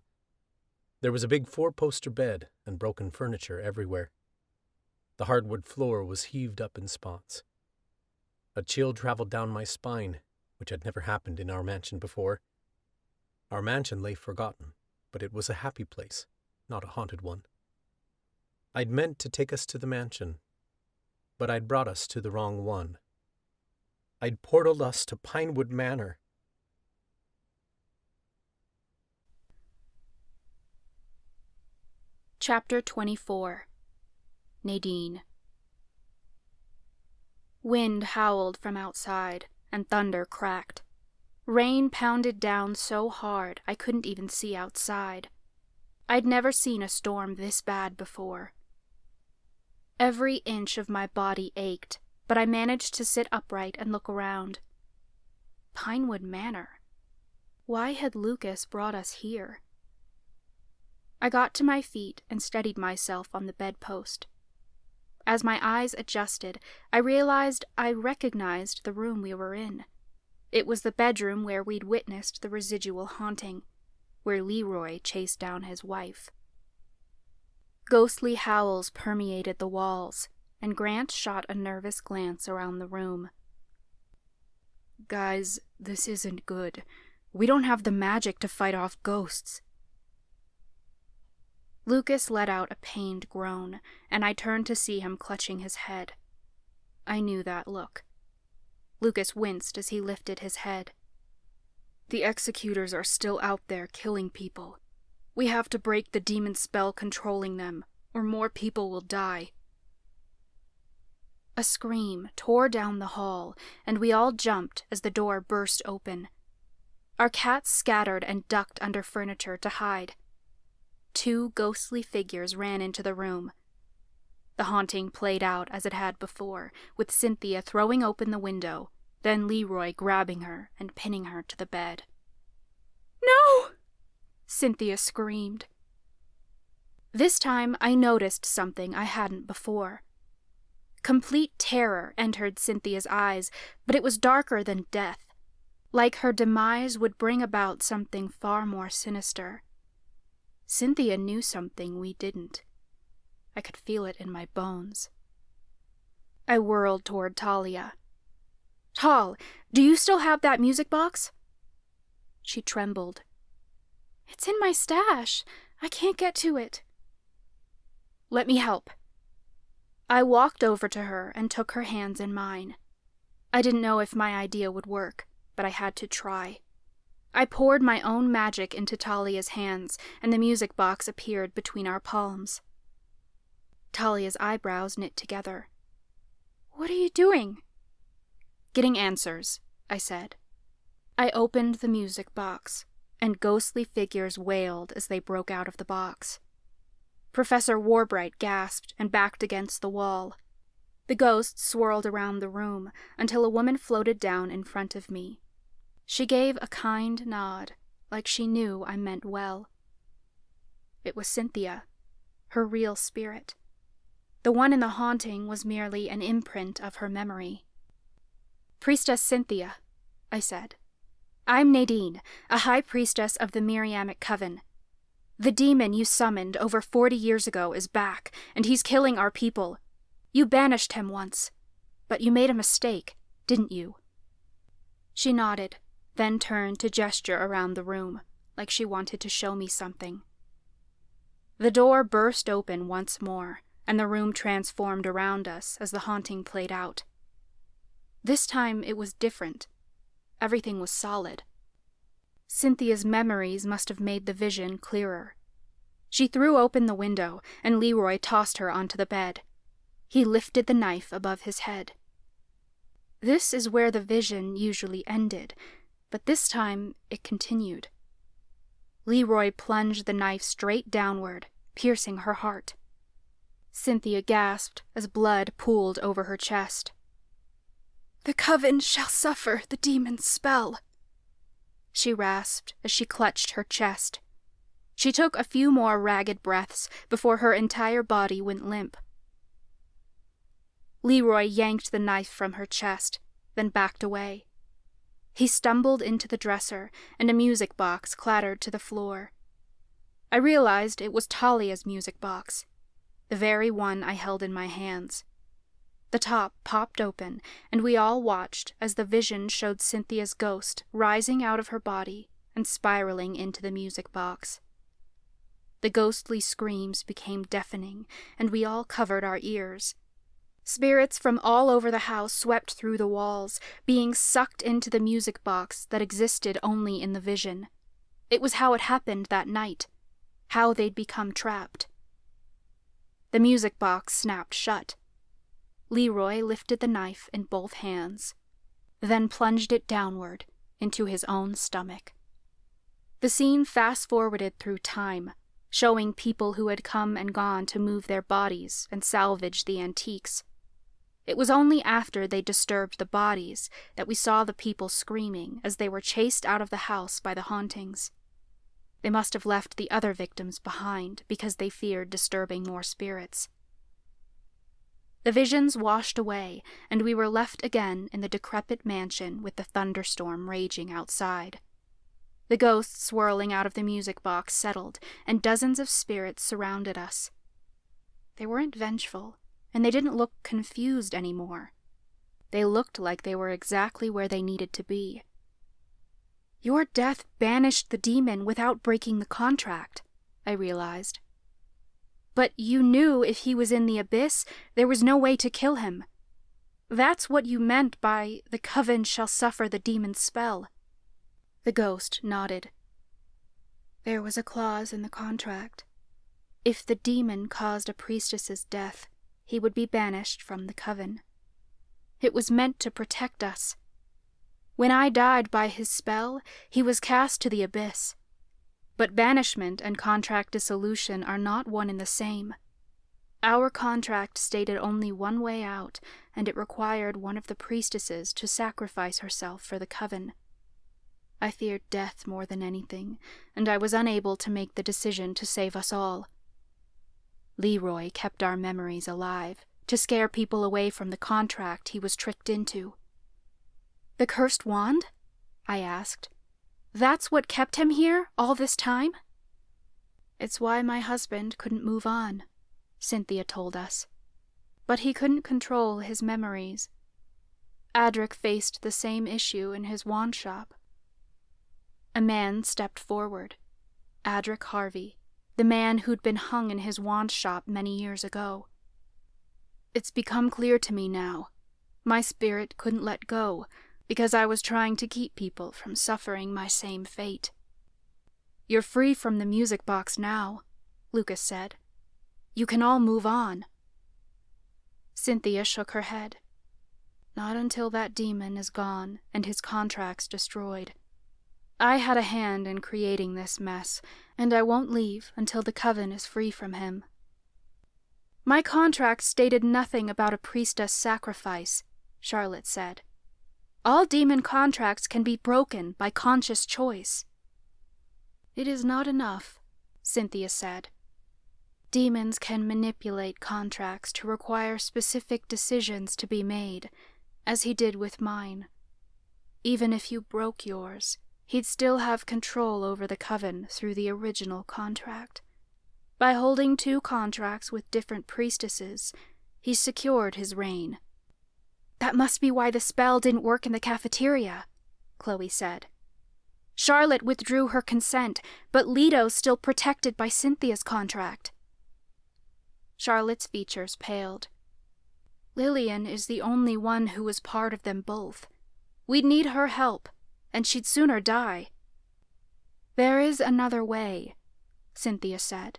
There was a big 4-poster bed and broken furniture everywhere. The hardwood floor was heaved up in spots. A chill traveled down my spine, which had never happened in our mansion before. Our mansion lay forgotten, but it was a happy place, not a haunted one. I'd meant to take us to the mansion, but I'd brought us to the wrong one. I'd portaled us to Pinewood Manor. Chapter 24. Nadine. Wind howled from outside, and thunder cracked. Rain pounded down so hard I couldn't even see outside. I'd never seen a storm this bad before. Every inch of my body ached, but I managed to sit upright and look around. Pinewood Manor. Why had Lucas brought us here? I got to my feet and steadied myself on the bedpost. As my eyes adjusted, I realized I recognized the room we were in. It was the bedroom where we'd witnessed the residual haunting, where Leroy chased down his wife. Ghostly howls permeated the walls, and Grant shot a nervous glance around the room. Guys, this isn't good. We don't have the magic to fight off ghosts. Lucas let out a pained groan, and I turned to see him clutching his head. I knew that look. Lucas winced as he lifted his head. The executors are still out there killing people. We have to break the demon spell controlling them, or more people will die. A scream tore down the hall, and we all jumped as the door burst open. Our cats scattered and ducked under furniture to hide. 2 ghostly figures ran into the room. The haunting played out as it had before, with Cynthia throwing open the window, then Leroy grabbing her and pinning her to the bed. No! Cynthia screamed. This time I noticed something I hadn't before. Complete terror entered Cynthia's eyes, but it was darker than death, like her demise would bring about something far more sinister. Cynthia knew something we didn't. I could feel it in my bones. I whirled toward Talia. "Tal, do you still have that music box?" She trembled. "It's in my stash. I can't get to it." "Let me help." I walked over to her and took her hands in mine. I didn't know if my idea would work, but I had to try. I poured my own magic into Talia's hands, and the music box appeared between our palms. Talia's eyebrows knit together. "What are you doing?" "Getting answers," I said. I opened the music box, and ghostly figures wailed as they broke out of the box. Professor Warbright gasped and backed against the wall. The ghosts swirled around the room until a woman floated down in front of me. She gave a kind nod, like she knew I meant well. It was Cynthia, her real spirit. The one in the haunting was merely an imprint of her memory. "Priestess Cynthia," I said. "I'm Nadine, a high priestess of the Miriamic coven. The demon you summoned over 40 years ago is back, and he's killing our people. You banished him once, but you made a mistake, didn't you?" She nodded, then turned to gesture around the room, like she wanted to show me something. The door burst open once more, and the room transformed around us as the haunting played out. This time it was different. Everything was solid. Cynthia's memories must have made the vision clearer. She threw open the window, and Leroy tossed her onto the bed. He lifted the knife above his head. This is where the vision usually ended, but this time it continued. Leroy plunged the knife straight downward, piercing her heart. Cynthia gasped as blood pooled over her chest. "The coven shall suffer the demon's spell," she rasped as she clutched her chest. She took a few more ragged breaths before her entire body went limp. Leroy yanked the knife from her chest, then backed away. He stumbled into the dresser, and a music box clattered to the floor. I realized it was Talia's music box, the very one I held in my hands. The top popped open, and we all watched as the vision showed Cynthia's ghost rising out of her body and spiraling into the music box. The ghostly screams became deafening, and we all covered our ears. Spirits from all over the house swept through the walls, being sucked into the music box that existed only in the vision. It was how it happened that night, how they'd become trapped. The music box snapped shut. Leroy lifted the knife in both hands, then plunged it downward into his own stomach. The scene fast-forwarded through time, showing people who had come and gone to move their bodies and salvage the antiques. It was only after they disturbed the bodies that we saw the people screaming as they were chased out of the house by the hauntings. They must have left the other victims behind because they feared disturbing more spirits. The visions washed away, and we were left again in the decrepit mansion with the thunderstorm raging outside. The ghosts swirling out of the music box settled, and dozens of spirits surrounded us. They weren't vengeful, and they didn't look confused anymore. They looked like they were exactly where they needed to be. Your death banished the demon without breaking the contract, I realized. But you knew if he was in the abyss, there was no way to kill him. That's what you meant by the coven shall suffer the demon's spell. The ghost nodded. There was a clause in the contract. If the demon caused a priestess's death, he would be banished from the coven. It was meant to protect us. When I died by his spell, he was cast to the abyss. But banishment and contract dissolution are not one and the same. Our contract stated only one way out, and it required one of the priestesses to sacrifice herself for the coven. I feared death more than anything, and I was unable to make the decision to save us all. Leroy kept our memories alive, to scare people away from the contract he was tricked into. The cursed wand? I asked. That's what kept him here all this time? It's why my husband couldn't move on, Cynthia told us. But he couldn't control his memories. Adric faced the same issue in his wand shop. A man stepped forward. Adric Harvey, the man who'd been hung in his wand shop many years ago. It's become clear to me now. My spirit couldn't let go, because I was trying to keep people from suffering my same fate. You're free from the music box now, Lucas said. You can all move on. Cynthia shook her head. Not until that demon is gone and his contracts destroyed. I had a hand in creating this mess, and I won't leave until the coven is free from him. My contract stated nothing about a priestess sacrifice, Charlotte said. All demon contracts can be broken by conscious choice. It is not enough, Cynthia said. Demons can manipulate contracts to require specific decisions to be made, as he did with mine. Even if you broke yours, he'd still have control over the coven through the original contract. By holding 2 contracts with different priestesses, he secured his reign. That must be why the spell didn't work in the cafeteria, Chloe said. Charlotte withdrew her consent, but Leto's still protected by Cynthia's contract. Charlotte's features paled. Lillian is the only one who was part of them both. We'd need her help, and she'd sooner die. There is another way, Cynthia said.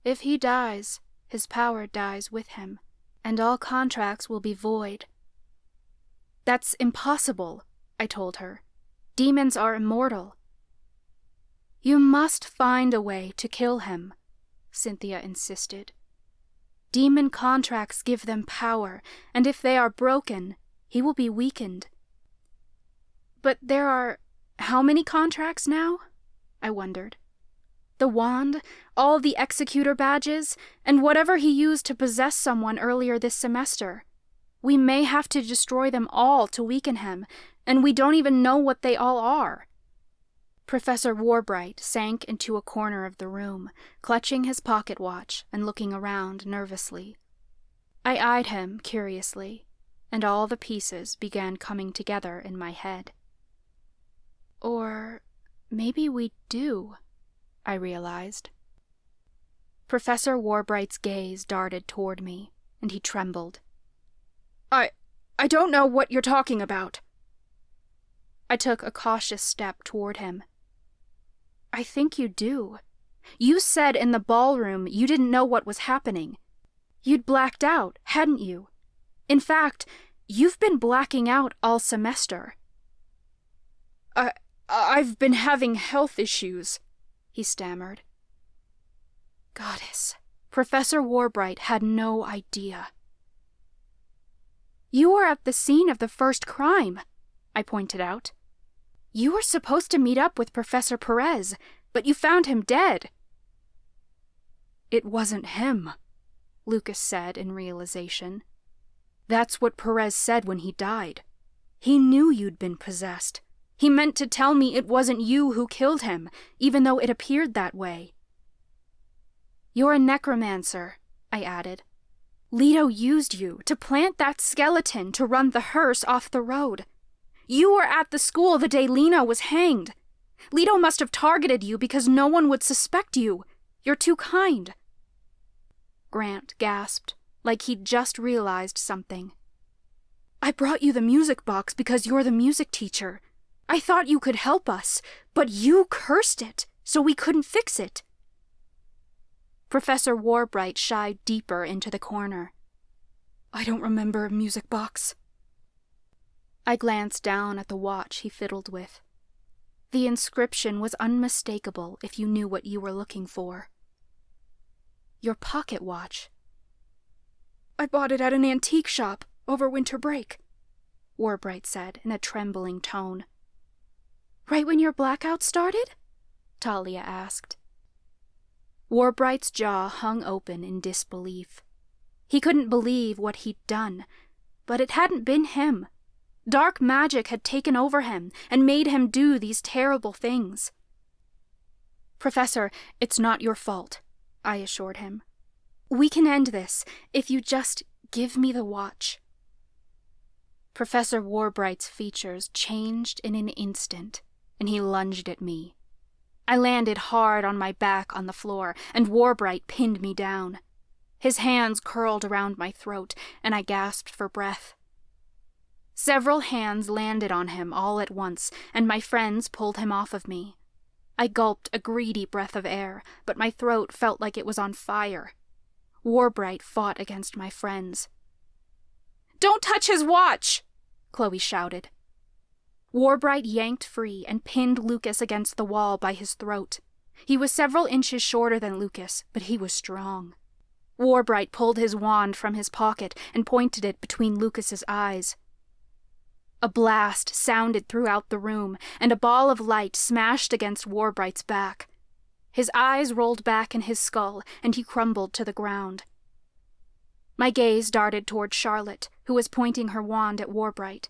If he dies, his power dies with him, and all contracts will be void. That's impossible, I told her. Demons are immortal. You must find a way to kill him, Cynthia insisted. Demon contracts give them power, and if they are broken, he will be weakened. But there are how many contracts now? I wondered. The wand, all the executor badges, and whatever he used to possess someone earlier this semester. We may have to destroy them all to weaken him, and we don't even know what they all are. Professor Warbright sank into a corner of the room, clutching his pocket watch and looking around nervously. I eyed him curiously, and all the pieces began coming together in my head. Or maybe we do, I realized. Professor Warbright's gaze darted toward me, and he trembled. I don't know what you're talking about. I took a cautious step toward him. I think you do. You said in the ballroom you didn't know what was happening. You'd blacked out, hadn't you? In fact, you've been blacking out all semester. I've been having health issues, he stammered. Goddess, Professor Warbright had no idea. You were at the scene of the first crime, I pointed out. You were supposed to meet up with Professor Perez, but you found him dead. It wasn't him, Lucas said in realization. That's what Perez said when he died. He knew you'd been possessed. He meant to tell me it wasn't you who killed him, even though it appeared that way. You're a necromancer, I added. Leto used you to plant that skeleton to run the hearse off the road. You were at the school the day Lena was hanged. Leto must have targeted you because no one would suspect you. You're too kind. Grant gasped, like he'd just realized something. I brought you the music box because you're the music teacher. I thought you could help us, but you cursed it, so we couldn't fix it. Professor Warbright shied deeper into the corner. I don't remember a music box. I glanced down at the watch he fiddled with. The inscription was unmistakable if you knew what you were looking for. Your pocket watch. I bought it at an antique shop over winter break, Warbright said in a trembling tone. Right when your blackout started? Talia asked. Warbright's jaw hung open in disbelief. He couldn't believe what he'd done, but it hadn't been him. Dark magic had taken over him and made him do these terrible things. Professor, it's not your fault, I assured him. We can end this if you just give me the watch. Professor Warbright's features changed in an instant, and he lunged at me. I landed hard on my back on the floor, and Warbright pinned me down. His hands curled around my throat, and I gasped for breath. Several hands landed on him all at once, and my friends pulled him off of me. I gulped a greedy breath of air, but my throat felt like it was on fire. Warbright fought against my friends. Don't touch his watch! Chloe shouted. Warbright yanked free and pinned Lucas against the wall by his throat. He was several inches shorter than Lucas, but he was strong. Warbright pulled his wand from his pocket and pointed it between Lucas's eyes. A blast sounded throughout the room, and a ball of light smashed against Warbright's back. His eyes rolled back in his skull, and he crumbled to the ground. My gaze darted toward Charlotte, who was pointing her wand at Warbright.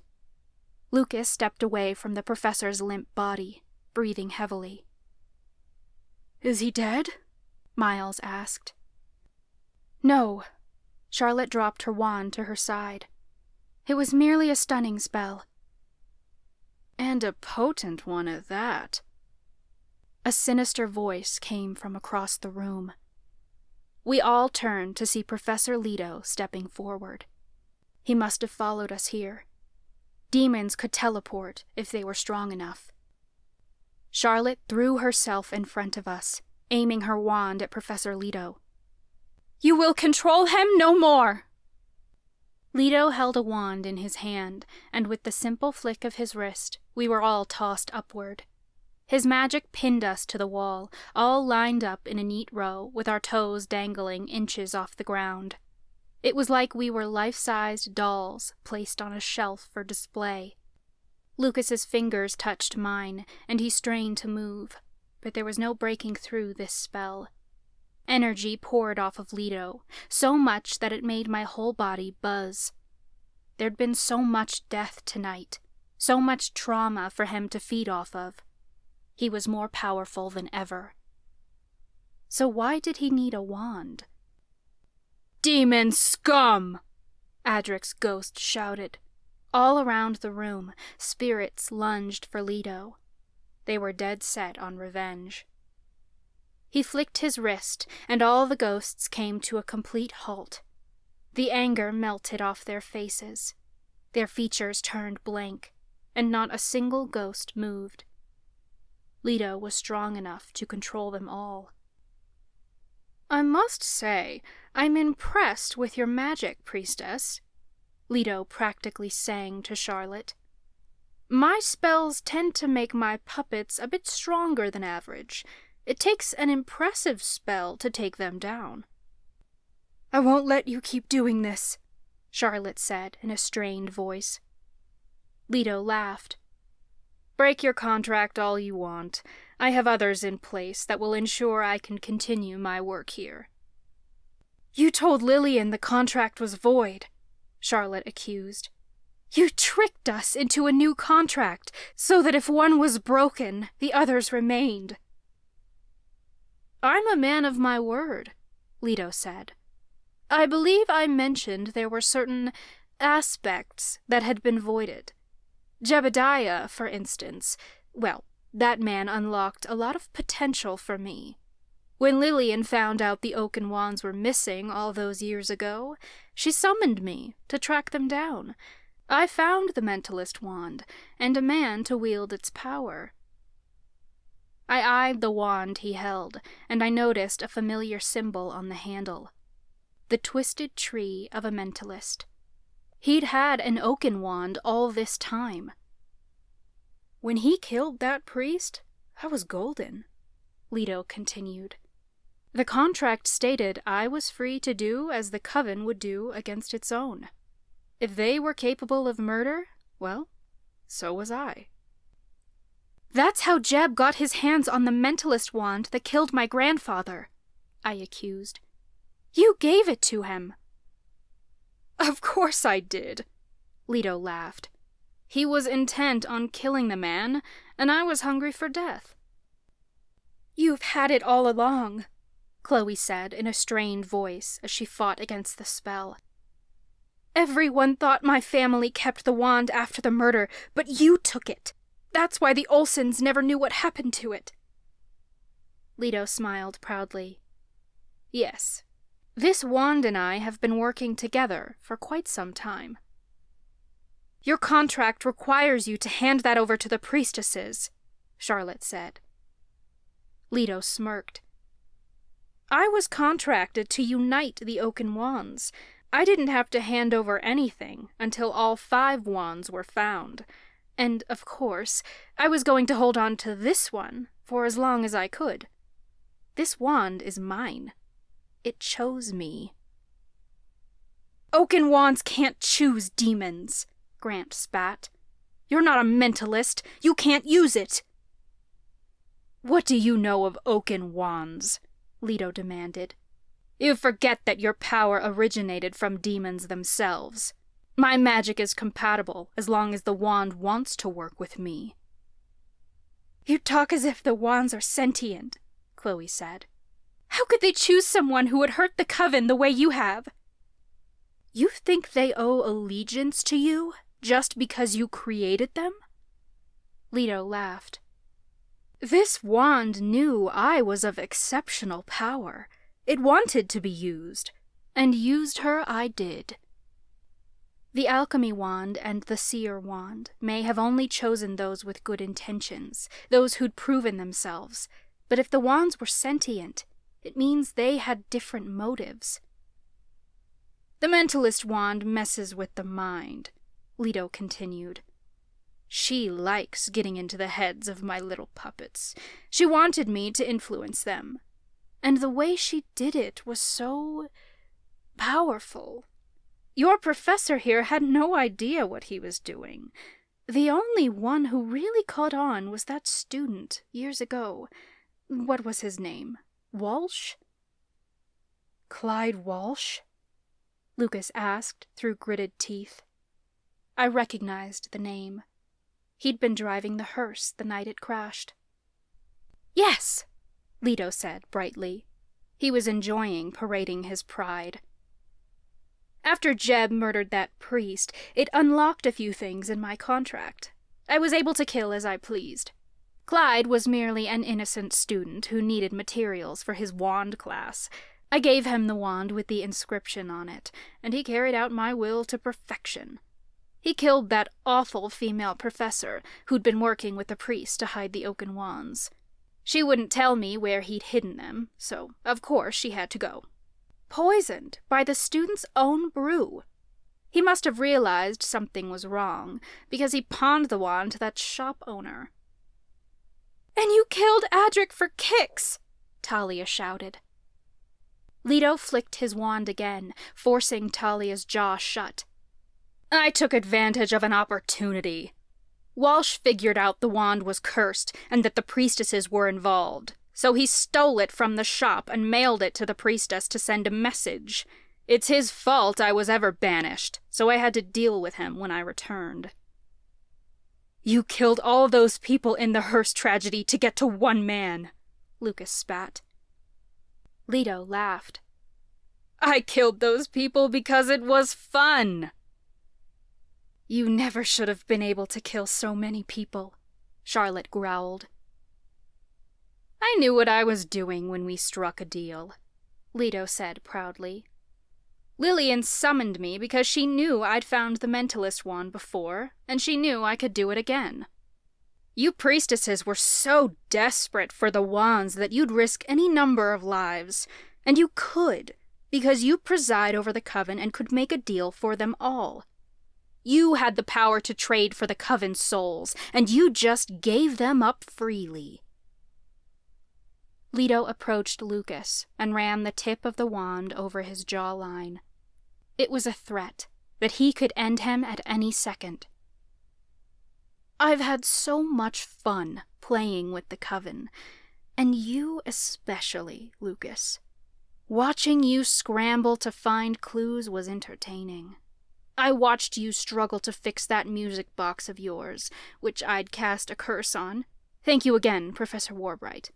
Lucas stepped away from the professor's limp body, breathing heavily. Is he dead? Miles asked. No. Charlotte dropped her wand to her side. It was merely a stunning spell. And a potent one at that. A sinister voice came from across the room. We all turned to see Professor Leto stepping forward. He must have followed us here. Demons could teleport if they were strong enough. Charlotte threw herself in front of us, aiming her wand at Professor Leto. You will control him no more! Leto held a wand in his hand, and with the simple flick of his wrist, we were all tossed upward. His magic pinned us to the wall, all lined up in a neat row, with our toes dangling inches off the ground. It was like we were life-sized dolls placed on a shelf for display. Lucas's fingers touched mine, and he strained to move, but there was no breaking through this spell. Energy poured off of Leto, so much that it made my whole body buzz. There'd been so much death tonight, so much trauma for him to feed off of. He was more powerful than ever. So why did he need a wand? Demon scum! Adric's ghost shouted. All around the room, spirits lunged for Leto. They were dead set on revenge. He flicked his wrist, and all the ghosts came to a complete halt. The anger melted off their faces. Their features turned blank, and not a single ghost moved. Leto was strong enough to control them all. "I must say, I'm impressed with your magic, priestess," Leto practically sang to Charlotte. "My spells tend to make my puppets a bit stronger than average. It takes an impressive spell to take them down." "I won't let you keep doing this," Charlotte said in a strained voice. Leto laughed. "Break your contract all you want. I have others in place that will ensure I can continue my work here." "You told Lillian the contract was void," Charlotte accused. "You tricked us into a new contract so that if one was broken, the others remained." "I'm a man of my word," Leto said. "I believe I mentioned there were certain aspects that had been voided. Jebediah, for instance, well, that man unlocked a lot of potential for me. When Lillian found out the Oaken Wands were missing all those years ago, she summoned me to track them down. I found the Mentalist Wand, and a man to wield its power." I eyed the wand he held, and I noticed a familiar symbol on the handle. The twisted tree of a mentalist. He'd had an Oaken Wand all this time. "When he killed that priest, I was golden," Leto continued. "The contract stated I was free to do as the coven would do against its own. If they were capable of murder, well, so was I." "That's how Jeb got his hands on the Mentalist Wand that killed my grandfather," I accused. "You gave it to him." "Of course I did," Leto laughed. "He was intent on killing the man, and I was hungry for death." "You've had it all along," Chloe said in a strained voice as she fought against the spell. "Everyone thought my family kept the wand after the murder, but you took it. That's why the Olsons never knew what happened to it." Leto smiled proudly. "Yes, this wand and I have been working together for quite some time." "Your contract requires you to hand that over to the priestesses," Charlotte said. Leto smirked. "I was contracted to unite the Oaken Wands. I didn't have to hand over anything until all 5 wands were found. And, of course, I was going to hold on to this one for as long as I could. This wand is mine. It chose me." "Oaken Wands can't choose demons," Grant spat. "You're not a mentalist. You can't use it." "What do you know of Oaken Wands?" Leto demanded. "You forget that your power originated from demons themselves. My magic is compatible as long as the wand wants to work with me." "You talk as if the wands are sentient," Chloe said. "How could they choose someone who would hurt the coven the way you have?" "You think they owe allegiance to you just because you created them?" Leto laughed. "This wand knew I was of exceptional power. It wanted to be used, and used her I did." The alchemy wand and the seer wand may have only chosen those with good intentions, those who'd proven themselves, but if the wands were sentient, it means they had different motives. "The Mentalist Wand messes with the mind," Leto continued. "She likes getting into the heads of my little puppets. She wanted me to influence them. And the way she did it was so powerful. Your professor here had no idea what he was doing. The only one who really caught on was that student years ago. What was his name? Walsh?" "Clyde Walsh?" Lucas asked through gritted teeth. I recognized the name. He'd been driving the hearse the night it crashed. "Yes," Leto said brightly. He was enjoying parading his pride. "After Jeb murdered that priest, it unlocked a few things in my contract. I was able to kill as I pleased. Clyde was merely an innocent student who needed materials for his wand class. I gave him the wand with the inscription on it, and he carried out my will to perfection. He killed that awful female professor who'd been working with the priest to hide the Oaken Wands. She wouldn't tell me where he'd hidden them, so of course she had to go. Poisoned by the student's own brew. He must have realized something was wrong, because he pawned the wand to that shop owner. "And you killed Adric for kicks!" Talia shouted. Leto flicked his wand again, forcing Talia's jaw shut. "I took advantage of an opportunity. Walsh figured out the wand was cursed and that the priestesses were involved, so he stole it from the shop and mailed it to the priestess to send a message. It's his fault I was ever banished, so I had to deal with him when I returned." "You killed all those people in the Hearst tragedy to get to one man," Lucas spat. Leto laughed. "I killed those people because it was fun." "You never should have been able to kill so many people," Charlotte growled. "I knew what I was doing when we struck a deal," Leto said proudly. "Lillian summoned me because she knew I'd found the Mentalist wand before, and she knew I could do it again. You priestesses were so desperate for the wands that you'd risk any number of lives, and you could, because you preside over the coven and could make a deal for them all. You had the power to trade for the coven's souls, and you just gave them up freely." Leto approached Lucas and ran the tip of the wand over his jawline. It was a threat that he could end him at any second. "I've had so much fun playing with the coven, and you especially, Lucas. Watching you scramble to find clues was entertaining. I watched you struggle to fix that music box of yours, which I'd cast a curse on. Thank you again, Professor Warbright.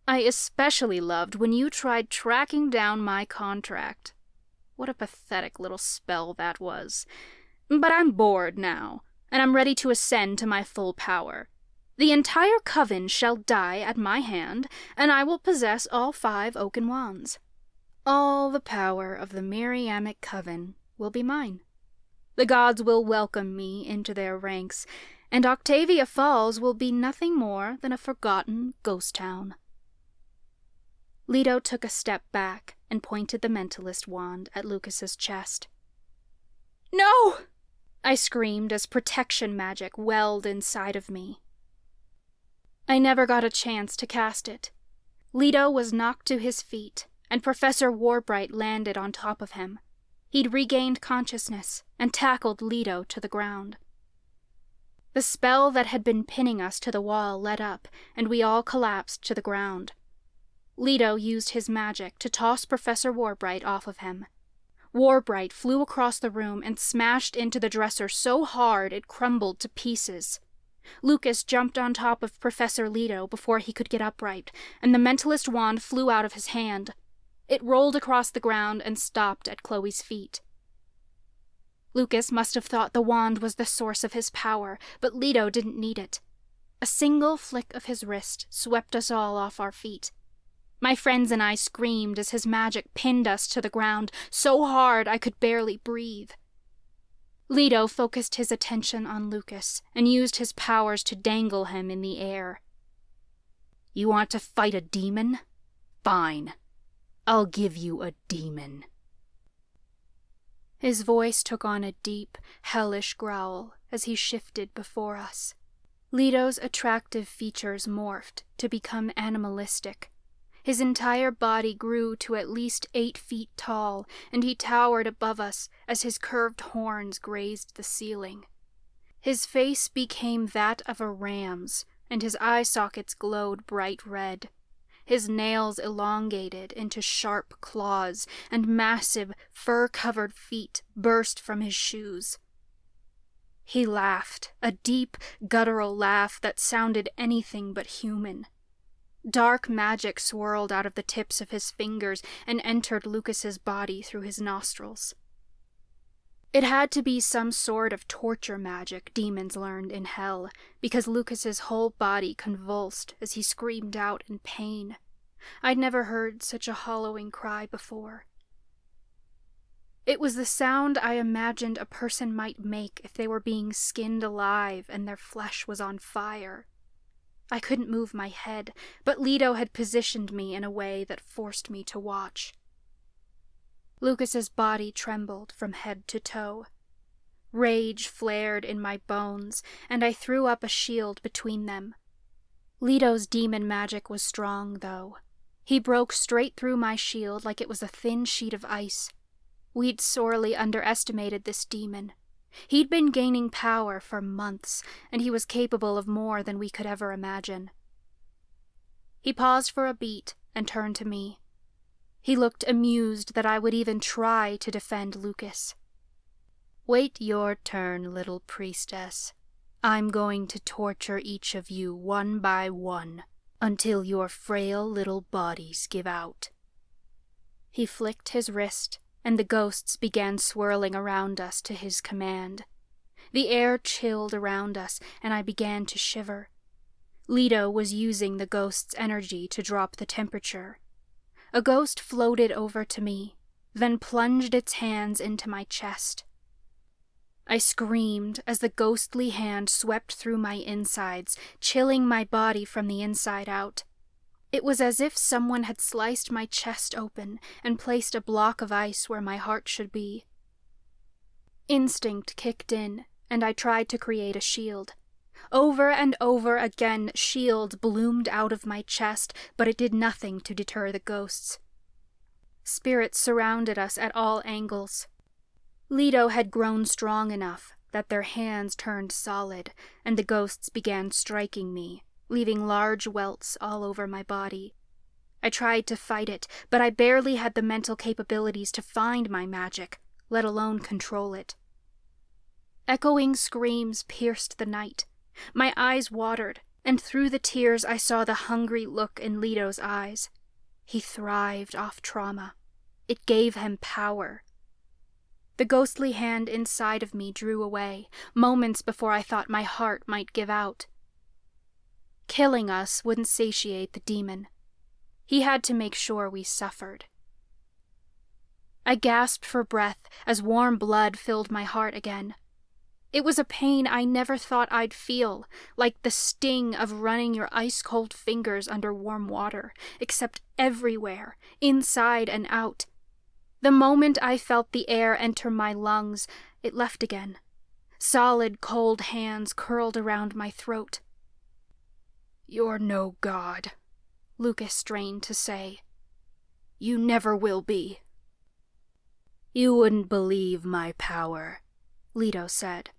I especially loved when you tried tracking down my contract. What a pathetic little spell that was. But I'm bored now, and I'm ready to ascend to my full power. The entire coven shall die at my hand, and I will possess all 5 Oaken Wands. All the power of the Miriamic coven will be mine. The gods will welcome me into their ranks, and Octavia Falls will be nothing more than a forgotten ghost town." Leto took a step back and pointed the Mentalist wand at Lucas's chest. "No!" I screamed as protection magic welled inside of me. I never got a chance to cast it. Leto was knocked to his feet, and Professor Warbright landed on top of him. He'd regained consciousness and tackled Leto to the ground. The spell that had been pinning us to the wall let up, and we all collapsed to the ground. Leto used his magic to toss Professor Warbright off of him. Warbright flew across the room and smashed into the dresser so hard it crumbled to pieces. Lucas jumped on top of Professor Leto before he could get upright, and the Mentalist wand flew out of his hand. It rolled across the ground and stopped at Chloe's feet. Lucas must have thought the wand was the source of his power, but Leto didn't need it. A single flick of his wrist swept us all off our feet. My friends and I screamed as his magic pinned us to the ground so hard I could barely breathe. Leto focused his attention on Lucas and used his powers to dangle him in the air. "You want to fight a demon? Fine. I'll give you a demon." His voice took on a deep, hellish growl as he shifted before us. Leto's attractive features morphed to become animalistic. His entire body grew to at least 8 feet tall, and he towered above us as his curved horns grazed the ceiling. His face became that of a ram's, and his eye sockets glowed bright red. His nails elongated into sharp claws, and massive, fur-covered feet burst from his shoes. He laughed, a deep, guttural laugh that sounded anything but human. Dark magic swirled out of the tips of his fingers and entered Lucas's body through his nostrils. It had to be some sort of torture magic demons learned in hell, because Lucas's whole body convulsed as he screamed out in pain. I'd never heard such a hollowing cry before. It was the sound I imagined a person might make if they were being skinned alive and their flesh was on fire. I couldn't move my head, but Leto had positioned me in a way that forced me to watch. Lucas's body trembled from head to toe. Rage flared in my bones, and I threw up a shield between them. Leto's demon magic was strong, though. He broke straight through my shield like it was a thin sheet of ice. We'd sorely underestimated this demon. He'd been gaining power for months, and he was capable of more than we could ever imagine. He paused for a beat and turned to me. He looked amused that I would even try to defend Lucas. "Wait your turn, little priestess. I'm going to torture each of you one by one, until your frail little bodies give out." He flicked his wrist, and the ghosts began swirling around us to his command. The air chilled around us, and I began to shiver. Leto was using the ghost's energy to drop the temperature. A ghost floated over to me, then plunged its hands into my chest. I screamed as the ghostly hand swept through my insides, chilling my body from the inside out. It was as if someone had sliced my chest open and placed a block of ice where my heart should be. Instinct kicked in, and I tried to create a shield. Over and over again, shields bloomed out of my chest, but it did nothing to deter the ghosts. Spirits surrounded us at all angles. Leto had grown strong enough that their hands turned solid, and the ghosts began striking me, leaving large welts all over my body. I tried to fight it, but I barely had the mental capabilities to find my magic, let alone control it. Echoing screams pierced the night. My eyes watered, and through the tears I saw the hungry look in Leto's eyes. He thrived off trauma. It gave him power. The ghostly hand inside of me drew away, moments before I thought my heart might give out. Killing us wouldn't satiate the demon. He had to make sure we suffered. I gasped for breath as warm blood filled my heart again. It was a pain I never thought I'd feel, like the sting of running your ice-cold fingers under warm water, except everywhere, inside and out. The moment I felt the air enter my lungs, it left again. Solid, cold hands curled around my throat. "You're no god," Lucas strained to say. "You never will be." "You wouldn't believe my power," Leto said.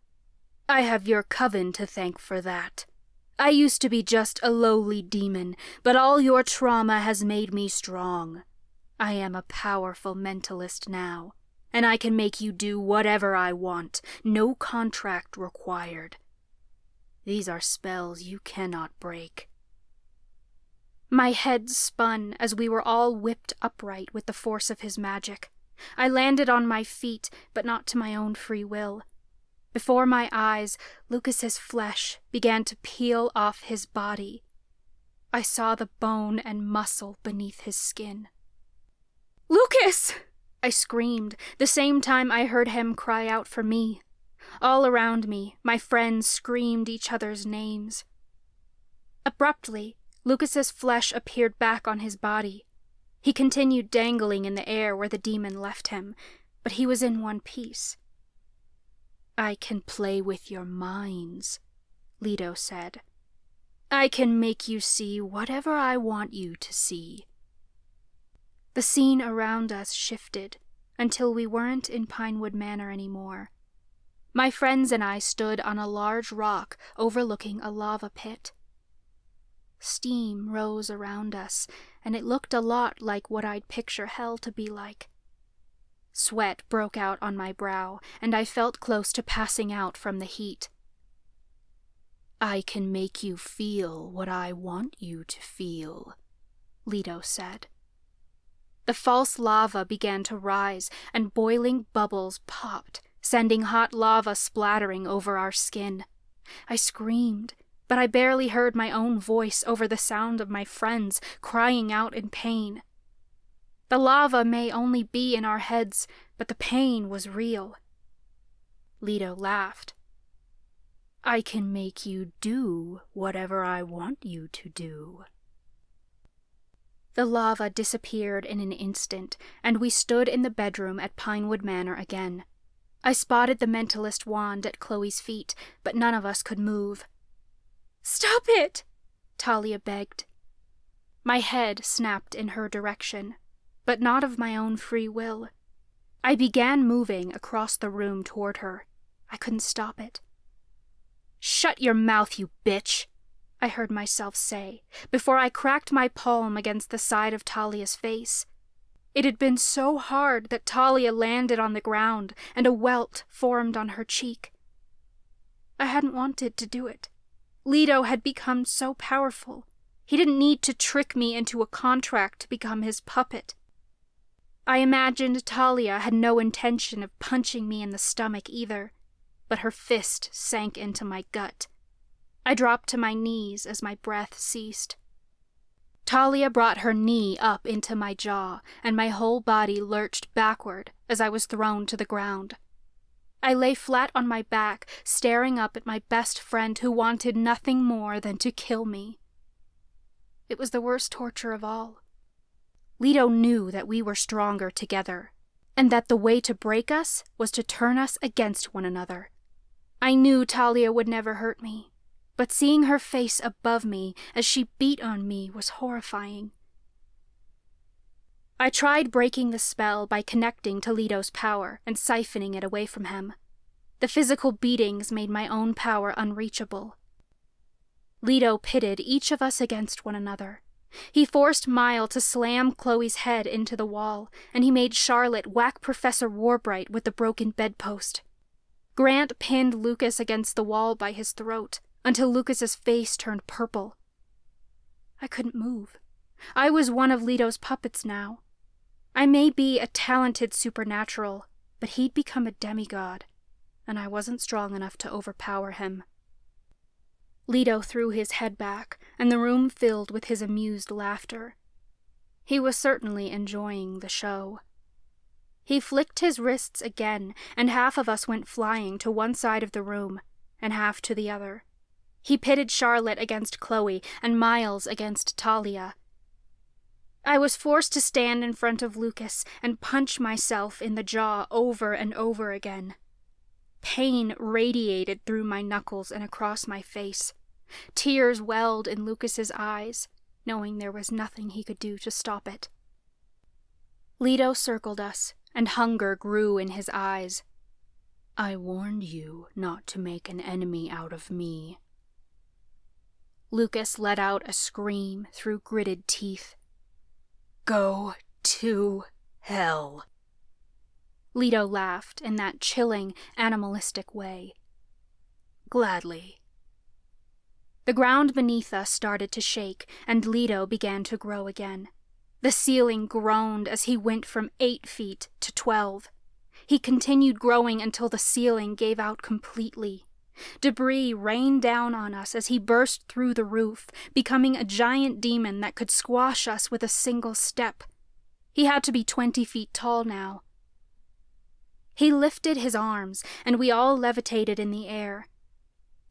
"I have your coven to thank for that. I used to be just a lowly demon, but all your trauma has made me strong. I am a powerful mentalist now, and I can make you do whatever I want, no contract required. These are spells you cannot break." My head spun as we were all whipped upright with the force of his magic. I landed on my feet, but not to my own free will. Before my eyes, Lucas's flesh began to peel off his body. I saw the bone and muscle beneath his skin. "Lucas!" I screamed, the same time I heard him cry out for me. All around me, my friends screamed each other's names. Abruptly, Lucas's flesh appeared back on his body. He continued dangling in the air where the demon left him, but he was in one piece. "I can play with your minds," Leto said. "I can make you see whatever I want you to see." The scene around us shifted until we weren't in Pinewood Manor anymore. My friends and I stood on a large rock overlooking a lava pit. Steam rose around us, and it looked a lot like what I'd picture hell to be like. Sweat broke out on my brow, and I felt close to passing out from the heat. "I can make you feel what I want you to feel," Leto said. The false lava began to rise, and boiling bubbles popped, sending hot lava splattering over our skin. I screamed, but I barely heard my own voice over the sound of my friends crying out in pain. The lava may only be in our heads, but the pain was real. Leto laughed. I can make you do whatever I want you to do. The lava disappeared in an instant, and we stood in the bedroom at Pinewood Manor again. I spotted the mentalist wand at Chloe's feet, but none of us could move. "Stop it!" Talia begged. My head snapped in her direction, but not of my own free will. I began moving across the room toward her. I couldn't stop it. "Shut your mouth, you bitch!" I heard myself say, before I cracked my palm against the side of Talia's face. It had been so hard that Talia landed on the ground, and a welt formed on her cheek. I hadn't wanted to do it. Leto had become so powerful. He didn't need to trick me into a contract to become his puppet. I imagined Talia had no intention of punching me in the stomach either, but her fist sank into my gut. I dropped to my knees as my breath ceased. Talia brought her knee up into my jaw, and my whole body lurched backward as I was thrown to the ground. I lay flat on my back, staring up at my best friend who wanted nothing more than to kill me. It was the worst torture of all. Leto knew that we were stronger together, and that the way to break us was to turn us against one another. I knew Talia would never hurt me, but seeing her face above me as she beat on me was horrifying. I tried breaking the spell by connecting to Leto's power and siphoning it away from him. The physical beatings made my own power unreachable. Leto pitted each of us against one another. He forced Mile to slam Chloe's head into the wall, and he made Charlotte whack Professor Warbright with the broken bedpost. Grant pinned Lucas against the wall by his throat, until Lucas's face turned purple. I couldn't move. I was one of Leto's puppets now. I may be a talented supernatural, but he'd become a demigod, and I wasn't strong enough to overpower him. Leto threw his head back, and the room filled with his amused laughter. He was certainly enjoying the show. He flicked his wrists again, and half of us went flying to one side of the room, and half to the other. He pitted Charlotte against Chloe, and Miles against Talia. I was forced to stand in front of Lucas and punch myself in the jaw over and over again. Pain radiated through my knuckles and across my face. Tears welled in Lucas's eyes, knowing there was nothing he could do to stop it. Leto circled us, and hunger grew in his eyes. "I warned you not to make an enemy out of me." Lucas let out a scream through gritted teeth. "Go to hell." Leto laughed in that chilling, animalistic way. "Gladly." The ground beneath us started to shake, and Leto began to grow again. The ceiling groaned as he went from 8 feet to 12. He continued growing until the ceiling gave out completely. Debris rained down on us as he burst through the roof, becoming a giant demon that could squash us with a single step. He had to be 20 feet tall now. He lifted his arms, and we all levitated in the air.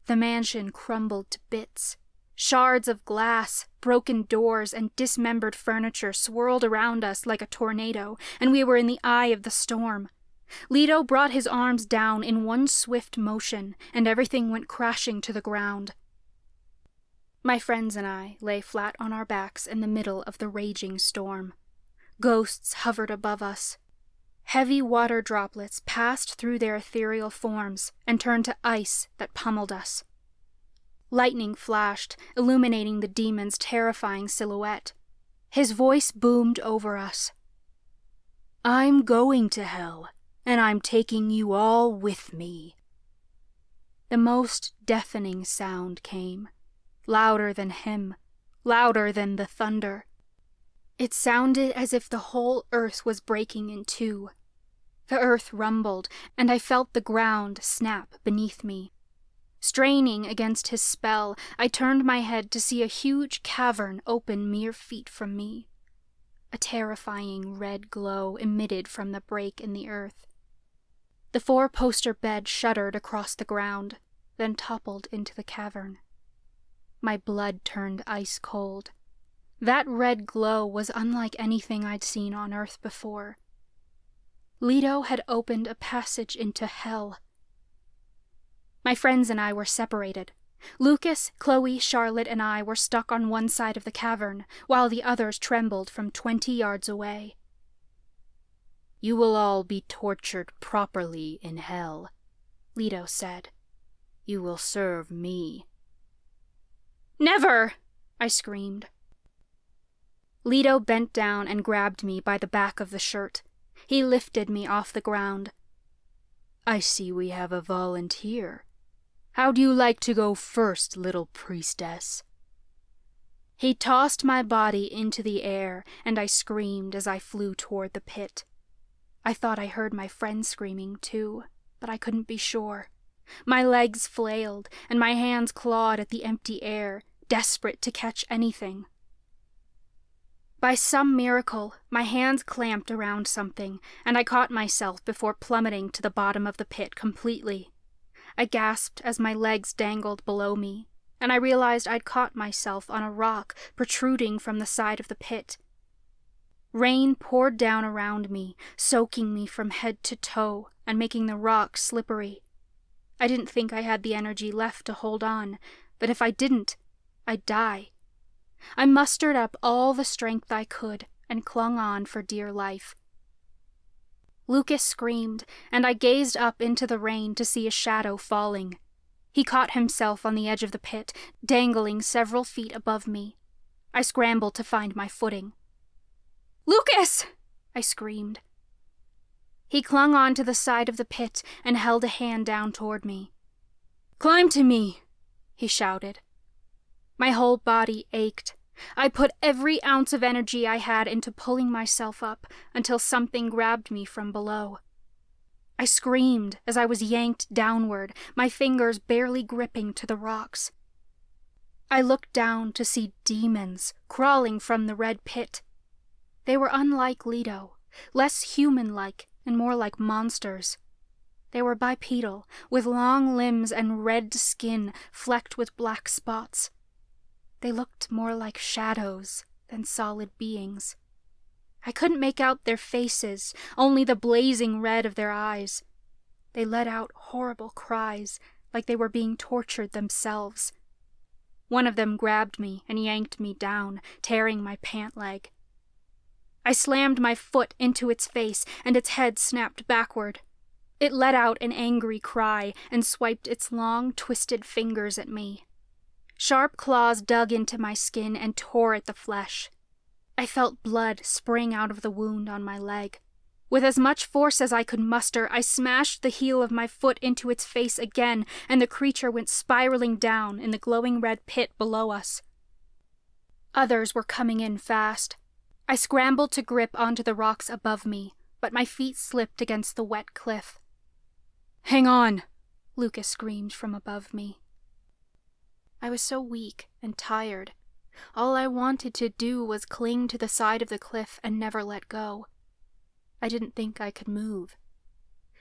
The mansion crumbled to bits. Shards of glass, broken doors, and dismembered furniture swirled around us like a tornado, and we were in the eye of the storm. Leto brought his arms down in one swift motion, and everything went crashing to the ground. My friends and I lay flat on our backs in the middle of the raging storm. Ghosts hovered above us. Heavy water droplets passed through their ethereal forms and turned to ice that pummeled us. Lightning flashed, illuminating the demon's terrifying silhouette. His voice boomed over us. "I'm going to hell, and I'm taking you all with me." The most deafening sound came, louder than him, louder than the thunder. It sounded as if the whole earth was breaking in two. The earth rumbled, and I felt the ground snap beneath me. Straining against his spell, I turned my head to see a huge cavern open mere feet from me. A terrifying red glow emitted from the break in the earth. The four-poster bed shuddered across the ground, then toppled into the cavern. My blood turned ice cold. That red glow was unlike anything I'd seen on Earth before. Leto had opened a passage into hell. My friends and I were separated. Lucas, Chloe, Charlotte, and I were stuck on one side of the cavern, while the others trembled from 20 yards away. "You will all be tortured properly in hell," Leto said. "You will serve me." "Never!" I screamed. Leto bent down and grabbed me by the back of the shirt. He lifted me off the ground. "I see we have a volunteer. How do you like to go first, little priestess?" He tossed my body into the air, and I screamed as I flew toward the pit. I thought I heard my friend screaming, too, but I couldn't be sure. My legs flailed, and my hands clawed at the empty air, desperate to catch anything. By some miracle, my hands clamped around something, and I caught myself before plummeting to the bottom of the pit completely. I gasped as my legs dangled below me, and I realized I'd caught myself on a rock protruding from the side of the pit. Rain poured down around me, soaking me from head to toe and making the rock slippery. I didn't think I had the energy left to hold on, but if I didn't, I'd die. I mustered up all the strength I could and clung on for dear life. Lucas screamed, and I gazed up into the rain to see a shadow falling. He caught himself on the edge of the pit, dangling several feet above me. I scrambled to find my footing. "Lucas!" I screamed. He clung on to the side of the pit and held a hand down toward me. "Climb to me!" he shouted. My whole body ached. I put every ounce of energy I had into pulling myself up until something grabbed me from below. I screamed as I was yanked downward, my fingers barely gripping to the rocks. I looked down to see demons crawling from the red pit. They were unlike Leto, less human-like and more like monsters. They were bipedal, with long limbs and red skin flecked with black spots. They looked more like shadows than solid beings. I couldn't make out their faces, only the blazing red of their eyes. They let out horrible cries, like they were being tortured themselves. One of them grabbed me and yanked me down, tearing my pant leg. I slammed my foot into its face, and its head snapped backward. It let out an angry cry and swiped its long, twisted fingers at me. Sharp claws dug into my skin and tore at the flesh. I felt blood spring out of the wound on my leg. With as much force as I could muster, I smashed the heel of my foot into its face again, and the creature went spiraling down in the glowing red pit below us. Others were coming in fast. I scrambled to grip onto the rocks above me, but my feet slipped against the wet cliff. "Hang on!" Lucas screamed from above me. I was so weak and tired. All I wanted to do was cling to the side of the cliff and never let go. I didn't think I could move.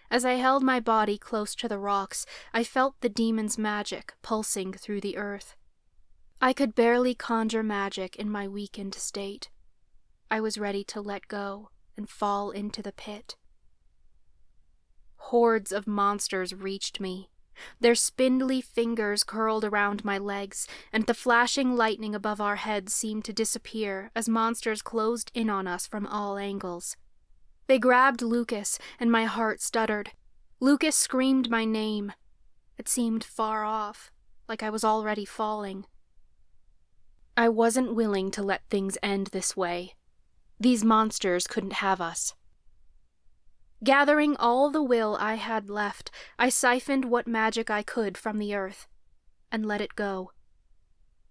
As I held my body close to the rocks, I felt the demon's magic pulsing through the earth. I could barely conjure magic in my weakened state. I was ready to let go and fall into the pit. Hordes of monsters reached me. Their spindly fingers curled around my legs, and the flashing lightning above our heads seemed to disappear as monsters closed in on us from all angles. They grabbed Lucas, and my heart stuttered. Lucas screamed my name. It seemed far off, like I was already falling. I wasn't willing to let things end this way. These monsters couldn't have us. Gathering all the will I had left, I siphoned what magic I could from the earth, and let it go.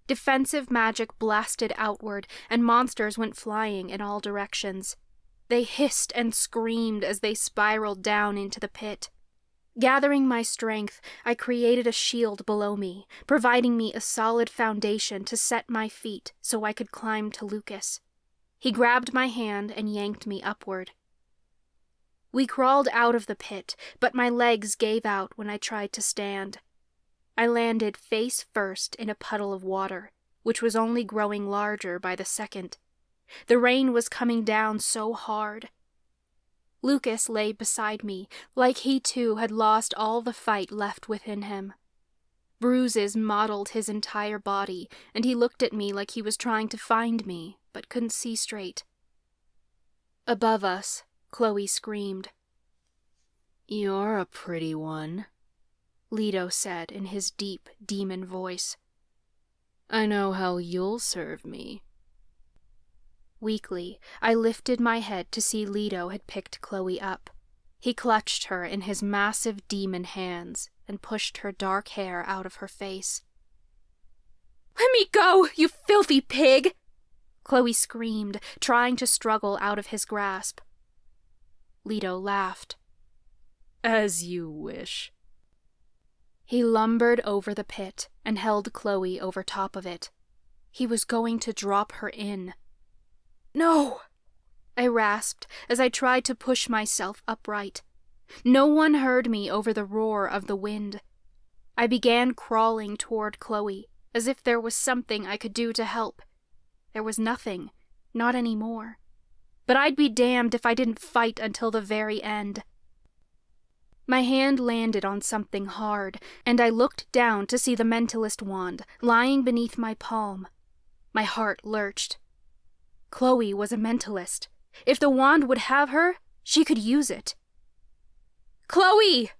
Defensive magic blasted outward, and monsters went flying in all directions. They hissed and screamed as they spiraled down into the pit. Gathering my strength, I created a shield below me, providing me a solid foundation to set my feet so I could climb to Lucas. He grabbed my hand and yanked me upward. We crawled out of the pit, but my legs gave out when I tried to stand. I landed face first in a puddle of water, which was only growing larger by the second. The rain was coming down so hard. Lucas lay beside me, like he too had lost all the fight left within him. Bruises mottled his entire body, and he looked at me like he was trying to find me, but couldn't see straight. Above us, Chloe screamed. "You're a pretty one," Leto said in his deep demon voice. "I know how you'll serve me." Weakly, I lifted my head to see Leto had picked Chloe up. He clutched her in his massive demon hands and pushed her dark hair out of her face. "Let me go, you filthy pig!" Chloe screamed, trying to struggle out of his grasp. Leto laughed. "As you wish." He lumbered over the pit and held Chloe over top of it. He was going to drop her in. "No!" I rasped as I tried to push myself upright. No one heard me over the roar of the wind. I began crawling toward Chloe, as if there was something I could do to help. There was nothing, not anymore. But I'd be damned if I didn't fight until the very end. My hand landed on something hard, and I looked down to see the mentalist wand lying beneath my palm. My heart lurched. Chloe was a mentalist. If the wand would have her, she could use it. "Chloe!"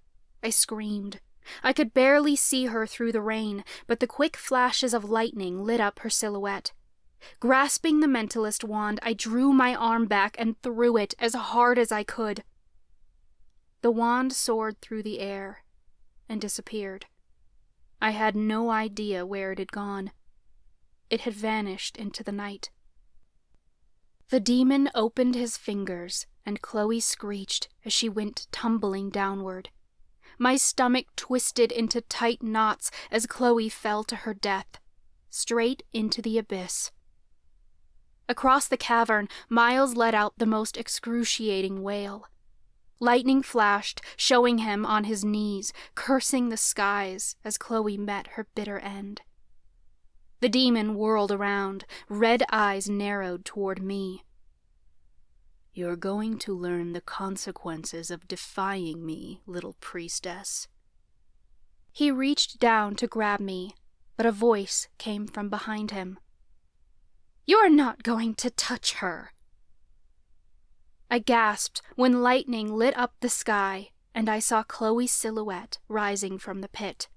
I screamed. I could barely see her through the rain, but the quick flashes of lightning lit up her silhouette. Grasping the mentalist wand, I drew my arm back and threw it as hard as I could. The wand soared through the air and disappeared. I had no idea where it had gone. It had vanished into the night. The demon opened his fingers, and Chloe screeched as she went tumbling downward. My stomach twisted into tight knots as Chloe fell to her death, straight into the abyss. Across the cavern, Miles let out the most excruciating wail. Lightning flashed, showing him on his knees, cursing the skies as Chloe met her bitter end. The demon whirled around, red eyes narrowed toward me. "You're going to learn the consequences of defying me, little priestess." He reached down to grab me, but a voice came from behind him. "You're not going to touch her." I gasped when lightning lit up the sky, and I saw Chloe's silhouette rising from the pit.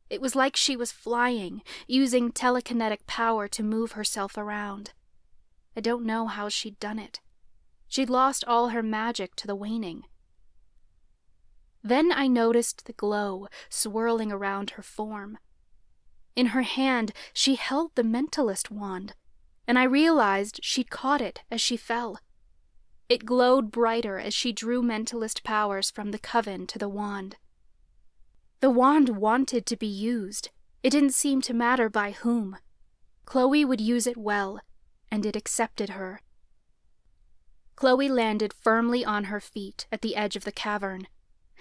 It was like she was flying, using telekinetic power to move herself around. I don't know how she'd done it. She'd lost all her magic to the waning. Then I noticed the glow swirling around her form. In her hand, she held the mentalist wand, and I realized she'd caught it as she fell. It glowed brighter as she drew mentalist powers from the coven to the wand. The wand wanted to be used. It didn't seem to matter by whom. Chloe would use it well, and it accepted her. Chloe landed firmly on her feet at the edge of the cavern.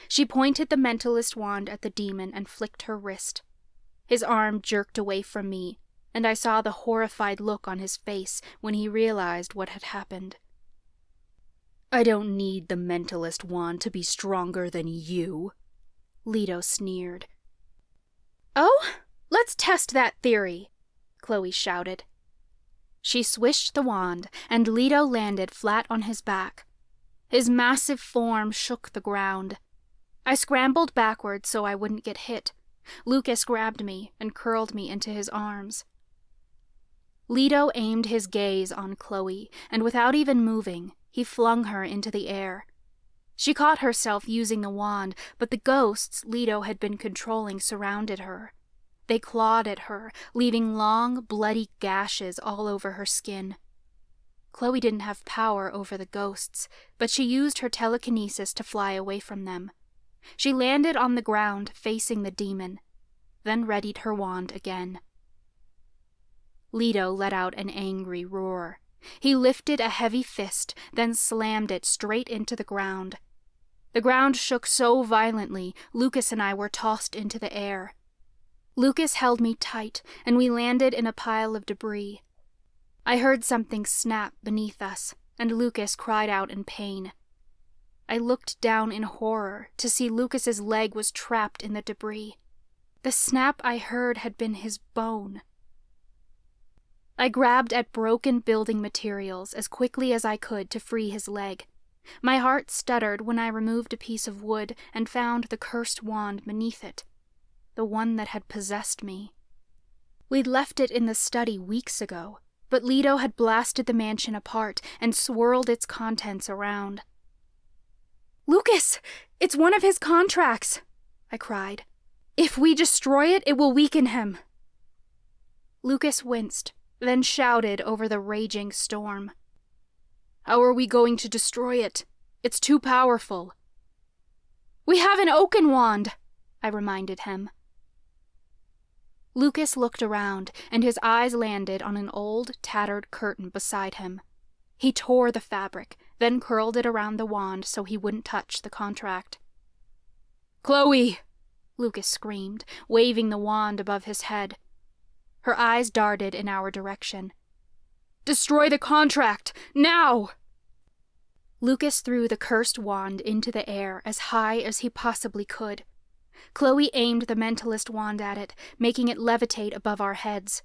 She pointed the mentalist wand at the demon and flicked her wrist. His arm jerked away from me, and I saw the horrified look on his face when he realized what had happened. "I don't need the mentalist wand to be stronger than you," Leto sneered. "Oh, let's test that theory," Chloe shouted. She swished the wand, and Leto landed flat on his back. His massive form shook the ground. I scrambled backward so I wouldn't get hit. Lucas grabbed me and curled me into his arms. Leto aimed his gaze on Chloe, and without even moving, he flung her into the air. She caught herself using the wand, but the ghosts Leto had been controlling surrounded her. They clawed at her, leaving long, bloody gashes all over her skin. Chloe didn't have power over the ghosts, but she used her telekinesis to fly away from them. She landed on the ground facing the demon, then readied her wand again. Leto let out an angry roar. He lifted a heavy fist, then slammed it straight into the ground. The ground shook so violently, Lucas and I were tossed into the air. Lucas held me tight, and we landed in a pile of debris. I heard something snap beneath us, and Lucas cried out in pain. I looked down in horror to see Lucas's leg was trapped in the debris. The snap I heard had been his bone. I grabbed at broken building materials as quickly as I could to free his leg. My heart stuttered when I removed a piece of wood and found the cursed wand beneath it, the one that had possessed me. We'd left it in the study weeks ago, but Leto had blasted the mansion apart and swirled its contents around. "Lucas! It's one of his contracts!" I cried. "If we destroy it, it will weaken him." Lucas winced, then shouted over the raging storm. "How are we going to destroy it? It's too powerful." "We have an Oaken Wand," I reminded him. Lucas looked around, and his eyes landed on an old, tattered curtain beside him. He tore the fabric, then curled it around the wand so he wouldn't touch the contract. "Chloe!" Lucas screamed, waving the wand above his head. Her eyes darted in our direction. "Destroy the contract! Now!" Lucas threw the cursed wand into the air as high as he possibly could. Chloe aimed the mentalist wand at it, making it levitate above our heads.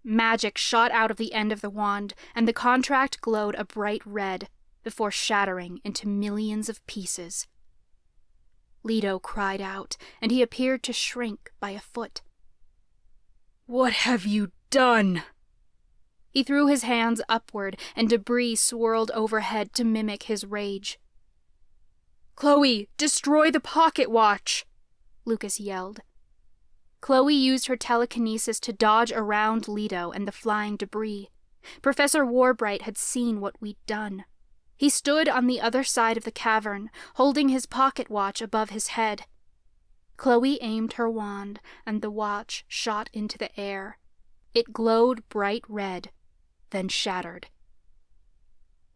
Magic shot out of the end of the wand, and the contract glowed a bright red, before shattering into millions of pieces. Leto cried out, and he appeared to shrink by a foot. "What have you done?" He threw his hands upward, and debris swirled overhead to mimic his rage. "Chloe, destroy the pocket watch!" Lucas yelled. Chloe used her telekinesis to dodge around Leto and the flying debris. Professor Warbright had seen what we'd done. He stood on the other side of the cavern, holding his pocket watch above his head. Chloe aimed her wand, and the watch shot into the air. It glowed bright red, then shattered.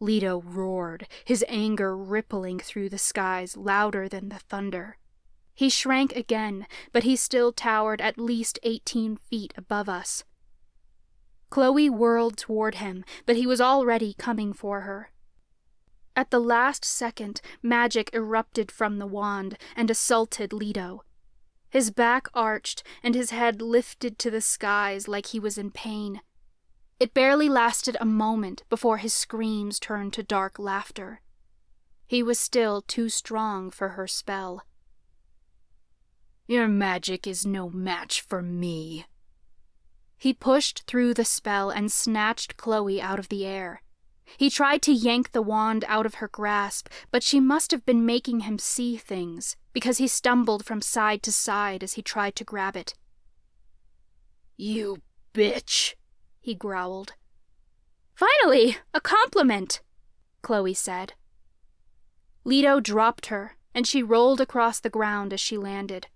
Leto roared, his anger rippling through the skies louder than the thunder. He shrank again, but he still towered at least 18 feet above us. Chloe whirled toward him, but he was already coming for her. At the last second, magic erupted from the wand and assaulted Leto. His back arched, and his head lifted to the skies like he was in pain. It barely lasted a moment before his screams turned to dark laughter. He was still too strong for her spell. "Your magic is no match for me." He pushed through the spell and snatched Chloe out of the air. He tried to yank the wand out of her grasp, but she must have been making him see things, because he stumbled from side to side as he tried to grab it. "You bitch," he growled. "Finally, a compliment," Chloe said. Leto dropped her, and she rolled across the ground as she landed.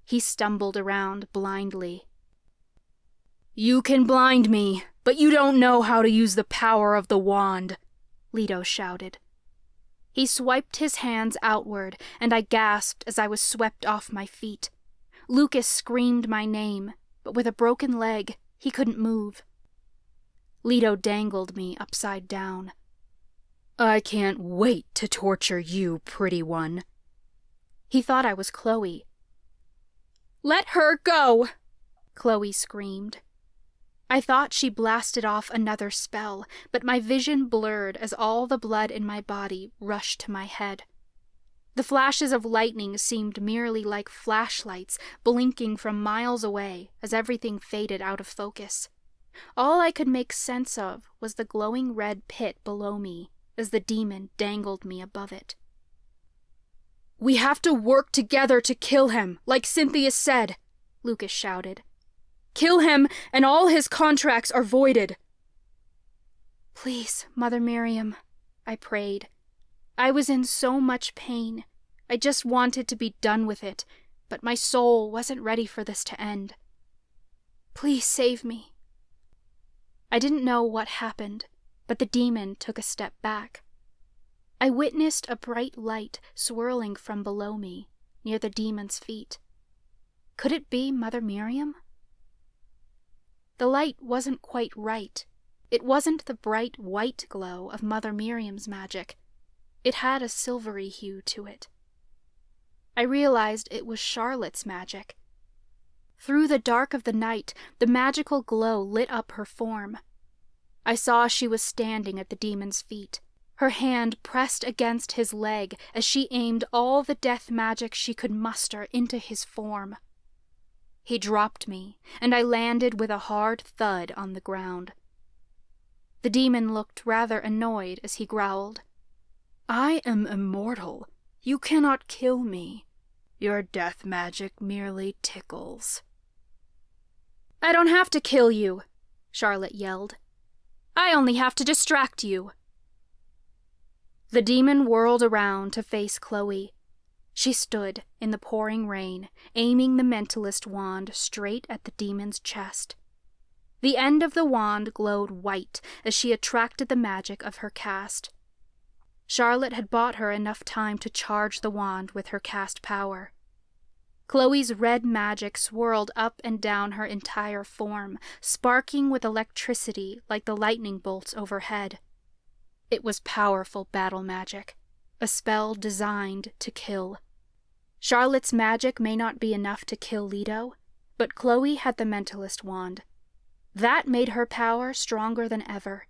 He stumbled around blindly. "You can blind me, but you don't know how to use the power of the wand," Leto shouted. He swiped his hands outward, and I gasped as I was swept off my feet. Lucas screamed my name, but with a broken leg, he couldn't move. Leto dangled me upside down. "I can't wait to torture you, pretty one." He thought I was Chloe. "Let her go!" Chloe screamed. I thought she blasted off another spell, but my vision blurred as all the blood in my body rushed to my head. The flashes of lightning seemed merely like flashlights blinking from miles away as everything faded out of focus. All I could make sense of was the glowing red pit below me as the demon dangled me above it. "We have to work together to kill him, like Cynthia said," Lucas shouted. "Kill him, and all his contracts are voided." "Please, Mother Miriam," I prayed. I was in so much pain. I just wanted to be done with it, but my soul wasn't ready for this to end. "Please save me." I didn't know what happened, but the demon took a step back. I witnessed a bright light swirling from below me, near the demon's feet. Could it be Mother Miriam? The light wasn't quite right. It wasn't the bright white glow of Mother Miriam's magic. It had a silvery hue to it. I realized it was Charlotte's magic. Through the dark of the night, the magical glow lit up her form. I saw she was standing at the demon's feet, her hand pressed against his leg as she aimed all the death magic she could muster into his form. He dropped me, and I landed with a hard thud on the ground. The demon looked rather annoyed as he growled, "I am immortal. You cannot kill me. Your death magic merely tickles." "I don't have to kill you," Charlotte yelled. "I only have to distract you." The demon whirled around to face Chloe. She stood in the pouring rain, aiming the mentalist wand straight at the demon's chest. The end of the wand glowed white as she attracted the magic of her cast. Charlotte had bought her enough time to charge the wand with her cast power. Chloe's red magic swirled up and down her entire form, sparking with electricity like the lightning bolts overhead. It was powerful battle magic, a spell designed to kill. Charlotte's magic may not be enough to kill Leto, but Chloe had the mentalist wand. That made her power stronger than ever.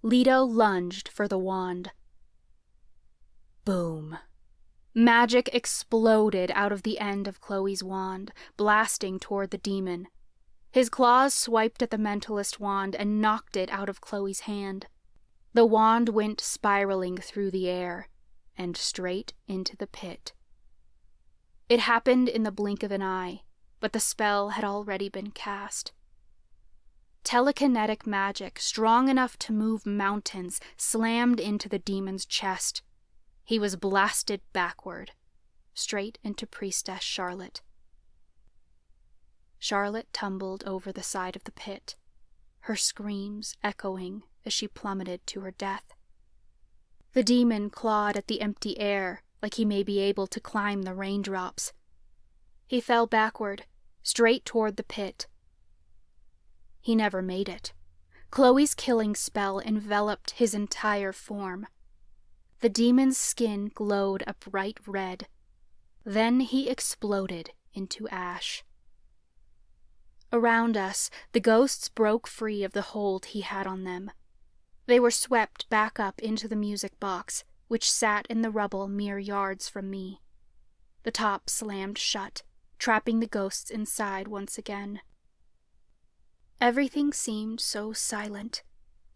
Leto lunged for the wand. Boom. Magic exploded out of the end of Chloe's wand, blasting toward the demon. His claws swiped at the mentalist wand and knocked it out of Chloe's hand. The wand went spiraling through the air and straight into the pit. It happened in the blink of an eye, but the spell had already been cast. Telekinetic magic, strong enough to move mountains, slammed into the demon's chest. He was blasted backward, straight into Priestess Charlotte. Charlotte tumbled over the side of the pit, her screams echoing as she plummeted to her death. The demon clawed at the empty air like he may be able to climb the raindrops. He fell backward, straight toward the pit. He never made it. Chloe's killing spell enveloped his entire form. The demon's skin glowed a bright red. Then he exploded into ash. Around us, the ghosts broke free of the hold he had on them. They were swept back up into the music box, which sat in the rubble mere yards from me. The top slammed shut, trapping the ghosts inside once again. Everything seemed so silent,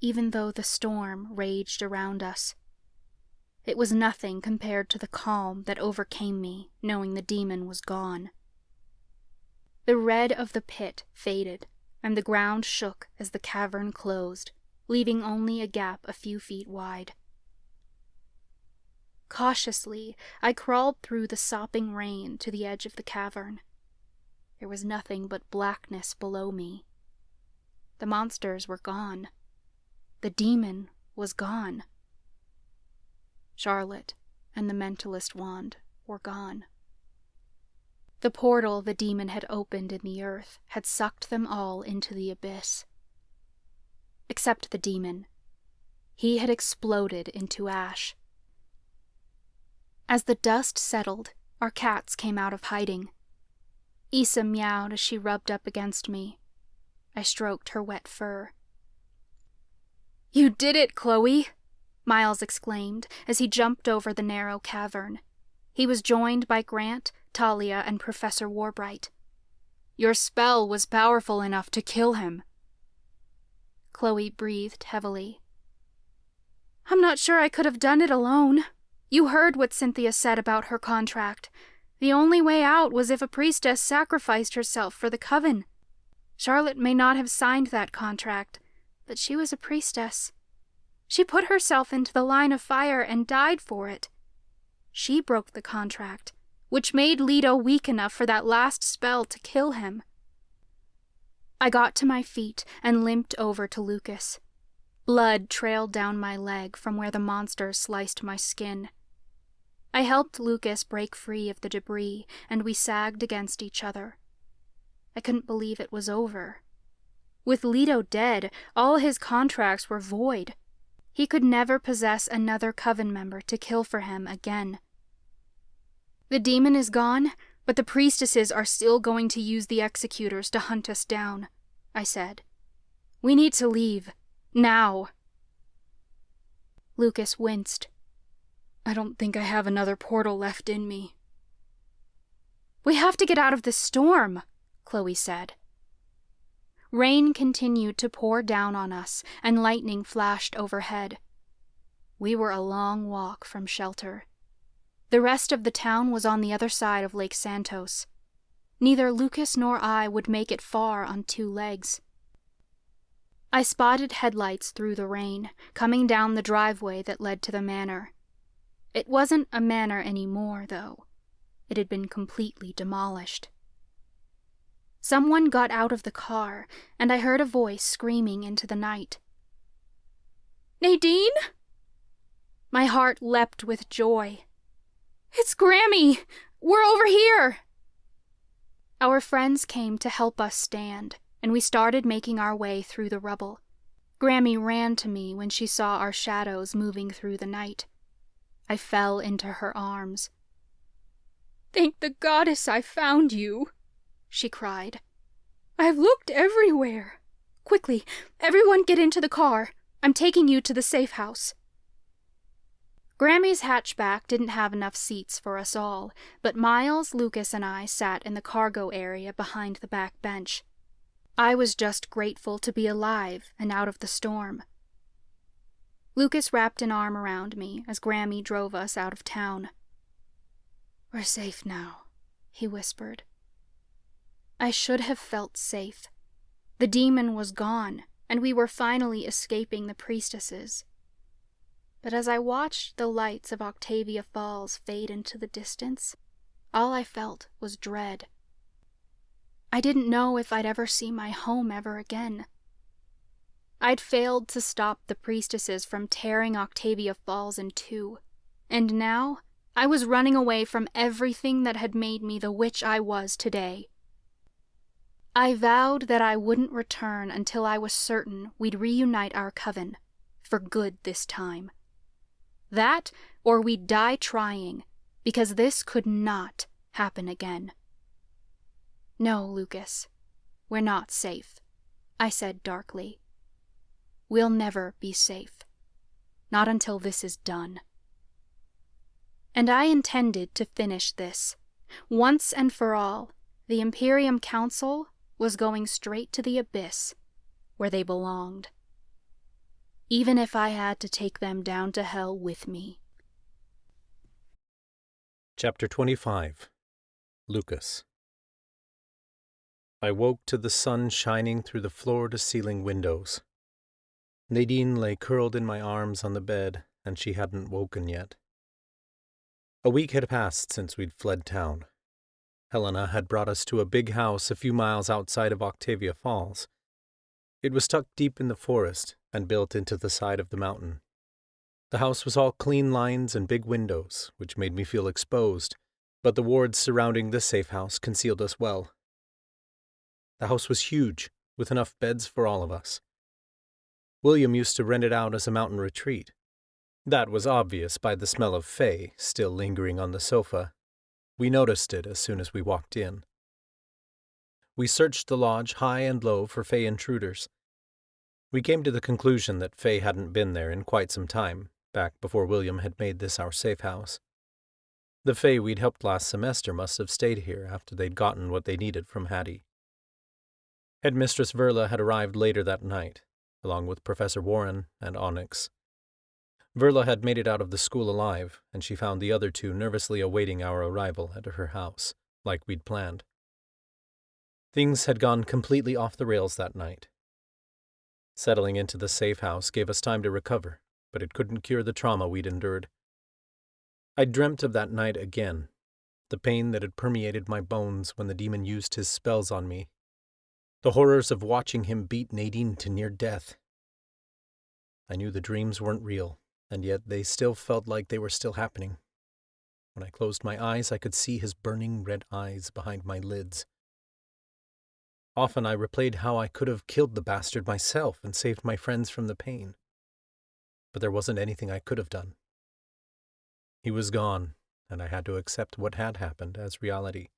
even though the storm raged around us. It was nothing compared to the calm that overcame me, knowing the demon was gone. The red of the pit faded, and the ground shook as the cavern closed, leaving only a gap a few feet wide. Cautiously, I crawled through the sopping rain to the edge of the cavern. There was nothing but blackness below me. The monsters were gone. The demon was gone. Charlotte and the mentalist wand were gone. The portal the demon had opened in the earth had sucked them all into the abyss. Except the demon. He had exploded into ash. As the dust settled, our cats came out of hiding. Issa meowed as she rubbed up against me. I stroked her wet fur. "You did it, Chloe!" Miles exclaimed as he jumped over the narrow cavern. He was joined by Grant, Talia, and Professor Warbright. "Your spell was powerful enough to kill him." Chloe breathed heavily. "I'm not sure I could have done it alone. You heard what Cynthia said about her contract. The only way out was if a priestess sacrificed herself for the coven. Charlotte may not have signed that contract, but she was a priestess. She put herself into the line of fire and died for it. She broke the contract, which made Leto weak enough for that last spell to kill him." I got to my feet and limped over to Lucas. Blood trailed down my leg from where the monster sliced my skin. I helped Lucas break free of the debris, and we sagged against each other. I couldn't believe it was over. With Leto dead, all his contracts were void. He could never possess another coven member to kill for him again. The demon is gone, but the priestesses are still going to use the executors to hunt us down, I said. We need to leave. Now. Lucas winced. I don't think I have another portal left in me. We have to get out of this storm, Chloe said. Rain continued to pour down on us, and lightning flashed overhead. We were a long walk from shelter. The rest of the town was on the other side of Lake Santos. Neither Lucas nor I would make it far on 2 legs. I spotted headlights through the rain, coming down the driveway that led to the manor. It wasn't a manor anymore, though. It had been completely demolished. Someone got out of the car, and I heard a voice screaming into the night. Nadine? My heart leapt with joy. It's Grammy! We're over here! Our friends came to help us stand, and we started making our way through the rubble. Grammy ran to me when she saw our shadows moving through the night. I fell into her arms. Thank the goddess I found you, she cried. I've looked everywhere. Quickly, everyone get into the car. I'm taking you to the safe house. Grammy's hatchback didn't have enough seats for us all, but Miles, Lucas, and I sat in the cargo area behind the back bench. I was just grateful to be alive and out of the storm. Lucas wrapped an arm around me as Grammy drove us out of town. We're safe now, he whispered. I should have felt safe. The demon was gone, and we were finally escaping the priestesses. But as I watched the lights of Octavia Falls fade into the distance, all I felt was dread. I didn't know if I'd ever see my home ever again. I'd failed to stop the priestesses from tearing Octavia Falls in 2, and now I was running away from everything that had made me the witch I was today. I vowed that I wouldn't return until I was certain we'd reunite our coven, for good this time. That, or we'd die trying, because this could not happen again. No, Lucas, we're not safe, I said darkly. We'll never be safe. Not until this is done. And I intended to finish this. Once and for all, the Imperium Council was going straight to the abyss, where they belonged. Even if I had to take them down to hell with me. Chapter 25. Lucas. I woke to the sun shining through the floor-to-ceiling windows. Nadine lay curled in my arms on the bed, and she hadn't woken yet. A week had passed since we'd fled town. Helena had brought us to a big house a few miles outside of Octavia Falls. It was tucked deep in the forest and built into the side of the mountain. The house was all clean lines and big windows, which made me feel exposed, but the wards surrounding the safe house concealed us well. The house was huge, with enough beds for all of us. William used to rent it out as a mountain retreat. That was obvious by the smell of Faye still lingering on the sofa. We noticed it as soon as we walked in. We searched the lodge high and low for Faye intruders. We came to the conclusion that Faye hadn't been there in quite some time, back before William had made this our safe house. The Faye we'd helped last semester must have stayed here after they'd gotten what they needed from Hattie. Headmistress Verla had arrived later that night, along with Professor Warren and Onyx. Verla had made it out of the school alive, and she found the other 2 nervously awaiting our arrival at her house, like we'd planned. Things had gone completely off the rails that night. Settling into the safe house gave us time to recover, but it couldn't cure the trauma we'd endured. I dreamt of that night again, the pain that had permeated my bones when the demon used his spells on me, the horrors of watching him beat Nadine to near death. I knew the dreams weren't real, and yet they still felt like they were still happening. When I closed my eyes, I could see his burning red eyes behind my lids. Often I replayed how I could have killed the bastard myself and saved my friends from the pain. But there wasn't anything I could have done. He was gone, and I had to accept what had happened as reality.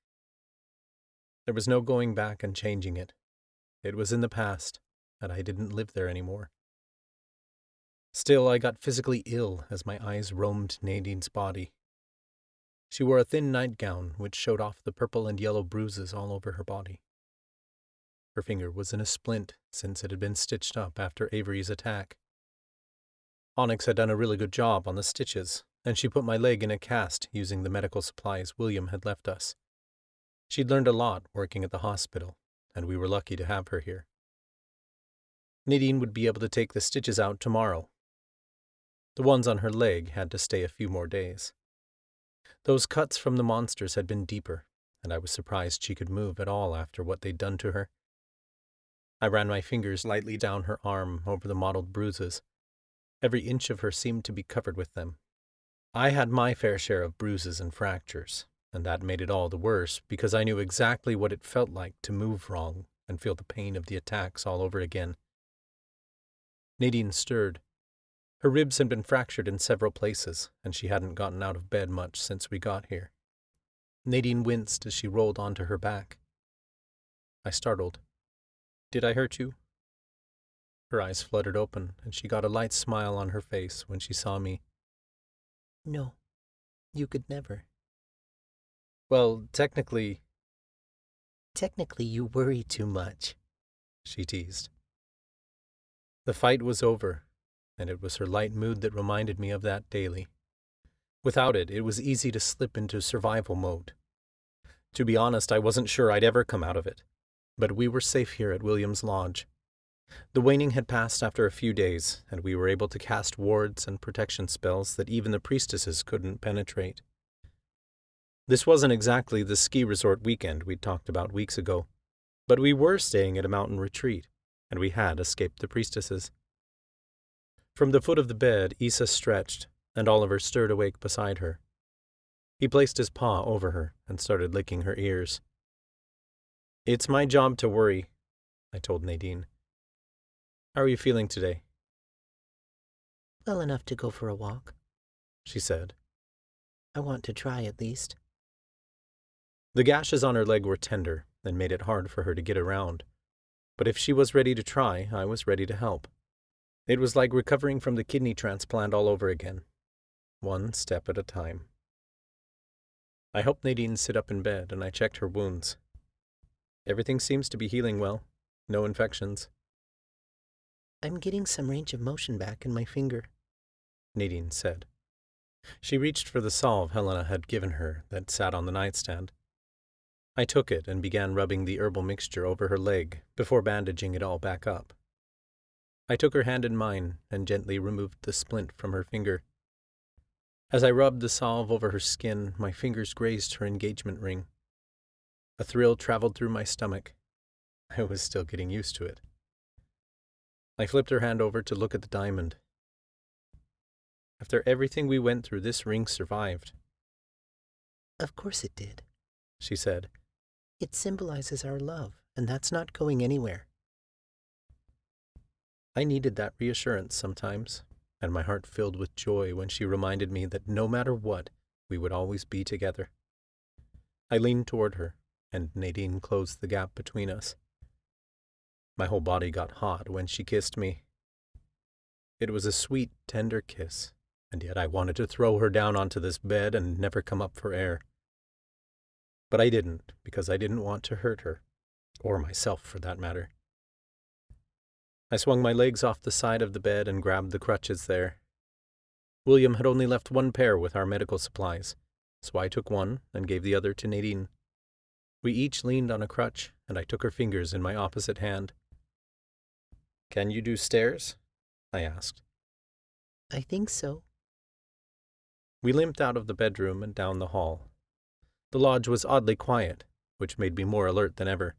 There was no going back and changing it. It was in the past, and I didn't live there anymore. Still, I got physically ill as my eyes roamed Nadine's body. She wore a thin nightgown which showed off the purple and yellow bruises all over her body. Her finger was in a splint since it had been stitched up after Avery's attack. Onyx had done a really good job on the stitches, and she put my leg in a cast using the medical supplies William had left us. She'd learned a lot working at the hospital, and we were lucky to have her here. Nadine would be able to take the stitches out tomorrow. The ones on her leg had to stay a few more days. Those cuts from the monsters had been deeper, and I was surprised she could move at all after what they'd done to her. I ran my fingers lightly down her arm over the mottled bruises. Every inch of her seemed to be covered with them. I had my fair share of bruises and fractures, and that made it all the worse because I knew exactly what it felt like to move wrong and feel the pain of the attacks all over again. Nadine stirred. Her ribs had been fractured in several places, and she hadn't gotten out of bed much since we got here. Nadine winced as she rolled onto her back. I startled. "Did I hurt you?" Her eyes fluttered open, and she got a light smile on her face when she saw me. No, you could never. Well, technically... Technically, you worry too much, she teased. The fight was over, and it was her light mood that reminded me of that daily. Without it, it was easy to slip into survival mode. To be honest, I wasn't sure I'd ever come out of it, but we were safe here at William's Lodge. The waning had passed after a few days, and we were able to cast wards and protection spells that even the priestesses couldn't penetrate. This wasn't exactly the ski resort weekend we'd talked about weeks ago, but we were staying at a mountain retreat, and we had escaped the priestesses. From the foot of the bed, Issa stretched, and Oliver stirred awake beside her. He placed his paw over her and started licking her ears. "It's my job to worry," I told Nadine. "How are you feeling today?" Well enough to go for a walk, she said. I want to try at least. The gashes on her leg were tender and made it hard for her to get around, but if she was ready to try, I was ready to help. It was like recovering from the kidney transplant all over again, one step at a time. I helped Nadine sit up in bed, and I checked her wounds. Everything seems to be healing well. No infections. I'm getting some range of motion back in my finger, Nadine said. She reached for the salve Helena had given her that sat on the nightstand. I took it and began rubbing the herbal mixture over her leg before bandaging it all back up. I took her hand in mine and gently removed the splint from her finger. As I rubbed the salve over her skin, my fingers grazed her engagement ring. A thrill traveled through my stomach. I was still getting used to it. I flipped her hand over to look at the diamond. After everything we went through, this ring survived. Of course it did, she said. It symbolizes our love, and that's not going anywhere. I needed that reassurance sometimes, and my heart filled with joy when she reminded me that no matter what, we would always be together. I leaned toward her, and Nadine closed the gap between us. My whole body got hot when she kissed me. It was a sweet, tender kiss, and yet I wanted to throw her down onto this bed and never come up for air. But I didn't, because I didn't want to hurt her, or myself for that matter. I swung my legs off the side of the bed and grabbed the crutches there. William had only left one pair with our medical supplies, so I took one and gave the other to Nadine. We each leaned on a crutch, and I took her fingers in my opposite hand. "Can you do stairs?" I asked. I think so. We limped out of the bedroom and down the hall. The lodge was oddly quiet, which made me more alert than ever.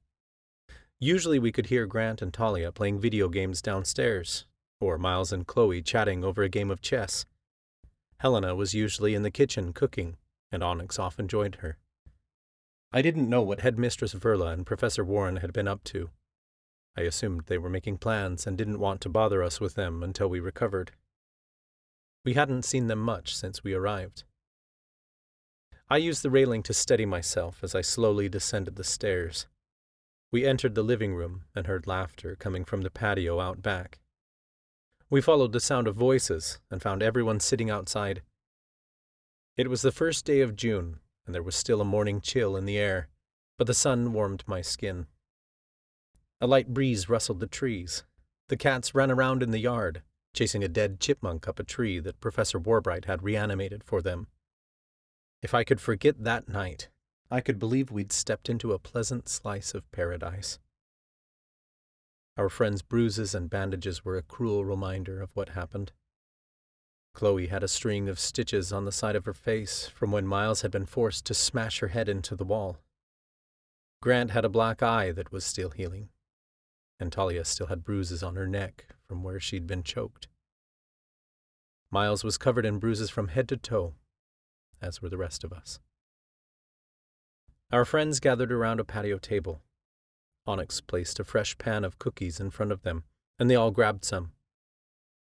Usually we could hear Grant and Talia playing video games downstairs, or Miles and Chloe chatting over a game of chess. Helena was usually in the kitchen cooking, and Onyx often joined her. I didn't know what Headmistress Verla and Professor Warren had been up to. I assumed they were making plans and didn't want to bother us with them until we recovered. We hadn't seen them much since we arrived. I used the railing to steady myself as I slowly descended the stairs. We entered the living room and heard laughter coming from the patio out back. We followed the sound of voices and found everyone sitting outside. It was the first day of June, and there was still a morning chill in the air, but the sun warmed my skin. A light breeze rustled the trees. The cats ran around in the yard, chasing a dead chipmunk up a tree that Professor Warbright had reanimated for them. If I could forget that night, I could believe we'd stepped into a pleasant slice of paradise. Our friend's bruises and bandages were a cruel reminder of what happened. Chloe had a string of stitches on the side of her face from when Miles had been forced to smash her head into the wall. Grant had a black eye that was still healing, and Talia still had bruises on her neck from where she'd been choked. Miles was covered in bruises from head to toe, as were the rest of us. Our friends gathered around a patio table. Onyx placed a fresh pan of cookies in front of them, and they all grabbed some.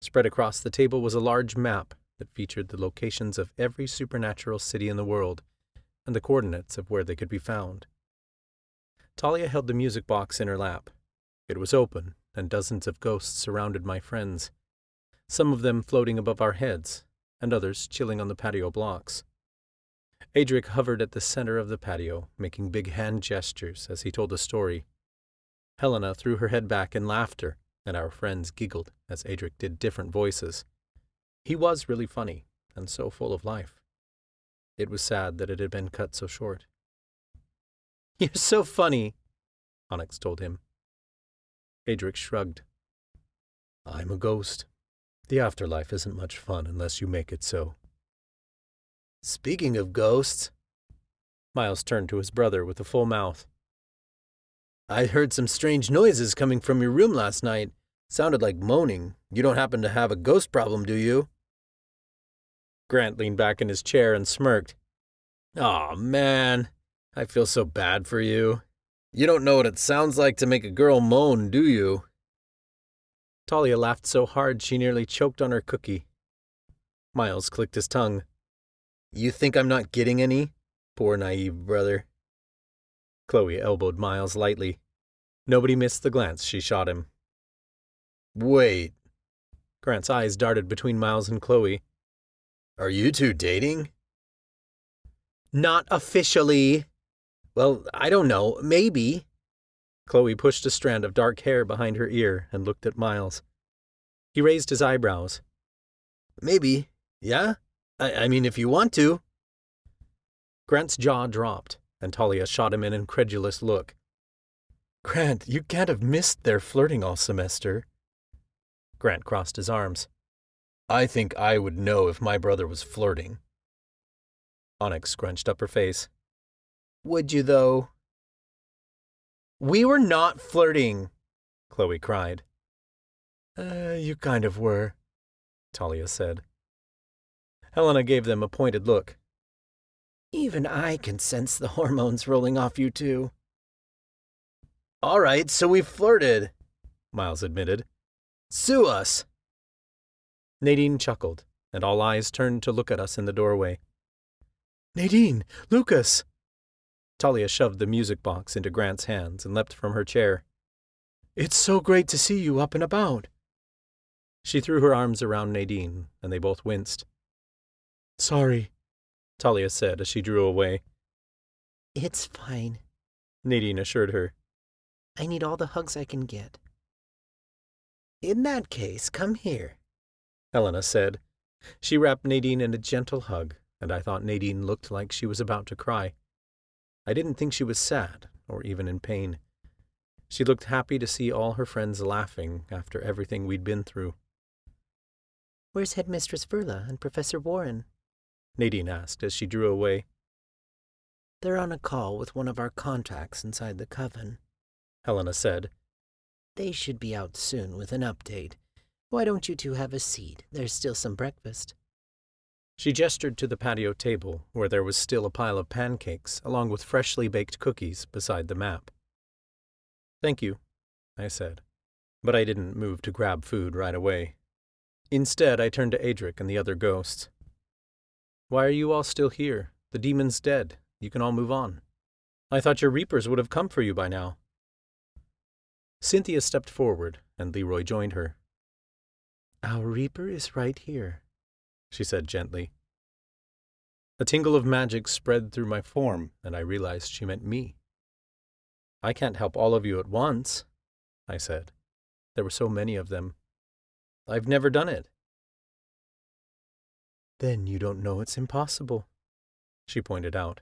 Spread across the table was a large map that featured the locations of every supernatural city in the world and the coordinates of where they could be found. Talia held the music box in her lap. It was open, and dozens of ghosts surrounded my friends, some of them floating above our heads, and others chilling on the patio blocks. Adric hovered at the center of the patio, making big hand gestures as he told a story. Helena threw her head back in laughter, and our friends giggled as Adric did different voices. He was really funny, and so full of life. It was sad that it had been cut so short. "You're so funny," Onyx told him. Adric shrugged. "I'm a ghost. The afterlife isn't much fun unless you make it so." "Speaking of ghosts," Miles turned to his brother with a full mouth. "I heard some strange noises coming from your room last night. Sounded like moaning. You don't happen to have a ghost problem, do you?" Grant leaned back in his chair and smirked. "Aw, man, I feel so bad for you. You don't know what it sounds like to make a girl moan, do you?" Talia laughed so hard she nearly choked on her cookie. Miles clicked his tongue. "You think I'm not getting any? Poor naive brother." Chloe elbowed Miles lightly. Nobody missed the glance she shot him. "Wait." Grant's eyes darted between Miles and Chloe. "Are you two dating?" "Not officially. Well, I don't know. Maybe." Chloe pushed a strand of dark hair behind her ear and looked at Miles. He raised his eyebrows. "Maybe. Yeah? I mean, if you want to." Grant's jaw dropped, and Talia shot him an incredulous look. "Grant, you can't have missed their flirting all semester." Grant crossed his arms. "I think I would know if my brother was flirting." Onyx scrunched up her face. "Would you, though?" "We were not flirting," Chloe cried. You kind of were," Talia said. Helena gave them a pointed look. "Even I can sense the hormones rolling off you two." "All right, so we flirted," Miles admitted. "Sue us." Nadine chuckled, and all eyes turned to look at us in the doorway. "Nadine! Lucas!" Talia shoved the music box into Grant's hands and leapt from her chair. "It's so great to see you up and about." She threw her arms around Nadine, and they both winced. "Sorry," Talia said as she drew away. "It's fine," Nadine assured her. "I need all the hugs I can get." "In that case, come here," Helena said. She wrapped Nadine in a gentle hug, and I thought Nadine looked like she was about to cry. I didn't think she was sad, or even in pain. She looked happy to see all her friends laughing after everything we'd been through. "Where's Headmistress Verla and Professor Warren?" Nadine asked as she drew away. "They're on a call with one of our contacts inside the coven," Helena said. "They should be out soon with an update. Why don't you two have a seat? There's still some breakfast. She gestured to the patio table, where there was still a pile of pancakes, along with freshly baked cookies beside the map. "Thank you," I said, but I didn't move to grab food right away. Instead, I turned to Adric and the other ghosts. "Why are you all still here? The demon's dead. You can all move on. I thought your reapers would have come for you by now." Cynthia stepped forward, and Leroy joined her. Our reaper is right here, she said gently. A tingle of magic spread through my form, and I realized she meant me. "I can't help all of you at once," I said. There were so many of them. "I've never done it." "Then you don't know it's impossible," she pointed out.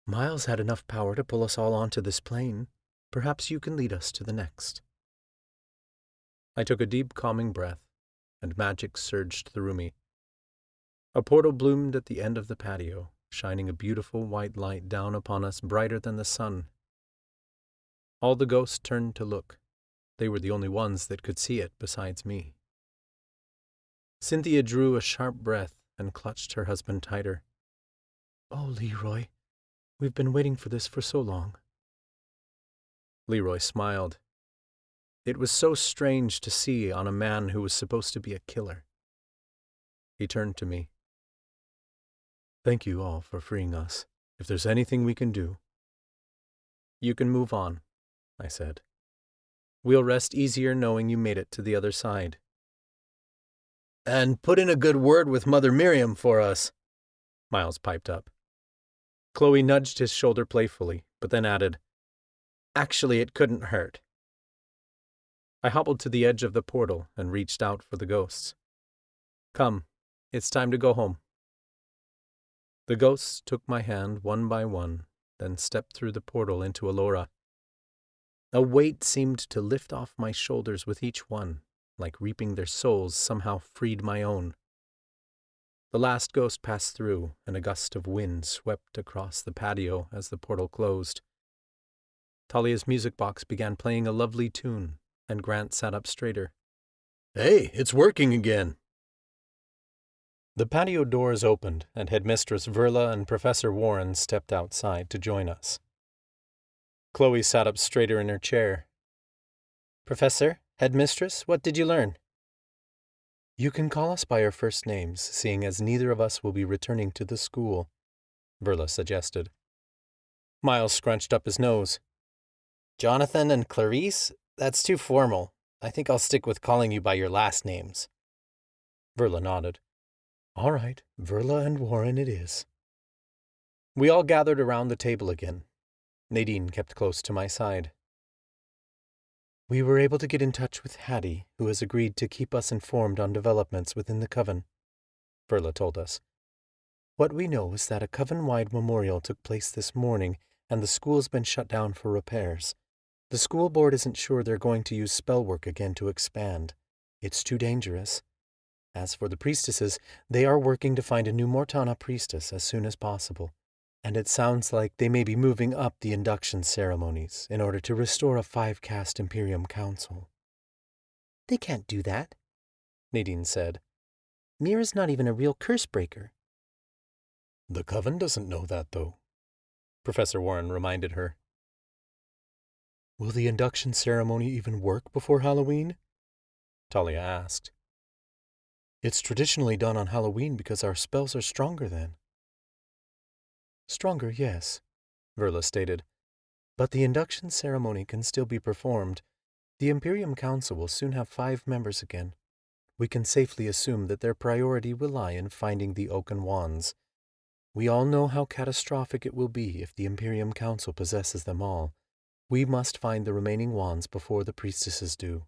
"Miles had enough power to pull us all onto this plane. Perhaps you can lead us to the next." I took a deep, calming breath, and magic surged through me. A portal bloomed at the end of the patio, shining a beautiful white light down upon us brighter than the sun. All the ghosts turned to look. They were the only ones that could see it besides me. Cynthia drew a sharp breath and clutched her husband tighter. "Oh, Leroy, we've been waiting for this for so long." Leroy smiled. It was so strange to see on a man who was supposed to be a killer. He turned to me. "Thank you all for freeing us. If there's anything we can do—" "You can move on," I said. "We'll rest easier knowing you made it to the other side." "And put in a good word with Mother Miriam for us," Miles piped up. Chloe nudged his shoulder playfully, but then added, "Actually, it couldn't hurt." I hobbled to the edge of the portal and reached out for the ghosts. "Come, it's time to go home." The ghosts took my hand one by one, then stepped through the portal into Alora. A weight seemed to lift off my shoulders with each one, like reaping their souls somehow freed my own. The last ghost passed through, and a gust of wind swept across the patio as the portal closed. Talia's music box began playing a lovely tune, and Grant sat up straighter. "Hey, it's working again." The patio doors opened, and Headmistress Verla and Professor Warren stepped outside to join us. Chloe sat up straighter in her chair. "Professor, Headmistress, what did you learn?" "You can call us by our first names, seeing as neither of us will be returning to the school," Verla suggested. Miles scrunched up his nose. "Jonathan and Clarice? That's too formal. I think I'll stick with calling you by your last names." Verla nodded. "All right, Verla and Warren it is." We all gathered around the table again. Nadine kept close to my side. "We were able to get in touch with Hattie, who has agreed to keep us informed on developments within the coven," Verla told us. "What we know is that a coven-wide memorial took place this morning, and the school's been shut down for repairs. The school board isn't sure they're going to use spell work again to expand. It's too dangerous. As for the priestesses, they are working to find a new Mortana priestess as soon as possible, and it sounds like they may be moving up the induction ceremonies in order to restore a 5-caste Imperium Council." "They can't do that," Nadine said. "Mira's not even a real curse breaker." "The coven doesn't know that, though," Professor Warren reminded her. "Will the induction ceremony even work before Halloween?" Talia asked. "It's traditionally done on Halloween because our spells are stronger then." "Stronger, yes," Verla stated. "But the induction ceremony can still be performed. The Imperium Council will soon have 5 members again. We can safely assume that their priority will lie in finding the Oaken Wands. We all know how catastrophic it will be if the Imperium Council possesses them all. We must find the remaining wands before the priestesses do."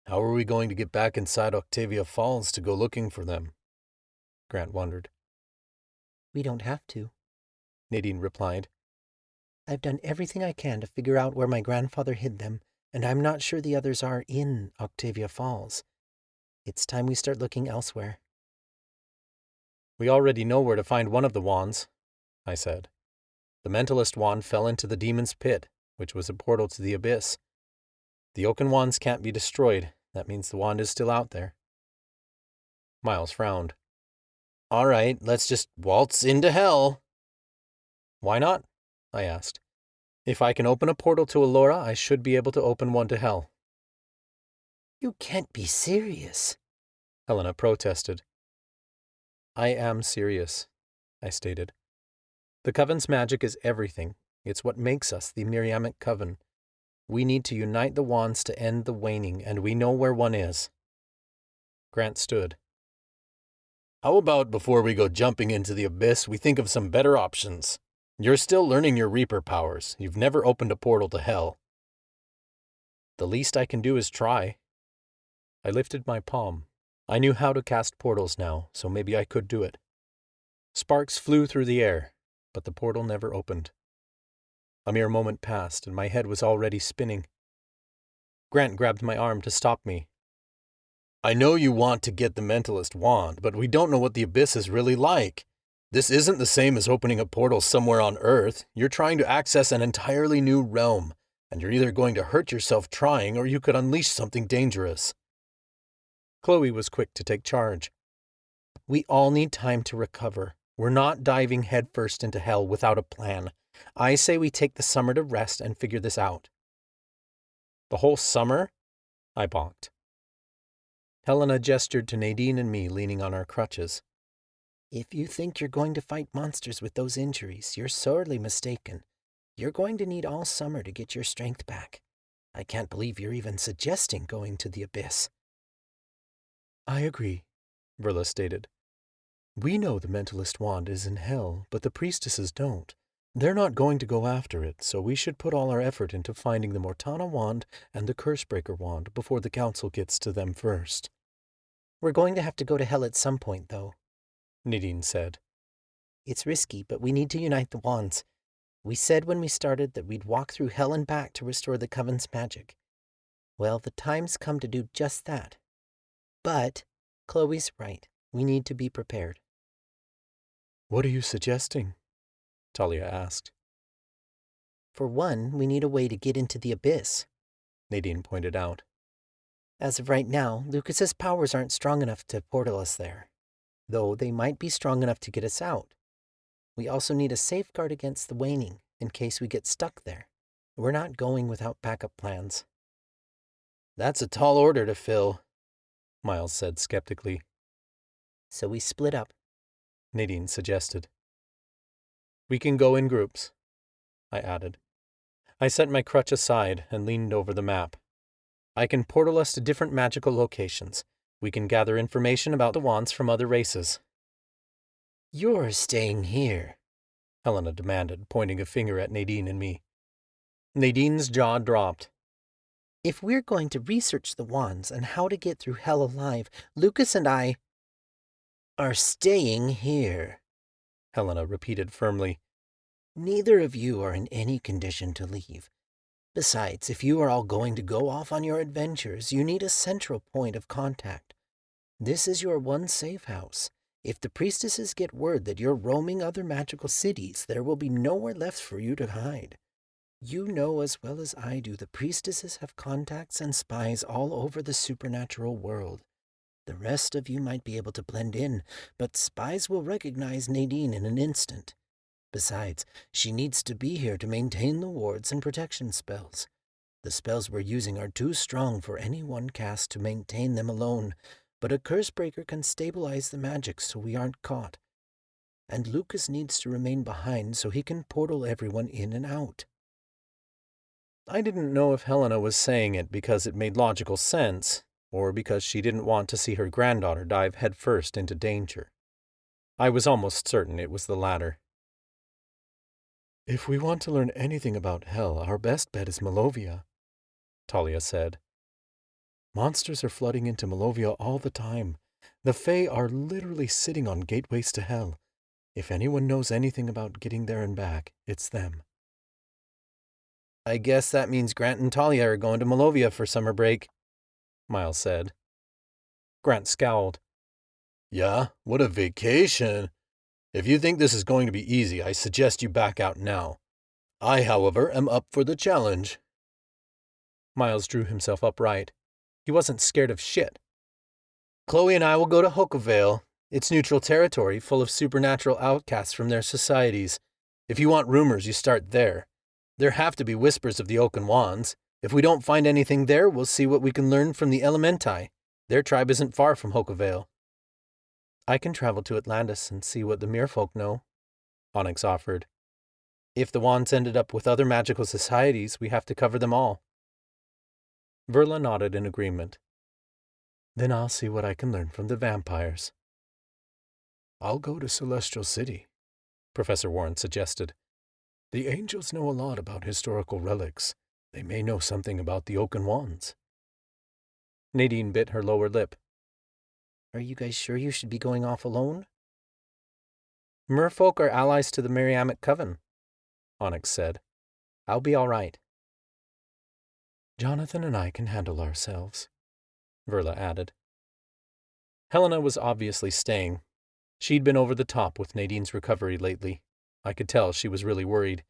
"How are we going to get back inside Octavia Falls to go looking for them?" Grant wondered. "We don't have to," Nadine replied. "I've done everything I can to figure out where my grandfather hid them, and I'm not sure the others are in Octavia Falls. It's time we start looking elsewhere." "We already know where to find one of the wands," I said. "The Mentalist wand fell into the demon's pit, which was a portal to the abyss. The Oaken Wands can't be destroyed, That means the wand is still out there. Miles frowned. All right, let's just waltz into hell. Why not? I asked. If I can open a portal to Allura, I should be able to open one to hell. You can't be serious, Helena protested. I am serious, I stated. The Coven's magic is everything. It's what makes us the Miriamic Coven. We need to unite the wands to end the waning, and we know where one is. Grant stood. How about before we go jumping into the abyss, we think of some better options? You're still learning your Reaper powers. You've never opened a portal to hell. The least I can do is try. I lifted my palm. I knew how to cast portals now, so maybe I could do it. Sparks flew through the air, but the portal never opened. A mere moment passed, and my head was already spinning. Grant grabbed my arm to stop me. I know you want to get the Mentalist wand, but we don't know what the abyss is really like. This isn't the same as opening a portal somewhere on Earth. You're trying to access an entirely new realm, and you're either going to hurt yourself trying or you could unleash something dangerous. Chloe was quick to take charge. We all need time to recover. We're not diving headfirst into hell without a plan. I say we take the summer to rest and figure this out. The whole summer? I balked. Helena gestured to Nadine and me leaning on our crutches. If you think you're going to fight monsters with those injuries, you're sorely mistaken. You're going to need all summer to get your strength back. I can't believe you're even suggesting going to the abyss. I agree, Verla stated. We know the Mentalist wand is in hell, but the priestesses don't. They're not going to go after it, so we should put all our effort into finding the Mortana wand and the Cursebreaker wand before the council gets to them first. We're going to have to go to hell at some point, though, Nadine said. It's risky, but we need to unite the wands. We said when we started that we'd walk through hell and back to restore the Coven's magic. Well, the time's come to do just that. But Chloe's right. We need to be prepared. What are you suggesting? Talia asked. For one, we need a way to get into the abyss, Nadine pointed out. As of right now, Lucas's powers aren't strong enough to portal us there, though they might be strong enough to get us out. We also need a safeguard against the waning, in case we get stuck there. We're not going without backup plans. That's a tall order to fill, Miles said skeptically. So we split up, Nadine suggested. We can go in groups, I added. I set my crutch aside and leaned over the map. I can portal us to different magical locations. We can gather information about the wands from other races. You're staying here, Helena demanded, pointing a finger at Nadine and me. Nadine's jaw dropped. If we're going to research the wands and how to get through hell alive, Lucas and I are staying here, Helena repeated firmly. Neither of you are in any condition to leave. Besides, if you are all going to go off on your adventures, you need a central point of contact. This is your one safe house. If the priestesses get word that you're roaming other magical cities, there will be nowhere left for you to hide. You know as well as I do the priestesses have contacts and spies all over the supernatural world. The rest of you might be able to blend in, but spies will recognize Nadine in an instant. Besides, she needs to be here to maintain the wards and protection spells. The spells we're using are too strong for any one cast to maintain them alone, but a Cursebreaker can stabilize the magic so we aren't caught. And Lucas needs to remain behind so he can portal everyone in and out. I didn't know if Helena was saying it because it made logical sense, or because she didn't want to see her granddaughter dive headfirst into danger. I was almost certain it was the latter. If we want to learn anything about hell, our best bet is Malovia, Talia said. Monsters are flooding into Malovia all the time. The Fae are literally sitting on gateways to hell. If anyone knows anything about getting there and back, it's them. I guess that means Grant and Talia are going to Malovia for summer break, Miles said. Grant scowled. Yeah, what a vacation. If you think this is going to be easy, I suggest you back out now. I, however, am up for the challenge. Miles drew himself upright. He He wasn't scared of shit. Chloe and I will go to Hokavale. It's neutral territory full of supernatural outcasts from their societies. If you want rumors, you start there. There have to be whispers of the Oaken Wands. If we don't find anything there, we'll see what we can learn from the Elementi. Their tribe isn't far from Hokavale. I can travel to Atlantis and see what the Merfolk know, Onyx offered. If the Wands ended up with other magical societies, we have to cover them all. Verla nodded in agreement. Then I'll see what I can learn from the vampires. I'll go to Celestial City, Professor Warren suggested. The angels know a lot about historical relics. They may know something about the Oaken Wands. Nadine bit her lower lip. Are you guys sure you should be going off alone? Merfolk are allies to the Miriamic coven, Onyx said. I'll be all right. Jonathan and I can handle ourselves, Verla added. Helena was obviously staying. She'd been over the top with Nadine's recovery lately. I could tell she was really worried.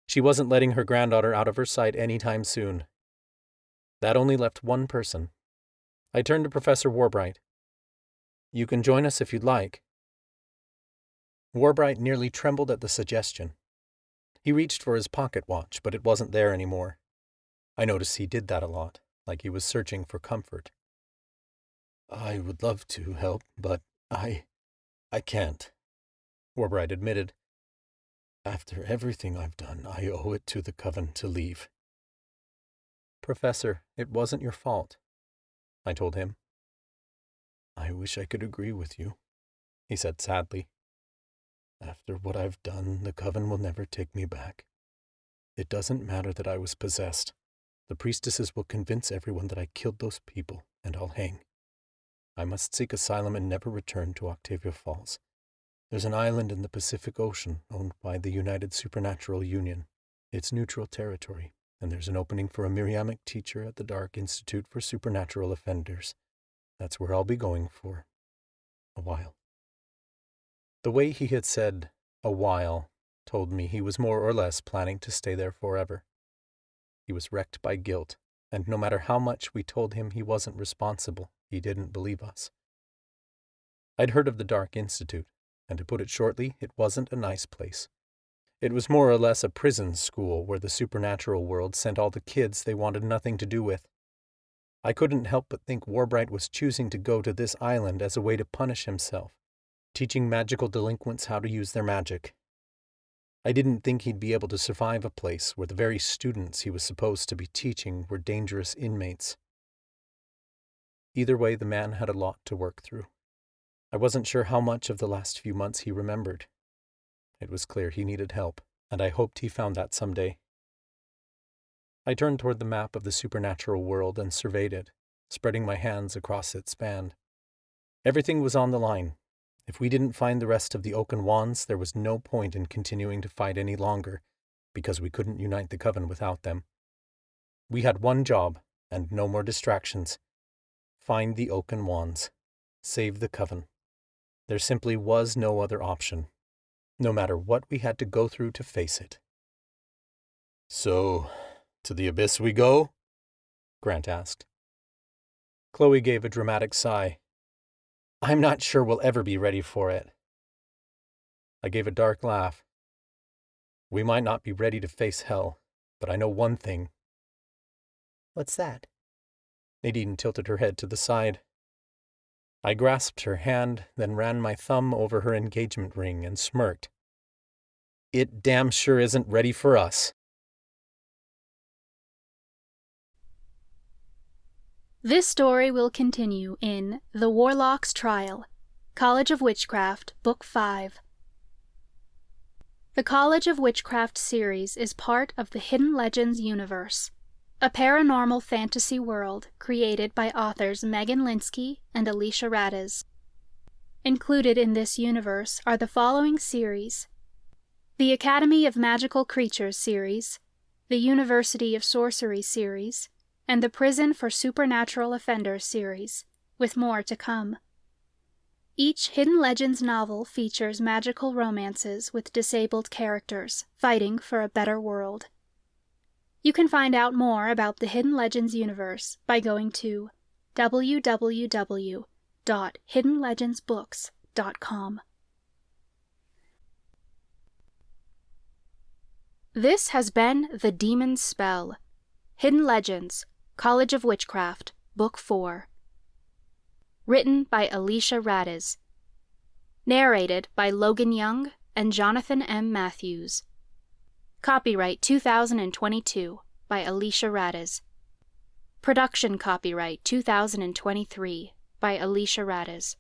She wasn't letting her granddaughter out of her sight any time soon. That only left one person. I turned to Professor Warbright. You can join us if you'd like. Warbright nearly trembled at the suggestion. He reached for his pocket watch, but it wasn't there anymore. I noticed he did that a lot, like he was searching for comfort. I would love to help, but I can't, Warbright admitted. After everything I've done, I owe it to the coven to leave. Professor, it wasn't your fault, I told him. I wish I could agree with you, he said sadly. After what I've done, the coven will never take me back. It doesn't matter that I was possessed. The priestesses will convince everyone that I killed those people, and I'll hang. I must seek asylum and never return to Octavia Falls. There's an island in the Pacific Ocean owned by the United Supernatural Union. It's neutral territory, and there's an opening for a Miriamic teacher at the Dark Institute for Supernatural Offenders. That's where I'll be going for a while. The way he had said, a while, told me he was more or less planning to stay there forever. He was wrecked by guilt, and no matter how much we told him he wasn't responsible, he didn't believe us. I'd heard of the Dark Institute, and to put it shortly, it wasn't a nice place. It was more or less a prison school where the supernatural world sent all the kids they wanted nothing to do with. I couldn't help but think Warbright was choosing to go to this island as a way to punish himself, teaching magical delinquents how to use their magic. I didn't think he'd be able to survive a place where the very students he was supposed to be teaching were dangerous inmates. Either way, the man had a lot to work through. I wasn't sure how much of the last few months he remembered. It was clear he needed help, and I hoped he found that someday. I turned toward the map of the supernatural world and surveyed it, spreading my hands across its span. Everything was on the line. If we didn't find the rest of the Oaken Wands, there was no point in continuing to fight any longer, because we couldn't unite the coven without them. We had one job, and no more distractions. Find the Oaken Wands. Save the coven. There simply was no other option, no matter what we had to go through to face it. So, to the abyss we go? Grant asked. Chloe gave a dramatic sigh. I'm not sure we'll ever be ready for it. I gave a dark laugh. We might not be ready to face hell, but I know one thing. What's that? Nadine tilted her head to the side. I grasped her hand, then ran my thumb over her engagement ring and smirked. It damn sure isn't ready for us. This story will continue in The Warlock's Trial, College of Witchcraft, Book 5. The College of Witchcraft series is part of the Hidden Legends universe, a paranormal fantasy world created by authors Megan Linsky and Alicia Rades. Included in this universe are the following series: the Academy of Magical Creatures series, the University of Sorcery series, and the Prison for Supernatural Offenders series, with more to come. Each Hidden Legends novel features magical romances with disabled characters fighting for a better world. You can find out more about the Hidden Legends universe by going to www.hiddenlegendsbooks.com. This has been The Demon's Spell, Hidden Legends, College of Witchcraft, Book 4. Written by Alicia Radiz. Narrated by Logan Young and Jonathan M. Matthews. Copyright 2022 by Alicia Radiz. Production copyright 2023 by Alicia Radiz.